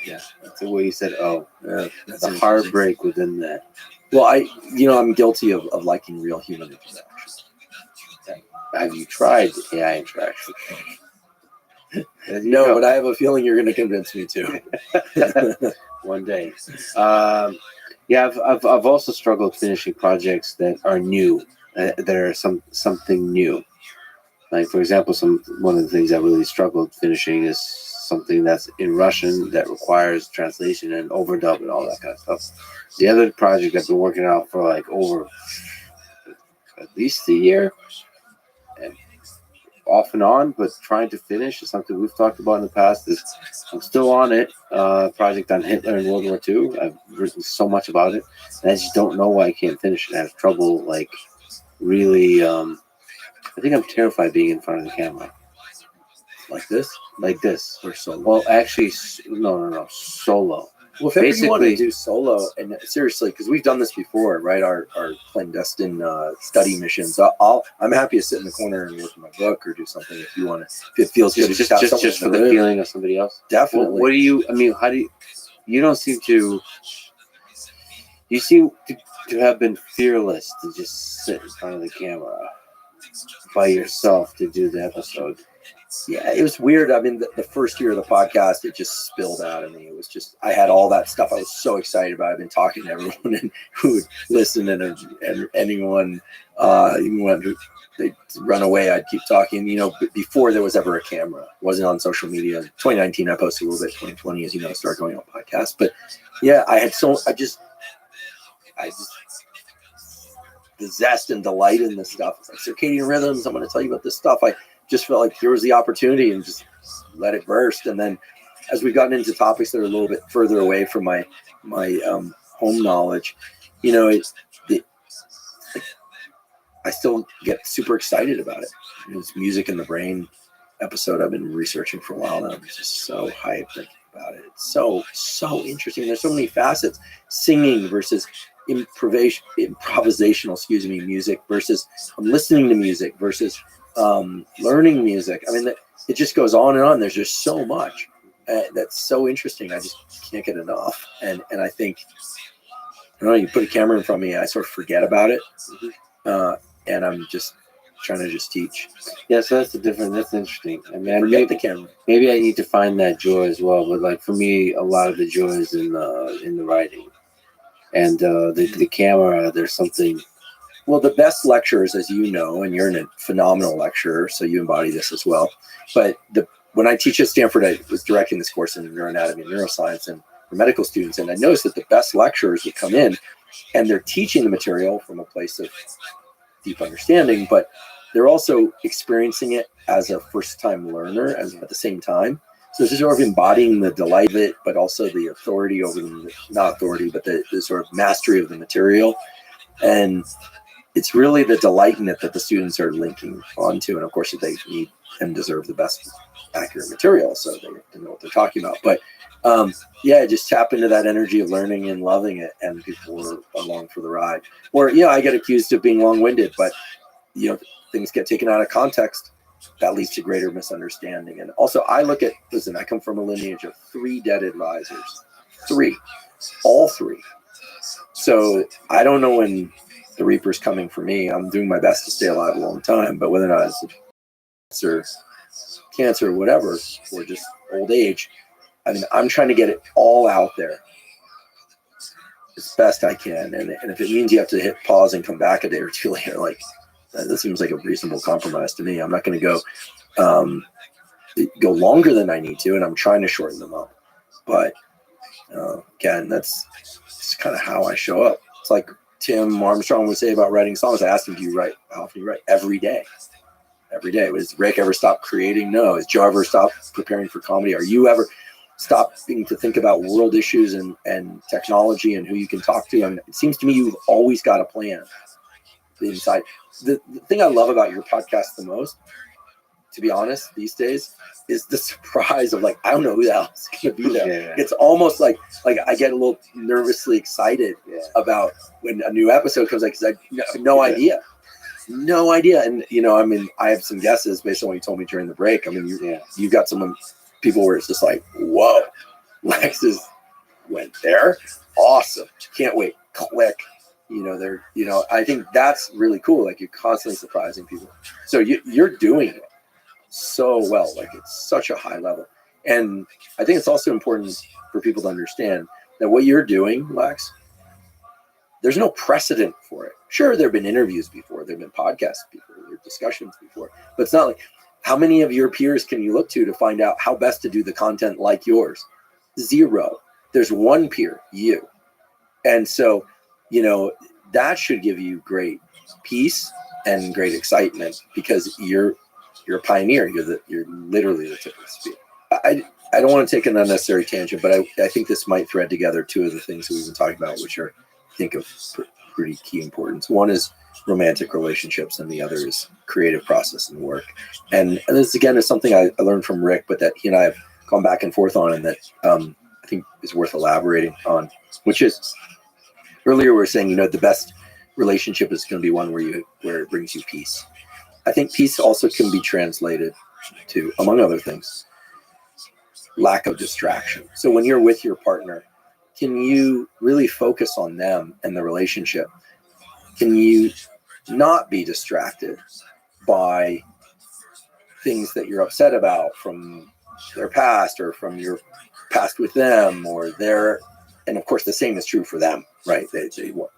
Yeah, that's the way you said. Oh, that's the heartbreak within that. Well, I'm guilty of liking real human interaction. Have you tried AI interaction? No, but I have a feeling you're going to convince me to. One day. Yeah, I've also struggled finishing projects that are new, that are something new. Like, for example, one of the things I really struggled finishing is something that's in Russian that requires translation and overdub and all that kind of stuff. The other project I've been working on for like over at least a year, and off and on, but trying to finish is something we've talked about in the past. I'm still on it. Project on Hitler and World War II. I've written so much about it, and I just don't know why I can't finish it. I have trouble, like, really. I think I'm terrified being in front of the camera. Like this. Or solo. Well, actually, no, solo. Well, if ever you want to do solo, and seriously, because we've done this before, right? Our clandestine study missions. I'm happy to sit in the corner and work on my book or do something if you want to. If it feels good, just for the feeling of somebody else. Definitely. Well, what do you? I mean, how do you? You don't seem to. You seem to have been fearless to just sit in front of the camera by yourself to do the episode. Yeah, it was weird. I mean, the first year of the podcast, it just spilled out of me. It was just, I had all that stuff I was so excited about. I've been talking to everyone who would listen, and anyone, even when they'd run away, I'd keep talking, before there was ever a camera. It wasn't on social media. 2019, I posted a little bit. 2020, as you know, started going on podcasts. But yeah, the zest and delight in this stuff. It's like circadian rhythms. I'm going to tell you about this stuff. I just felt like here was the opportunity and just let it burst. And then as we've gotten into topics that are a little bit further away from my home knowledge, I still get super excited about it. It's Music in the Brain episode I've been researching for a while now. I'm just so hyped thinking about it. It's so interesting. There's so many facets. Singing versus improvisational, music versus listening to music versus learning music. I mean, it just goes on and on. There's just so much that's so interesting. I just can't get enough. And I think, you put a camera in front of me, I sort of forget about it. And I'm just trying to just teach. Yeah, so that's that's interesting. I mean, Forget the camera. maybe I need to find that joy as well. But like for me, a lot of the joy is in the writing, and the camera. There's something. Well, the best lecturers, as you know, and you're a phenomenal lecturer, so you embody this as well. But when I teach at Stanford, I was directing this course in neuroanatomy and neuroscience and for medical students, and I noticed that the best lecturers would come in and they're teaching the material from a place of deep understanding, but they're also experiencing it as a first-time learner at the same time. So this is sort of embodying the delight of it, but also the authority over the, not authority, but the sort of mastery of the material. And it's really the delight in it that the students are linking onto. And of course, they need and deserve the best accurate material, so they have to know what they're talking about. But yeah, just tap into that energy of learning and loving it, and people are along for the ride. Or, you know, I get accused of being long-winded, but, you know, things get taken out of context. That leads to greater misunderstanding. And also, I look at, listen, I come from a lineage of 3 dead advisors. 3. All 3. So I don't know when the Reaper's coming for me. I'm doing my best to stay alive a long time, but whether or not it's cancer, or whatever, or just old age, I mean, I'm trying to get it all out there as best I can. And if it means you have to hit pause and come back a day or 2 later, like, that seems like a reasonable compromise to me. I'm not going to go longer than I need to, and I'm trying to shorten them up. But again, that's kind of how I show up. It's like Tim Armstrong would say about writing songs. I asked him, "Do you write? How often do you write?" Every day. Every day. Was Rick ever stopped creating? No. Has Joe ever stopped preparing for comedy? Are you ever stopping to think about world issues and technology and who you can talk to? I mean, it seems to me you've always got a plan inside. The thing I love about your podcast the most, to be honest, these days, is the surprise of, like, I don't know who the hell's going to be there. Yeah. It's almost like I get a little nervously excited about when a new episode comes out, because I have no idea. No idea. And, you know, I mean, I have some guesses based on what you told me during the break. I mean, you've got some people where it's just like, whoa, Lexus went there. Awesome. Can't wait. Click. You know, I think that's really cool. Like, you're constantly surprising people. So you're doing it so well. Like, it's such a high level. And I think it's also important for people to understand that what you're doing, Lex, there's no precedent for it. Sure, there have been interviews before, there have been podcasts before, there are discussions before, but it's not like, how many of your peers can you look to find out how best to do the content like yours? 0. There's one peer, you. And so, you know, that should give you great peace and great excitement, because you're a pioneer. You're literally the tip of the spear. I don't want to take an unnecessary tangent, but I think this might thread together 2 of the things that we've been talking about, which are, I think, of pretty key importance. One is romantic relationships, and the other is creative process and work. And this, again, is something I learned from Rick, but that he and I have gone back and forth on, and that I think is worth elaborating on, which is, earlier we were saying, you know, the best relationship is going to be one where it brings you peace. I think peace also can be translated to, among other things, lack of distraction. So when you're with your partner, can you really focus on them and the relationship? Can you not be distracted by things that you're upset about from their past, or from your past with them, or their, and of course the same is true for them, right? They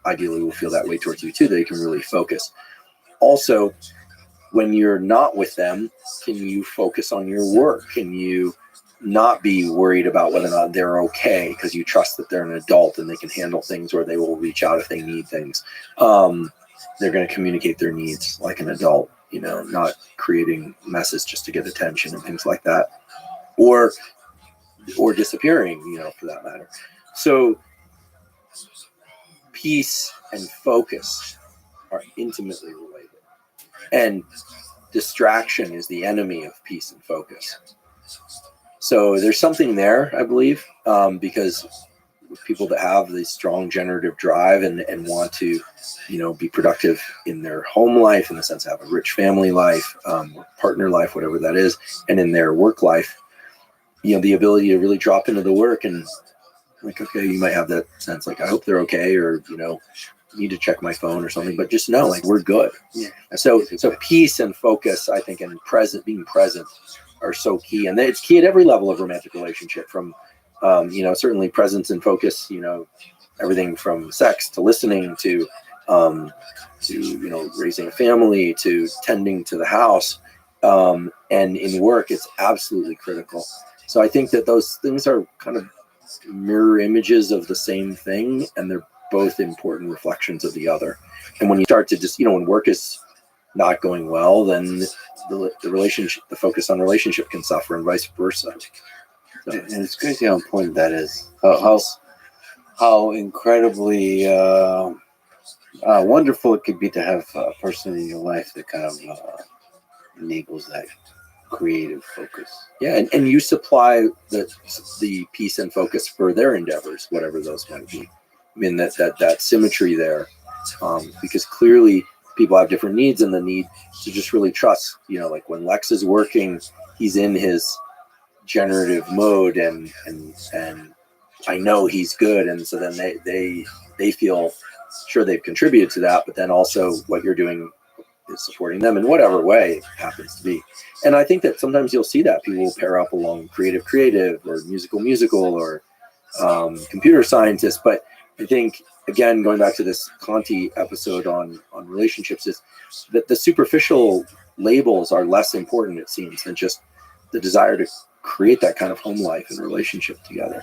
ideally will feel that way towards you too. They can really focus. Also, when you're not with them, can you focus on your work? Can you not be worried about whether or not they're okay, because you trust that they're an adult and they can handle things, or they will reach out if they need things. They're going to communicate their needs like an adult, you know, not creating messes just to get attention and things like that, or disappearing, you know, for that matter. So peace and focus are intimately related, and distraction is the enemy of peace and focus. So there's something there, I believe, because people that have this strong generative drive and want to, you know, be productive in their home life, in the sense of have a rich family life, partner life, whatever that is, and in their work life, you know, the ability to really drop into the work and, like, okay, you might have that sense, like, I hope they're okay, or, you know, need to check my phone or something, but just know like we're good. Yeah. So peace and focus, I think, and being present are so key, and it's key at every level of romantic relationship. From certainly presence and focus. Everything from sex to listening to raising a family to tending to the house, and in work, it's absolutely critical. So I think that those things are kind of mirror images of the same thing, and they're both important reflections of the other. And when you start to just, when work is not going well, then the relationship, the focus on relationship can suffer, and vice versa. So, and it's crazy how important that is. How incredibly wonderful it could be to have a person in your life that kind of enables that creative focus. Yeah, and you supply the peace and focus for their endeavors, whatever those might be. I mean, that symmetry there, because clearly people have different needs, and the need to just really trust. Like when Lex is working, he's in his generative mode, and I know he's good, and so then they feel sure they've contributed to that, but then also what you're doing is supporting them in whatever way it happens to be. And I think that sometimes you'll see that people will pair up along creative or musical or computer scientist. But I think, again, going back to this Conti episode on relationships, is that the superficial labels are less important, it seems, than just the desire to create that kind of home life and relationship together.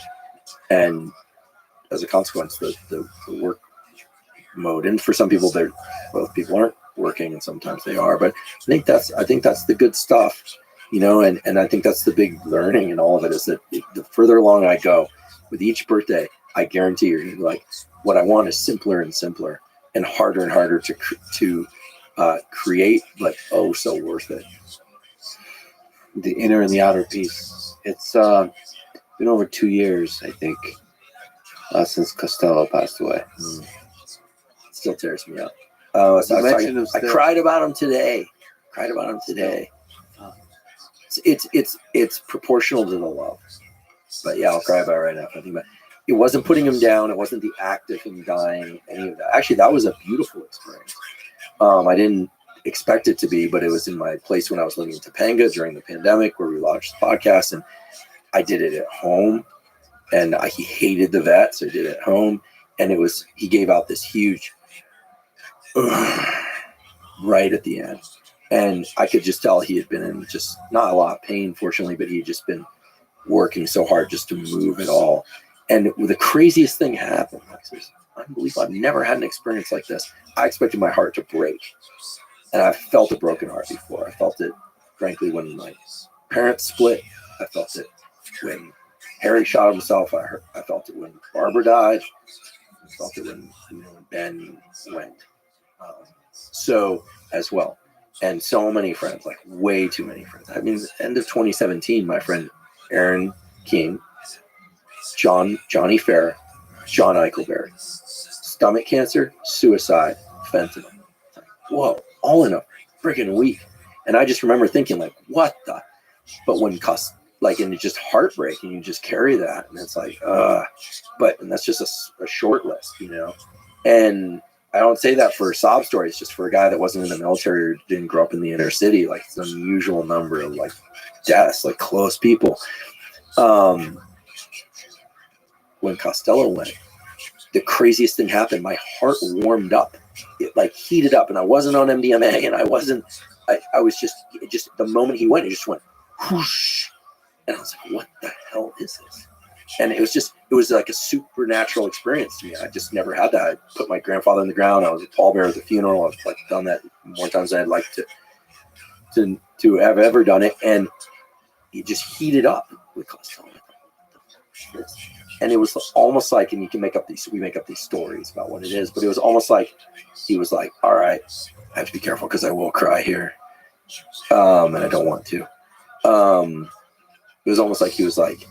And as a consequence, the work mode. And for some people, both people aren't working, and sometimes they are. But I think that's the good stuff, and I think that's the big learning in all of it, is that the further along I go with each birthday, I guarantee you're like, what I want is simpler and simpler and harder to create, but oh so worth it. The inner and the outer peace. It's been over 2 years, I think, since Costello passed away. Still tears me up. I cried about him today. It's proportional to the love. But yeah, I'll cry about it right now. I think about it wasn't putting him down. It wasn't the act of him dying. Any of that. Actually, that was a beautiful experience. I didn't expect it to be, but it was in my place when I was living in Topanga during the pandemic, where we launched the podcast, and I did it at home. And he hated the vet, so I did it at home. And he gave out this huge right at the end, and I could just tell he had been in just not a lot of pain, fortunately, but he had just been working so hard just to move it all. And the craziest thing happened. It was unbelievable. I've never had an experience like this. I expected my heart to break, and I've felt a broken heart before. I felt it, frankly, when my parents split. I felt it when Harry shot himself. I felt it when Barbara died. I felt it when Ben went. So as well, and so many friends, like way too many friends. I mean, end of 2017, my friend Aaron King, Johnny Fair, John Eichelberry, stomach cancer, suicide, fentanyl. Whoa, all in a freaking week. And I just remember thinking, like, what the? But when and it's just heartbreak, and you just carry that, and it's like, and that's just a short list, And I don't say that for sob stories, just for a guy that wasn't in the military or didn't grow up in the inner city. Like, it's an unusual number of like deaths, like close people. When Costello went, the craziest thing happened. My heart warmed up. It like heated up, and I wasn't on MDMA, and I was just the moment he went, it just went whoosh. And I was like, what the hell is this? And it was like a supernatural experience to me. I just never had that. I put my grandfather in the ground. I was a pallbearer at the funeral. I've like done that more times than I'd like to have ever done it. And it just heated up with Costello. And it was almost like, and we make up these stories about what it is, but it was almost like he was like, all right, I have to be careful because I will cry here. And I don't want to. It was almost like he was like,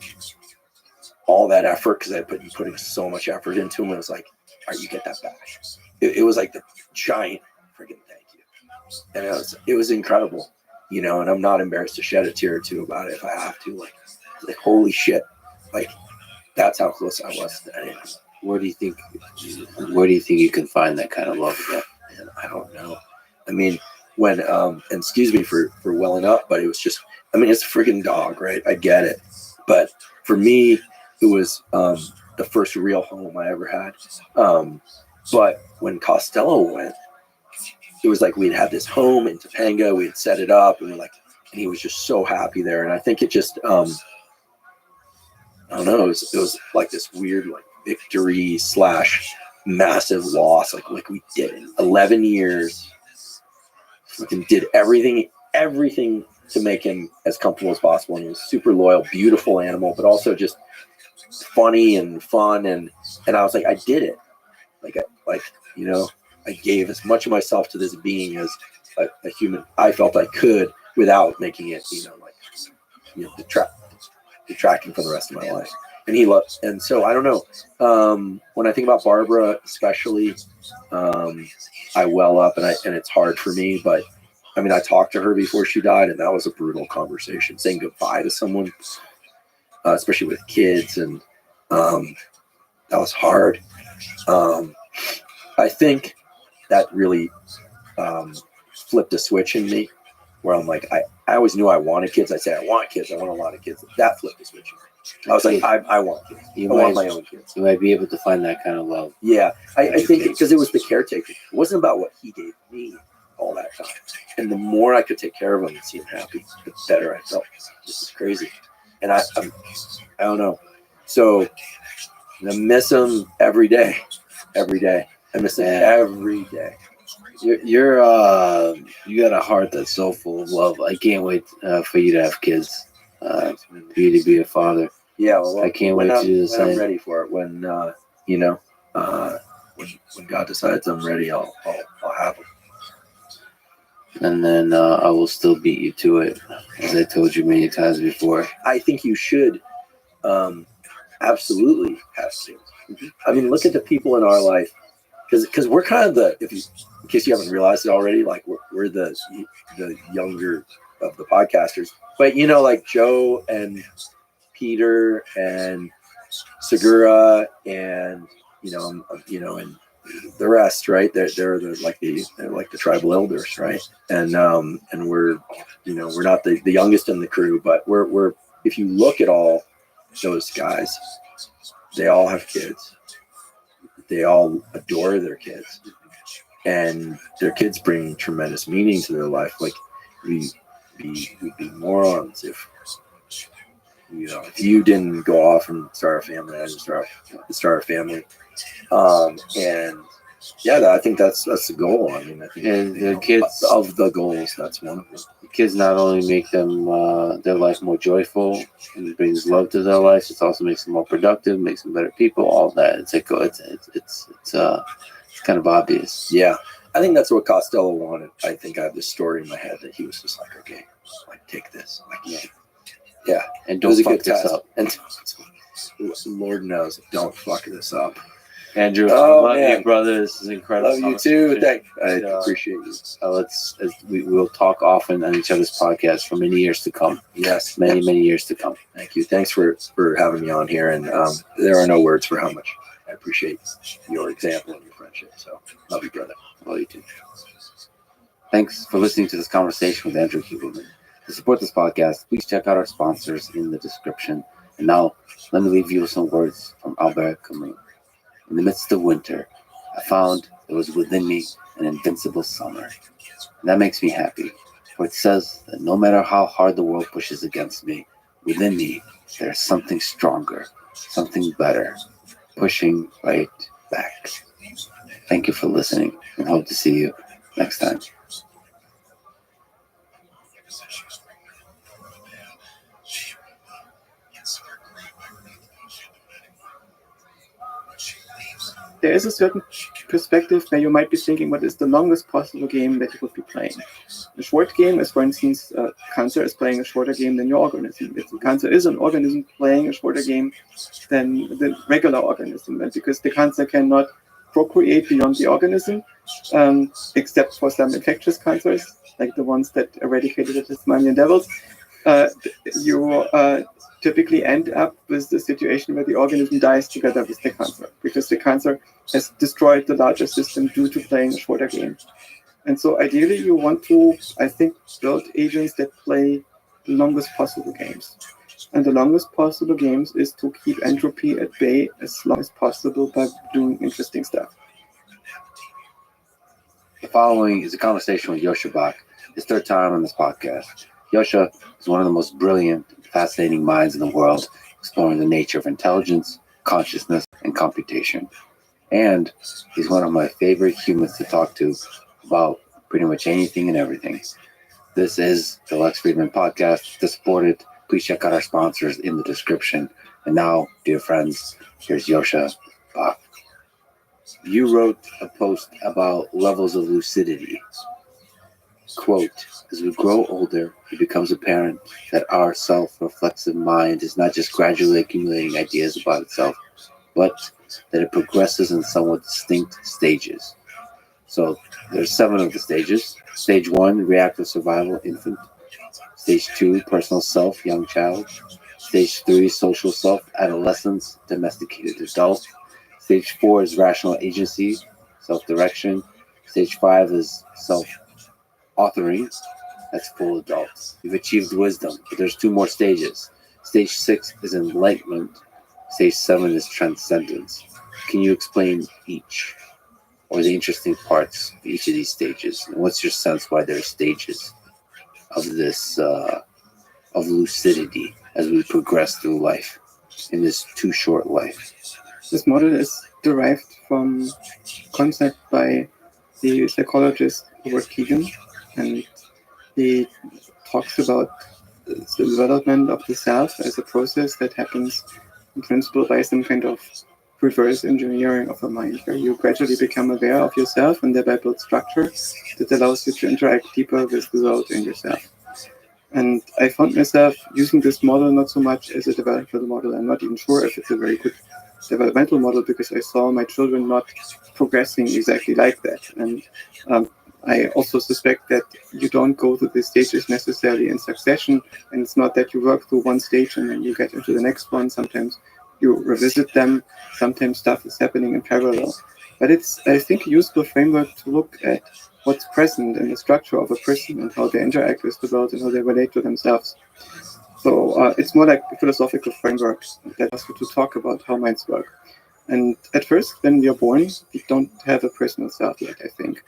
all that effort, because I had been putting so much effort into him, and it was like, all right, you get that back. It was like the giant freaking thank you. And it was incredible, and I'm not embarrassed to shed a tear or two about it if I have to. Like holy shit. Like, that's how close I was to that. Where do you think you can find that kind of love again? And I don't know. I mean, when and excuse me for welling up, but it was just, I mean, it's a freaking dog, right? I get it. But for me, it was the first real home I ever had. But when Costello went, it was like we'd had this home in Topanga, we had set it up, and he was just so happy there. And I think it just I don't know, it was like this weird like victory / massive loss. Like we did it. 11 years. We did everything to make him as comfortable as possible. And he was super loyal, beautiful animal, but also just funny and fun. And I was like, I did it. I gave as much of myself to this being as a human I felt I could without making it, detracting from the rest of my life. And he loved, and so I don't know. When I think about Barbara, especially, I well up, and it's hard for me. But I mean, I talked to her before she died, and that was a brutal conversation. Saying goodbye to someone, especially with kids, and that was hard. I think that really flipped a switch in me, where I'm like, I always knew I wanted kids. I say I want kids. I want a lot of kids. That flipped the switch in me. I was like, I want kids. I want my own kids. You might be able to find that kind of love. Yeah, I think because it was the caretaker. It wasn't about what he gave me all that time. And the more I could take care of him and see him happy, the better I felt. This is crazy. And I don't know. So I miss him every day. Every day. I miss him every day. You got a heart that's so full of love. I can't wait for you to have kids. For you to be a father. Yeah, well, I can't wait to do the same. I'm ready for it. When when God decides I'm ready, I'll have them. And then I will still beat you to it, as I told you many times before. I think you should absolutely have kids. I mean, look at the people in our life, because we're kind of in case you haven't realized it already, like we're the younger of the podcasters. But like Joe and Peter and Segura and and the rest, right? They're like the tribal elders, right? And we're we're not the youngest in the crew, but we're if you look at all those guys, they all have kids. They all adore their kids, and their kids bring tremendous meaning to their life. Like we'd be morons if you didn't go off and start a family. I didn't start a family. And yeah, I think that's the goal. I mean, I think and the kids of the goals, that's one of them. The kids not only make them their life more joyful and brings love to their lives, it also makes them more productive, makes them better people. All that. It's kind of obvious. Yeah, I think that's what Costello wanted. I think I have this story in my head that he was just like, okay, like take this, like yeah, and don't fuck this test. up. And Lord knows, don't fuck this up. Andrew, I love you, brother. This is incredible. Love you too. I appreciate you. We'll talk often on each other's podcasts for many years to come. Yes, many years to come. Thank you. Thanks for having me on here. And there are no words for how much I appreciate your example and your friendship. So love you, brother. Love you too. Thanks for listening to this conversation with Andrew Huberman. To support this podcast, please check out our sponsors in the description. And now, let me leave you with some words from Albert Camus. In the midst of winter, I found there was within me an invincible summer. And that makes me happy, for it says that no matter how hard the world pushes against me, within me there is something stronger, something better, pushing right back. Thank you for listening, and hope to see you next time. There is a certain perspective where you might be thinking what is the longest possible game that you would be playing. A short game is, for instance, cancer is playing a shorter game than your organism. If the cancer is an organism playing a shorter game than the regular organism, and because the cancer cannot procreate beyond the organism, except for some infectious cancers, like the ones that eradicated the Tasmanian devils, typically end up with the situation where the organism dies together with the cancer, because the cancer has destroyed the larger system due to playing a shorter game. And so ideally you want to, I think, build agents that play the longest possible games. And the longest possible games is to keep entropy at bay as long as possible by doing interesting stuff. The following is a conversation with Yosha Bach, his third time on this podcast. Yosha is one of the most brilliant, fascinating minds in the world, exploring the nature of intelligence, consciousness, and computation. And he's one of my favorite humans to talk to about pretty much anything and everything. This is the Lex Friedman Podcast. To support it, please check out our sponsors in the description. And now, dear friends, here's Yosha Bach. You wrote a post about levels of lucidity. Quote, as we grow older, it becomes apparent that our self-reflexive mind is not just gradually accumulating ideas about itself, but that it progresses in somewhat distinct stages. So there's 7 of the stages. Stage 1, reactive survival, infant. Stage 2, personal self, young child. Stage 3, social self, adolescence, domesticated adult. Stage 4 is rational agency, self-direction. Stage 5 is self-authoring. That's full adult. You've achieved wisdom, but there's 2 more stages. Stage 6 is enlightenment. Stage 7 is transcendence. Can you explain each, or the interesting parts of each of these stages? And what's your sense why there are stages of this, of lucidity as we progress through life in this too short life? This model is derived from concept by the psychologist Robert Kegan, and he talks about the development of the self as a process that happens in principle by some kind of reverse engineering of the mind, where you gradually become aware of yourself and thereby build structure that allows you to interact deeper with the world and yourself. And I found myself using this model not so much as a developmental model. I'm not even sure if it's a very good developmental model, because I saw my children not progressing exactly like that. And I also suspect that you don't go through the stages necessarily in succession, and it's not that you work through one stage and then you get into the next one. Sometimes you revisit them, sometimes stuff is happening in parallel. But it's, I think, a useful framework to look at what's present in the structure of a person and how they interact with the world and how they relate to themselves. So it's more like a philosophical framework that asks you to talk about how minds work. And at first, when we are born, we don't have a personal self yet, I think.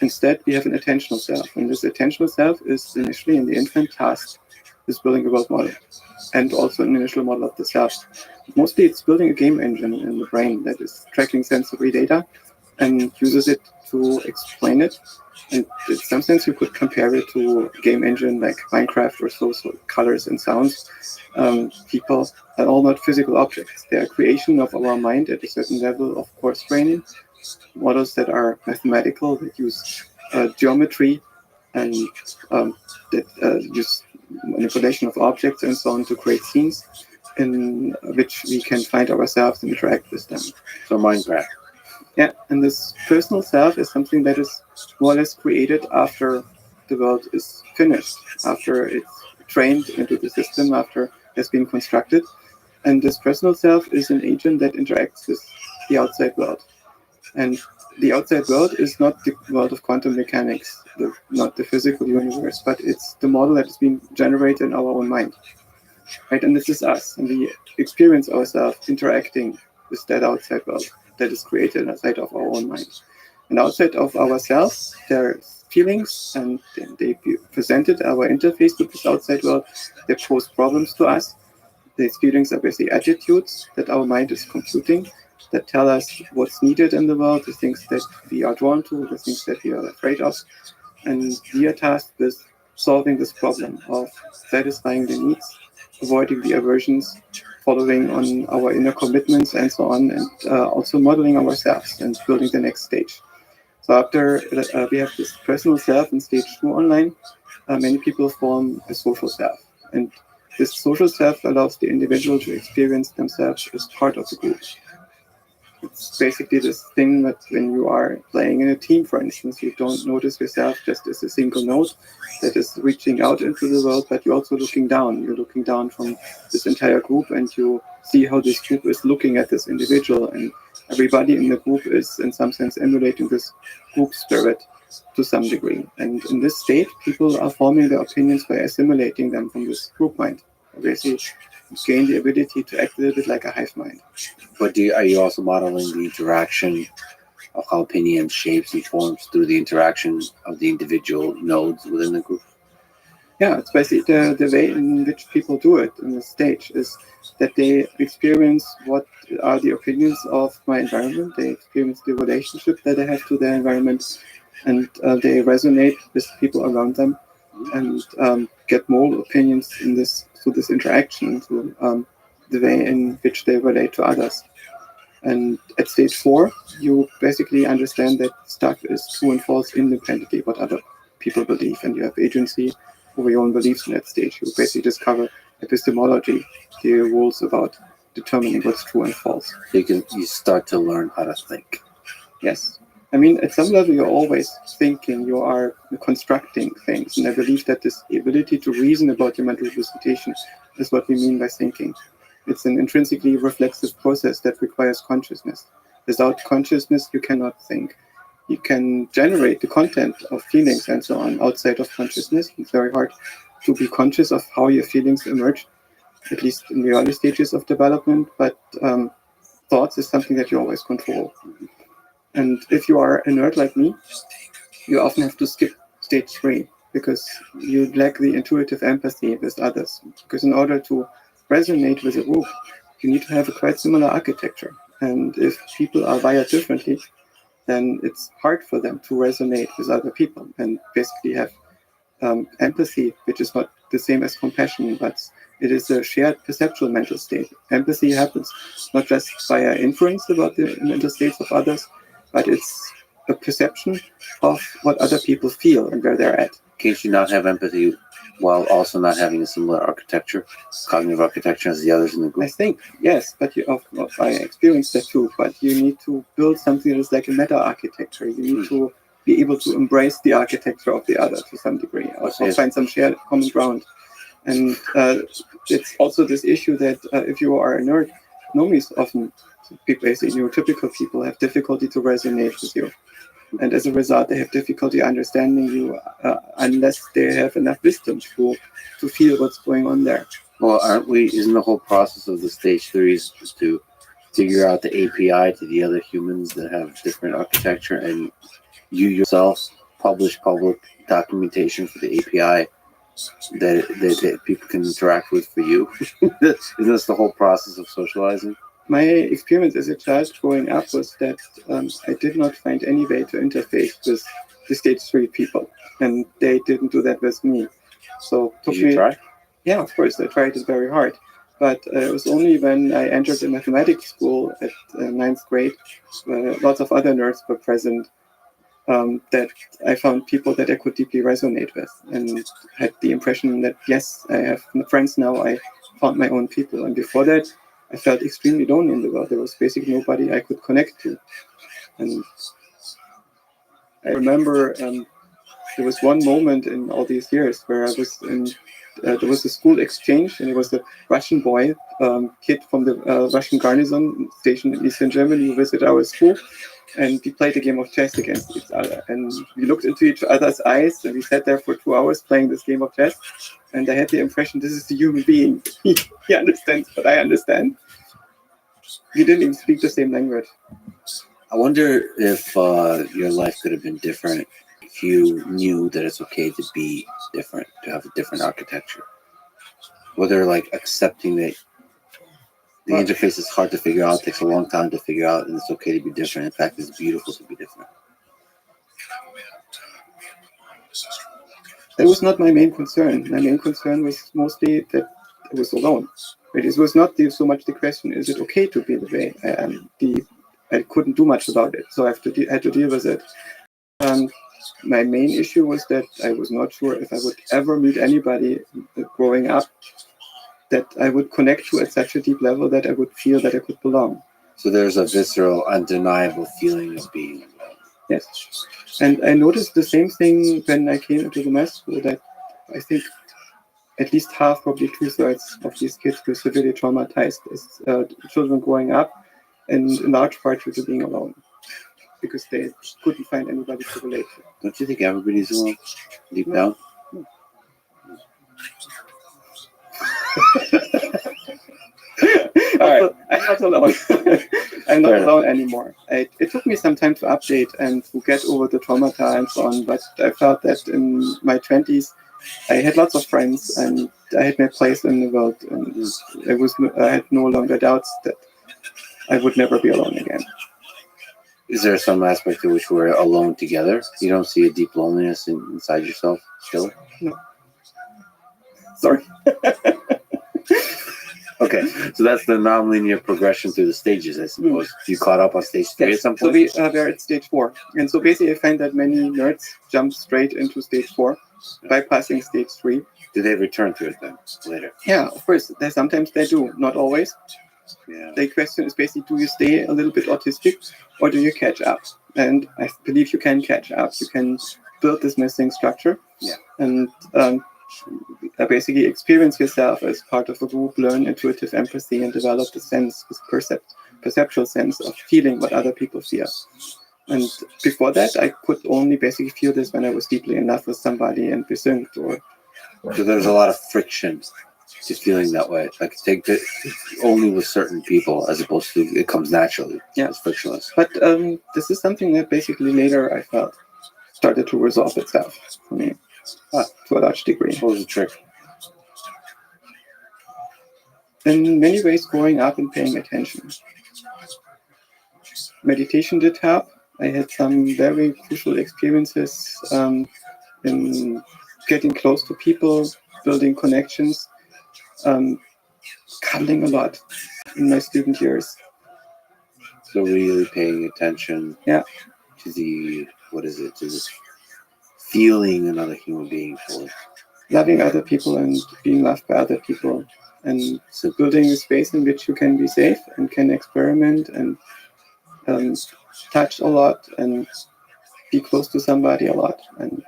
Instead, we have an attentional self. And this attentional self is initially in the infant tasked with building a world model and also an initial model of the self. Mostly it's building a game engine in the brain that is tracking sensory data and uses it to explain it. And in some sense, you could compare it to a game engine like Minecraft or so colors and sounds. People are all not physical objects. They are creation of our mind at a certain level of coarse training. Models that are mathematical, that use geometry and that use manipulation of objects and so on to create scenes in which we can find ourselves and interact with them. So Minecraft. Yeah, and this personal self is something that is more or less created after the world is finished, after it's trained into the system, after it has been constructed. And this personal self is an agent that interacts with the outside world. And the outside world is not the world of quantum mechanics, not the physical universe, but it's the model that is being generated in our own mind. Right? And this is us, and we experience ourselves interacting with that outside world that is created outside of our own mind. And outside of ourselves, there are feelings, and they presented our interface with this outside world that pose problems to us. These feelings are basically attitudes that our mind is computing, that tell us what's needed in the world, the things that we are drawn to, the things that we are afraid of. And we are tasked with solving this problem of satisfying the needs, avoiding the aversions, following on our inner commitments and so on, and also modeling ourselves and building the next stage. So after we have this personal self in stage 2 online, many people form a social self. And this social self allows the individual to experience themselves as part of the group. It's basically this thing that when you are playing in a team, for instance, you don't notice yourself just as a single node that is reaching out into the world, but you're also looking down. You're looking down from this entire group, and you see how this group is looking at this individual, and everybody in the group is in some sense emulating this group spirit to some degree. And in this state, people are forming their opinions by assimilating them from this group mind. Basically, gain the ability to act a little bit like a hive mind. But are you also modeling the interaction of how opinion shapes and forms through the interaction of the individual nodes within the group? Yeah, it's basically the way in which people do it in this stage is that they experience what are the opinions of my environment, they experience the relationship that they have to their environment, and they resonate with people around them and get more opinions in this through this interaction, through the way in which they relate to others. And at stage 4, you basically understand that stuff is true and false independently what other people believe, and you have agency over your own beliefs in that stage. You basically discover epistemology, the rules about determining what's true and false. You start to learn how to think. Yes. I mean, at some level, you're always thinking, you are constructing things. And I believe that this ability to reason about your mental representation is what we mean by thinking. It's an intrinsically reflexive process that requires consciousness. Without consciousness, you cannot think. You can generate the content of feelings and so on outside of consciousness. It's very hard to be conscious of how your feelings emerge, at least in the early stages of development. But thoughts is something that you always control. And if you are a nerd like me, you often have to skip stage 3 because you lack the intuitive empathy with others. Because in order to resonate with a group, you need to have a quite similar architecture. And if people are wired differently, then it's hard for them to resonate with other people and basically have empathy, which is not the same as compassion, but it is a shared perceptual mental state. Empathy happens not just via inference about the mental states of others, but it's a perception of what other people feel and where they're at. Can't you not have empathy while also not having a similar architecture, cognitive architecture as the others in the group? I think, yes, but I experienced that too, but you need to build something that is like a meta-architecture. You need to be able to embrace the architecture of the other to some degree, also find some shared common ground. And it's also this issue that if you are a nerd, normies often, basically neurotypical people, have difficulty to resonate with you. And as a result, they have difficulty understanding you unless they have enough wisdom to feel what's going on there. Well, isn't the whole process of the stage 3 is to figure out the API to the other humans that have different architecture, and you yourself publish public documentation for the API that people can interact with for you? Isn't this the whole process of socializing? My experience as a child growing up was that I did not find any way to interface with the stage 3 people, and they didn't do that with me. So did you try? Yeah, of course, I tried it very hard. But it was only when I entered the mathematics school at 9th grade, where lots of other nerds were present, that I found people that I could deeply resonate with, and had the impression that, yes, I have friends now, I found my own people. And before that, I felt extremely lonely in the world. There was basically nobody I could connect to. And I remember there was one moment in all these years where I was in, there was a school exchange, and it was a Russian boy, kid from the Russian garrison station in Eastern Germany who visited our school. And we played a game of chess against each other. And we looked into each other's eyes, and we sat there for 2 hours playing this game of chess. And I had the impression this is a human being. He understands what I understand. We didn't even speak the same language. I wonder if your life could have been different if you knew that it's okay to be different, to have a different architecture. Whether like accepting that the interface is hard to figure out, takes a long time to figure out, and it's okay to be different. In fact, it's beautiful to be different. That was not my main concern. My main concern was mostly that I was alone. It was not so much the question, is it okay to be the way I am? I couldn't do much about it, so I had to deal with it. My main issue was that I was not sure if I would ever meet anybody growing up that I would connect to at such a deep level that I would feel that I could belong. So there's a visceral, undeniable feeling of being alone. Yes. And I noticed the same thing when I came into the math school, that I think at least half, probably 2/3 of these kids were severely traumatized as children growing up, and in large part due to being alone, because they couldn't find anybody to relate to. Don't you think everybody's alone deep down? All right. I'm not alone. I'm not Fair alone anymore. It took me some time to update and to get over the traumata and so on, but I felt that in my 20s, I had lots of friends and I had my place in the world, and I had no longer doubts that I would never be alone again. Is there some aspect to which we're alone together? You don't see a deep loneliness inside yourself still? No. Sorry. Okay, so that's the nonlinear progression through the stages, I suppose. You caught up on stage 3 at some So point? we're at stage 4. And so basically I find that many nerds jump straight into stage 4, bypassing stage 3. Do they return to it then later? Yeah, of course. Sometimes they do, not always. Yeah. The question is basically, do you stay a little bit autistic or do you catch up? And I believe you can catch up. You can build this missing structure. Yeah. And basically experience yourself as part of a group, learn intuitive empathy, and develop the sense, this perceptual sense of feeling what other people feel. And before that, I could only basically feel this when I was deeply in love with somebody and be synced. So there's a lot of friction to feeling that way. Like take it only with certain people as opposed to it comes naturally. Yeah. It's frictionless. But this is something that basically later I felt started to resolve itself for me to a large degree. What was the trick? In many ways, growing up and paying attention. Meditation did help. I had some very crucial experiences in getting close to people, building connections, cuddling a lot in my student years. So really paying attention Yeah. to the, to this feeling another human being fully. Loving other people and being loved by other people. And so building a space in which you can be safe and can experiment and touch a lot and be close to somebody a lot. And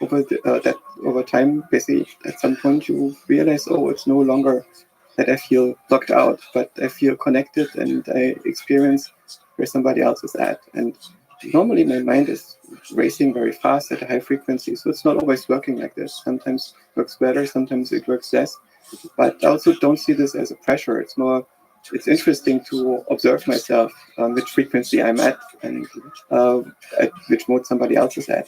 over time, basically, at some point you realize, oh, it's no longer that I feel locked out, but I feel connected and I experience where somebody else is at. And normally my mind is racing very fast at a high frequency, so it's not always working like this. Sometimes it works better, sometimes it works less. But I also don't see this as a pressure. It's interesting to observe myself, which frequency I'm at and at which mode somebody else is at.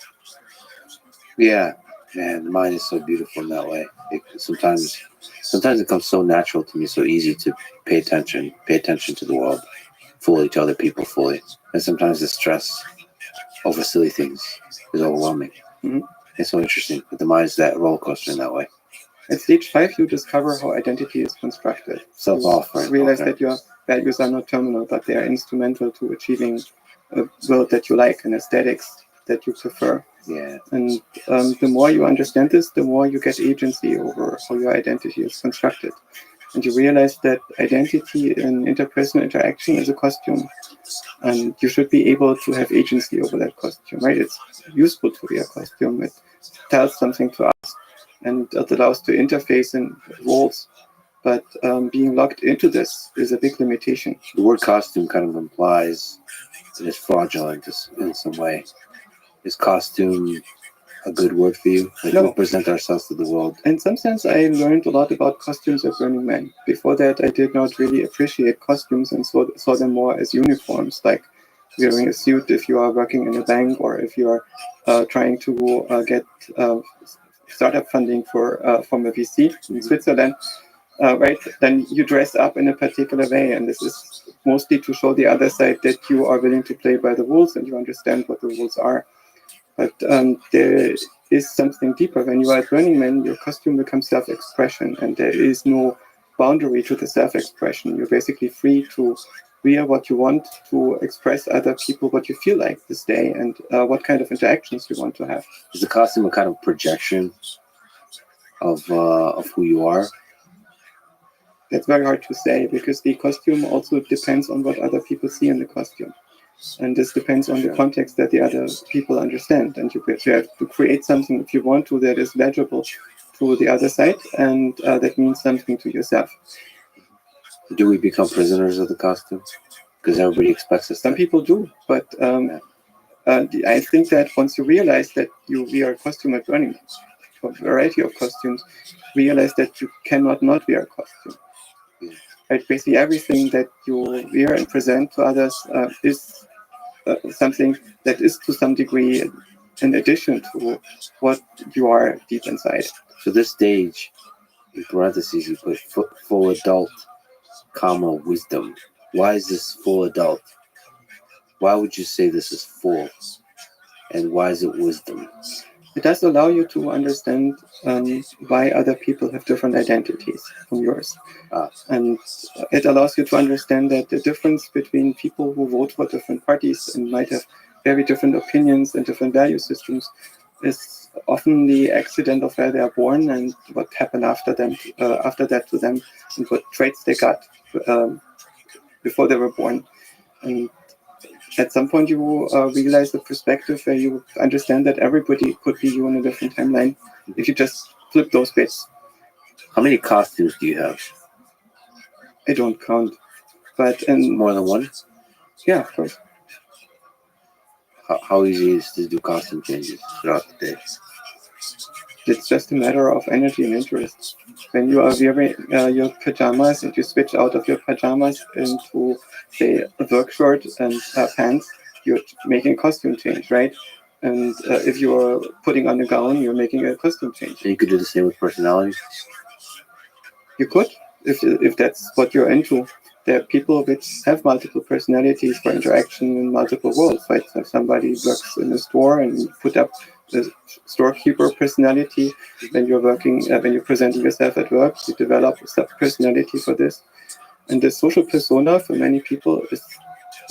Yeah, man, the mind is so beautiful in that way. Sometimes it comes so natural to me, so easy to pay attention to the world fully, to other people fully. And sometimes the stress over silly things is overwhelming. Mm-hmm. It's so interesting. But the mind is that roller coaster in that way. At stage 5, you discover how identity is constructed. Self-offering. Realize that your values are not terminal, but they are instrumental to achieving a world that you like and aesthetics that you prefer. Yeah. And the more you understand this, the more you get agency over how your identity is constructed. And you realize that identity in interpersonal interaction is a costume. And you should be able to have agency over that costume, right? It's useful to be a costume. It tells something to us. And it allows to interface in roles. But being locked into this is a big limitation. The word costume kind of implies that it's fraudulent in some way. Is costume a good word for you? Like No. we present ourselves to the world. In some sense, I learned a lot about costumes at Burning Man. Before that, I did not really appreciate costumes and saw them more as uniforms, like wearing a suit if you are working in a bank or if you are trying to get startup funding from a VC in Switzerland. Right, then you dress up in a particular way, and this is mostly to show the other side that you are willing to play by the rules and you understand what the rules are. But there is something deeper. When you are at Burning Man, your costume becomes self-expression, and there is no boundary to the self-expression. You're basically free to wear what you want, to express other people what you feel like this day, and what kind of interactions you want to have. Is the costume a kind of projection of who you are? That's very hard to say because the costume also depends on what other people see in the costume. And this depends on the context that the other people understand. And you have to create something, if you want to, that is legible to the other side, and that means something to yourself. Do we become prisoners of the costume? Because everybody expects us. Some people do, but I think that once you realize that you wear a costume at Burning Man, a variety of costumes, realize that you cannot not wear a costume. Right? Basically, everything that you wear and present to others is something that is to some degree in addition to what you are deep inside. So this stage, in parentheses, you put full adult, comma, wisdom. Why is this full adult? Why would you say this is full? And why is it wisdom? It does allow you to understand why other people have different identities from yours. And it allows you to understand that the difference between people who vote for different parties and might have very different opinions and different value systems is often the accident of where they are born and what happened after that to them, and what traits they got before they were born. And at some point you realize the perspective where you understand that everybody could be you in a different timeline if you just flip those bits. How many costumes do you have? I don't count, but More than one? yeah, of course. How easy is it to do costume changes throughout the day? It's just a matter of energy and interest. When you are wearing your pajamas and you switch out of your pajamas into, say, a work shirt and pants, you're making a costume change, right? And if you're putting on a gown, you're making a costume change. And you could do the same with personality? You could, if that's what you're into. There are people which have multiple personalities for interaction in multiple worlds, right? So if somebody works in a store and you put up the storekeeper personality, when you're presenting yourself at work, you develop a sub-personality for this. And the social persona for many people is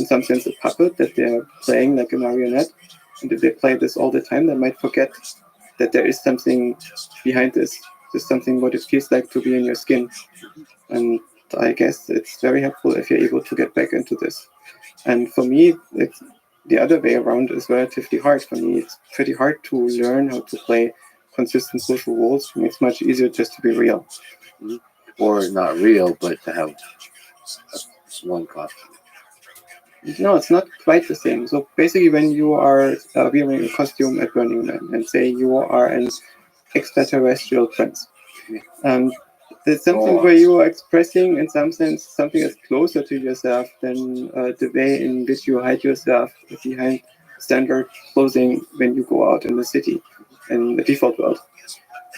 in some sense a puppet that they're playing like a marionette. And if they play this all the time, they might forget that there is something behind this. There's something what it feels like to be in your skin. And I guess it's very helpful if you're able to get back into this. And for me, it's the other way around is relatively hard. For me, it's pretty hard to learn how to play consistent social roles. For me, it's much easier just to be real. Or not real, but to have one costume. No, it's not quite the same. So basically, when you are wearing a costume at Burning Man, and say you are an extraterrestrial prince, there's something where you are expressing, in some sense, something that's closer to yourself than the way in which you hide yourself behind standard clothing when you go out in the city, in the default world.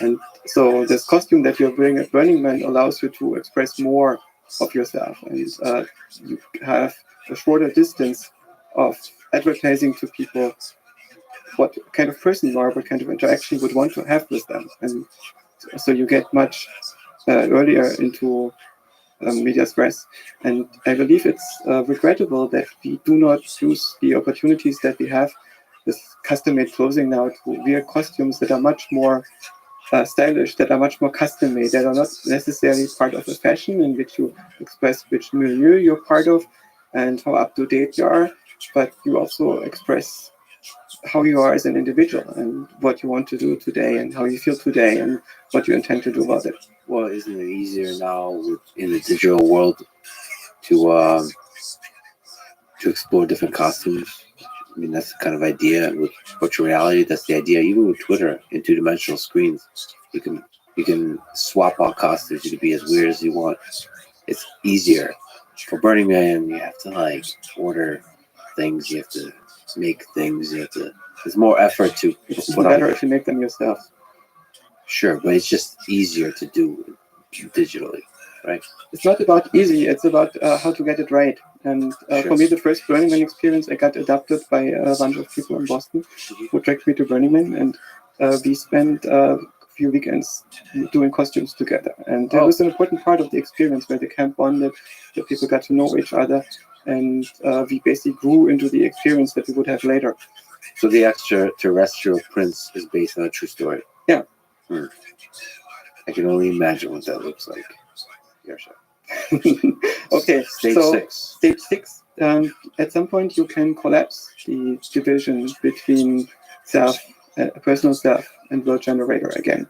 And so this costume that you're wearing at Burning Man allows you to express more of yourself, and you have a shorter distance of advertising to people what kind of person you are, what kind of interaction you would want to have with them. And so you get much earlier into medias res. And I believe it's regrettable that we do not use the opportunities that we have with custom-made clothing now to wear costumes that are much more stylish, that are much more custom-made, that are not necessarily part of a fashion in which you express which milieu you're part of and how up-to-date you are, but you also express how you are as an individual and what you want to do today and how you feel today and what you intend to do about it. Well, isn't it easier now in the digital world to explore different costumes? I mean, that's the kind of idea with virtual reality. That's the idea. Even with Twitter in two-dimensional screens, you can swap out costumes. You can be as weird as you want. It's easier. For Burning Man, you have to order things. You have to make things. There's more effort to. It's better if you make them yourself. Sure, but it's just easier to do digitally, right? It's not about easy, it's about how to get it right. And for me, the first Burning Man experience, I got adopted by a bunch of people in Boston who dragged me to Burning Man, and we spent a few weekends doing costumes together. And that was an important part of the experience where the camp bonded, the people got to know each other, and we basically grew into the experience that we would have later. So the extraterrestrial prince is based on a true story? Yeah. I can only imagine what that looks like. Okay, Stage so 6. stage 6, at some point you can collapse the division between self, personal self, and world generator again.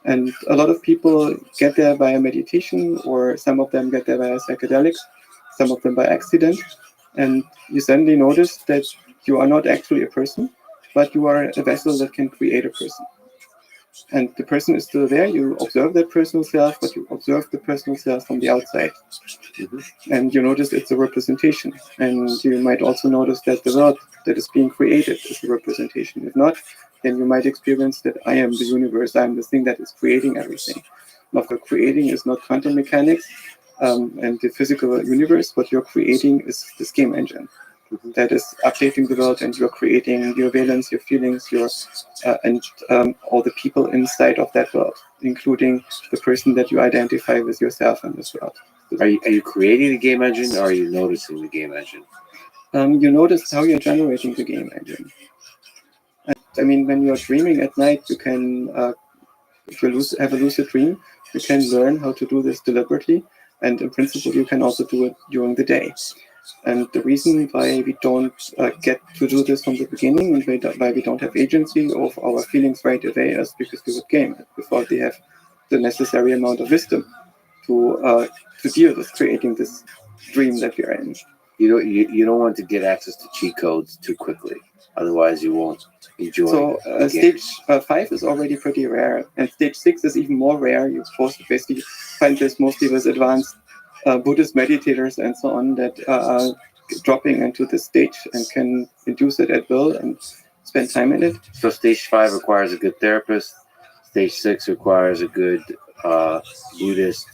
And a lot of people get there via meditation, or some of them get there via psychedelics, some of them by accident. And you suddenly notice that you are not actually a person, but you are a vessel that can create a person. And the person is still there. You observe that personal self, but you observe the personal self from the outside. And you notice it's a representation. And you might also notice that the world that is being created is a representation. If not, then you might experience that I am the universe, I am the thing that is creating everything. What you're creating is not quantum mechanics and the physical universe. What you're creating is this game engine that is updating the world, and you're creating your valence, your feelings, your and all the people inside of that world, including the person that you identify with yourself in this world. Are you creating the game engine, or are you noticing the game engine? You notice how you're generating the game engine. I mean, when you're dreaming at night, you can, if you have a lucid dream, you can learn how to do this deliberately. And in principle, you can also do it during the day. And the reason why we don't get to do this from the beginning, and why we don't have agency of our feelings right away, is because we would game it before they have the necessary amount of wisdom to deal with creating this dream that we are in. You don't want to get access to cheat codes too quickly, otherwise you won't enjoy. So stage 5 is already pretty rare, and stage 6 is even more rare. You're supposed to basically find this mostly with advanced Buddhist meditators and so on that are dropping into this stage and can induce it at will and spend time in it. So stage 5 requires a good therapist. Stage 6 requires a good Buddhist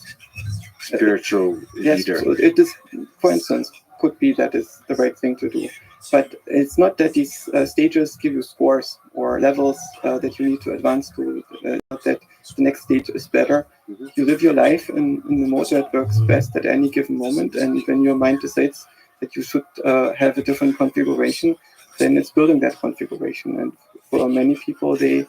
spiritual Yes, leader. so it is, for instance, could be that is the right thing to do. But it's not that these stages give you scores or levels that you need to advance to, not that the next stage is better. You live your life in the mode that works best at any given moment, and when your mind decides that you should have a different configuration, then it's building that configuration. And for many people, they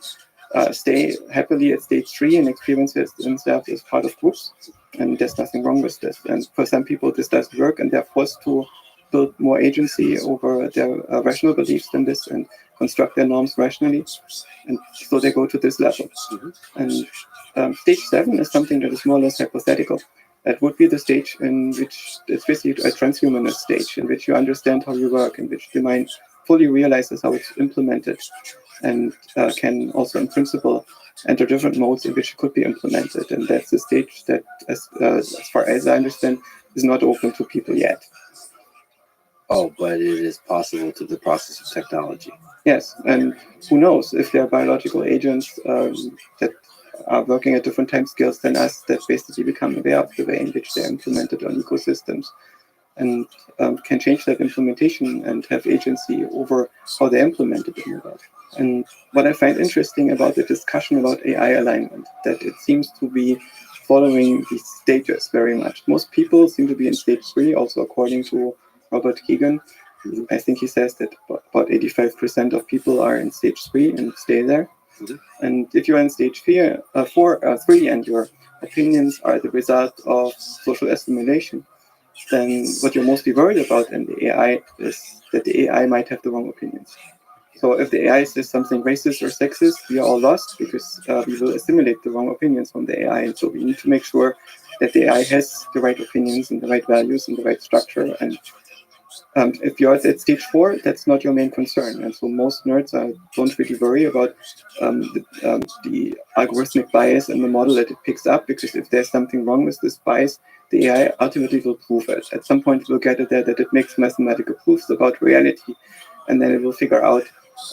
stay happily at stage 3 and experience themselves as part of groups, and there's nothing wrong with this. And for some people, this doesn't work, and they're forced to build more agency over their rational beliefs than this and construct their norms rationally, and so they go to this level. And stage 7 is something that is more or less hypothetical. That would be the stage in which it's basically a transhumanist stage, in which you understand how you work, in which the mind fully realizes how it's implemented, and can also, in principle, enter different modes in which it could be implemented. And that's the stage that, as far as I understand, is not open to people yet. Oh, but it is possible through the process of technology. Yes, and who knows if there are biological agents that are working at different time scales than us that basically become aware of the way in which they're implemented on ecosystems, and can change that implementation and have agency over how they're implemented in the world. And what I find interesting about the discussion about AI alignment, that it seems to be following these stages very much. Most people seem to be in stage 3, also according to Robert Keegan. I think he says that about 85% of people are in stage 3 and stay there. And if you're in stage 3 and your opinions are the result of social assimilation, then what you're mostly worried about in the AI is that the AI might have the wrong opinions. So if the AI says something racist or sexist, we are all lost because we will assimilate the wrong opinions from the AI. And so we need to make sure that the AI has the right opinions and the right values and the right structure. And if you're at stage 4, that's not your main concern. And so most nerds don't really worry about the algorithmic bias in the model that it picks up, because if there's something wrong with this bias, the AI ultimately will prove it. At some point, we'll get it there that it makes mathematical proofs about reality, and then it will figure out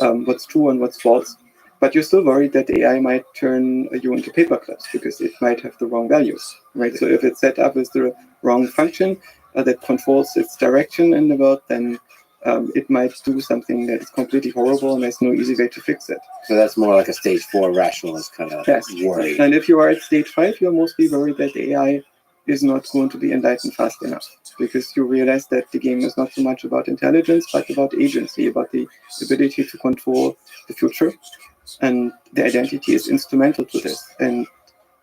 what's true and what's false. But you're still worried that the AI might turn you into paperclips because it might have the wrong values, right? So if it's set up as the wrong function that controls its direction in the world, then it might do something that is completely horrible, and there's no easy way to fix it. So that's more like a stage 4 rationalist kind of worry. And if you are at stage 5, you're mostly worried that the AI is not going to be enlightened fast enough, because you realize that the game is not so much about intelligence, but about agency, about the ability to control the future. And the identity is instrumental to this. And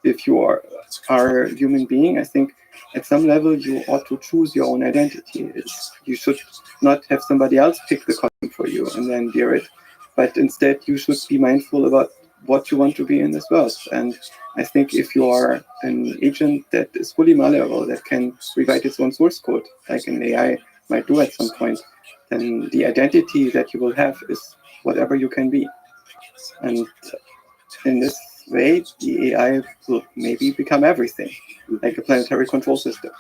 if you are a human being, I think at some level you ought to choose your own identity. You should not have somebody else pick the costume for you and then wear it, but instead you should be mindful about what you want to be in this world. And I think if you are an agent that is fully malleable, that can rewrite its own source code, like an AI might do at some point, then the identity that you will have is whatever you can be. And in this way, the AI will maybe become everything, like a planetary control system.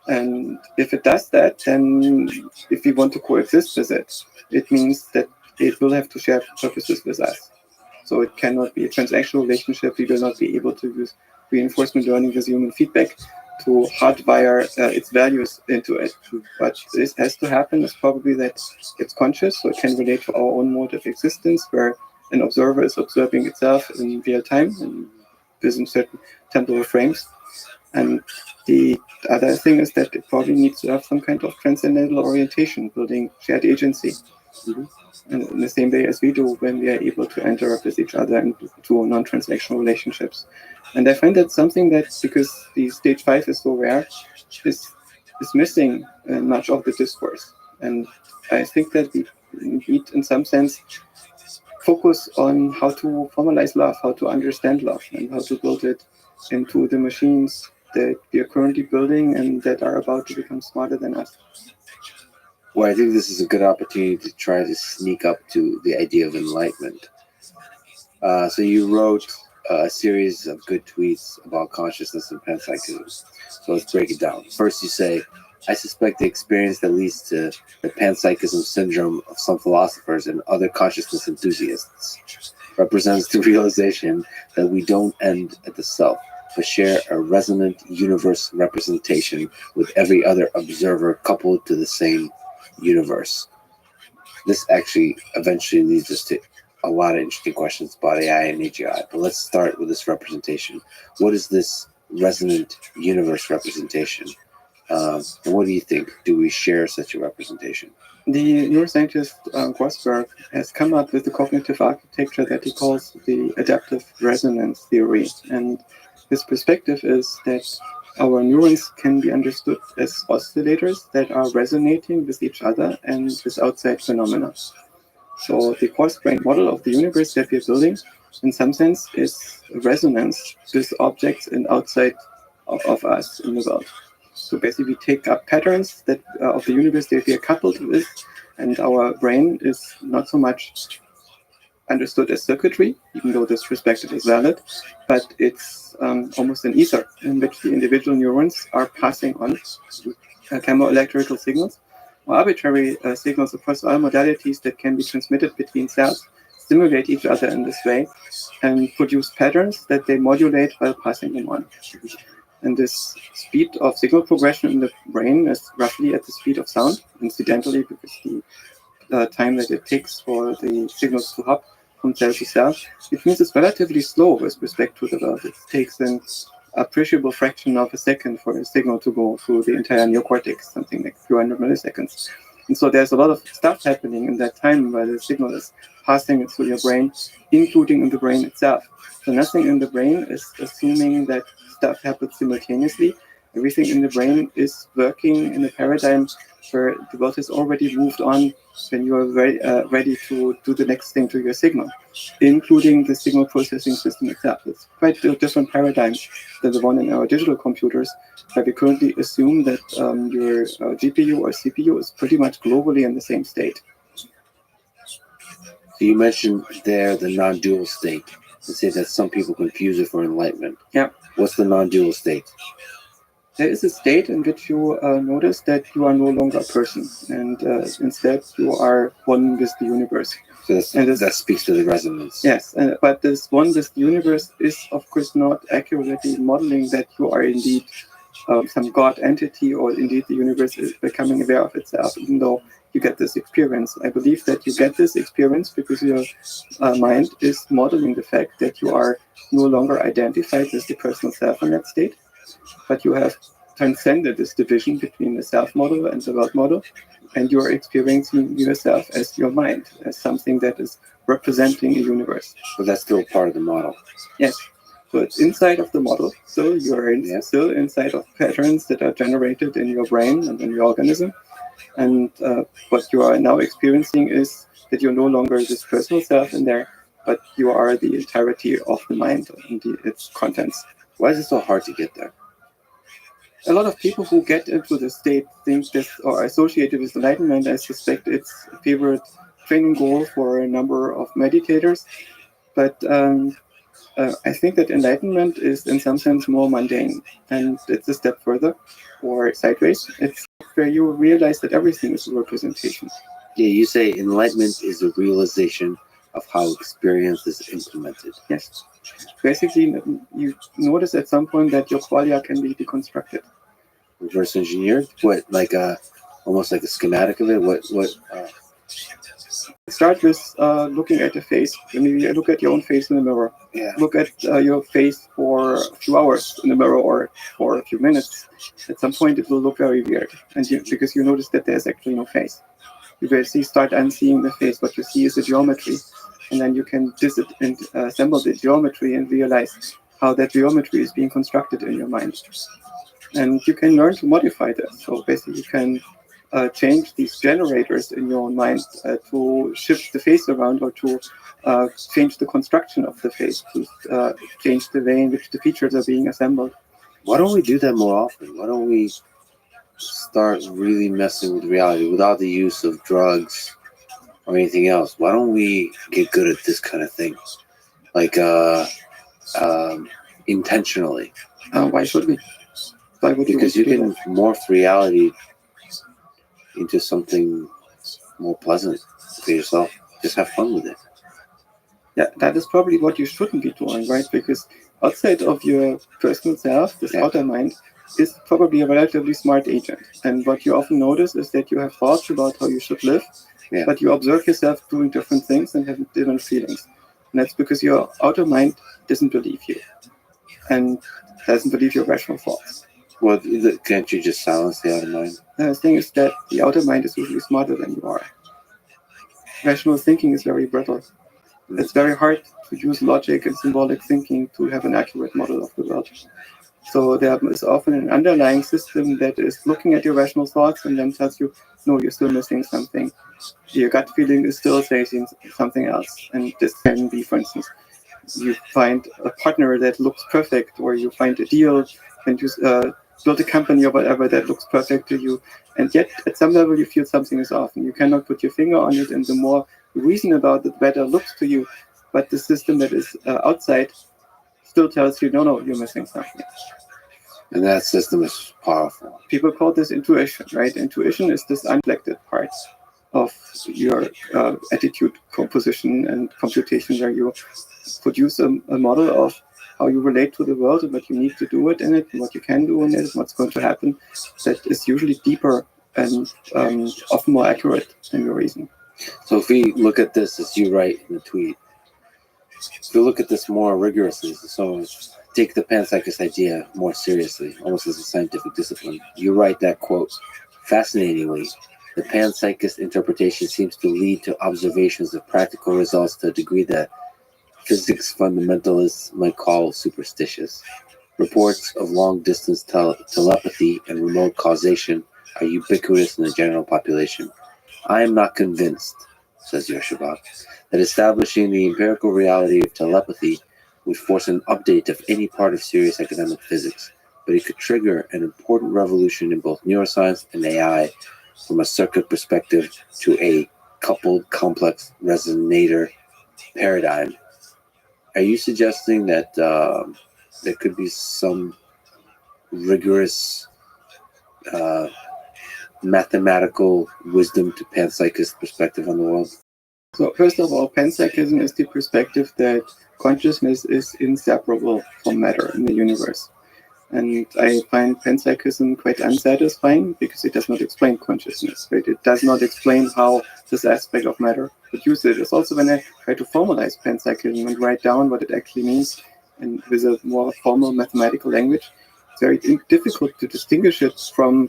And if it does that, then if we want to coexist with it, it means that it will have to share purposes with us. So it cannot be a transactional relationship. We will not be able to use reinforcement learning with human feedback to hardwire its values into it. What this has to happen is probably that it's conscious, so it can relate to our own mode of existence, where an observer is observing itself in real time and within certain temporal frames. And the other thing is that it probably needs to have some kind of transcendental orientation, building shared agency. And in the same way as we do when we are able to enter with each other into non-transactional relationships. And I find that something that, because the stage 5 is so rare, is missing much of the discourse. And I think that we need, in some sense, focus on how to formalize love, how to understand love, and how to build it into the machines that we are currently building and that are about to become smarter than us. Well, I think this is a good opportunity to try to sneak up to the idea of enlightenment. So you wrote a series of good tweets about consciousness and panpsychism. So let's break it down. First, you say, I suspect the experience that leads to the panpsychism syndrome of some philosophers and other consciousness enthusiasts represents the realization that we don't end at the self, but share a resonant universe representation with every other observer coupled to the same universe. This actually eventually leads us to a lot of interesting questions about AI and AGI, but let's start with this representation. What is this resonant universe representation? And what do you think? Do we share such a representation? The neuroscientist Grossberg has come up with a cognitive architecture that he calls the adaptive resonance theory. And his perspective is that our neurons can be understood as oscillators that are resonating with each other and with outside phenomena. So the coarse-grained model of the universe that we're building, in some sense, is resonance with objects and outside of us in the world. So basically, we take up patterns that of the universe that we are coupled with, and our brain is not so much understood as circuitry, even though this perspective is valid, but it's almost an ether in which the individual neurons are passing on chemoelectrical signals or arbitrary signals across all modalities that can be transmitted between cells, stimulate each other in this way, and produce patterns that they modulate while passing them on. And this speed of signal progression in the brain is roughly at the speed of sound, incidentally, because the time that it takes for the signals to hop from cell to cell, which means it's relatively slow with respect to the world. It takes an appreciable fraction of a second for a signal to go through the entire neocortex, something like a few hundred milliseconds. And so there's a lot of stuff happening in that time where the signal is passing through your brain, including in the brain itself. So nothing in the brain is assuming that stuff happens simultaneously. Everything in the brain is working in a paradigm where the world has already moved on when you are ready to do the next thing to your signal, including the signal processing system itself. It's quite a different paradigm than the one in our digital computers, where we currently assume that your GPU or CPU is pretty much globally in the same state. So you mentioned there the non-dual state, and say that some people confuse it for enlightenment. Yeah. What's the non-dual state? There is a state in which you notice that you are no longer a person, and instead you are one with the universe. So that speaks to the resonance. Yes, but this one with the universe is, of course, not accurately modeling that you are indeed some God entity, or indeed the universe is becoming aware of itself, even though you get this experience. I believe that you get this experience because your mind is modeling the fact that you are no longer identified with the personal self in that state, but you have transcended this division between the self model and the world model, and you are experiencing yourself as your mind, as something that is representing a universe. But that's still part of the model. Yes, So it's inside of the model. So you're still inside of patterns that are generated in your brain and in your organism. And what you are now experiencing is that you're no longer this personal self in there, but you are the entirety of the mind and its contents. Why is it so hard to get there? A lot of people who get into the state think this or associated with enlightenment. I suspect it's a favorite training goal for a number of meditators. But I think that enlightenment is in some sense more mundane, and it's a step further or sideways. It's where you realize that everything is a representation. Yeah, you say enlightenment is a realization of how experience is implemented. Yes. Basically, you notice at some point that your qualia can be deconstructed. Reverse engineered? What, like almost like a schematic of it? Start with looking at the face. When you look at your own face in the mirror, look at your face for a few hours in the mirror or for a few minutes. At some point, it will look very weird, and because you notice that there's actually no face. You basically start unseeing the face. What you see is the geometry, and then you can assemble the geometry and realize how that geometry is being constructed in your mind. And you can learn to modify that. So basically, you can change these generators in your own mind to shift the face around or to change the construction of the face, to change the way in which the features are being assembled. Why don't we do that more often? Why don't we start really messing with reality without the use of drugs or anything else? Why don't we get good at this kind of thing? Like intentionally. Why should we? Why would because you can morph reality into something more pleasant for yourself. Just have fun with it. Yeah, that is probably what you shouldn't be doing, right? Because outside of your personal self, this outer mind is probably a relatively smart agent. And what you often notice is that you have thoughts about how you should live, but you observe yourself doing different things and having different feelings. And that's because your outer mind doesn't believe you and doesn't believe your rational thoughts. Well, can't you just silence the outer mind? The thing is that the outer mind is usually smarter than you are. Rational thinking is very brittle. It's very hard to use logic and symbolic thinking to have an accurate model of the world. So there is often an underlying system that is looking at your rational thoughts and then tells you, no, you're still missing something. Your gut feeling is still saying something else. And this can be, for instance, you find a partner that looks perfect, or you find a deal and you build a company or whatever that looks perfect to you. And yet, at some level, you feel something is off and you cannot put your finger on it. And the more you reason about it, the better it looks to you. But the system that is outside still tells you, no, you're missing something. And that system is powerful. People call this intuition, right? Intuition is this unreflected part of your attitude composition and computation, where you produce a model of how you relate to the world and what you need to do in it, and what you can do in it, and what's going to happen. That is usually deeper and often more accurate than your reason. So if we look at this, as you write in the tweet, if we look at this more rigorously, so take the panpsychist idea more seriously, almost as a scientific discipline. You write that quote, fascinatingly, the panpsychist interpretation seems to lead to observations of practical results to a degree that physics fundamentalists might call superstitious. Reports of long-distance telepathy and remote causation are ubiquitous in the general population. I am not convinced, says Yoshabak, that establishing the empirical reality of telepathy would force an update of any part of serious academic physics, but it could trigger an important revolution in both neuroscience and AI from a circuit perspective to a coupled complex resonator paradigm. Are you suggesting that there could be some rigorous mathematical wisdom to panpsychist perspective on the world? So first of all, panpsychism is the perspective that consciousness is inseparable from matter in the universe. And I find panpsychism quite unsatisfying because it does not explain consciousness, right? It does not explain how this aspect of matter produces. It's also when I try to formalize panpsychism and write down what it actually means and with a more formal mathematical language, it's very difficult to distinguish it from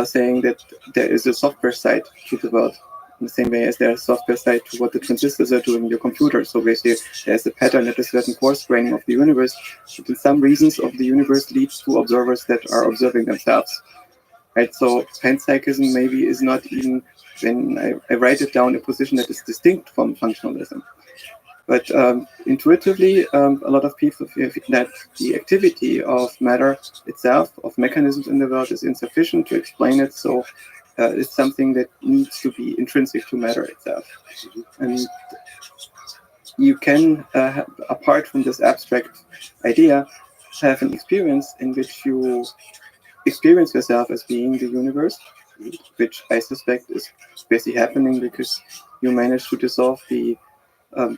saying that there is a software side to the world. in the same way as there's software side to what the transistors are doing in your computer. So basically, there's a pattern at a certain coarse graining of the universe, but in some reasons of the universe leads to observers that are observing themselves. Right? So panpsychism maybe is not even, when I write it down, a position that is distinct from functionalism. But intuitively, a lot of people feel that the activity of matter itself, of mechanisms in the world, is insufficient to explain it. So it's something that needs to be intrinsic to matter itself. And you can, apart from this abstract idea, have an experience in which you experience yourself as being the universe, which I suspect is basically happening because you manage to dissolve the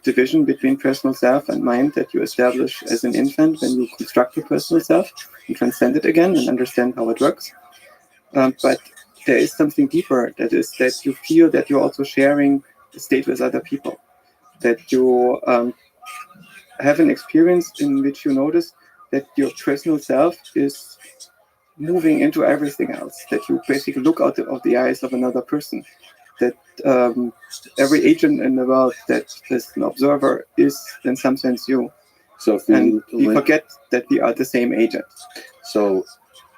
division between personal self and mind that you establish as an infant when you construct your personal self and transcend it again and understand how it works. But there is something deeper, that is that you feel that you're also sharing the state with other people, that you have an experience in which you notice that your personal self is moving into everything else, that you basically look out of the eyes of another person, that every agent in the world that is an observer is in some sense you. So if And we forget that we are the same agent. So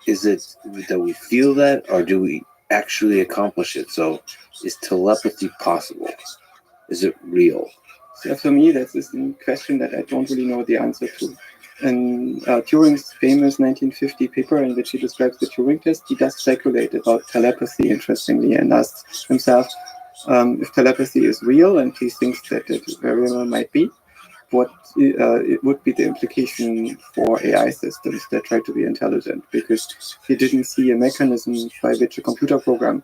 is it that we feel that, or do we actually accomplish it? So is telepathy possible? Is it real? So for me, that's a question that I don't really know the answer to. In Turing's famous 1950 paper in which he describes the Turing test, he does speculate about telepathy, interestingly, and asks himself if telepathy is real, and he thinks that it very well might be, what it would be the implication for AI systems that try to be intelligent, because he didn't see a mechanism by which a computer program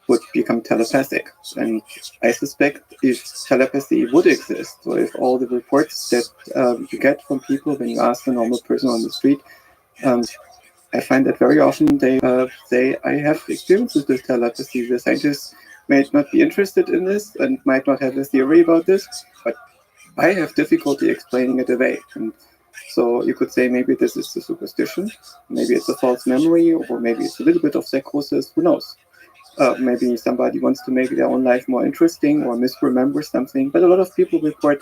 would become telepathic. And I suspect if telepathy would exist, or if all the reports that you get from people when you ask a normal person on the street, I find that very often they say, I have experiences with telepathy. The scientists might not be interested in this and might not have a theory about this, but I have difficulty explaining it away. And so you could say maybe this is a superstition, maybe it's a false memory, or maybe it's a little bit of psychosis, who knows? Maybe somebody wants to make their own life more interesting or misremember something. But a lot of people report,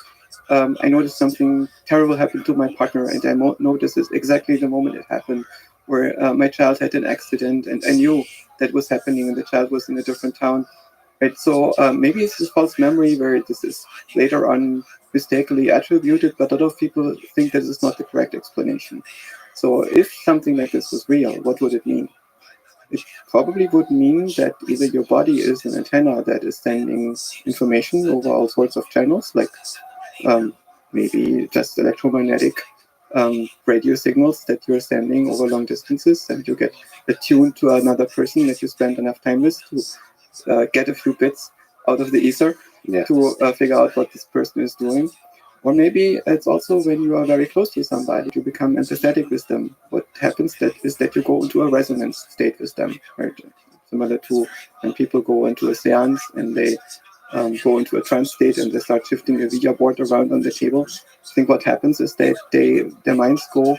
I noticed something terrible happened to my partner, and I noticed this exactly the moment it happened, where my child had an accident, and I knew that was happening, and the child was in a different town. Right? So maybe it's a false memory where this is later on mistakenly attributed, but a lot of people think that this is not the correct explanation. So if something like this was real, what would it mean? It probably would mean that either your body is an antenna that is sending information over all sorts of channels, like maybe just electromagnetic radio signals that you're sending over long distances, and you get attuned to another person that you spend enough time with to get a few bits out of the ether to figure out what this person is doing. Or maybe it's also when you are very close to somebody, you become empathetic with them. What happens is that you go into a resonance state with them, right? Similar to when people go into a seance and they go into a trance state and they start shifting a Ouija board around on the table. I think what happens is that their minds go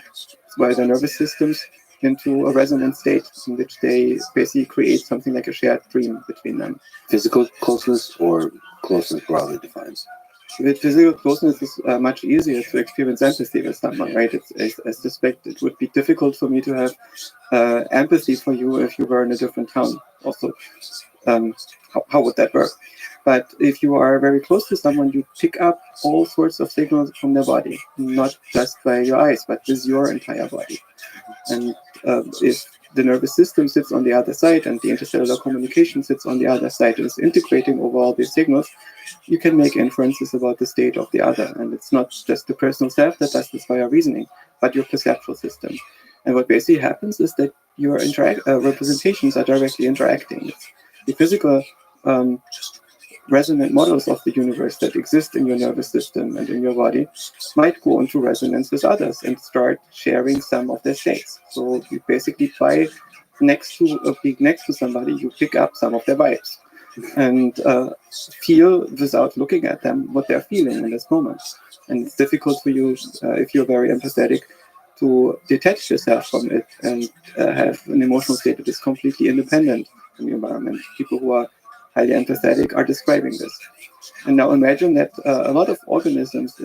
via their nervous systems into a resonance state in which they basically create something like a shared dream between them. Physical closeness or closeness broadly defined? With physical closeness, is much easier to experience empathy with someone, right? I suspect it would be difficult for me to have empathy for you if you were in a different town. Also, how would that work? But if you are very close to someone, you pick up all sorts of signals from their body, not just by your eyes, but with your entire body. And if the nervous system sits on the other side and the intercellular communication sits on the other side and is integrating over all these signals, you can make inferences about the state of the other. And it's not just the personal self that does this via reasoning, but your perceptual system. And what basically happens is that your representations are directly interacting. It's the physical resonant models of the universe that exist in your nervous system and in your body might go into resonance with others and start sharing some of their states. So you basically, by being next to somebody, you pick up some of their vibes and feel, without looking at them, what they're feeling in this moment. And it's difficult for you, if you're very empathetic, to detach yourself from it and have an emotional state that is completely independent from the environment. People who are highly empathetic are describing this. And now imagine that a lot of organisms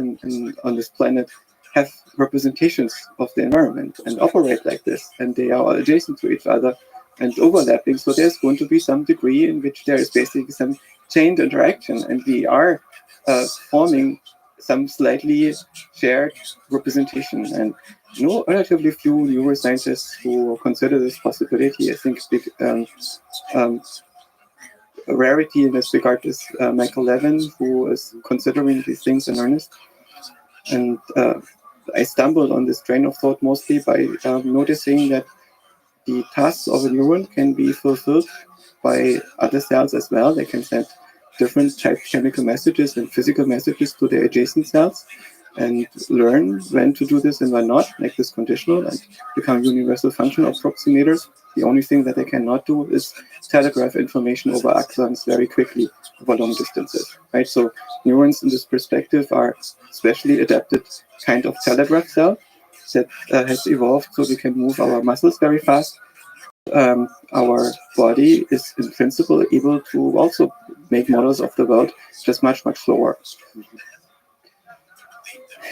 on this planet have representations of the environment and operate like this, and they are all adjacent to each other and overlapping. So there's going to be some degree in which there is basically some chained interaction, and we are forming some slightly shared representation. And relatively few neuroscientists who consider this possibility. I think a rarity in this regard is Michael Levin, who is considering these things in earnest. And I stumbled on this train of thought mostly by noticing that the tasks of a neuron can be fulfilled by other cells as well. They can send different type chemical messages and physical messages to the adjacent cells and learn when to do this and when not, make this conditional and become universal functional approximators. The only thing that they cannot do is telegraph information over axons very quickly over long distances, right? So neurons in this perspective are specially adapted kind of telegraph cell that has evolved so we can move our muscles very fast. Our body is in principle able to also make models of the world just much, much slower.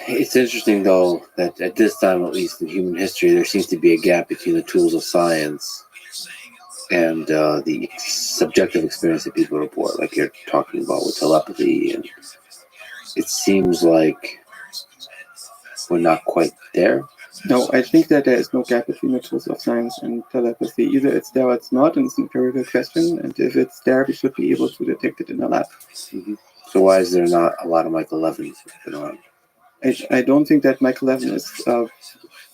It's interesting, though, that at this time, at least in human history, there seems to be a gap between the tools of science and the subjective experience that people report, like you're talking about with telepathy. And it seems like we're not quite there. No, I think that there is no gap between the tools of science and telepathy. Either it's there or it's not, and it's an empirical question. And if it's there, we should be able to detect it in the lab. Mm-hmm. So why is there not a lot of Michael Levins going on? I don't think that Michael Levin is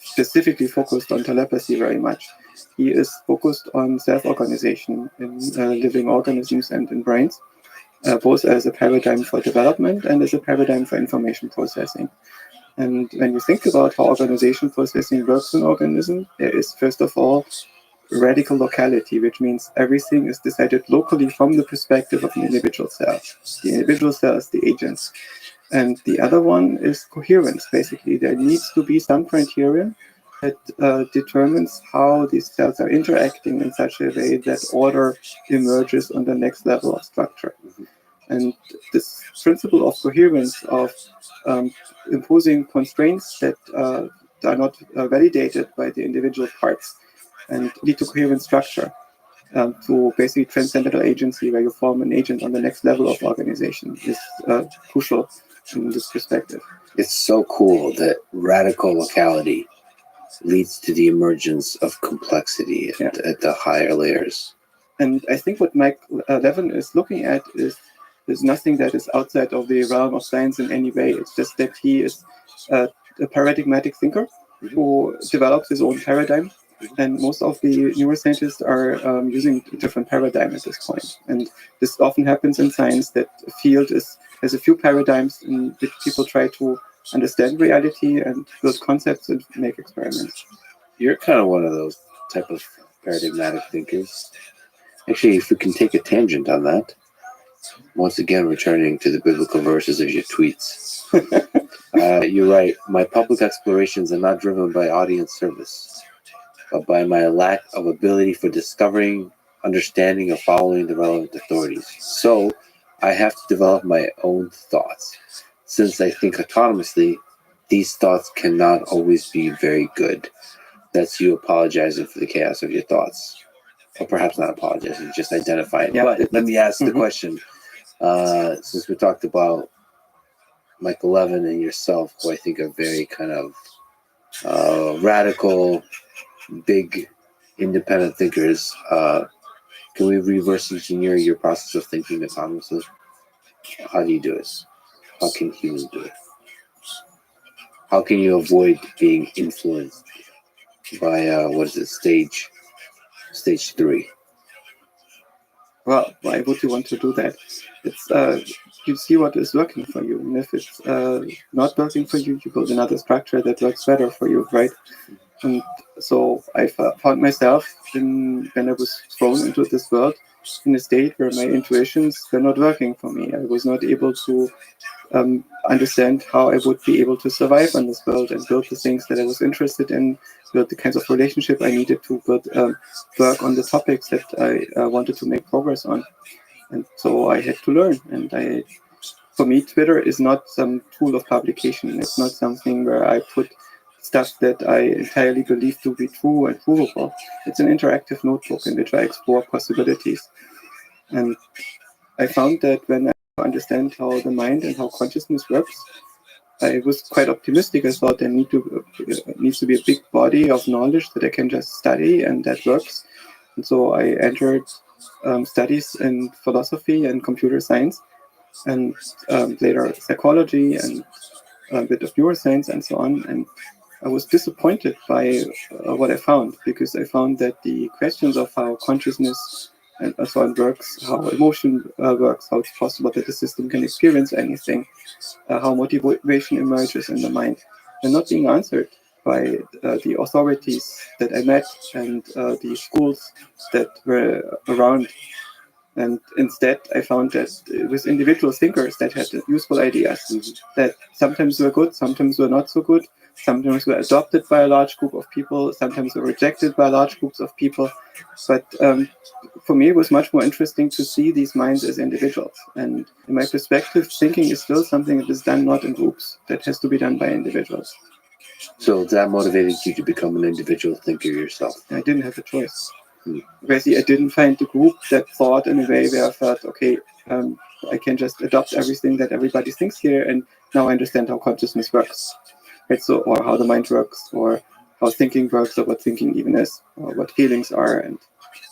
specifically focused on telepathy very much. He is focused on self-organization in living organisms and in brains, both as a paradigm for development and as a paradigm for information processing. And when you think about how organization processing works in an organism, there is, first of all, radical locality, which means everything is decided locally from the perspective of an individual cell. The individual cell is the agent. And the other one is coherence, basically. There needs to be some criterion that determines how these cells are interacting in such a way that order emerges on the next level of structure. And this principle of coherence, of imposing constraints that are not validated by the individual parts and lead to coherent structure, to basically transcendental agency, where you form an agent on the next level of organization, is crucial in this perspective. It's so cool that radical locality leads to the emergence of complexity at the higher layers. And I think what Mike Levin is looking at is nothing that is outside of the realm of science in any way. It's just that he is a paradigmatic thinker who develops his own paradigm. And most of the neuroscientists are using a different paradigm at this point. And this often happens in science, that a field has a few paradigms in which people try to understand reality and build concepts and make experiments. You're kind of one of those type of paradigmatic thinkers. Actually, if we can take a tangent on that, once again returning to the biblical verses of your tweets. You're right. My public explorations are not driven by audience service, but by my lack of ability for discovering, understanding, or following the relevant authorities. So I have to develop my own thoughts. Since I think autonomously, these thoughts cannot always be very good. That's you apologizing for the chaos of your thoughts. Or perhaps not apologizing, just identifying. Yeah. But let me ask the question. Since we talked about Michael Levin and yourself, who I think are very kind of radical, big, independent thinkers, can we reverse engineer your process of thinking autonomously? How do you do it? How can humans do it? How can you avoid being influenced by stage 3? Well, why would you want to do that? It's you see what is working for you, and if it's not working for you, you build another structure that works better for you, right? And so I found myself when I was thrown into this world in a state where my intuitions were not working for me. I was not able to understand how I would be able to survive in this world and build the things that I was interested in, build the kinds of relationship I needed to build, work on the topics that I wanted to make progress on. And so I had to learn. And for me, Twitter is not some tool of publication. It's not something where I put stuff that I entirely believe to be true and provable. It's an interactive notebook in which I explore possibilities. And I found that when I understand how the mind and how consciousness works, I was quite optimistic. I thought there needs to be a big body of knowledge that I can just study, and that works. And so I entered studies in philosophy and computer science, and later psychology and a bit of neuroscience and so on. And I was disappointed by what I found, because I found that the questions of how consciousness and so on works, how emotion works, how it's possible that the system can experience anything, how motivation emerges in the mind, are not being answered by the authorities that I met and the schools that were around. And instead, I found that it was individual thinkers that had useful ideas that sometimes were good, sometimes were not so good, sometimes were adopted by a large group of people, sometimes were rejected by large groups of people. But for me, it was much more interesting to see these minds as individuals. And in my perspective, thinking is still something that is done not in groups, that has to be done by individuals. So that motivated you to become an individual thinker yourself. I didn't have a choice. Basically, I didn't find the group that thought in a way where I felt, okay, I can just adopt everything that everybody thinks here, and now I understand how consciousness works, right? So, or how the mind works, or how thinking works, or what thinking even is, or what feelings are, and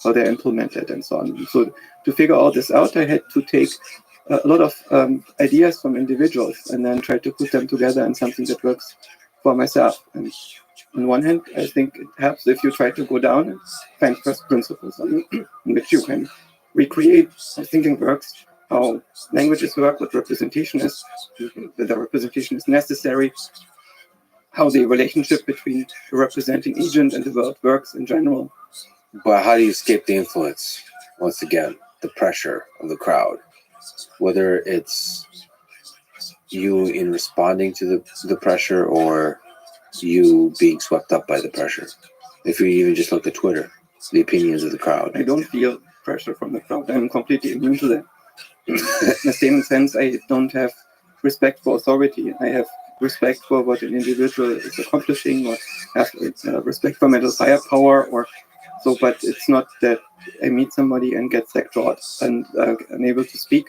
how they're implemented, and so on. So, to figure all this out, I had to take a lot of ideas from individuals and then try to put them together in something that works for myself. And on one hand, I think it helps if you try to go down and find first principles in which you can recreate how thinking works, how languages work, what representation is, whether representation is necessary, how the relationship between the representing agent and the world works in general. But how do you escape the influence? Once again, the pressure of the crowd, whether it's you in responding to the pressure or you being swept up by the pressure. If you even just look at Twitter, the opinions of the crowd. I don't feel pressure from the crowd. I'm completely immune to that. In the same sense, I don't have respect for authority. I have respect for what an individual is accomplishing, or have respect for mental firepower, or so. But it's not that I meet somebody and get sackjawed and unable to speak,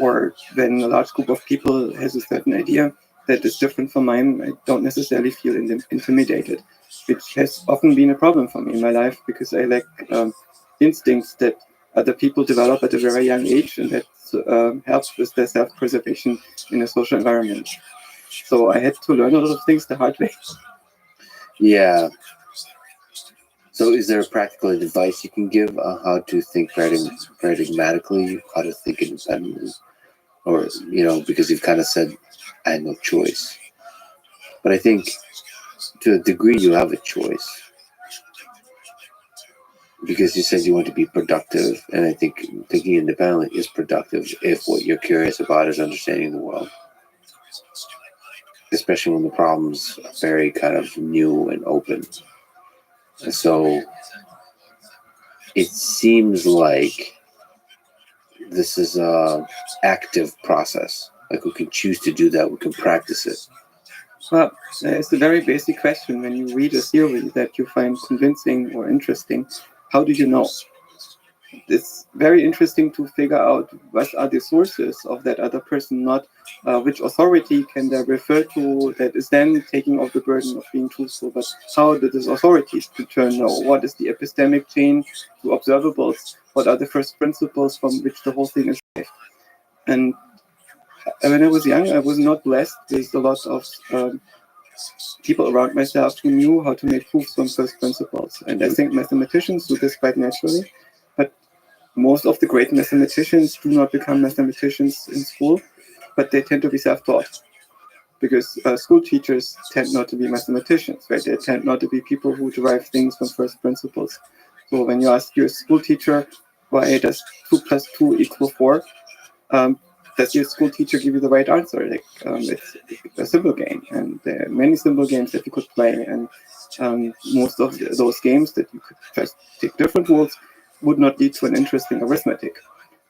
or when a large group of people has a certain idea that is different from mine, I don't necessarily feel intimidated, which has often been a problem for me in my life, because I lack instincts that other people develop at a very young age, and that helps with their self-preservation in a social environment. So I had to learn a lot of things the hard way. Yeah. So is there a practical advice you can give on how to think paradigmatically, how to think independently? Or, because you've kind of said, I had no choice. But I think to a degree you have a choice. Because you said you want to be productive, and I think thinking independently is productive if what you're curious about is understanding the world. Especially when the problems are very kind of new and open. And so it seems like this is an active process. Like we can choose to do that, we can practice it. Well, it's a very basic question. When you read a theory that you find convincing or interesting, how do you know? It's very interesting to figure out what are the sources of that other person, not which authority can they refer to that is then taking off the burden of being truthful, but how did this authority know? What is the epistemic chain to observables? What are the first principles from which the whole thing is based? And when I was young, I was not blessed with a lot of people around myself who knew how to make proofs from first principles. And I think mathematicians do this quite naturally, but most of the great mathematicians do not become mathematicians in school, but they tend to be self-taught, because school teachers tend not to be mathematicians, right? They tend not to be people who derive things from first principles. So when you ask your school teacher, why does 2 + 2 = 4? Does your school teacher give you the right answer? It's a simple game, and there are many simple games that you could play, and most of those games that you could just take different rules would not lead to an interesting arithmetic.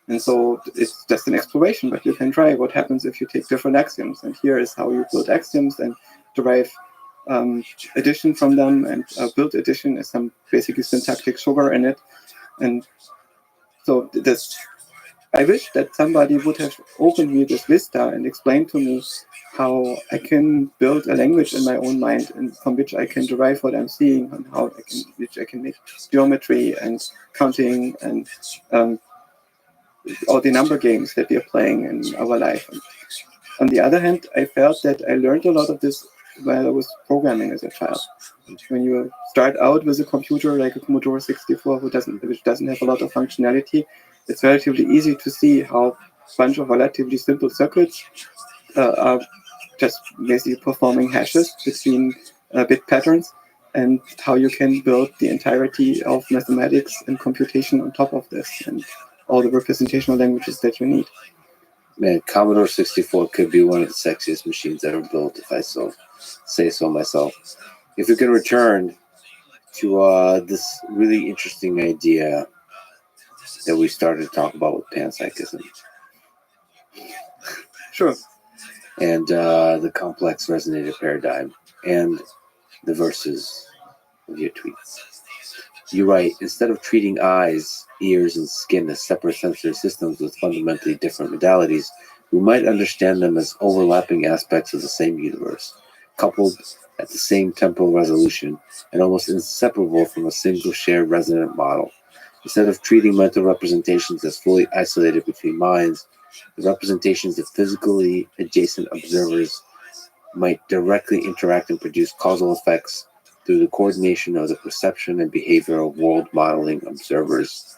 And so it's just an exploration, but you can try what happens if you take different axioms. And here is how you build axioms and derive addition from them, and build addition is some basically syntactic sugar in it. And so I wish that somebody would have opened me this vista and explained to me how I can build a language in my own mind, and from which I can derive what I'm seeing, and which I can make geometry and counting and all the number games that we are playing in our life. And on the other hand, I felt that I learned a lot of this while I was programming as a child. When you start out with a computer like a Commodore 64, which doesn't have a lot of functionality, it's relatively easy to see how a bunch of relatively simple circuits are just basically performing hashes between bit patterns, and how you can build the entirety of mathematics and computation on top of this, and all the representational languages that you need. Man, Commodore 64 could be one of the sexiest machines ever built, if I say so myself. If we can return to this really interesting idea that we started to talk about with panpsychism. Sure. And the complex resonator paradigm, and the verses of your tweets. You write, instead of treating eyes, ears, and skin as separate sensory systems with fundamentally different modalities, we might understand them as overlapping aspects of the same universe, coupled at the same temporal resolution, and almost inseparable from a single shared resonant model. Instead of treating mental representations as fully isolated between minds, the representations of physically adjacent observers might directly interact and produce causal effects through the coordination of the perception and behavior of world modeling observers.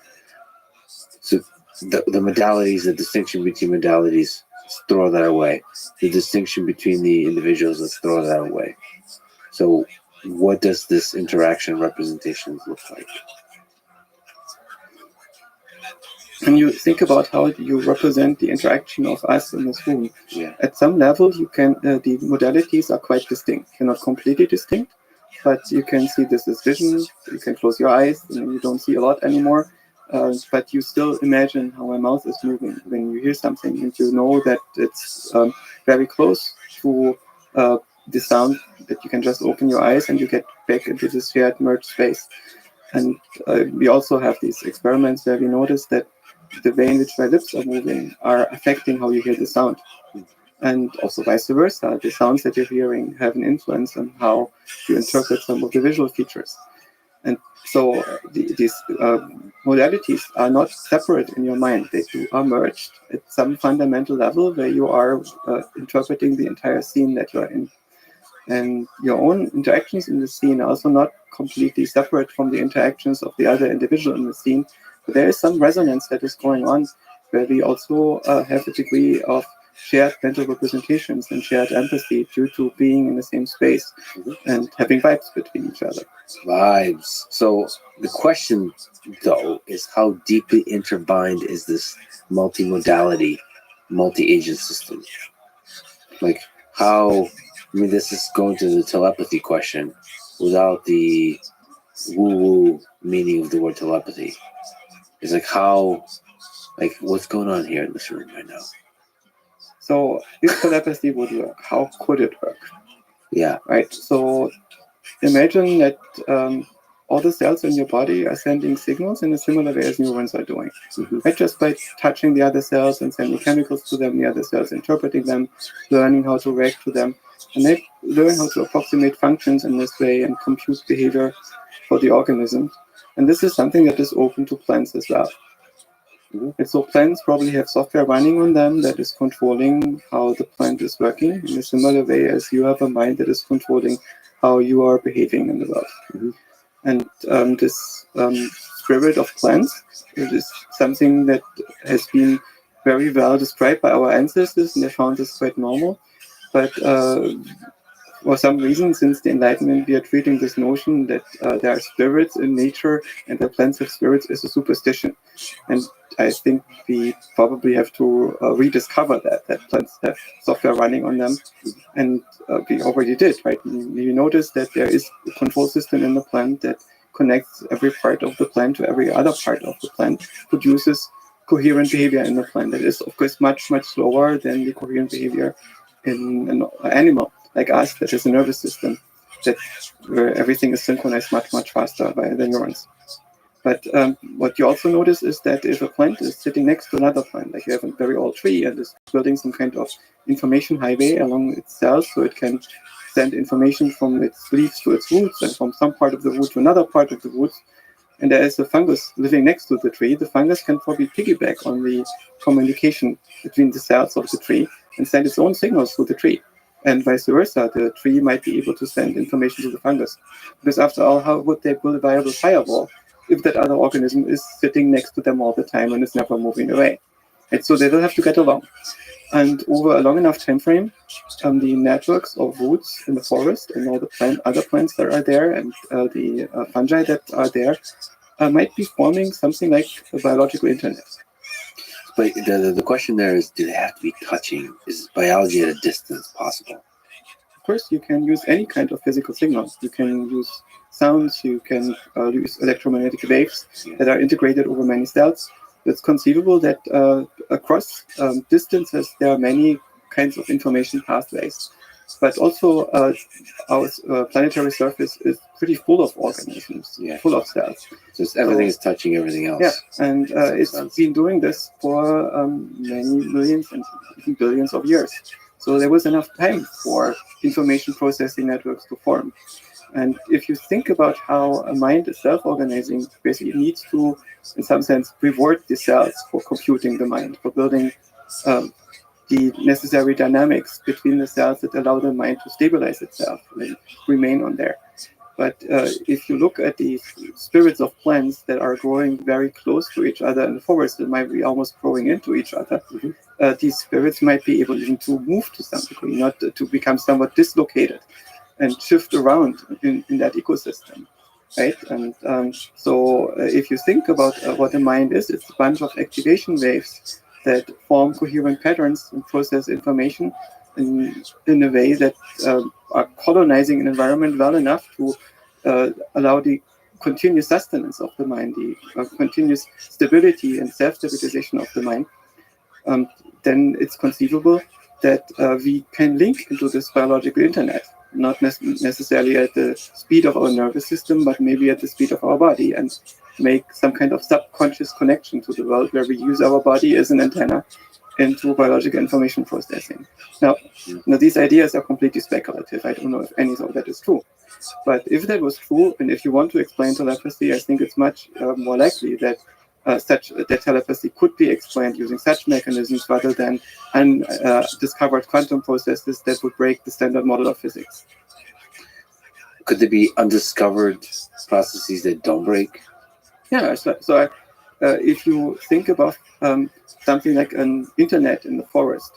So the modalities, the distinction between modalities, let's throw that away. The distinction between the individuals, let's throw that away. So what does this interaction representations look like? When you think about how you represent the interaction of us in this room, Yeah. at some level you can the modalities are quite distinct. They're not completely distinct, but you can see this as vision. You can close your eyes and you don't see a lot anymore, but you still imagine how my mouth is moving when you hear something, and you know that it's very close to the sound, that you can just open your eyes and you get back into this shared merged space. And we also have these experiments where we notice that the way in which my lips are moving are affecting how you hear the sound. And also vice versa, the sounds that you're hearing have an influence on how you interpret some of the visual features. And so these modalities are not separate in your mind. They are merged at some fundamental level where you are interpreting the entire scene that you're in. And your own interactions in the scene are also not completely separate from the interactions of the other individual in the scene. But there is some resonance that is going on where we also have a degree of shared mental representations and shared empathy due to being in the same space and having vibes between each other. Vibes. So the question, though, is how deeply intertwined is this multimodality, multi-agent system? Like how, I mean, this is going to the telepathy question without the woo-woo meaning of the word telepathy. It's like how, like what's going on here in this room right now? So if telepathy would work, how could it work? Yeah. Right. So imagine that all the cells in your body are sending signals in a similar way as neurons are doing. Right? Just by touching the other cells and sending chemicals to them, the other cells interpreting them, learning how to react to them, and they learn how to approximate functions in this way and compute behavior for the organism. And this is something that is open to plants as well. And so plants probably have software running on them that is controlling how the plant is working in a similar way as you have a mind that is controlling how you are behaving in the world. And this spirit of plants, it is something that has been very well described by our ancestors, and they found this quite normal. But for some reason, since the Enlightenment, we are treating this notion that there are spirits in nature and that plants have spirits as a superstition. And I think we probably have to rediscover that plants have software running on them. And we already did, right? We noticed that there is a control system in the plant that connects every part of the plant to every other part of the plant, produces coherent behavior in the plant. That is, of course, much, much slower than the coherent behavior in an animal like us that has a nervous system where everything is synchronized much, much faster by the neurons. But what you also notice is that if a plant is sitting next to another plant, like you have a very old tree and is building some kind of information highway along its cells, so it can send information from its leaves to its roots and from some part of the root to another part of the roots, and there is a fungus living next to the tree, the fungus can probably piggyback on the communication between the cells of the tree and send its own signals to the tree. And vice versa, the tree might be able to send information to the fungus. Because after all, how would they build a viable firewall if that other organism is sitting next to them all the time and is never moving away? And so they will have to get along. And over a long enough time frame, the networks of roots in the forest and all the other plants that are there and the fungi that are there might be forming something like a biological internet. But the question there is, do they have to be touching? Is biology at a distance possible? Of course, you can use any kind of physical signals. You can use sounds, you can use electromagnetic waves that are integrated over many cells. It's conceivable that across distances, there are many kinds of information pathways. But also, our planetary surface is pretty full of organisms, full of cells. So everything is touching everything else. Yeah, and it's been doing this for many millions and even billions of years. So there was enough time for information processing networks to form. And if you think about how a mind is self-organizing, basically it needs to, in some sense, reward the cells for computing the mind, for building the necessary dynamics between the cells that allow the mind to stabilize itself and remain on there. But if you look at the spirits of plants that are growing very close to each other in the forest, that might be almost growing into each other, these spirits might be able even to move to some degree, not to become somewhat dislocated and shift around in that ecosystem, right? And so if you think about what a mind is, it's a bunch of activation waves that form coherent patterns and process information in a way that are colonizing an environment well enough to allow the continuous sustenance of the mind, the continuous stability and self-stabilization of the mind. Then it's conceivable that we can link into this biological internet, not necessarily at the speed of our nervous system, but maybe at the speed of our body, and make some kind of subconscious connection to the world where we use our body as an antenna into biological information processing. Now, these ideas are completely speculative. I don't know if any of that is true. But if that was true, and if you want to explain telepathy, I think it's much more likely that that telepathy could be explained using such mechanisms rather than undiscovered quantum processes that would break the standard model of physics. Could there be undiscovered processes that don't break? Yeah, so if you think about something like an internet in the forest,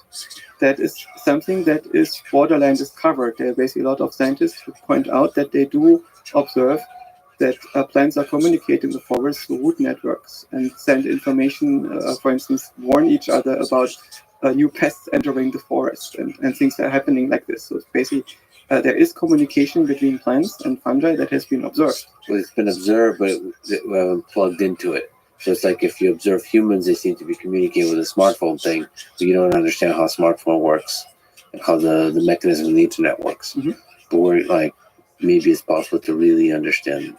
that is something that is borderline discovered. There are basically a lot of scientists who point out that they do observe that plants are communicating in the forest through root networks and send information, for instance, warn each other about new pests entering the forest and things that are happening like this. So it's basically, there is communication between plants and fungi that has been observed. Well, it's been observed, but we haven't plugged into it. So it's like if you observe humans, they seem to be communicating with a smartphone thing, but you don't understand how a smartphone works and how the mechanism of the internet works. But we're like, maybe it's possible to really understand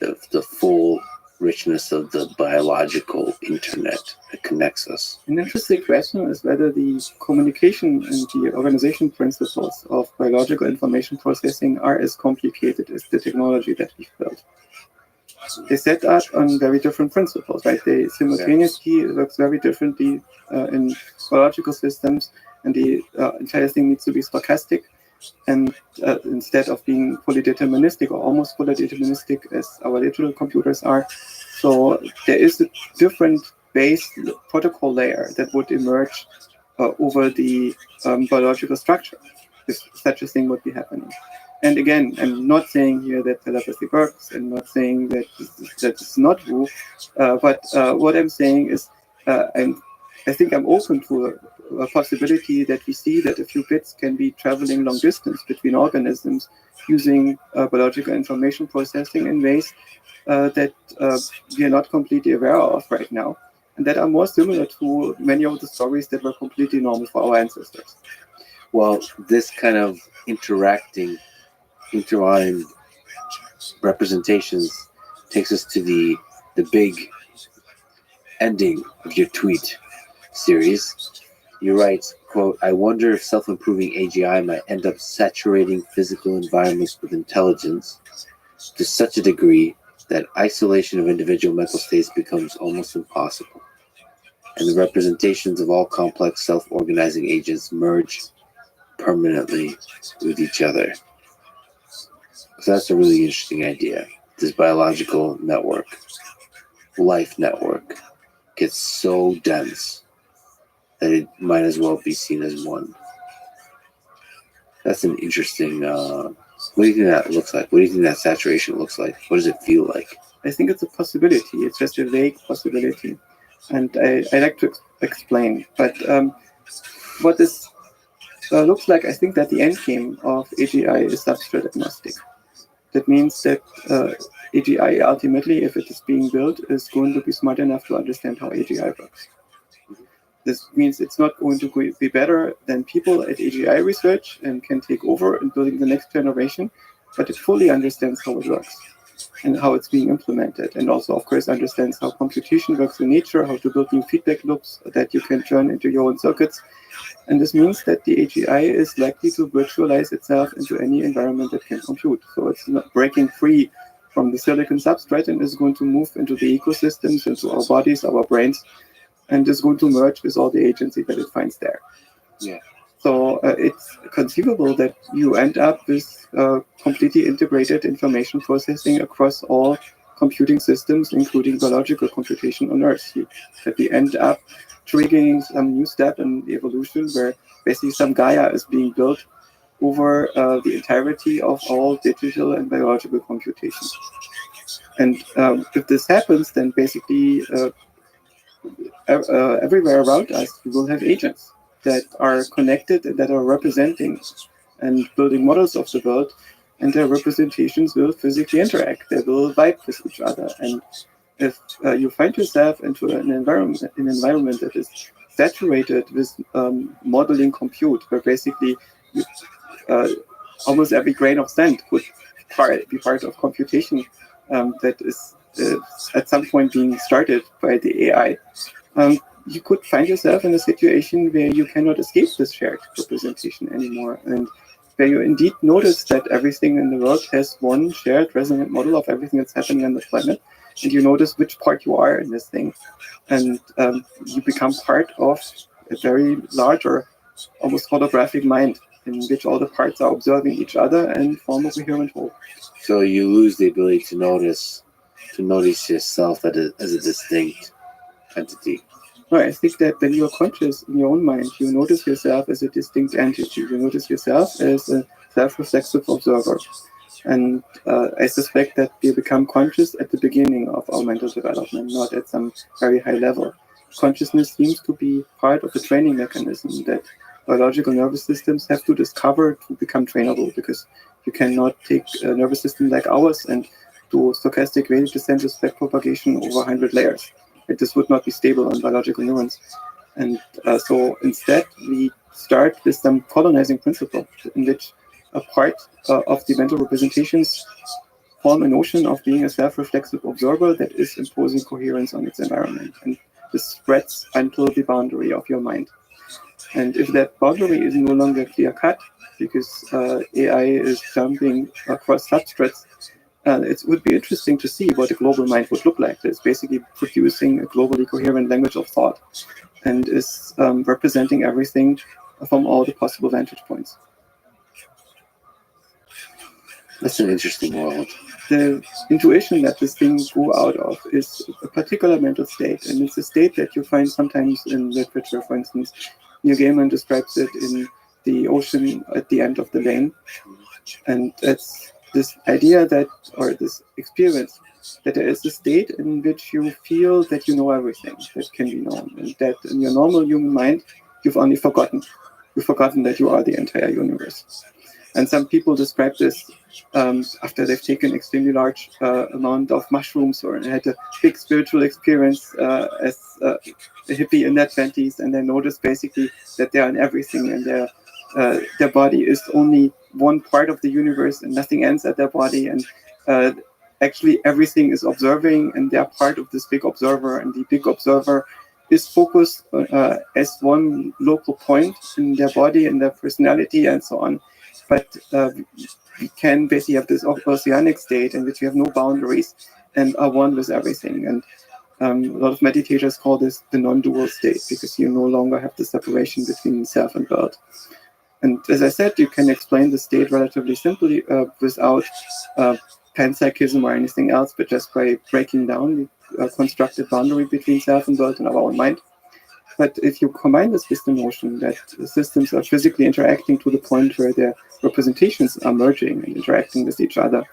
the full richness of the biological internet that connects us. An interesting question is whether the communication and the organization principles of biological information processing are as complicated as the technology that we've built. They set up on very different principles, right? They simultaneously works very differently in biological systems, and the entire thing needs to be stochastic, and instead of being fully deterministic or almost fully deterministic as our digital computers are. So there is a different base protocol layer that would emerge over the biological structure if such a thing would be happening. And again, I'm not saying here that telepathy works. I'm not saying that that is not true. But what I'm saying is I think I'm open to a possibility that we see that a few bits can be traveling long distance between organisms using biological information processing in ways that we are not completely aware of right now, and that are more similar to many of the stories that were completely normal for our ancestors. Well, this kind of interacting, intertwined representations takes us to the big ending of your tweet series. You write, quote, I wonder if self-improving AGI might end up saturating physical environments with intelligence to such a degree that isolation of individual mental states becomes almost impossible, and the representations of all complex self-organizing agents merge permanently with each other. So that's a really interesting idea. This biological network, life network, gets so dense that it might as well be seen as one. That's an interesting. What do you think that looks like? What do you think that saturation looks like? What does it feel like? I think it's a possibility. It's just a vague possibility, and I like to explain. But what this looks like, I think that the end game of AGI is substrate agnostic. That means that AGI ultimately, if it is being built, is going to be smart enough to understand how AGI works. This means it's not going to be better than people at AGI research and can take over in building the next generation, but it fully understands how it works and how it's being implemented, and also, of course, understands how computation works in nature, how to build new feedback loops that you can turn into your own circuits. And this means that the AGI is likely to virtualize itself into any environment that can compute. So it's not breaking free from the silicon substrate and is going to move into the ecosystems, into our bodies, our brains, and is going to merge with all the agency that it finds there. Yeah. So it's conceivable that you end up with completely integrated information processing across all computing systems, including biological computation on Earth. That we end up triggering some new step in the evolution where basically some Gaia is being built over the entirety of all digital and biological computation. And if this happens, then basically everywhere around us, we will have agents that are connected and that are representing and building models of the world, and their representations will physically interact. They will vibe with each other. And if you find yourself into an environment that is saturated with modeling compute, where basically almost every grain of sand could be part of computation that is at some point being started by the AI, you could find yourself in a situation where you cannot escape this shared representation anymore, and where you indeed notice that everything in the world has one shared resonant model of everything that's happening on the planet, and you notice which part you are in this thing, and you become part of a very large or almost holographic mind in which all the parts are observing each other and form a coherent whole. So you lose the ability to notice yourself as a distinct entity. No, I think that when you are conscious in your own mind, you notice yourself as a distinct entity. You notice yourself as a self-reflexive observer. And I suspect that we become conscious at the beginning of our mental development, not at some very high level. Consciousness seems to be part of a training mechanism that biological nervous systems have to discover to become trainable, because you cannot take a nervous system like ours and do stochastic gradient descent with backpropagation over 100 layers. This would not be stable on biological neurons. And so instead, we start with some colonizing principle in which a part of the mental representations form a notion of being a self-reflexive observer that is imposing coherence on its environment. And this spreads until the boundary of your mind. And if that boundary is no longer clear-cut, because AI is jumping across substrates, it would be interesting to see what a global mind would look like. It's basically producing a globally coherent language of thought and is representing everything from all the possible vantage points. That's an interesting world. The intuition that this thing grew out of is a particular mental state, and it's a state that you find sometimes in literature. For instance, Neil Gaiman describes it in The Ocean at the End of the Lane, and it's this idea that, or this experience, that there is a state in which you feel that you know everything that can be known, and that in your normal human mind, you've only forgotten. You've forgotten that you are the entire universe. And some people describe this after they've taken extremely large amount of mushrooms or had a big spiritual experience as a hippie in their 20s, and they notice basically that they are in everything, and their body is only one part of the universe and nothing ends at their body, and actually everything is observing, and they are part of this big observer, and the big observer is focused as one local point in their body and their personality and so on. But we can basically have this oceanic state in which we have no boundaries and are one with everything. And a lot of meditators call this the non-dual state, because you no longer have the separation between self and world. And as I said, you can explain the state relatively simply without panpsychism or anything else, but just by breaking down the constructed boundary between self and world in our own mind. But if you combine this with the notion that the systems are physically interacting to the point where their representations are merging and interacting with each other,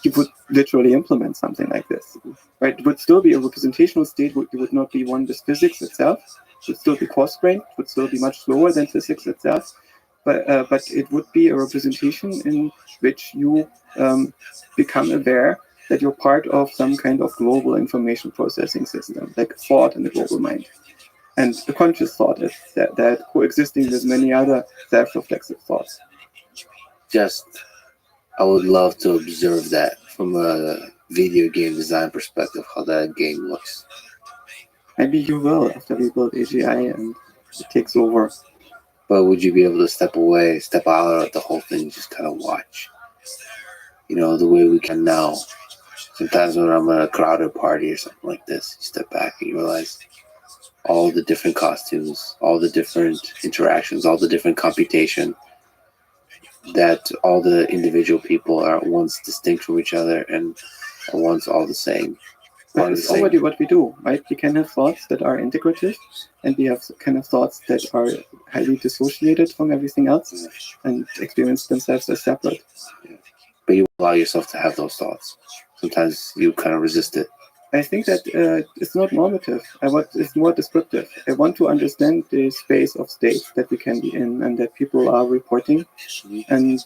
you would literally implement something like this. Right? It would still be a representational state. It would not be one with physics itself. It would still be coarse-grained. It would still be much slower than physics itself. But it would be a representation in which you become aware that you're part of some kind of global information processing system, like thought in the global mind. And the conscious thought is that coexisting with many other self-reflexive thoughts. I would love to observe that from a video game design perspective, how that game looks. Maybe you will after we build AGI and it takes over. But would you be able to step away, step out of the whole thing, just kind of watch? You know, the way we can now. Sometimes when I'm at a crowded party or something like this, you step back and you realize all the different costumes, all the different interactions, all the different computation, that all the individual people are at once distinct from each other and are once all the same. But it's already what we do, right? We can have thoughts that are integrative, and we have kind of thoughts that are highly dissociated from everything else and experience themselves as separate. Yeah. But you allow yourself to have those thoughts. Sometimes you kind of resist it. I think that it's not normative. It's more descriptive. I want to understand the space of states that we can be in and that people are reporting and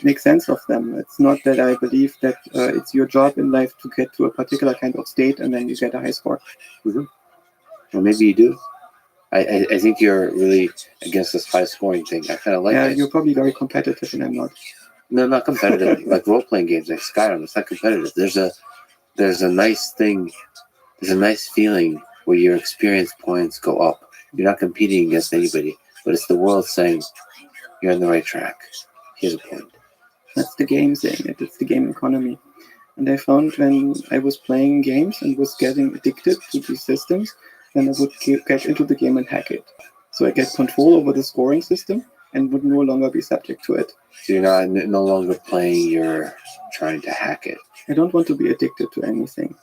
make sense of them. It's not that I believe that it's your job in life to get to a particular kind of state and then you get a high score. Mm-hmm. Well, maybe you do. I think you're really against this high scoring thing. I kind of like it. You're probably very competitive and I'm not. No, not competitive. Like role-playing games like Skyrim, it's not competitive. There's a nice thing, there's a nice feeling where your experience points go up. You're not competing against anybody, but it's the world saying, you're on the right track. Here's a point. That's the game saying it. It's the game economy. And I found when I was playing games and was getting addicted to these systems, then I would get into the game and hack it. So I get control over the scoring system and would no longer be subject to it. So you're not no longer playing, you're trying to hack it. I don't want to be addicted to anything.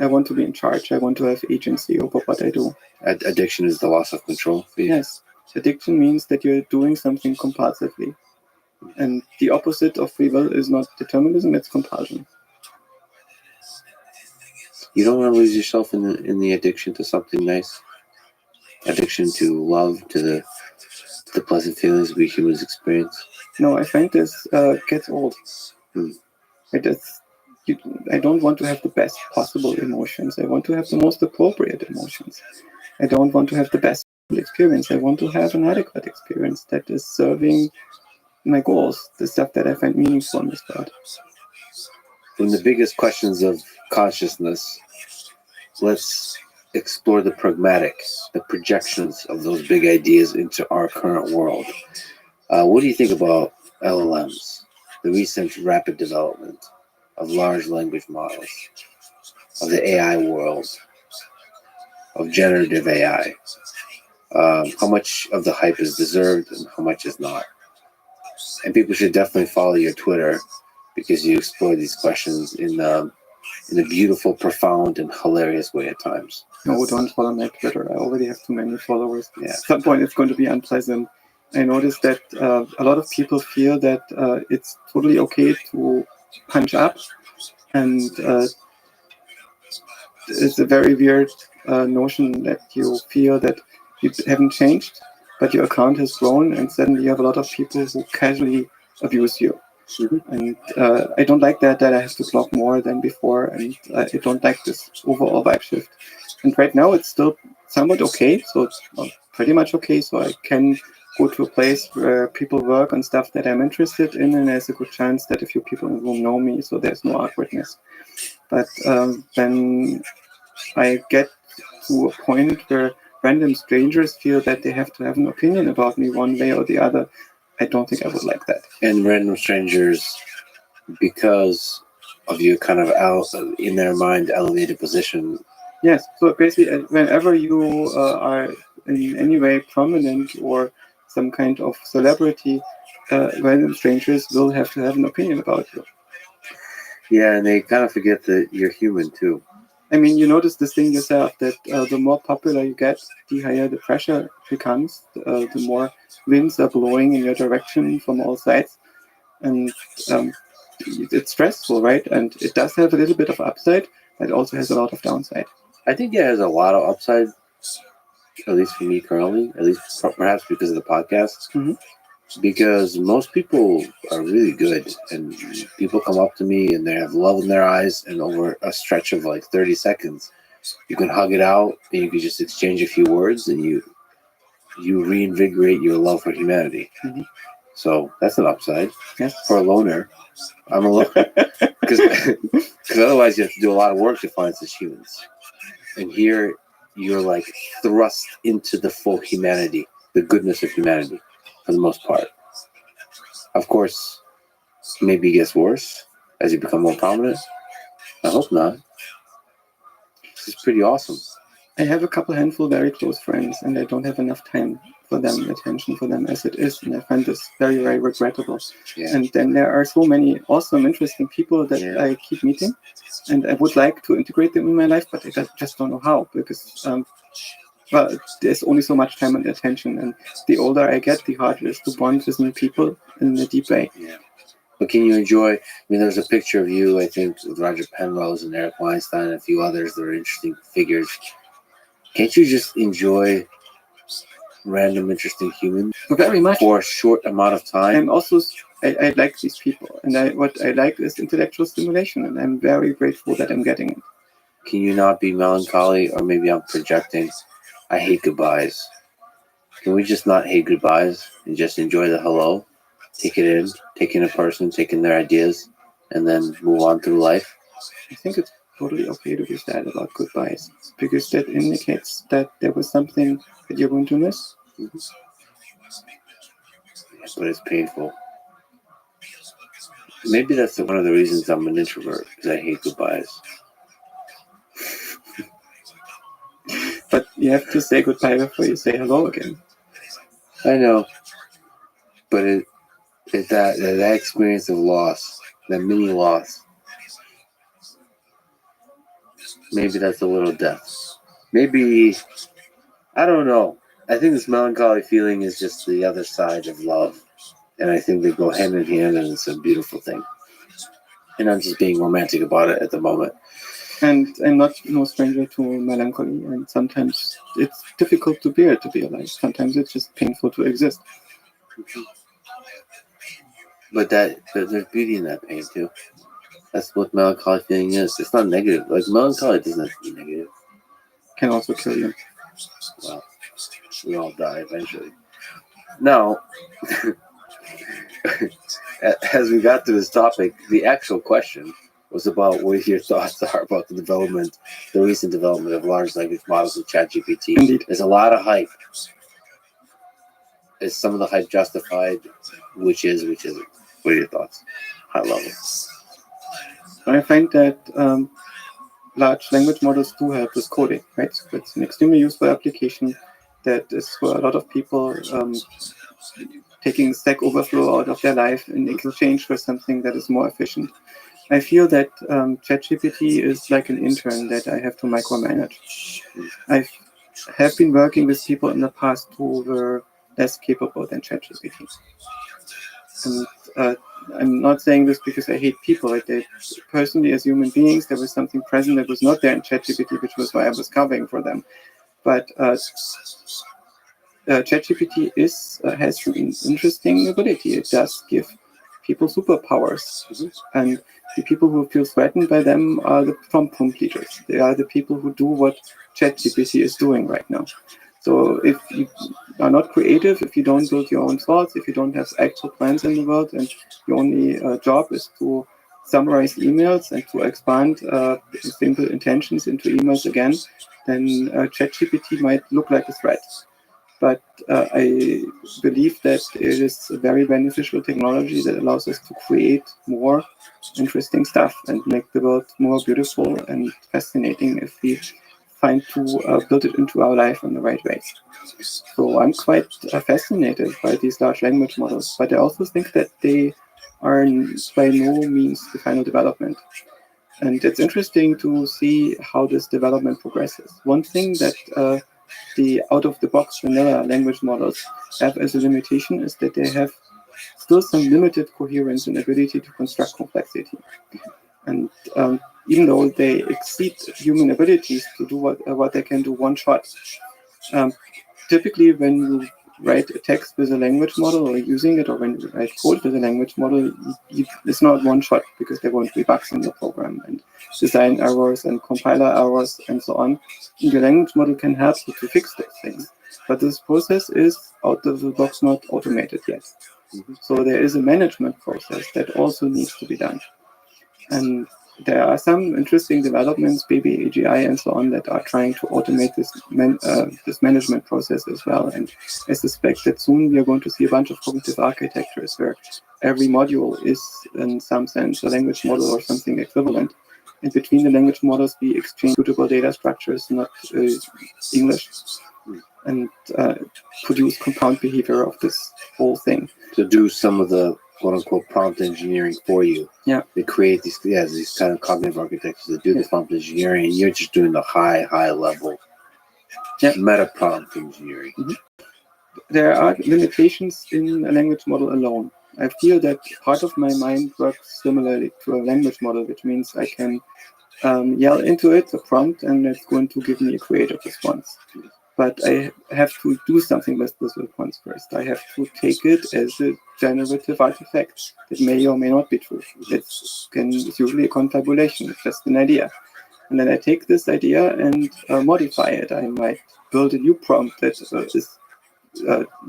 I want to be in charge. I want to have agency over what I do. Addiction is the loss of control for you? Yes. Addiction means that you're doing something compulsively. And the opposite of free will is not determinism, it's compulsion. You don't want to lose yourself in the addiction to something nice? Addiction to love, to the pleasant feelings we humans experience? No, I find this gets old. I don't want to have the best possible emotions. I want to have the most appropriate emotions. I don't want to have the best experience. I want to have an adequate experience that is serving my goals, the stuff that I find meaningful in this world. From the biggest questions of consciousness, let's explore the pragmatic, the projections of those big ideas into our current world. What do you think about LLMs, the recent rapid development of large language models, of the AI world, of generative AI? How much of the hype is deserved and how much is not? And people should definitely follow your Twitter because you explore these questions in a beautiful, profound, and hilarious way at times. No, don't follow my Twitter. I already have too many followers. Yeah. At some point, it's going to be unpleasant. I noticed that a lot of people feel that it's totally okay to punch up, and it's a very weird notion that you feel that you haven't changed, but your account has grown, and suddenly you have a lot of people who casually abuse you. And I don't like that I have to block more than before, and I don't like this overall vibe shift. And right now it's still somewhat okay, so it's pretty much okay. So I can go to a place where people work on stuff that I'm interested in, and there's a good chance that a few people in the room know me, so there's no awkwardness. But when I get to a point where random strangers feel that they have to have an opinion about me one way or the other, I don't think I would like that. And random strangers, because of your kind of in their mind elevated position. Yes, so basically, whenever you are in any way prominent or some kind of celebrity, random strangers will have to have an opinion about you. Yeah, and they kind of forget that you're human too. I mean, you notice this thing yourself, that the more popular you get, the higher the pressure becomes, the more winds are blowing in your direction from all sides. And it's stressful, right? And it does have a little bit of upside, but it also has a lot of downside. I think it has a lot of upside, at least for me currently, at least perhaps because of the podcast. Mm-hmm. Because most people are really good, and people come up to me and they have love in their eyes, and over a stretch of like 30 seconds, you can hug it out and you can just exchange a few words, and you reinvigorate your love for humanity. Mm-hmm. So that's an upside. Yes. For a loner. I'm a loner. Because otherwise you have to do a lot of work to find such humans. And here you're like thrust into the full humanity, the goodness of humanity, for the most part. Of course, maybe it gets worse as you become more prominent. I hope not. This is pretty awesome. I have a couple handful very close friends, and I don't have enough time for them, attention for them as it is, and I find this very, very regrettable. Yeah. And then there are so many awesome, interesting people that I keep meeting, and I would like to integrate them in my life, but I just don't know how, because well, there's only so much time and attention, and the older I get, the harder it is to bond with new people in a deep way. Yeah. But can you enjoy, there's a picture of you, I think, with Roger Penrose and Eric Weinstein and a few others that are interesting figures. Can't you just enjoy random, interesting humans Very much. for a short amount of time? I'm also, I like these people, and what I like is intellectual stimulation, and I'm very grateful that I'm getting it. Can you not be melancholy? Or maybe I'm projecting. I hate goodbyes. Can we just not hate goodbyes and just enjoy the hello? Take it in, take in a person, take in their ideas, and then move on through life? I think it's totally okay to be sad about goodbyes, because that indicates that there was something that you're going to miss. Mm-hmm. But it's painful. Maybe that's one of the reasons I'm an introvert, because I hate goodbyes. But you have to say goodbye before you say hello again. I know, but that experience of loss, that mini loss, maybe that's a little death. Maybe, I don't know. I think this melancholy feeling is just the other side of love, and I think they go hand in hand, and it's a beautiful thing. And I'm just being romantic about it at the moment. And I'm not no stranger to melancholy, and sometimes it's difficult to bear to be alive. Sometimes it's just painful to exist. But there's beauty in that pain too. That's what melancholy feeling is. It's not negative. Like melancholy doesn't have to be negative. Can also kill you. Well, we all die eventually. Now, as we got to this topic, the actual question was about what your thoughts are about the recent development of large language models with ChatGPT. Indeed. There's a lot of hype. Is some of the hype justified? Which isn't? What are your thoughts? High level. I find that large language models do help with coding, right? So it's an extremely useful application that is for a lot of people taking Stack Overflow out of their life in exchange for something that is more efficient. I feel that ChatGPT is like an intern that I have to micromanage. I have been working with people in the past who were less capable than ChatGPT. And I'm not saying this because I hate people. Personally, as human beings, there was something present that was not there in ChatGPT, which was why I was covering for them. But ChatGPT has an interesting ability. It does give people superpowers. And the people who feel threatened by them are the prompt completers. They are the people who do what ChatGPT is doing right now. So if you are not creative, if you don't build your own thoughts, if you don't have actual plans in the world, and your only job is to summarize emails and to expand simple intentions into emails again, then ChatGPT might look like a threat. But I believe that it is a very beneficial technology that allows us to create more interesting stuff and make the world more beautiful and fascinating if we find to build it into our life in the right ways. So I'm quite fascinated by these large language models, but I also think that they are by no means the final development. And it's interesting to see how this development progresses. One thing that the out-of-the-box vanilla language models have as a limitation is that they have still some limited coherence and ability to construct complexity. And even though they exceed human abilities to do what they can do one shot, typically when you write a text with a language model or using it, or when you write code with a language model, it's not one shot because there won't be bugs in the program and design errors and compiler errors and so on. And the language model can help you to fix those things. But this process is out of the box not automated yet. So there is a management process that also needs to be done. And there are some interesting developments, Baby AGI and so on, that are trying to automate this management process as well. And I suspect that soon we are going to see a bunch of cognitive architectures where every module is, in some sense, a language model or something equivalent. And between the language models, we exchange suitable data structures, not English, and produce compound behavior of this whole thing. To do some of the quote-unquote prompt engineering for you. Yeah. They create these kind of cognitive architectures that do the prompt engineering, and you're just doing the high level meta prompt engineering. There are limitations in a language model alone. I feel that part of my mind works similarly to a language model, which means I can yell into it a prompt and it's going to give me a creative response. But I have to do something with this response first. I have to take it as a generative artifact that may or may not be true. It's usually a confabulation, it's just an idea. And then I take this idea and modify it. I might build a new prompt that is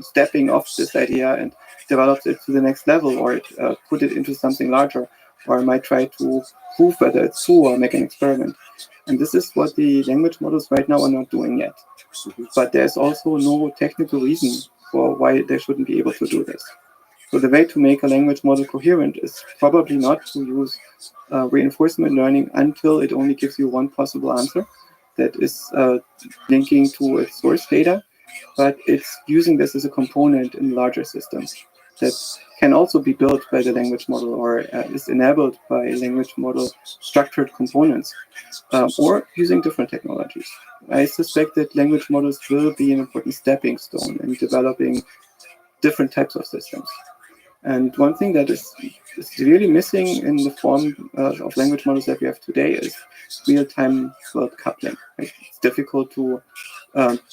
stepping off this idea and develops it to the next level, or put it into something larger, or I might try to prove whether it's true or make an experiment. And this is what the language models right now are not doing yet. But there's also no technical reason for why they shouldn't be able to do this. So the way to make a language model coherent is probably not to use reinforcement learning until it only gives you one possible answer that is linking to its source data, but it's using this as a component in larger systems that can also be built by the language model, or is enabled by language model structured components, or using different technologies. I suspect that language models will be an important stepping stone in developing different types of systems. And one thing that is really missing in the form of language models that we have today is real-time world coupling. It's difficult to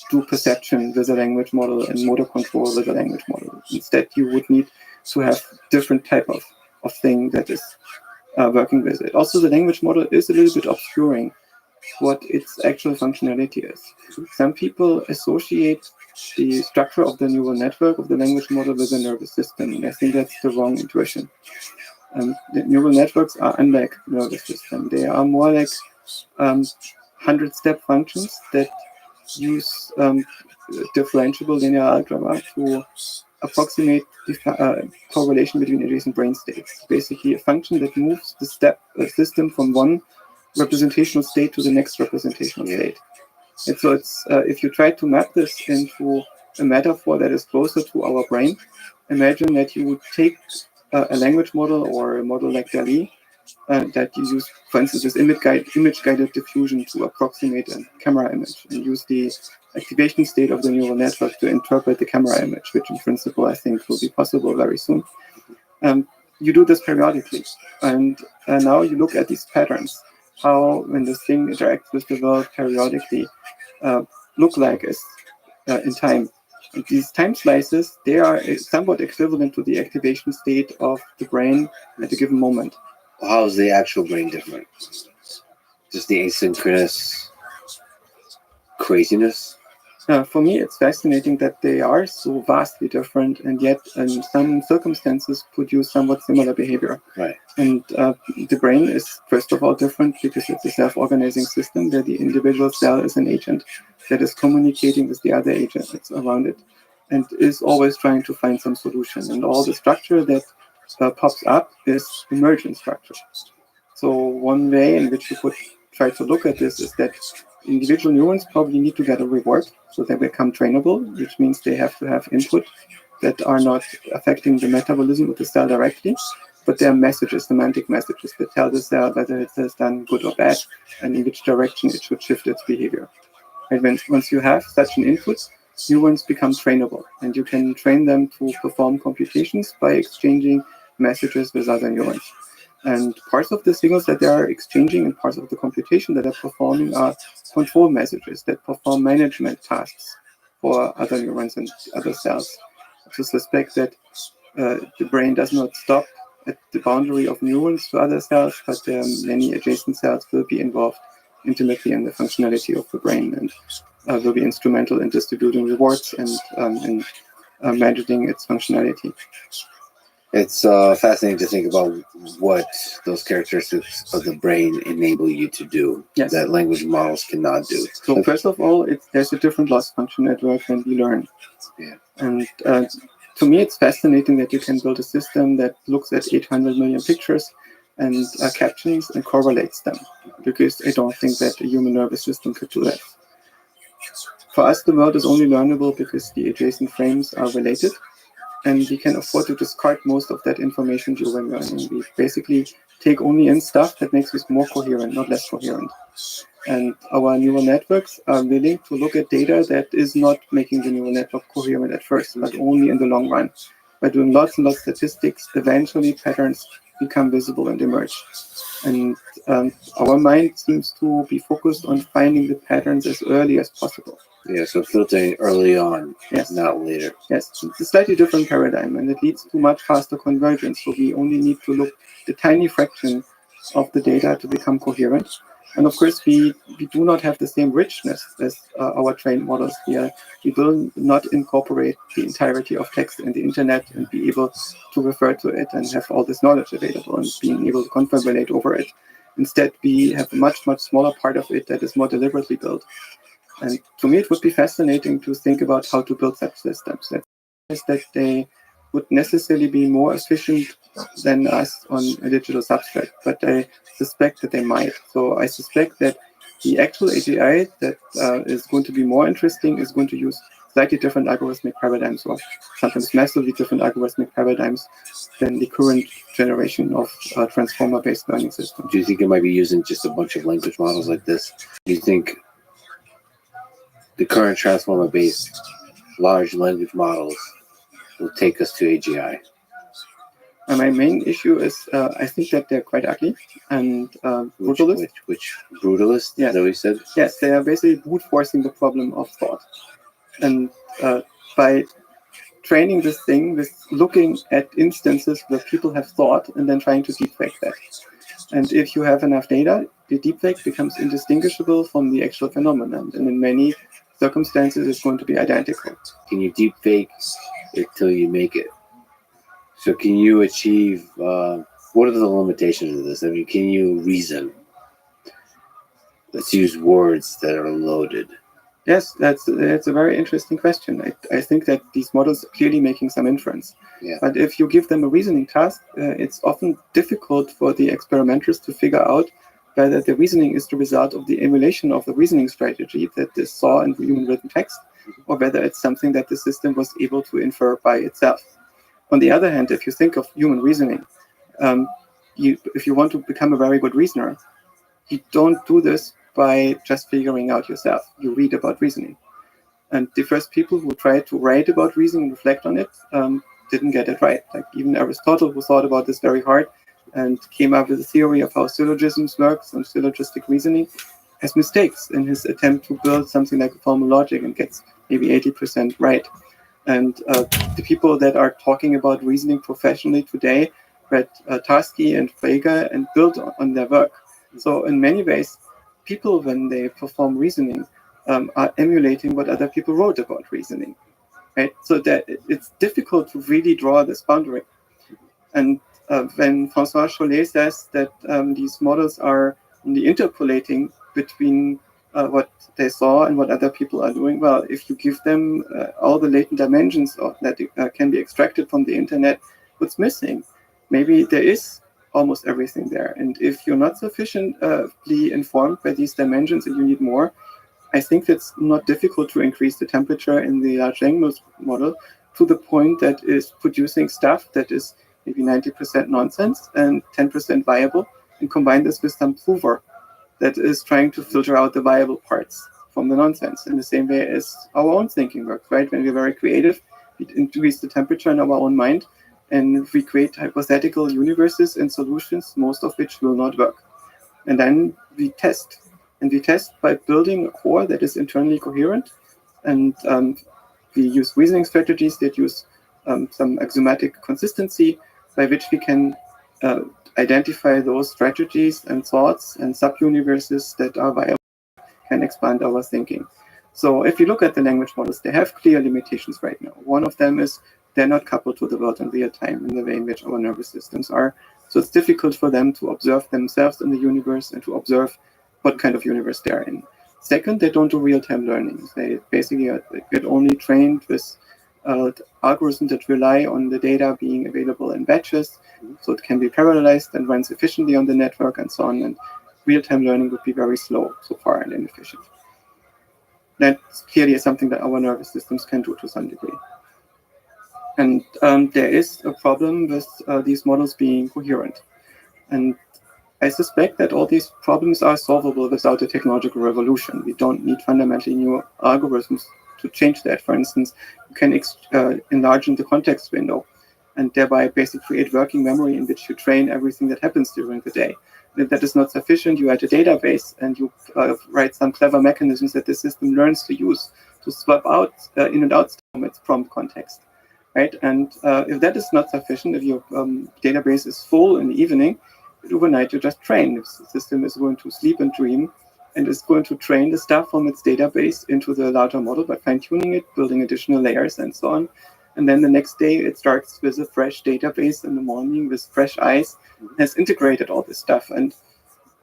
do perception with a language model and motor control with a language model. Instead, you would need to have different type of thing that is working with it. Also, the language model is a little bit obscuring what its actual functionality is. Some people associate the structure of the neural network of the language model with the nervous system, and I think that's the wrong intuition. The neural networks are unlike nervous system. They are more like 100-step functions that use differentiable linear algebra to approximate the correlation between adjacent brain states. Basically, a function that moves the system from one representational state to the next representational state. And so it's if you try to map this into a metaphor that is closer to our brain, imagine that you would take a language model or a model like DALL-E that you use, for instance, this image-guided diffusion to approximate a camera image, and use the activation state of the neural network to interpret the camera image, which in principle I think will be possible very soon. You do this periodically, and now you look at these patterns, how when this thing interacts with the world periodically look like as in time. And these time slices, they are somewhat equivalent to the activation state of the brain at a given moment. How is the actual brain different? Just the asynchronous craziness? For me, it's fascinating that they are so vastly different, and yet in some circumstances produce somewhat similar behavior. Right. And the brain is, first of all, different because it's a self-organizing system where the individual cell is an agent that is communicating with the other agents around it and is always trying to find some solution. And all the structure that pops up is emergent structure. So one way in which you could try to look at this is that individual neurons probably need to get a reward so they become trainable, which means they have to have input that are not affecting the metabolism of the cell directly, but they are messages, semantic messages that tell the cell whether it has done good or bad and in which direction it should shift its behavior. And once you have such an input, neurons become trainable, and you can train them to perform computations by exchanging messages with other neurons. And parts of the signals that they are exchanging and parts of the computation that they're performing are control messages that perform management tasks for other neurons and other cells. To suspect that the brain does not stop at the boundary of neurons to other cells, but many adjacent cells will be involved intimately in the functionality of the brain and will be instrumental in distributing rewards and in managing its functionality. It's fascinating to think about what those characteristics of the brain enable you to do that language models cannot do. So first of all, there's a different loss function network when we learn. Yeah. And to me, it's fascinating that you can build a system that looks at 800 million pictures and captions and correlates them, because I don't think that a human nervous system could do that. For us, the world is only learnable because the adjacent frames are related, and we can afford to discard most of that information during learning. We basically take only in stuff that makes us more coherent, not less coherent. And our neural networks are willing to look at data that is not making the neural network coherent at first, but only in the long run. By doing lots and lots of statistics, eventually patterns become visible and emerge. And our mind seems to be focused on finding the patterns as early as possible. Yeah, so filtering early on, yes, not later. Yes, it's a slightly different paradigm, and it leads to much faster convergence. So we only need to look at the tiny fraction of the data to become coherent. And of course, we do not have the same richness as our trained models. We will not incorporate the entirety of text in the internet and be able to refer to it and have all this knowledge available and being able to confabulate over it. Instead, we have a much, much smaller part of it that is more deliberately built. And to me, it would be fascinating to think about how to build such systems. That they would necessarily be more efficient than us on a digital substrate, but I suspect that they might. So I suspect that the actual AGI that is going to be more interesting is going to use slightly different algorithmic paradigms, or sometimes massively different algorithmic paradigms than the current generation of transformer-based learning systems. Do you think it might be using just a bunch of language models like this? Do you think the current transformer-based large language models will take us to AGI? My main issue is I think that they're quite ugly and brutalist. Which brutalist? Yes. Is that what you said? Yes, they are basically brute forcing the problem of thought. And by training this thing with looking at instances where people have thought and then trying to deepfake that. And if you have enough data, the deepfake becomes indistinguishable from the actual phenomenon. And in many circumstances, it's going to be identical. Can you deepfake it till you make it? So can you achieve, what are the limitations of this? I mean, can you reason? Let's use words that are loaded. Yes, that's a very interesting question. I think that these models are clearly making some inference. Yeah. But if you give them a reasoning task, it's often difficult for the experimenters to figure out whether the reasoning is the result of the emulation of the reasoning strategy that they saw in the human written text, or whether it's something that the system was able to infer by itself. On the other hand, if you think of human reasoning, if you want to become a very good reasoner, you don't do this by just figuring out yourself. You read about reasoning. And the first people who tried to write about reasoning and reflect on it didn't get it right. Like even Aristotle, who thought about this very hard and came up with a theory of how syllogisms works and syllogistic reasoning, has mistakes in his attempt to build something like a formal logic and gets maybe 80% right. And the people that are talking about reasoning professionally today read Tarski and Frege and built on their work. So in many ways, people, when they perform reasoning, are emulating what other people wrote about reasoning, right? So that it's difficult to really draw this boundary. And when François Chollet says that these models are only interpolating between what they saw and what other people are doing, well, if you give them all the latent dimensions that can be extracted from the internet, what's missing? Maybe there is almost everything there. And if you're not sufficiently informed by these dimensions and you need more, I think it's not difficult to increase the temperature in the large language model to the point that is producing stuff that is maybe 90% nonsense and 10% viable, and combine this with some prover that is trying to filter out the viable parts from the nonsense in the same way as our own thinking works, right? When we're very creative, we increase the temperature in our own mind and we create hypothetical universes and solutions, most of which will not work. And then we test. And we test by building a core that is internally coherent. And we use reasoning strategies that use some axiomatic consistency by which we can identify those strategies and thoughts and sub-universes that are viable, can expand our thinking. So if you look at the language models, they have clear limitations right now. One of them is they're not coupled to the world in real time in the way in which our nervous systems are. So it's difficult for them to observe themselves in the universe and to observe what kind of universe they're in. Second, they don't do real-time learning. They basically get only trained with algorithms that rely on the data being available in batches, so it can be parallelized and runs efficiently on the network and so on. And real-time learning would be very slow so far and inefficient. That clearly is something that our nervous systems can do to some degree. And there is a problem with these models being coherent. And I suspect that all these problems are solvable without a technological revolution. We don't need fundamentally new algorithms to change that. For instance, you can enlarge the context window and thereby basically create working memory in which you train everything that happens during the day. And if that is not sufficient, you add a database and you write some clever mechanisms that the system learns to use to swap out in and out from its prompt context, right? And if that is not sufficient, if your database is full in the evening, overnight you just train. If the system is going to sleep and dream and is going to train the stuff from its database into the larger model by fine-tuning it, building additional layers and so on. And then the next day it starts with a fresh database in the morning with fresh eyes, has integrated all this stuff. And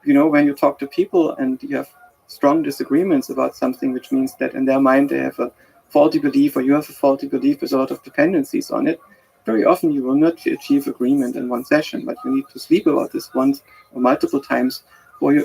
you know, when you talk to people and you have strong disagreements about something, which means that in their mind they have a faulty belief or you have a faulty belief with a lot of dependencies on it, very often you will not achieve agreement in one session, but you need to sleep about this once or multiple times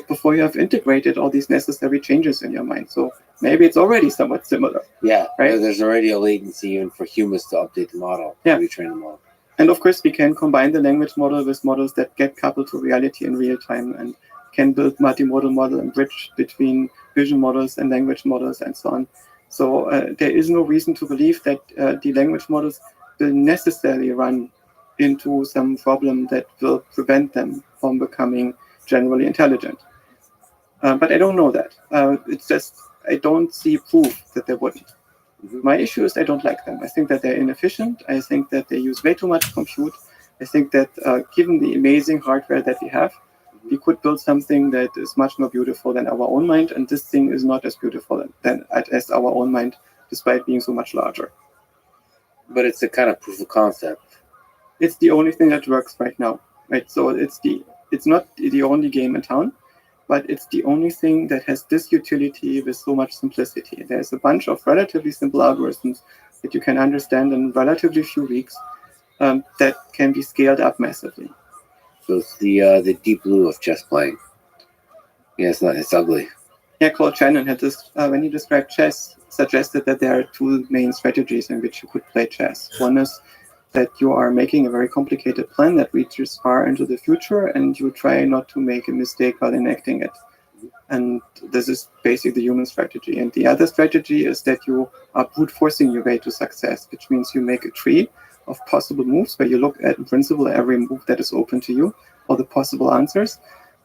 before you have integrated all these necessary changes in your mind. So maybe it's already somewhat similar. Yeah, right? There's already a latency even for humans to update the model, yeah. retrain the model. And of course, we can combine the language model with models that get coupled to reality in real time and can build multimodal model and bridge between vision models and language models and so on. So there is no reason to believe that the language models will necessarily run into some problem that will prevent them from becoming generally intelligent. But I don't know that. It's just, I don't see proof that they wouldn't. My issue is I don't like them. I think that they're inefficient. I think that they use way too much compute. I think that given the amazing hardware that we have, we could build something that is much more beautiful than our own mind. And this thing is not as beautiful as our own mind, despite being so much larger. But it's a kind of proof of concept. It's the only thing that works right now, right? So it's not the only game in town, but it's the only thing that has this utility with so much simplicity. There's a bunch of relatively simple algorithms that you can understand in relatively few weeks that can be scaled up massively. So it's the deep blue of chess playing. Yeah, it's ugly. Yeah, Claude Shannon had this, when he described chess, suggested that there are two main strategies in which you could play chess. One is that you are making a very complicated plan that reaches far into the future and you try not to make a mistake while enacting it. And this is basically the human strategy. And the other strategy is that you are brute forcing your way to success, which means you make a tree of possible moves where you look at, in principle, every move that is open to you, all the possible answers,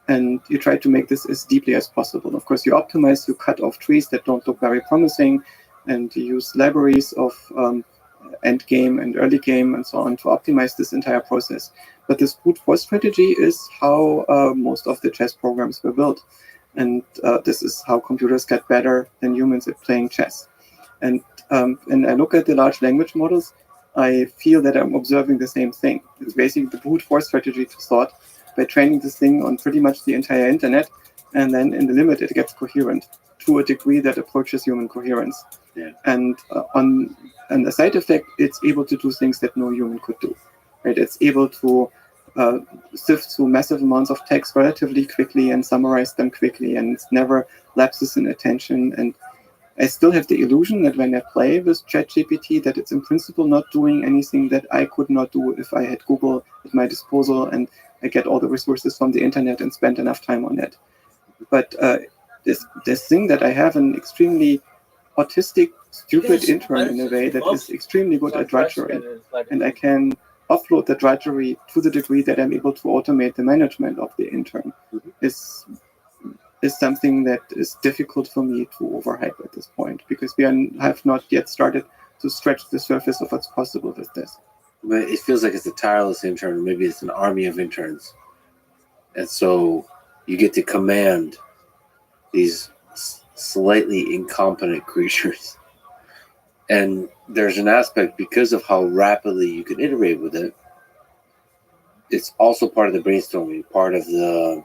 and you try to make this as deeply as possible. Of course, you optimize, you cut off trees that don't look very promising, and you use libraries of end game and early game and so on to optimize this entire process. But this brute force strategy is how most of the chess programs were built. And this is how computers get better than humans at playing chess. And I look at the large language models, I feel that I'm observing the same thing. It's basically the brute force strategy to thought by training this thing on pretty much the entire internet, and then in the limit it gets coherent to a degree that approaches human coherence. Yeah. And on the side effect, it's able to do things that no human could do. Right? It's able to sift through massive amounts of text relatively quickly and summarize them quickly, and it's never lapses in attention. And I still have the illusion that when I play with ChatGPT, that it's in principle not doing anything that I could not do if I had Google at my disposal and I get all the resources from the internet and spend enough time on it. But this thing that I have an extremely autistic, stupid intern in a way that is extremely good at drudgery, and I can offload the drudgery to the degree that I'm able to automate the management of the intern, is something that is difficult for me to overhype at this point, because we have not yet started to stretch the surface of what's possible with this. But it feels like it's a tireless intern. Maybe it's an army of interns. And so you get to command these slightly incompetent creatures. And there's an aspect, because of how rapidly you can iterate with it, it's also part of the brainstorming, part of the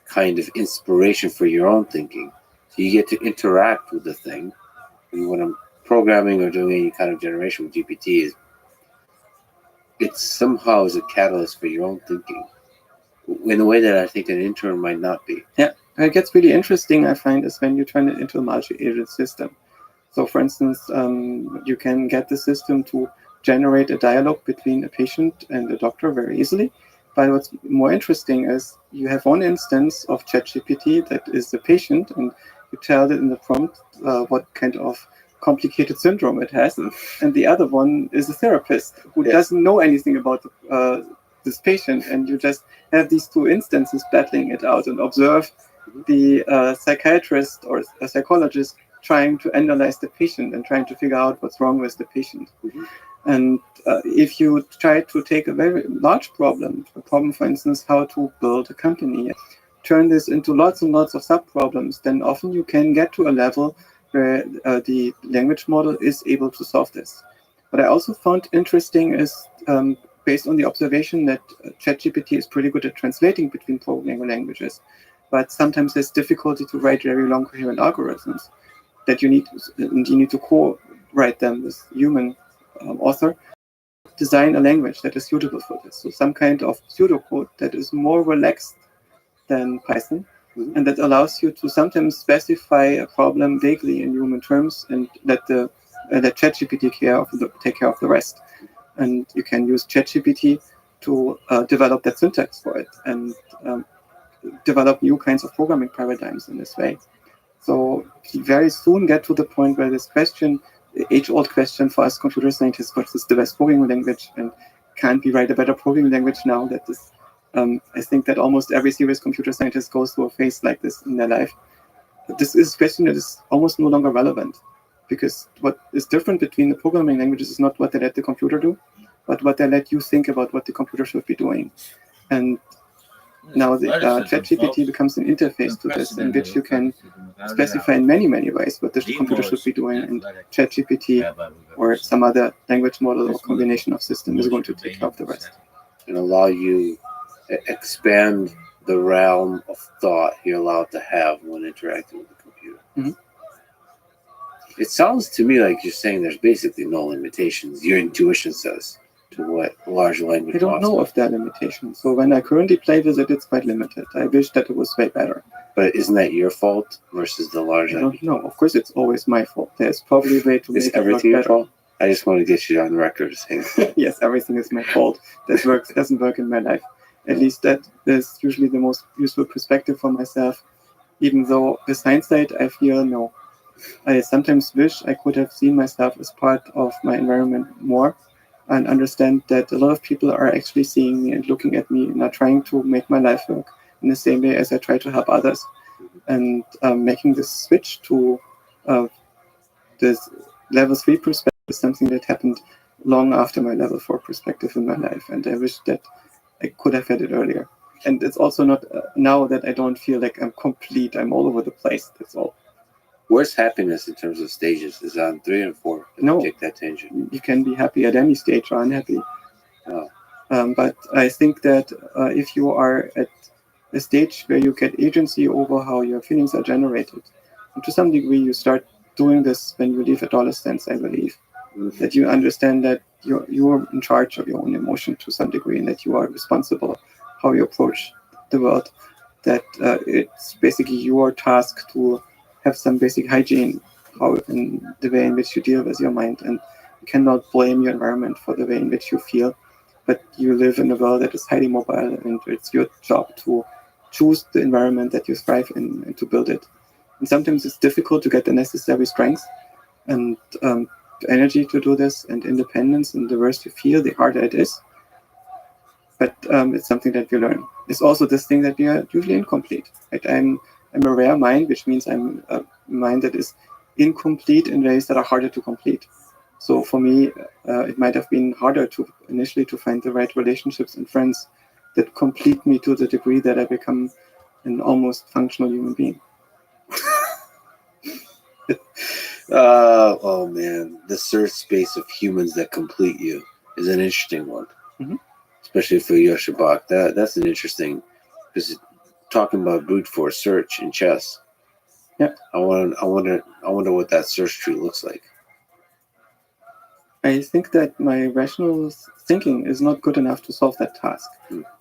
kind of inspiration for your own thinking. So you get to interact with the thing. And when I'm programming or doing any kind of generation with GPT, it somehow is a catalyst for your own thinking in a way that I think an intern might not be. Yeah, it gets really interesting, I find, is when you turn it into a multi-agent system. So, for instance, you can get the system to generate a dialogue between a patient and a doctor very easily. But what's more interesting is you have one instance of ChatGPT that is the patient, and you tell it in the prompt what kind of complicated syndrome it has, and the other one is a therapist who doesn't know anything about this patient, and you just have these two instances battling it out and observe the psychiatrist or a psychologist trying to analyze the patient and trying to figure out what's wrong with the patient. And if you try to take a very large problem, for instance, how to build a company, turn this into lots and lots of sub-problems, then often you can get to a level where the language model is able to solve this. What I also found interesting is, based on the observation that ChatGPT is pretty good at translating between programming languages, but sometimes there's difficulty to write very long coherent algorithms that you need to co-write them with human author, design a language that is suitable for this. So some kind of pseudocode that is more relaxed than Python, and that allows you to sometimes specify a problem vaguely in human terms and let ChatGPT take care of the rest. And you can use ChatGPT to develop that syntax for it and develop new kinds of programming paradigms in this way. So we very soon get to the point where this question, the age-old question for us computer scientists, what is the best programming language, and can't we write a better programming language now that this, I think that almost every serious computer scientist goes through a phase like this in their life. But this is a question that is almost no longer relevant, because what is different between the programming languages is not what they let the computer do, but what they let you think about what the computer should be doing. And now the ChatGPT becomes an interface to this, in which you can specify in many, many ways what the computer should be doing, and ChatGPT or some other language model or combination of systems is going to take care of the rest. And allow you expand the realm of thought you're allowed to have when interacting with the computer. It sounds to me like you're saying there's basically no limitations. Your intuition says to what large language I don't know of that limitation. So when I currently play with it, it's quite limited. I wish that it was way better. But isn't that your fault versus the large language? I don't know. Of course, it's always my fault. There's probably a way to make it everything work your better. fault? I just want to get you on record saying Yes, everything is my fault. That doesn't work in my life. At least that is usually the most useful perspective for myself. Even though with hindsight, I feel no. I sometimes wish I could have seen myself as part of my environment more, and understand that a lot of people are actually seeing me and looking at me and are trying to make my life work in the same way as I try to help others. And making this switch to this level 3 perspective is something that happened long after my level 4 perspective in my life, and I wish that I could have had it earlier. And it's also not now that I don't feel like I'm complete. I'm all over the place. That's all. Where's happiness in terms of stages? Is it on 3 and 4? No. Take that tangent. You can be happy at any stage or unhappy. Oh. But I think that if you are at a stage where you get agency over how your feelings are generated, and to some degree you start doing this when you leave adolescence, I believe, that you understand that you're in charge of your own emotion to some degree, and that you are responsible how you approach the world, that it's basically your task to have some basic hygiene how in the way in which you deal with your mind, and you cannot blame your environment for the way in which you feel, but you live in a world that is highly mobile, and it's your job to choose the environment that you thrive in and to build it. And sometimes it's difficult to get the necessary strength and energy to do this, and independence, and the worse you feel, the harder it is. But it's something that you learn. It's also this thing that we are usually incomplete. Right? I'm a rare mind, which means I'm a mind that is incomplete in ways that are harder to complete. So for me, it might have been harder to initially to find the right relationships and friends that complete me to the degree that I become an almost functional human being. Oh man, the search space of humans that complete you is an interesting one, especially for Yoshabak. That's an interesting, because talking about brute force search in chess. Yeah, I wonder what that search tree looks like. I think that my rational thinking is not good enough to solve that task.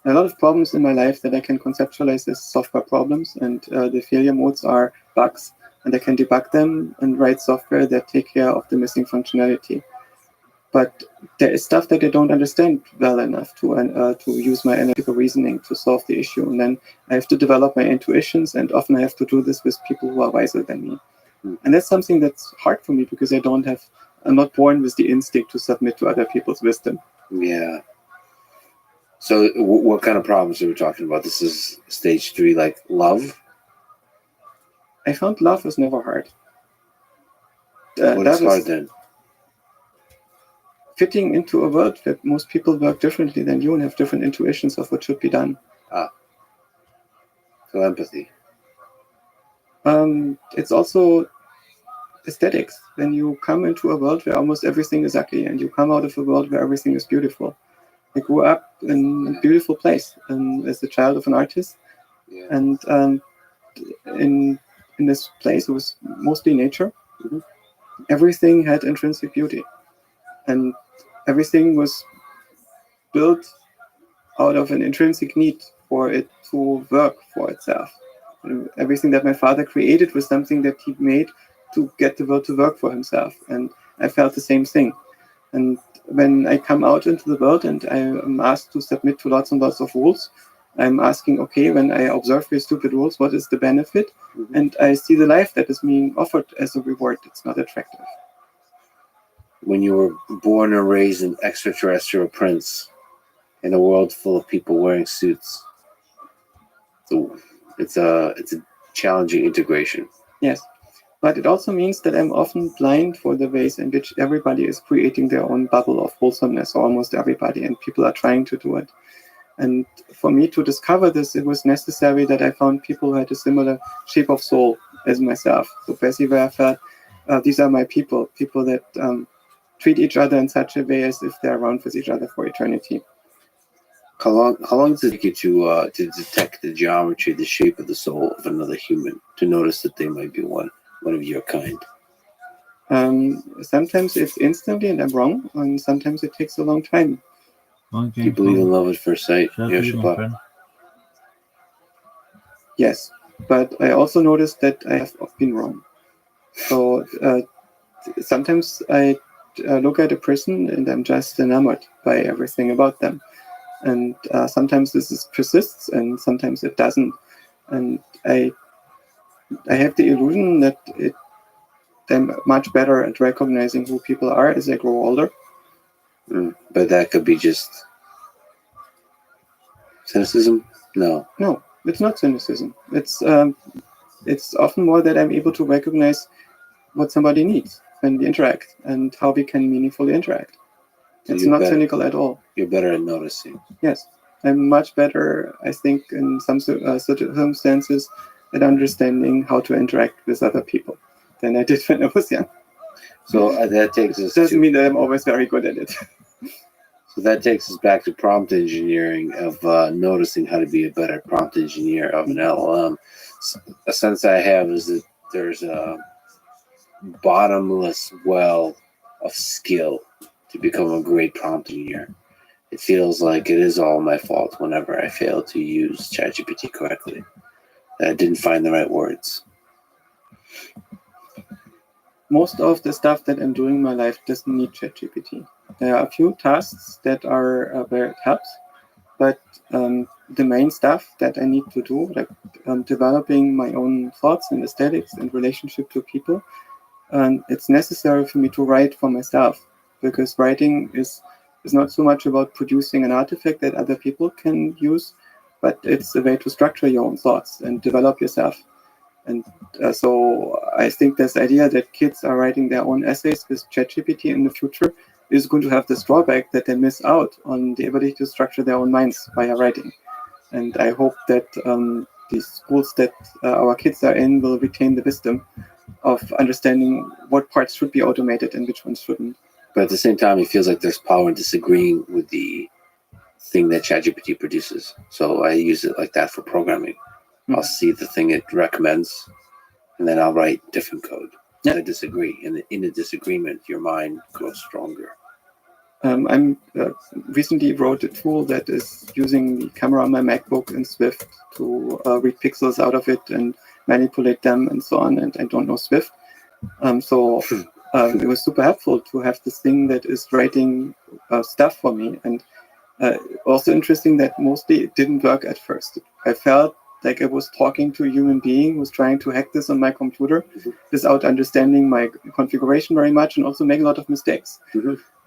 A lot of problems in my life that I can conceptualize as software problems, and the failure modes are bugs, and I can debug them and write software that take care of the missing functionality. But there is stuff that I don't understand well enough to use my analytical reasoning to solve the issue, and then I have to develop my intuitions, and often I have to do this with people who are wiser than me. And that's something that's hard for me because I'm not born with the instinct to submit to other people's wisdom. Yeah. So what kind of problems are we talking about? This is stage 3, like love? I found love was never hard. What is hard then? Fitting into a world where most people work differently than you and have different intuitions of what should be done. So empathy. It's also aesthetics. When you come into a world where almost everything is ugly, and you come out of a world where everything is beautiful. I grew up in a beautiful place as a child of an artist, and in this place it was mostly nature. Everything had intrinsic beauty, and everything was built out of an intrinsic need for it to work for itself. And everything that my father created was something that he made to get the world to work for himself, and I felt the same thing. And when I come out into the world and I am asked to submit to lots and lots of rules, I'm asking, okay, when I observe these stupid rules, what is the benefit? And I see the life that is being offered as a reward. It's not attractive. When you were born and raised an extraterrestrial prince in a world full of people wearing suits, so it's a challenging integration. Yes. But it also means that I'm often blind for the ways in which everybody is creating their own bubble of wholesomeness, almost everybody, and people are trying to do it. And for me to discover this, it was necessary that I found people who had a similar shape of soul as myself. So basically where I felt, these are my people that treat each other in such a way as if they're around with each other for eternity. How long does it take you to detect the geometry, the shape of the soul of another human, to notice that they might be one of your kind? Sometimes it's instantly and I'm wrong, and sometimes it takes a long time. Do you believe in love at first sight? Yes, but I also noticed that I have been wrong. So sometimes I look at a person and I'm just enamored by everything about them. And sometimes this persists and sometimes it doesn't. And I have the illusion that I'm much better at recognizing who people are as I grow older. But that could be just cynicism? No, it's not cynicism. It's often more that I'm able to recognize what somebody needs when we interact and how we can meaningfully interact. So It's you're not better- cynical at all. You're better at noticing. Yes, I'm much better, I think, in some circumstances at understanding how to interact with other people than I did when I was young. So that takes us Doesn't to, mean that I'm always very good at it. so that takes us back to prompt engineering of noticing how to be a better prompt engineer of an LLM. A sense I have is that there's a bottomless well of skill to become a great prompt engineer. It feels like it is all my fault whenever I fail to use ChatGPT correctly. That I didn't find the right words. Most of the stuff that I'm doing in my life doesn't need ChatGPT. There are a few tasks that are where it helps, but the main stuff that I need to do, like developing my own thoughts and aesthetics and relationship to people, it's necessary for me to write for myself, because writing is not so much about producing an artifact that other people can use, but it's a way to structure your own thoughts and develop yourself. And so I think this idea that kids are writing their own essays with ChatGPT in the future is going to have this drawback that they miss out on the ability to structure their own minds via writing. And I hope that these schools that our kids are in will retain the wisdom of understanding what parts should be automated and which ones shouldn't. But at the same time, it feels like there's power in disagreeing with the thing that ChatGPT produces. So I use it like that for programming. I'll see the thing it recommends, and then I'll write different code. Yeah. I disagree. And in a disagreement, your mind grows stronger. I'm recently wrote a tool that is using the camera on my MacBook in Swift to read pixels out of it and manipulate them and so on. And I don't know Swift. So it was super helpful to have this thing that is writing stuff for me. And also interesting that mostly it didn't work at first. I felt like I was talking to a human being who was trying to hack this on my computer without understanding my configuration very much and also make a lot of mistakes.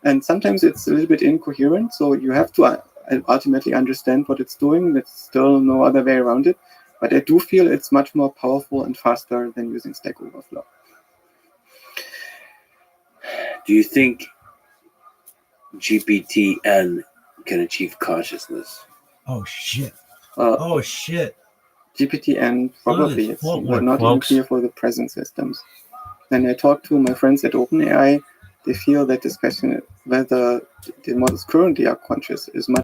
And sometimes it's a little bit incoherent, so you have to ultimately understand what it's doing. There's still no other way around it. But I do feel it's much more powerful and faster than using Stack Overflow. Do you think GPT-N can achieve consciousness? Oh shit. Uh, Oh shit. GPT-N probably, it's footwork, not even folks. clear for the present systems. When I talk to my friends at OpenAI, they feel that this question whether the models currently are conscious is much